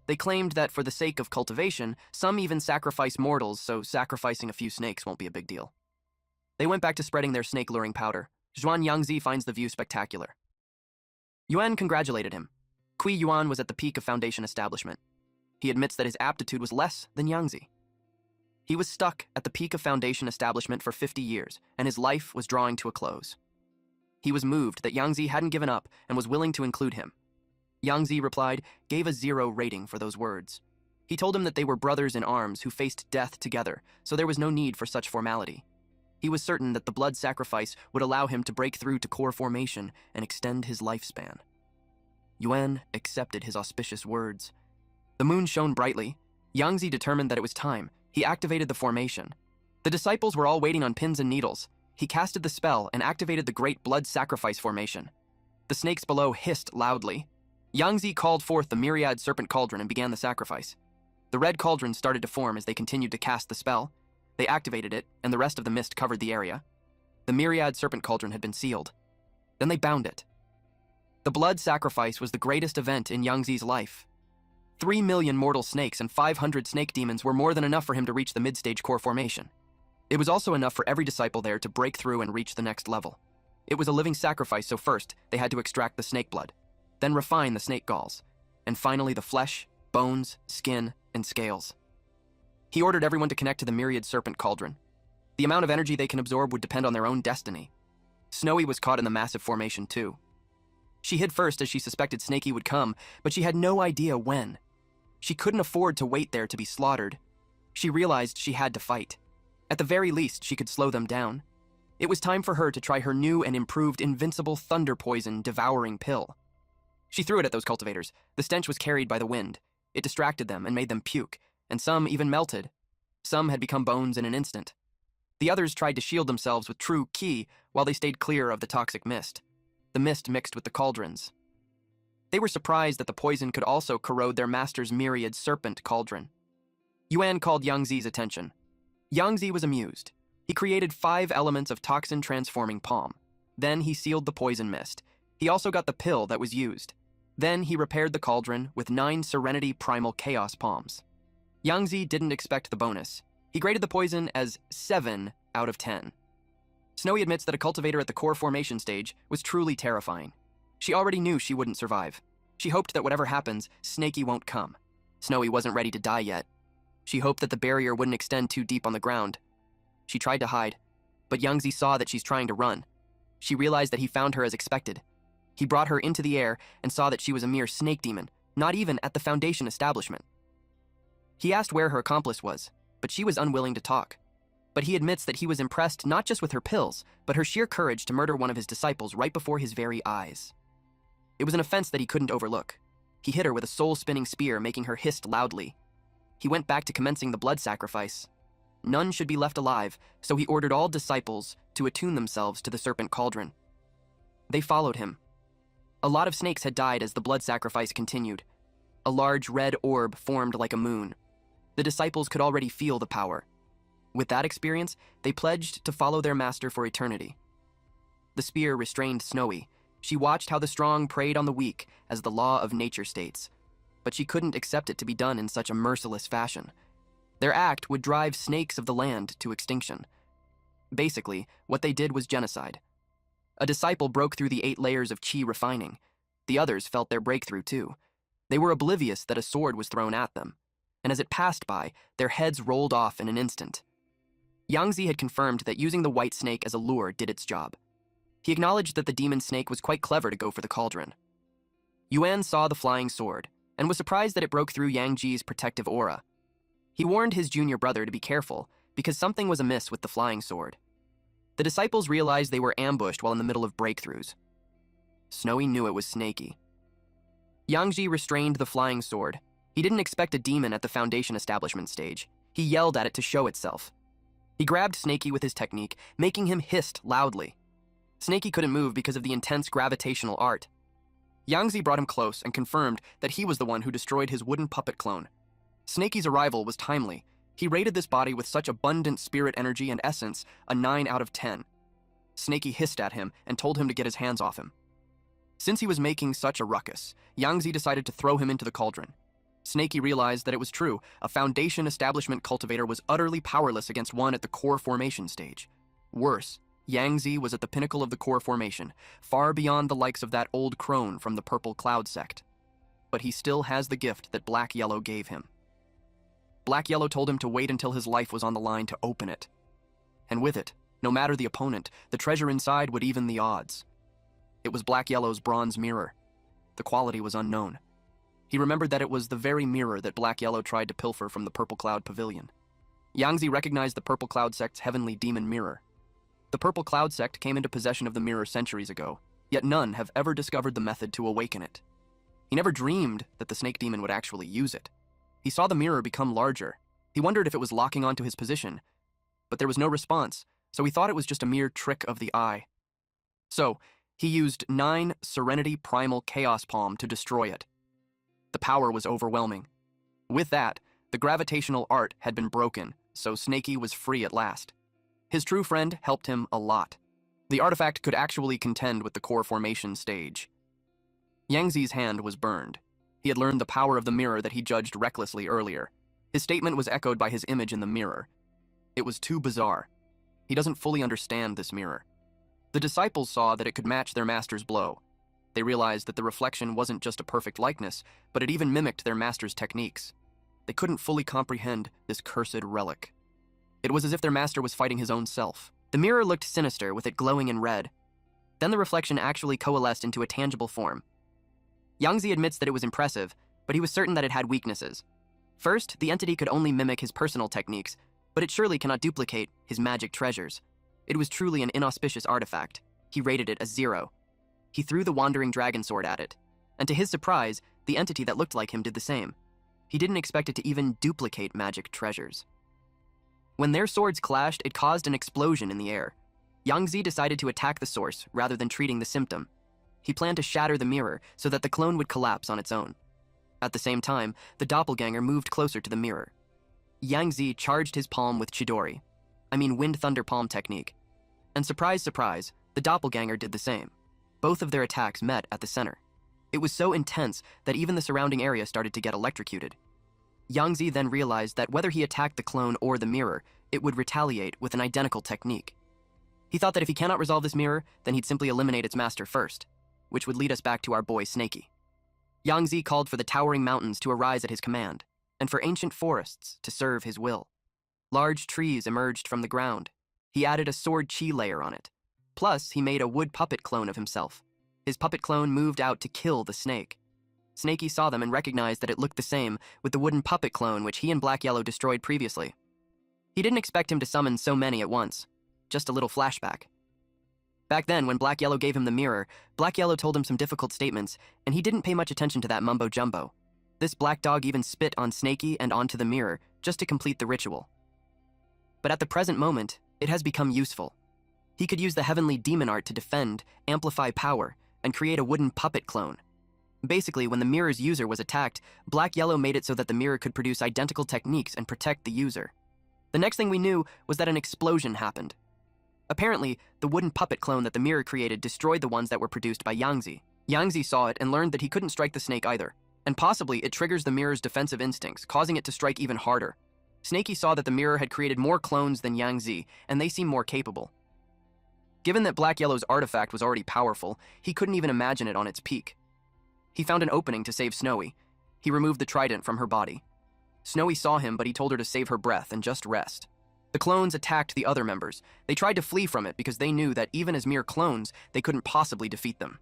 Speaker 1: They claimed that for the sake of cultivation, some even sacrifice mortals, so sacrificing a few snakes won't be a big deal. They went back to spreading their snake-luring powder. Zhuan Yangzi finds the view spectacular. Yuan congratulated him. Kui Yuan was at the peak of Foundation establishment. He admits that his aptitude was less than Yangzi. He was stuck at the peak of Foundation establishment for 50 years, and his life was drawing to a close. He was moved that Yangzi hadn't given up and was willing to include him. Yangzi replied, gave a 0 rating for those words. He told him that they were brothers in arms who faced death together, so there was no need for such formality. He was certain that the blood sacrifice would allow him to break through to core formation and extend his lifespan. Yuan accepted his auspicious words. The moon shone brightly. Yangzi determined that it was time. He activated the formation. The disciples were all waiting on pins and needles. He casted the spell and activated the great blood sacrifice formation. The snakes below hissed loudly. Yangzi called forth the Myriad Serpent Cauldron and began the sacrifice. The red cauldron started to form as they continued to cast the spell. They activated it, and the rest of the mist covered the area. The Myriad Serpent Cauldron had been sealed. Then they bound it. The blood sacrifice was the greatest event in Yangzi's life. 3 million mortal snakes and 500 snake demons were more than enough for him to reach the mid-stage core formation. It was also enough for every disciple there to break through and reach the next level. It was a living sacrifice, so first, they had to extract the snake blood, then refine the snake galls, and finally the flesh, bones, skin, and scales. He ordered everyone to connect to the Myriad Serpent Cauldron. The amount of energy they can absorb would depend on their own destiny. Snowy was caught in the massive formation too. She hid first as she suspected Snaky would come, but she had no idea when. She couldn't afford to wait there to be slaughtered. She realized she had to fight. At the very least, she could slow them down. It was time for her to try her new and improved invincible thunder poison devouring pill. She threw it at those cultivators. The stench was carried by the wind. It distracted them and made them puke, and some even melted. Some had become bones in an instant. The others tried to shield themselves with true ki while they stayed clear of the toxic mist. The mist mixed with the cauldrons. They were surprised that the poison could also corrode their master's myriad serpent cauldron. Yuan called Yang Zi's attention. Yang Zi was amused. He created 5 elements of toxin-transforming palm. Then he sealed the poison mist. He also got the pill that was used. Then he repaired the cauldron with 9 Serenity Primal Chaos palms. Yang Zi didn't expect the bonus. He graded the poison as 7 out of 10. Snowy admits that a cultivator at the core formation stage was truly terrifying. She already knew she wouldn't survive. She hoped that whatever happens, Snaky won't come. Snowy wasn't ready to die yet. She hoped that the barrier wouldn't extend too deep on the ground. She tried to hide, but Yang Zi saw that she's trying to run. She realized that he found her as expected. He brought her into the air and saw that she was a mere snake demon, not even at the Foundation establishment. He asked where her accomplice was, but she was unwilling to talk. But he admits that he was impressed not just with her pills, but her sheer courage to murder one of his disciples right before his very eyes. It was an offense that he couldn't overlook. He hit her with a soul-spinning spear, making her hiss loudly. He went back to commencing the blood sacrifice. None should be left alive, so he ordered all disciples to attune themselves to the serpent cauldron. They followed him. A lot of snakes had died as the blood sacrifice continued. A large red orb formed like a moon. The disciples could already feel the power. With that experience, they pledged to follow their master for eternity. The spear restrained Snowy. She watched how the strong preyed on the weak, as the law of nature states. But she couldn't accept it to be done in such a merciless fashion. Their act would drive snakes of the land to extinction. Basically, what they did was genocide. A disciple broke through the 8 layers of chi refining. The others felt their breakthrough too. They were oblivious that a sword was thrown at them, and as it passed by, their heads rolled off in an instant. Yang Zi had confirmed that using the white snake as a lure did its job. He acknowledged that the demon snake was quite clever to go for the cauldron. Yuan saw the flying sword, and was surprised that it broke through Yang Ji's protective aura. He warned his junior brother to be careful, because something was amiss with the flying sword. The disciples realized they were ambushed while in the middle of breakthroughs. Snowy knew it was snaky. Yang Ji restrained the flying sword. He didn't expect a demon at the Foundation establishment stage. He yelled at it to show itself. He grabbed Snaky with his technique, making him hiss loudly. Snaky couldn't move because of the intense gravitational art. Yang Zi brought him close and confirmed that he was the one who destroyed his wooden puppet clone. Snaky's arrival was timely. He rated this body with such abundant spirit energy and essence, a 9 out of 10. Snaky hissed at him and told him to get his hands off him. Since he was making such a ruckus, Yang Zi decided to throw him into the cauldron. Snaky realized that it was true. A Foundation establishment cultivator was utterly powerless against one at the core formation stage. Worse, Yang Zi was at the pinnacle of the core formation, far beyond the likes of that old crone from the Purple Cloud sect. But he still has the gift that Black Yellow gave him. Black Yellow told him to wait until his life was on the line to open it. And with it, no matter the opponent, the treasure inside would even the odds. It was Black Yellow's bronze mirror. The quality was unknown. He remembered that it was the very mirror that Black Yellow tried to pilfer from the Purple Cloud Pavilion. Yang Zi recognized the Purple Cloud sect's heavenly demon mirror. The Purple Cloud sect came into possession of the mirror centuries ago, yet none have ever discovered the method to awaken it. He never dreamed that the snake demon would actually use it. He saw the mirror become larger. He wondered if it was locking onto his position, but there was no response, so he thought it was just a mere trick of the eye. So, he used 9 Serenity Primal Chaos Palm to destroy it. The power was overwhelming. With that, the gravitational art had been broken, so Snaky was free at last. His true friend helped him a lot. The artifact could actually contend with the core formation stage. Yang Zi's hand was burned. He had learned the power of the mirror that he judged recklessly earlier. His statement was echoed by his image in the mirror. It was too bizarre. He doesn't fully understand this mirror. The disciples saw that it could match their master's blow. They realized that the reflection wasn't just a perfect likeness, but it even mimicked their master's techniques. They couldn't fully comprehend this cursed relic. It was as if their master was fighting his own self. The mirror looked sinister, with it glowing in red. Then the reflection actually coalesced into a tangible form. Yang Zi admits that it was impressive, but he was certain that it had weaknesses. First, the entity could only mimic his personal techniques, but it surely cannot duplicate his magic treasures. It was truly an inauspicious artifact. He rated it as 0. He threw the wandering dragon sword at it, and to his surprise, the entity that looked like him did the same. He didn't expect it to even duplicate magic treasures. When their swords clashed, it caused an explosion in the air. Yang Zi decided to attack the source rather than treating the symptom. He planned to shatter the mirror so that the clone would collapse on its own. At the same time, the doppelganger moved closer to the mirror. Yang Zi charged his palm with Chidori, Wind Thunder Palm technique. And surprise, surprise, the doppelganger did the same. Both of their attacks met at the center. It was so intense that even the surrounding area started to get electrocuted. Yang Zi then realized that whether he attacked the clone or the mirror, it would retaliate with an identical technique. He thought that if he cannot resolve this mirror, then he'd simply eliminate its master first, which would lead us back to our boy Snaky. Yang Zi called for the towering mountains to arise at his command, and for ancient forests to serve his will. Large trees emerged from the ground. He added a sword chi layer on it. Plus, he made a wood puppet clone of himself. His puppet clone moved out to kill the snake. Snaky saw them and recognized that it looked the same with the wooden puppet clone which he and Black Yellow destroyed previously. He didn't expect him to summon so many at once. Just a little flashback. Back then, when Black Yellow gave him the mirror, Black Yellow told him some difficult statements, and he didn't pay much attention to that mumbo-jumbo. This black dog even spit on Snaky and onto the mirror just to complete the ritual. But at the present moment, it has become useful. He could use the heavenly demon art to defend, amplify power, and create a wooden puppet clone. Basically, when the mirror's user was attacked, Black Yellow made it so that the mirror could produce identical techniques and protect the user. The next thing we knew was that an explosion happened. Apparently, the wooden puppet clone that the mirror created destroyed the ones that were produced by Yang Zi. Yang Zi saw it and learned that he couldn't strike the snake either, and possibly it triggers the mirror's defensive instincts, causing it to strike even harder. Snaky saw that the mirror had created more clones than Yang Zi, and they seemed more capable. Given that Black Yellow's artifact was already powerful, he couldn't even imagine it on its peak. He found an opening to save Snowy. He removed the trident from her body. Snowy saw him, but he told her to save her breath and just rest. The clones attacked the other members. They tried to flee from it because they knew that even as mere clones, they couldn't possibly defeat them.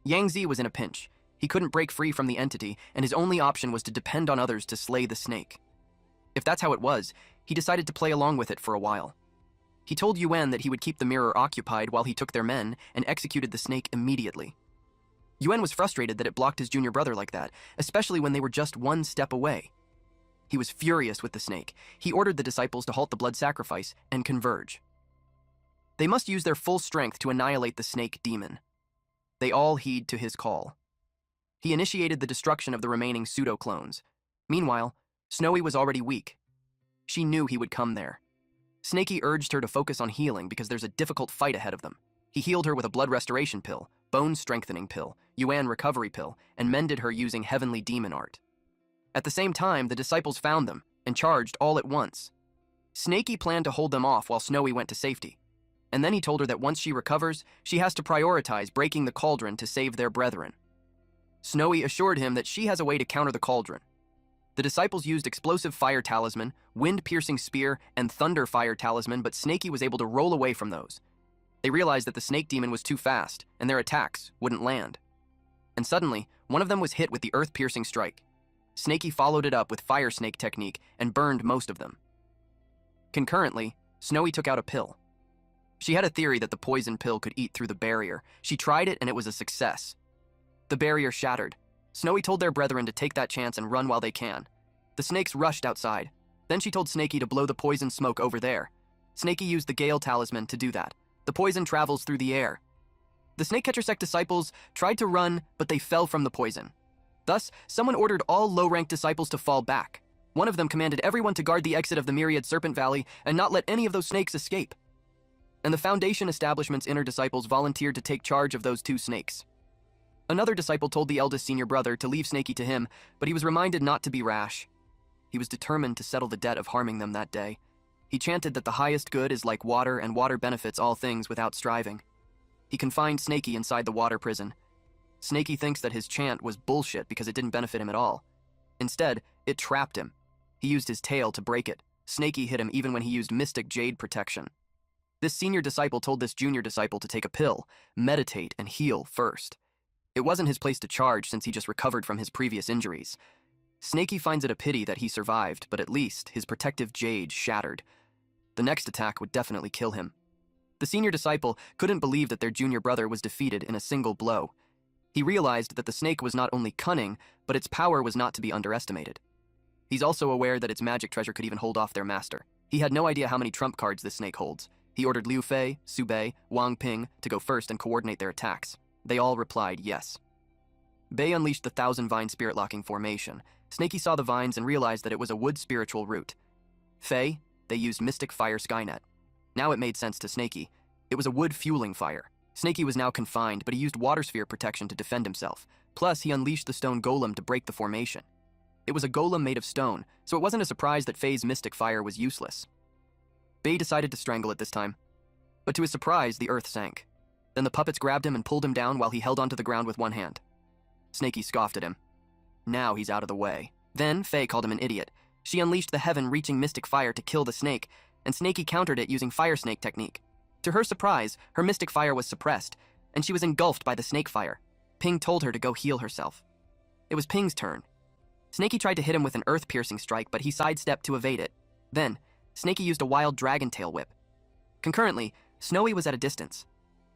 Speaker 1: Yang Zi was in a pinch. He couldn't break free from the entity, and his only option was to depend on others to slay the snake. If that's how it was, he decided to play along with it for a while. He told Yuan that he would keep the mirror occupied while he took their men and executed the snake immediately. Yuan was frustrated that it blocked his junior brother like that, especially when they were just one step away. He was furious with the snake. He ordered the disciples to halt the blood sacrifice and converge. They must use their full strength to annihilate the snake demon. They all heed to his call. He initiated the destruction of the remaining pseudo-clones. Meanwhile, Snowy was already weak. She knew he would come there. Snaky urged her to focus on healing because there's a difficult fight ahead of them. He healed her with a blood restoration pill, bone strengthening pill, Yuan recovery pill, and mended her using heavenly demon art. At the same time, the disciples found them and charged all at once. Snaky planned to hold them off while Snowy went to safety. And then he told her that once she recovers, she has to prioritize breaking the cauldron to save their brethren. Snowy assured him that she has a way to counter the cauldron. The disciples used explosive fire talisman, wind-piercing spear, and thunder fire talisman, but Snaky was able to roll away from those. They realized that the snake demon was too fast, and their attacks wouldn't land. And suddenly, one of them was hit with the earth-piercing strike. Snaky followed it up with fire snake technique and burned most of them. Concurrently, Snowy took out a pill. She had a theory that the poison pill could eat through the barrier. She tried it and it was a success. The barrier shattered. Snowy told their brethren to take that chance and run while they can. The snakes rushed outside. Then she told Snaky to blow the poison smoke over there. Snaky used the Gale talisman to do that. The poison travels through the air. The Snakecatcher sect disciples tried to run, but they fell from the poison. Thus, someone ordered all low-ranked disciples to fall back. One of them commanded everyone to guard the exit of the Myriad Serpent Valley and not let any of those snakes escape. And the Foundation establishment's inner disciples volunteered to take charge of those two snakes. Another disciple told the eldest senior brother to leave Snaky to him, but he was reminded not to be rash. He was determined to settle the debt of harming them that day. He chanted that the highest good is like water, and water benefits all things without striving. He confined Snaky inside the water prison. Snaky thinks that his chant was bullshit because it didn't benefit him at all. Instead, it trapped him. He used his tail to break it. Snaky hit him even when he used mystic jade protection. This senior disciple told this junior disciple to take a pill, meditate, and heal first. It wasn't his place to charge since he just recovered from his previous injuries. Snaky finds it a pity that he survived, but at least his protective jade shattered. The next attack would definitely kill him. The senior disciple couldn't believe that their junior brother was defeated in a single blow. He realized that the snake was not only cunning, but its power was not to be underestimated. He's also aware that its magic treasure could even hold off their master. He had no idea how many trump cards this snake holds. He ordered Liu Fei, Su Bei, Wang Ping to go first and coordinate their attacks. They all replied yes. Bei unleashed the 1,000-vine spirit-locking formation. Snakey saw the vines and realized that it was a wood spiritual root. Fei, they used Mystic Fire Skynet. Now it made sense to Snakey. It was a wood fueling fire. Snakey was now confined, but he used water sphere protection to defend himself. Plus, he unleashed the stone golem to break the formation. It was a golem made of stone, so it wasn't a surprise that Fei's mystic fire was useless. Bei decided to strangle it this time. But to his surprise, the earth sank. Then the puppets grabbed him and pulled him down while he held onto the ground with one hand. Snakey scoffed at him. Now he's out of the way. Then Fei called him an idiot. She unleashed the heaven-reaching mystic fire to kill the snake, and Snakey countered it using fire snake technique. To her surprise, her mystic fire was suppressed, and she was engulfed by the snake fire. Ping told her to go heal herself. It was Ping's turn. Snakey tried to hit him with an earth-piercing strike, but he sidestepped to evade it. Then, Snakey used a wild dragon tail whip. Concurrently, Snowy was at a distance.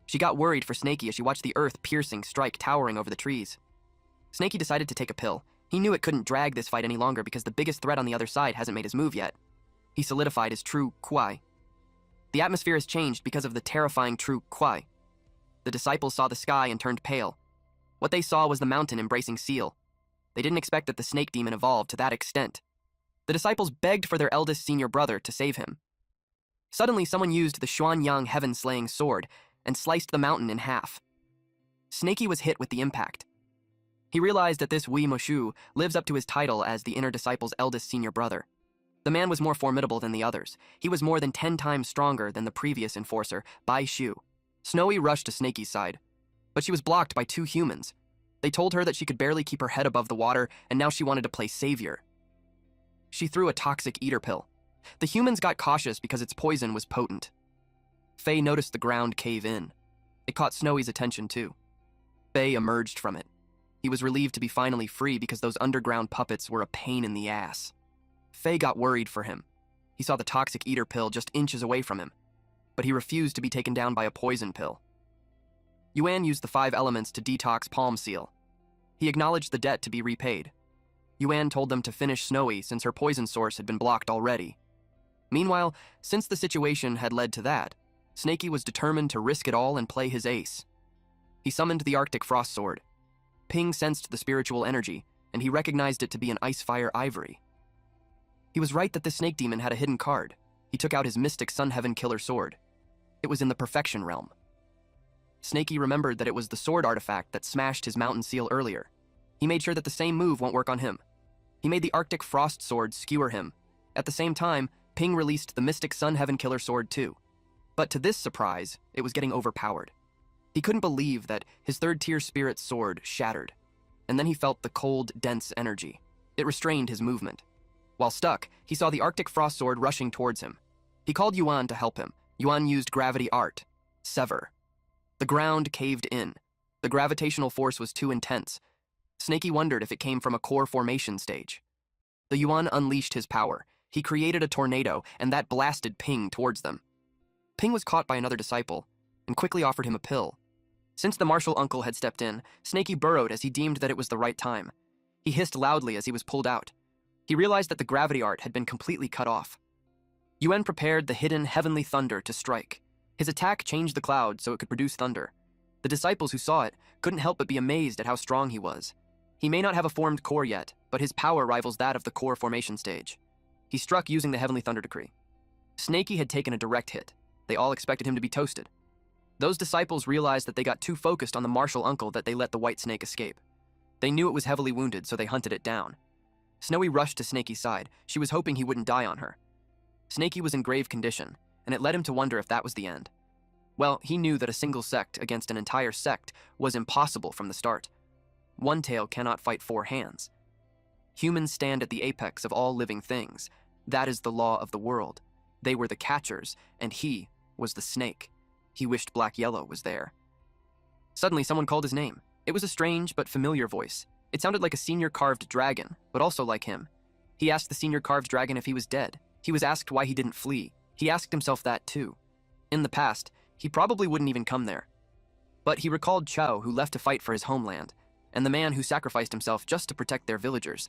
Speaker 1: She got worried for Snakey as she watched the earth-piercing strike towering over the trees. Snakey decided to take a pill. He knew it couldn't drag this fight any longer because the biggest threat on the other side hasn't made his move yet. He solidified his true Kwai. The atmosphere has changed because of the terrifying true Kwai. The disciples saw the sky and turned pale. What they saw was the mountain embracing Seal. They didn't expect that the snake demon evolved to that extent. The disciples begged for their eldest senior brother to save him. Suddenly, someone used the Xuanyang heaven-slaying sword and sliced the mountain in half. Snakey was hit with the impact. He realized that this Wei Moshu lives up to his title as the inner disciple's eldest senior brother. The man was more formidable than the others. He was more than 10 times stronger than the previous enforcer, Bai Shu. Snowy rushed to Snakey's side, but she was blocked by 2 humans. They told her that she could barely keep her head above the water, and now she wanted to play savior. She threw a toxic eater pill. The humans got cautious because its poison was potent. Fei noticed the ground cave in. It caught Snowy's attention too. Fei emerged from it. He was relieved to be finally free because those underground puppets were a pain in the ass. Fei got worried for him. He saw the toxic eater pill just inches away from him, but he refused to be taken down by a poison pill. Yuan used the 5 elements to detox Palm Seal. He acknowledged the debt to be repaid. Yuan told them to finish Snowy since her poison source had been blocked already. Meanwhile, since the situation had led to that, Snakey was determined to risk it all and play his ace. He summoned the Arctic Frost Sword. Ping sensed the spiritual energy, and he recognized it to be an Icefire Ivory. He was right that the snake demon had a hidden card. He took out his mystic Sun Heaven Killer Sword. It was in the Perfection Realm. Snakey remembered that it was the sword artifact that smashed his mountain seal earlier. He made sure that the same move won't work on him. He made the Arctic Frost Sword skewer him. At the same time, Ping released the mystic Sun Heaven Killer Sword too. But to this surprise, it was getting overpowered. He couldn't believe that his 3rd-tier spirit sword shattered. And then he felt the cold, dense energy. It restrained his movement. While stuck, he saw the Arctic Frost Sword rushing towards him. He called Yuan to help him. Yuan used Gravity Art. Sever. The ground caved in. The gravitational force was too intense. Snakey wondered if it came from a core formation stage. The Yuan unleashed his power. He created a tornado, and that blasted Ping towards them. Ping was caught by another disciple, and quickly offered him a pill. Since the martial uncle had stepped in, Snakey burrowed as he deemed that it was the right time. He hissed loudly as he was pulled out. He realized that the gravity art had been completely cut off. Yuan prepared the hidden heavenly thunder to strike. His attack changed the cloud so it could produce thunder. The disciples who saw it couldn't help but be amazed at how strong he was. He may not have a formed core yet, but his power rivals that of the core formation stage. He struck using the heavenly thunder decree. Snakey had taken a direct hit. They all expected him to be toasted. Those disciples realized that they got too focused on the martial uncle that they let the white snake escape. They knew it was heavily wounded, so they hunted it down. Snowy rushed to Snakey's side. She was hoping he wouldn't die on her. Snakey was in grave condition, and it led him to wonder if that was the end. Well, he knew that a single sect against an entire sect was impossible from the start. One tail cannot fight 4 hands. Humans stand at the apex of all living things. That is the law of the world. They were the catchers, and he was the snake. He wished Black Yellow was there. Suddenly, someone called his name. It was a strange but familiar voice. It sounded like a senior carved dragon, but also like him. He asked the senior carved dragon if he was dead. He was asked why he didn't flee. He asked himself that too. In the past, he probably wouldn't even come there. But he recalled Chao, who left to fight for his homeland, and the man who sacrificed himself just to protect their villagers.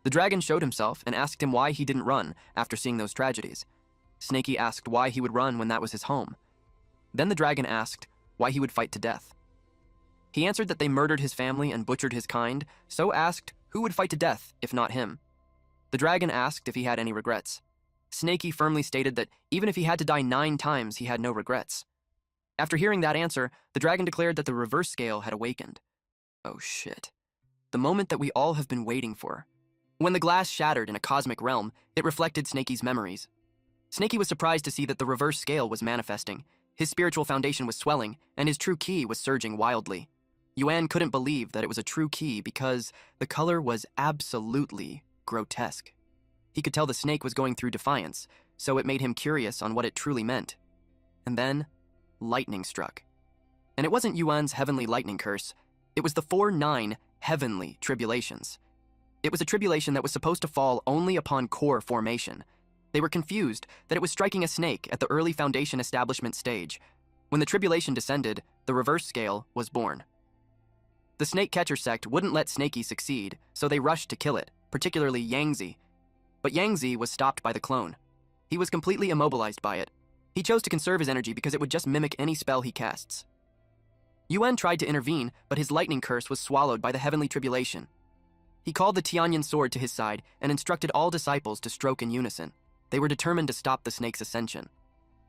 Speaker 1: The dragon showed himself and asked him why he didn't run after seeing those tragedies. Snakey asked why he would run when that was his home. Then the dragon asked why he would fight to death. He answered that they murdered his family and butchered his kind, so asked who would fight to death, if not him. The dragon asked if he had any regrets. Snaky firmly stated that even if he had to die 9 times, he had no regrets. After hearing that answer, the dragon declared that the reverse scale had awakened. Oh shit. The moment that we all have been waiting for. When the glass shattered in a cosmic realm, it reflected Snaky's memories. Snaky was surprised to see that the reverse scale was manifesting. His spiritual foundation was swelling, and his true ki was surging wildly. Yuan couldn't believe that it was a true ki because the color was absolutely grotesque. He could tell the snake was going through defiance, so it made him curious on what it truly meant. And then, lightning struck. And it wasn't Yuan's heavenly lightning curse, it was the 4-9 heavenly tribulations. It was a tribulation that was supposed to fall only upon core formation. They were confused that it was striking a snake at the early foundation establishment stage. When the tribulation descended, the reverse scale was born. The snake catcher sect wouldn't let Snaky succeed, so they rushed to kill it, particularly Yangzi. But Yangzi was stopped by the clone. He was completely immobilized by it. He chose to conserve his energy because it would just mimic any spell he casts. Yuan tried to intervene, but his lightning curse was swallowed by the heavenly tribulation. He called the Tianyan sword to his side and instructed all disciples to stroke in unison. They were determined to stop the snake's ascension.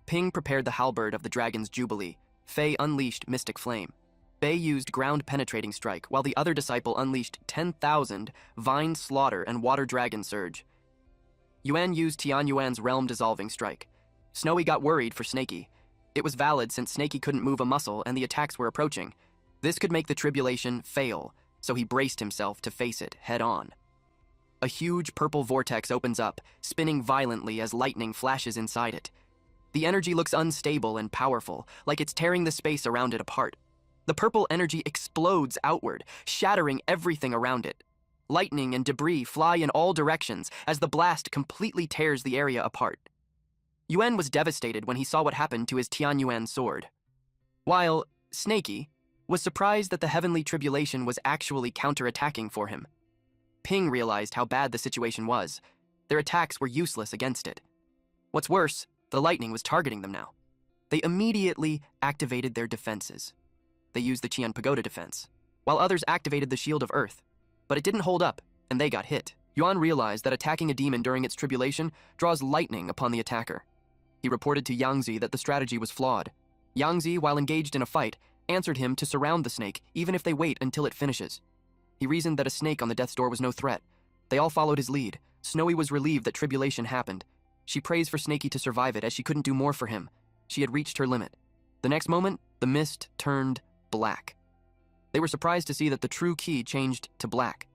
Speaker 1: Ping prepared the halberd of the dragon's jubilee. Fei unleashed mystic flame. Bei used ground-penetrating strike, while the other disciple unleashed 10,000 vine slaughter and water dragon surge. Yuan used Tian Yuan's realm-dissolving strike. Snowy got worried for Snaky. It was valid since Snaky couldn't move a muscle and the attacks were approaching. This could make the tribulation fail, so he braced himself to face it head-on. A huge purple vortex opens up, spinning violently as lightning flashes inside it. The energy looks unstable and powerful, like it's tearing the space around it apart. The purple energy explodes outward, shattering everything around it. Lightning and debris fly in all directions as the blast completely tears the area apart. Yuan was devastated when he saw what happened to his Tianyuan sword. While Snaky was surprised that the heavenly tribulation was actually counterattacking for him. Ping realized how bad the situation was. Their attacks were useless against it. What's worse, the lightning was targeting them now. They immediately activated their defenses. They used the Qian Pagoda defense, while others activated the Shield of Earth. But it didn't hold up, and they got hit. Yuan realized that attacking a demon during its tribulation draws lightning upon the attacker. He reported to Yangzi that the strategy was flawed. Yangzi, while engaged in a fight, answered him to surround the snake, even if they wait until it finishes. He reasoned that a snake on the death's door was no threat. They all followed his lead. Snowy was relieved that tribulation happened. She praised for Snaky to survive it as she couldn't do more for him. She had reached her limit. The next moment, the mist turned black. They were surprised to see that the true ki changed to black.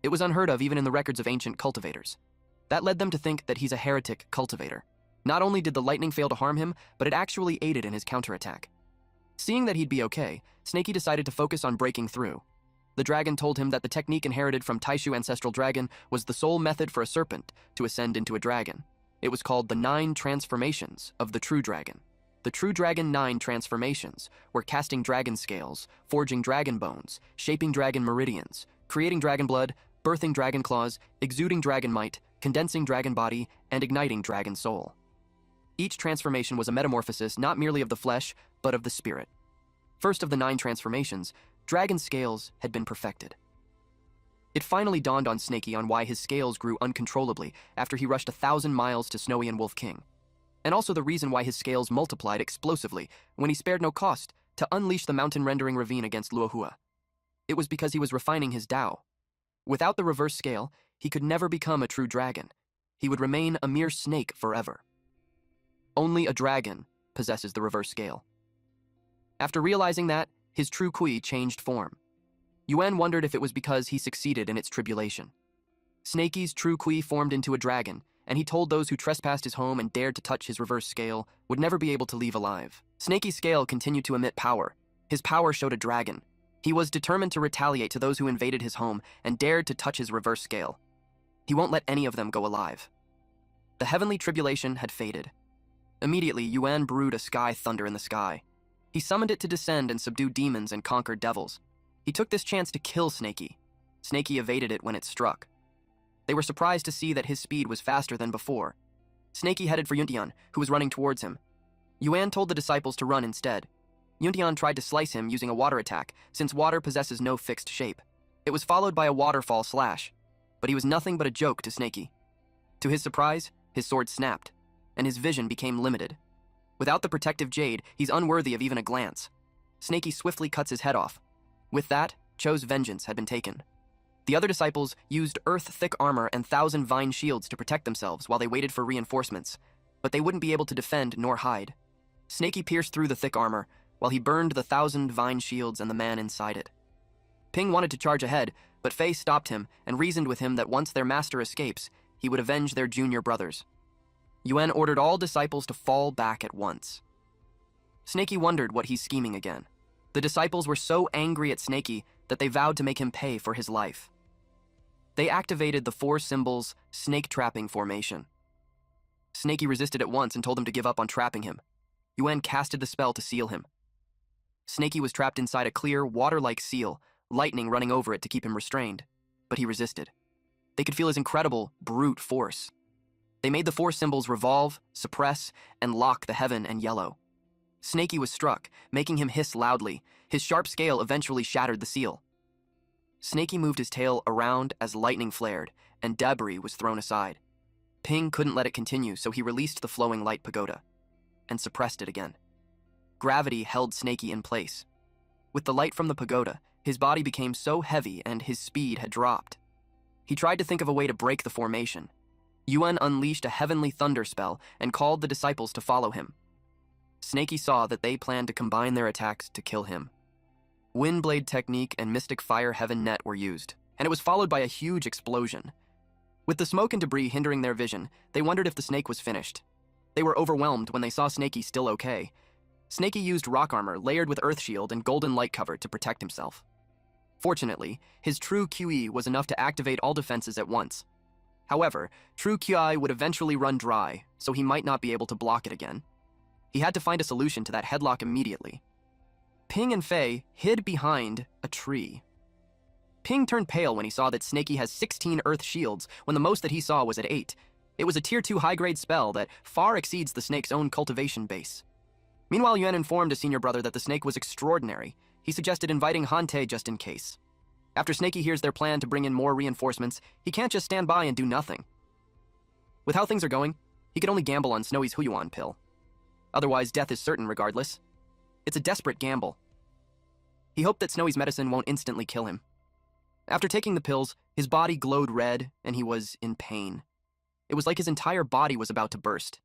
Speaker 1: It was unheard of even in the records of ancient cultivators. That led them to think that he's a heretic cultivator. Not only did the lightning fail to harm him, but it actually aided in his counterattack. Seeing that he'd be okay, Snaky decided to focus on breaking through. The dragon told him that the technique inherited from Taishu ancestral dragon was the sole method for a serpent to ascend into a dragon. It was called the 9 transformations of the true dragon. The true dragon 9 transformations were casting dragon scales, forging dragon bones, shaping dragon meridians, creating dragon blood, birthing dragon claws, exuding dragon might, condensing dragon body, and igniting dragon soul. Each transformation was a metamorphosis not merely of the flesh, but of the spirit. First of the 9 transformations, dragon scales had been perfected. It finally dawned on Snaky on why his scales grew uncontrollably after he rushed 1,000 miles to Snowy and Wolf King, and also the reason why his scales multiplied explosively when he spared no cost to unleash the mountain-rendering ravine against Luohua. It was because he was refining his Tao. Without the reverse scale, he could never become a true dragon. He would remain a mere snake forever. Only a dragon possesses the reverse scale. After realizing that, his true Kui changed form. Yuan wondered if it was because he succeeded in its tribulation. Snaky's true Kui formed into a dragon, and he told those who trespassed his home and dared to touch his reverse scale would never be able to leave alive. Snaky's scale continued to emit power. His power showed a dragon. He was determined to retaliate to those who invaded his home and dared to touch his reverse scale. He won't let any of them go alive. The heavenly tribulation had faded. Immediately, Yuan brewed a sky thunder in the sky. He summoned it to descend and subdue demons and conquer devils. He took this chance to kill Snaky. Snaky evaded it when it struck. They were surprised to see that his speed was faster than before. Snaky headed for Yuntian, who was running towards him. Yuan told the disciples to run instead. Yuntian tried to slice him using a water attack, since water possesses no fixed shape. It was followed by a waterfall slash, but he was nothing but a joke to Snakey. To his surprise, his sword snapped, and his vision became limited. Without the protective jade, he's unworthy of even a glance. Snakey swiftly cuts his head off. With that, Cho's vengeance had been taken. The other disciples used earth-thick armor and 1,000 vine shields to protect themselves while they waited for reinforcements, but they wouldn't be able to defend nor hide. Snakey pierced through the thick armor, while he burned the 1,000 vine shields and the man inside it. Ping wanted to charge ahead, but Fei stopped him and reasoned with him that once their master escapes, he would avenge their junior brothers. Yuan ordered all disciples to fall back at once. Snakey wondered what he's scheming again. The disciples were so angry at Snakey that they vowed to make him pay for his life. They activated the 4 symbols snake trapping formation. Snakey resisted at once and told him to give up on trapping him. Yuan casted the spell to seal him. Snakey was trapped inside a clear, water-like seal, lightning running over it to keep him restrained, but he resisted. They could feel his incredible, brute force. They made the 4 symbols revolve, suppress, and lock the heaven and yellow. Snakey was struck, making him hiss loudly. His sharp scale eventually shattered the seal. Snakey moved his tail around as lightning flared, and debris was thrown aside. Ping couldn't let it continue, so he released the flowing light pagoda, and suppressed it again. Gravity held Snakey in place. With the light from the pagoda, his body became so heavy and his speed had dropped. He tried to think of a way to break the formation. Yuan unleashed a heavenly thunder spell and called the disciples to follow him. Snakey saw that they planned to combine their attacks to kill him. Windblade technique and mystic fire heaven net were used, and it was followed by a huge explosion. With the smoke and debris hindering their vision, they wondered if the snake was finished. They were overwhelmed when they saw Snakey still okay. Snakey used rock armor layered with earth shield and golden light cover to protect himself. Fortunately, his true QE was enough to activate all defenses at once. However, true QI would eventually run dry, so he might not be able to block it again. He had to find a solution to that headlock immediately. Ping and Fei hid behind a tree. Ping turned pale when he saw that Snakey has 16 earth shields when the most that he saw was at 8. It was a tier 2 high-grade spell that far exceeds the snake's own cultivation base. Meanwhile, Yuan informed his senior brother that the snake was extraordinary. He suggested inviting Hante just in case. After Snakey hears their plan to bring in more reinforcements, he can't just stand by and do nothing. With how things are going, he could only gamble on Snowy's Huyuan pill. Otherwise, death is certain regardless. It's a desperate gamble. He hoped that Snowy's medicine won't instantly kill him. After taking the pills, his body glowed red, and he was in pain. It was like his entire body was about to burst.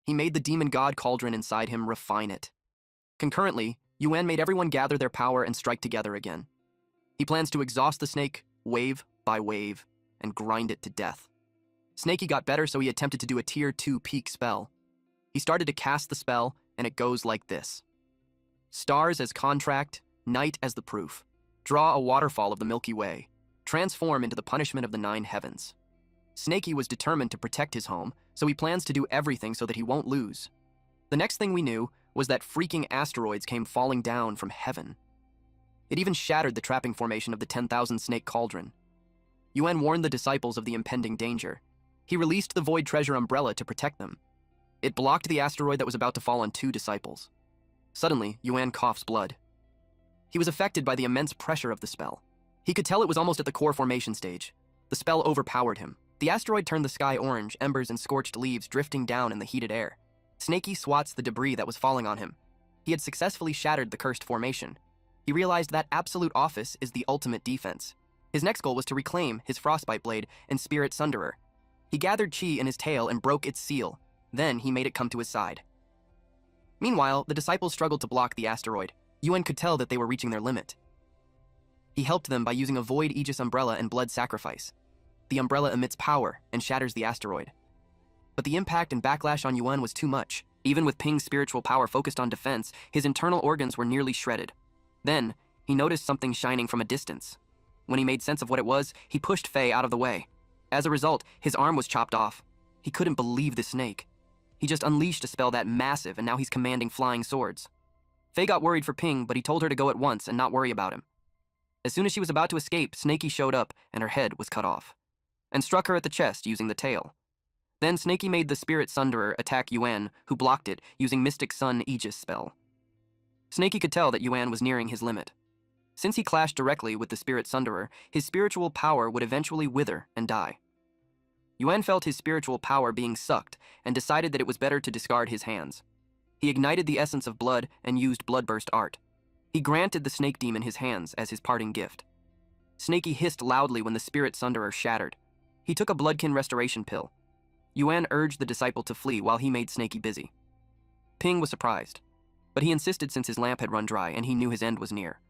Speaker 1: He made the demon god cauldron inside him refine it. Concurrently, Yuan made everyone gather their power and strike together again. He plans to exhaust the snake, wave by wave, and grind it to death. Snakey got better, so he attempted to do a tier 2 peak spell. He started to cast the spell, and it goes like this. Stars as contract, night as the proof. Draw a waterfall of the Milky Way. Transform into the punishment of the 9 heavens. Snakey was determined to protect his home, so he plans to do everything so that he won't lose. The next thing we knew was that freaking asteroids came falling down from heaven. It even shattered the trapping formation of the 10,000 snake cauldron. Yuan warned the disciples of the impending danger. He released the void treasure umbrella to protect them. It blocked the asteroid that was about to fall on 2 disciples. Suddenly, Yuan coughs blood. He was affected by the immense pressure of the spell. He could tell it was almost at the core formation stage. The spell overpowered him. The asteroid turned the sky orange, embers and scorched leaves drifting down in the heated air. Snakey swats the debris that was falling on him. He had successfully shattered the cursed formation. He realized that absolute office is the ultimate defense. His next goal was to reclaim his frostbite blade and spirit sunderer. He gathered chi in his tail and broke its seal. Then he made it come to his side. Meanwhile, the disciples struggled to block the asteroid. Yuan could tell that they were reaching their limit. He helped them by using a void aegis umbrella and blood sacrifice. The umbrella emits power and shatters the asteroid. But the impact and backlash on Yuan was too much. Even with Ping's spiritual power focused on defense, his internal organs were nearly shredded. Then, he noticed something shining from a distance. When he made sense of what it was, he pushed Fei out of the way. As a result, his arm was chopped off. He couldn't believe the snake. He just unleashed a spell that massive, and now he's commanding flying swords. Fei got worried for Ping, but he told her to go at once and not worry about him. As soon as she was about to escape, Snakey showed up, and her head was cut off, and struck her at the chest using the tail. Then Snakey made the Spirit Sunderer attack Yuan, who blocked it using Mystic Sun Aegis spell. Snaky could tell that Yuan was nearing his limit. Since he clashed directly with the spirit Sunderer, his spiritual power would eventually wither and die. Yuan felt his spiritual power being sucked and decided that it was better to discard his hands. He ignited the essence of blood and used bloodburst art. He granted the snake demon his hands as his parting gift. Snaky hissed loudly when the spirit Sunderer shattered. He took a bloodkin restoration pill. Yuan urged the disciple to flee while he made Snaky busy. Ping was surprised, but he insisted since his lamp had run dry and he knew his end was near.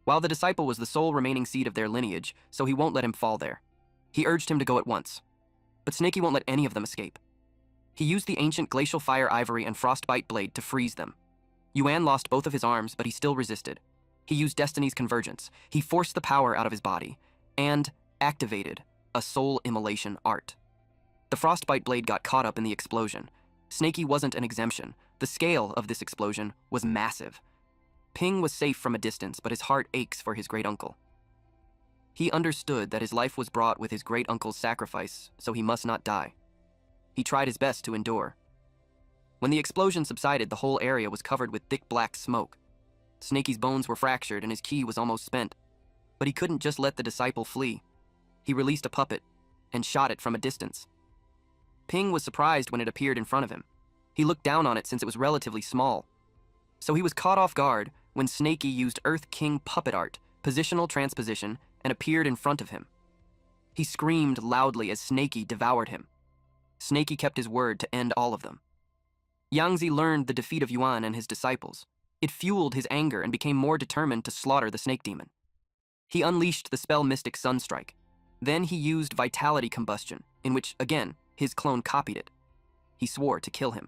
Speaker 1: While the disciple was the sole remaining seed of their lineage, so he won't let him fall there. He urged him to go at once. But Snaky won't let any of them escape. He used the ancient glacial fire ivory and frostbite blade to freeze them. Yuan lost both of his arms, but he still resisted. He used Destiny's Convergence. He forced the power out of his body and activated a soul immolation art. The frostbite blade got caught up in the explosion. Snaky wasn't an exemption. The scale of this explosion was massive. Ping was safe from a distance, but his heart aches for his great-uncle. He understood that his life was brought with his great-uncle's sacrifice, so he must not die. He tried his best to endure. When the explosion subsided, the whole area was covered with thick black smoke. Snaky's bones were fractured and his ki was almost spent. But he couldn't just let the disciple flee. He released a puppet and shot it from a distance. Ping was surprised when it appeared in front of him. He looked down on it since it was relatively small. So he was caught off guard when Snaky used Earth King puppet art, positional transposition, and appeared in front of him. He screamed loudly as Snaky devoured him. Snaky kept his word to end all of them. Yangzi learned the defeat of Yuan and his disciples. It fueled his anger and became more determined to slaughter the snake demon. He unleashed the spell Mystic Sunstrike. Then he used Vitality Combustion, in which, again, his clone copied it. He swore to kill him.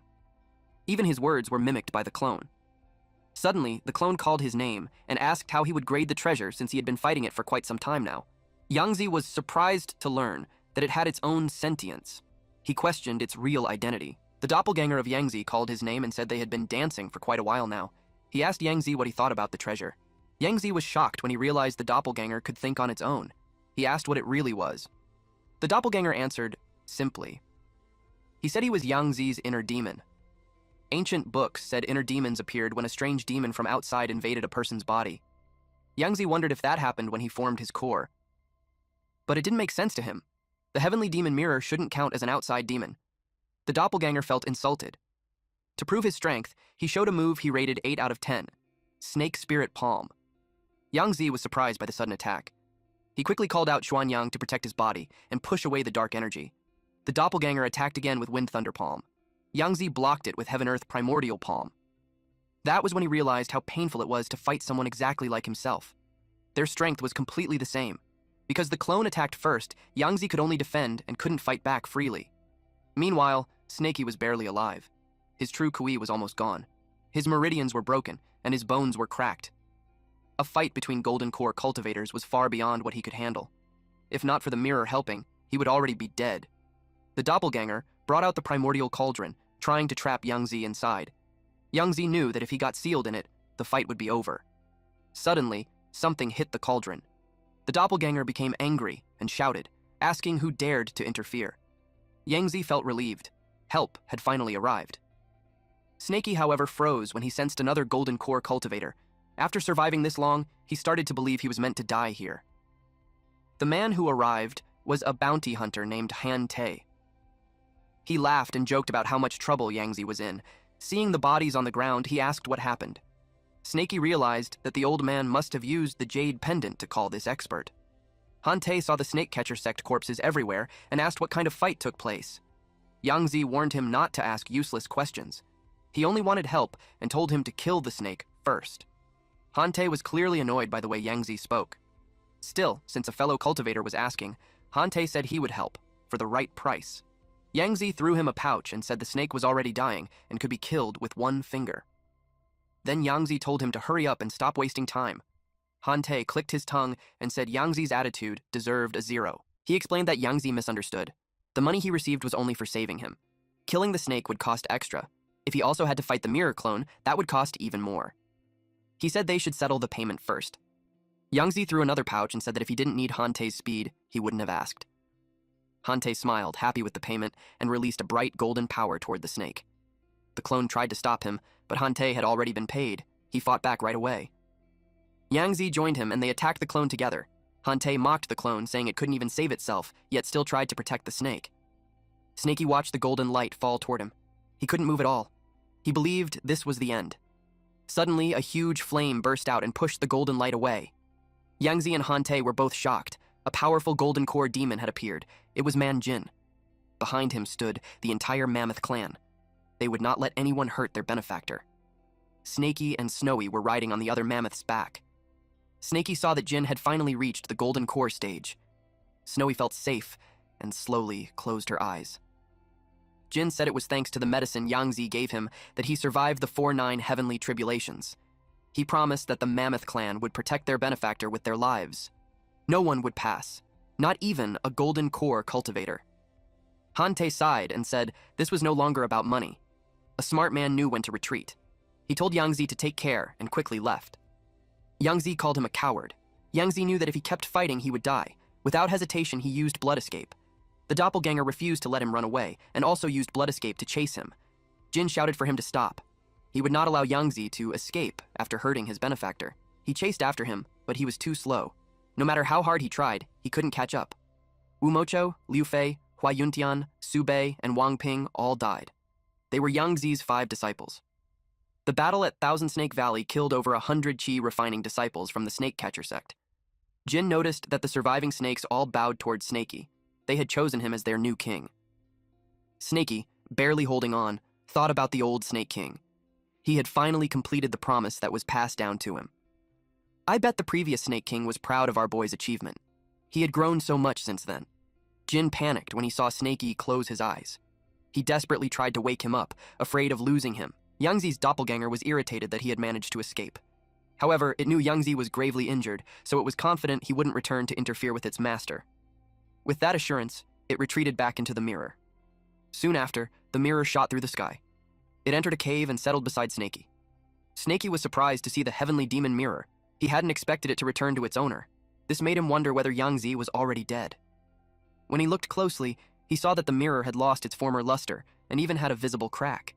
Speaker 1: Even his words were mimicked by the clone. Suddenly, the clone called his name and asked how he would grade the treasure since he had been fighting it for quite some time now. Yangzi was surprised to learn that it had its own sentience. He questioned its real identity. The doppelganger of Yangzi called his name and said they had been dancing for quite a while now. He asked Yangzi what he thought about the treasure. Yangzi was shocked when he realized the doppelganger could think on its own. He asked what it really was. The doppelganger answered simply. He said he was Yangzi's inner demon. Ancient books said inner demons appeared when a strange demon from outside invaded a person's body. Yangzi wondered if that happened when he formed his core. But it didn't make sense to him. The heavenly demon mirror shouldn't count as an outside demon. The doppelganger felt insulted. To prove his strength, he showed a move he rated 8 out of 10, Snake Spirit Palm. Yangzi was surprised by the sudden attack. He quickly called out Xuanyang to protect his body and push away the dark energy. The doppelganger attacked again with Wind Thunder Palm. Yangzi blocked it with Heaven Earth Primordial Palm. That was when he realized how painful it was to fight someone exactly like himself. Their strength was completely the same. Because the clone attacked first, Yangzi could only defend and couldn't fight back freely. Meanwhile, Snaky was barely alive. His true Kui was almost gone. His meridians were broken, and his bones were cracked. A fight between Golden Core cultivators was far beyond what he could handle. If not for the mirror helping, he would already be dead. The doppelganger brought out the primordial cauldron, trying to trap Yangzi inside. Yangzi knew that if he got sealed in it, the fight would be over. Suddenly, something hit the cauldron. The doppelganger became angry and shouted, asking who dared to interfere. Yangzi felt relieved. Help had finally arrived. Snaky, however, froze when he sensed another Golden Core cultivator. After surviving this long, he started to believe he was meant to die here. The man who arrived was a bounty hunter named Han Tae. He laughed and joked about how much trouble Yangzi was in. Seeing the bodies on the ground, he asked what happened. Snaky realized that the old man must have used the jade pendant to call this expert. Han Tae saw the snake catcher sect corpses everywhere and asked what kind of fight took place. Yangzi warned him not to ask useless questions. He only wanted help and told him to kill the snake first. Han Tae was clearly annoyed by the way Yangzi spoke. Still, since a fellow cultivator was asking, Han Tae said he would help, for the right price. Yangzi threw him a pouch and said the snake was already dying and could be killed with one finger. Then Yangzi told him to hurry up and stop wasting time. Han Tae clicked his tongue and said Yangzi's attitude deserved a 0. He explained that Yangzi misunderstood. The money he received was only for saving him. Killing the snake would cost extra. If he also had to fight the mirror clone, that would cost even more. He said they should settle the payment first. Yangzi threw another pouch and said that if he didn't need Han Tae's speed, he wouldn't have asked. Han Tae smiled, happy with the payment, and released a bright golden power toward the snake. The clone tried to stop him, but Han Tae had already been paid. He fought back right away. Yangzi joined him and they attacked the clone together. Hante mocked the clone, saying it couldn't even save itself, yet still tried to protect the snake. Snakey watched the golden light fall toward him. He couldn't move at all. He believed this was the end. Suddenly, a huge flame burst out and pushed the golden light away. Yangzi and Hante were both shocked. A powerful golden core demon had appeared. It was Man Jin. Behind him stood the entire mammoth clan. They would not let anyone hurt their benefactor. Snakey and Snowy were riding on the other mammoth's back. Snakey saw that Jin had finally reached the golden core stage. Snowy felt safe and slowly closed her eyes. Jin said it was thanks to the medicine Yangzi gave him that he survived the 4-9 heavenly tribulations. He promised that the mammoth clan would protect their benefactor with their lives. No one would pass, not even a golden core cultivator. Hante sighed and said this was no longer about money. A smart man knew when to retreat. He told Yangzi to take care and quickly left. Yangzi called him a coward. Yangzi knew that if he kept fighting, he would die. Without hesitation, he used blood escape. The doppelganger refused to let him run away and also used blood escape to chase him. Jin shouted for him to stop. He would not allow Yangzi to escape after hurting his benefactor. He chased after him, but he was too slow. No matter how hard he tried, he couldn't catch up. Wu Mocho, Liu Fei, Hua Yuntian, Su Bei, and Wang Ping all died. They were Yangzi's 5 disciples. The battle at Thousand Snake Valley killed over 100 Qi refining disciples from the snake catcher sect. Jin noticed that the surviving snakes all bowed towards Snakey. They had chosen him as their new king. Snakey, barely holding on, thought about the old Snake King. He had finally completed the promise that was passed down to him. I bet the previous Snake King was proud of our boy's achievement. He had grown so much since then. Jin panicked when he saw Snakey close his eyes. He desperately tried to wake him up, afraid of losing him. Yangzi's doppelganger was irritated that he had managed to escape. However, it knew Yangzi was gravely injured, so it was confident he wouldn't return to interfere with its master. With that assurance, it retreated back into the mirror. Soon after, the mirror shot through the sky. It entered a cave and settled beside Snakey. Snakey was surprised to see the heavenly demon mirror. He hadn't expected it to return to its owner. This made him wonder whether Yangzi was already dead. When he looked closely, he saw that the mirror had lost its former luster and even had a visible crack.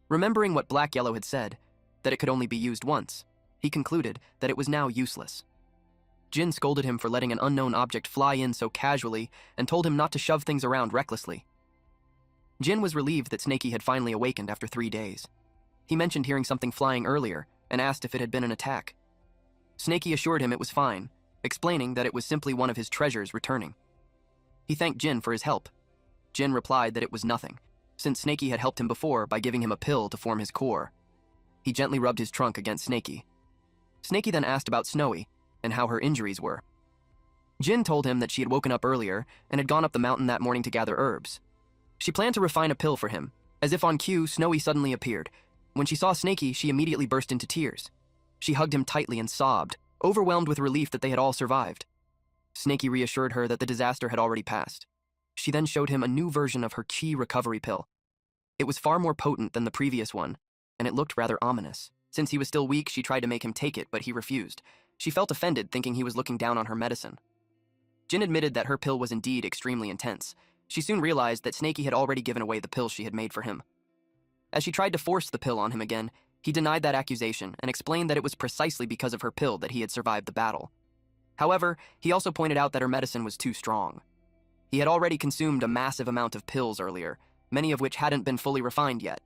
Speaker 1: Remembering what Black Yellow had said, that it could only be used once, he concluded that it was now useless. Jin scolded him for letting an unknown object fly in so casually and told him not to shove things around recklessly. Jin was relieved that Snakey had finally awakened after 3 days. He mentioned hearing something flying earlier and asked if it had been an attack. Snakey assured him it was fine, explaining that it was simply one of his treasures returning. He thanked Jin for his help. Jin replied that it was nothing, since Snakey had helped him before by giving him a pill to form his core. He gently rubbed his trunk against Snakey. Snakey then asked about Snowy and how her injuries were. Jin told him that she had woken up earlier and had gone up the mountain that morning to gather herbs. She planned to refine a pill for him. As if on cue, Snowy suddenly appeared. When she saw Snakey, she immediately burst into tears. She hugged him tightly and sobbed, overwhelmed with relief that they had all survived. Snakey reassured her that the disaster had already passed. She then showed him a new version of her Qi recovery pill. It was far more potent than the previous one, and it looked rather ominous. Since he was still weak, she tried to make him take it, but he refused. She felt offended, thinking he was looking down on her medicine. Jin admitted that her pill was indeed extremely intense. She soon realized that Snakey had already given away the pill she had made for him. As she tried to force the pill on him again, he denied that accusation and explained that it was precisely because of her pill that he had survived the battle. However, he also pointed out that her medicine was too strong. He had already consumed a massive amount of pills earlier, many of which hadn't been fully refined yet.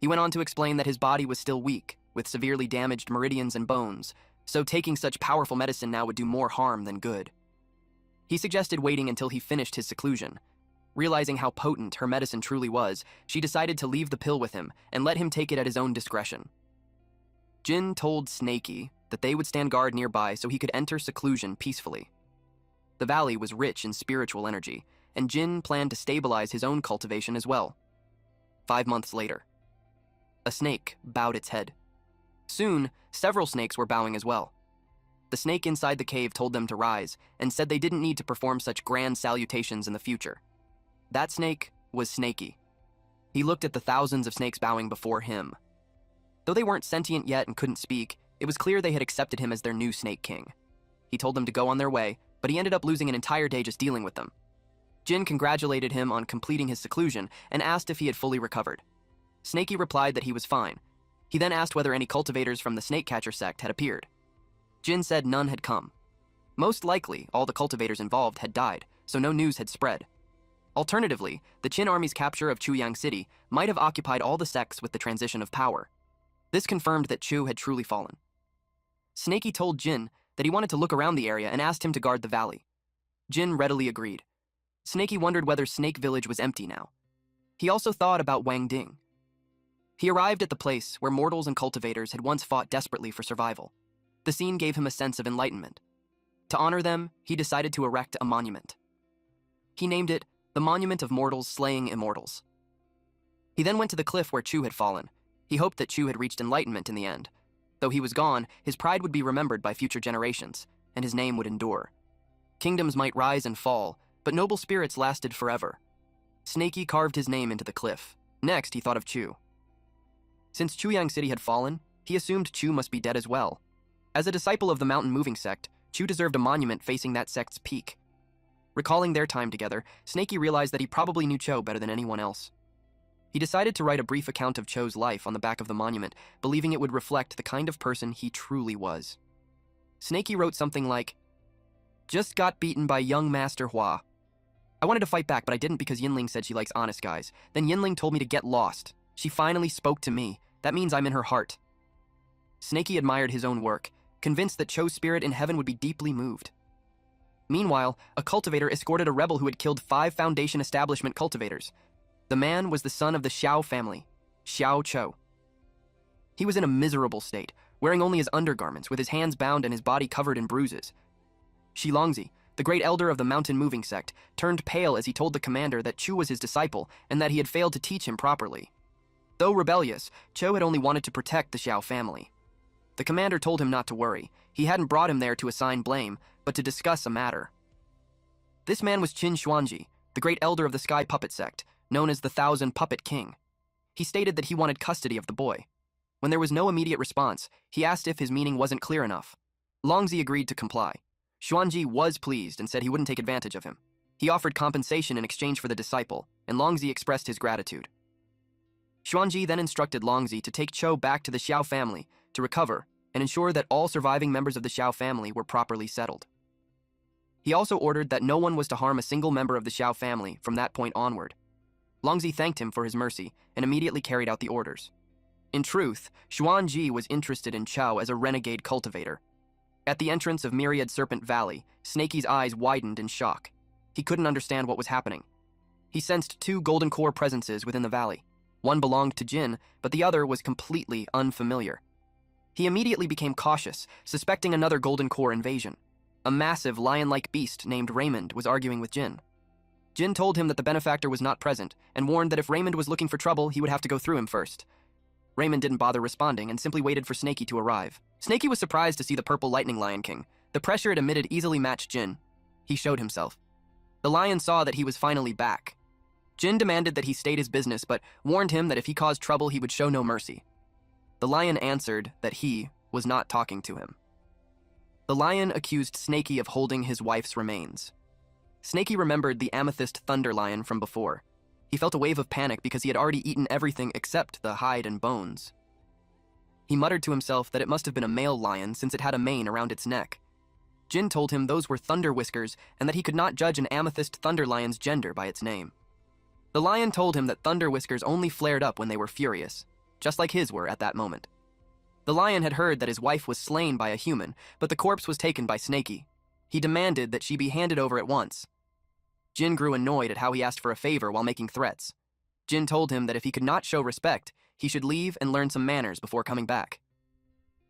Speaker 1: He went on to explain that his body was still weak, with severely damaged meridians and bones, so taking such powerful medicine now would do more harm than good. He suggested waiting until he finished his seclusion. Realizing how potent her medicine truly was, she decided to leave the pill with him and let him take it at his own discretion. Jin told Snakey that they would stand guard nearby so he could enter seclusion peacefully. The valley was rich in spiritual energy, and Jin planned to stabilize his own cultivation as well. 5 months later, a snake bowed its head. Soon, several snakes were bowing as well. The snake inside the cave told them to rise and said they didn't need to perform such grand salutations in the future. That snake was Snakey. He looked at the thousands of snakes bowing before him. Though they weren't sentient yet and couldn't speak, it was clear they had accepted him as their new Snake King. He told them to go on their way, but he ended up losing an entire day just dealing with them. Jin congratulated him on completing his seclusion and asked if he had fully recovered. Snakey replied that he was fine. He then asked whether any cultivators from the snake catcher sect had appeared. Jin said none had come. Most likely, all the cultivators involved had died, so no news had spread. Alternatively, the Qin army's capture of Chuyang City might have occupied all the sects with the transition of power. This confirmed that Chu had truly fallen. Snakey told Jin that he wanted to look around the area and asked him to guard the valley. Jin readily agreed. Snakey wondered whether Snake Village was empty now. He also thought about Wang Ding. He arrived at the place where mortals and cultivators had once fought desperately for survival. The scene gave him a sense of enlightenment. To honor them, he decided to erect a monument. He named it the Monument of Mortals Slaying Immortals. He then went to the cliff where Chu had fallen. He hoped that Chu had reached enlightenment in the end. Though he was gone, his pride would be remembered by future generations, and his name would endure. Kingdoms might rise and fall, but noble spirits lasted forever. Snakey carved his name into the cliff. Next, he thought of Chu. Since Chuyang City had fallen, he assumed Chu must be dead as well. As a disciple of the mountain-moving sect, Chu deserved a monument facing that sect's peak. Recalling their time together, Snakey realized that he probably knew Cho better than anyone else. He decided to write a brief account of Cho's life on the back of the monument, believing it would reflect the kind of person he truly was. Snakey wrote something like, "Just got beaten by young Master Hua. I wanted to fight back, but I didn't because Yinling said she likes honest guys. Then Yinling told me to get lost. She finally spoke to me. That means I'm in her heart." Snakey admired his own work, convinced that Cho's spirit in heaven would be deeply moved. Meanwhile, a cultivator escorted a rebel who had killed 5 Foundation establishment cultivators. The man was the son of the Xiao family, Xiao Cho. He was in a miserable state, wearing only his undergarments, with his hands bound and his body covered in bruises. Shilongzi, the great elder of the mountain-moving sect, turned pale as he told the commander that Chu was his disciple and that he had failed to teach him properly. Though rebellious, Cho had only wanted to protect the Xiao family. The commander told him not to worry. He hadn't brought him there to assign blame, but to discuss a matter. This man was Qin Xuanji, the great elder of the Sky Puppet sect, known as the Thousand Puppet King. He stated that he wanted custody of the boy. When there was no immediate response, he asked if his meaning wasn't clear enough. Longzi agreed to comply. Xuanji was pleased and said he wouldn't take advantage of him. He offered compensation in exchange for the disciple, and Longzi expressed his gratitude. Xuanji then instructed Longzi to take Cho back to the Xiao family to recover and ensure that all surviving members of the Xiao family were properly settled. He also ordered that no one was to harm a single member of the Xiao family from that point onward. Longzi thanked him for his mercy and immediately carried out the orders. In truth, Xuanji was interested in Chao as a renegade cultivator. At the entrance of Myriad Serpent Valley, Snakey's eyes widened in shock. He couldn't understand what was happening. He sensed 2 golden core presences within the valley. One belonged to Jin, but the other was completely unfamiliar. He immediately became cautious, suspecting another golden core invasion. A massive lion-like beast named Raymond was arguing with Jin. Jin told him that the benefactor was not present and warned that if Raymond was looking for trouble, he would have to go through him first. Raymond didn't bother responding and simply waited for Snakey to arrive. Snakey was surprised to see the purple lightning lion king. The pressure it emitted easily matched Jin. He showed himself. The lion saw that he was finally back. Jin demanded that he state his business, but warned him that if he caused trouble, he would show no mercy. The lion answered that he was not talking to him. The lion accused Snakey of holding his wife's remains. Snakey remembered the amethyst thunder lion from before. He felt a wave of panic because he had already eaten everything except the hide and bones. He muttered to himself that it must have been a male lion since it had a mane around its neck. Jin told him those were thunder whiskers and that he could not judge an amethyst thunder lion's gender by its name. The lion told him that thunder whiskers only flared up when they were furious, just like his were at that moment. The lion had heard that his wife was slain by a human, but the corpse was taken by Snakey. He demanded that she be handed over at once. Jin grew annoyed at how he asked for a favor while making threats. Jin told him that if he could not show respect, he should leave and learn some manners before coming back.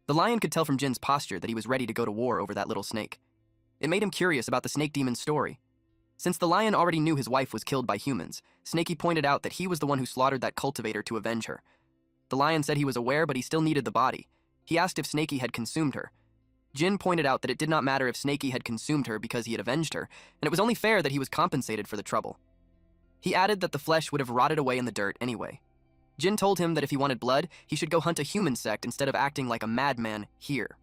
Speaker 1: The lion could tell from Jin's posture that he was ready to go to war over that little snake. It made him curious about the snake demon's story. Since the lion already knew his wife was killed by humans, Snakey pointed out that he was the one who slaughtered that cultivator to avenge her. The lion said he was aware, but he still needed the body. He asked if Snakey had consumed her. Jin pointed out that it did not matter if Snakey had consumed her because he had avenged her, and it was only fair that he was compensated for the trouble. He added that the flesh would have rotted away in the dirt anyway. Jin told him that if he wanted blood, he should go hunt a human sect instead of acting like a madman here.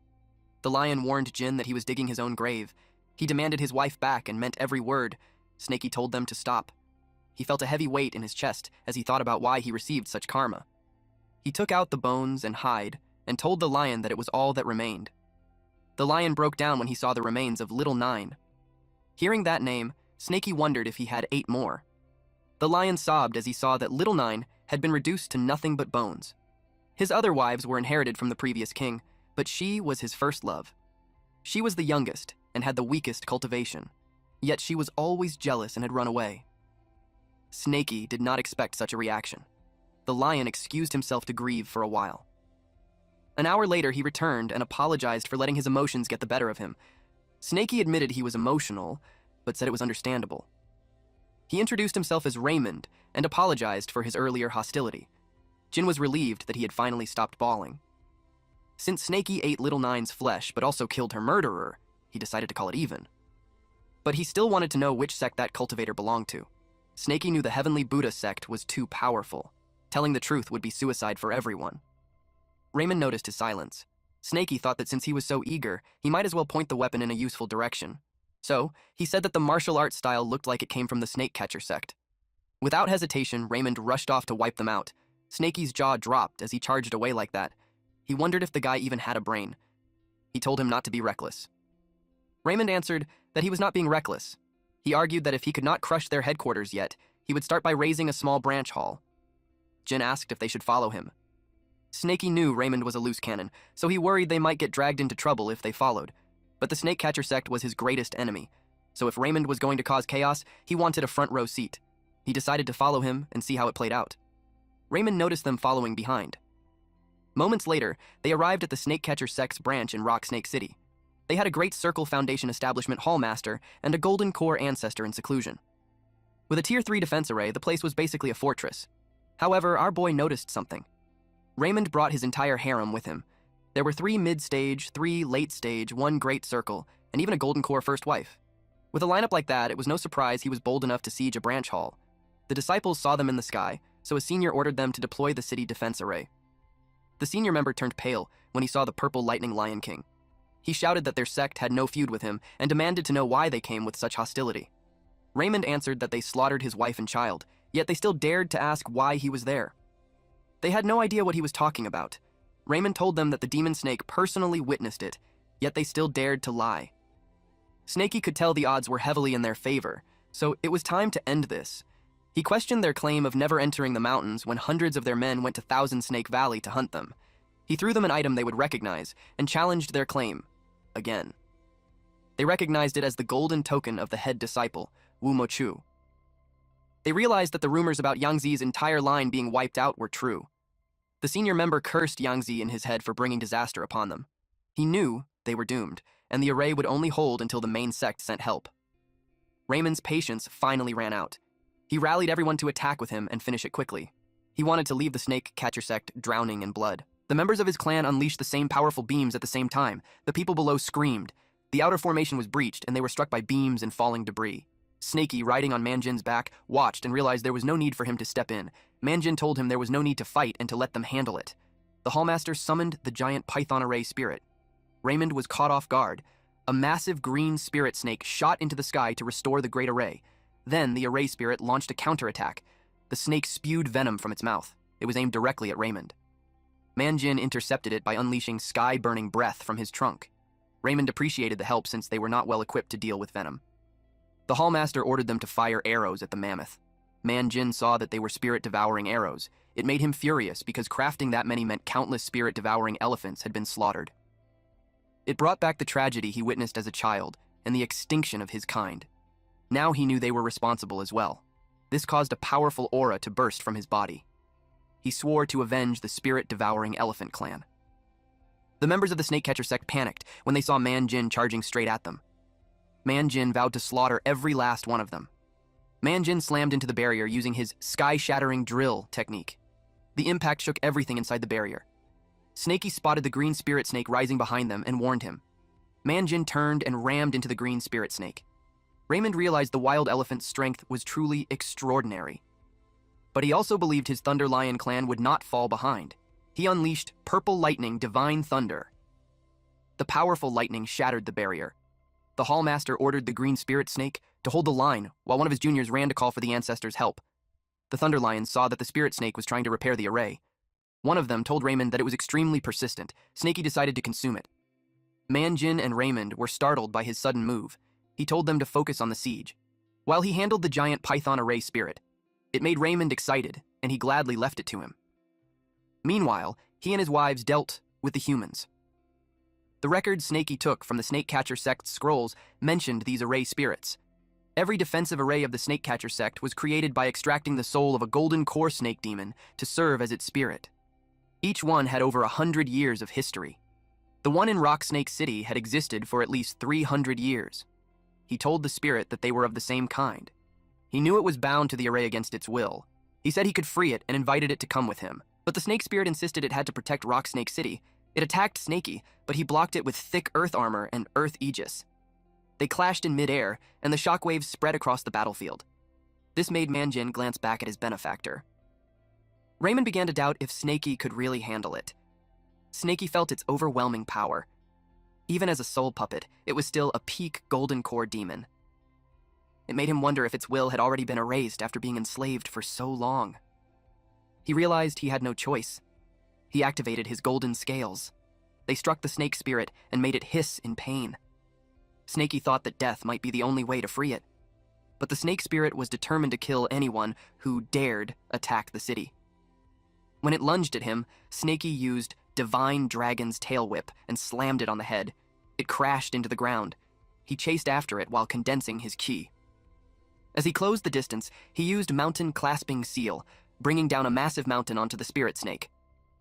Speaker 1: The lion warned Jin that he was digging his own grave. He demanded his wife back and meant every word. Snakey told them to stop. He felt a heavy weight in his chest as he thought about why he received such karma. He took out the bones and hide and told the lion that it was all that remained. The lion broke down when he saw the remains of Little Nine. Hearing that name, Snaky wondered if he had 8 more. The lion sobbed as he saw that Little Nine had been reduced to nothing but bones. His other wives were inherited from the previous king, but she was his first love. She was the youngest and had the weakest cultivation, yet she was always jealous and had run away. Snaky did not expect such a reaction. The lion excused himself to grieve for a while. An hour later, he returned and apologized for letting his emotions get the better of him. Snaky admitted he was emotional, but said it was understandable. He introduced himself as Raymond and apologized for his earlier hostility. Jin was relieved that he had finally stopped bawling. Since Snaky ate Little Nine's flesh but also killed her murderer, he decided to call it even. But he still wanted to know which sect that cultivator belonged to. Snaky knew the Heavenly Buddha sect was too powerful. Telling the truth would be suicide for everyone. Raymond noticed his silence. Snaky thought that since he was so eager, he might as well point the weapon in a useful direction. So, he said that the martial arts style looked like it came from the snake catcher sect. Without hesitation, Raymond rushed off to wipe them out. Snaky's jaw dropped as he charged away like that. He wondered if the guy even had a brain. He told him not to be reckless. Raymond answered that he was not being reckless. He argued that if he could not crush their headquarters yet, he would start by raising a small branch hall. Jin asked if they should follow him. Snaky knew Raymond was a loose cannon, so he worried they might get dragged into trouble if they followed. But the snake catcher sect was his greatest enemy, so if Raymond was going to cause chaos, he wanted a front row seat. He decided to follow him and see how it played out. Raymond noticed them following behind. Moments later, they arrived at the snake catcher sect's branch in Rock Snake City. They had a Great Circle Foundation establishment hallmaster and a Golden Core ancestor in seclusion. With a Tier 3 defense array, the place was basically a fortress. However, our boy noticed something. Raymond brought his entire harem with him. There were 3 mid-stage, 3 late-stage, 1 Great Circle, and even a Golden Core first wife. With a lineup like that, it was no surprise he was bold enough to siege a branch hall. The disciples saw them in the sky, so a senior ordered them to deploy the city defense array. The senior member turned pale when he saw the purple lightning Lion King. He shouted that their sect had no feud with him and demanded to know why they came with such hostility. Raymond answered that they slaughtered his wife and child, yet they still dared to ask why he was there. They had no idea what he was talking about. Raymond told them that the demon snake personally witnessed it, yet they still dared to lie. Snaky could tell the odds were heavily in their favor, so it was time to end this. He questioned their claim of never entering the mountains when hundreds of their men went to Thousand Snake Valley to hunt them. He threw them an item they would recognize and challenged their claim, again. They recognized it as the golden token of the head disciple, Wu Mochu. They realized that the rumors about Yangzi's entire line being wiped out were true. The senior member cursed Yangzi in his head for bringing disaster upon them. He knew they were doomed, and the array would only hold until the main sect sent help. Raymond's patience finally ran out. He rallied everyone to attack with him and finish it quickly. He wanted to leave the snake catcher sect drowning in blood. The members of his clan unleashed the same powerful beams at the same time. The people below screamed. The outer formation was breached, and they were struck by beams and falling debris. Snaky, riding on Manjin's back, watched and realized there was no need for him to step in. Manjin told him there was no need to fight and to let them handle it. The hallmaster summoned the giant python array spirit. Raymond was caught off guard. A massive green spirit snake shot into the sky to restore the great array. Then the array spirit launched a counterattack. The snake spewed venom from its mouth. It was aimed directly at Raymond. Manjin intercepted it by unleashing sky-burning breath from his trunk. Raymond appreciated the help since they were not well equipped to deal with venom. The hallmaster ordered them to fire arrows at the mammoth. Manjin saw that they were spirit-devouring arrows. It made him furious because crafting that many meant countless spirit-devouring elephants had been slaughtered. It brought back the tragedy he witnessed as a child and the extinction of his kind. Now he knew they were responsible as well. This caused a powerful aura to burst from his body. He swore to avenge the spirit-devouring elephant clan. The members of the snake-catcher sect panicked when they saw Manjin charging straight at them. Manjin vowed to slaughter every last one of them. Manjin slammed into the barrier using his sky-shattering drill technique. The impact shook everything inside the barrier. Snaky spotted the green spirit snake rising behind them and warned him. Manjin turned and rammed into the green spirit snake. Raymond realized the wild elephant's strength was truly extraordinary. But he also believed his Thunder Lion clan would not fall behind. He unleashed Purple Lightning Divine Thunder. The powerful lightning shattered the barrier. The hallmaster ordered the green spirit snake to hold the line while one of his juniors ran to call for the ancestors' help. The Thunder Lion saw that the spirit snake was trying to repair the array. One of them told Raymond that it was extremely persistent. Snaky decided to consume it. Manjin and Raymond were startled by his sudden move. He told them to focus on the siege. While he handled the giant python array spirit, it made Raymond excited, and he gladly left it to him. Meanwhile, he and his wives dealt with the humans. The records Snaky took from the Snakecatcher sect's scrolls mentioned these array spirits. Every defensive array of the Snakecatcher sect was created by extracting the soul of a golden core snake demon to serve as its spirit. Each one had over 100 years of history. The one in Rock Snake City had existed for at least 300 years. He told the spirit that they were of the same kind. He knew it was bound to the array against its will. He said he could free it and invited it to come with him. But the snake spirit insisted it had to protect Rock Snake City. It attacked Snaky, but he blocked it with thick earth armor and earth aegis. They clashed in midair, and the shockwaves spread across the battlefield. This made Manjin glance back at his benefactor. Raymond began to doubt if Snaky could really handle it. Snaky felt its overwhelming power. Even as a soul puppet, it was still a peak golden core demon. It made him wonder if its will had already been erased after being enslaved for so long. He realized he had no choice. He activated his golden scales. They struck the snake spirit and made it hiss in pain. Snaky thought that death might be the only way to free it. But the snake spirit was determined to kill anyone who dared attack the city. When it lunged at him, Snaky used Divine Dragon's tail whip and slammed it on the head. It crashed into the ground. He chased after it while condensing his ki. As he closed the distance, he used Mountain Clasping Seal, bringing down a massive mountain onto the spirit snake.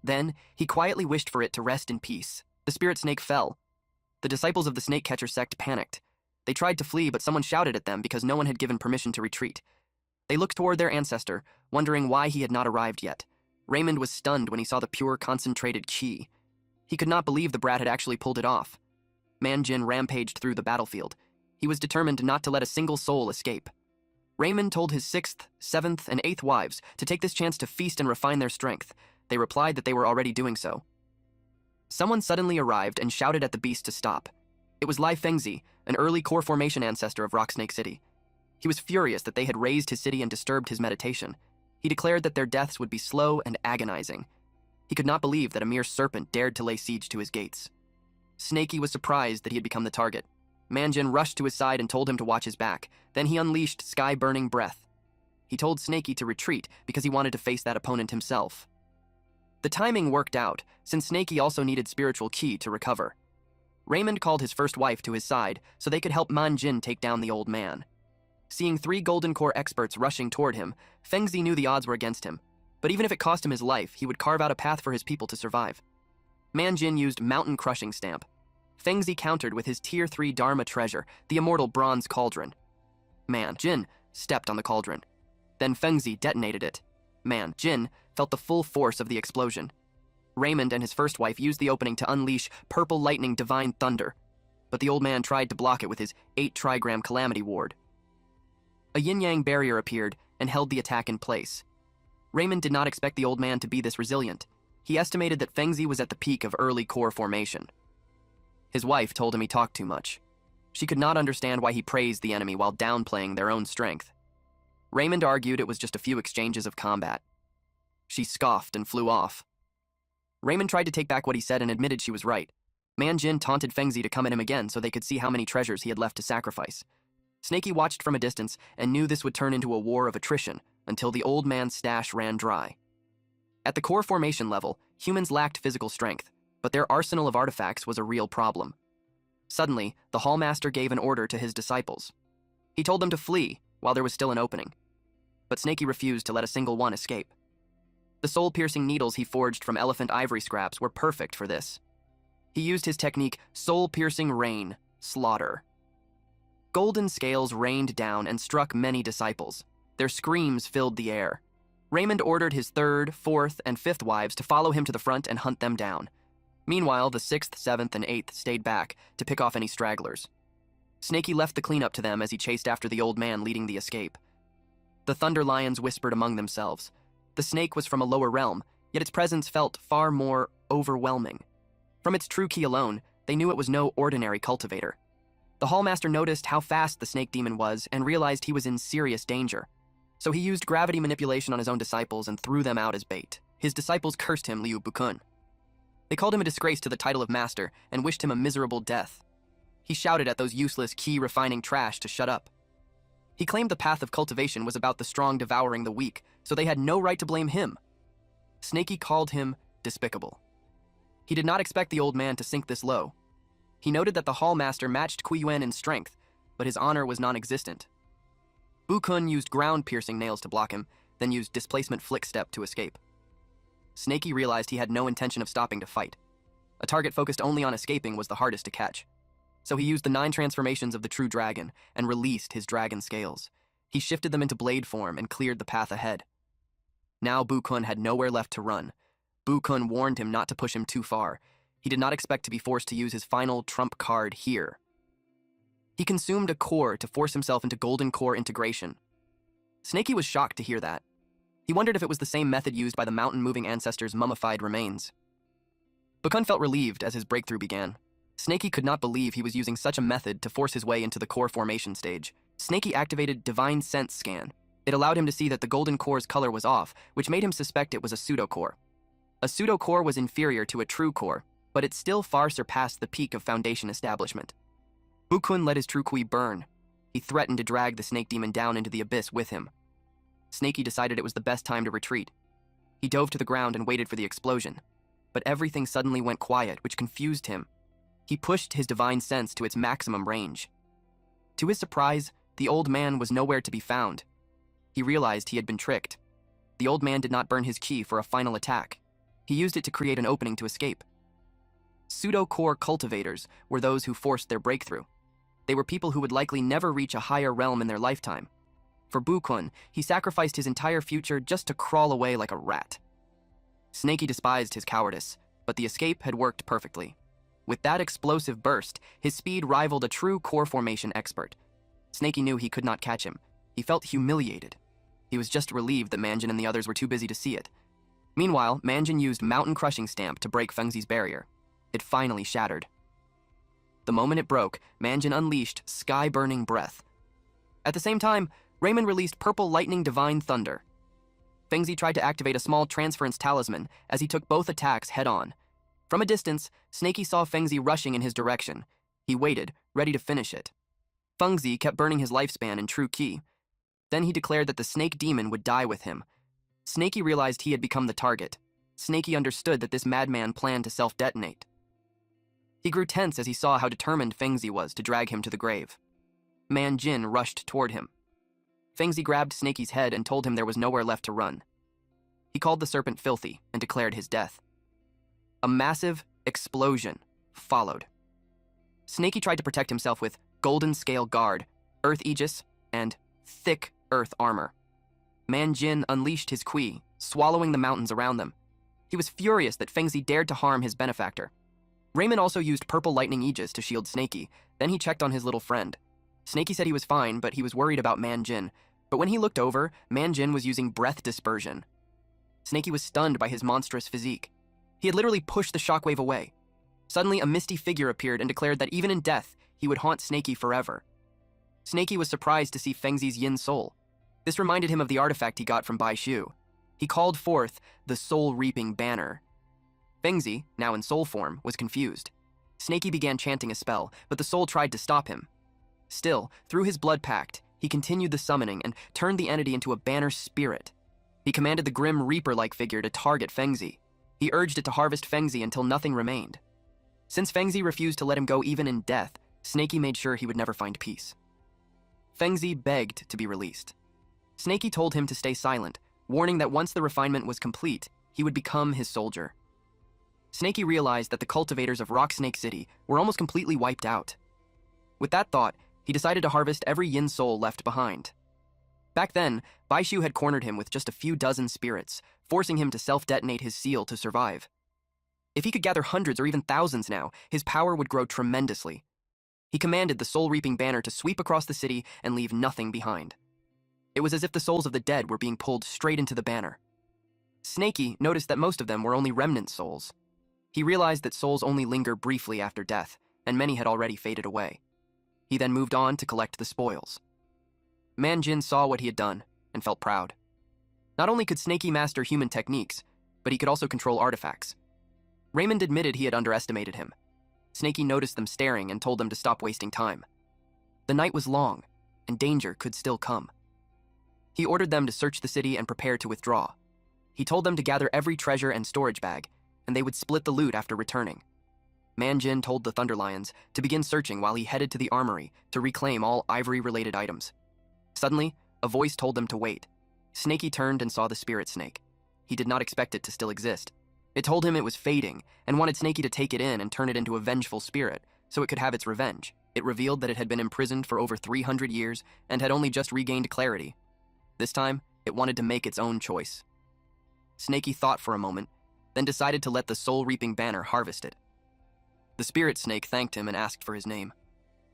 Speaker 1: Then, he quietly wished for it to rest in peace. The spirit snake fell. The disciples of the Snakecatcher sect panicked. They tried to flee, but someone shouted at them because no one had given permission to retreat. They looked toward their ancestor, wondering why he had not arrived yet. Raymond was stunned when he saw the pure, concentrated chi. He could not believe the brat had actually pulled it off. Manjin rampaged through the battlefield. He was determined not to let a single soul escape. Raymond told his 6th, 7th, and 8th wives to take this chance to feast and refine their strength. They replied that they were already doing so. Someone suddenly arrived and shouted at the beast to stop. It was Lai Fengzi, an early core formation ancestor of Rock Snake City. He was furious that they had razed his city and disturbed his meditation. He declared that their deaths would be slow and agonizing. He could not believe that a mere serpent dared to lay siege to his gates. Snaky was surprised that he had become the target. Manjin rushed to his side and told him to watch his back. Then he unleashed sky-burning breath. He told Snaky to retreat because he wanted to face that opponent himself. The timing worked out, since Snaky also needed spiritual ki to recover. Raymond called his first wife to his side so they could help Manjin take down the old man. Seeing 3 Golden Core experts rushing toward him, Fengzi knew the odds were against him. But even if it cost him his life, he would carve out a path for his people to survive. Manjin used Mountain Crushing Stamp. Fengzi countered with his Tier 3 Dharma treasure, the immortal Bronze Cauldron. Manjin stepped on the cauldron. Then Fengzi detonated it. Manjin felt the full force of the explosion. Raymond and his first wife used the opening to unleash Purple Lightning Divine Thunder, but the old man tried to block it with his 8 Trigram Calamity Ward. A yin-yang barrier appeared and held the attack in place. Raymond did not expect the old man to be this resilient. He estimated that Fengzi was at the peak of early core formation. His wife told him he talked too much. She could not understand why he praised the enemy while downplaying their own strength. Raymond argued it was just a few exchanges of combat. She scoffed and flew off. Raymond tried to take back what he said and admitted she was right. Manjin taunted Fengzi to come at him again so they could see how many treasures he had left to sacrifice. Snaky watched from a distance and knew this would turn into a war of attrition until the old man's stash ran dry. At the core formation level, humans lacked physical strength, but their arsenal of artifacts was a real problem. Suddenly, the Hallmaster gave an order to his disciples. He told them to flee while there was still an opening, but Snaky refused to let a single one escape. The soul-piercing needles he forged from elephant ivory scraps were perfect for this. He used his technique, Soul-Piercing Rain, Slaughter. Golden scales rained down and struck many disciples. Their screams filled the air. Raymond ordered his 3rd, 4th, and 5th wives to follow him to the front and hunt them down. Meanwhile, the 6th, 7th, and 8th stayed back to pick off any stragglers. Snaky left the cleanup to them as he chased after the old man leading the escape. The Thunder Lions whispered among themselves. The snake was from a lower realm, yet its presence felt far more overwhelming. From its true ki alone, they knew it was no ordinary cultivator. The Hallmaster noticed how fast the snake demon was and realized he was in serious danger. So he used gravity manipulation on his own disciples and threw them out as bait. His disciples cursed him Liu Bukun. They called him a disgrace to the title of master and wished him a miserable death. He shouted at those useless key-refining trash to shut up. He claimed the path of cultivation was about the strong devouring the weak, so they had no right to blame him. Snaky called him despicable. He did not expect the old man to sink this low. He noted that the hall master matched Kui Yuan in strength, but his honor was non-existent. Bukun used ground-piercing nails to block him, then used displacement flick step to escape. Snaky realized he had no intention of stopping to fight. A target focused only on escaping was the hardest to catch. So he used the 9 transformations of the true dragon and released his dragon scales. He shifted them into blade form and cleared the path ahead. Now Bukun had nowhere left to run. Bukun warned him not to push him too far. He did not expect to be forced to use his final trump card here. He consumed a core to force himself into golden core integration. Snaky was shocked to hear that. He wondered if it was the same method used by the mountain-moving ancestors' mummified remains. Bukun felt relieved as his breakthrough began. Snaky could not believe he was using such a method to force his way into the core formation stage. Snaky activated Divine Sense Scan. It allowed him to see that the golden core's color was off, which made him suspect it was a pseudo-core. A pseudo-core was inferior to a true core, but it still far surpassed the peak of Foundation establishment. Bukun let his true Kui burn. He threatened to drag the snake demon down into the abyss with him. Snaky decided it was the best time to retreat. He dove to the ground and waited for the explosion. But everything suddenly went quiet, which confused him. He pushed his divine sense to its maximum range. To his surprise, the old man was nowhere to be found. He realized he had been tricked. The old man did not burn his ki for a final attack. He used it to create an opening to escape. Pseudo-core cultivators were those who forced their breakthrough. They were people who would likely never reach a higher realm in their lifetime. For Bukun, he sacrificed his entire future just to crawl away like a rat. Snaky despised his cowardice, but the escape had worked perfectly. With that explosive burst, his speed rivaled a true core formation expert. Snaky knew he could not catch him. He felt humiliated. He was just relieved that Manjin and the others were too busy to see it. Meanwhile, Manjin used Mountain Crushing Stamp to break Fengzi's barrier. It finally shattered. The moment it broke, Manjin unleashed Sky-Burning Breath. At the same time, Raymond released Purple Lightning Divine Thunder. Fengzi tried to activate a small transference talisman as he took both attacks head-on. From a distance, Snaky saw Fengzi rushing in his direction. He waited, ready to finish it. Fengzi kept burning his lifespan in true ki. Then he declared that the snake demon would die with him. Snaky realized he had become the target. Snaky understood that this madman planned to self-detonate. He grew tense as he saw how determined Fengzi was to drag him to the grave. Manjin rushed toward him. Fengzi grabbed Snaky's head and told him there was nowhere left to run. He called the serpent filthy and declared his death. A massive explosion followed. Snaky tried to protect himself with Golden Scale Guard, Earth Aegis, and thick Earth Armor. Manjin unleashed his Kui, swallowing the mountains around them. He was furious that Fengzi dared to harm his benefactor. Raymond also used Purple Lightning Aegis to shield Snaky, then he checked on his little friend. Snaky said he was fine, but he was worried about Manjin. But when he looked over, Manjin was using Breath Dispersion. Snaky was stunned by his monstrous physique. He had literally pushed the shockwave away. Suddenly, a misty figure appeared and declared that even in death, he would haunt Snaky forever. Snaky was surprised to see Fengzi's Yin Soul. This reminded him of the artifact he got from Bai Shu. He called forth the Soul-Reaping Banner. Fengzi, now in soul form, was confused. Snaky began chanting a spell, but the soul tried to stop him. Still, through his blood pact, he continued the summoning and turned the entity into a banner spirit. He commanded the Grim Reaper-like figure to target Fengzi. He urged it to harvest Fengzi until nothing remained. Since Fengzi refused to let him go even in death, Snaky made sure he would never find peace. Fengzi begged to be released. Snaky told him to stay silent, warning that once the refinement was complete, he would become his soldier. Snaky realized that the cultivators of Rock Snake City were almost completely wiped out. With that thought, he decided to harvest every Yin soul left behind. Back then, Bai Shu had cornered him with just a few dozen spirits, forcing him to self-detonate his seal to survive. If he could gather hundreds or even thousands now, his power would grow tremendously. He commanded the Soul-Reaping Banner to sweep across the city and leave nothing behind. It was as if the souls of the dead were being pulled straight into the banner. Snaky noticed that most of them were only remnant souls. He realized that souls only linger briefly after death, and many had already faded away. He then moved on to collect the spoils. Manjin saw what he had done and felt proud. Not only could Snaky master human techniques, but he could also control artifacts. Raymond admitted he had underestimated him. Snakey noticed them staring and told them to stop wasting time. The night was long, and danger could still come. He ordered them to search the city and prepare to withdraw. He told them to gather every treasure and storage bag, and they would split the loot after returning. Manjin told the Thunder Lions to begin searching while he headed to the armory to reclaim all ivory-related items. Suddenly, a voice told them to wait. Snakey turned and saw the spirit snake. He did not expect it to still exist. It told him it was fading and wanted Snakey to take it in and turn it into a vengeful spirit so it could have its revenge. It revealed that it had been imprisoned for over 300 years and had only just regained clarity. This time, it wanted to make its own choice. Snakey thought for a moment, then decided to let the soul-reaping banner harvest it. The spirit snake thanked him and asked for his name.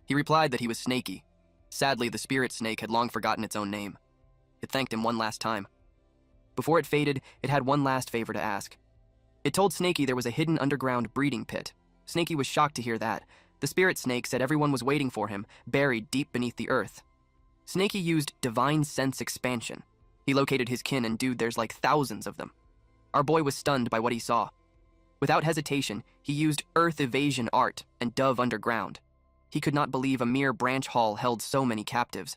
Speaker 1: He replied that he was Snakey. Sadly, the spirit snake had long forgotten its own name. It thanked him one last time. Before it faded, it had one last favor to ask. It told Snakey there was a hidden underground breeding pit. Snakey was shocked to hear that. The spirit snake said everyone was waiting for him, buried deep beneath the earth. Snakey used divine sense expansion. He located his kin and dude, there's like thousands of them. Our boy was stunned by what he saw. Without hesitation, he used earth evasion art and dove underground. He could not believe a mere branch hall held so many captives.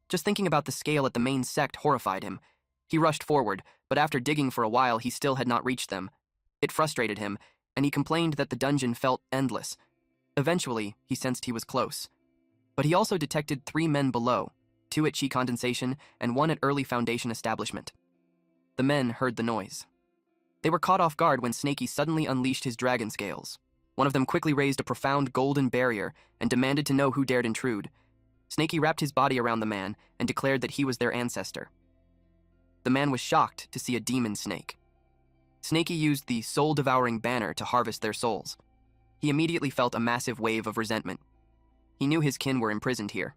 Speaker 1: Just thinking about the scale at the main sect horrified him. He rushed forward, but after digging for a while, he still had not reached them. It frustrated him, and he complained that the dungeon felt endless. Eventually, he sensed he was close. But he also detected 3 men below, 2 at Chi Condensation and 1 at Early Foundation Establishment. The men heard the noise. They were caught off guard when Snakey suddenly unleashed his dragon scales. One of them quickly raised a profound golden barrier and demanded to know who dared intrude. Snakey wrapped his body around the man and declared that he was their ancestor. The man was shocked to see a demon snake. Snakey used the soul-devouring banner to harvest their souls. He immediately felt a massive wave of resentment. He knew his kin were imprisoned here.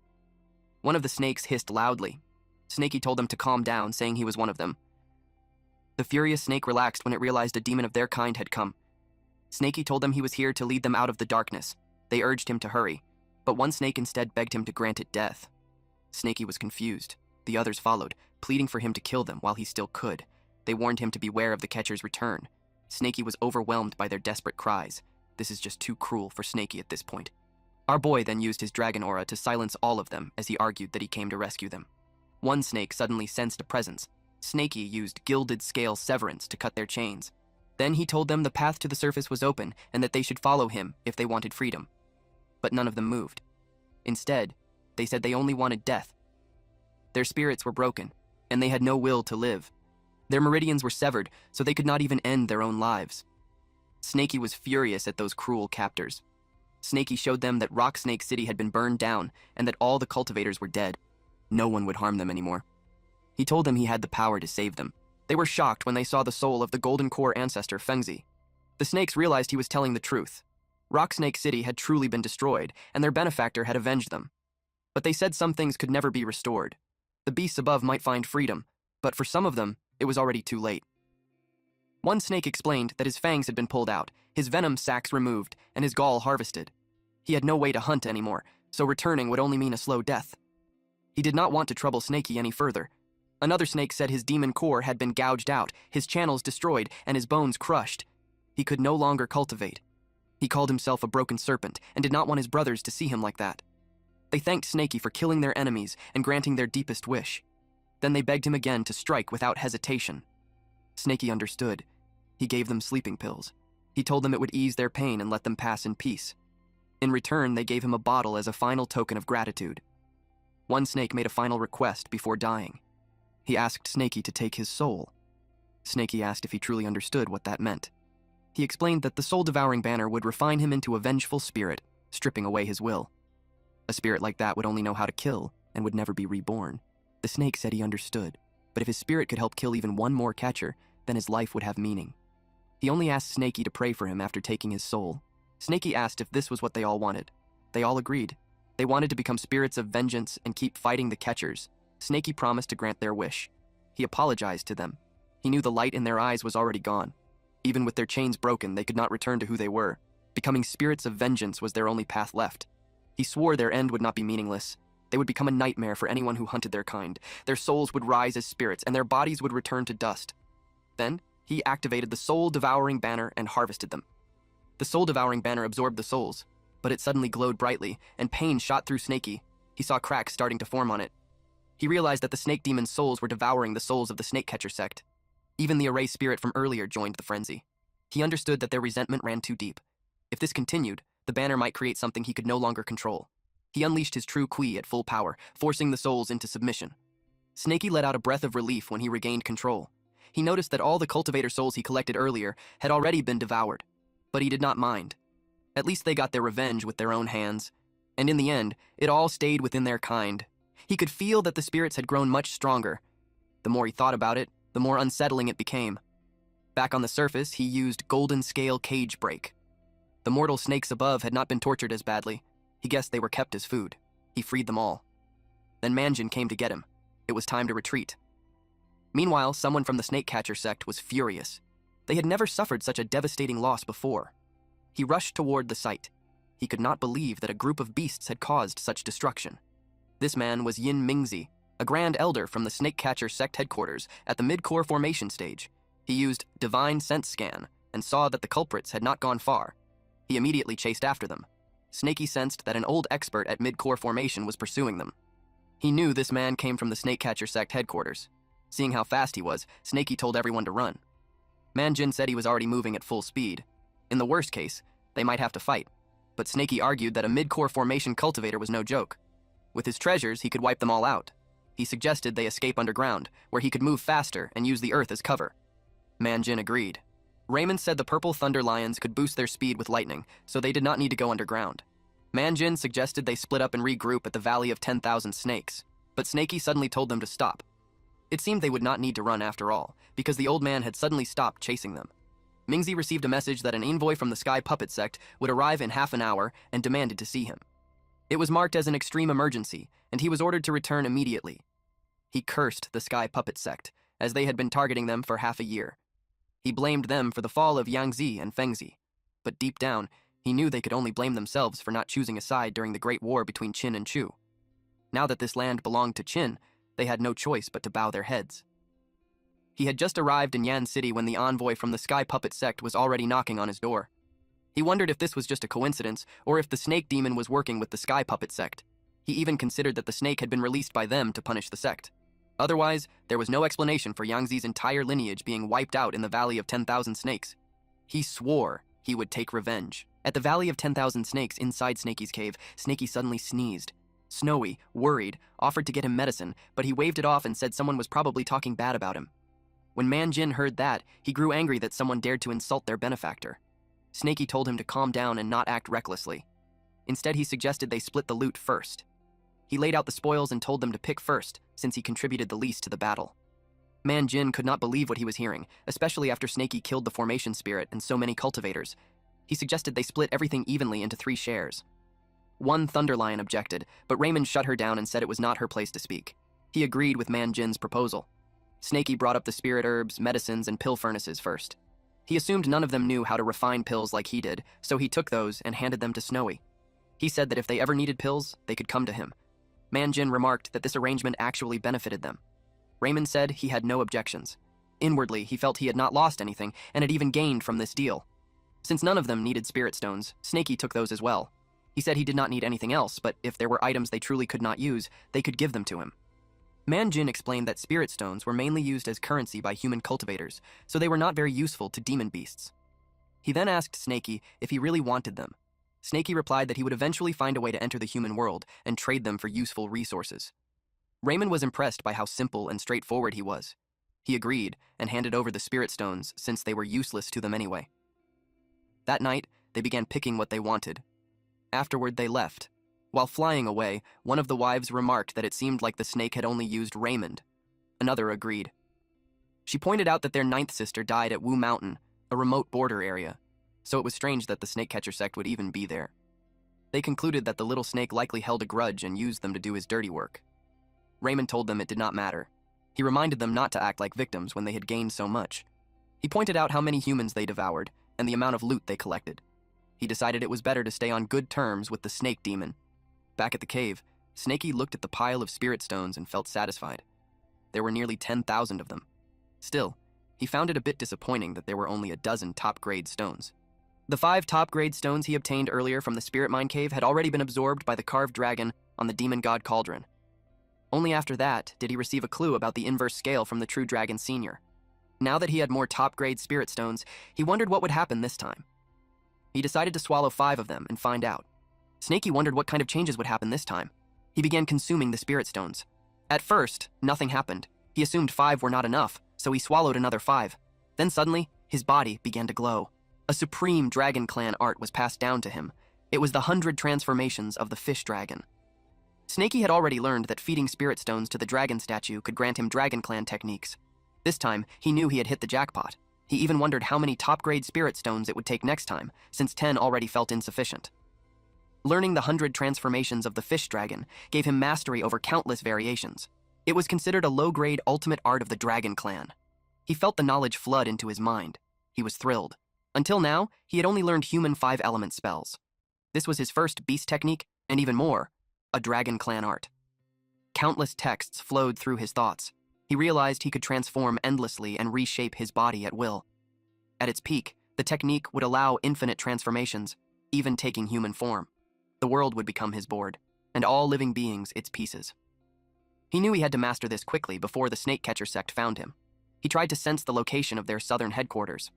Speaker 1: One of the snakes hissed loudly. Snakey told them to calm down, saying he was one of them. The furious snake relaxed when it realized a demon of their kind had come. Snakey told them he was here to lead them out of the darkness. They urged him to hurry, but one snake instead begged him to grant it death. Snakey was confused. The others followed, pleading for him to kill them while he still could. They warned him to beware of the catcher's return. Snakey was overwhelmed by their desperate cries. This is just too cruel for Snakey at this point. Our boy then used his dragon aura to silence all of them as he argued that he came to rescue them. One snake suddenly sensed a presence. Snakey used gilded scale severance to cut their chains. Then he told them the path to the surface was open and that they should follow him if they wanted freedom. But none of them moved. Instead, they said they only wanted death. Their spirits were broken, and they had no will to live. Their meridians were severed, so they could not even end their own lives. Snakey was furious at those cruel captors. Snakey showed them that Rock Snake City had been burned down and that all the cultivators were dead. No one would harm them anymore. He told them he had the power to save them. They were shocked when they saw the soul of the Golden Core ancestor Fengzi. The snakes realized he was telling the truth. Rock Snake City had truly been destroyed, and their benefactor had avenged them. But they said some things could never be restored. The beasts above might find freedom, but for some of them, it was already too late. One snake explained that his fangs had been pulled out, his venom sacs removed, and his gall harvested. He had no way to hunt anymore, so returning would only mean a slow death. He did not want to trouble Snakey any further. Another snake said his demon core had been gouged out, his channels destroyed, and his bones crushed. He could no longer cultivate. He called himself a broken serpent and did not want his brothers to see him like that. They thanked Snakey for killing their enemies and granting their deepest wish. Then they begged him again to strike without hesitation. Snakey understood. He gave them sleeping pills. He told them it would ease their pain and let them pass in peace. In return, they gave him a bottle as a final token of gratitude. One snake made a final request before dying. He asked Snakey to take his soul. Snakey asked if he truly understood what that meant. He explained that the soul-devouring banner would refine him into a vengeful spirit, stripping away his will. A spirit like that would only know how to kill and would never be reborn. The snake said he understood, but if his spirit could help kill even one more catcher, then his life would have meaning. He only asked Snakey to pray for him after taking his soul. Snakey asked if this was what they all wanted. They all agreed. They wanted to become spirits of vengeance and keep fighting the catchers. Snakey promised to grant their wish. He apologized to them. He knew the light in their eyes was already gone. Even with their chains broken, they could not return to who they were. Becoming spirits of vengeance was their only path left. He swore their end would not be meaningless. They would become a nightmare for anyone who hunted their kind. Their souls would rise as spirits, and their bodies would return to dust. Then, He activated the Soul Devouring banner and harvested them. The Soul Devouring banner absorbed the souls, but it suddenly glowed brightly, and pain shot through Snakey. He saw cracks starting to form on it. He realized that the snake demon's souls were devouring the souls of the snake catcher sect. Even the array spirit from earlier joined the frenzy. He understood that their resentment ran too deep. If this continued, the banner might create something he could no longer control. He unleashed his true Qui at full power, forcing the souls into submission. Snakey let out a breath of relief when he regained control. He noticed that all the cultivator souls he collected earlier had already been devoured, but he did not mind. At least they got their revenge with their own hands, and in the end, it all stayed within their kind. He could feel that the spirits had grown much stronger. The more he thought about it, the more unsettling it became. Back on the surface, he used Golden Scale Cage Break. The mortal snakes above had not been tortured as badly. He guessed they were kept as food. He freed them all. Then Manjin came to get him. It was time to retreat. Meanwhile, someone from the snake catcher sect was furious. They had never suffered such a devastating loss before. He rushed toward the site. He could not believe that a group of beasts had caused such destruction. This man was Yin Mingzi, a grand elder from the snake catcher sect headquarters at the mid-core formation stage. He used Divine Sense Scan and saw that the culprits had not gone far. He immediately chased after them. Snakey sensed that an old expert at mid-core formation was pursuing them. He knew this man came from the snake catcher sect headquarters. Seeing how fast he was, Snakey told everyone to run. Manjin said he was already moving at full speed. In the worst case, they might have to fight, but Snakey argued that a mid-core formation cultivator was no joke. With his treasures, he could wipe them all out. He suggested they escape underground, where he could move faster and use the earth as cover. Manjin agreed. Raymond said the purple thunder lions could boost their speed with lightning, so they did not need to go underground. Manjin suggested they split up and regroup at the Valley of 10,000 Snakes, but Snakey suddenly told them to stop. It seemed they would not need to run after all, because the old man had suddenly stopped chasing them. Mingzi received a message that an envoy from the Sky Puppet sect would arrive in half an hour and demanded to see him. It was marked as an extreme emergency, and he was ordered to return immediately. He cursed the Sky Puppet sect, as they had been targeting them for half a year. He blamed them for the fall of Yangzi and Fengzi, but deep down, he knew they could only blame themselves for not choosing a side during the Great War between Qin and Chu. Now that this land belonged to Qin, they had no choice but to bow their heads. He had just arrived in Yan City when the envoy from the Sky Puppet sect was already knocking on his door. He wondered if this was just a coincidence, or if the snake demon was working with the Sky Puppet sect. He even considered that the snake had been released by them to punish the sect. Otherwise, there was no explanation for Yangzi's entire lineage being wiped out in the Valley of 10,000 Snakes. He swore he would take revenge. At the Valley of 10,000 Snakes inside Snakey's cave, Snakey suddenly sneezed. Snowy, worried, offered to get him medicine, but he waved it off and said someone was probably talking bad about him. When Manjin heard that, he grew angry that someone dared to insult their benefactor. Snakey told him to calm down and not act recklessly. Instead, he suggested they split the loot first. He laid out the spoils and told them to pick first, since he contributed the least to the battle. Manjin could not believe what he was hearing, especially after Snakey killed the formation spirit and so many cultivators. He suggested they split everything evenly into 3 shares. One Thunderlion objected, but Raymond shut her down and said it was not her place to speak. He agreed with Manjin's proposal. Snakey brought up the spirit herbs, medicines, and pill furnaces first. He assumed none of them knew how to refine pills like he did, so he took those and handed them to Snowy. He said that if they ever needed pills, they could come to him. Manjin remarked that this arrangement actually benefited them. Raymond said he had no objections. Inwardly, he felt he had not lost anything and had even gained from this deal. Since none of them needed spirit stones, Snakey took those as well. He said he did not need anything else, but if there were items they truly could not use, they could give them to him. Manjin explained that spirit stones were mainly used as currency by human cultivators, so they were not very useful to demon beasts. He then asked Snakey if he really wanted them. Snakey replied that he would eventually find a way to enter the human world and trade them for useful resources. Raymond was impressed by how simple and straightforward he was. He agreed and handed over the spirit stones since they were useless to them anyway. That night, they began picking what they wanted. Afterward, they left. While flying away, one of the wives remarked that it seemed like the snake had only used Raymond. Another agreed. She pointed out that their 9th sister died at Wu Mountain, a remote border area, so it was strange that the snake catcher sect would even be there. They concluded that the little snake likely held a grudge and used them to do his dirty work. Raymond told them it did not matter. He reminded them not to act like victims when they had gained so much. He pointed out how many humans they devoured and the amount of loot they collected. He decided it was better to stay on good terms with the snake demon. Back at the cave, Snakey looked at the pile of spirit stones and felt satisfied. There were nearly 10,000 of them. Still, he found it a bit disappointing that there were only a dozen top-grade stones. The 5 top-grade stones he obtained earlier from the Spirit Mine Cave had already been absorbed by the carved dragon on the demon god cauldron. Only after that did he receive a clue about the inverse scale from the true dragon senior. Now that he had more top-grade spirit stones, he wondered what would happen this time. He decided to swallow 5 of them and find out. Snaky wondered what kind of changes would happen this time. He began consuming the spirit stones. At first, nothing happened. He assumed 5 were not enough, so he swallowed another 5. Then suddenly, his body began to glow. A supreme Dragon Clan art was passed down to him. It was the 100 transformations of the fish dragon. Snaky had already learned that feeding spirit stones to the dragon statue could grant him Dragon Clan techniques. This time, he knew he had hit the jackpot. He even wondered how many top-grade spirit stones it would take next time, since 10 already felt insufficient. Learning the 100 transformations of the fish dragon gave him mastery over countless variations. It was considered a low-grade ultimate art of the Dragon Clan. He felt the knowledge flood into his mind. He was thrilled. Until now, he had only learned human 5-element spells. This was his first beast technique, and even more, a Dragon Clan art. Countless texts flowed through his thoughts. He realized he could transform endlessly and reshape his body at will. At its peak, the technique would allow infinite transformations, even taking human form. The world would become his board, and all living beings its pieces. He knew he had to master this quickly before the Snake Catcher sect found him. He tried to sense the location of their southern headquarters.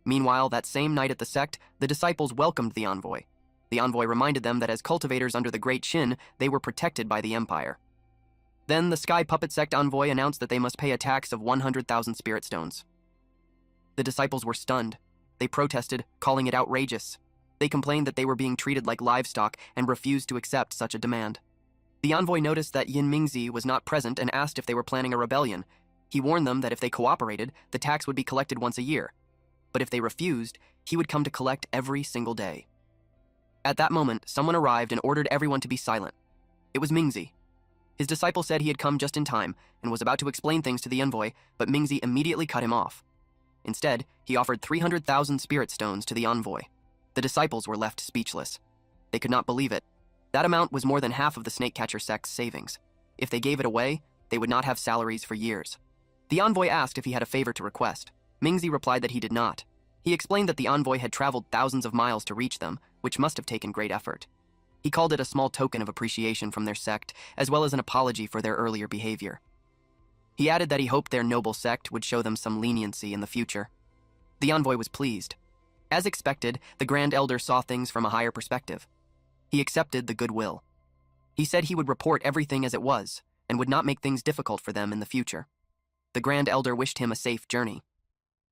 Speaker 1: Meanwhile, that same night at the sect, the disciples welcomed the envoy. The envoy reminded them that as cultivators under the Great Shin, they were protected by the Empire. Then the Sky Puppet Sect envoy announced that they must pay a tax of 100,000 spirit stones. The disciples were stunned. They protested, calling it outrageous. They complained that they were being treated like livestock and refused to accept such a demand. The envoy noticed that Yin Mingzi was not present and asked if they were planning a rebellion. He warned them that if they cooperated, the tax would be collected once a year. But if they refused, he would come to collect every single day. At that moment, someone arrived and ordered everyone to be silent. It was Mingzi. His disciple said he had come just in time and was about to explain things to the envoy, but Mingzi immediately cut him off. Instead, he offered 300,000 spirit stones to the envoy. The disciples were left speechless. They could not believe it. That amount was more than half of the Snake Catcher sect's savings. If they gave it away, they would not have salaries for years. The envoy asked if he had a favor to request. Mingzi replied that he did not. He explained that the envoy had traveled thousands of miles to reach them, which must have taken great effort. He called it a small token of appreciation from their sect, as well as an apology for their earlier behavior. He added that he hoped their noble sect would show them some leniency in the future. The envoy was pleased. As expected, the Grand Elder saw things from a higher perspective. He accepted the goodwill. He said he would report everything as it was, and would not make things difficult for them in the future. The Grand Elder wished him a safe journey.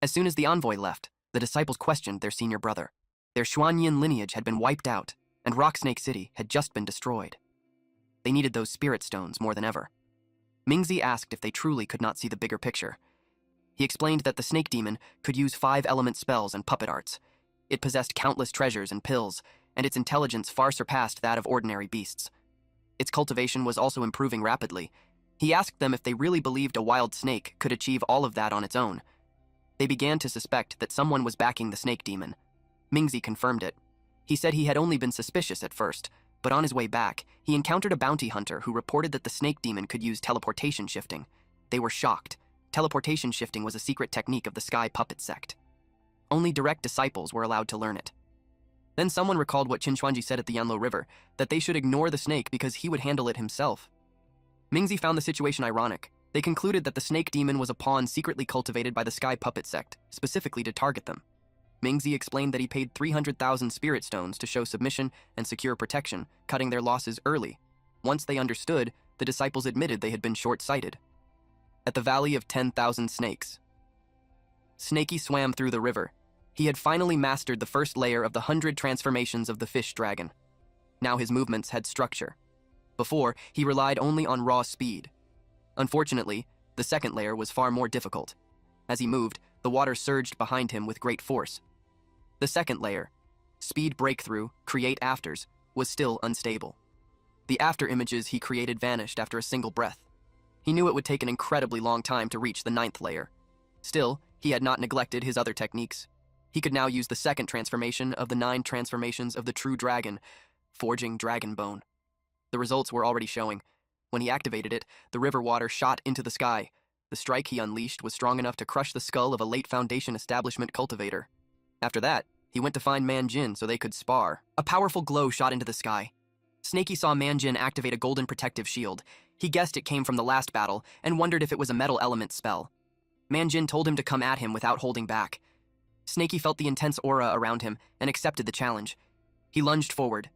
Speaker 1: As soon as the envoy left, the disciples questioned their senior brother. Their Xuanyin lineage had been wiped out, and Rocksnake City had just been destroyed. They needed those spirit stones more than ever. Mingzi asked if they truly could not see the bigger picture. He explained that the snake demon could use 5-element spells and puppet arts. It possessed countless treasures and pills, and its intelligence far surpassed that of ordinary beasts. Its cultivation was also improving rapidly. He asked them if they really believed a wild snake could achieve all of that on its own. They began to suspect that someone was backing the snake demon. Mingzi confirmed it. He said he had only been suspicious at first, but on his way back, he encountered a bounty hunter who reported that the snake demon could use teleportation shifting. They were shocked. Teleportation shifting was a secret technique of the Sky Puppet Sect. Only direct disciples were allowed to learn it. Then someone recalled what Qinchuanji said at the Yanlo River, that they should ignore the snake because he would handle it himself. Mingzi found the situation ironic. They concluded that the snake demon was a pawn secretly cultivated by the Sky Puppet Sect, specifically to target them. Mingzi explained that he paid 300,000 spirit stones to show submission and secure protection, cutting their losses early. Once they understood, the disciples admitted they had been short-sighted. At the Valley of 10,000 Snakes, Snaky swam through the river. He had finally mastered the first layer of the 100 transformations of the fish dragon. Now his movements had structure. Before, he relied only on raw speed. Unfortunately, the second layer was far more difficult. As he moved, the water surged behind him with great force. The second layer, speed breakthrough, create afters, was still unstable. The after images he created vanished after a single breath. He knew it would take an incredibly long time to reach the 9th layer. Still, he had not neglected his other techniques. He could now use the second transformation of the 9 transformations of the true dragon, forging dragon bone. The results were already showing. When he activated it, the river water shot into the sky. The strike he unleashed was strong enough to crush the skull of a late Foundation establishment cultivator. After that, he went to find Manjin so they could spar. A powerful glow shot into the sky. Snakey saw Manjin activate a golden protective shield. He guessed it came from the last battle and wondered if it was a metal element spell. Manjin told him to come at him without holding back. Snakey felt the intense aura around him and accepted the challenge. He lunged forward.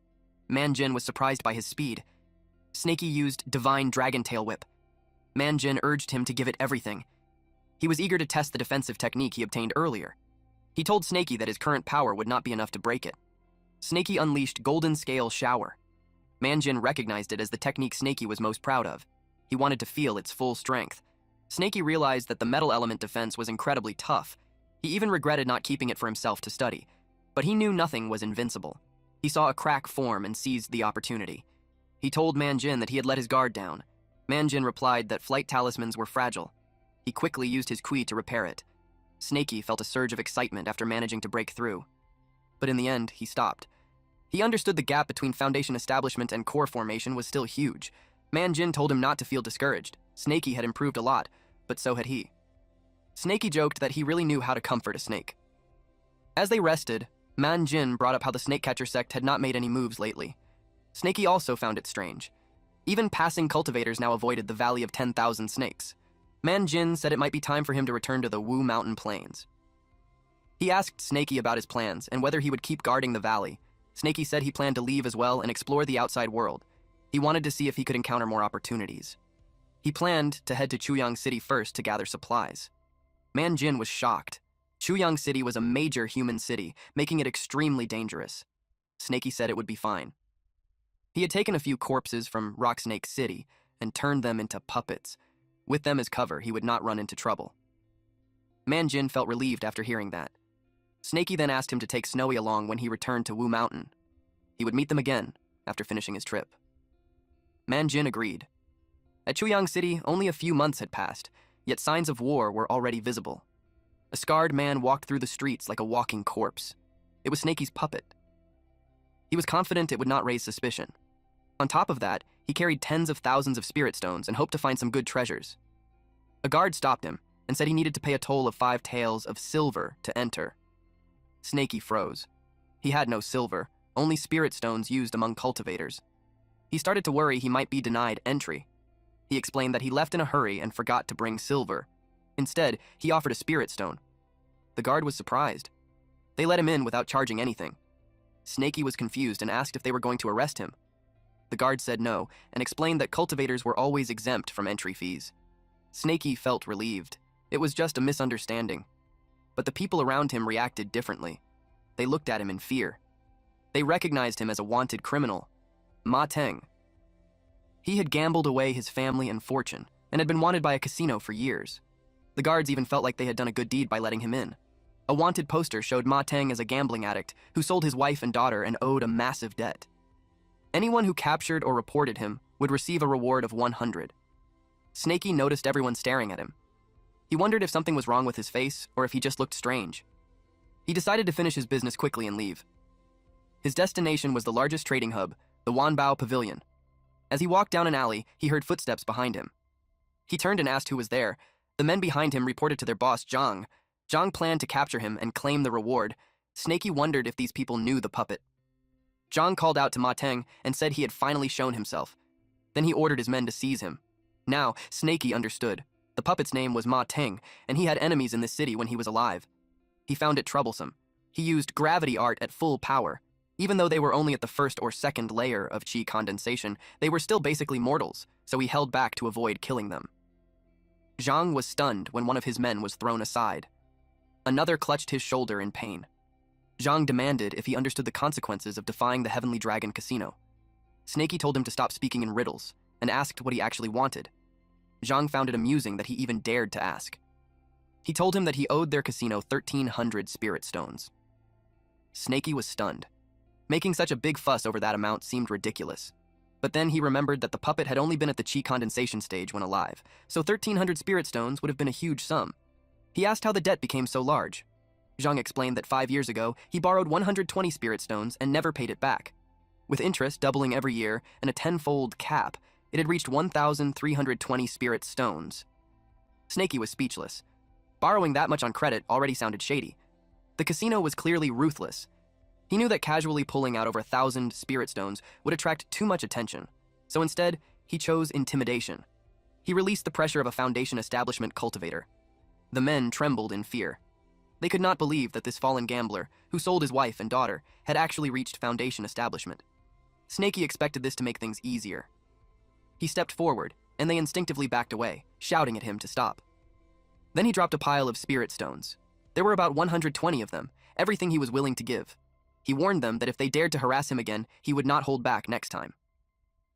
Speaker 1: Manjin was surprised by his speed. Snakey used Divine Dragon Tail Whip. Manjin urged him to give it everything. He was eager to test the defensive technique he obtained earlier. He told Snakey that his current power would not be enough to break it. Snakey unleashed Golden Scale Shower. Manjin recognized it as the technique Snakey was most proud of. He wanted to feel its full strength. Snakey realized that the metal element defense was incredibly tough. He even regretted not keeping it for himself to study. But he knew nothing was invincible. He saw a crack form and seized the opportunity. He told Manjin that he had let his guard down. Manjin replied that flight talismans were fragile. He quickly used his Kui to repair it. Snakey felt a surge of excitement after managing to break through. But in the end, he stopped. He understood the gap between Foundation establishment and core formation was still huge. Manjin told him not to feel discouraged. Snakey had improved a lot, but so had he. Snakey joked that he really knew how to comfort a snake. As they rested, Manjin brought up how the snakecatcher sect had not made any moves lately. Snakey also found it strange. Even passing cultivators now avoided the Valley of 10,000 Snakes. Manjin said it might be time for him to return to the Wu Mountain Plains. He asked Snakey about his plans and whether he would keep guarding the valley. Snakey said he planned to leave as well and explore the outside world. He wanted to see if he could encounter more opportunities. He planned to head to Chuyang City first to gather supplies. Manjin was shocked. Chuyang City was a major human city, making it extremely dangerous. Snakey said it would be fine. He had taken a few corpses from Rock Snake City and turned them into puppets. With them as cover, he would not run into trouble. Manjin felt relieved after hearing that. Snakey then asked him to take Snowy along when he returned to Wu Mountain. He would meet them again after finishing his trip. Manjin agreed. At Chuyang City, only a few months had passed, yet signs of war were already visible. A scarred man walked through the streets like a walking corpse. It was Snakey's puppet. He was confident it would not raise suspicion. On top of that, he carried tens of thousands of spirit stones and hoped to find some good treasures. A guard stopped him and said he needed to pay a toll of 5 taels of silver to enter. Snakey froze. He had no silver, only spirit stones used among cultivators. He started to worry he might be denied entry. He explained that he left in a hurry and forgot to bring silver. Instead, he offered a spirit stone. The guard was surprised. They let him in without charging anything. Snakey was confused and asked if they were going to arrest him. The guard said no and explained that cultivators were always exempt from entry fees. Snakey felt relieved. It was just a misunderstanding. But the people around him reacted differently. They looked at him in fear. They recognized him as a wanted criminal, Ma Teng. He had gambled away his family and fortune and had been wanted by a casino for years. The guards even felt like they had done a good deed by letting him in. A wanted poster showed Ma Teng as a gambling addict who sold his wife and daughter and owed a massive debt. Anyone who captured or reported him would receive a reward of 100. Snakey noticed everyone staring at him. He wondered if something was wrong with his face or if he just looked strange. He decided to finish his business quickly and leave. His destination was the largest trading hub, the Wanbao Pavilion. As he walked down an alley, he heard footsteps behind him. He turned and asked who was there. The men behind him reported to their boss, Zhang. Zhang planned to capture him and claim the reward. Snakey wondered if these people knew the puppet. Zhang called out to Ma Teng and said he had finally shown himself. Then he ordered his men to seize him. Now, Snakey understood. The puppet's name was Ma Teng, and he had enemies in this city when he was alive. He found it troublesome. He used gravity art at full power. Even though they were only at the first or second layer of chi condensation, they were still basically mortals, so he held back to avoid killing them. Zhang was stunned when one of his men was thrown aside. Another clutched his shoulder in pain. Zhang demanded if he understood the consequences of defying the Heavenly Dragon Casino. Snakey told him to stop speaking in riddles and asked what he actually wanted. Zhang found it amusing that he even dared to ask. He told him that he owed their casino 1,300 spirit stones. Snakey was stunned. Making such a big fuss over that amount seemed ridiculous. But then he remembered that the puppet had only been at the chi condensation stage when alive, so 1,300 spirit stones would have been a huge sum. He asked how the debt became so large. Zhang explained that 5 years ago, he borrowed 120 spirit stones and never paid it back. With interest doubling every year and a 10-fold cap, it had reached 1,320 spirit stones. Snaky was speechless. Borrowing that much on credit already sounded shady. The casino was clearly ruthless. He knew that casually pulling out over 1,000 spirit stones would attract too much attention, so instead, he chose intimidation. He released the pressure of a Foundation establishment cultivator. The men trembled in fear. They could not believe that this fallen gambler, who sold his wife and daughter, had actually reached Foundation establishment. Snaky expected this to make things easier. He stepped forward, and they instinctively backed away, shouting at him to stop. Then he dropped a pile of spirit stones. There were about 120 of them, everything he was willing to give. He warned them that if they dared to harass him again, he would not hold back next time.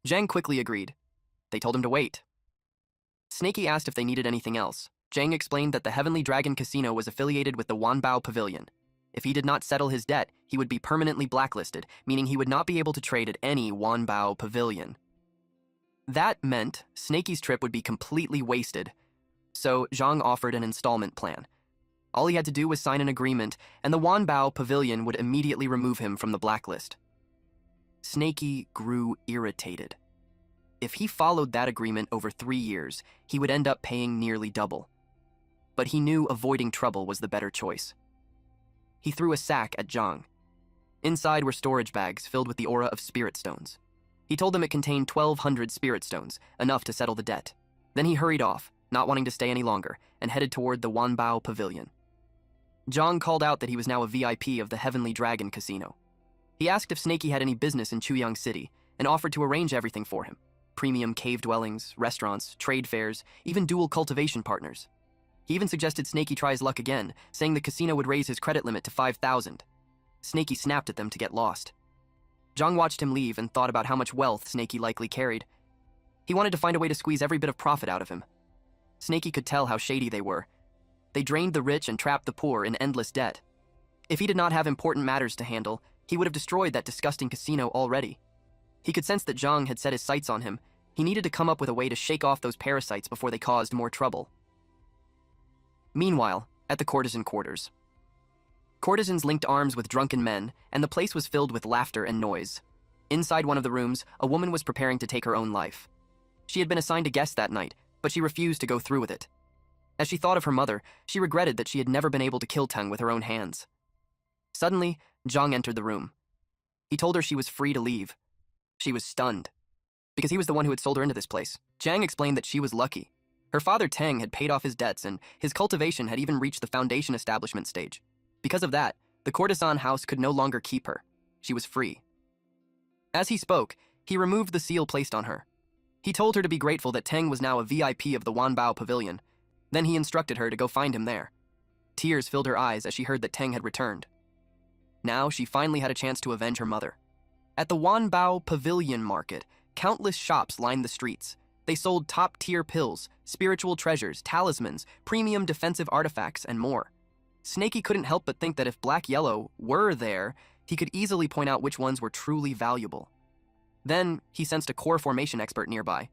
Speaker 1: Zhang quickly agreed. They told him to wait. Snaky asked if they needed anything else. Zhang explained that the Heavenly Dragon Casino was affiliated with the Wanbao Pavilion. If he did not settle his debt, he would be permanently blacklisted, meaning he would not be able to trade at any Wanbao Pavilion. That meant Snaky's trip would be completely wasted, so Zhang offered an installment plan. All he had to do was sign an agreement, and the Wanbao Pavilion would immediately remove him from the blacklist. Snaky grew irritated. If he followed that agreement over 3 years, he would end up paying nearly double. But he knew avoiding trouble was the better choice. He threw a sack at Zhang. Inside were storage bags filled with the aura of spirit stones. He told them it contained 1,200 spirit stones, enough to settle the debt. Then he hurried off, not wanting to stay any longer, and headed toward the Wanbao Pavilion. Zhang called out that he was now a VIP of the Heavenly Dragon Casino. He asked if Snaky had any business in Chuyang City, and offered to arrange everything for him. Premium cave dwellings, restaurants, trade fairs, even dual cultivation partners. He even suggested Snaky try his luck again, saying the casino would raise his credit limit to 5,000. Snaky snapped at them to get lost. Zhang watched him leave and thought about how much wealth Snaky likely carried. He wanted to find a way to squeeze every bit of profit out of him. Snaky could tell how shady they were. They drained the rich and trapped the poor in endless debt. If he did not have important matters to handle, he would have destroyed that disgusting casino already. He could sense that Zhang had set his sights on him. He needed to come up with a way to shake off those parasites before they caused more trouble. Meanwhile, at the courtesan quarters. Courtesans linked arms with drunken men, and the place was filled with laughter and noise. Inside one of the rooms, a woman was preparing to take her own life. She had been assigned a guest that night, but she refused to go through with it. As she thought of her mother, she regretted that she had never been able to kill Teng with her own hands. Suddenly, Zhang entered the room. He told her she was free to leave. She was stunned, because he was the one who had sold her into this place. Zhang explained that she was lucky. Her father Teng had paid off his debts, and his cultivation had even reached the Foundation establishment stage. Because of that, the courtesan house could no longer keep her. She was free. As he spoke, he removed the seal placed on her. He told her to be grateful that Teng was now a VIP of the Wanbao Pavilion. Then he instructed her to go find him there. Tears filled her eyes as she heard that Teng had returned. Now she finally had a chance to avenge her mother. At the Wanbao Pavilion market, countless shops lined the streets. They sold top-tier pills, spiritual treasures, talismans, premium defensive artifacts, and more. Snaky couldn't help but think that if Black Yellow were there, he could easily point out which ones were truly valuable. Then, he sensed a core formation expert nearby.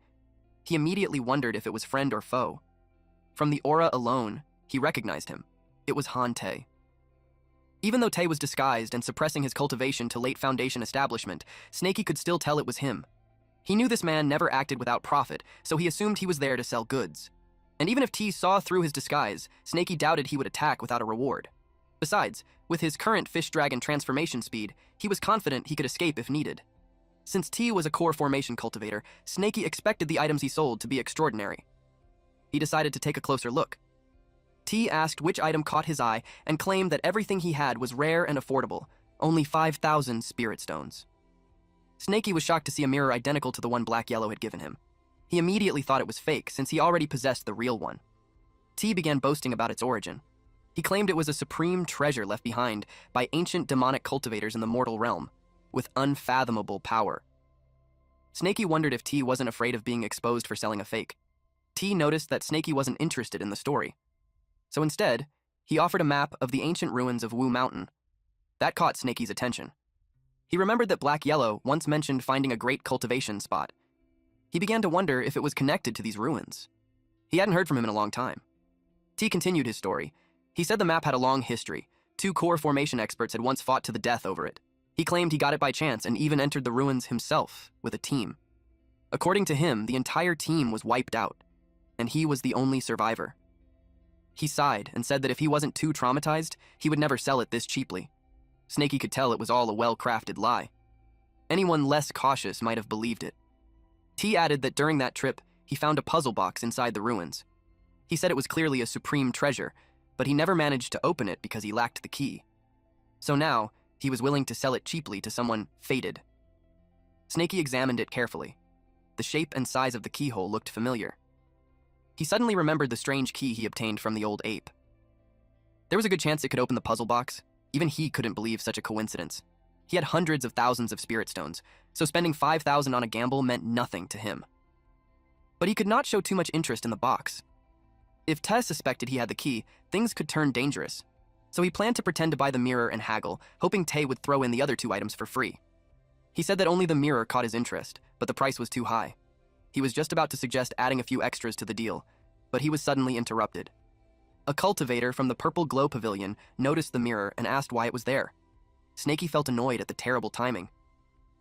Speaker 1: He immediately wondered if it was friend or foe. From the aura alone, he recognized him. It was Han Tae. Even though Tae was disguised and suppressing his cultivation to late Foundation establishment, Snaky could still tell it was him. He knew this man never acted without profit, so he assumed he was there to sell goods. And even if T saw through his disguise, Snaky doubted he would attack without a reward. Besides, with his current fish dragon transformation speed, he was confident he could escape if needed. Since T was a core formation cultivator, Snaky expected the items he sold to be extraordinary. He decided to take a closer look. T asked which item caught his eye and claimed that everything he had was rare and affordable, only 5,000 spirit stones. Snaky was shocked to see a mirror identical to the one Black Yellow had given him. He immediately thought it was fake, since he already possessed the real one. T began boasting about its origin. He claimed it was a supreme treasure left behind by ancient demonic cultivators in the mortal realm, with unfathomable power. Snaky wondered if T wasn't afraid of being exposed for selling a fake. T noticed that Snaky wasn't interested in the story. So instead, he offered a map of the ancient ruins of Wu Mountain. That caught Snaky's attention. He remembered that Black Yellow once mentioned finding a great cultivation spot. He began to wonder if it was connected to these ruins. He hadn't heard from him in a long time. T continued his story. He said the map had a long history. 2 core formation experts had once fought to the death over it. He claimed he got it by chance and even entered the ruins himself with a team. According to him, the entire team was wiped out, and he was the only survivor. He sighed and said that if he wasn't too traumatized, he would never sell it this cheaply. Snaky could tell it was all a well-crafted lie. Anyone less cautious might have believed it. T added that during that trip, he found a puzzle box inside the ruins. He said it was clearly a supreme treasure, but he never managed to open it because he lacked the key. So now, he was willing to sell it cheaply to someone fated. Snaky examined it carefully. The shape and size of the keyhole looked familiar. He suddenly remembered the strange key he obtained from the old ape. There was a good chance it could open the puzzle box. Even he couldn't believe such a coincidence. He had hundreds of thousands of spirit stones, so spending 5,000 on a gamble meant nothing to him. But he could not show too much interest in the box. If Tess suspected he had the key, things could turn dangerous. So he planned to pretend to buy the mirror and haggle, hoping Tay would throw in the other 2 items for free. He said that only the mirror caught his interest, but the price was too high. He was just about to suggest adding a few extras to the deal, but he was suddenly interrupted. A cultivator from the Purple Glow Pavilion noticed the mirror and asked why it was there. Snaky felt annoyed at the terrible timing.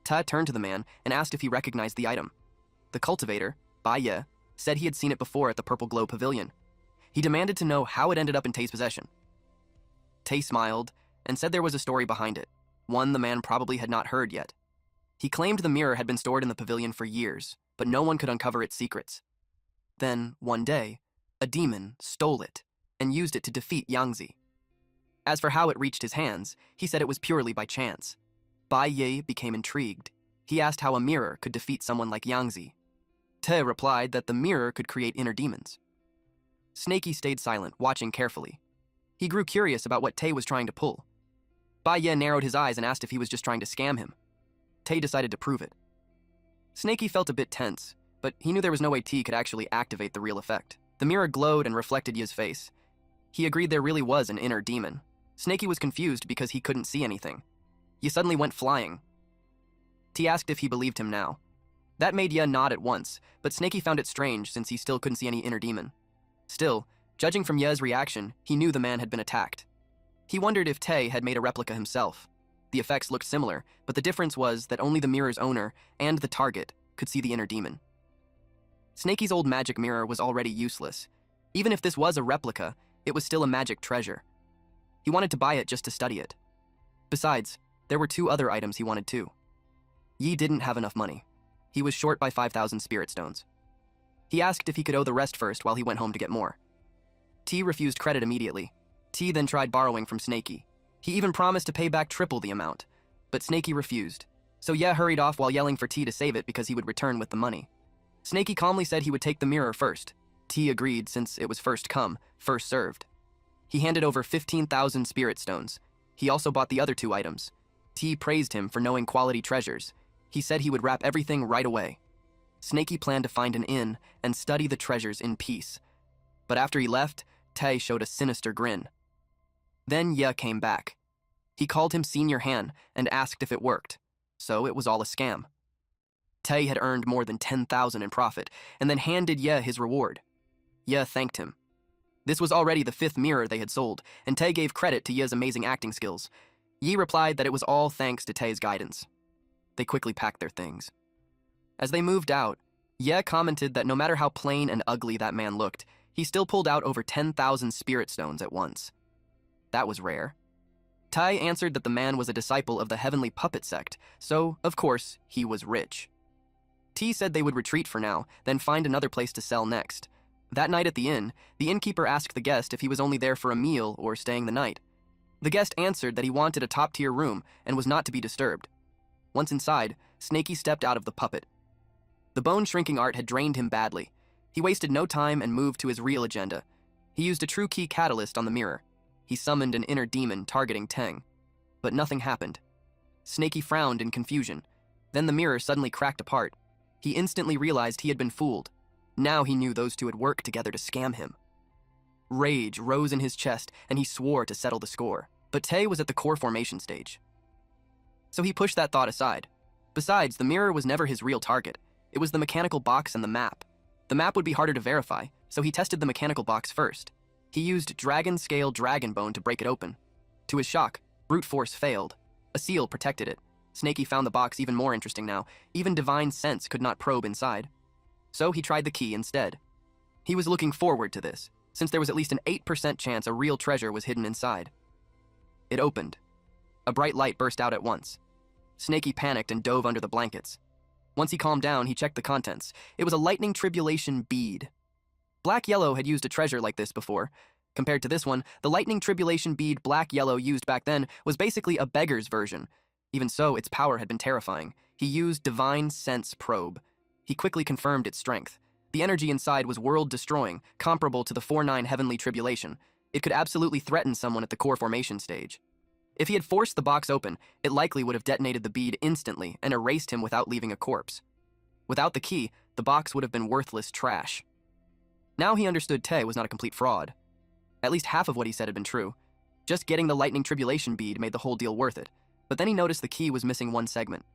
Speaker 1: Ta turned to the man and asked if he recognized the item. The cultivator, Bai Ye, said he had seen it before at the Purple Glow Pavilion. He demanded to know how it ended up in Tay's possession. Tay smiled and said there was a story behind it, one the man probably had not heard yet. He claimed the mirror had been stored in the pavilion for years, but no one could uncover its secrets. Then, one day, a demon stole it and used it to defeat Yangzi. As for how it reached his hands, he said it was purely by chance. Bai Ye became intrigued. He asked how a mirror could defeat someone like Yangzi. Te replied that the mirror could create inner demons. Snaky stayed silent, watching carefully. He grew curious about what Tay was trying to pull. Bai Ye narrowed his eyes and asked if he was just trying to scam him. Tay decided to prove it. Snaky felt a bit tense, but he knew there was no way T could actually activate the real effect. The mirror glowed and reflected Ye's face. He agreed there really was an inner demon. Snaky was confused because he couldn't see anything. Ye suddenly went flying. T asked if he believed him now. That made Ye nod at once, but Snaky found it strange since he still couldn't see any inner demon. Still, judging from Ye's reaction, he knew the man had been attacked. He wondered if Tay had made a replica himself. The effects looked similar, but the difference was that only the mirror's owner and the target could see the inner demon. Snaky's old magic mirror was already useless. Even if this was a replica, it was still a magic treasure. He wanted to buy it just to study it. Besides, there were 2 other items he wanted too. Yi didn't have enough money. He was short by 5,000 spirit stones. He asked if he could owe the rest first while he went home to get more. T refused credit immediately. T then tried borrowing from Snaky. He even promised to pay back triple the amount, but Snaky refused. So Ye hurried off while yelling for T to save it because he would return with the money. Snaky calmly said he would take the mirror first. T agreed since it was first come, first served. He handed over 15,000 spirit stones. He also bought the other 2 items. T praised him for knowing quality treasures. He said he would wrap everything right away. Snaky planned to find an inn and study the treasures in peace. But after he left, Tay showed a sinister grin. Then Ye came back. He called him Senior Han and asked if it worked. So it was all a scam. Tay had earned more than 10,000 in profit and then handed Ye his reward. Ye thanked him. This was already the 5th mirror they had sold, and Tay gave credit to Ye's amazing acting skills. Yi replied that it was all thanks to Tay's guidance. They quickly packed their things. As they moved out, Ye commented that no matter how plain and ugly that man looked, he still pulled out over 10,000 spirit stones at once. That was rare. Tai answered that the man was a disciple of the Heavenly Puppet sect, so, of course, he was rich. T said they would retreat for now, then find another place to sell next. That night at the inn, the innkeeper asked the guest if he was only there for a meal or staying the night. The guest answered that he wanted a top-tier room and was not to be disturbed. Once inside, Snaky stepped out of the puppet. The bone-shrinking art had drained him badly. He wasted no time and moved to his real agenda. He used a true key catalyst on the mirror. He summoned an inner demon targeting Teng. But nothing happened. Snaky frowned in confusion. Then the mirror suddenly cracked apart. He instantly realized he had been fooled. Now he knew those 2 had worked together to scam him. Rage rose in his chest, and he swore to settle the score. But Tay was at the core formation stage. So he pushed that thought aside. Besides, the mirror was never his real target. It was the mechanical box and the map. The map would be harder to verify, so he tested the mechanical box first. He used dragon-scale dragon bone to break it open. To his shock, brute force failed. A seal protected it. Snaky found the box even more interesting now. Even divine sense could not probe inside. So he tried the key instead. He was looking forward to this. since there was at least an 8% chance a real treasure was hidden inside. It opened. A bright light burst out at once. Snaky panicked and dove under the blankets. Once he calmed down, he checked the contents. It was a lightning tribulation bead. Black Yellow had used a treasure like this before. Compared to this one, the lightning tribulation bead Black Yellow used back then was basically a beggar's version. Even so, its power had been terrifying. He used Divine Sense Probe. He quickly confirmed its strength. The energy inside was world-destroying, comparable to the 4-9 Heavenly Tribulation. It could absolutely threaten someone at the core formation stage. If he had forced the box open, it likely would have detonated the bead instantly and erased him without leaving a corpse. Without the key, the box would have been worthless trash. Now he understood Tae was not a complete fraud. At least half of what he said had been true. Just getting the lightning tribulation bead made the whole deal worth it, but then he noticed the key was missing one segment.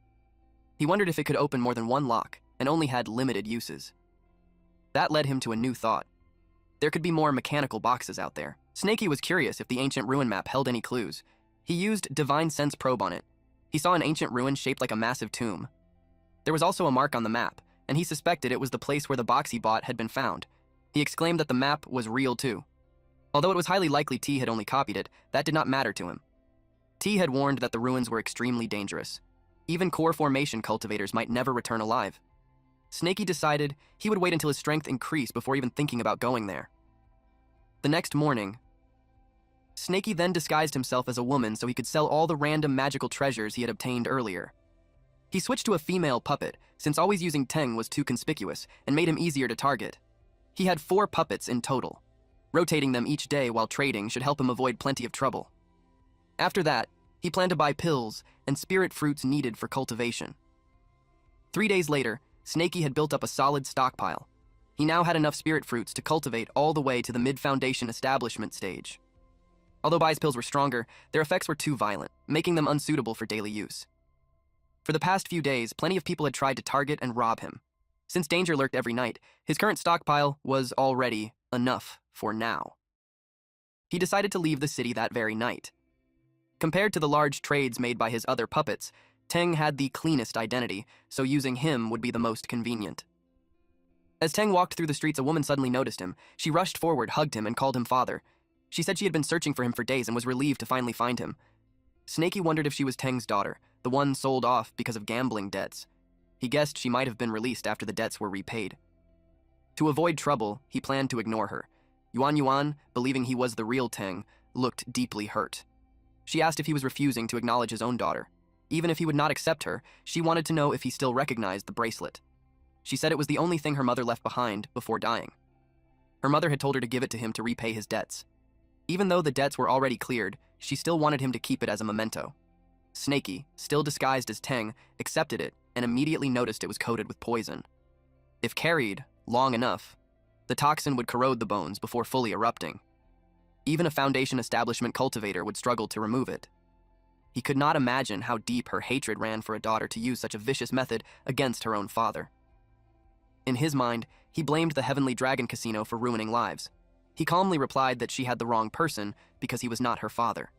Speaker 1: He wondered if it could open more than one lock, and only had limited uses. That led him to a new thought. There could be more mechanical boxes out there. Snaky was curious if the ancient ruin map held any clues. He used Divine Sense Probe on it. He saw an ancient ruin shaped like a massive tomb. There was also a mark on the map, and he suspected it was the place where the box he bought had been found. He exclaimed that the map was real too. Although it was highly likely T had only copied it, that did not matter to him. T had warned that the ruins were extremely dangerous. Even core formation cultivators might never return alive. Snaky decided he would wait until his strength increased before even thinking about going there. The next morning, Snaky then disguised himself as a woman so he could sell all the random magical treasures he had obtained earlier. He switched to a female puppet, since always using Teng was too conspicuous and made him easier to target. He had 4 puppets in total. Rotating them each day while trading should help him avoid plenty of trouble. After that, he planned to buy pills and spirit fruits needed for cultivation. 3 days later, Snaky had built up a solid stockpile. He now had enough spirit fruits to cultivate all the way to the mid-foundation establishment stage. Although Bai's pills were stronger, their effects were too violent, making them unsuitable for daily use. For the past few days, plenty of people had tried to target and rob him. Since danger lurked every night, his current stockpile was already enough for now. He decided to leave the city that very night. Compared to the large trades made by his other puppets, Teng had the cleanest identity, so using him would be the most convenient. As Teng walked through the streets, a woman suddenly noticed him. She rushed forward, hugged him, and called him father. She said she had been searching for him for days and was relieved to finally find him. Snaky wondered if she was Teng's daughter, the one sold off because of gambling debts. He guessed she might have been released after the debts were repaid. To avoid trouble, he planned to ignore her. Yuan Yuan, believing he was the real Teng, looked deeply hurt. She asked if he was refusing to acknowledge his own daughter. Even if he would not accept her, she wanted to know if he still recognized the bracelet. She said it was the only thing her mother left behind before dying. Her mother had told her to give it to him to repay his debts. Even though the debts were already cleared, she still wanted him to keep it as a memento. Snaky, still disguised as Teng, accepted it and immediately noticed it was coated with poison. If carried long enough, the toxin would corrode the bones before fully erupting. Even a Foundation establishment cultivator would struggle to remove it. He could not imagine how deep her hatred ran for a daughter to use such a vicious method against her own father. In his mind, he blamed the Heavenly Dragon Casino for ruining lives. He calmly replied that she had the wrong person because he was not her father.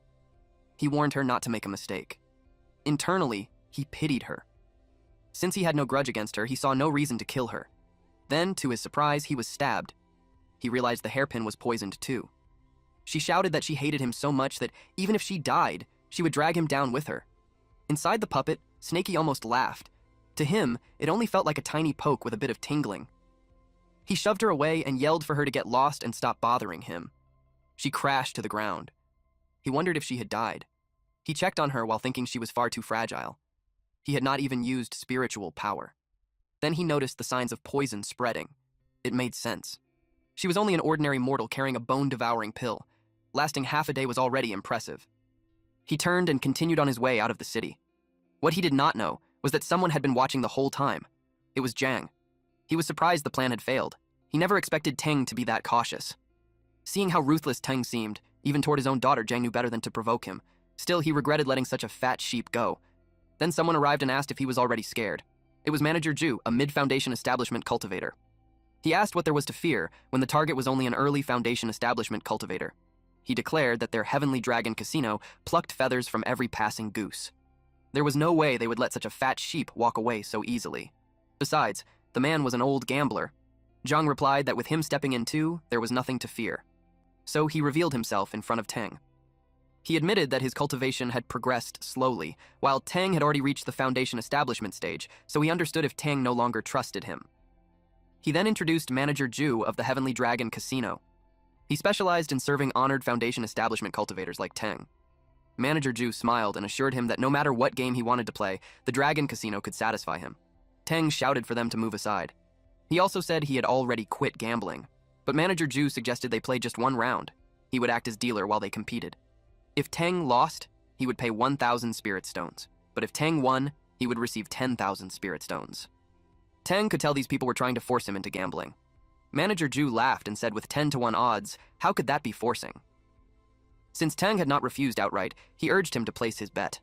Speaker 1: He warned her not to make a mistake. Internally, he pitied her. Since he had no grudge against her, he saw no reason to kill her. Then, to his surprise, he was stabbed. He realized the hairpin was poisoned too. She shouted that she hated him so much that even if she died, she would drag him down with her. Inside the puppet, Snaky almost laughed. To him, it only felt like a tiny poke with a bit of tingling. He shoved her away and yelled for her to get lost and stop bothering him. She crashed to the ground. He wondered if she had died. He checked on her while thinking she was far too fragile. He had not even used spiritual power. Then he noticed the signs of poison spreading. It made sense. She was only an ordinary mortal carrying a bone-devouring pill. Lasting half a day was already impressive. He turned and continued on his way out of the city. What he did not know was that someone had been watching the whole time. It was Jang. He was surprised the plan had failed. He never expected Teng to be that cautious. Seeing how ruthless Teng seemed, even toward his own daughter, Jang knew better than to provoke him. Still, he regretted letting such a fat sheep go. Then someone arrived and asked if he was already scared. It was Manager Ju, a mid-foundation establishment cultivator. He asked what there was to fear when the target was only an early foundation establishment cultivator. He declared that their Heavenly Dragon Casino plucked feathers from every passing goose. There was no way they would let such a fat sheep walk away so easily. Besides, the man was an old gambler. Zhang replied that with him stepping in too, there was nothing to fear. so he revealed himself in front of Tang. He admitted that his cultivation had progressed slowly, while Tang had already reached the foundation establishment stage, so he understood if Tang no longer trusted him. He then introduced Manager Ju of the Heavenly Dragon Casino. He specialized in serving honored foundation establishment cultivators like Tang. Manager Ju smiled and assured him that no matter what game he wanted to play, the Dragon Casino could satisfy him. Tang shouted for them to move aside. He also said he had already quit gambling, but Manager Ju suggested they play just one round. He would act as dealer while they competed. If Tang lost, he would pay 1,000 spirit stones, but if Tang won, he would receive 10,000 spirit stones. Tang could tell these people were trying to force him into gambling. Manager Ju laughed and said with 10-to-1 odds, how could that be forcing? Since Tang had not refused outright, he urged him to place his bet.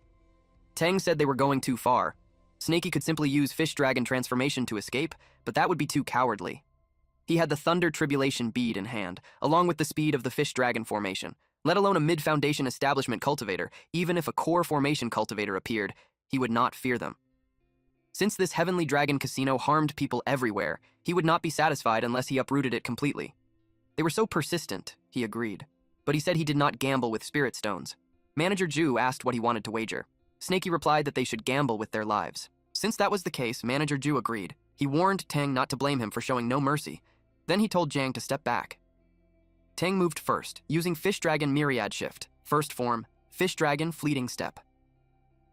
Speaker 1: Tang said they were going too far. Snaky could simply use Fish Dragon transformation to escape, but that would be too cowardly. He had the Thunder Tribulation bead in hand, along with the speed of the Fish Dragon formation. Let alone a mid-foundation establishment cultivator, even if a core formation cultivator appeared, he would not fear them. Since this Heavenly Dragon Casino harmed people everywhere, he would not be satisfied unless he uprooted it completely. They were so persistent, he agreed, but he said he did not gamble with spirit stones. Manager Ju asked what he wanted to wager. Snaky replied that they should gamble with their lives. Since that was the case, Manager Ju agreed. He warned Tang not to blame him for showing no mercy. Then he told Jiang to step back. Tang moved first, using Fish Dragon Myriad Shift, first form, Fish Dragon Fleeting Step.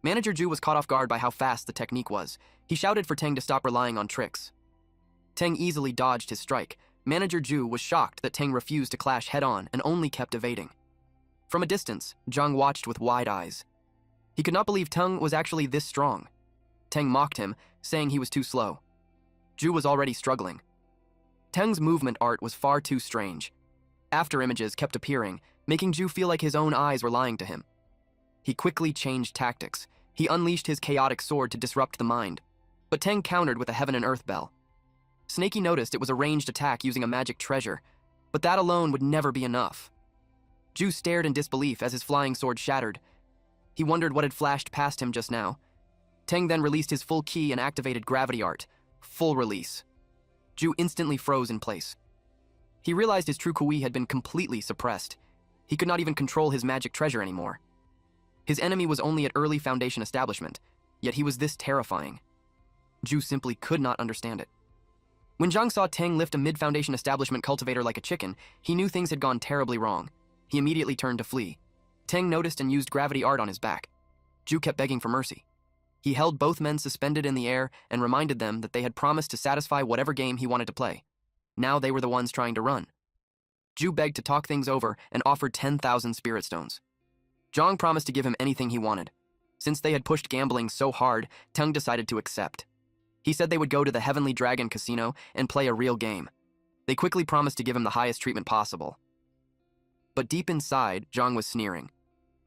Speaker 1: Manager Ju was caught off guard by how fast the technique was. He shouted for Tang to stop relying on tricks. Tang easily dodged his strike. Manager Ju was shocked that Tang refused to clash head-on and only kept evading. From a distance, Zhang watched with wide eyes. He could not believe Tang was actually this strong. Tang mocked him, saying he was too slow. Ju was already struggling. Tang's movement art was far too strange. After images kept appearing, making Ju feel like his own eyes were lying to him. He quickly changed tactics. He unleashed his chaotic sword to disrupt the mind. But Tang countered with a Heaven and Earth Bell. Snaky noticed it was a ranged attack using a magic treasure, but that alone would never be enough. Ju stared in disbelief as his flying sword shattered. He wondered what had flashed past him just now. Tang then released his full ki and activated Gravity Art. Full release. Ju instantly froze in place. He realized his true Kui had been completely suppressed. He could not even control his magic treasure anymore. His enemy was only at early foundation establishment, yet he was this terrifying. Ju simply could not understand it. When Zhang saw Tang lift a mid-foundation establishment cultivator like a chicken, he knew things had gone terribly wrong. He immediately turned to flee. Tang noticed and used gravity art on his back. Ju kept begging for mercy. He held both men suspended in the air and reminded them that they had promised to satisfy whatever game he wanted to play. Now they were the ones trying to run. Ju begged to talk things over and offered 10,000 spirit stones. Zhang promised to give him anything he wanted. Since they had pushed gambling so hard, Tang decided to accept. He said they would go to the Heavenly Dragon Casino and play a real game. They quickly promised to give him the highest treatment possible. But deep inside, Zhang was sneering.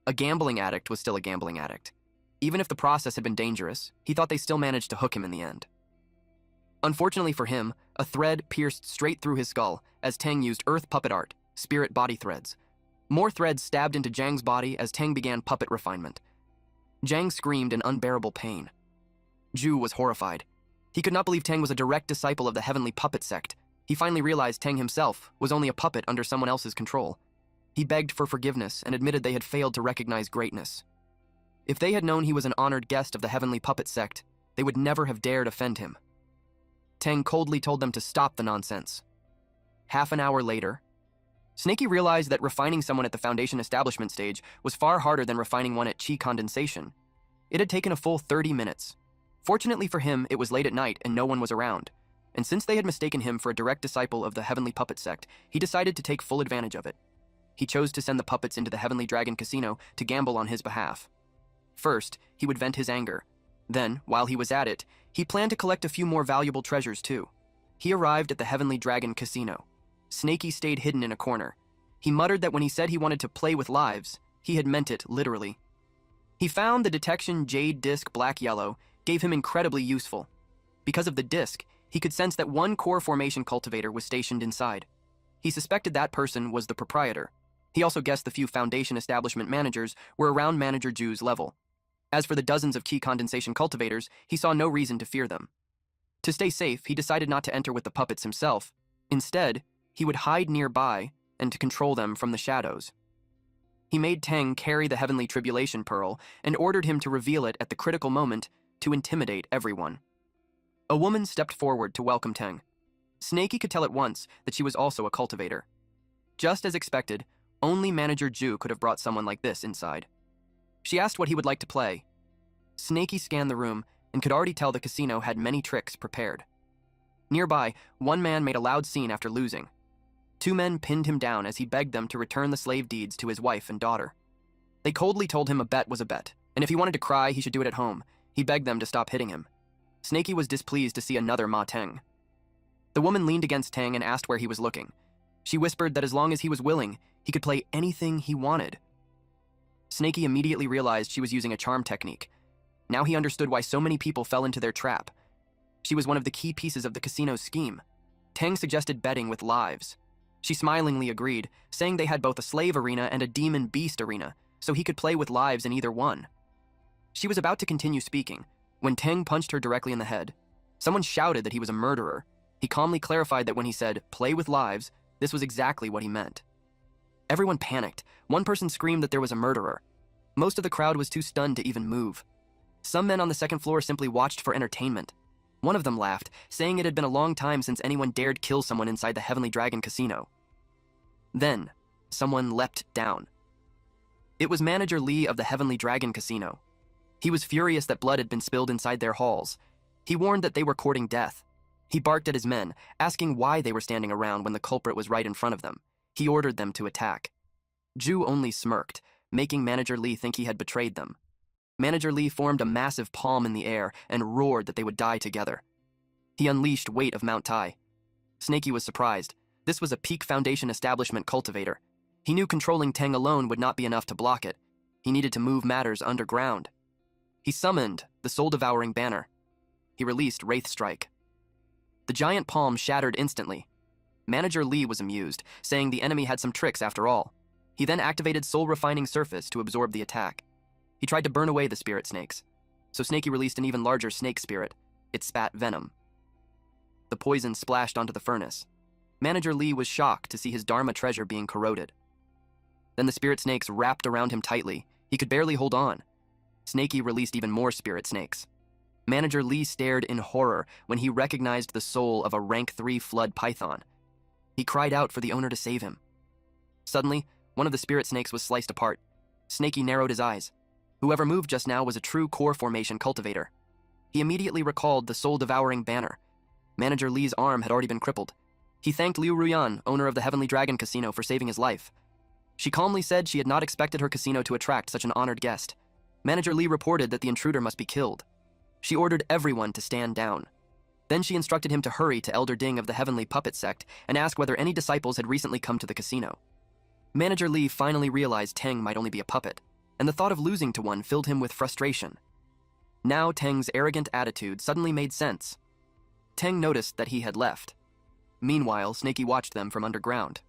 Speaker 1: A gambling addict was still a gambling addict. Even if the process had been dangerous, he thought they still managed to hook him in the end. Unfortunately for him, a thread pierced straight through his skull as Tang used Earth Puppet Art, Spirit Body Threads. More threads stabbed into Zhang's body as Tang began puppet refinement. Zhang screamed in unbearable pain. Ju was horrified. He could not believe Tang was a direct disciple of the Heavenly Puppet Sect. He finally realized Tang himself was only a puppet under someone else's control. He begged for forgiveness and admitted they had failed to recognize greatness. If they had known he was an honored guest of the Heavenly Puppet Sect, they would never have dared offend him. Tang coldly told them to stop the nonsense. Half an hour later, Snaky realized that refining someone at the Foundation establishment stage was far harder than refining one at Chi condensation. It had taken a full 30 minutes. Fortunately for him, it was late at night and no one was around. And since they had mistaken him for a direct disciple of the Heavenly Puppet Sect, he decided to take full advantage of it. He chose to send the puppets into the Heavenly Dragon Casino to gamble on his behalf. First, he would vent his anger. Then, while he was at it, he planned to collect a few more valuable treasures too. He arrived at the Heavenly Dragon Casino. Snaky stayed hidden in a corner. He muttered that when he said he wanted to play with lives, he had meant it literally. He found the detection Jade Disc Black Yellow gave him incredibly useful. Because of the disc, he could sense that one core formation cultivator was stationed inside. He suspected that person was the proprietor. He also guessed the few Foundation establishment managers were around Manager Ju's level. As for the dozens of key condensation cultivators, he saw no reason to fear them. To stay safe, he decided not to enter with the puppets himself. Instead, he would hide nearby and to control them from the shadows. He made Teng carry the Heavenly Tribulation Pearl and ordered him to reveal it at the critical moment to intimidate everyone. A woman stepped forward to welcome Teng. Snaky could tell at once that she was also a cultivator. Just as expected, only Manager Ju could have brought someone like this inside. She asked what he would like to play. Snaky scanned the room and could already tell the casino had many tricks prepared. Nearby, one man made a loud scene after losing. Two men pinned him down as he begged them to return the slave deeds to his wife and daughter. They coldly told him a bet was a bet, and if he wanted to cry, he should do it at home. He begged them to stop hitting him. Snaky was displeased to see another Ma Teng. The woman leaned against Teng and asked where he was looking. She whispered that as long as he was willing, he could play anything he wanted. Snaky immediately realized she was using a charm technique. Now he understood why so many people fell into their trap. She was one of the key pieces of the casino's scheme. Teng suggested betting with lives. She smilingly agreed, saying they had both a slave arena and a demon beast arena, so he could play with lives in either one. She was about to continue speaking, when Teng punched her directly in the head. Someone shouted that he was a murderer. He calmly clarified that when he said, "play with lives," this was exactly what he meant. Everyone panicked. One person screamed that there was a murderer. Most of the crowd was too stunned to even move. Some men on the second floor simply watched for entertainment. One of them laughed, saying it had been a long time since anyone dared kill someone inside the Heavenly Dragon Casino. Then, someone leapt down. It was Manager Lee of the Heavenly Dragon Casino. He was furious that blood had been spilled inside their halls. He warned that they were courting death. He barked at his men, asking why they were standing around when the culprit was right in front of them. He ordered them to attack. Ju only smirked, making Manager Lee think he had betrayed them. Manager Lee formed a massive palm in the air and roared that they would die together. He unleashed Weight of Mount Tai. Snaky was surprised. This was a peak foundation establishment cultivator. He knew controlling Teng alone would not be enough to block it. He needed to move matters underground. He summoned the soul-devouring banner. He released Wraith Strike. The giant palm shattered instantly. Manager Lee was amused, saying the enemy had some tricks after all. He then activated Soul Refining Surface to absorb the attack. He tried to burn away the spirit snakes, so Snaky released an even larger snake spirit. It spat venom. The poison splashed onto the furnace. Manager Lee was shocked to see his Dharma treasure being corroded. Then the spirit snakes wrapped around him tightly. He could barely hold on. Snaky released even more spirit snakes. Manager Lee stared in horror when he recognized the soul of a rank 3 flood python. He cried out for the owner to save him. Suddenly, one of the spirit snakes was sliced apart. Snaky narrowed his eyes. Whoever moved just now was a true core formation cultivator. He immediately recalled the soul-devouring banner. Manager Lee's arm had already been crippled. He thanked Liu Ruyan, owner of the Heavenly Dragon Casino, for saving his life. She calmly said she had not expected her casino to attract such an honored guest. Manager Lee reported that the intruder must be killed. She ordered everyone to stand down. Then she instructed him to hurry to Elder Ding of the Heavenly Puppet Sect and ask whether any disciples had recently come to the casino. Manager Lee finally realized Teng might only be a puppet, and the thought of losing to one filled him with frustration. Now Teng's arrogant attitude suddenly made sense. Teng noticed that he had left. Meanwhile, Snaky watched them from underground.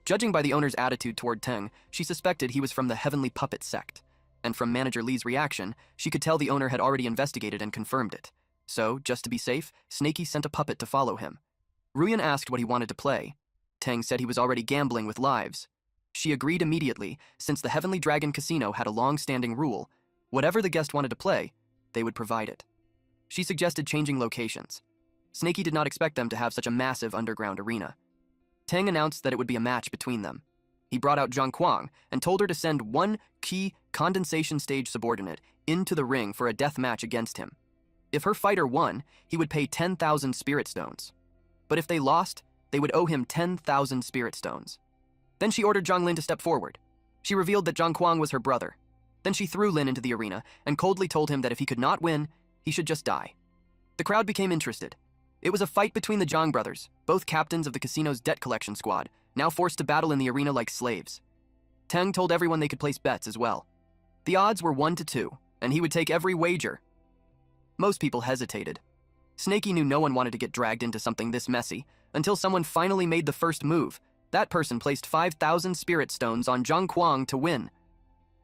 Speaker 1: Judging by the owner's attitude toward Teng, she suspected he was from the Heavenly Puppet Sect, and from Manager Lee's reaction, she could tell the owner had already investigated and confirmed it. So, just to be safe, Snaky sent a puppet to follow him. Ruyan asked what he wanted to play. Teng said he was already gambling with lives. She agreed immediately, since the Heavenly Dragon Casino had a long-standing rule. Whatever the guest wanted to play, they would provide it. She suggested changing locations. Snaky did not expect them to have such a massive underground arena. Teng announced that it would be a match between them. He brought out Zhang Kuang and told her to send one key condensation stage subordinate into the ring for a death match against him. If her fighter won, he would pay 10,000 spirit stones. But if they lost, they would owe him 10,000 spirit stones. Then she ordered Zhang Lin to step forward. She revealed that Zhang Kuang was her brother. Then she threw Lin into the arena and coldly told him that if he could not win, he should just die. The crowd became interested. It was a fight between the Zhang brothers, both captains of the casino's debt collection squad, now forced to battle in the arena like slaves. Teng told everyone they could place bets as well. The odds were 1 to 2, and he would take every wager. Most people hesitated. Snaky knew no one wanted to get dragged into something this messy, until someone finally made the first move. That person placed 5,000 spirit stones on Zhang Kuang to win.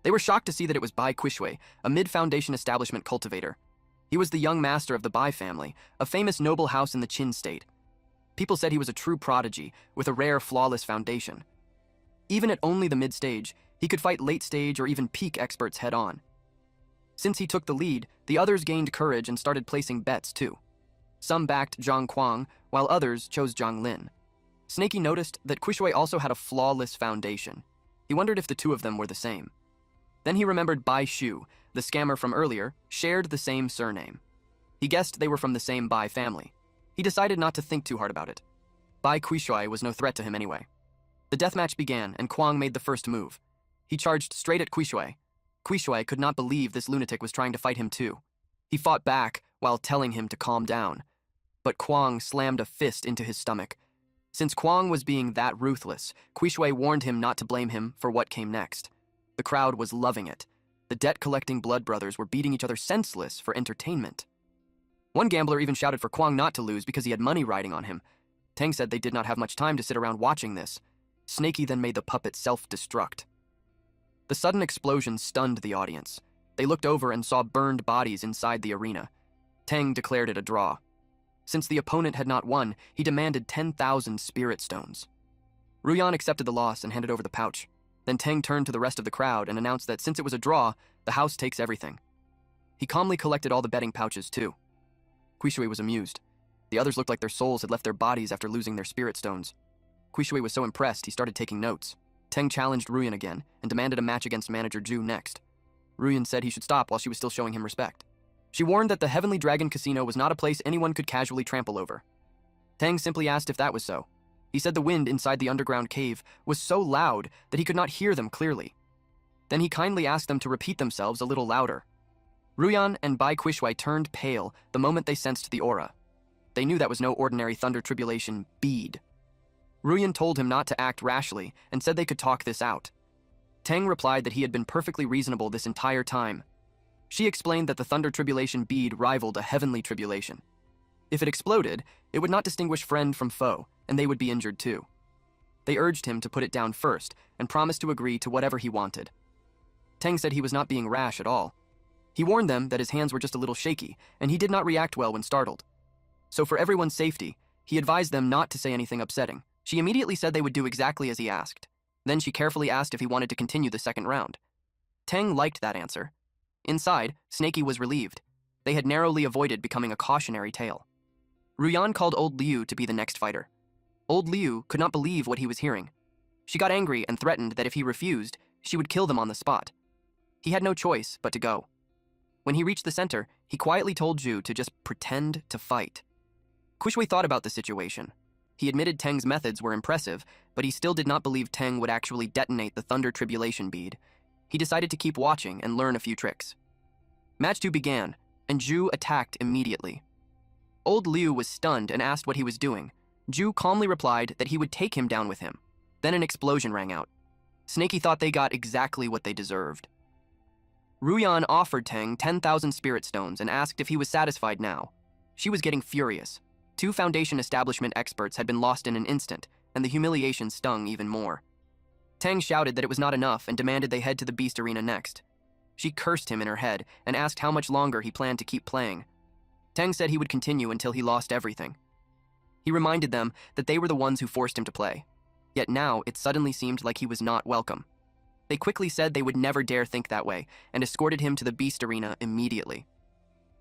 Speaker 1: They were shocked to see that it was Bai Quishui, a mid-foundation establishment cultivator. He was the young master of the Bai family, a famous noble house in the Qin state. People said he was a true prodigy, with a rare, flawless foundation. Even at only the mid-stage, he could fight late-stage or even peak experts head-on. Since he took the lead, the others gained courage and started placing bets, too. Some backed Zhang Kuang, while others chose Zhang Lin. Snaky noticed that Quishui also had a flawless foundation. He wondered if the two of them were the same. Then he remembered Bai Shu, the scammer from earlier, shared the same surname. He guessed they were from the same Bai family. He decided not to think too hard about it. Bai Quishui was no threat to him anyway. The deathmatch began, and Kuang made the first move. He charged straight at Quishui. Quishui could not believe this lunatic was trying to fight him too. He fought back while telling him to calm down. But Kuang slammed a fist into his stomach. Since Kuang was being that ruthless, Quishui warned him not to blame him for what came next. The crowd was loving it. The debt-collecting blood brothers were beating each other senseless for entertainment. One gambler even shouted for Kuang not to lose because he had money riding on him. Tang said they did not have much time to sit around watching this. Snaky then made the puppet self-destruct. The sudden explosion stunned the audience. They looked over and saw burned bodies inside the arena. Tang declared it a draw. Since the opponent had not won, he demanded 10,000 spirit stones. Ruyan accepted the loss and handed over the pouch. Then Tang turned to the rest of the crowd and announced that since it was a draw, the house takes everything. He calmly collected all the betting pouches too. Quishui was amused. The others looked like their souls had left their bodies after losing their spirit stones. Quishui was so impressed he started taking notes. Teng challenged Ruyan again and demanded a match against manager Ju next. Ruyan said he should stop while she was still showing him respect. She warned that the Heavenly Dragon Casino was not a place anyone could casually trample over. Teng simply asked if that was so. He said the wind inside the underground cave was so loud that he could not hear them clearly. Then he kindly asked them to repeat themselves a little louder. Ruyan and Bai Quishui turned pale the moment they sensed the aura. They knew that was no ordinary Thunder Tribulation bead. Ruyan told him not to act rashly and said they could talk this out. Teng replied that he had been perfectly reasonable this entire time. She explained that the Thunder Tribulation bead rivaled a Heavenly Tribulation. If it exploded, it would not distinguish friend from foe, and they would be injured too. They urged him to put it down first and promised to agree to whatever he wanted. Teng said he was not being rash at all. He warned them that his hands were just a little shaky, and he did not react well when startled. So for everyone's safety, he advised them not to say anything upsetting. She immediately said they would do exactly as he asked. Then she carefully asked if he wanted to continue the second round. Teng liked that answer. Inside, Snaky was relieved. They had narrowly avoided becoming a cautionary tale. Ruyan called Old Liu to be the next fighter. Old Liu could not believe what he was hearing. She got angry and threatened that if he refused, she would kill them on the spot. He had no choice but to go. When he reached the center, he quietly told Ju to just pretend to fight. Quishui thought about the situation. He admitted Teng's methods were impressive, but he still did not believe Teng would actually detonate the Thunder Tribulation bead. He decided to keep watching and learn a few tricks. Match 2 began, and Ju attacked immediately. Old Liu was stunned and asked what he was doing. Ju calmly replied that he would take him down with him. Then an explosion rang out. Snaky thought they got exactly what they deserved. Ruyan offered Teng 10,000 spirit stones and asked if he was satisfied now. She was getting furious. 2 Foundation establishment experts had been lost in an instant, and the humiliation stung even more. Teng shouted that it was not enough and demanded they head to the Beast Arena next. She cursed him in her head and asked how much longer he planned to keep playing. Teng said he would continue until he lost everything. He reminded them that they were the ones who forced him to play. Yet now it suddenly seemed like he was not welcome. They quickly said they would never dare think that way and escorted him to the Beast Arena immediately.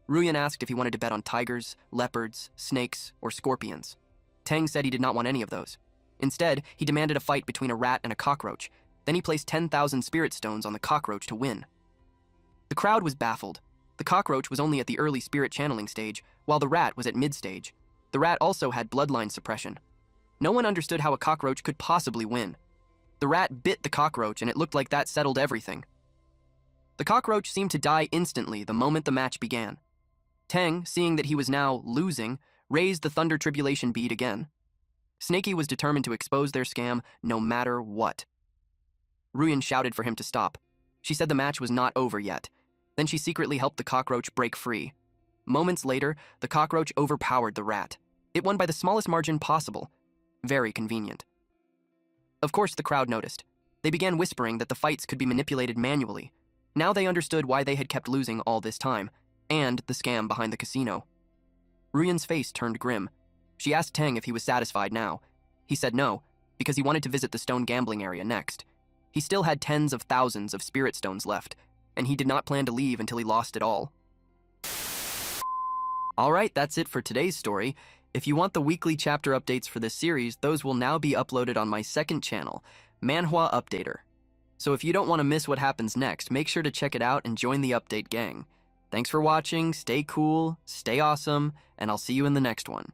Speaker 1: Ruyan asked if he wanted to bet on tigers, leopards, snakes, or scorpions. Teng said he did not want any of those. Instead, he demanded a fight between a rat and a cockroach. Then he placed 10,000 spirit stones on the cockroach to win. The crowd was baffled. The cockroach was only at the early spirit channeling stage, while the rat was at mid-stage. The rat also had bloodline suppression. No one understood how a cockroach could possibly win. The rat bit the cockroach, and it looked like that settled everything. The cockroach seemed to die instantly the moment the match began. Teng, seeing that he was now losing, raised the Thunder Tribulation bead again. Snaky was determined to expose their scam no matter what. Ruyan shouted for him to stop. She said the match was not over yet. Then she secretly helped the cockroach break free. Moments later, the cockroach overpowered the rat. It won by the smallest margin possible. Very convenient. Of course, the crowd noticed. They began whispering that the fights could be manipulated manually. Now they understood why they had kept losing all this time, and the scam behind the casino. Ruyan's face turned grim. She asked Tang if he was satisfied now. He said no, because he wanted to visit the stone gambling area next. He still had tens of thousands of spirit stones left, and he did not plan to leave until he lost it all. Alright, that's it for today's story. If you want the weekly chapter updates for this series, those will now be uploaded on my second channel, Manhwa Updater. So if you don't want to miss what happens next, make sure to check it out and join the update gang. Thanks for watching, stay cool, stay awesome, and I'll see you in the next one.